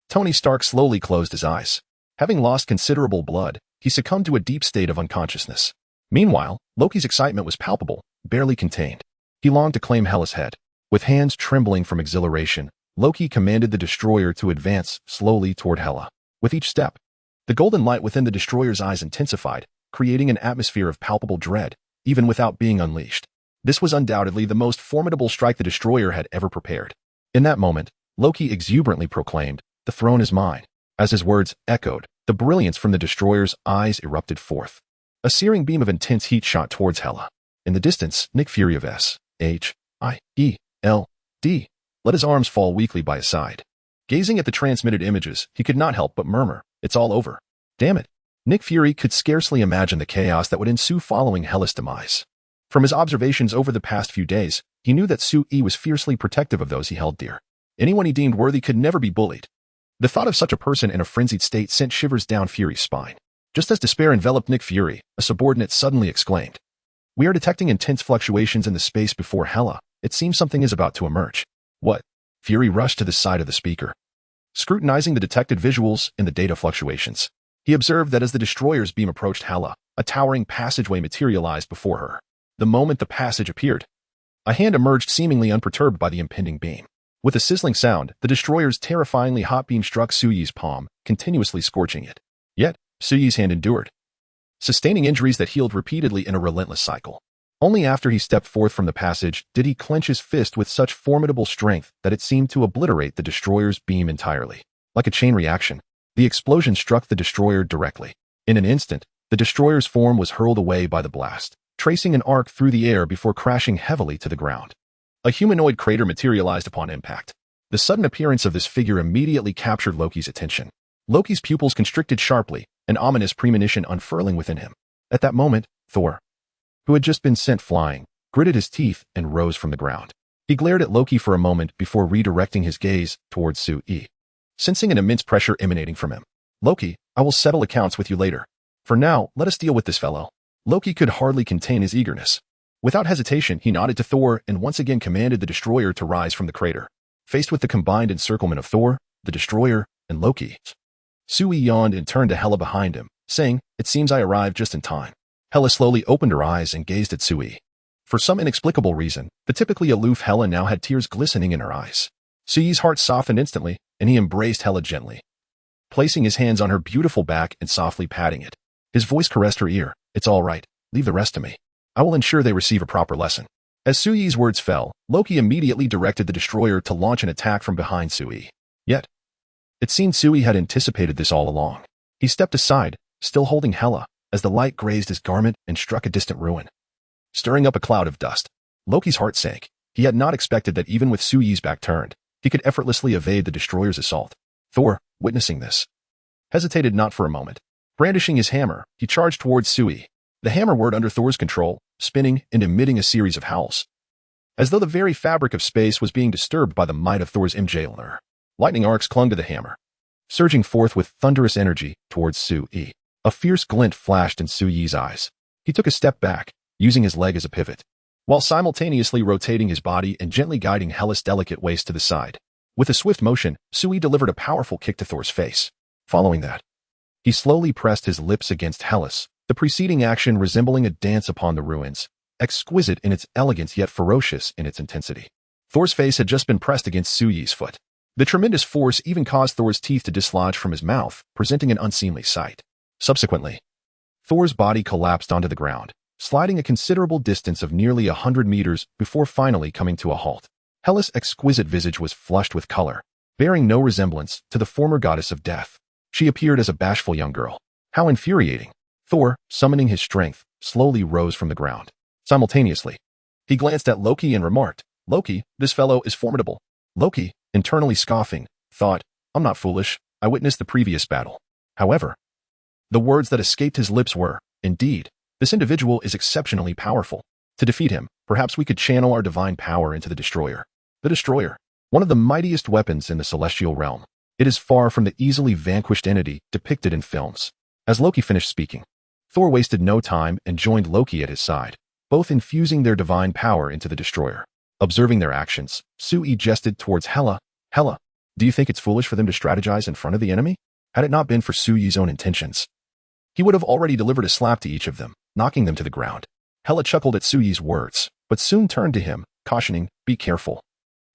Tony Stark slowly closed his eyes. Having lost considerable blood, he succumbed to a deep state of unconsciousness. Meanwhile, Loki's excitement was palpable, barely contained. He longed to claim Hela's head. With hands trembling from exhilaration, Loki commanded the destroyer to advance slowly toward Hela. With each step, the golden light within the destroyer's eyes intensified, creating an atmosphere of palpable dread, even without being unleashed. This was undoubtedly the most formidable strike the destroyer had ever prepared. In that moment, Loki exuberantly proclaimed, "The throne is mine." As his words echoed, the brilliance from the destroyer's eyes erupted forth. A searing beam of intense heat shot towards Hela. In the distance, Nick Fury of S-H-I-E-L-D let his arms fall weakly by his side. Gazing at the transmitted images, he could not help but murmur, "It's all over." Damn it. Nick Fury could scarcely imagine the chaos that would ensue following Hela's demise. From his observations over the past few days, he knew that Sui was fiercely protective of those he held dear. Anyone he deemed worthy could never be bullied. The thought of such a person in a frenzied state sent shivers down Fury's spine. Just as despair enveloped Nick Fury, a subordinate suddenly exclaimed, "We are detecting intense fluctuations in the space before Hela. It seems something is about to emerge." What? Fury rushed to the side of the speaker. Scrutinizing the detected visuals in the data fluctuations, he observed that as the destroyer's beam approached Hela, a towering passageway materialized before her. The moment the passage appeared, a hand emerged seemingly unperturbed by the impending beam. With a sizzling sound, the destroyer's terrifyingly hot beam struck Suyi's palm, continuously scorching it. Yet, Suyi's hand endured, sustaining injuries that healed repeatedly in a relentless cycle. Only after he stepped forth from the passage did he clench his fist with such formidable strength that it seemed to obliterate the destroyer's beam entirely. Like a chain reaction, the explosion struck the destroyer directly. In an instant, the destroyer's form was hurled away by the blast, tracing an arc through the air before crashing heavily to the ground. A humanoid crater materialized upon impact. The sudden appearance of this figure immediately captured Loki's attention. Loki's pupils constricted sharply, an ominous premonition unfurling within him. At that moment, Thor, who had just been sent flying, gritted his teeth and rose from the ground. He glared at Loki for a moment before redirecting his gaze towards Sui. Sensing an immense pressure emanating from him, "Loki, I will settle accounts with you later. For now, let us deal with this fellow." Loki could hardly contain his eagerness. Without hesitation, he nodded to Thor and once again commanded the destroyer to rise from the crater. Faced with the combined encirclement of Thor, the destroyer, and Loki, Sui yawned and turned to Hela behind him, saying, "It seems I arrived just in time." Hela slowly opened her eyes and gazed at Sui. For some inexplicable reason, the typically aloof Hela now had tears glistening in her eyes. Sui's heart softened instantly, and he embraced Hela gently, placing his hands on her beautiful back and softly patting it. His voice caressed her ear. "It's all right. Leave the rest to me. I will ensure they receive a proper lesson." As Sui's words fell, Loki immediately directed the destroyer to launch an attack from behind Sui. Yet, it seemed Sui had anticipated this all along. He stepped aside, still holding Hela, as the light grazed his garment and struck a distant ruin. stirring up a cloud of dust. Loki's heart sank. He had not expected that even with Su-yi's back turned, he could effortlessly evade the destroyer's assault. Thor, witnessing this, hesitated not for a moment. Brandishing his hammer, he charged towards Su-yi. The hammer whirred under Thor's control, spinning and emitting a series of howls, as though the very fabric of space was being disturbed by the might of Thor's Mjolnir. Lightning arcs clung to the hammer, surging forth with thunderous energy towards Su-yi. A fierce glint flashed in Su-yi's eyes. He took a step back, using his leg as a pivot, while simultaneously rotating his body and gently guiding Hela's delicate waist to the side. With a swift motion, Su-yi delivered a powerful kick to Thor's face. Following that, he slowly pressed his lips against Hela's, the preceding action resembling a dance upon the ruins, exquisite in its elegance yet ferocious in its intensity. Thor's face had just been pressed against Su-yi's foot. The tremendous force even caused Thor's teeth to dislodge from his mouth, presenting an unseemly sight. Subsequently, Thor's body collapsed onto the ground, sliding a considerable distance of nearly 100 meters before finally coming to a halt. Hela's exquisite visage was flushed with color, bearing no resemblance to the former goddess of death. She appeared as a bashful young girl. How infuriating! Thor, summoning his strength, slowly rose from the ground. Simultaneously, he glanced at Loki and remarked, "Loki, this fellow is formidable." Loki, internally scoffing, thought, "I'm not foolish. I witnessed the previous battle." However, the words that escaped his lips were, "Indeed, this individual is exceptionally powerful. To defeat him, perhaps we could channel our divine power into the Destroyer." The Destroyer, one of the mightiest weapons in the celestial realm. It is far from the easily vanquished entity depicted in films. As Loki finished speaking, Thor wasted no time and joined Loki at his side, both infusing their divine power into the Destroyer. Observing their actions, Su-yi gestured towards Hela. "Hela, do you think it's foolish for them to strategize in front of the enemy?" Had it not been for Su-yi's own intentions, he would have already delivered a slap to each of them, knocking them to the ground. Hela chuckled at Su-yi's words, but soon turned to him, cautioning, "Be careful.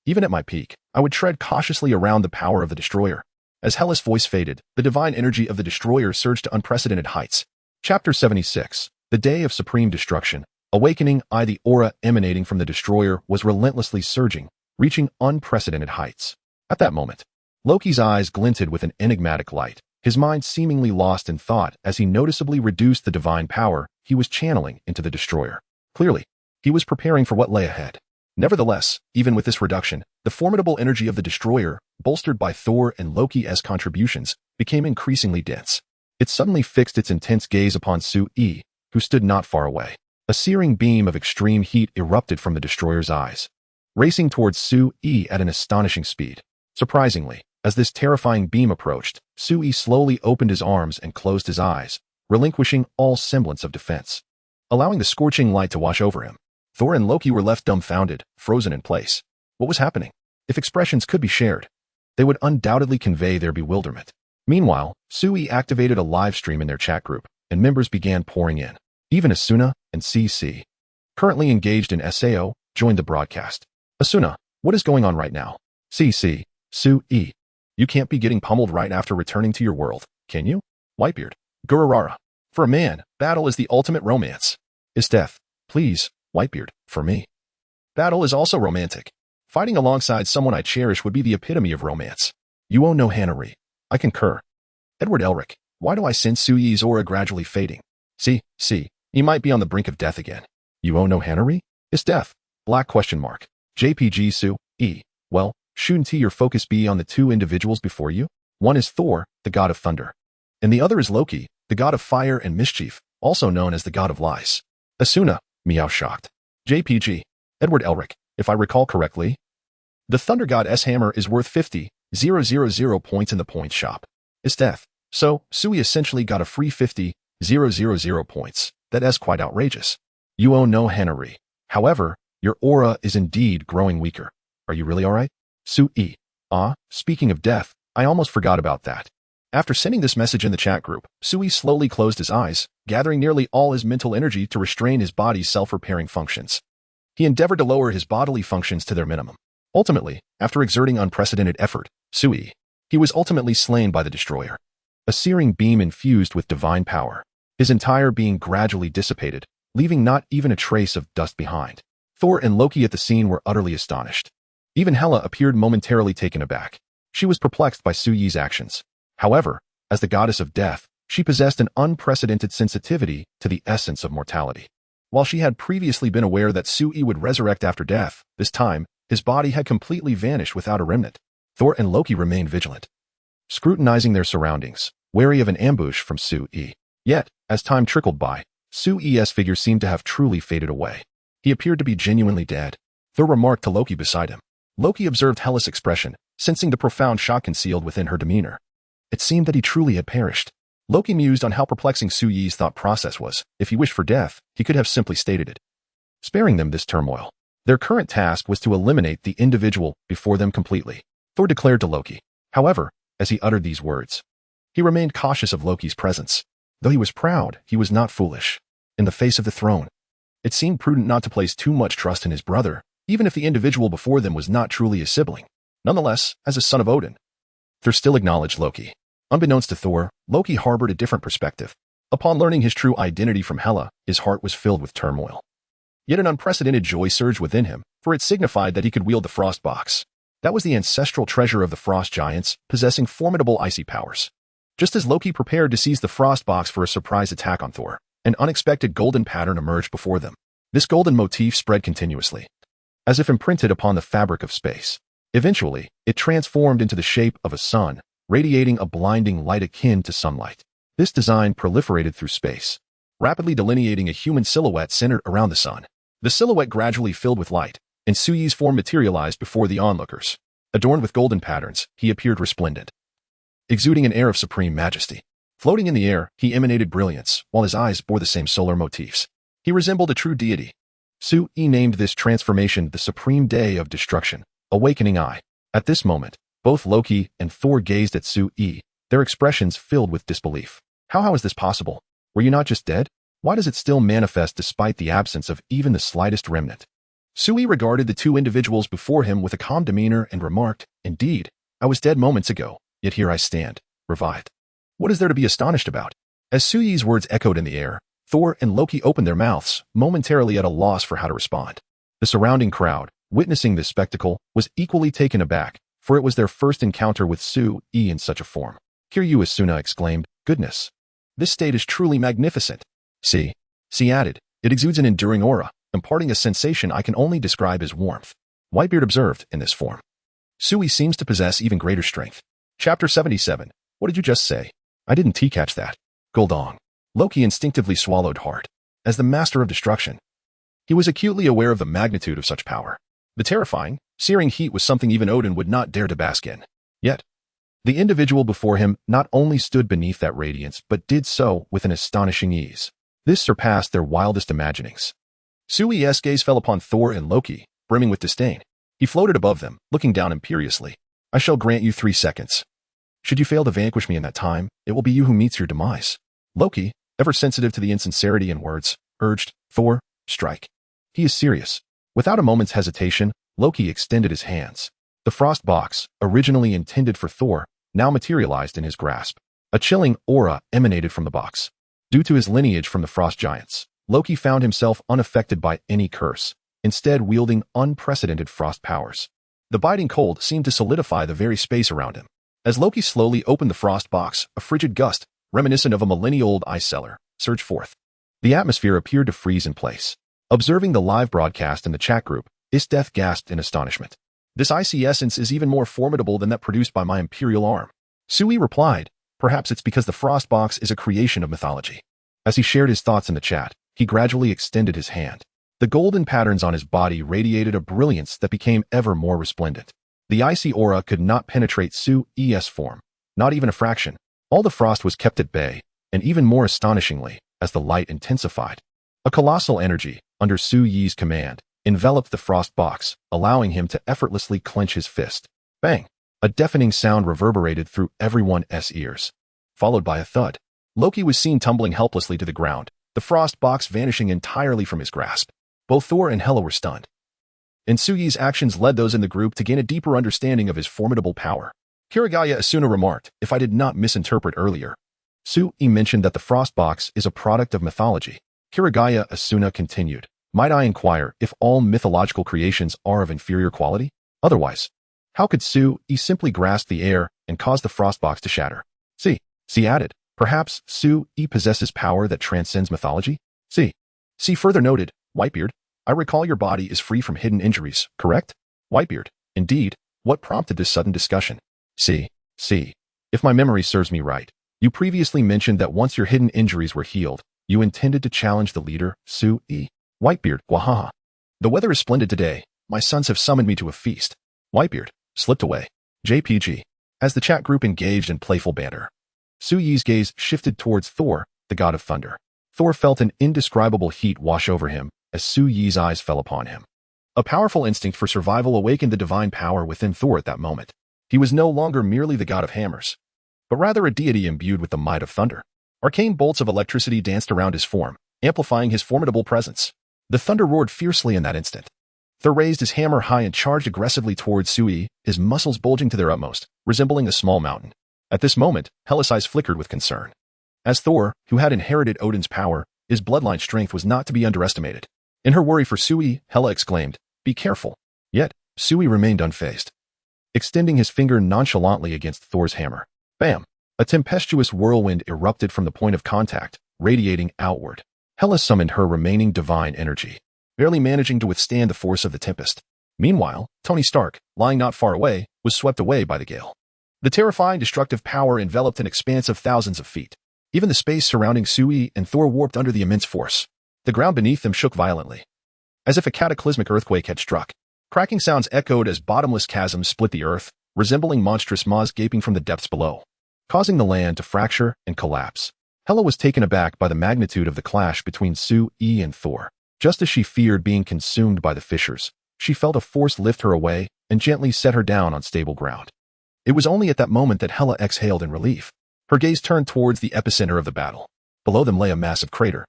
Even at my peak, I would tread cautiously around the power of the Destroyer." As Hela's voice faded, the divine energy of the Destroyer surged to unprecedented heights. Chapter 76. The Day of Supreme Destruction. Awakening. The aura emanating from the Destroyer was relentlessly surging, reaching unprecedented heights. At that moment, Loki's eyes glinted with an enigmatic light, his mind seemingly lost in thought as he noticeably reduced the divine power he was channeling into the Destroyer. Clearly, he was preparing for what lay ahead. Nevertheless, even with this reduction, the formidable energy of the Destroyer, bolstered by Thor and Loki's contributions, became increasingly dense. It suddenly fixed its intense gaze upon Su-yi, who stood not far away. A searing beam of extreme heat erupted from the Destroyer's eyes, racing towards Su-yi at an astonishing speed. Surprisingly, as this terrifying beam approached, Su-yi slowly opened his arms and closed his eyes, relinquishing all semblance of defense, allowing the scorching light to wash over him. Thor and Loki were left dumbfounded, frozen in place. What was happening? If expressions could be shared, they would undoubtedly convey their bewilderment. Meanwhile, Su-yi activated a live stream in their chat group, and members began pouring in. Even Asuna and CC, currently engaged in SAO, joined the broadcast. "Asuna, what is going on right now?" "CC, Su-yi, you can't be getting pummeled right after returning to your world, can you?" "Whitebeard, Gurarararara, for a man, battle is the ultimate romance." "Is death, please, Whitebeard, for me. Battle is also romantic. Fighting alongside someone I cherish would be the epitome of romance." "Yuo no Hanari, I concur." "W-elc-o-me, why do I sense Su-yi's aura gradually fading?" See, he might be on the brink of death again." "Yuo no Hanari? Is death? Black question mark. JPG Su-yi, well, shouldn't your focus be on the two individuals before you? One is Thor, the god of thunder, and the other is Loki, the god of fire and mischief, also known as the god of lies." Asuna, meow shocked. JPG, W-elc-o-me, if I recall correctly, the thunder god's hammer is worth 50,000 points in the point shop. Is death. So, Su-yi essentially got a free 50,000 points. That is quite outrageous. "Yuo no Hanari. However, your aura is indeed growing weaker. Are you really alright?" Su-yi, speaking of death, I almost forgot about that. After sending this message in the chat group, Su-yi slowly closed his eyes, gathering nearly all his mental energy to restrain his body's self-repairing functions. He endeavored to lower his bodily functions to their minimum. Ultimately, after exerting unprecedented effort, he was ultimately slain by the Destroyer. A searing beam infused with divine power, his entire being gradually dissipated, leaving not even a trace of dust behind. Thor and Loki at the scene were utterly astonished. Even Hela appeared momentarily taken aback. She was perplexed by Su-yi's actions. However, as the goddess of death, she possessed an unprecedented sensitivity to the essence of mortality. While she had previously been aware that Sui would resurrect after death, this time, his body had completely vanished without a remnant. Thor and Loki remained vigilant, scrutinizing their surroundings, wary of an ambush from Sui. Yet, as time trickled by, Sui's figure seemed to have truly faded away. He appeared to be genuinely dead. Thor remarked to Loki beside him. Loki observed Hela's expression, sensing the profound shock concealed within her demeanor. It seemed that he truly had perished. Loki mused on how perplexing Sui's thought process was. If he wished for death, he could have simply stated it, sparing them this turmoil. Their current task was to eliminate the individual before them completely, Thor declared to Loki. However, as he uttered these words, he remained cautious of Loki's presence. Though he was proud, he was not foolish. In the face of the throne, it seemed prudent not to place too much trust in his brother, even if the individual before them was not truly his sibling. Nonetheless, as a son of Odin, Thor still acknowledged Loki. Unbeknownst to Thor, Loki harbored a different perspective. Upon learning his true identity from Hela, his heart was filled with turmoil. Yet an unprecedented joy surged within him, for it signified that he could wield the Frost Box. That was the ancestral treasure of the Frost Giants, possessing formidable icy powers. Just as Loki prepared to seize the Frost Box for a surprise attack on Thor, an unexpected golden pattern emerged before them. This golden motif spread continuously, as if imprinted upon the fabric of space. Eventually, it transformed into the shape of a sun, radiating a blinding light akin to sunlight. This design proliferated through space, rapidly delineating a human silhouette centered around the sun. The silhouette gradually filled with light, and Sui's form materialized before the onlookers. Adorned with golden patterns, he appeared resplendent, exuding an air of supreme majesty. Floating in the air, he emanated brilliance, while his eyes bore the same solar motifs. He resembled a true deity. Sui named this transformation the Supreme Day of Destruction, Awakening Eye. At this moment, both Loki and Thor gazed at Sui, their expressions filled with disbelief. How is this possible? Were you not just dead? Why does it still manifest despite the absence of even the slightest remnant? Sui regarded the two individuals before him with a calm demeanor and remarked, "Indeed, I was dead moments ago, yet here I stand, revived. What is there to be astonished about?" As Sui's words echoed in the air, Thor and Loki opened their mouths, momentarily at a loss for how to respond. The surrounding crowd, witnessing this spectacle, was equally taken aback, for it was their first encounter with Sui in such a form. Yuuki Asuna exclaimed, "Goodness! This state is truly magnificent." See, added, "It exudes an enduring aura, imparting a sensation I can only describe as warmth." Whitebeard observed, in this form, Sui seems to possess even greater strength. Chapter 77. What did you just say? I didn't catch that. Goldong. Loki instinctively swallowed hard. As the master of destruction, he was acutely aware of the magnitude of such power. The terrifying, searing heat was something even Odin would not dare to bask in. Yet, the individual before him not only stood beneath that radiance, but did so with an astonishing ease. This surpassed their wildest imaginings. Sui's gaze fell upon Thor and Loki, brimming with disdain. He floated above them, looking down imperiously. "I shall grant you 3 seconds. Should you fail to vanquish me in that time, it will be you who meets your demise." Loki, ever sensitive to the insincerity in words, urged, "Thor, strike. He is serious." Without a moment's hesitation, Loki extended his hands. The Frost Box, originally intended for Thor, now materialized in his grasp. A chilling aura emanated from the box. Due to his lineage from the Frost Giants, Loki found himself unaffected by any curse, instead wielding unprecedented frost powers. The biting cold seemed to solidify the very space around him. As Loki slowly opened the Frost Box, a frigid gust, reminiscent of a millennia-old ice cellar, surged forth. The atmosphere appeared to freeze in place. Observing the live broadcast in the chat group, Isdeath gasped in astonishment. "This icy essence is even more formidable than that produced by my imperial arm." Sui replied, "Perhaps it's because the Frost Box is a creation of mythology." As he shared his thoughts in the chat, he gradually extended his hand. The golden patterns on his body radiated a brilliance that became ever more resplendent. The icy aura could not penetrate Sui's form, not even a fraction. All the frost was kept at bay, and even more astonishingly, as the light intensified. A colossal energy, under Sui's command, enveloped the Frost Box, allowing him to effortlessly clench his fist. Bang! A deafening sound reverberated through everyone's ears, followed by a thud. Loki was seen tumbling helplessly to the ground, the Frost Box vanishing entirely from his grasp. Both Thor and Hela were stunned, and Sui's actions led those in the group to gain a deeper understanding of his formidable power. Yuuki Asuna remarked, "If I did not misinterpret earlier, Sui mentioned that the Frost Box is a product of mythology." Yuuki Asuna continued, "Might I inquire if all mythological creations are of inferior quality? Otherwise, how could Sui simply grasp the air and cause the Frost Box to shatter?" See, added, "Perhaps Sui possesses power that transcends mythology?" See, See further noted, Whitebeard. I recall your body is free from hidden injuries, correct? Whitebeard. Indeed. What prompted this sudden discussion? See. If my memory serves me right, you previously mentioned that once your hidden injuries were healed, you intended to challenge the leader, Su-e. Whitebeard. Wahaha. The weather is splendid today. My sons have summoned me to a feast. Whitebeard. Slipped away. JPG. As the chat group engaged in playful banter, Su-yi's gaze shifted towards Thor, the god of thunder. Thor felt an indescribable heat wash over him as Su-yi's eyes fell upon him. A powerful instinct for survival awakened the divine power within Thor at that moment. He was no longer merely the god of hammers, but rather a deity imbued with the might of thunder. Arcane bolts of electricity danced around his form, amplifying his formidable presence. The thunder roared fiercely in that instant. Thor raised his hammer high and charged aggressively towards Su-yi, his muscles bulging to their utmost, resembling a small mountain. At this moment, Hela's eyes flickered with concern. As Thor, who had inherited Odin's power, his bloodline strength was not to be underestimated. In her worry for Su-yi, Hela exclaimed, "Be careful." Yet, Su-yi remained unfazed, extending his finger nonchalantly against Thor's hammer. Bam! A tempestuous whirlwind erupted from the point of contact, radiating outward. Hela summoned her remaining divine energy, barely managing to withstand the force of the tempest. Meanwhile, Tony Stark, lying not far away, was swept away by the gale. The terrifying destructive power enveloped an expanse of thousands of feet. Even the space surrounding Su-yi and Thor warped under the immense force. The ground beneath them shook violently, as if a cataclysmic earthquake had struck. Cracking sounds echoed as bottomless chasms split the earth, resembling monstrous maws gaping from the depths below, causing the land to fracture and collapse. Hela was taken aback by the magnitude of the clash between Su-yi and Thor. Just as she feared being consumed by the fissures, she felt a force lift her away and gently set her down on stable ground. It was only at that moment that Hela exhaled in relief. Her gaze turned towards the epicenter of the battle. Below them lay a massive crater,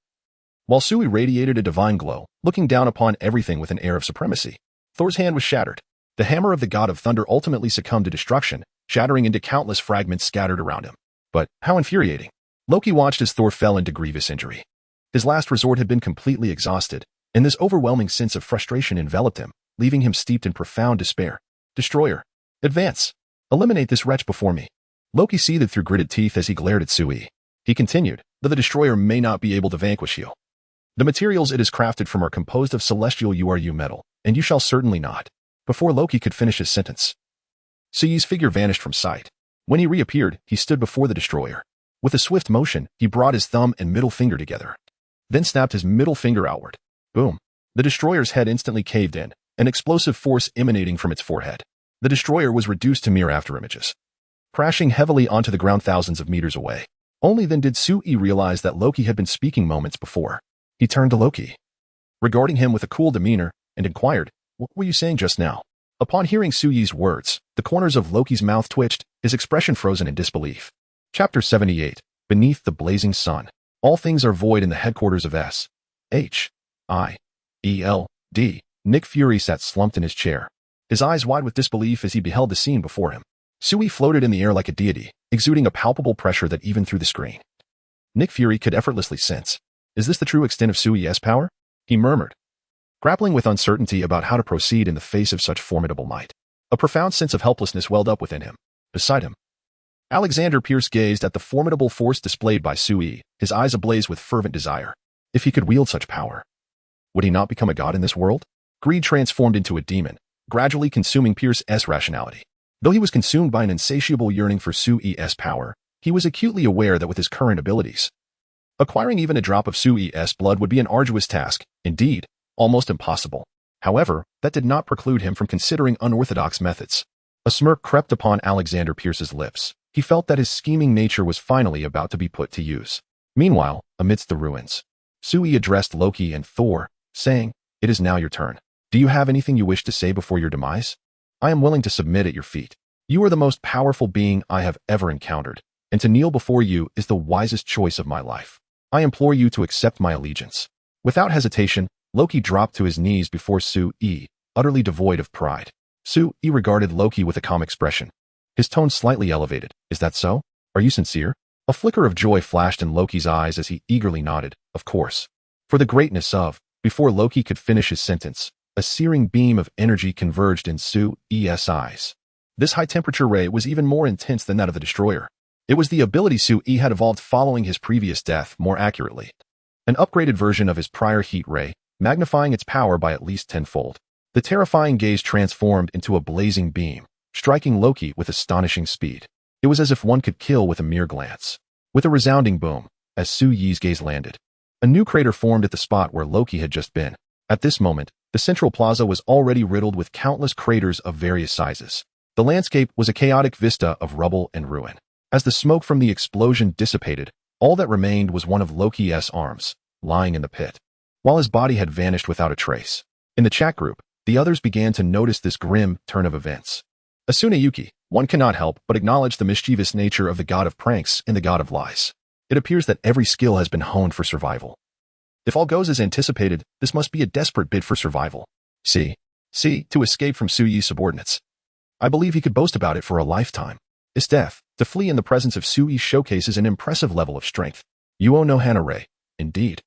while Su-yi radiated a divine glow, looking down upon everything with an air of supremacy. Thor's hand was shattered. The hammer of the god of thunder ultimately succumbed to destruction, shattering into countless fragments scattered around him. But how infuriating. Loki watched as Thor fell into grievous injury. His last resort had been completely exhausted, and this overwhelming sense of frustration enveloped him, leaving him steeped in profound despair. Destroyer, advance. Eliminate this wretch before me. Loki seethed through gritted teeth as he glared at Su-yi. He continued, though the destroyer may not be able to vanquish you. The materials it is crafted from are composed of celestial URU metal, and you shall certainly not. Before Loki could finish his sentence, Su-yi's figure vanished from sight. When he reappeared, he stood before the destroyer. With a swift motion, he brought his thumb and middle finger together, then snapped his middle finger outward. Boom! The destroyer's head instantly caved in, an explosive force emanating from its forehead. The destroyer was reduced to mere afterimages, crashing heavily onto the ground thousands of meters away. Only then did Su-yi realize that Loki had been speaking moments before. He turned to Loki, regarding him with a cool demeanor, and inquired, "What were you saying just now?" Upon hearing Su-yi's words, the corners of Loki's mouth twitched, his expression frozen in disbelief. Chapter 78. Beneath the Blazing Sun. All things are void in the headquarters of S.H.I.E.L.D. Nick Fury sat slumped in his chair, his eyes wide with disbelief as he beheld the scene before him. Su-yi floated in the air like a deity, exuding a palpable pressure that even through the screen Nick Fury could effortlessly sense. Is this the true extent of Su-yi's power? He murmured, grappling with uncertainty about how to proceed in the face of such formidable might. A profound sense of helplessness welled up within him. Beside him, Alexander Pierce gazed at the formidable force displayed by Su-yi, his eyes ablaze with fervent desire. If he could wield such power, would he not become a god in this world? Greed transformed into a demon, gradually consuming Pierce's rationality. Though he was consumed by an insatiable yearning for Su-yi's power, he was acutely aware that with his current abilities, acquiring even a drop of Su-yi's blood would be an arduous task, indeed, almost impossible. However, that did not preclude him from considering unorthodox methods. A smirk crept upon Alexander Pierce's lips. He felt that his scheming nature was finally about to be put to use. Meanwhile, amidst the ruins, Su-yi addressed Loki and Thor, saying, "It is now your turn. Do you have anything you wish to say before your demise? I am willing to submit at your feet. You are the most powerful being I have ever encountered, and to kneel before you is the wisest choice of my life. I implore you to accept my allegiance." Without hesitation, Loki dropped to his knees before Su-yi, utterly devoid of pride. Su-yi regarded Loki with a calm expression, his tone slightly elevated. "Is that so? Are you sincere?" A flicker of joy flashed in Loki's eyes as he eagerly nodded, "Of course." For the greatness of, before Loki could finish his sentence, a searing beam of energy converged in Su-yi's eyes. This high-temperature ray was even more intense than that of the destroyer. It was the ability Su-yi had evolved following his previous death, more accurately, an upgraded version of his prior heat ray, magnifying its power by at least tenfold. The terrifying gaze transformed into a blazing beam, striking Loki with astonishing speed. It was as if one could kill with a mere glance. With a resounding boom, as Su Yi's gaze landed, a new crater formed at the spot where Loki had just been. At this moment, the central plaza was already riddled with countless craters of various sizes. The landscape was a chaotic vista of rubble and ruin. As the smoke from the explosion dissipated, all that remained was one of Loki's arms, lying in the pit, while his body had vanished without a trace. In the chat group, the others began to notice this grim turn of events. Asuna Yuuki, one cannot help but acknowledge the mischievous nature of the god of pranks and the god of lies. It appears that every skill has been honed for survival. If all goes as anticipated, this must be a desperate bid for survival. C. To escape from Su Yi's subordinates. I believe he could boast about it for a lifetime. His death, to flee in the presence of Su Yi, showcases an impressive level of strength. Yuo no Hana-Rei, indeed.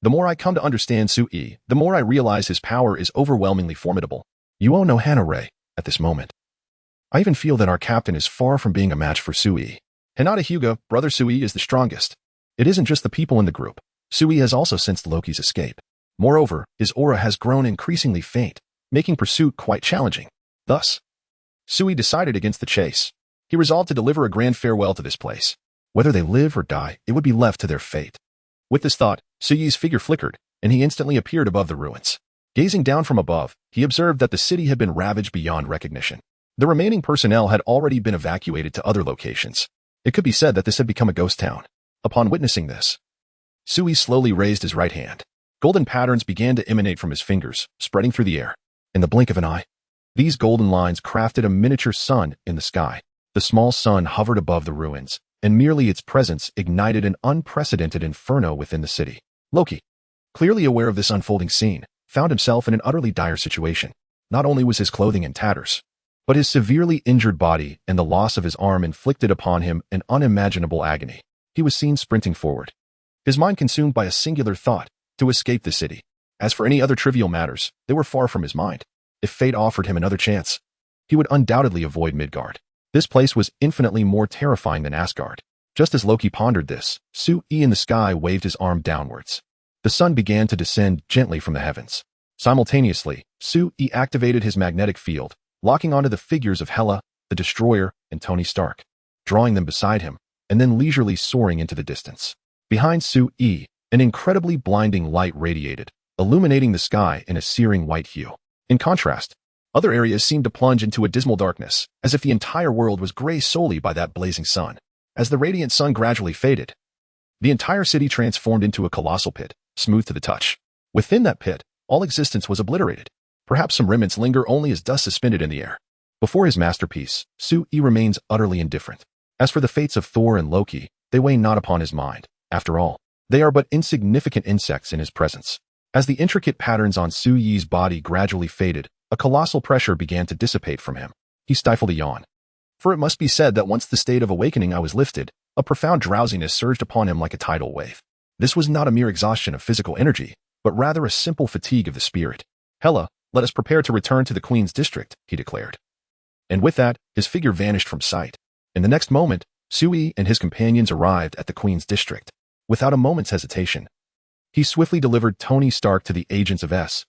The more I come to understand Su Yi, the more I realize his power is overwhelmingly formidable. Yuo no Hana-Rei, at this moment. I even feel that our captain is far from being a match for Su Yi. Hinata Hyuga, brother Su Yi is the strongest. It isn't just the people in the group. Su Yi has also sensed Loki's escape. Moreover, his aura has grown increasingly faint, making pursuit quite challenging. Thus, Su Yi decided against the chase. He resolved to deliver a grand farewell to this place. Whether they live or die, it would be left to their fate. With this thought, Su Yi's figure flickered, and he instantly appeared above the ruins. Gazing down from above, he observed that the city had been ravaged beyond recognition. The remaining personnel had already been evacuated to other locations. It could be said that this had become a ghost town. Upon witnessing this, Su Yi slowly raised his right hand. Golden patterns began to emanate from his fingers, spreading through the air. In the blink of an eye, these golden lines crafted a miniature sun in the sky. The small sun hovered above the ruins, and merely its presence ignited an unprecedented inferno within the city. Loki, clearly aware of this unfolding scene, found himself in an utterly dire situation. Not only was his clothing in tatters, but his severely injured body and the loss of his arm inflicted upon him an unimaginable agony. He was seen sprinting forward, his mind consumed by a singular thought: to escape the city. As for any other trivial matters, they were far from his mind. If fate offered him another chance, he would undoubtedly avoid Midgard. This place was infinitely more terrifying than Asgard. Just as Loki pondered this, Su Yi in the sky waved his arm downwards. The sun began to descend gently from the heavens. Simultaneously, Su Yi activated his magnetic field, locking onto the figures of Hela, the Destroyer, and Tony Stark, drawing them beside him, and then leisurely soaring into the distance. Behind Su Yi, an incredibly blinding light radiated, illuminating the sky in a searing white hue. In contrast, other areas seemed to plunge into a dismal darkness, as if the entire world was gray solely by that blazing sun. As the radiant sun gradually faded, the entire city transformed into a colossal pit, smooth to the touch. Within that pit, all existence was obliterated. Perhaps some remnants linger only as dust suspended in the air. Before his masterpiece, Su Yi remains utterly indifferent. As for the fates of Thor and Loki, they weigh not upon his mind. After all, they are but insignificant insects in his presence. As the intricate patterns on Su Yi's body gradually faded, a colossal pressure began to dissipate from him. He stifled a yawn. For it must be said that once the state of awakening I was lifted, a profound drowsiness surged upon him like a tidal wave. This was not a mere exhaustion of physical energy, but rather a simple fatigue of the spirit. Hela, let us prepare to return to the Queen's district, he declared. And with that, his figure vanished from sight. In the next moment, Su Yi and his companions arrived at the Queen's district. Without a moment's hesitation, he swiftly delivered Tony Stark to the agents of S.H.I.E.L.D.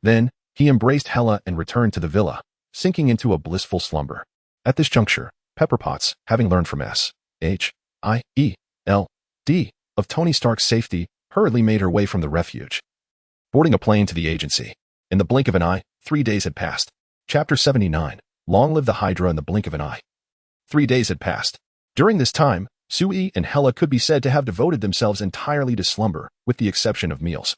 Then, he embraced Hela and returned to the villa, sinking into a blissful slumber. At this juncture, Pepper Potts, having learned from S.H.I.E.L.D. of Tony Stark's safety, hurriedly made her way from the refuge, boarding a plane to the agency. In the blink of an eye, 3 days had passed. Chapter 79. Long live the Hydra in the blink of an eye. 3 days had passed. During this time, Su Yi and Hela could be said to have devoted themselves entirely to slumber, with the exception of meals,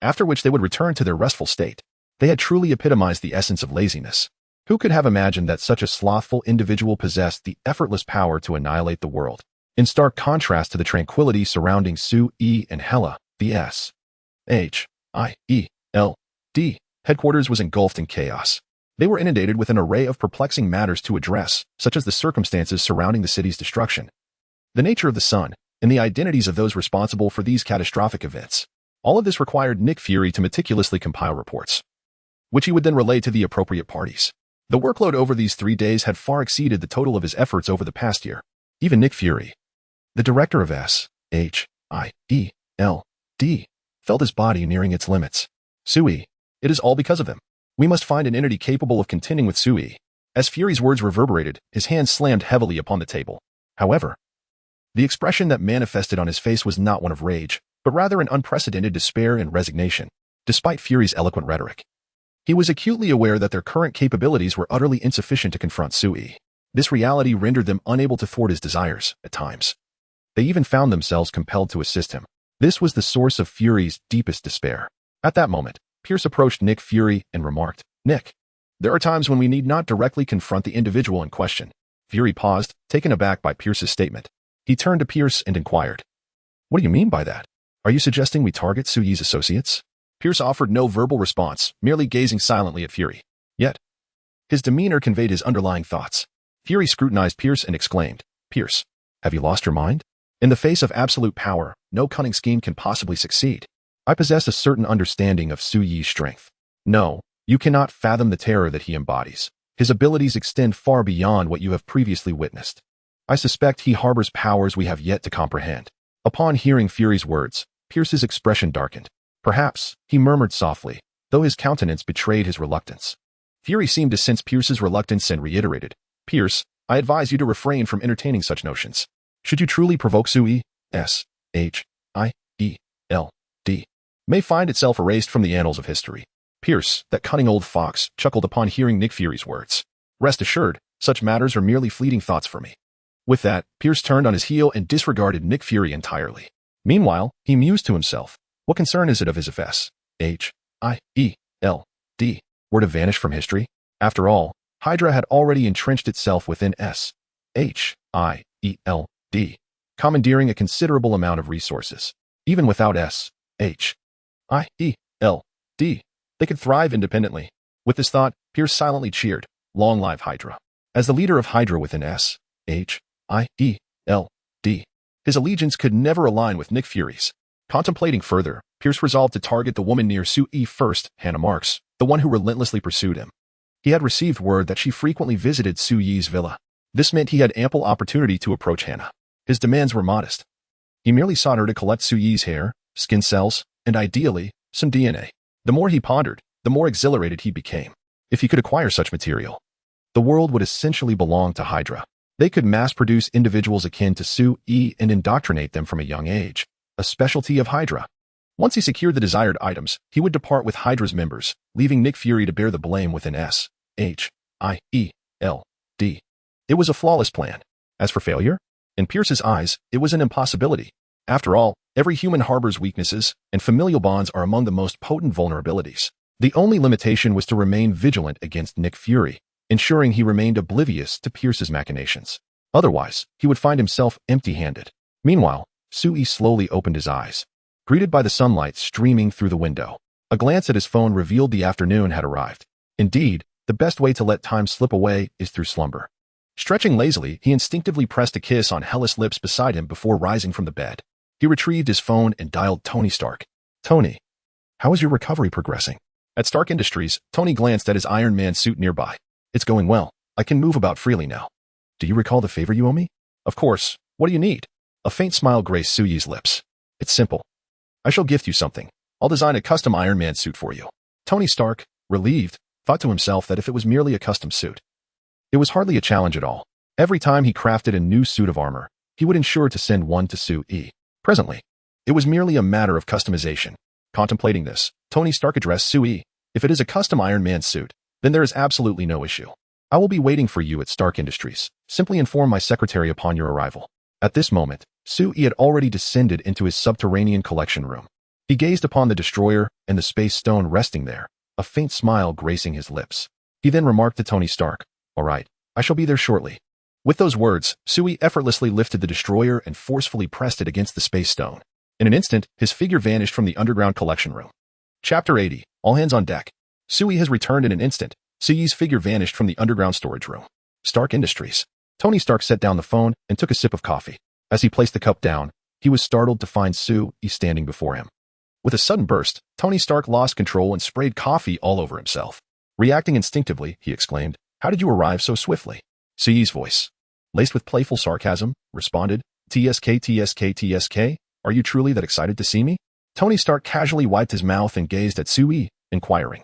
after which they would return to their restful state. They had truly epitomized the essence of laziness. Who could have imagined that such a slothful individual possessed the effortless power to annihilate the world? In stark contrast to the tranquility surrounding Su Yi and Hela, the S.H.I.E.L.D. headquarters was engulfed in chaos. They were inundated with an array of perplexing matters to address, such as the circumstances surrounding the city's destruction, the nature of the sun, and the identities of those responsible for these catastrophic events. All of this required Nick Fury to meticulously compile reports, which he would then relay to the appropriate parties. The workload over these 3 days had far exceeded the total of his efforts over the past year. Even Nick Fury, the director of S. felt his body nearing its limits. Sui, it is all because of them. We must find an entity capable of contending with Sui. As Fury's words reverberated, his hand slammed heavily upon the table. However, the expression that manifested on his face was not one of rage, but rather an unprecedented despair and resignation, despite Fury's eloquent rhetoric. He was acutely aware that their current capabilities were utterly insufficient to confront Sui. This reality rendered them unable to thwart his desires, at times. They even found themselves compelled to assist him. This was the source of Fury's deepest despair. At that moment, Pierce approached Nick Fury and remarked, "Nick, there are times when we need not directly confront the individual in question." Fury paused, taken aback by Pierce's statement. He turned to Pierce and inquired, "What do you mean by that? Are you suggesting we target Sui's associates?" Pierce offered no verbal response, merely gazing silently at Fury. Yet, his demeanor conveyed his underlying thoughts. Fury scrutinized Pierce and exclaimed, "Pierce, have you lost your mind? In the face of absolute power, no cunning scheme can possibly succeed. I possess a certain understanding of Su Yi's strength. No, you cannot fathom the terror that he embodies. His abilities extend far beyond what you have previously witnessed. I suspect he harbors powers we have yet to comprehend." Upon hearing Fury's words, Pierce's expression darkened. Perhaps, he murmured softly, though his countenance betrayed his reluctance. Fury seemed to sense Pierce's reluctance and reiterated, "Pierce, I advise you to refrain from entertaining such notions. Should you truly provoke Sui, S-H-I-E-L-D, may find itself erased from the annals of history." Pierce, that cunning old fox, chuckled upon hearing Nick Fury's words. "Rest assured, such matters are merely fleeting thoughts for me." With that, Pierce turned on his heel and disregarded Nick Fury entirely. Meanwhile, he mused to himself, what concern is it of his if S-H-I-E-L-D were to vanish from history? After all, Hydra had already entrenched itself within S-H-I-E-L-D, commandeering a considerable amount of resources. Even without S-H-I-E-L-D, they could thrive independently. With this thought, Pierce silently cheered, "Long live Hydra." As the leader of Hydra within S-H-I-E-L-D, his allegiance could never align with Nick Fury's. Contemplating further, Pierce resolved to target the woman near Sui first, Hannah Marks, the one who relentlessly pursued him. He had received word that she frequently visited Su Yi's villa. This meant he had ample opportunity to approach Hannah. His demands were modest. He merely sought her to collect Su Yi's hair, skin cells, and ideally, some DNA. The more he pondered, the more exhilarated he became. If he could acquire such material, the world would essentially belong to Hydra. They could mass-produce individuals akin to Su Yi and indoctrinate them from a young age, a specialty of Hydra. Once he secured the desired items, he would depart with Hydra's members, leaving Nick Fury to bear the blame within S-H-I-E-L-D. It was a flawless plan. As for failure, in Pierce's eyes, it was an impossibility. After all, every human harbors weaknesses, and familial bonds are among the most potent vulnerabilities. The only limitation was to remain vigilant against Nick Fury, ensuring he remained oblivious to Pierce's machinations. Otherwise, he would find himself empty-handed. Meanwhile, Sui slowly opened his eyes, greeted by the sunlight streaming through the window. A glance at his phone revealed the afternoon had arrived. Indeed, the best way to let time slip away is through slumber. Stretching lazily, he instinctively pressed a kiss on Hella's lips beside him before rising from the bed. He retrieved his phone and dialed Tony Stark. "Tony, how is your recovery progressing?" At Stark Industries, Tony glanced at his Iron Man suit nearby. "It's going well. I can move about freely now. Do you recall the favor you owe me?" "Of course. What do you need?" A faint smile graced Su Yi's lips. "It's simple. I shall gift you something. I'll design a custom Iron Man suit for you." Tony Stark, relieved, thought to himself that if it was merely a custom suit, it was hardly a challenge at all. Every time he crafted a new suit of armor, he would ensure to send one to Su Yi. Presently, it was merely a matter of customization. Contemplating this, Tony Stark addressed Su Yi. "If it is a custom Iron Man suit, then there is absolutely no issue. I will be waiting for you at Stark Industries. Simply inform my secretary upon your arrival." At this moment, Su Yi had already descended into his subterranean collection room. He gazed upon the destroyer and the space stone resting there, a faint smile gracing his lips. He then remarked to Tony Stark, "All right, I shall be there shortly." With those words, Su Yi effortlessly lifted the destroyer and forcefully pressed it against the space stone. In an instant, his figure vanished from the underground collection room. Chapter 80, All Hands on Deck. Su Yi has returned in an instant. Su Yi's figure vanished from the underground storage room. Stark Industries. Tony Stark set down the phone and took a sip of coffee. As he placed the cup down, he was startled to find Su Yi standing before him. With a sudden burst, Tony Stark lost control and sprayed coffee all over himself. Reacting instinctively, he exclaimed, "How did you arrive so swiftly?" Su Yi's voice, laced with playful sarcasm, responded, "TSK, TSK, TSK, Are you truly that excited to see me? Tony Stark casually wiped his mouth and gazed at Sui, inquiring.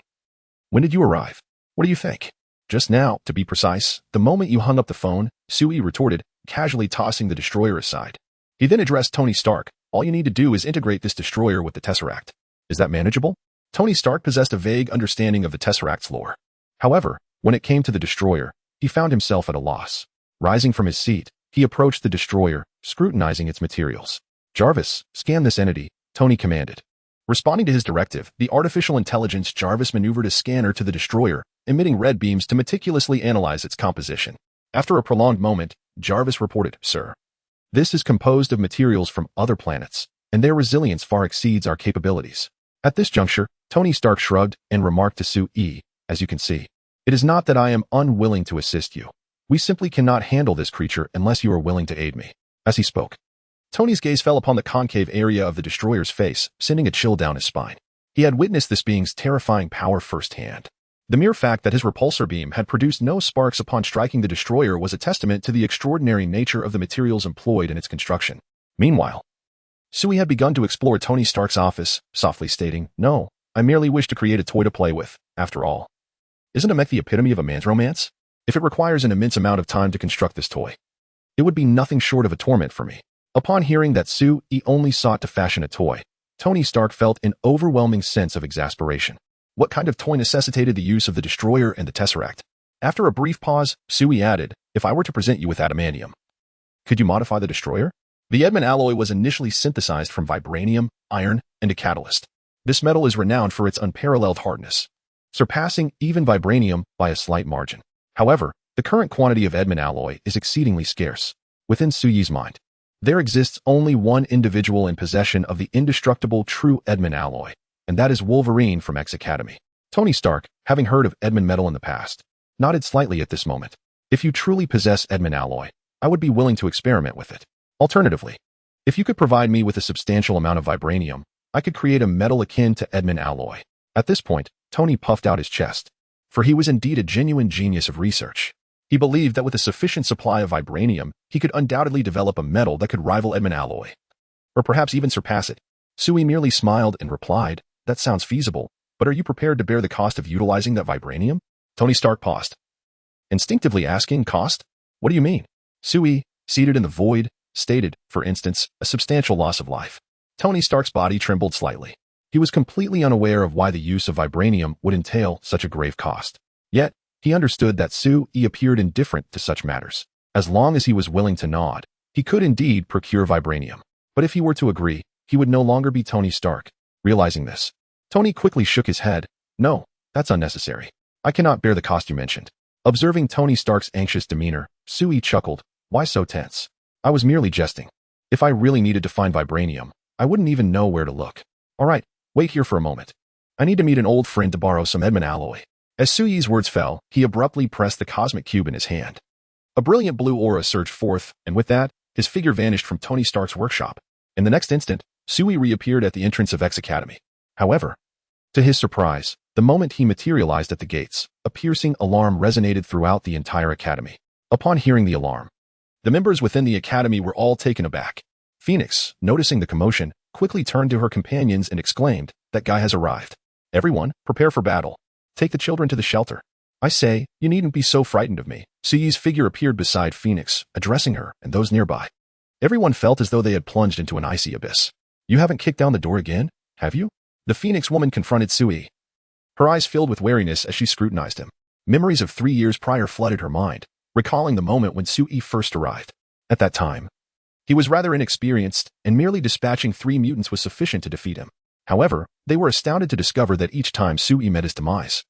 When did you arrive? What do you think? Just now, to be precise, the moment you hung up the phone, Sui retorted, casually tossing the destroyer aside. He then addressed Tony Stark. All you need to do is integrate this destroyer with the Tesseract. Is that manageable? Tony Stark possessed a vague understanding of the Tesseract's lore. However, when it came to the destroyer, he found himself at a loss. Rising from his seat, he approached the destroyer, scrutinizing its materials. Jarvis, scan this entity, Tony commanded. Responding to his directive, the artificial intelligence Jarvis maneuvered a scanner to the destroyer, emitting red beams to meticulously analyze its composition. After a prolonged moment, Jarvis reported, Sir, this is composed of materials from other planets, and their resilience far exceeds our capabilities. At this juncture, Tony Stark shrugged and remarked to Sui, as you can see, it is not that I am unwilling to assist you. We simply cannot handle this creature unless you are willing to aid me. As he spoke, Tony's gaze fell upon the concave area of the destroyer's face, sending a chill down his spine. He had witnessed this being's terrifying power firsthand. The mere fact that his repulsor beam had produced no sparks upon striking the destroyer was a testament to the extraordinary nature of the materials employed in its construction. Meanwhile, Sui had begun to explore Tony Stark's office, softly stating, No, I merely wish to create a toy to play with, after all. Isn't a mech the epitome of a man's romance? If it requires an immense amount of time to construct this toy, it would be nothing short of a torment for me. Upon hearing that Sui only sought to fashion a toy, Tony Stark felt an overwhelming sense of exasperation. What kind of toy necessitated the use of the destroyer and the Tesseract? After a brief pause, Sui added, If I were to present you with adamantium, could you modify the destroyer? The Edmund alloy was initially synthesized from vibranium, iron, and a catalyst. This metal is renowned for its unparalleled hardness, surpassing even vibranium by a slight margin. However, the current quantity of Edmund alloy is exceedingly scarce. Within Sui's mind, there exists only one individual in possession of the indestructible true Edmund alloy, and that is Wolverine from X Academy. Tony Stark, having heard of Edmund metal in the past, nodded slightly at this moment. If you truly possess Edmund alloy, I would be willing to experiment with it. Alternatively, if you could provide me with a substantial amount of vibranium, I could create a metal akin to Edmund alloy. At this point, Tony puffed out his chest, for he was indeed a genuine genius of research. He believed that with a sufficient supply of vibranium, he could undoubtedly develop a metal that could rival Edmund alloy, or perhaps even surpass it. Sui merely smiled and replied, That sounds feasible, but are you prepared to bear the cost of utilizing that vibranium? Tony Stark paused, instinctively asking, Cost? What do you mean? Sui, seated in the void, stated, for instance, a substantial loss of life. Tony Stark's body trembled slightly. He was completely unaware of why the use of vibranium would entail such a grave cost. Yet, he understood that Sui appeared indifferent to such matters. As long as he was willing to nod, he could indeed procure vibranium. But if he were to agree, he would no longer be Tony Stark. Realizing this, Tony quickly shook his head. No, that's unnecessary. I cannot bear the cost you mentioned. Observing Tony Stark's anxious demeanor, Sui chuckled. Why so tense? I was merely jesting. If I really needed to find vibranium, I wouldn't even know where to look. All right, wait here for a moment. I need to meet an old friend to borrow some Edmund alloy. As Sui's words fell, he abruptly pressed the cosmic cube in his hand. A brilliant blue aura surged forth, and with that, his figure vanished from Tony Stark's workshop. In the next instant, Sui reappeared at the entrance of X Academy. However, to his surprise, the moment he materialized at the gates, a piercing alarm resonated throughout the entire academy. Upon hearing the alarm, the members within the academy were all taken aback. Phoenix, noticing the commotion, quickly turned to her companions and exclaimed, That guy has arrived. Everyone, prepare for battle. Take the children to the shelter. I say, you needn't be so frightened of me. Sui's figure appeared beside Phoenix, addressing her and those nearby. Everyone felt as though they had plunged into an icy abyss. You haven't kicked down the door again, have you? The Phoenix woman confronted Sui. Her eyes filled with wariness as she scrutinized him. Memories of 3 years prior flooded her mind, recalling the moment when Sui first arrived. At that time, he was rather inexperienced, and merely dispatching 3 mutants was sufficient to defeat him. However, they were astounded to discover that each time Sui met his demise,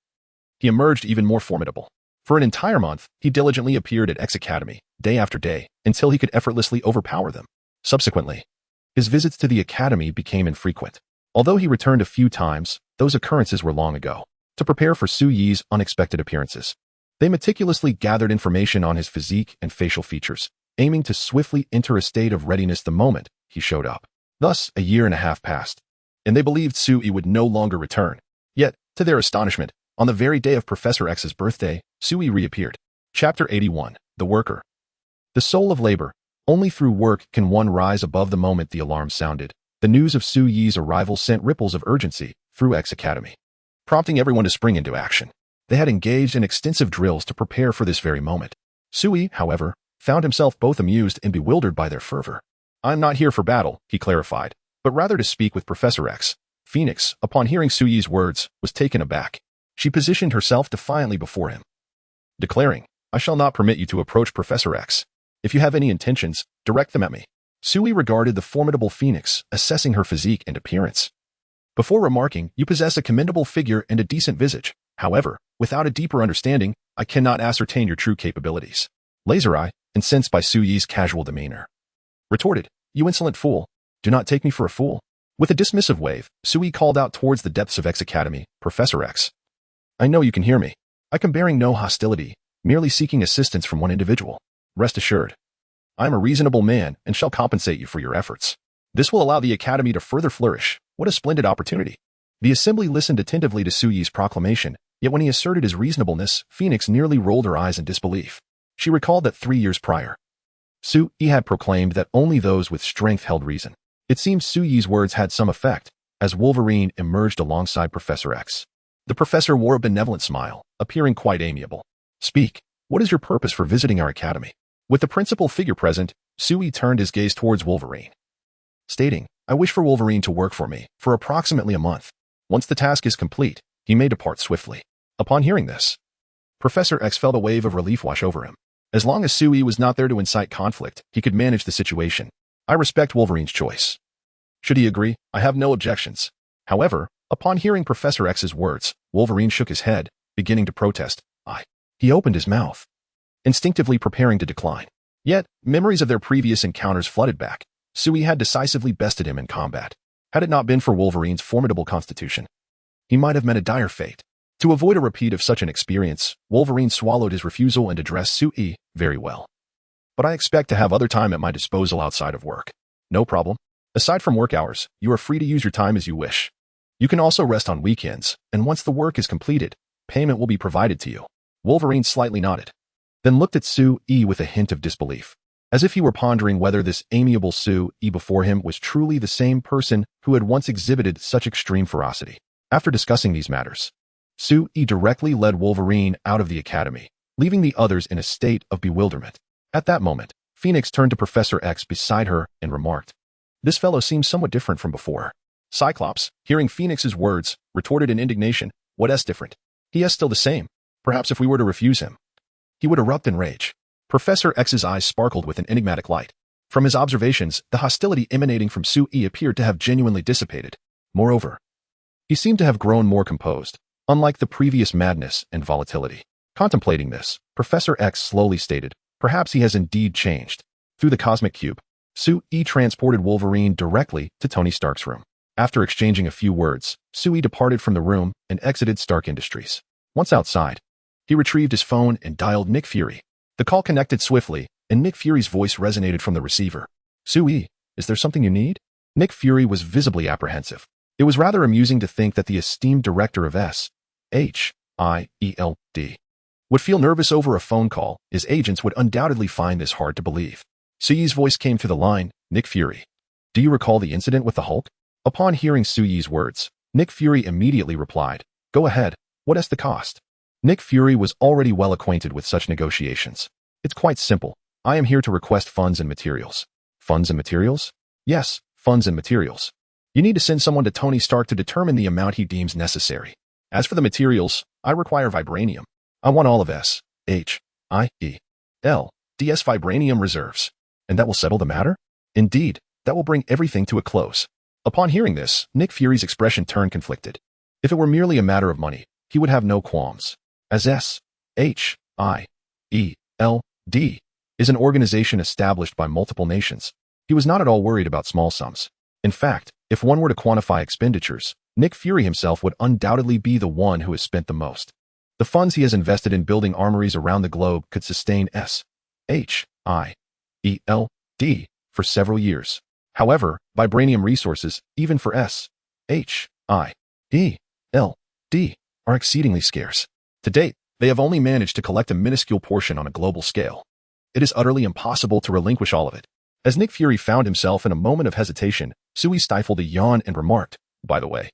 he emerged even more formidable. For an entire month, he diligently appeared at X Academy, day after day, until he could effortlessly overpower them. Subsequently, his visits to the academy became infrequent. Although he returned a few times, those occurrences were long ago. To prepare for Sui's unexpected appearances, they meticulously gathered information on his physique and facial features, aiming to swiftly enter a state of readiness the moment he showed up. Thus, a year and a half passed, and they believed Sui would no longer return. Yet, to their astonishment, on the very day of Professor X's birthday, Sui reappeared. Chapter 81, The Worker. The soul of labor. Only through work can one rise above the moment the alarm sounded. The news of Su Yi's arrival sent ripples of urgency through X Academy, prompting everyone to spring into action. They had engaged in extensive drills to prepare for this very moment. Su Yi, however, found himself both amused and bewildered by their fervor. "I'm not here for battle," he clarified, "but rather to speak with Professor X." Phoenix, upon hearing Su Yi's words, was taken aback. She positioned herself defiantly before him, declaring, "I shall not permit you to approach Professor X. If you have any intentions, direct them at me." Su Yi regarded the formidable Phoenix, assessing her physique and appearance, before remarking, "You possess a commendable figure and a decent visage. However, without a deeper understanding, I cannot ascertain your true capabilities." Laser Eye, incensed by Su Yi's casual demeanor, retorted, "You insolent fool, do not take me for a fool." With a dismissive wave, Su Yi called out towards the depths of X Academy, "Professor X, I know you can hear me. I am bearing no hostility, merely seeking assistance from one individual. Rest assured, I am a reasonable man and shall compensate you for your efforts. This will allow the Academy to further flourish. What a splendid opportunity." The assembly listened attentively to Su Yi's proclamation, yet when he asserted his reasonableness, Phoenix nearly rolled her eyes in disbelief. She recalled that 3 years prior, Su Yi had proclaimed that only those with strength held reason. It seemed Su Yi's words had some effect, as Wolverine emerged alongside Professor X. The professor wore a benevolent smile, appearing quite amiable. "Speak, what is your purpose for visiting our academy?" With the principal figure present, Su Yi turned his gaze towards Wolverine, stating, "I wish for Wolverine to work for me for approximately a month. Once the task is complete, he may depart swiftly." Upon hearing this, Professor X felt a wave of relief wash over him. As long as Su Yi was not there to incite conflict, he could manage the situation. "I respect Wolverine's choice. Should he agree, I have no objections." However, upon hearing Professor X's words, Wolverine shook his head, beginning to protest. He opened his mouth, instinctively preparing to decline. Yet, memories of their previous encounters flooded back. Su Yi had decisively bested him in combat. Had it not been for Wolverine's formidable constitution, he might have met a dire fate. To avoid a repeat of such an experience, Wolverine swallowed his refusal and addressed Su Yi very well. "But I expect to have other time at my disposal outside of work." "No problem. Aside from work hours, you are free to use your time as you wish. You can also rest on weekends, and once the work is completed, payment will be provided to you." Wolverine slightly nodded, then looked at Su Yi with a hint of disbelief, as if he were pondering whether this amiable Su Yi before him was truly the same person who had once exhibited such extreme ferocity. After discussing these matters, Su Yi directly led Wolverine out of the academy, leaving the others in a state of bewilderment. At that moment, Phoenix turned to Professor X beside her and remarked, "This fellow seems somewhat different from before." Cyclops, hearing Phoenix's words, retorted in indignation, "What is different? He is still the same. Perhaps if we were to refuse him, he would erupt in rage." Professor X's eyes sparkled with an enigmatic light. From his observations, the hostility emanating from Su Yi appeared to have genuinely dissipated. Moreover, he seemed to have grown more composed, unlike the previous madness and volatility. Contemplating this, Professor X slowly stated, "Perhaps he has indeed changed." Through the cosmic cube, Su Yi transported Wolverine directly to Tony Stark's room. After exchanging a few words, Su Yi departed from the room and exited Stark Industries. Once outside, he retrieved his phone and dialed Nick Fury. The call connected swiftly, and Nick Fury's voice resonated from the receiver. "Su Yi, is there something you need?" Nick Fury was visibly apprehensive. It was rather amusing to think that the esteemed director of SHIELD would feel nervous over a phone call. His agents would undoubtedly find this hard to believe. Su Yi's voice came through the line, "Nick Fury, do you recall the incident with the Hulk?" Upon hearing Su Yi's words, Nick Fury immediately replied, "Go ahead, what is the cost?" Nick Fury was already well acquainted with such negotiations. "It's quite simple. I am here to request funds and materials." "Funds and materials?" "Yes, funds and materials. You need to send someone to Tony Stark to determine the amount he deems necessary. As for the materials, I require vibranium. I want all of SHIELD's vibranium reserves. And that will settle the matter?" "Indeed, that will bring everything to a close." Upon hearing this, Nick Fury's expression turned conflicted. If it were merely a matter of money, he would have no qualms. As SHIELD is an organization established by multiple nations, he was not at all worried about small sums. In fact, if one were to quantify expenditures, Nick Fury himself would undoubtedly be the one who has spent the most. The funds he has invested in building armories around the globe could sustain SHIELD for several years. However, vibranium resources, even for SHIELD, are exceedingly scarce. To date, they have only managed to collect a minuscule portion on a global scale. It is utterly impossible to relinquish all of it. As Nick Fury found himself in a moment of hesitation, Sui stifled a yawn and remarked, "By the way,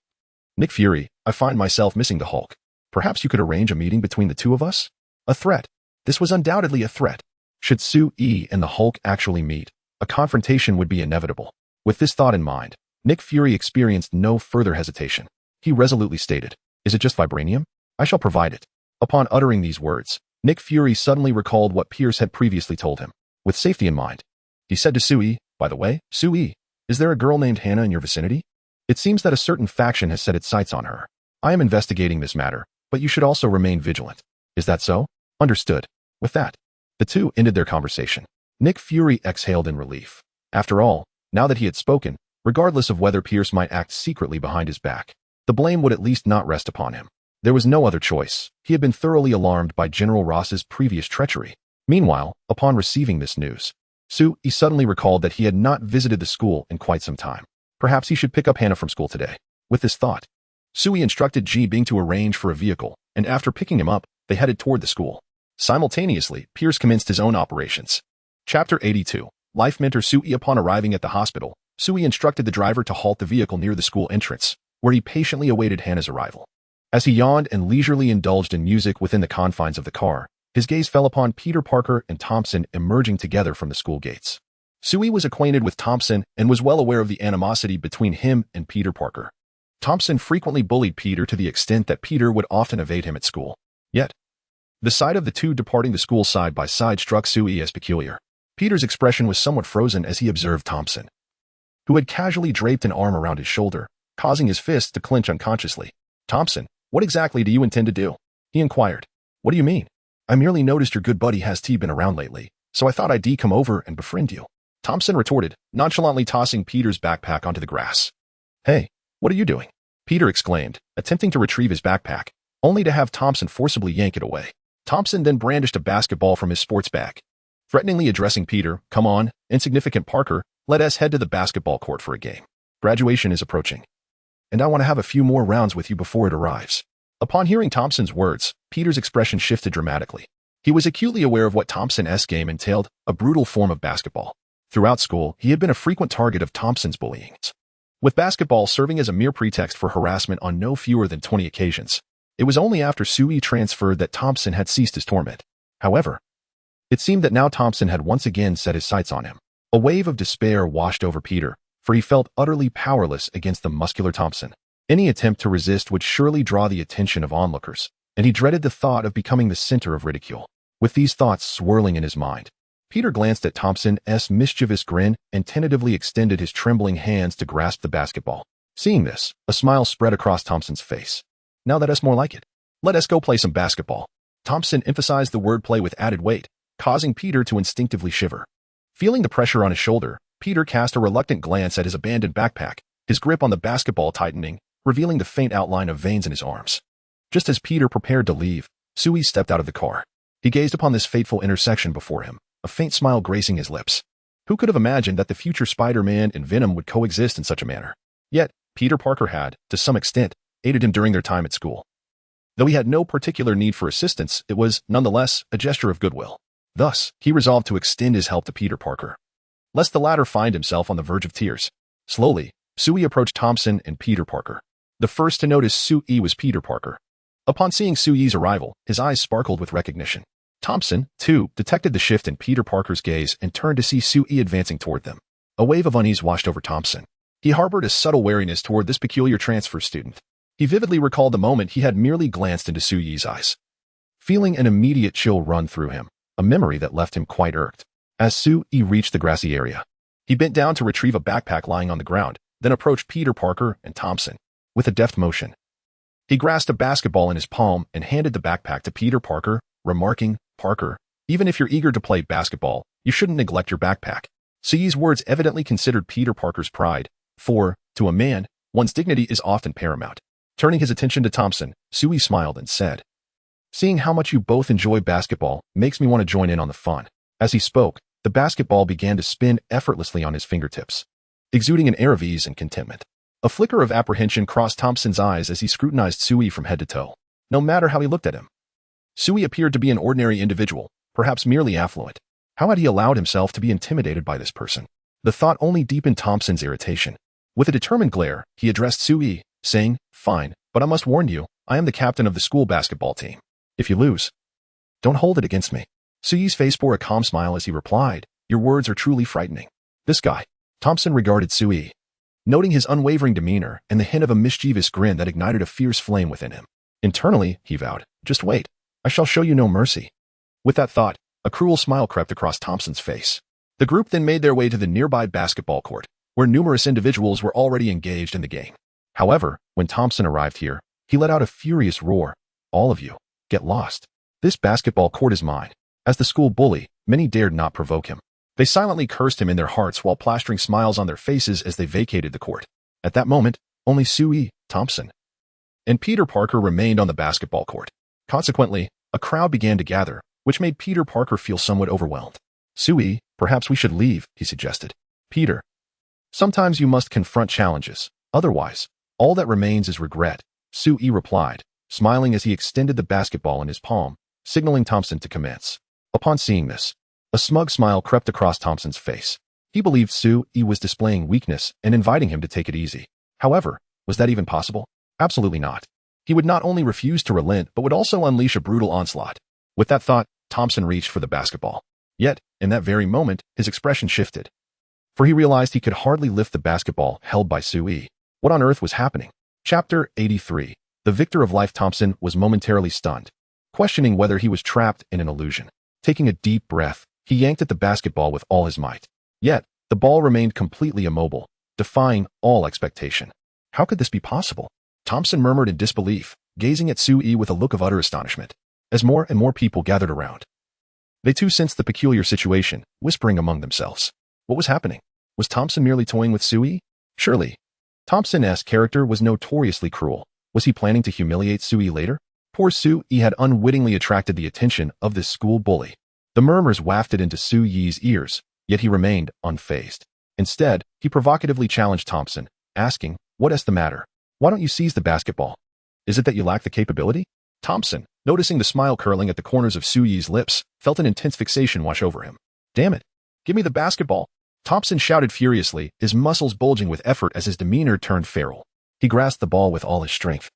Nick Fury, I find myself missing the Hulk. Perhaps you could arrange a meeting between the two of us?" A threat. This was undoubtedly a threat. Should Sui and the Hulk actually meet, a confrontation would be inevitable. With this thought in mind, Nick Fury experienced no further hesitation. He resolutely stated, "Is it just vibranium? I shall provide it." Upon uttering these words, Nick Fury suddenly recalled what Pierce had previously told him. With safety in mind, he said to Sui, "By the way, Sui, is there a girl named Hannah in your vicinity? It seems that a certain faction has set its sights on her. I am investigating this matter, but you should also remain vigilant. Is that so?" "Understood." With that, the two ended their conversation. Nick Fury exhaled in relief. After all, now that he had spoken, regardless of whether Pierce might act secretly behind his back, the blame would at least not rest upon him. There was no other choice. He had been thoroughly alarmed by General Ross's previous treachery. Meanwhile, upon receiving this news, Sui suddenly recalled that he had not visited the school in quite some time. Perhaps he should pick up Hannah from school today. With this thought, Sui instructed Ji Bing to arrange for a vehicle, and after picking him up, they headed toward the school. Simultaneously, Pierce commenced his own operations. Chapter 82. Life Mentor Sui. Upon arriving at the hospital, Sui instructed the driver to halt the vehicle near the school entrance, where he patiently awaited Hannah's arrival. As he yawned and leisurely indulged in music within the confines of the car, his gaze fell upon Peter Parker and Thompson emerging together from the school gates. Sui was acquainted with Thompson and was well aware of the animosity between him and Peter Parker. Thompson frequently bullied Peter to the extent that Peter would often evade him at school. Yet, the sight of the two departing the school side by side struck Sui as peculiar. Peter's expression was somewhat frozen as he observed Thompson, who had casually draped an arm around his shoulder, causing his fists to clench unconsciously. "Thompson, what exactly do you intend to do?" he inquired. "What do you mean?" "I merely noticed your good buddy Has T been around lately, so I thought I'd come over and befriend you," Thompson retorted, nonchalantly tossing Peter's backpack onto the grass. "Hey, what are you doing?" Peter exclaimed, attempting to retrieve his backpack, only to have Thompson forcibly yank it away. Thompson then brandished a basketball from his sports bag. Threateningly addressing Peter, "Come on, insignificant Parker, let us head to the basketball court for a game. Graduation is approaching, and I want to have a few more rounds with you before it arrives." Upon hearing Thompson's words, Peter's expression shifted dramatically. He was acutely aware of what Thompson's game entailed, a brutal form of basketball. Throughout school, he had been a frequent target of Thompson's bullying, with basketball serving as a mere pretext for harassment on no fewer than 20 occasions. It was only after Sui transferred that Thompson had ceased his torment. However, it seemed that now Thompson had once again set his sights on him. A wave of despair washed over Peter, for he felt utterly powerless against the muscular Thompson. Any attempt to resist would surely draw the attention of onlookers, and he dreaded the thought of becoming the center of ridicule. With these thoughts swirling in his mind, Peter glanced at Thompson's mischievous grin and tentatively extended his trembling hands to grasp the basketball. Seeing this, a smile spread across Thompson's face. "Now that's more like it. Let us go play some basketball." Thompson emphasized the wordplay with added weight, causing Peter to instinctively shiver. Feeling the pressure on his shoulder, Peter cast a reluctant glance at his abandoned backpack, his grip on the basketball tightening, revealing the faint outline of veins in his arms. Just as Peter prepared to leave, Sui stepped out of the car. He gazed upon this fateful intersection before him, a faint smile gracing his lips. Who could have imagined that the future Spider-Man and Venom would coexist in such a manner? Yet, Peter Parker had, to some extent, aided him during their time at school. Though he had no particular need for assistance, it was, nonetheless, a gesture of goodwill. Thus, he resolved to extend his help to Peter Parker, lest the latter find himself on the verge of tears. Slowly, Sui approached Thompson and Peter Parker. The first to notice Sui was Peter Parker. Upon seeing Sui's arrival, his eyes sparkled with recognition. Thompson, too, detected the shift in Peter Parker's gaze and turned to see Sui advancing toward them. A wave of unease washed over Thompson. He harbored a subtle wariness toward this peculiar transfer student. He vividly recalled the moment he had merely glanced into Sui's eyes, feeling an immediate chill run through him, a memory that left him quite irked. As Sui reached the grassy area, he bent down to retrieve a backpack lying on the ground, then approached Peter Parker and Thompson. With a deft motion, he grasped a basketball in his palm and handed the backpack to Peter Parker, remarking, "Parker, even if you're eager to play basketball, you shouldn't neglect your backpack." Sui's words evidently considered Peter Parker's pride, for, to a man, one's dignity is often paramount. Turning his attention to Thompson, Sui smiled and said, "Seeing how much you both enjoy basketball makes me want to join in on the fun." As he spoke, the basketball began to spin effortlessly on his fingertips, exuding an air of ease and contentment. A flicker of apprehension crossed Thompson's eyes as he scrutinized Sui from head to toe. No matter how he looked at him, Sui appeared to be an ordinary individual, perhaps merely affluent. How had he allowed himself to be intimidated by this person? The thought only deepened Thompson's irritation. With a determined glare, he addressed Sui, saying, "Fine, but I must warn you, I am the captain of the school basketball team. If you lose, don't hold it against me." Sui's face bore a calm smile as he replied, "Your words are truly frightening." This guy. Thompson regarded Sui, noting his unwavering demeanor and the hint of a mischievous grin that ignited a fierce flame within him. Internally, he vowed, "Just wait. I shall show you no mercy." With that thought, a cruel smile crept across Thompson's face. The group then made their way to the nearby basketball court, where numerous individuals were already engaged in the game. However, when Thompson arrived here, he let out a furious roar. "All of you, get lost. This basketball court is mine." As the school bully, many dared not provoke him. They silently cursed him in their hearts while plastering smiles on their faces as they vacated the court. At that moment, only Sui, Thompson, and Peter Parker remained on the basketball court. Consequently, a crowd began to gather, which made Peter Parker feel somewhat overwhelmed. "Sui, perhaps we should leave," he suggested. "Peter, sometimes you must confront challenges. Otherwise, all that remains is regret," Sui replied, smiling as he extended the basketball in his palm, signaling Thompson to commence. Upon seeing this, a smug smile crept across Thompson's face. He believed Sui was displaying weakness and inviting him to take it easy. However, was that even possible? Absolutely not. He would not only refuse to relent but would also unleash a brutal onslaught. With that thought, Thompson reached for the basketball. Yet, in that very moment, his expression shifted. For he realized he could hardly lift the basketball held by Sui. What on earth was happening? Chapter 83. The victor of life. Thompson was momentarily stunned, questioning whether he was trapped in an illusion. Taking a deep breath, he yanked at the basketball with all his might. Yet, the ball remained completely immobile, defying all expectation. How could this be possible? Thompson murmured in disbelief, gazing at Sui with a look of utter astonishment. As more and more people gathered around, they too sensed the peculiar situation, whispering among themselves. What was happening? Was Thompson merely toying with Sui? Surely. Thompson's character was notoriously cruel. Was he planning to humiliate Sui later? Poor Sui had unwittingly attracted the attention of this school bully. The murmurs wafted into Sui's ears, yet he remained unfazed. Instead, he provocatively challenged Thompson, asking, "What's the matter? Why don't you seize the basketball? Is it that you lack the capability?" Thompson, noticing the smile curling at the corners of Sui's lips, felt an intense fixation wash over him. "Damn it! Give me the basketball!" Thompson shouted furiously, his muscles bulging with effort as his demeanor turned feral. He grasped the ball with all his strength.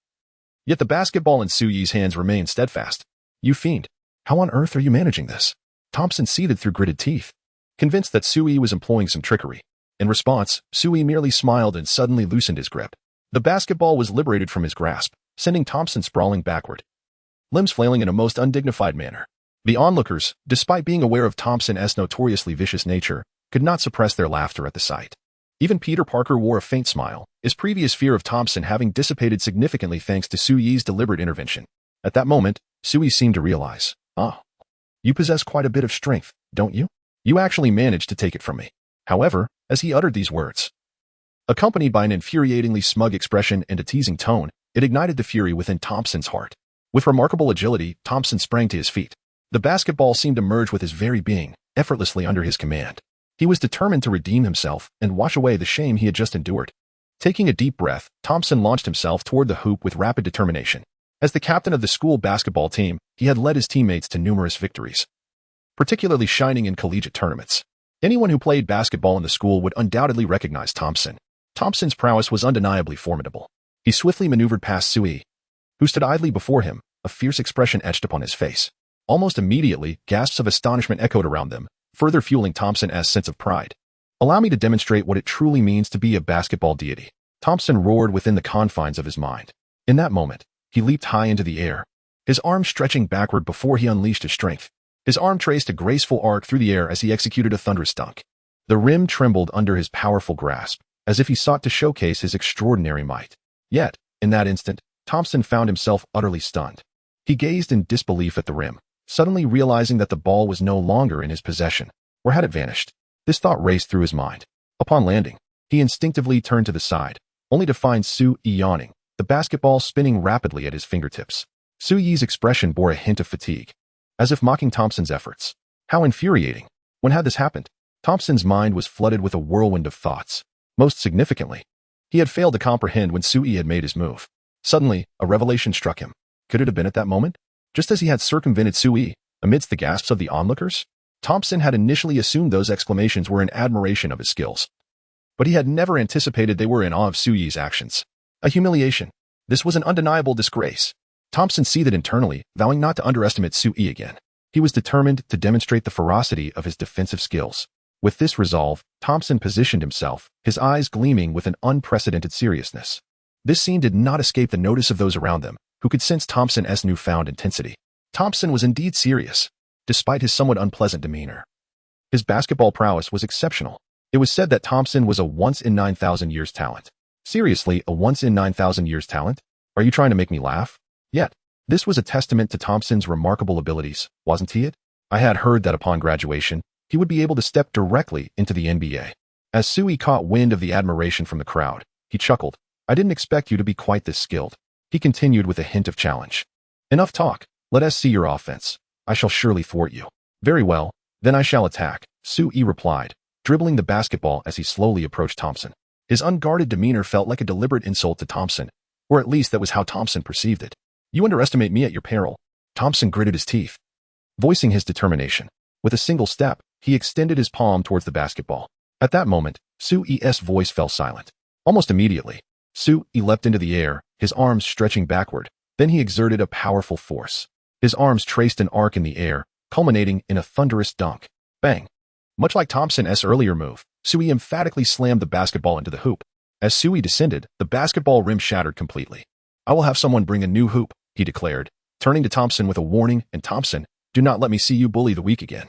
Yet the basketball in Sui's hands remained steadfast. "You fiend! How on earth are you managing this?" Thompson seethed through gritted teeth, convinced that Sui was employing some trickery. In response, Sui merely smiled and suddenly loosened his grip. The basketball was liberated from his grasp, sending Thompson sprawling backward, limbs flailing in a most undignified manner. The onlookers, despite being aware of Thompson's notoriously vicious nature, could not suppress their laughter at the sight. Even Peter Parker wore a faint smile, his previous fear of Thompson having dissipated significantly thanks to Sui's deliberate intervention. At that moment, Sui seemed to realize, you possess quite a bit of strength, don't you? You actually managed to take it from me." However, as he uttered these words, accompanied by an infuriatingly smug expression and a teasing tone, it ignited the fury within Thompson's heart. With remarkable agility, Thompson sprang to his feet. The basketball seemed to merge with his very being, effortlessly under his command. He was determined to redeem himself and wash away the shame he had just endured. Taking a deep breath, Thompson launched himself toward the hoop with rapid determination. As the captain of the school basketball team, he had led his teammates to numerous victories, particularly shining in collegiate tournaments. Anyone who played basketball in the school would undoubtedly recognize Thompson. Thompson's prowess was undeniably formidable. He swiftly maneuvered past Sui, who stood idly before him, a fierce expression etched upon his face. Almost immediately, gasps of astonishment echoed around them, further fueling Thompson's sense of pride. "Allow me to demonstrate what it truly means to be a basketball deity," Thompson roared within the confines of his mind. In that moment, he leaped high into the air, his arms stretching backward before he unleashed his strength. His arm traced a graceful arc through the air as he executed a thunderous dunk. The rim trembled under his powerful grasp, as if he sought to showcase his extraordinary might. Yet, in that instant, Thompson found himself utterly stunned. He gazed in disbelief at the rim, suddenly realizing that the ball was no longer in his possession. Where had it vanished? This thought raced through his mind. Upon landing, he instinctively turned to the side, only to find Sui yawning, the basketball spinning rapidly at his fingertips. Sui's expression bore a hint of fatigue, as if mocking Thompson's efforts. How infuriating! When had this happened? Thompson's mind was flooded with a whirlwind of thoughts. Most significantly, he had failed to comprehend when Sui had made his move. Suddenly, a revelation struck him. Could it have been at that moment? Just as he had circumvented Sui, amidst the gasps of the onlookers, Thompson had initially assumed those exclamations were in admiration of his skills. but he had never anticipated they were in awe of Su-yi's actions. A humiliation. This was an undeniable disgrace. Thompson seethed internally, vowing not to underestimate Su-yi again. He was determined to demonstrate the ferocity of his defensive skills. With this resolve, Thompson positioned himself, his eyes gleaming with an unprecedented seriousness. This scene did not escape the notice of those around them, who could sense Thompson's newfound intensity. Thompson was indeed serious, despite his somewhat unpleasant demeanor. His basketball prowess was exceptional. It was said that Thompson was a once-in-9,000 years talent. Seriously, a once-in-9,000 years talent? Are you trying to make me laugh? Yet, this was a testament to Thompson's remarkable abilities, wasn't he? I had heard that upon graduation, he would be able to step directly into the NBA. As Su-yi caught wind of the admiration from the crowd, he chuckled. I didn't expect you to be quite this skilled. He continued with a hint of challenge. Enough talk. Let us see your offense. I shall surely thwart you. Very well, then I shall attack, Su-yi replied, dribbling the basketball as he slowly approached Thompson. His unguarded demeanor felt like a deliberate insult to Thompson, or at least that was how Thompson perceived it. You underestimate me at your peril. Thompson gritted his teeth, voicing his determination. With a single step, he extended his palm towards the basketball. At that moment, Su-yi's voice fell silent. Almost immediately, Su-yi leapt into the air, his arms stretching backward. Then he exerted a powerful force. His arms traced an arc in the air, culminating in a thunderous dunk. Bang! Much like Thompson's earlier move, Su-yi emphatically slammed the basketball into the hoop. As Su-yi descended, the basketball rim shattered completely. I will have someone bring a new hoop, he declared, turning to Thompson with a warning, and Thompson, do not let me see you bully the weak again.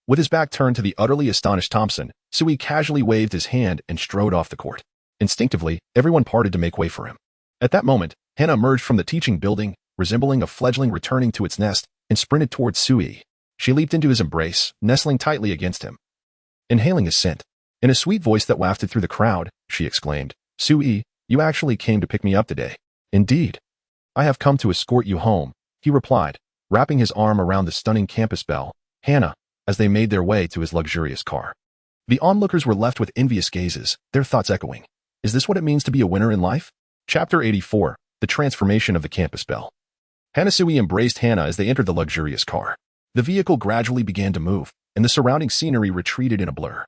With his back turned to the utterly astonished Thompson, Su-yi casually waved his hand and strode off the court. Instinctively, everyone parted to make way for him. At that moment, Hannah emerged from the teaching building, resembling a fledgling returning to its nest, and sprinted towards Su-yi. She leaped into his embrace, nestling tightly against him. Inhaling his scent, in a sweet voice that wafted through the crowd, she exclaimed, Su-yi, you actually came to pick me up today. Indeed. I have come to escort you home, he replied, wrapping his arm around the stunning campus belle, Hannah, as they made their way to his luxurious car. The onlookers were left with envious gazes, their thoughts echoing. Is this what it means to be a winner in life? Chapter 84, The Transformation of the Campus Belle. Hannah Su-yi embraced Hannah as they entered the luxurious car. The vehicle gradually began to move, and the surrounding scenery retreated in a blur.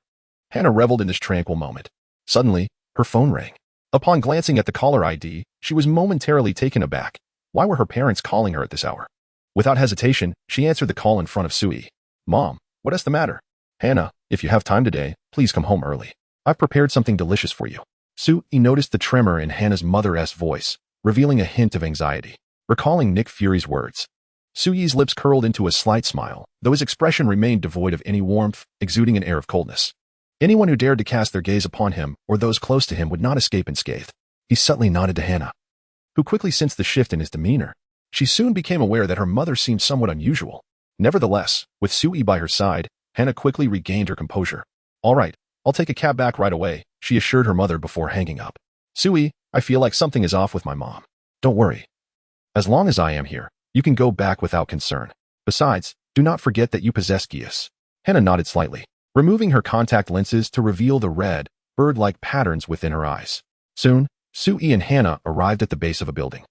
Hannah reveled in this tranquil moment. Suddenly, her phone rang. Upon glancing at the caller ID, she was momentarily taken aback. Why were her parents calling her at this hour? Without hesitation, she answered the call in front of Su-yi. Mom, what is the matter? Hannah, if you have time today, please come home early. I've prepared something delicious for you. Su-yi noticed the tremor in Hannah's mother's voice, revealing a hint of anxiety. Recalling Nick Fury's words, Su-yi's lips curled into a slight smile, though his expression remained devoid of any warmth, exuding an air of coldness. Anyone who dared to cast their gaze upon him or those close to him would not escape unscathed. He subtly nodded to Hannah, who quickly sensed the shift in his demeanor. She soon became aware that her mother seemed somewhat unusual. Nevertheless, with Su-yi by her side, Hannah quickly regained her composure. All right, I'll take a cab back right away, she assured her mother before hanging up. Su-yi, I feel like something is off with my mom. Don't worry. As long as I am here, you can go back without concern. Besides, do not forget that you possess geas. Hannah nodded slightly, removing her contact lenses to reveal the red, bird-like patterns within her eyes. Soon, Su-yi and Hannah arrived at the base of a building.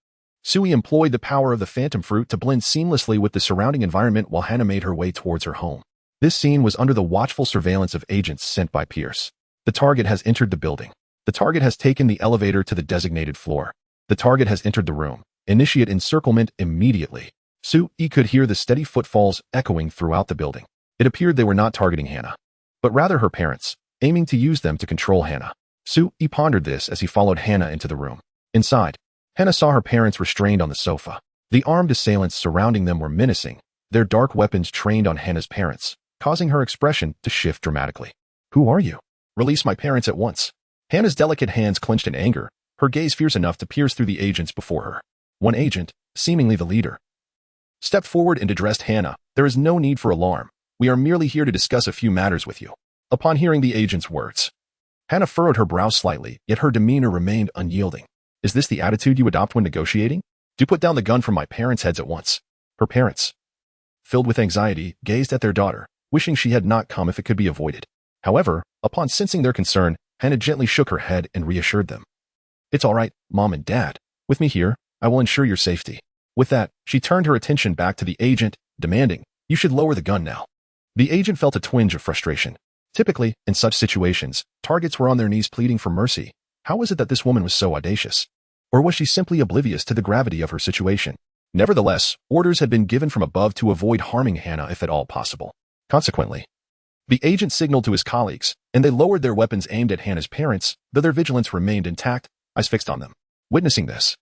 Su-yi employed the power of the phantom fruit to blend seamlessly with the surrounding environment while Hannah made her way towards her home. This scene was under the watchful surveillance of agents sent by Pierce. The target has entered the building. The target has taken the elevator to the designated floor. The target has entered the room. Initiate encirclement immediately. Su-yi could hear the steady footfalls echoing throughout the building. It appeared they were not targeting Hannah, but rather her parents, aiming to use them to control Hannah. Su-yi pondered this as he followed Hannah into the room. Inside, Hannah saw her parents restrained on the sofa. The armed assailants surrounding them were menacing, their dark weapons trained on Hannah's parents, causing her expression to shift dramatically. Who are you? Release my parents at once. Hannah's delicate hands clenched in anger, her gaze fierce enough to pierce through the agents before her. One agent, seemingly the leader, stepped forward and addressed Hannah. There is no need for alarm. We are merely here to discuss a few matters with you. Upon hearing the agent's words, Hannah furrowed her brow slightly, yet her demeanor remained unyielding. Is this the attitude you adopt when negotiating? Do put down the gun from my parents' heads at once. Her parents, filled with anxiety, gazed at their daughter, wishing she had not come if it could be avoided. However, upon sensing their concern, Hannah gently shook her head and reassured them. It's all right, Mom and Dad. With me here, I will ensure your safety. With that, she turned her attention back to the agent, demanding, you should lower the gun now. The agent felt a twinge of frustration. Typically, in such situations, targets were on their knees pleading for mercy. How was it that this woman was so audacious? Or was she simply oblivious to the gravity of her situation? Nevertheless, orders had been given from above to avoid harming Hannah if at all possible. Consequently, the agent signaled to his colleagues, and they lowered their weapons aimed at Hannah's parents, though their vigilance remained intact, eyes fixed on them. Witnessing this,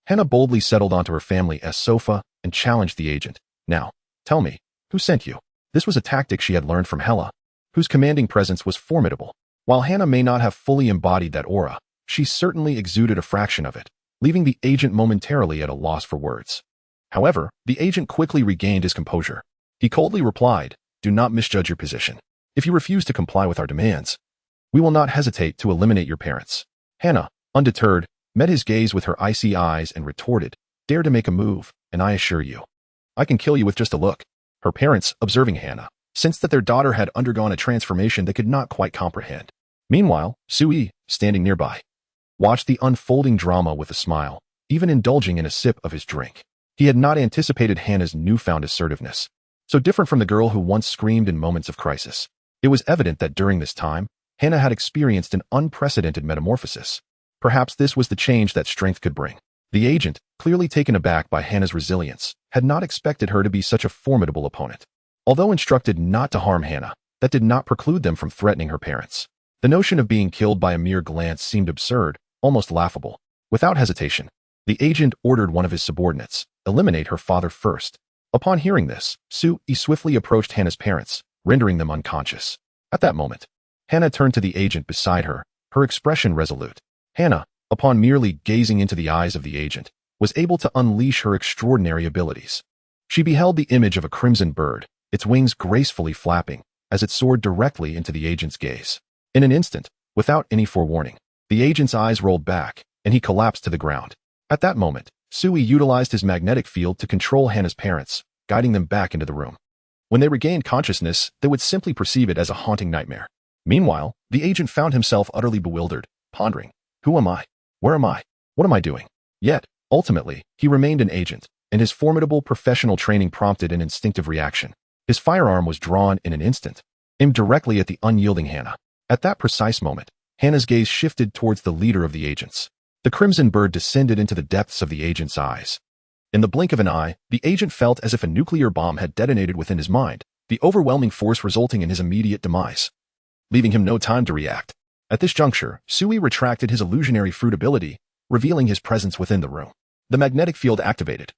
Hannah boldly settled onto her family's sofa and challenged the agent. Now, tell me, who sent you? This was a tactic she had learned from Hela, whose commanding presence was formidable. While Hannah may not have fully embodied that aura, she certainly exuded a fraction of it, leaving the agent momentarily at a loss for words. However, the agent quickly regained his composure. He coldly replied, "Do not misjudge your position. If you refuse to comply with our demands, we will not hesitate to eliminate your parents." Hannah, undeterred, met his gaze with her icy eyes and retorted, "Dare to make a move, and I assure you, I can kill you with just a look." Her parents, observing Hannah, sensed that their daughter had undergone a transformation they could not quite comprehend. Meanwhile, Sui, standing nearby, watched the unfolding drama with a smile, even indulging in a sip of his drink. He had not anticipated Hannah's newfound assertiveness, so different from the girl who once screamed in moments of crisis. It was evident that during this time, Hannah had experienced an unprecedented metamorphosis. Perhaps this was the change that strength could bring. The agent, clearly taken aback by Hannah's resilience, had not expected her to be such a formidable opponent. Although instructed not to harm Hannah, that did not preclude them from threatening her parents. The notion of being killed by a mere glance seemed absurd, almost laughable. Without hesitation, the agent ordered one of his subordinates, eliminate her father first. Upon hearing this, Sui swiftly approached Hannah's parents, rendering them unconscious. At that moment, Hannah turned to the agent beside her, her expression resolute. Hannah, upon merely gazing into the eyes of the agent, was able to unleash her extraordinary abilities. She beheld the image of a crimson bird, its wings gracefully flapping, as it soared directly into the agent's gaze. In an instant, without any forewarning, the agent's eyes rolled back, and he collapsed to the ground. At that moment, Sui utilized his magnetic field to control Hannah's parents, guiding them back into the room. When they regained consciousness, they would simply perceive it as a haunting nightmare. Meanwhile, the agent found himself utterly bewildered, pondering, "Who am I? Where am I? What am I doing?" Yet, ultimately, he remained an agent, and his formidable professional training prompted an instinctive reaction. His firearm was drawn in an instant, aimed directly at the unyielding Hannah. At that precise moment, Hannah's gaze shifted towards the leader of the agents. The crimson bird descended into the depths of the agent's eyes. In the blink of an eye, the agent felt as if a nuclear bomb had detonated within his mind, the overwhelming force resulting in his immediate demise, leaving him no time to react. At this juncture, Sui retracted his illusionary fruit ability, revealing his presence within the room. The magnetic field activated,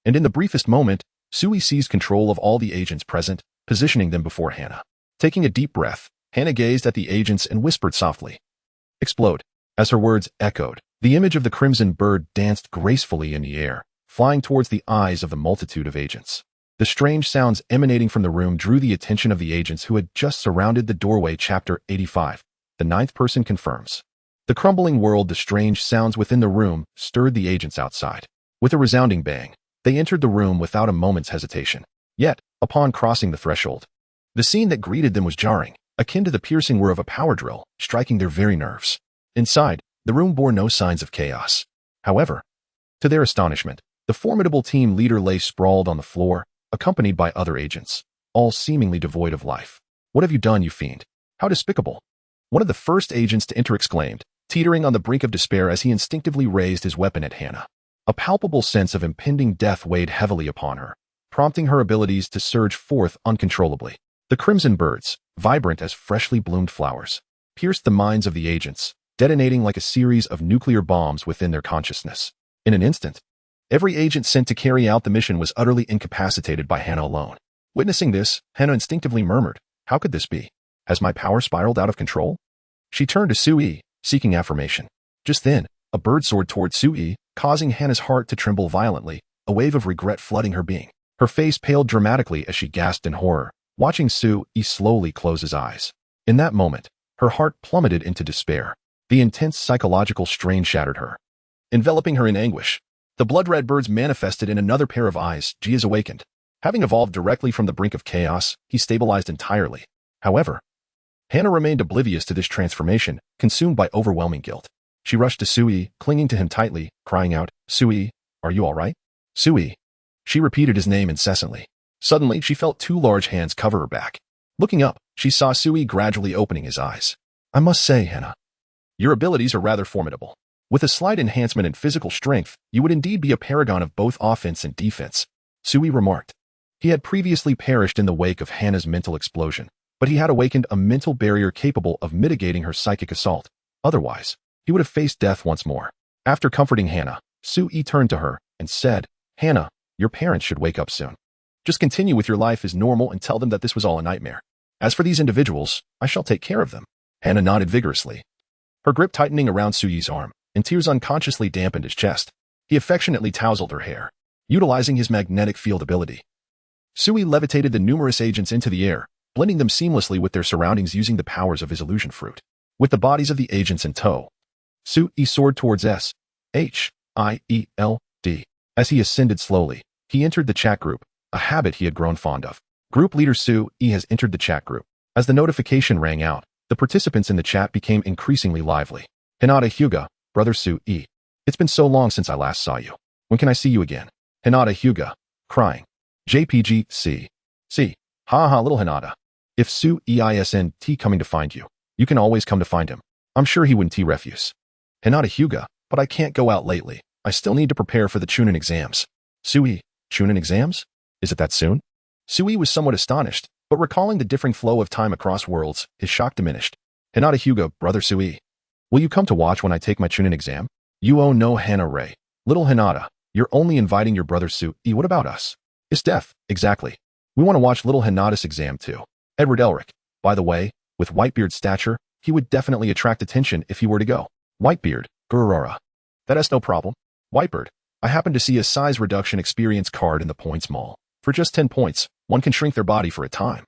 and in the briefest moment, Sui seized control of all the agents present, positioning them before Hannah. Taking a deep breath, Hannah gazed at the agents and whispered softly, "Explode." As her words echoed, the image of the crimson bird danced gracefully in the air, flying towards the eyes of the multitude of agents. The strange sounds emanating from the room drew the attention of the agents who had just surrounded the doorway. Chapter 85. The ninth person confirms. The crumbling world, the strange sounds within the room, stirred the agents outside. With a resounding bang, they entered the room without a moment's hesitation. Yet, upon crossing the threshold, the scene that greeted them was jarring, akin to the piercing whir of a power drill, striking their very nerves. Inside, the room bore no signs of chaos. However, to their astonishment, the formidable team leader lay sprawled on the floor, accompanied by other agents, all seemingly devoid of life. "What have you done, you fiend? How despicable!" One of the first agents to enter exclaimed, teetering on the brink of despair as he instinctively raised his weapon at Hannah. A palpable sense of impending death weighed heavily upon her, prompting her abilities to surge forth uncontrollably. The crimson birds, vibrant as freshly bloomed flowers, pierced the minds of the agents, detonating like a series of nuclear bombs within their consciousness. In an instant, every agent sent to carry out the mission was utterly incapacitated by Hannah alone. Witnessing this, Hannah instinctively murmured, "How could this be? Has my power spiraled out of control?" She turned to Sui, seeking affirmation. Just then, a bird soared toward Sui, causing Hannah's heart to tremble violently, a wave of regret flooding her being. Her face paled dramatically as she gasped in horror, watching Sui slowly close his eyes. In that moment, her heart plummeted into despair. The intense psychological strain shattered her, enveloping her in anguish. The blood-red birds manifested in another pair of eyes. Gia's awakened. Having evolved directly from the brink of chaos, he stabilized entirely. However, Hannah remained oblivious to this transformation, consumed by overwhelming guilt. She rushed to Sui, clinging to him tightly, crying out, "Sui, are you all right?" "Sui." She repeated his name incessantly. Suddenly, she felt two large hands cover her back. Looking up, She saw Sui gradually opening his eyes. I must say, Hannah, your abilities are rather formidable. With a slight enhancement in physical strength, you would indeed be a paragon of both offense and defense, Sui remarked. He had previously perished in the wake of Hannah's mental explosion, but he had awakened a mental barrier capable of mitigating her psychic assault. Otherwise, he would have faced death once more. After comforting Hannah, Sui turned to her and said, Hannah, your parents should wake up soon. Just continue with your life as normal and tell them that this was all a nightmare. As for these individuals, I shall take care of them. Hannah nodded vigorously, her grip tightening around Sui's arm, and tears unconsciously dampened his chest. He affectionately tousled her hair, utilizing his magnetic field ability. Sui levitated the numerous agents into the air, blending them seamlessly with their surroundings using the powers of his illusion fruit. With the bodies of the agents in tow, Sui soared towards S-H-I-E-L-D. As he ascended slowly, he entered the chat group, a habit he had grown fond of. Group leader Sui has entered the chat group. As the notification rang out, the participants in the chat became increasingly lively. Hinata Hyuga, brother Sui. It's been so long since I last saw you. When can I see you again? Hinata Hyuga, crying. JPG, C. Haha, little Hinata. If Sui isn't coming to find you, you can always come to find him. I'm sure he wouldn't refuse. Hinata Hyuga, but I can't go out lately. I still need to prepare for the Chunin exams. Sui, Chunin exams? Is it that soon? Sui was somewhat astonished, but recalling the differing flow of time across worlds, his shock diminished. Hinata Hyuga, brother Sui. Will you come to watch when I take my Chunin exam? You no Hana Ray. Little Hinata, you're only inviting your brother Sui. What about us? It's death, exactly. We want to watch little Hinata's exam too. W-elc-o-me. By the way, with Whitebeard's stature, he would definitely attract attention if he were to go. Whitebeard, Gurarararara. That's no problem. Whitebeard, I happen to see a size reduction experience card in the points mall. For just 10 points, one can shrink their body for a time.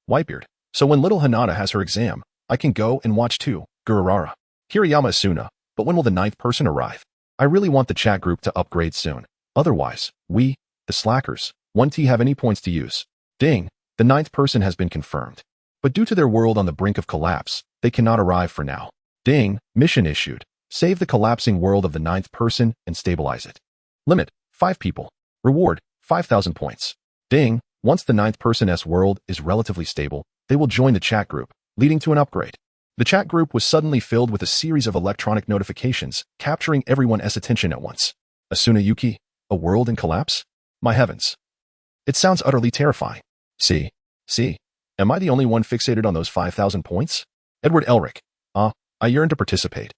Whitebeard, so when little Hinata has her exam, I can go and watch too. Gurarararara. Kiriyama Asuna, but when will the 9th person arrive? I really want the chat group to upgrade soon. Otherwise, we, the slackers, won't have any points to use. Ding, the 9th person has been confirmed. But due to their world on the brink of collapse, they cannot arrive for now. Ding, mission issued. Save the collapsing world of the 9th person and stabilize it. Limit, 5 people. Reward, 5,000 points. Ding, once the 9th person's world is relatively stable, they will join the chat group, leading to an upgrade. The chat group was suddenly filled with a series of electronic notifications, capturing everyone's attention at once. Asuna Yuki, a world in collapse? My heavens. It sounds utterly terrifying. See, am I the only one fixated on those 5,000 points? W-elc-o-me. I yearn to participate.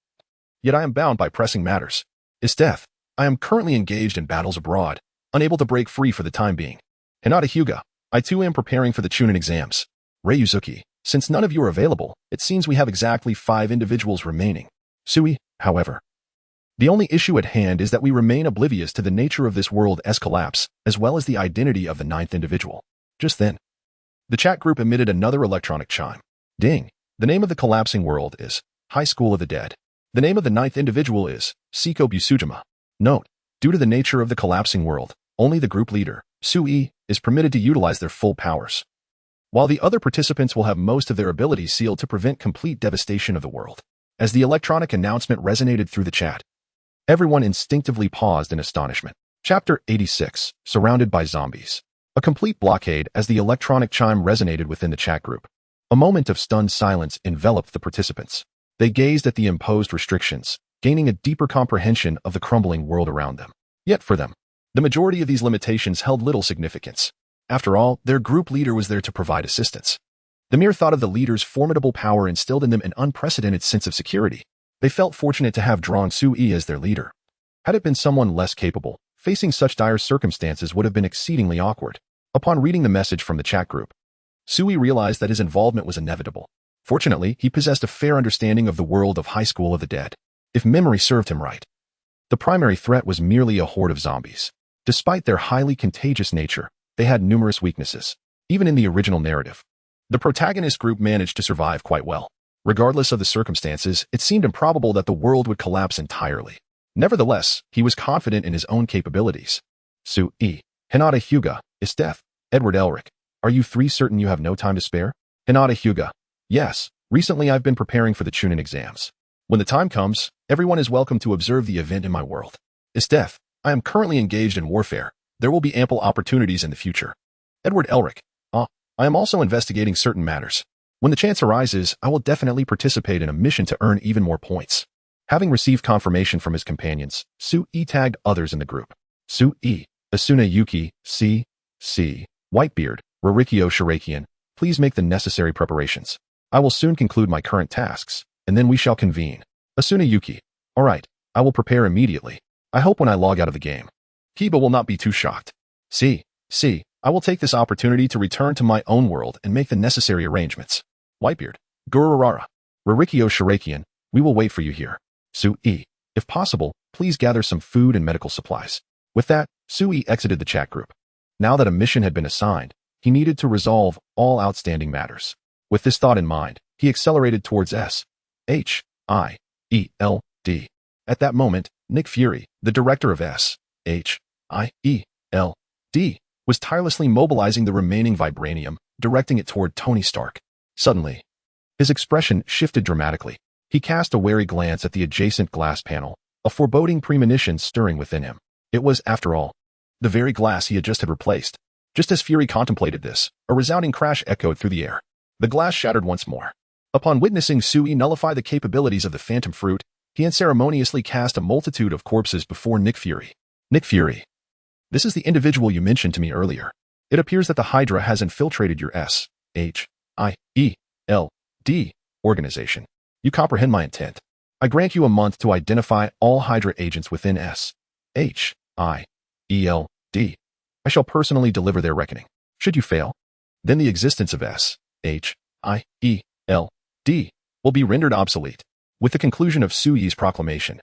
Yet I am bound by pressing matters. It's death. I am currently engaged in battles abroad, unable to break free for the time being. Hinata Hyuga, I too am preparing for the Chunin exams. Ryuzuki, since none of you are available, it seems we have exactly 5 individuals remaining. Sui, however. The only issue at hand is that we remain oblivious to the nature of this world's collapse, as well as the identity of the 9th individual. Just then, the chat group emitted another electronic chime. Ding, the name of the collapsing world is High School of the Dead. The name of the 9th individual is Seiko Busujima. Note, due to the nature of the collapsing world, only the group leader, Sui, is permitted to utilize their full powers, while the other participants will have most of their abilities sealed to prevent complete devastation of the world. As the electronic announcement resonated through the chat, everyone instinctively paused in astonishment. Chapter 86, Surrounded by Zombies. A complete blockade as the electronic chime resonated within the chat group. A moment of stunned silence enveloped the participants. They gazed at the imposed restrictions, gaining a deeper comprehension of the crumbling world around them. Yet for them, the majority of these limitations held little significance. After all, their group leader was there to provide assistance. The mere thought of the leader's formidable power instilled in them an unprecedented sense of security. They felt fortunate to have drawn Sui as their leader. Had it been someone less capable, facing such dire circumstances would have been exceedingly awkward. Upon reading the message from the chat group, Sui realized that his involvement was inevitable. Fortunately, he possessed a fair understanding of the world of High School of the Dead. If memory served him right, the primary threat was merely a horde of zombies. Despite their highly contagious nature, they had numerous weaknesses. Even in the original narrative, the protagonist group managed to survive quite well. Regardless of the circumstances, it seemed improbable that the world would collapse entirely. Nevertheless, he was confident in his own capabilities. Sui, Hinata Hyuga, is death. W-elc-o-me. Are you 3 certain you have no time to spare? Hinata Hyuga. Yes, recently I've been preparing for the Chunin exams. When the time comes, everyone is welcome to observe the event in my world. It's death. I am currently engaged in warfare. There will be ample opportunities in the future. W-elc-o-me. I am also investigating certain matters. When the chance arises, I will definitely participate in a mission to earn even more points. Having received confirmation from his companions, Su-e tagged others in the group. Su-e, Asuna Yuuki, C. Whitebeard, Rarikyo-shirakian, please make the necessary preparations. I will soon conclude my current tasks, and then we shall convene. Asuna Yuuki, alright, I will prepare immediately. I hope when I log out of the game, Kiba will not be too shocked. C. I will take this opportunity to return to my own world and make the necessary arrangements. Whitebeard, Gurarararara, Rarikyo-shirakian, we will wait for you here. Su-e, if possible, please gather some food and medical supplies. With that, Su-e exited the chat group. Now that a mission had been assigned, he needed to resolve all outstanding matters. With this thought in mind, he accelerated towards S-H-I-E-L-D. At that moment, Nick Fury, the director of S-H-I-E-L-D, was tirelessly mobilizing the remaining vibranium, directing it toward Tony Stark. Suddenly, his expression shifted dramatically. He cast a wary glance at the adjacent glass panel, a foreboding premonition stirring within him. It was, after all, the very glass he had just replaced. Just as Fury contemplated this, a resounding crash echoed through the air. The glass shattered once more. Upon witnessing Su-e nullify the capabilities of the phantom fruit, he unceremoniously cast a multitude of corpses before Nick Fury. Nick Fury. This is the individual you mentioned to me earlier. It appears that the Hydra has infiltrated your S-H-I-E-L-D organization. You comprehend my intent. I grant you a month to identify all Hydra agents within S-H-I-E-L-D. I shall personally deliver their reckoning. Should you fail, then the existence of S-H-I-E-L-D will be rendered obsolete. With the conclusion of Su-e's proclamation,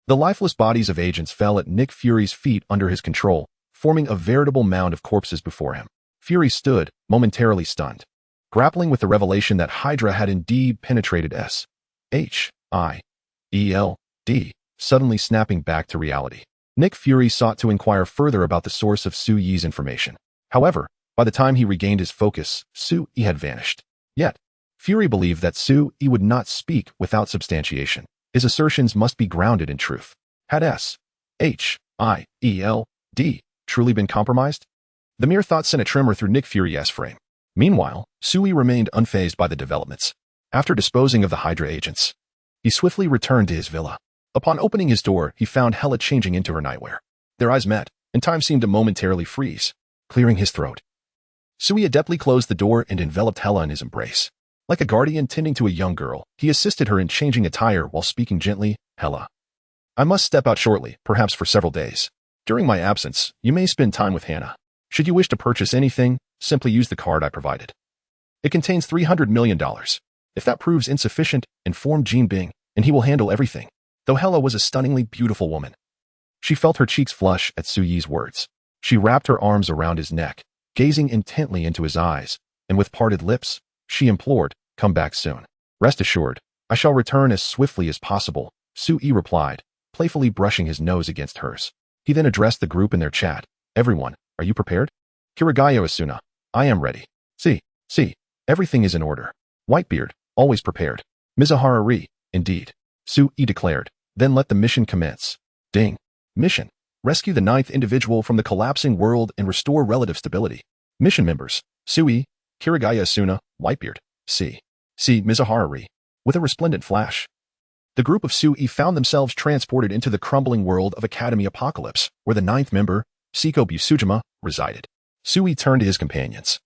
the lifeless bodies of agents fell at Nick Fury's feet under his control, forming a veritable mound of corpses before him. Fury stood, momentarily stunned, grappling with the revelation that Hydra had indeed penetrated S-H-I-E-L-D, suddenly snapping back to reality. Nick Fury sought to inquire further about the source of Su-e's information. However, by the time he regained his focus, Su-e had vanished. Yet, Fury believed that Su-e would not speak without substantiation. His assertions must be grounded in truth. Had S-H-I-E-L-D truly been compromised? The mere thought sent a tremor through Nick Fury's frame. Meanwhile, Su-e remained unfazed by the developments. After disposing of the Hydra agents, he swiftly returned to his villa. Upon opening his door, he found Hela changing into her nightwear. Their eyes met, and time seemed to momentarily freeze, clearing his throat. Su-e adeptly closed the door and enveloped Hela in his embrace. Like a guardian tending to a young girl, he assisted her in changing attire while speaking gently. Hela, I must step out shortly, perhaps for several days. During my absence, you may spend time with Hannah. Should you wish to purchase anything, simply use the card I provided. It contains $300 million. If that proves insufficient, inform Jean Bing, and he will handle everything. Though Hela was a stunningly beautiful woman, she felt her cheeks flush at Su-e's words. She wrapped her arms around his neck, gazing intently into his eyes, and with parted lips, she implored, come back soon. Rest assured, I shall return as swiftly as possible, Su-e replied, playfully brushing his nose against hers. He then addressed the group in their chat. Everyone, are you prepared? Yuuki Asuna, I am ready. See, everything is in order. Whitebeard, always prepared. Mizuhara-ri, indeed. Su-e declared. Then let the mission commence. Ding. Mission. Rescue the 9th individual from the collapsing world and restore relative stability. Mission members. Su-e, Yuuki Asuna, Whitebeard. C. Mizuhara-ri. With a resplendent flash, the group of Su-e found themselves transported into the crumbling world of Academy Apocalypse, where the 9th member, Seiko Busujima, resided. Su-e turned to his companions,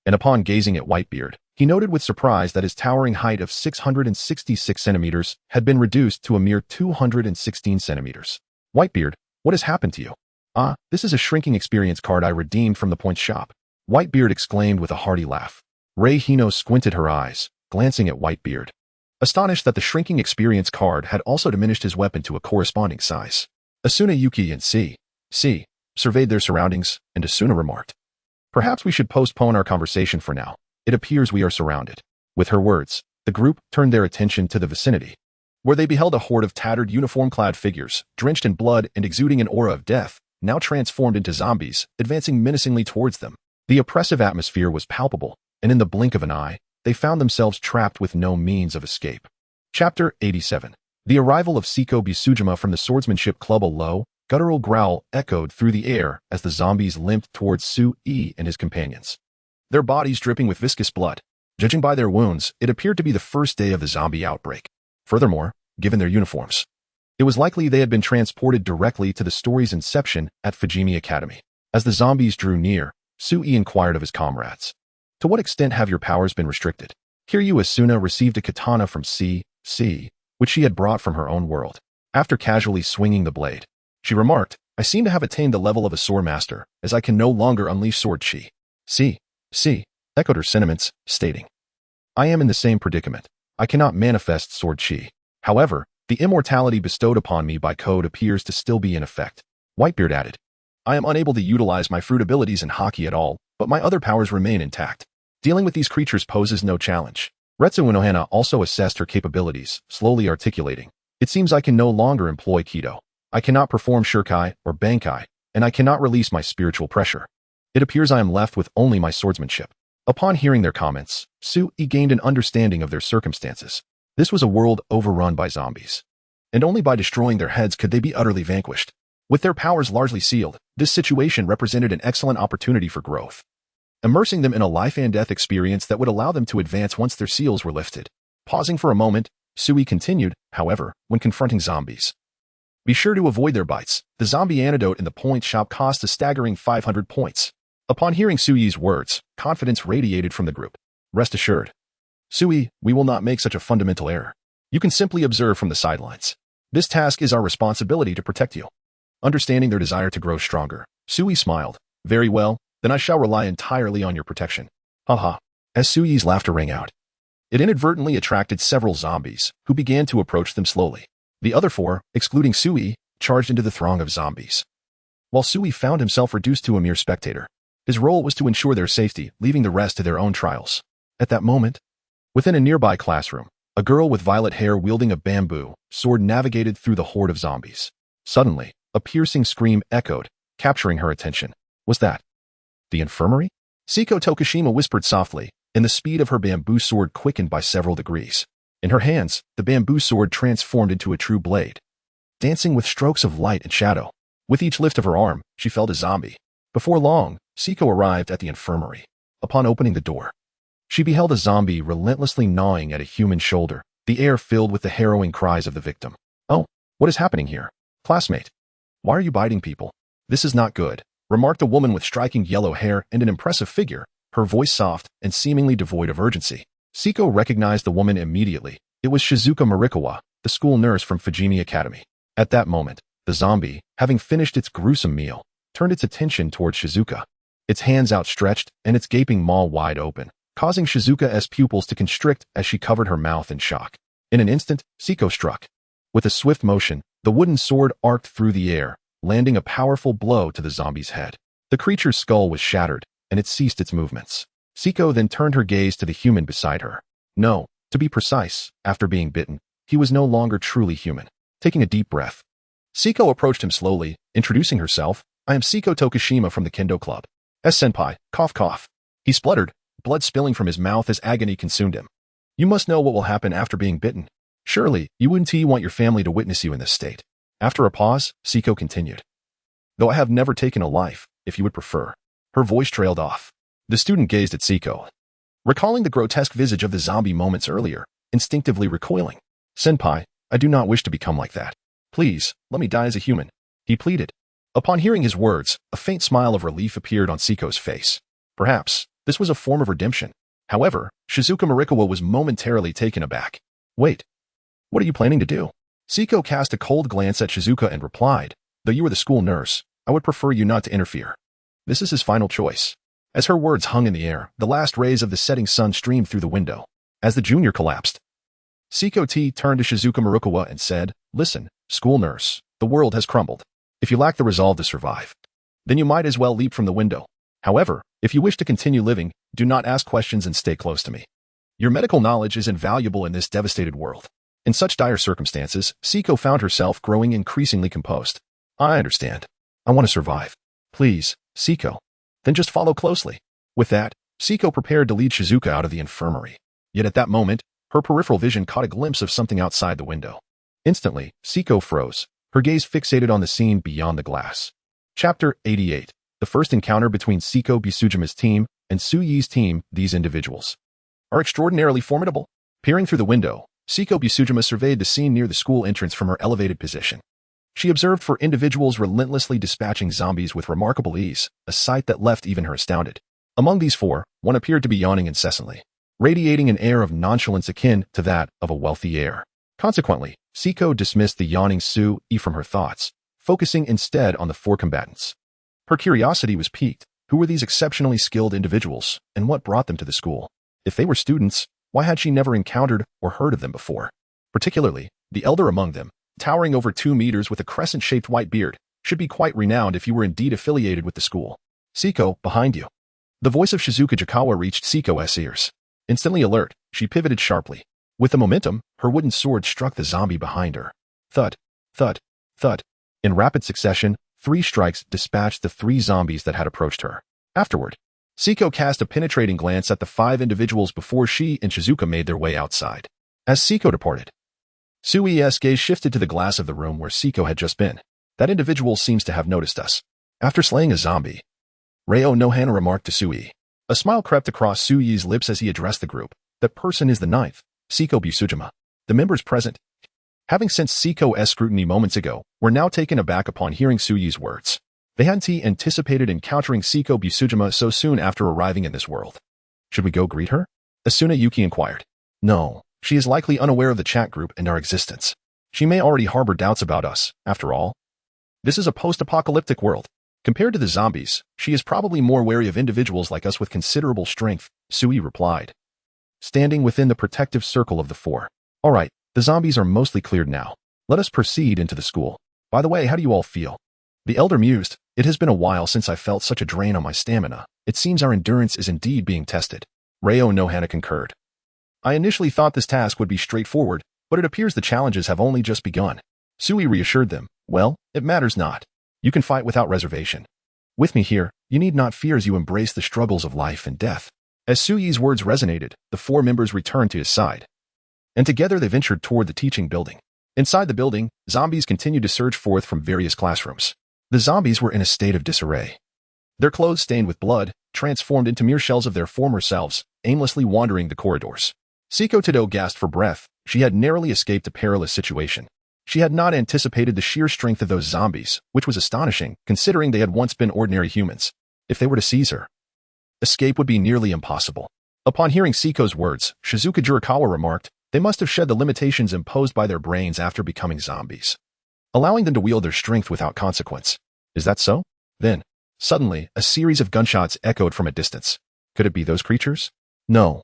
and upon gazing at Whitebeard, he noted with surprise that his towering height of 666 centimeters had been reduced to a mere 216 centimeters. Whitebeard, what has happened to you? Ah, this is a shrinking experience card I redeemed from the point shop. Whitebeard exclaimed with a hearty laugh. Rei Hino squinted her eyes, glancing at Whitebeard, astonished that the shrinking experience card had also diminished his weapon to a corresponding size. Asuna Yuki and C. surveyed their surroundings, and Asuna remarked, perhaps we should postpone our conversation for now. It appears we are surrounded. With her words, the group turned their attention to the vicinity, where they beheld a horde of tattered uniform-clad figures, drenched in blood and exuding an aura of death, now transformed into zombies, advancing menacingly towards them. The oppressive atmosphere was palpable, and in the blink of an eye, they found themselves trapped with no means of escape. Chapter 87. The arrival of Seiko Busujima from the swordsmanship club. A low, guttural growl echoed through the air as the zombies limped towards Su-e and his companions, their bodies dripping with viscous blood. Judging by their wounds, it appeared to be the first day of the zombie outbreak. Furthermore, given their uniforms, it was likely they had been transported directly to the story's inception at Fujimi Academy. As the zombies drew near, Sui inquired of his comrades. To what extent have your powers been restricted? Yuuki Asuna received a katana from C, which she had brought from her own world. After casually swinging the blade, she remarked, I seem to have attained the level of a sword master, as I can no longer unleash sword chi. C echoed her sentiments, stating, I am in the same predicament. I cannot manifest sword chi. However, the immortality bestowed upon me by code appears to still be in effect. Whitebeard added, I am unable to utilize my fruit abilities in hockey at all, but my other powers remain intact. Dealing with these creatures poses no challenge. Retsu Unohana also assessed her capabilities, slowly articulating, it seems I can no longer employ Kido. I cannot perform Shurkai or Bankai, and I cannot release my spiritual pressure. It appears I am left with only my swordsmanship. Upon hearing their comments, Sui gained an understanding of their circumstances. This was a world overrun by zombies, and only by destroying their heads could they be utterly vanquished. With their powers largely sealed, this situation represented an excellent opportunity for growth, immersing them in a life-and-death experience that would allow them to advance once their seals were lifted. Pausing for a moment, Sui continued, however, when confronting zombies. Be sure to avoid their bites. The zombie antidote in the point shop cost a staggering 500 points. Upon hearing Sui's words, confidence radiated from the group. Rest assured, Sui, we will not make such a fundamental error. You can simply observe from the sidelines. This task is our responsibility to protect you. Understanding their desire to grow stronger, Sui smiled. Very well, then I shall rely entirely on your protection. Haha. As Sui's laughter rang out, it inadvertently attracted several zombies, who began to approach them slowly. The other four, excluding Sui, charged into the throng of zombies, while Sui found himself reduced to a mere spectator. His role was to ensure their safety, leaving the rest to their own trials. At that moment, within a nearby classroom, a girl with violet hair wielding a bamboo sword navigated through the horde of zombies. Suddenly, a piercing scream echoed, capturing her attention. Was that the infirmary? Seiko Tokushima whispered softly, and the speed of her bamboo sword quickened by several degrees. In her hands, the bamboo sword transformed into a true blade, dancing with strokes of light and shadow. With each lift of her arm, she felled a zombie. Before long, Seiko arrived at the infirmary. Upon opening the door, she beheld a zombie relentlessly gnawing at a human shoulder, the air filled with the harrowing cries of the victim. Oh, what is happening here? Classmate, why are you biting people? This is not good, remarked a woman with striking yellow hair and an impressive figure, her voice soft and seemingly devoid of urgency. Seiko recognized the woman immediately. It was Shizuka Marikawa, the school nurse from Fujimi Academy. At that moment, the zombie, having finished its gruesome meal, turned its attention towards Shizuka, its hands outstretched and its gaping maw wide open, causing Shizuka's pupils to constrict as she covered her mouth in shock. In an instant, Seiko struck. With a swift motion, the wooden sword arced through the air, landing a powerful blow to the zombie's head. The creature's skull was shattered, and it ceased its movements. Seiko then turned her gaze to the human beside her. No, to be precise, after being bitten, he was no longer truly human. Taking a deep breath, Seiko approached him slowly, introducing herself. I am Seiko Tokushima from the Kendo Club. Senpai, cough cough. He spluttered, blood spilling from his mouth as agony consumed him. You must know what will happen after being bitten. Surely, you wouldn't want your family to witness you in this state. After a pause, Seiko continued. Though I have never taken a life, if you would prefer. Her voice trailed off. The student gazed at Seiko, recalling the grotesque visage of the zombie moments earlier, instinctively recoiling. Senpai, I do not wish to become like that. Please, let me die as a human. He pleaded. Upon hearing his words, a faint smile of relief appeared on Seiko's face. Perhaps, this was a form of redemption. However, Shizuka Marikawa was momentarily taken aback. Wait, what are you planning to do? Seiko cast a cold glance at Shizuka and replied, though you are the school nurse, I would prefer you not to interfere. This is his final choice. As her words hung in the air, the last rays of the setting sun streamed through the window. As the junior collapsed, Seiko T turned to Shizuka Marikawa and said, Listen, school nurse, the world has crumbled. If you lack the resolve to survive, then you might as well leap from the window. However, if you wish to continue living, do not ask questions and stay close to me. Your medical knowledge is invaluable in this devastated world. In such dire circumstances, Seiko found herself growing increasingly composed. I understand. I want to survive. Please, Seiko. Then just follow closely. With that, Seiko prepared to lead Shizuka out of the infirmary. Yet at that moment, her peripheral vision caught a glimpse of something outside the window. Instantly, Seiko froze, her gaze fixated on the scene beyond the glass. Chapter 88. The first encounter between Seiko Bisujima's team and Suyi's team, these individuals are extraordinarily formidable. Peering through the window, Seiko Busujima surveyed the scene near the school entrance from her elevated position. She observed four individuals relentlessly dispatching zombies with remarkable ease, a sight that left even her astounded. Among these four, one appeared to be yawning incessantly, radiating an air of nonchalance akin to that of a wealthy heir. Consequently, Seiko dismissed the yawning Sui from her thoughts, focusing instead on the four combatants. Her curiosity was piqued. Who were these exceptionally skilled individuals, and what brought them to the school? If they were students, why had she never encountered or heard of them before? Particularly, the elder among them, towering over 2 meters with a crescent-shaped white beard, should be quite renowned if you were indeed affiliated with the school. Seiko, behind you. The voice of Shizuka Jikawa reached Seiko's ears. Instantly alert, she pivoted sharply. With the momentum, her wooden sword struck the zombie behind her. Thud, thud, thud. In rapid succession, 3 strikes dispatched the 3 zombies that had approached her. Afterward, Seiko cast a penetrating glance at the 5 individuals before she and Shizuka made their way outside. As Seiko departed, Sui's gaze shifted to the glass of the room where Seiko had just been. That individual seems to have noticed us. After slaying a zombie, Ryo Nohana remarked to Sui. A smile crept across Sui's lips as he addressed the group. That person is the 9th, Seiko Busujima. The members present, having sensed Seiko's scrutiny moments ago, were now taken aback upon hearing Sui's words. They hadn't anticipated encountering Seiko Busujima so soon after arriving in this world. Should we go greet her? Asuna Yuki inquired. No, she is likely unaware of the chat group and our existence. She may already harbor doubts about us, after all. This is a post-apocalyptic world. Compared to the zombies, she is probably more wary of individuals like us with considerable strength, Sui replied, standing within the protective circle of the 4. All right, the zombies are mostly cleared now. Let us proceed into the school. By the way, how do you all feel? The elder mused. It has been a while since I felt such a drain on my stamina. It seems our endurance is indeed being tested. Ryo Nohana concurred. I initially thought this task would be straightforward, but it appears the challenges have only just begun. Sui reassured them. Well, it matters not. You can fight without reservation. With me here, you need not fear as you embrace the struggles of life and death. As Sui's words resonated, the 4 members returned to his side, and together they ventured toward the teaching building. Inside the building, zombies continued to surge forth from various classrooms. The zombies were in a state of disarray. Their clothes stained with blood, transformed into mere shells of their former selves, aimlessly wandering the corridors. Seiko Tado gasped for breath. She had narrowly escaped a perilous situation. She had not anticipated the sheer strength of those zombies, which was astonishing, considering they had once been ordinary humans. If they were to seize her, escape would be nearly impossible. Upon hearing Seiko's words, Shizuka Jikawa remarked, they must have shed the limitations imposed by their brains after becoming zombies, allowing them to wield their strength without consequence. Is that so? Then, suddenly, a series of gunshots echoed from a distance. Could it be those creatures? No.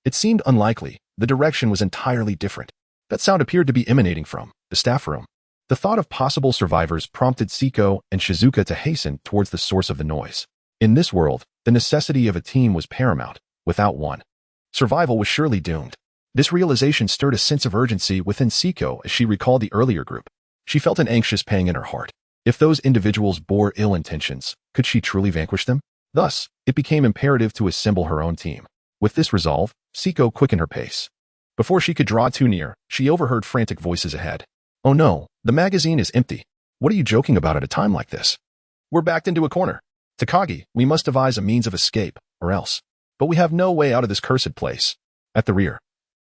It seemed unlikely. The direction was entirely different. That sound appeared to be emanating from the staff room. The thought of possible survivors prompted Seiko and Shizuka to hasten towards the source of the noise. In this world, the necessity of a team was paramount. Without one, survival was surely doomed. This realization stirred a sense of urgency within Seiko as she recalled the earlier group. She felt an anxious pang in her heart. If those individuals bore ill intentions, could she truly vanquish them? Thus, it became imperative to assemble her own team. With this resolve, Seiko quickened her pace. Before she could draw too near, she overheard frantic voices ahead. Oh no, the magazine is empty. What are you joking about at a time like this? We're backed into a corner. Takagi, we must devise a means of escape, or else. But we have no way out of this cursed place. At the rear,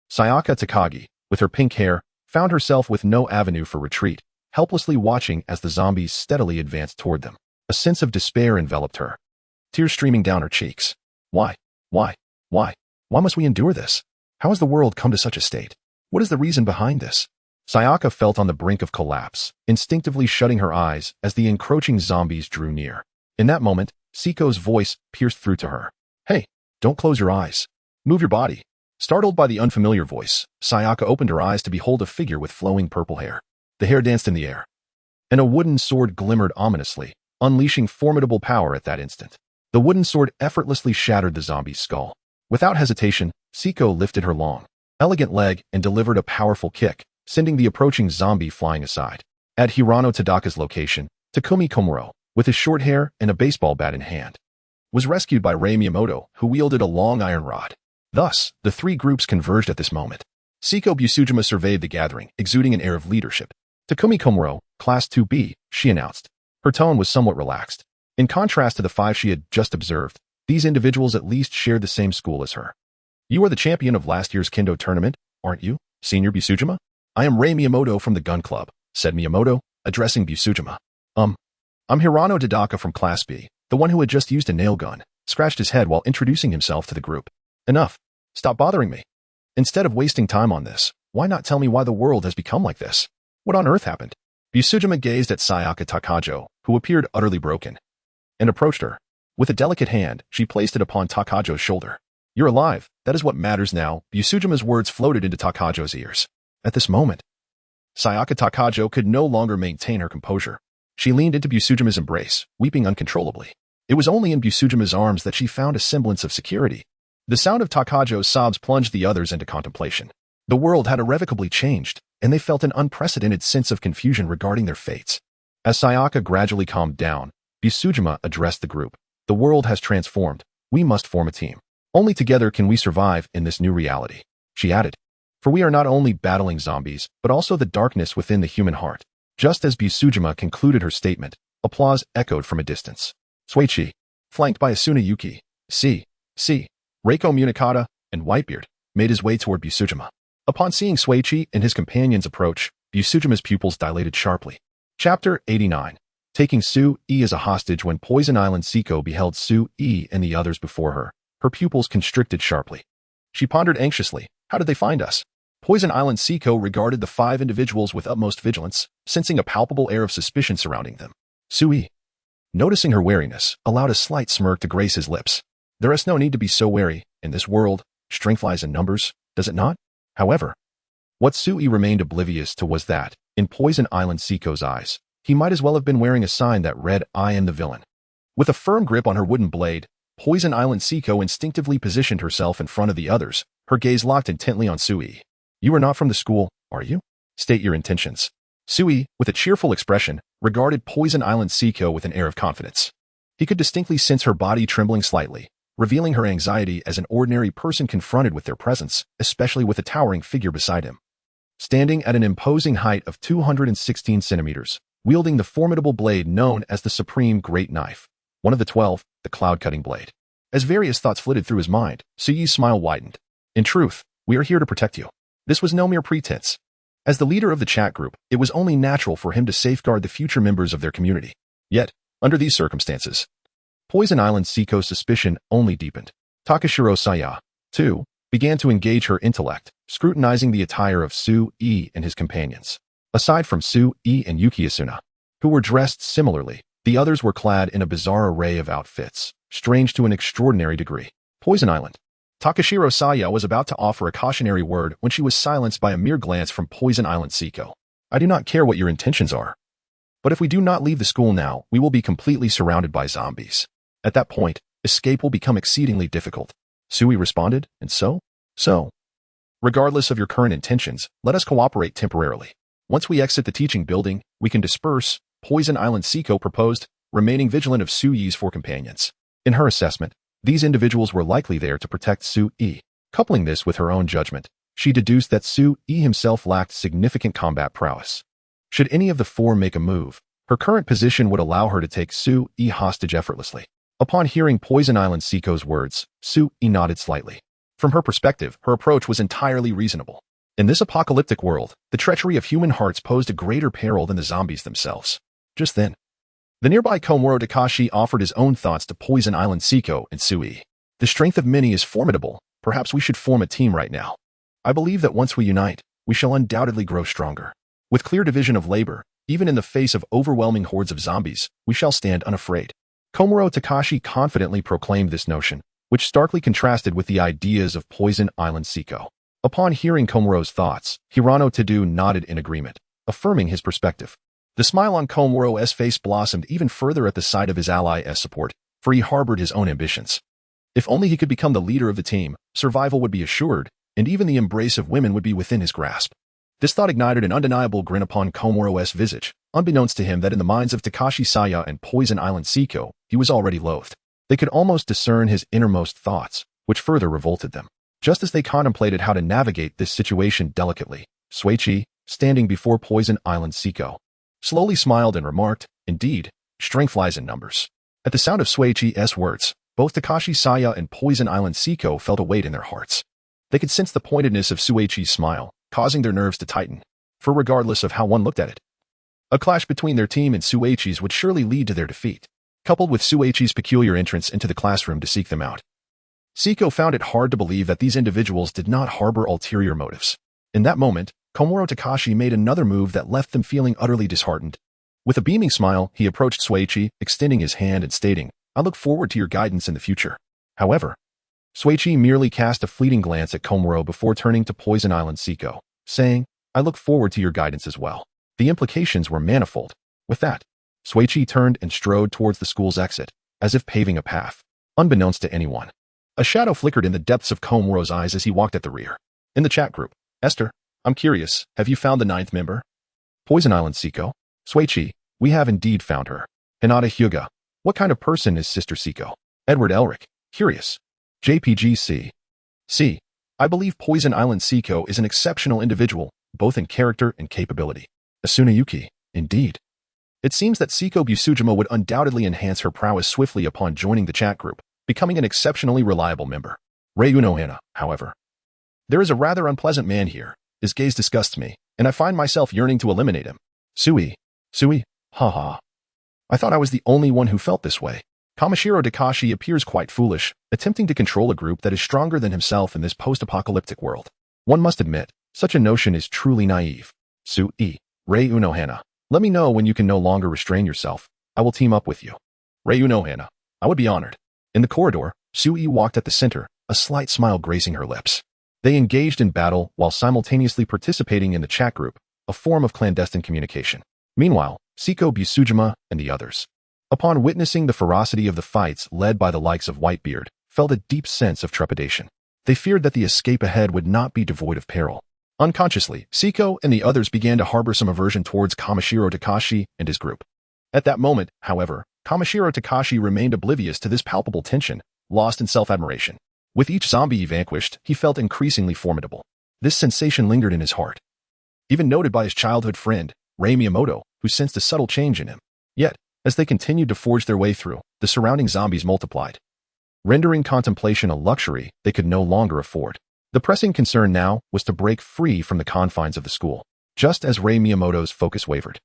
Sayaka Takagi, with her pink hair, found herself with no avenue for retreat, helplessly watching as the zombies steadily advanced toward them. A sense of despair enveloped her, tears streaming down her cheeks. Why? Why must we endure this? How has the world come to such a state? What is the reason behind this? Sayaka felt on the brink of collapse, instinctively shutting her eyes as the encroaching zombies drew near. In that moment, Seiko's voice pierced through to her. Hey, don't close your eyes. Move your body. Startled by the unfamiliar voice, Sayaka opened her eyes to behold a figure with flowing purple hair. The hair danced in the air, and a wooden sword glimmered ominously, unleashing formidable power at that instant. The wooden sword effortlessly shattered the zombie's skull. Without hesitation, Seiko lifted her long, elegant leg and delivered a powerful kick, sending the approaching zombie flying aside. At Hirano Tadaka's location, Takumi Komuro, with his short hair and a baseball bat in hand, was rescued by Rei Miyamoto, who wielded a long iron rod. Thus, the 3 groups converged at this moment. Seiko Busujima surveyed the gathering, exuding an air of leadership. Takumi Komuro, Class 2B, she announced. Her tone was somewhat relaxed. In contrast to the 5 she had just observed, these individuals at least shared the same school as her. You are the champion of last year's Kendo tournament, aren't you, Senior Busujima? I am Rei Miyamoto from the Gun Club, said Miyamoto, addressing Busujima. I'm Hirano Tadaka from Class B, the one who had just used a nail gun, scratched his head while introducing himself to the group. Enough. Stop bothering me. Instead of wasting time on this, why not tell me why the world has become like this? What on earth happened? Busujima gazed at Sayaka Takajo, who appeared utterly broken, and approached her. With a delicate hand, she placed it upon Takajo's shoulder. You're alive. That is what matters now. Busujima's words floated into Takajo's ears. At this moment, Sayaka Takajo could no longer maintain her composure. She leaned into Busujima's embrace, weeping uncontrollably. It was only in Busujima's arms that she found a semblance of security. The sound of Takajo's sobs plunged the others into contemplation. The world had irrevocably changed, and they felt an unprecedented sense of confusion regarding their fates. As Sayaka gradually calmed down, Busujima addressed the group. The world has transformed. We must form a team. Only together can we survive in this new reality, she added. For we are not only battling zombies, but also the darkness within the human heart. Just as Busujima concluded her statement, applause echoed from a distance. Suichi, flanked by Asuna Yuuki, Reiko Munakata, and Whitebeard, made his way toward Busujima. Upon seeing Suichi and his companions approach, Busujima's pupils dilated sharply. Chapter 89. Taking Su-e as a hostage. When Poison Island Seiko beheld Su-e and the others before her, her pupils constricted sharply. She pondered anxiously, how did they find us? Poison Island Seiko regarded the 5 individuals with utmost vigilance, sensing a palpable air of suspicion surrounding them. Su-e, noticing her wariness, allowed a slight smirk to grace his lips. There is no need to be so wary. In this world, strength lies in numbers, does it not? However, what Su-e remained oblivious to was that, in Poison Island Seiko's eyes, he might as well have been wearing a sign that read, I am the villain. With a firm grip on her wooden blade, Poison Island Seiko instinctively positioned herself in front of the others, her gaze locked intently on Su-e. You are not from the school, are you? State your intentions. Su-e, with a cheerful expression, regarded Poison Island Seiko with an air of confidence. He could distinctly sense her body trembling slightly, revealing her anxiety as an ordinary person confronted with their presence, especially with a towering figure beside him. Standing at an imposing height of 216 centimeters, wielding the formidable blade known as the Supreme Great Knife, one of the 12, the cloud-cutting blade. As various thoughts flitted through his mind, Su-e's smile widened. In truth, we are here to protect you. This was no mere pretense. As the leader of the chat group, it was only natural for him to safeguard the future members of their community. Yet, under these circumstances, Poison Island Seiko's suspicion only deepened. Takashiro Saya, too, began to engage her intellect, scrutinizing the attire of Su-e and his companions. Aside from Su-e and Yuuki Asuna, who were dressed similarly, the others were clad in a bizarre array of outfits, strange to an extraordinary degree. Poison Island. Takashiro Saya was about to offer a cautionary word when she was silenced by a mere glance from Poison Island Seiko. I do not care what your intentions are, but if we do not leave the school now, we will be completely surrounded by zombies. At that point, escape will become exceedingly difficult. Su-e responded, and so? Regardless of your current intentions, let us cooperate temporarily. Once we exit the teaching building, we can disperse, Poison Island Seiko proposed, remaining vigilant of Su-e's 4 companions. In her assessment, these individuals were likely there to protect Su-e. Coupling this with her own judgment, she deduced that Su-e himself lacked significant combat prowess. Should any of the 4 make a move, her current position would allow her to take Su-e hostage effortlessly. Upon hearing Poison Island Seiko's words, Su-e nodded slightly. From her perspective, her approach was entirely reasonable. In this apocalyptic world, the treachery of human hearts posed a greater peril than the zombies themselves. Just then, the nearby Komuro Takashi offered his own thoughts to Poison Island Seiko and Su-e. The strength of many is formidable. Perhaps we should form a team right now. I believe that once we unite, we shall undoubtedly grow stronger. With clear division of labor, even in the face of overwhelming hordes of zombies, we shall stand unafraid. Komuro Takashi confidently proclaimed this notion, which starkly contrasted with the ideas of Poison Island Seiko. Upon hearing Komuro's thoughts, Hirano Tadu nodded in agreement, affirming his perspective. The smile on Komuro's face blossomed even further at the sight of his ally's support, for he harbored his own ambitions. If only he could become the leader of the team, survival would be assured, and even the embrace of women would be within his grasp. This thought ignited an undeniable grin upon Komuro's visage, unbeknownst to him that in the minds of Takashi Saya and Poison Island Seiko, he was already loathed. They could almost discern his innermost thoughts, which further revolted them. Just as they contemplated how to navigate this situation delicately, Suichi, standing before Poison Island Seiko, slowly smiled and remarked, indeed, strength lies in numbers. At the sound of Suichi's words, both Takashi Saya and Poison Island Seiko felt a weight in their hearts. They could sense the pointedness of Shuichi's smile, causing their nerves to tighten. For regardless of how one looked at it, a clash between their team and Shuichi's would surely lead to their defeat, coupled with Shuichi's peculiar entrance into the classroom to seek them out. Siko found it hard to believe that these individuals did not harbor ulterior motives. In that moment, Komuro Takashi made another move that left them feeling utterly disheartened. With a beaming smile, he approached Shuichi, extending his hand and stating, "I look forward to your guidance in the future." However, Shuichi merely cast a fleeting glance at Komuro before turning to Poison Island Siko, saying, "I look forward to your guidance as well." The implications were manifold. With that, Shuichi turned and strode towards the school's exit, as if paving a path, unbeknownst to anyone. A shadow flickered in the depths of Komuro's eyes as he walked at the rear. In the chat group, "Esther, I'm curious, have you found the 9th member?" Poison Island Siko, "Shuichi, we have indeed found her." Hinata Hyuga, "What kind of person is Sister Siko?" Edward Elric, "Curious." JPGC, "C. I believe Poison Island Siko is an exceptional individual, both in character and capability." Asuna Yuki, "Indeed. It seems that Siko Busujima would undoubtedly enhance her prowess swiftly upon joining the chat group, becoming an exceptionally reliable member." Rei Unohana, however, "There is a rather unpleasant man here. His gaze disgusts me, and I find myself yearning to eliminate him." Sui, haha. I thought I was the only one who felt this way. Kamishiro Takashi appears quite foolish, attempting to control a group that is stronger than himself in this post-apocalyptic world. One must admit, such a notion is truly naive. Sui, Rei Unohana, "Let me know when you can no longer restrain yourself. I will team up with you." Rei Unohana, "I would be honored." In the corridor, Sui walked at the center, a slight smile gracing her lips. They engaged in battle while simultaneously participating in the chat group, a form of clandestine communication. Meanwhile, Siko Busujima and the others, upon witnessing the ferocity of the fights led by the likes of Whitebeard, felt a deep sense of trepidation. They feared that the escape ahead would not be devoid of peril. Unconsciously, Siko and the others began to harbor some aversion towards Kamishiro Takashi and his group. At that moment, however, Kamishiro Takashi remained oblivious to this palpable tension, lost in self-admiration. With each zombie he vanquished, he felt increasingly formidable. This sensation lingered in his heart, even noted by his childhood friend, Rei Miyamoto, who sensed a subtle change in him. Yet, as they continued to forge their way through, the surrounding zombies multiplied, rendering contemplation a luxury they could no longer afford. The pressing concern now was to break free from the confines of the school. Just as Rei Miyamoto's focus wavered,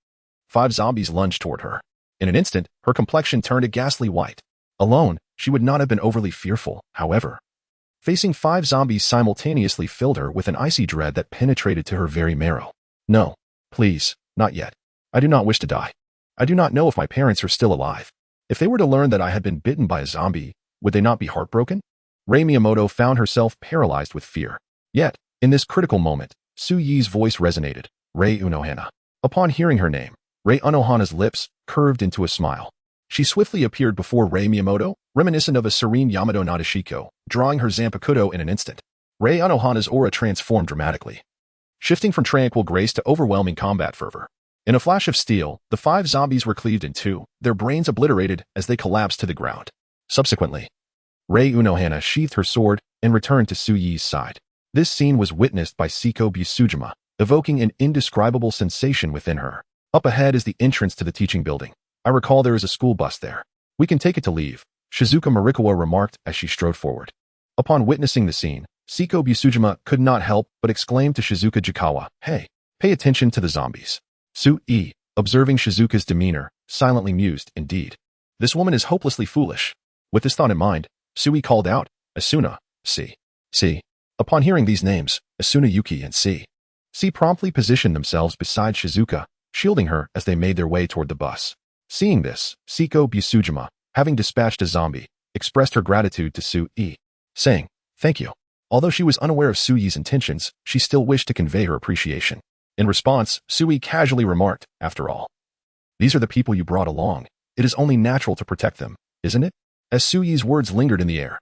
5 zombies lunged toward her. In an instant, her complexion turned a ghastly white. Alone, she would not have been overly fearful, however. Facing 5 zombies simultaneously filled her with an icy dread that penetrated to her very marrow. "No, please, not yet. I do not wish to die. I do not know if my parents are still alive. If they were to learn that I had been bitten by a zombie, would they not be heartbroken?" Rei Miyamoto found herself paralyzed with fear. Yet, in this critical moment, Su-Yi's voice resonated, "Rei Unohana." Upon hearing her name, Rei Unohana's lips curved into a smile. She swiftly appeared before Rei Miyamoto, reminiscent of a serene Yamato Nadeshiko, drawing her Zanpakuto in an instant. Rei Unohana's aura transformed dramatically, shifting from tranquil grace to overwhelming combat fervor. In a flash of steel, the 5 zombies were cleaved in 2, their brains obliterated as they collapsed to the ground. Subsequently, Rei Unohana sheathed her sword and returned to Su-Yi's side. This scene was witnessed by Siko Busujima, evoking an indescribable sensation within her. Up ahead is the entrance to the teaching building. "I recall there is a school bus there. We can take it to leave," Shizuka Marikawa remarked as she strode forward. Upon witnessing the scene, Siko Busujima could not help but exclaim to Shizuka Jikawa, "Hey, pay attention to the zombies." Su-Yi, observing Shizuka's demeanor, silently mused, "Indeed, this woman is hopelessly foolish." With this thought in mind, Sui called out, "Asuna, C. Upon hearing these names, Asuna Yuki and C. promptly positioned themselves beside Shizuka, shielding her as they made their way toward the bus. Seeing this, Siko Busujima, having dispatched a zombie, expressed her gratitude to Su-Yi, saying, "Thank you." Although she was unaware of Su-Yi's intentions, she still wished to convey her appreciation. In response, Su-Yi casually remarked, "After all, these are the people you brought along. It is only natural to protect them, isn't it?" As Su-Yi's words lingered in the air,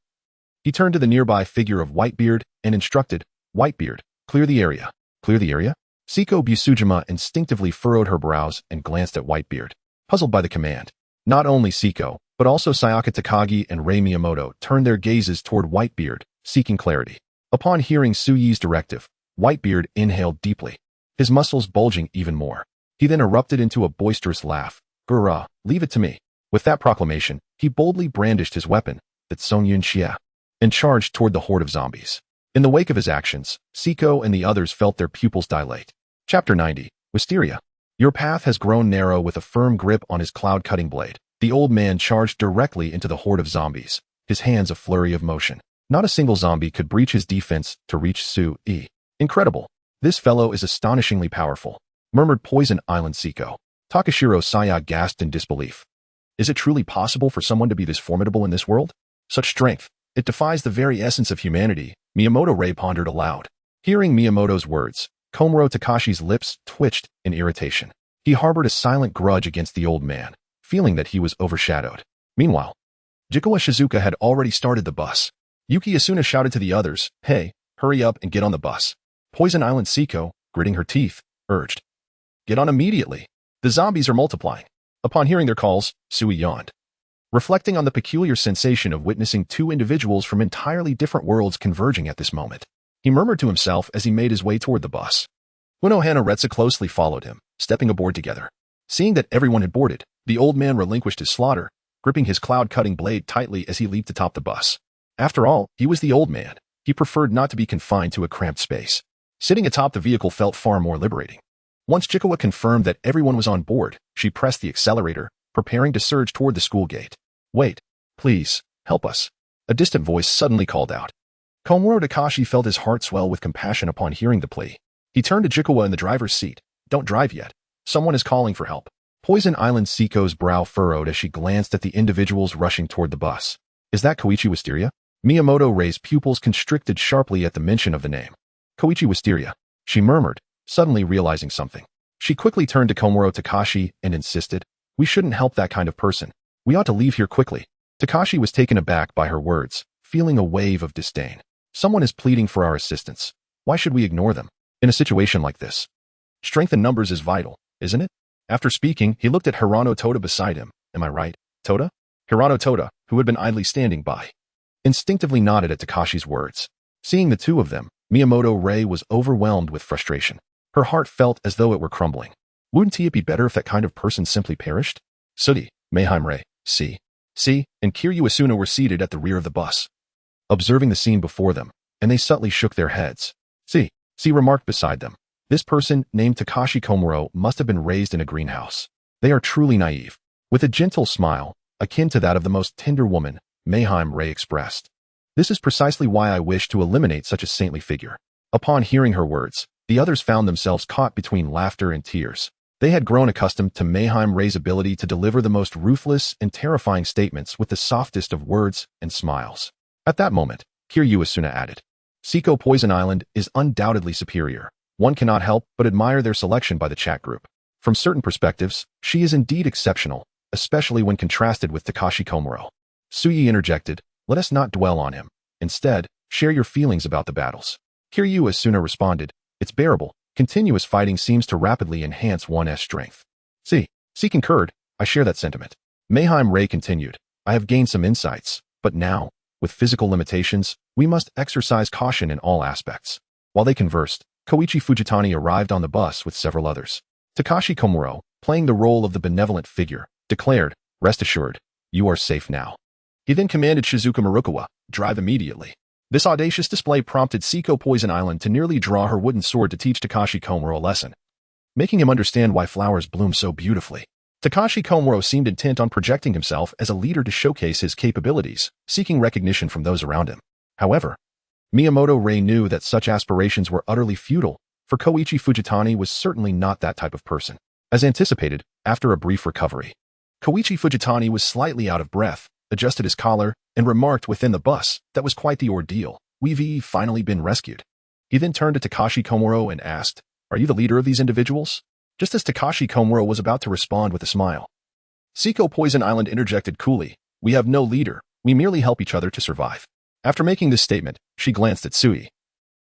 he turned to the nearby figure of Whitebeard and instructed, "Whitebeard, clear the area." "Clear the area?" Siko Busujima instinctively furrowed her brows and glanced at Whitebeard, puzzled by the command. Not only Siko, but also Sayaka Takagi and Rei Miyamoto turned their gazes toward Whitebeard, seeking clarity. Upon hearing Su-Yi's directive, Whitebeard inhaled deeply, his muscles bulging even more. He then erupted into a boisterous laugh. "Gura, leave it to me." With that proclamation, he boldly brandished his weapon, the Songyun Xia, and charged toward the horde of zombies. In the wake of his actions, Siko and the others felt their pupils dilate. Chapter 90. Wisteria. Your path has grown narrow. With a firm grip on his cloud-cutting blade, the old man charged directly into the horde of zombies, his hands a flurry of motion. Not a single zombie could breach his defense to reach Sui. Incredible. This fellow is astonishingly powerful, murmured Poison Island Siko. Takashiro Saya gasped in disbelief. Is it truly possible for someone to be this formidable in this world? Such strength, it defies the very essence of humanity, Miyamoto Ray pondered aloud. Hearing Miyamoto's words, Komuro Takashi's lips twitched in irritation. He harbored a silent grudge against the old man, feeling that he was overshadowed. Meanwhile, Jikawa Shizuka had already started the bus. Yuuki Asuna shouted to the others, "Hey, hurry up and get on the bus." Poison Island Siko, gritting her teeth, urged, "Get on immediately. The zombies are multiplying." Upon hearing their calls, Sui yawned. Reflecting on the peculiar sensation of witnessing two individuals from entirely different worlds converging at this moment, he murmured to himself as he made his way toward the bus. Unohana Retsu closely followed him, stepping aboard together. Seeing that everyone had boarded, the old man relinquished his slaughter, gripping his cloud-cutting blade tightly as he leaped atop the bus. After all, he was the old man. He preferred not to be confined to a cramped space. Sitting atop the vehicle felt far more liberating. Once Jikawa confirmed that everyone was on board, she pressed the accelerator, preparing to surge toward the school gate. "Wait, please, help us," a distant voice suddenly called out. Komuro Takashi felt his heart swell with compassion upon hearing the plea. He turned to Jikawa in the driver's seat. "Don't drive yet. Someone is calling for help." Poison Island Siko's brow furrowed as she glanced at the individuals rushing toward the bus. "Is that Koichi Wisteria?" Miyamoto Rei's pupils constricted sharply at the mention of the name. "Koichi Wisteria," she murmured, suddenly realizing something. She quickly turned to Komuro Takashi and insisted, "We shouldn't help that kind of person. We ought to leave here quickly." Takashi was taken aback by her words, feeling a wave of disdain. "Someone is pleading for our assistance. Why should we ignore them? In a situation like this, strength in numbers is vital, isn't it?" After speaking, he looked at Hirano Toda beside him. "Am I right, Toda?" Hirano Toda, who had been idly standing by, instinctively nodded at Takashi's words. Seeing the two of them, Miyamoto Rei was overwhelmed with frustration. Her heart felt as though it were crumbling. Wouldn't it be better if that kind of person simply perished? Sudi, Mayheim Rei, C, and Kiryu Asuna were seated at the rear of the bus, observing the scene before them, and they subtly shook their heads. C remarked beside them. "This person, named Takashi Komuro, must have been raised in a greenhouse. They are truly naive." With a gentle smile, akin to that of the most tender woman, Mayheim Rei expressed, "This is precisely why I wish to eliminate such a saintly figure." Upon hearing her words, the others found themselves caught between laughter and tears. They had grown accustomed to Mayheim Rei's ability to deliver the most ruthless and terrifying statements with the softest of words and smiles. At that moment, Kiryu Asuna added, "Siko Poison Island is undoubtedly superior. One cannot help but admire their selection by the chat group. From certain perspectives, she is indeed exceptional, especially when contrasted with Takashi Komuro." Sui interjected, "Let us not dwell on him. Instead, share your feelings about the battles." Kiryu Asuna responded, "It's bearable. Continuous fighting seems to rapidly enhance one's strength." C concurred, "I share that sentiment." Mayheim Rei continued, "I have gained some insights, but now, with physical limitations, we must exercise caution in all aspects." While they conversed, Koichi Fujitani arrived on the bus with several others. Takashi Komuro, playing the role of the benevolent figure, declared, "Rest assured, you are safe now." He then commanded Shizuka Marukawa, "Drive immediately." This audacious display prompted Siko Poison Island to nearly draw her wooden sword to teach Takashi Komuro a lesson, making him understand why flowers bloom so beautifully. Takashi Komuro seemed intent on projecting himself as a leader to showcase his capabilities, seeking recognition from those around him. However, Miyamoto Rei knew that such aspirations were utterly futile, for Koichi Fujitani was certainly not that type of person. As anticipated, after a brief recovery, Koichi Fujitani was slightly out of breath, adjusted his collar, and remarked within the bus, "That was quite the ordeal. We've finally been rescued." He then turned to Takashi Komuro and asked, "Are you the leader of these individuals?" Just as Takashi Komuro was about to respond with a smile, Siko Poison Island interjected coolly, "We have no leader. We merely help each other to survive." After making this statement, she glanced at Sui,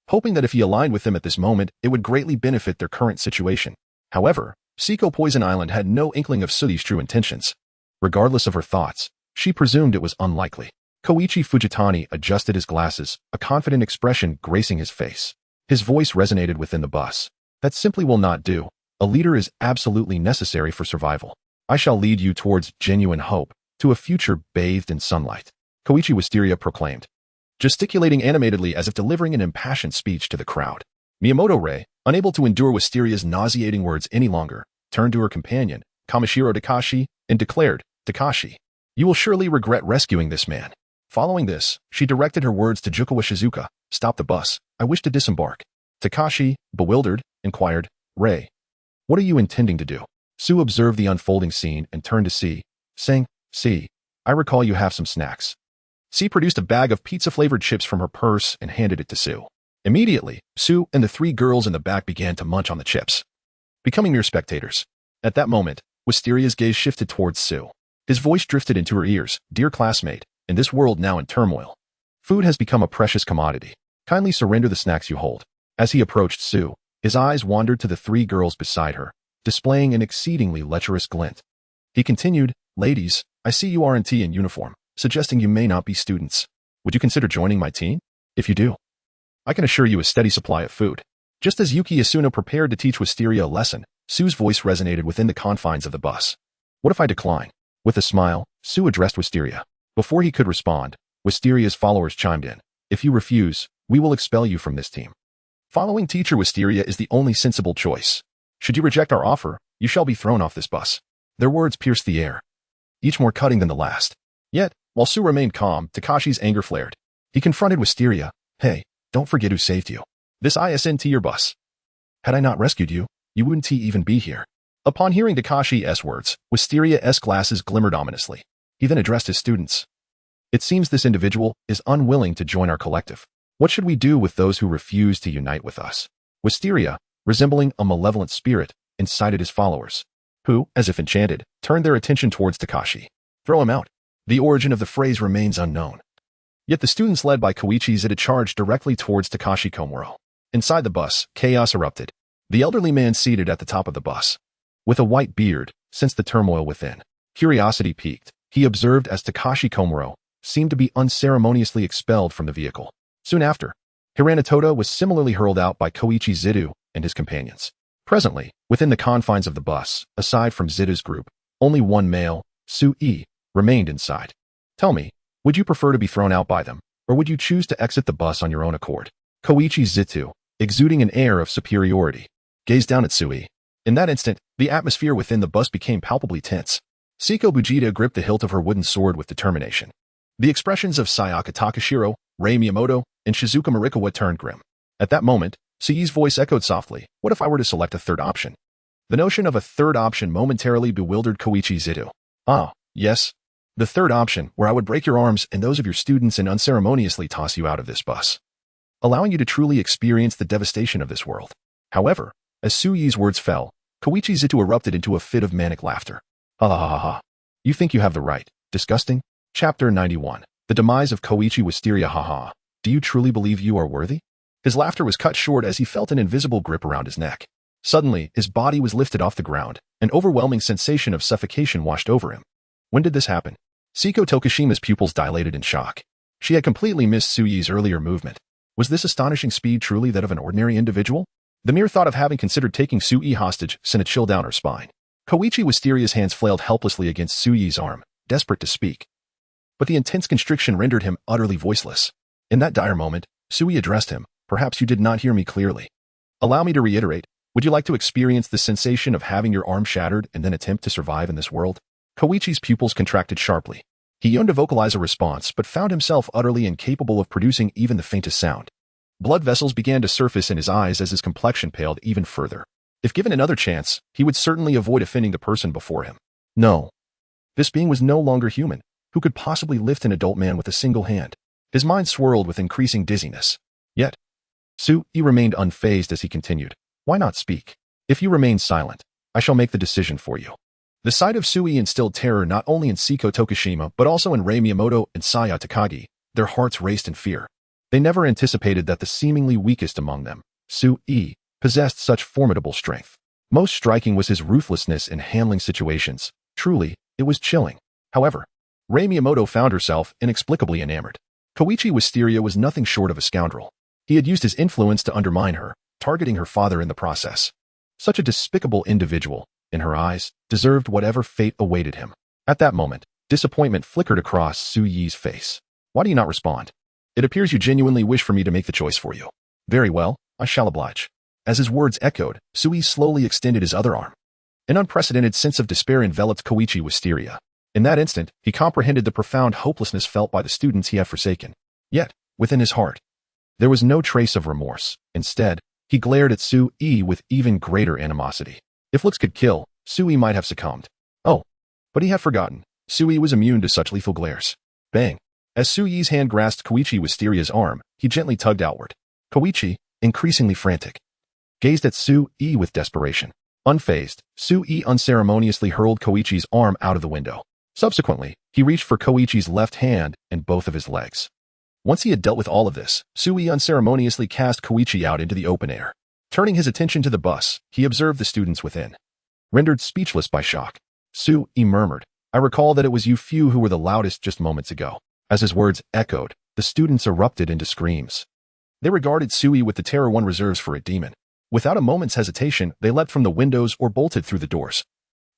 hoping that if he aligned with them at this moment, it would greatly benefit their current situation. However, Siko Poison Island had no inkling of Sui's true intentions. Regardless of her thoughts, she presumed it was unlikely. Koichi Fujitani adjusted his glasses, a confident expression gracing his face. His voice resonated within the bus. "That simply will not do. A leader is absolutely necessary for survival. I shall lead you towards genuine hope, to a future bathed in sunlight," Koichi Wisteria proclaimed. gesticulating animatedly as if delivering an impassioned speech to the crowd. Miyamoto Rei, unable to endure Wisteria's nauseating words any longer, turned to her companion, Kamishiro Takashi, and declared, "Takashi, you will surely regret rescuing this man." Following this, she directed her words to Jukawa Shizuka, "Stop the bus, I wish to disembark." Takashi, bewildered, inquired, "Rei, what are you intending to do?" Sue observed the unfolding scene and turned to C, saying, "C, I recall you have some snacks." C produced a bag of pizza-flavored chips from her purse and handed it to Sue. Immediately, Sue and the three girls in the back began to munch on the chips, becoming mere spectators. At that moment, Wisteria's gaze shifted towards Sue. His voice drifted into her ears, "Dear classmate, in this world now in turmoil, food has become a precious commodity. Kindly surrender the snacks you hold." As he approached Sue, his eyes wandered to the three girls beside her, displaying an exceedingly lecherous glint. He continued, "Ladies, I see you aren't in uniform, suggesting you may not be students. Would you consider joining my team? If you do, I can assure you a steady supply of food." Just as Yuuki Asuna prepared to teach Wisteria a lesson, Sue's voice resonated within the confines of the bus. "What if I decline?" With a smile, Sue addressed Wisteria. Before he could respond, Wisteria's followers chimed in, "If you refuse, we will expel you from this team. Following teacher Wisteria is the only sensible choice. Should you reject our offer, you shall be thrown off this bus." Their words pierced the air, each more cutting than the last. Yet, while Sue remained calm, Takashi's anger flared. He confronted Wisteria, "Hey, don't forget who saved you. This isn't your bus. Had I not rescued you, you wouldn't even be here." Upon hearing Takashi's words, Wisteria's glasses glimmered ominously. He then addressed his students. "It seems this individual is unwilling to join our collective. What should we do with those who refuse to unite with us?" Wisteria, resembling a malevolent spirit, incited his followers, who, as if enchanted, turned their attention towards Takashi. "Throw him out." The origin of the phrase remains unknown. Yet the students led by Koichi Zita charged directly towards Takashi Komuro. Inside the bus, chaos erupted. The elderly man seated at the top of the bus, with a white beard, sensed the turmoil within. Curiosity piqued. He observed as Takashi Komuro seemed to be unceremoniously expelled from the vehicle. Soon after, Hiranatoda was similarly hurled out by Koichi Zitu and his companions. Presently, within the confines of the bus, aside from Zitu's group, only one male, Su-e, remained inside. "Tell me, would you prefer to be thrown out by them, or would you choose to exit the bus on your own accord?" Koichi Zitu, exuding an air of superiority, gazed down at Sui. In that instant, the atmosphere within the bus became palpably tense. Seiko Bujita gripped the hilt of her wooden sword with determination. The expressions of Sayaka Takashiro, Rei Miyamoto, and Shizuka Marikawa turned grim. At that moment, Sui's voice echoed softly, "What if I were to select a third option?" The notion of a third option momentarily bewildered Koichi Zitu. "Ah, yes. The third option, where I would break your arms and those of your students and unceremoniously toss you out of this bus, allowing you to truly experience the devastation of this world." However, as Sui's words fell, Koichi Zitu erupted into a fit of manic laughter. "Ha ha ha ha. You think you have the right. Disgusting." Chapter 91. The Demise of Koichi Wisteria. Ha ha. "Do you truly believe you are worthy?" His laughter was cut short as he felt an invisible grip around his neck. Suddenly, his body was lifted off the ground. An overwhelming sensation of suffocation washed over him. When did this happen? Seiko Tokishima's pupils dilated in shock. She had completely missed Sui's earlier movement. Was this astonishing speed truly that of an ordinary individual? The mere thought of having considered taking Sui hostage sent a chill down her spine. Koichi Wisteria's hands flailed helplessly against Sui's arm, desperate to speak. But the intense constriction rendered him utterly voiceless. In that dire moment, Sui addressed him. "Perhaps you did not hear me clearly. Allow me to reiterate. Would you like to experience the sensation of having your arm shattered and then attempt to survive in this world?" Koichi's pupils contracted sharply. He yearned to vocalize a response, but found himself utterly incapable of producing even the faintest sound. Blood vessels began to surface in his eyes as his complexion paled even further. If given another chance, he would certainly avoid offending the person before him. No. This being was no longer human. Who could possibly lift an adult man with a single hand? His mind swirled with increasing dizziness. Yet, Sui remained unfazed as he continued. "Why not speak? If you remain silent, I shall make the decision for you." The sight of Sui instilled terror not only in Seiko Tokishima but also in Rei Miyamoto and Saya Takagi. Their hearts raced in fear. They never anticipated that the seemingly weakest among them, Sui, possessed such formidable strength. Most striking was his ruthlessness in handling situations. Truly, it was chilling. However, Rei Miyamoto found herself inexplicably enamored. Koichi Wisteria was nothing short of a scoundrel. He had used his influence to undermine her, targeting her father in the process. Such a despicable individual, in her eyes, deserved whatever fate awaited him. At that moment, disappointment flickered across Sui's face. "Why do you not respond?" It appears you genuinely wish for me to make the choice for you. Very well, I shall oblige. As his words echoed, Sui slowly extended his other arm. An unprecedented sense of despair enveloped Koichi Wisteria. In that instant, he comprehended the profound hopelessness felt by the students he had forsaken. Yet, within his heart, there was no trace of remorse. Instead, he glared at Sui with even greater animosity. If looks could kill, Sui might have succumbed. Oh, but he had forgotten. Sui was immune to such lethal glares. Bang! As Sui's hand grasped Koichi Wisteria's arm, he gently tugged outward. Koichi, increasingly frantic, gazed at Sui with desperation. Unfazed, Sui unceremoniously hurled Koichi's arm out of the window. Subsequently, he reached for Koichi's left hand and both of his legs. Once he had dealt with all of this, Sui unceremoniously cast Koichi out into the open air. Turning his attention to the bus, he observed the students within. Rendered speechless by shock, Sui murmured, I recall that it was you few who were the loudest just moments ago. As his words echoed, the students erupted into screams. They regarded Sui with the terror one reserves for a demon. Without a moment's hesitation, they leapt from the windows or bolted through the doors,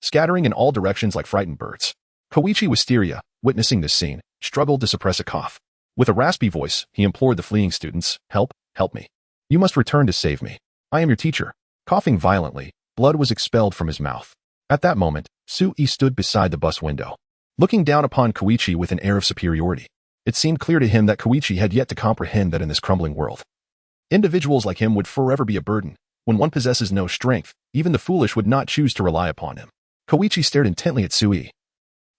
scattering in all directions like frightened birds. Koichi Wisteria, witnessing this scene, struggled to suppress a cough. With a raspy voice, he implored the fleeing students, help me. You must return to save me. I am your teacher. Coughing violently, blood was expelled from his mouth. At that moment, Sui stood beside the bus window, looking down upon Koichi with an air of superiority. It seemed clear to him that Koichi had yet to comprehend that in this crumbling world, individuals like him would forever be a burden. When one possesses no strength, even the foolish would not choose to rely upon him. Koichi stared intently at Sui.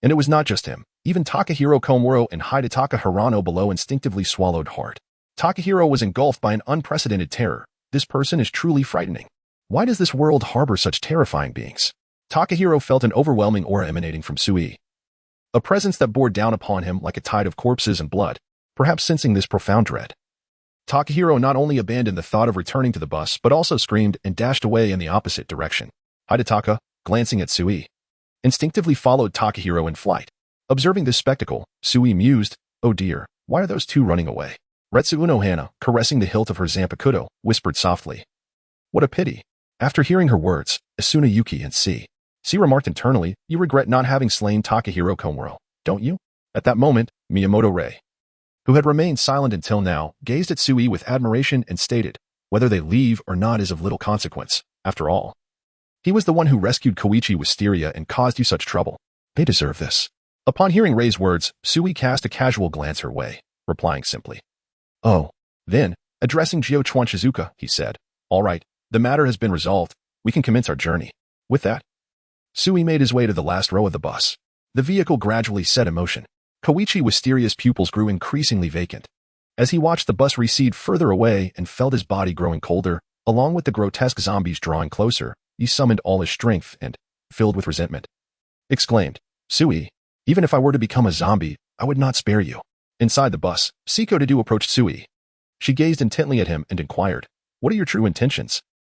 And it was not just him. Even Takahiro Komuro and Hidetaka Hirano below instinctively swallowed hard. Takahiro was engulfed by an unprecedented terror. This person is truly frightening. Why does this world harbor such terrifying beings? Takahiro felt an overwhelming aura emanating from Sui. A presence that bore down upon him like a tide of corpses and blood, perhaps sensing this profound dread. Takahiro not only abandoned the thought of returning to the bus, but also screamed and dashed away in the opposite direction. Hidetaka, glancing at Sui, instinctively followed Takahiro in flight. Observing this spectacle, Sui mused, oh dear, why are those two running away? Retsu Unohana, caressing the hilt of her Zanpakuto, whispered softly. What a pity. After hearing her words, Asuna Yuki and C remarked internally, you regret not having slain Takahiro Komuro, don't you? At that moment, Miyamoto Rei, who had remained silent until now, gazed at Sui with admiration and stated, whether they leave or not is of little consequence. After all, he was the one who rescued Koichi Wisteria and caused you such trouble. They deserve this. Upon hearing Rei's words, Sui cast a casual glance her way, replying simply, oh. Then, addressing Jio Chuan Shizuka, he said, all right, the matter has been resolved. We can commence our journey. With that, Sui made his way to the last row of the bus. The vehicle gradually set in motion. Koichi Wisteria's pupils grew increasingly vacant. As he watched the bus recede further away and felt his body growing colder, along with the grotesque zombies drawing closer, he summoned all his strength and, filled with resentment, exclaimed, Sui, even if I were to become a zombie, I would not spare you. Inside the bus, Siko Dadu approached Sui. She gazed intently at him and inquired, what are your true intentions?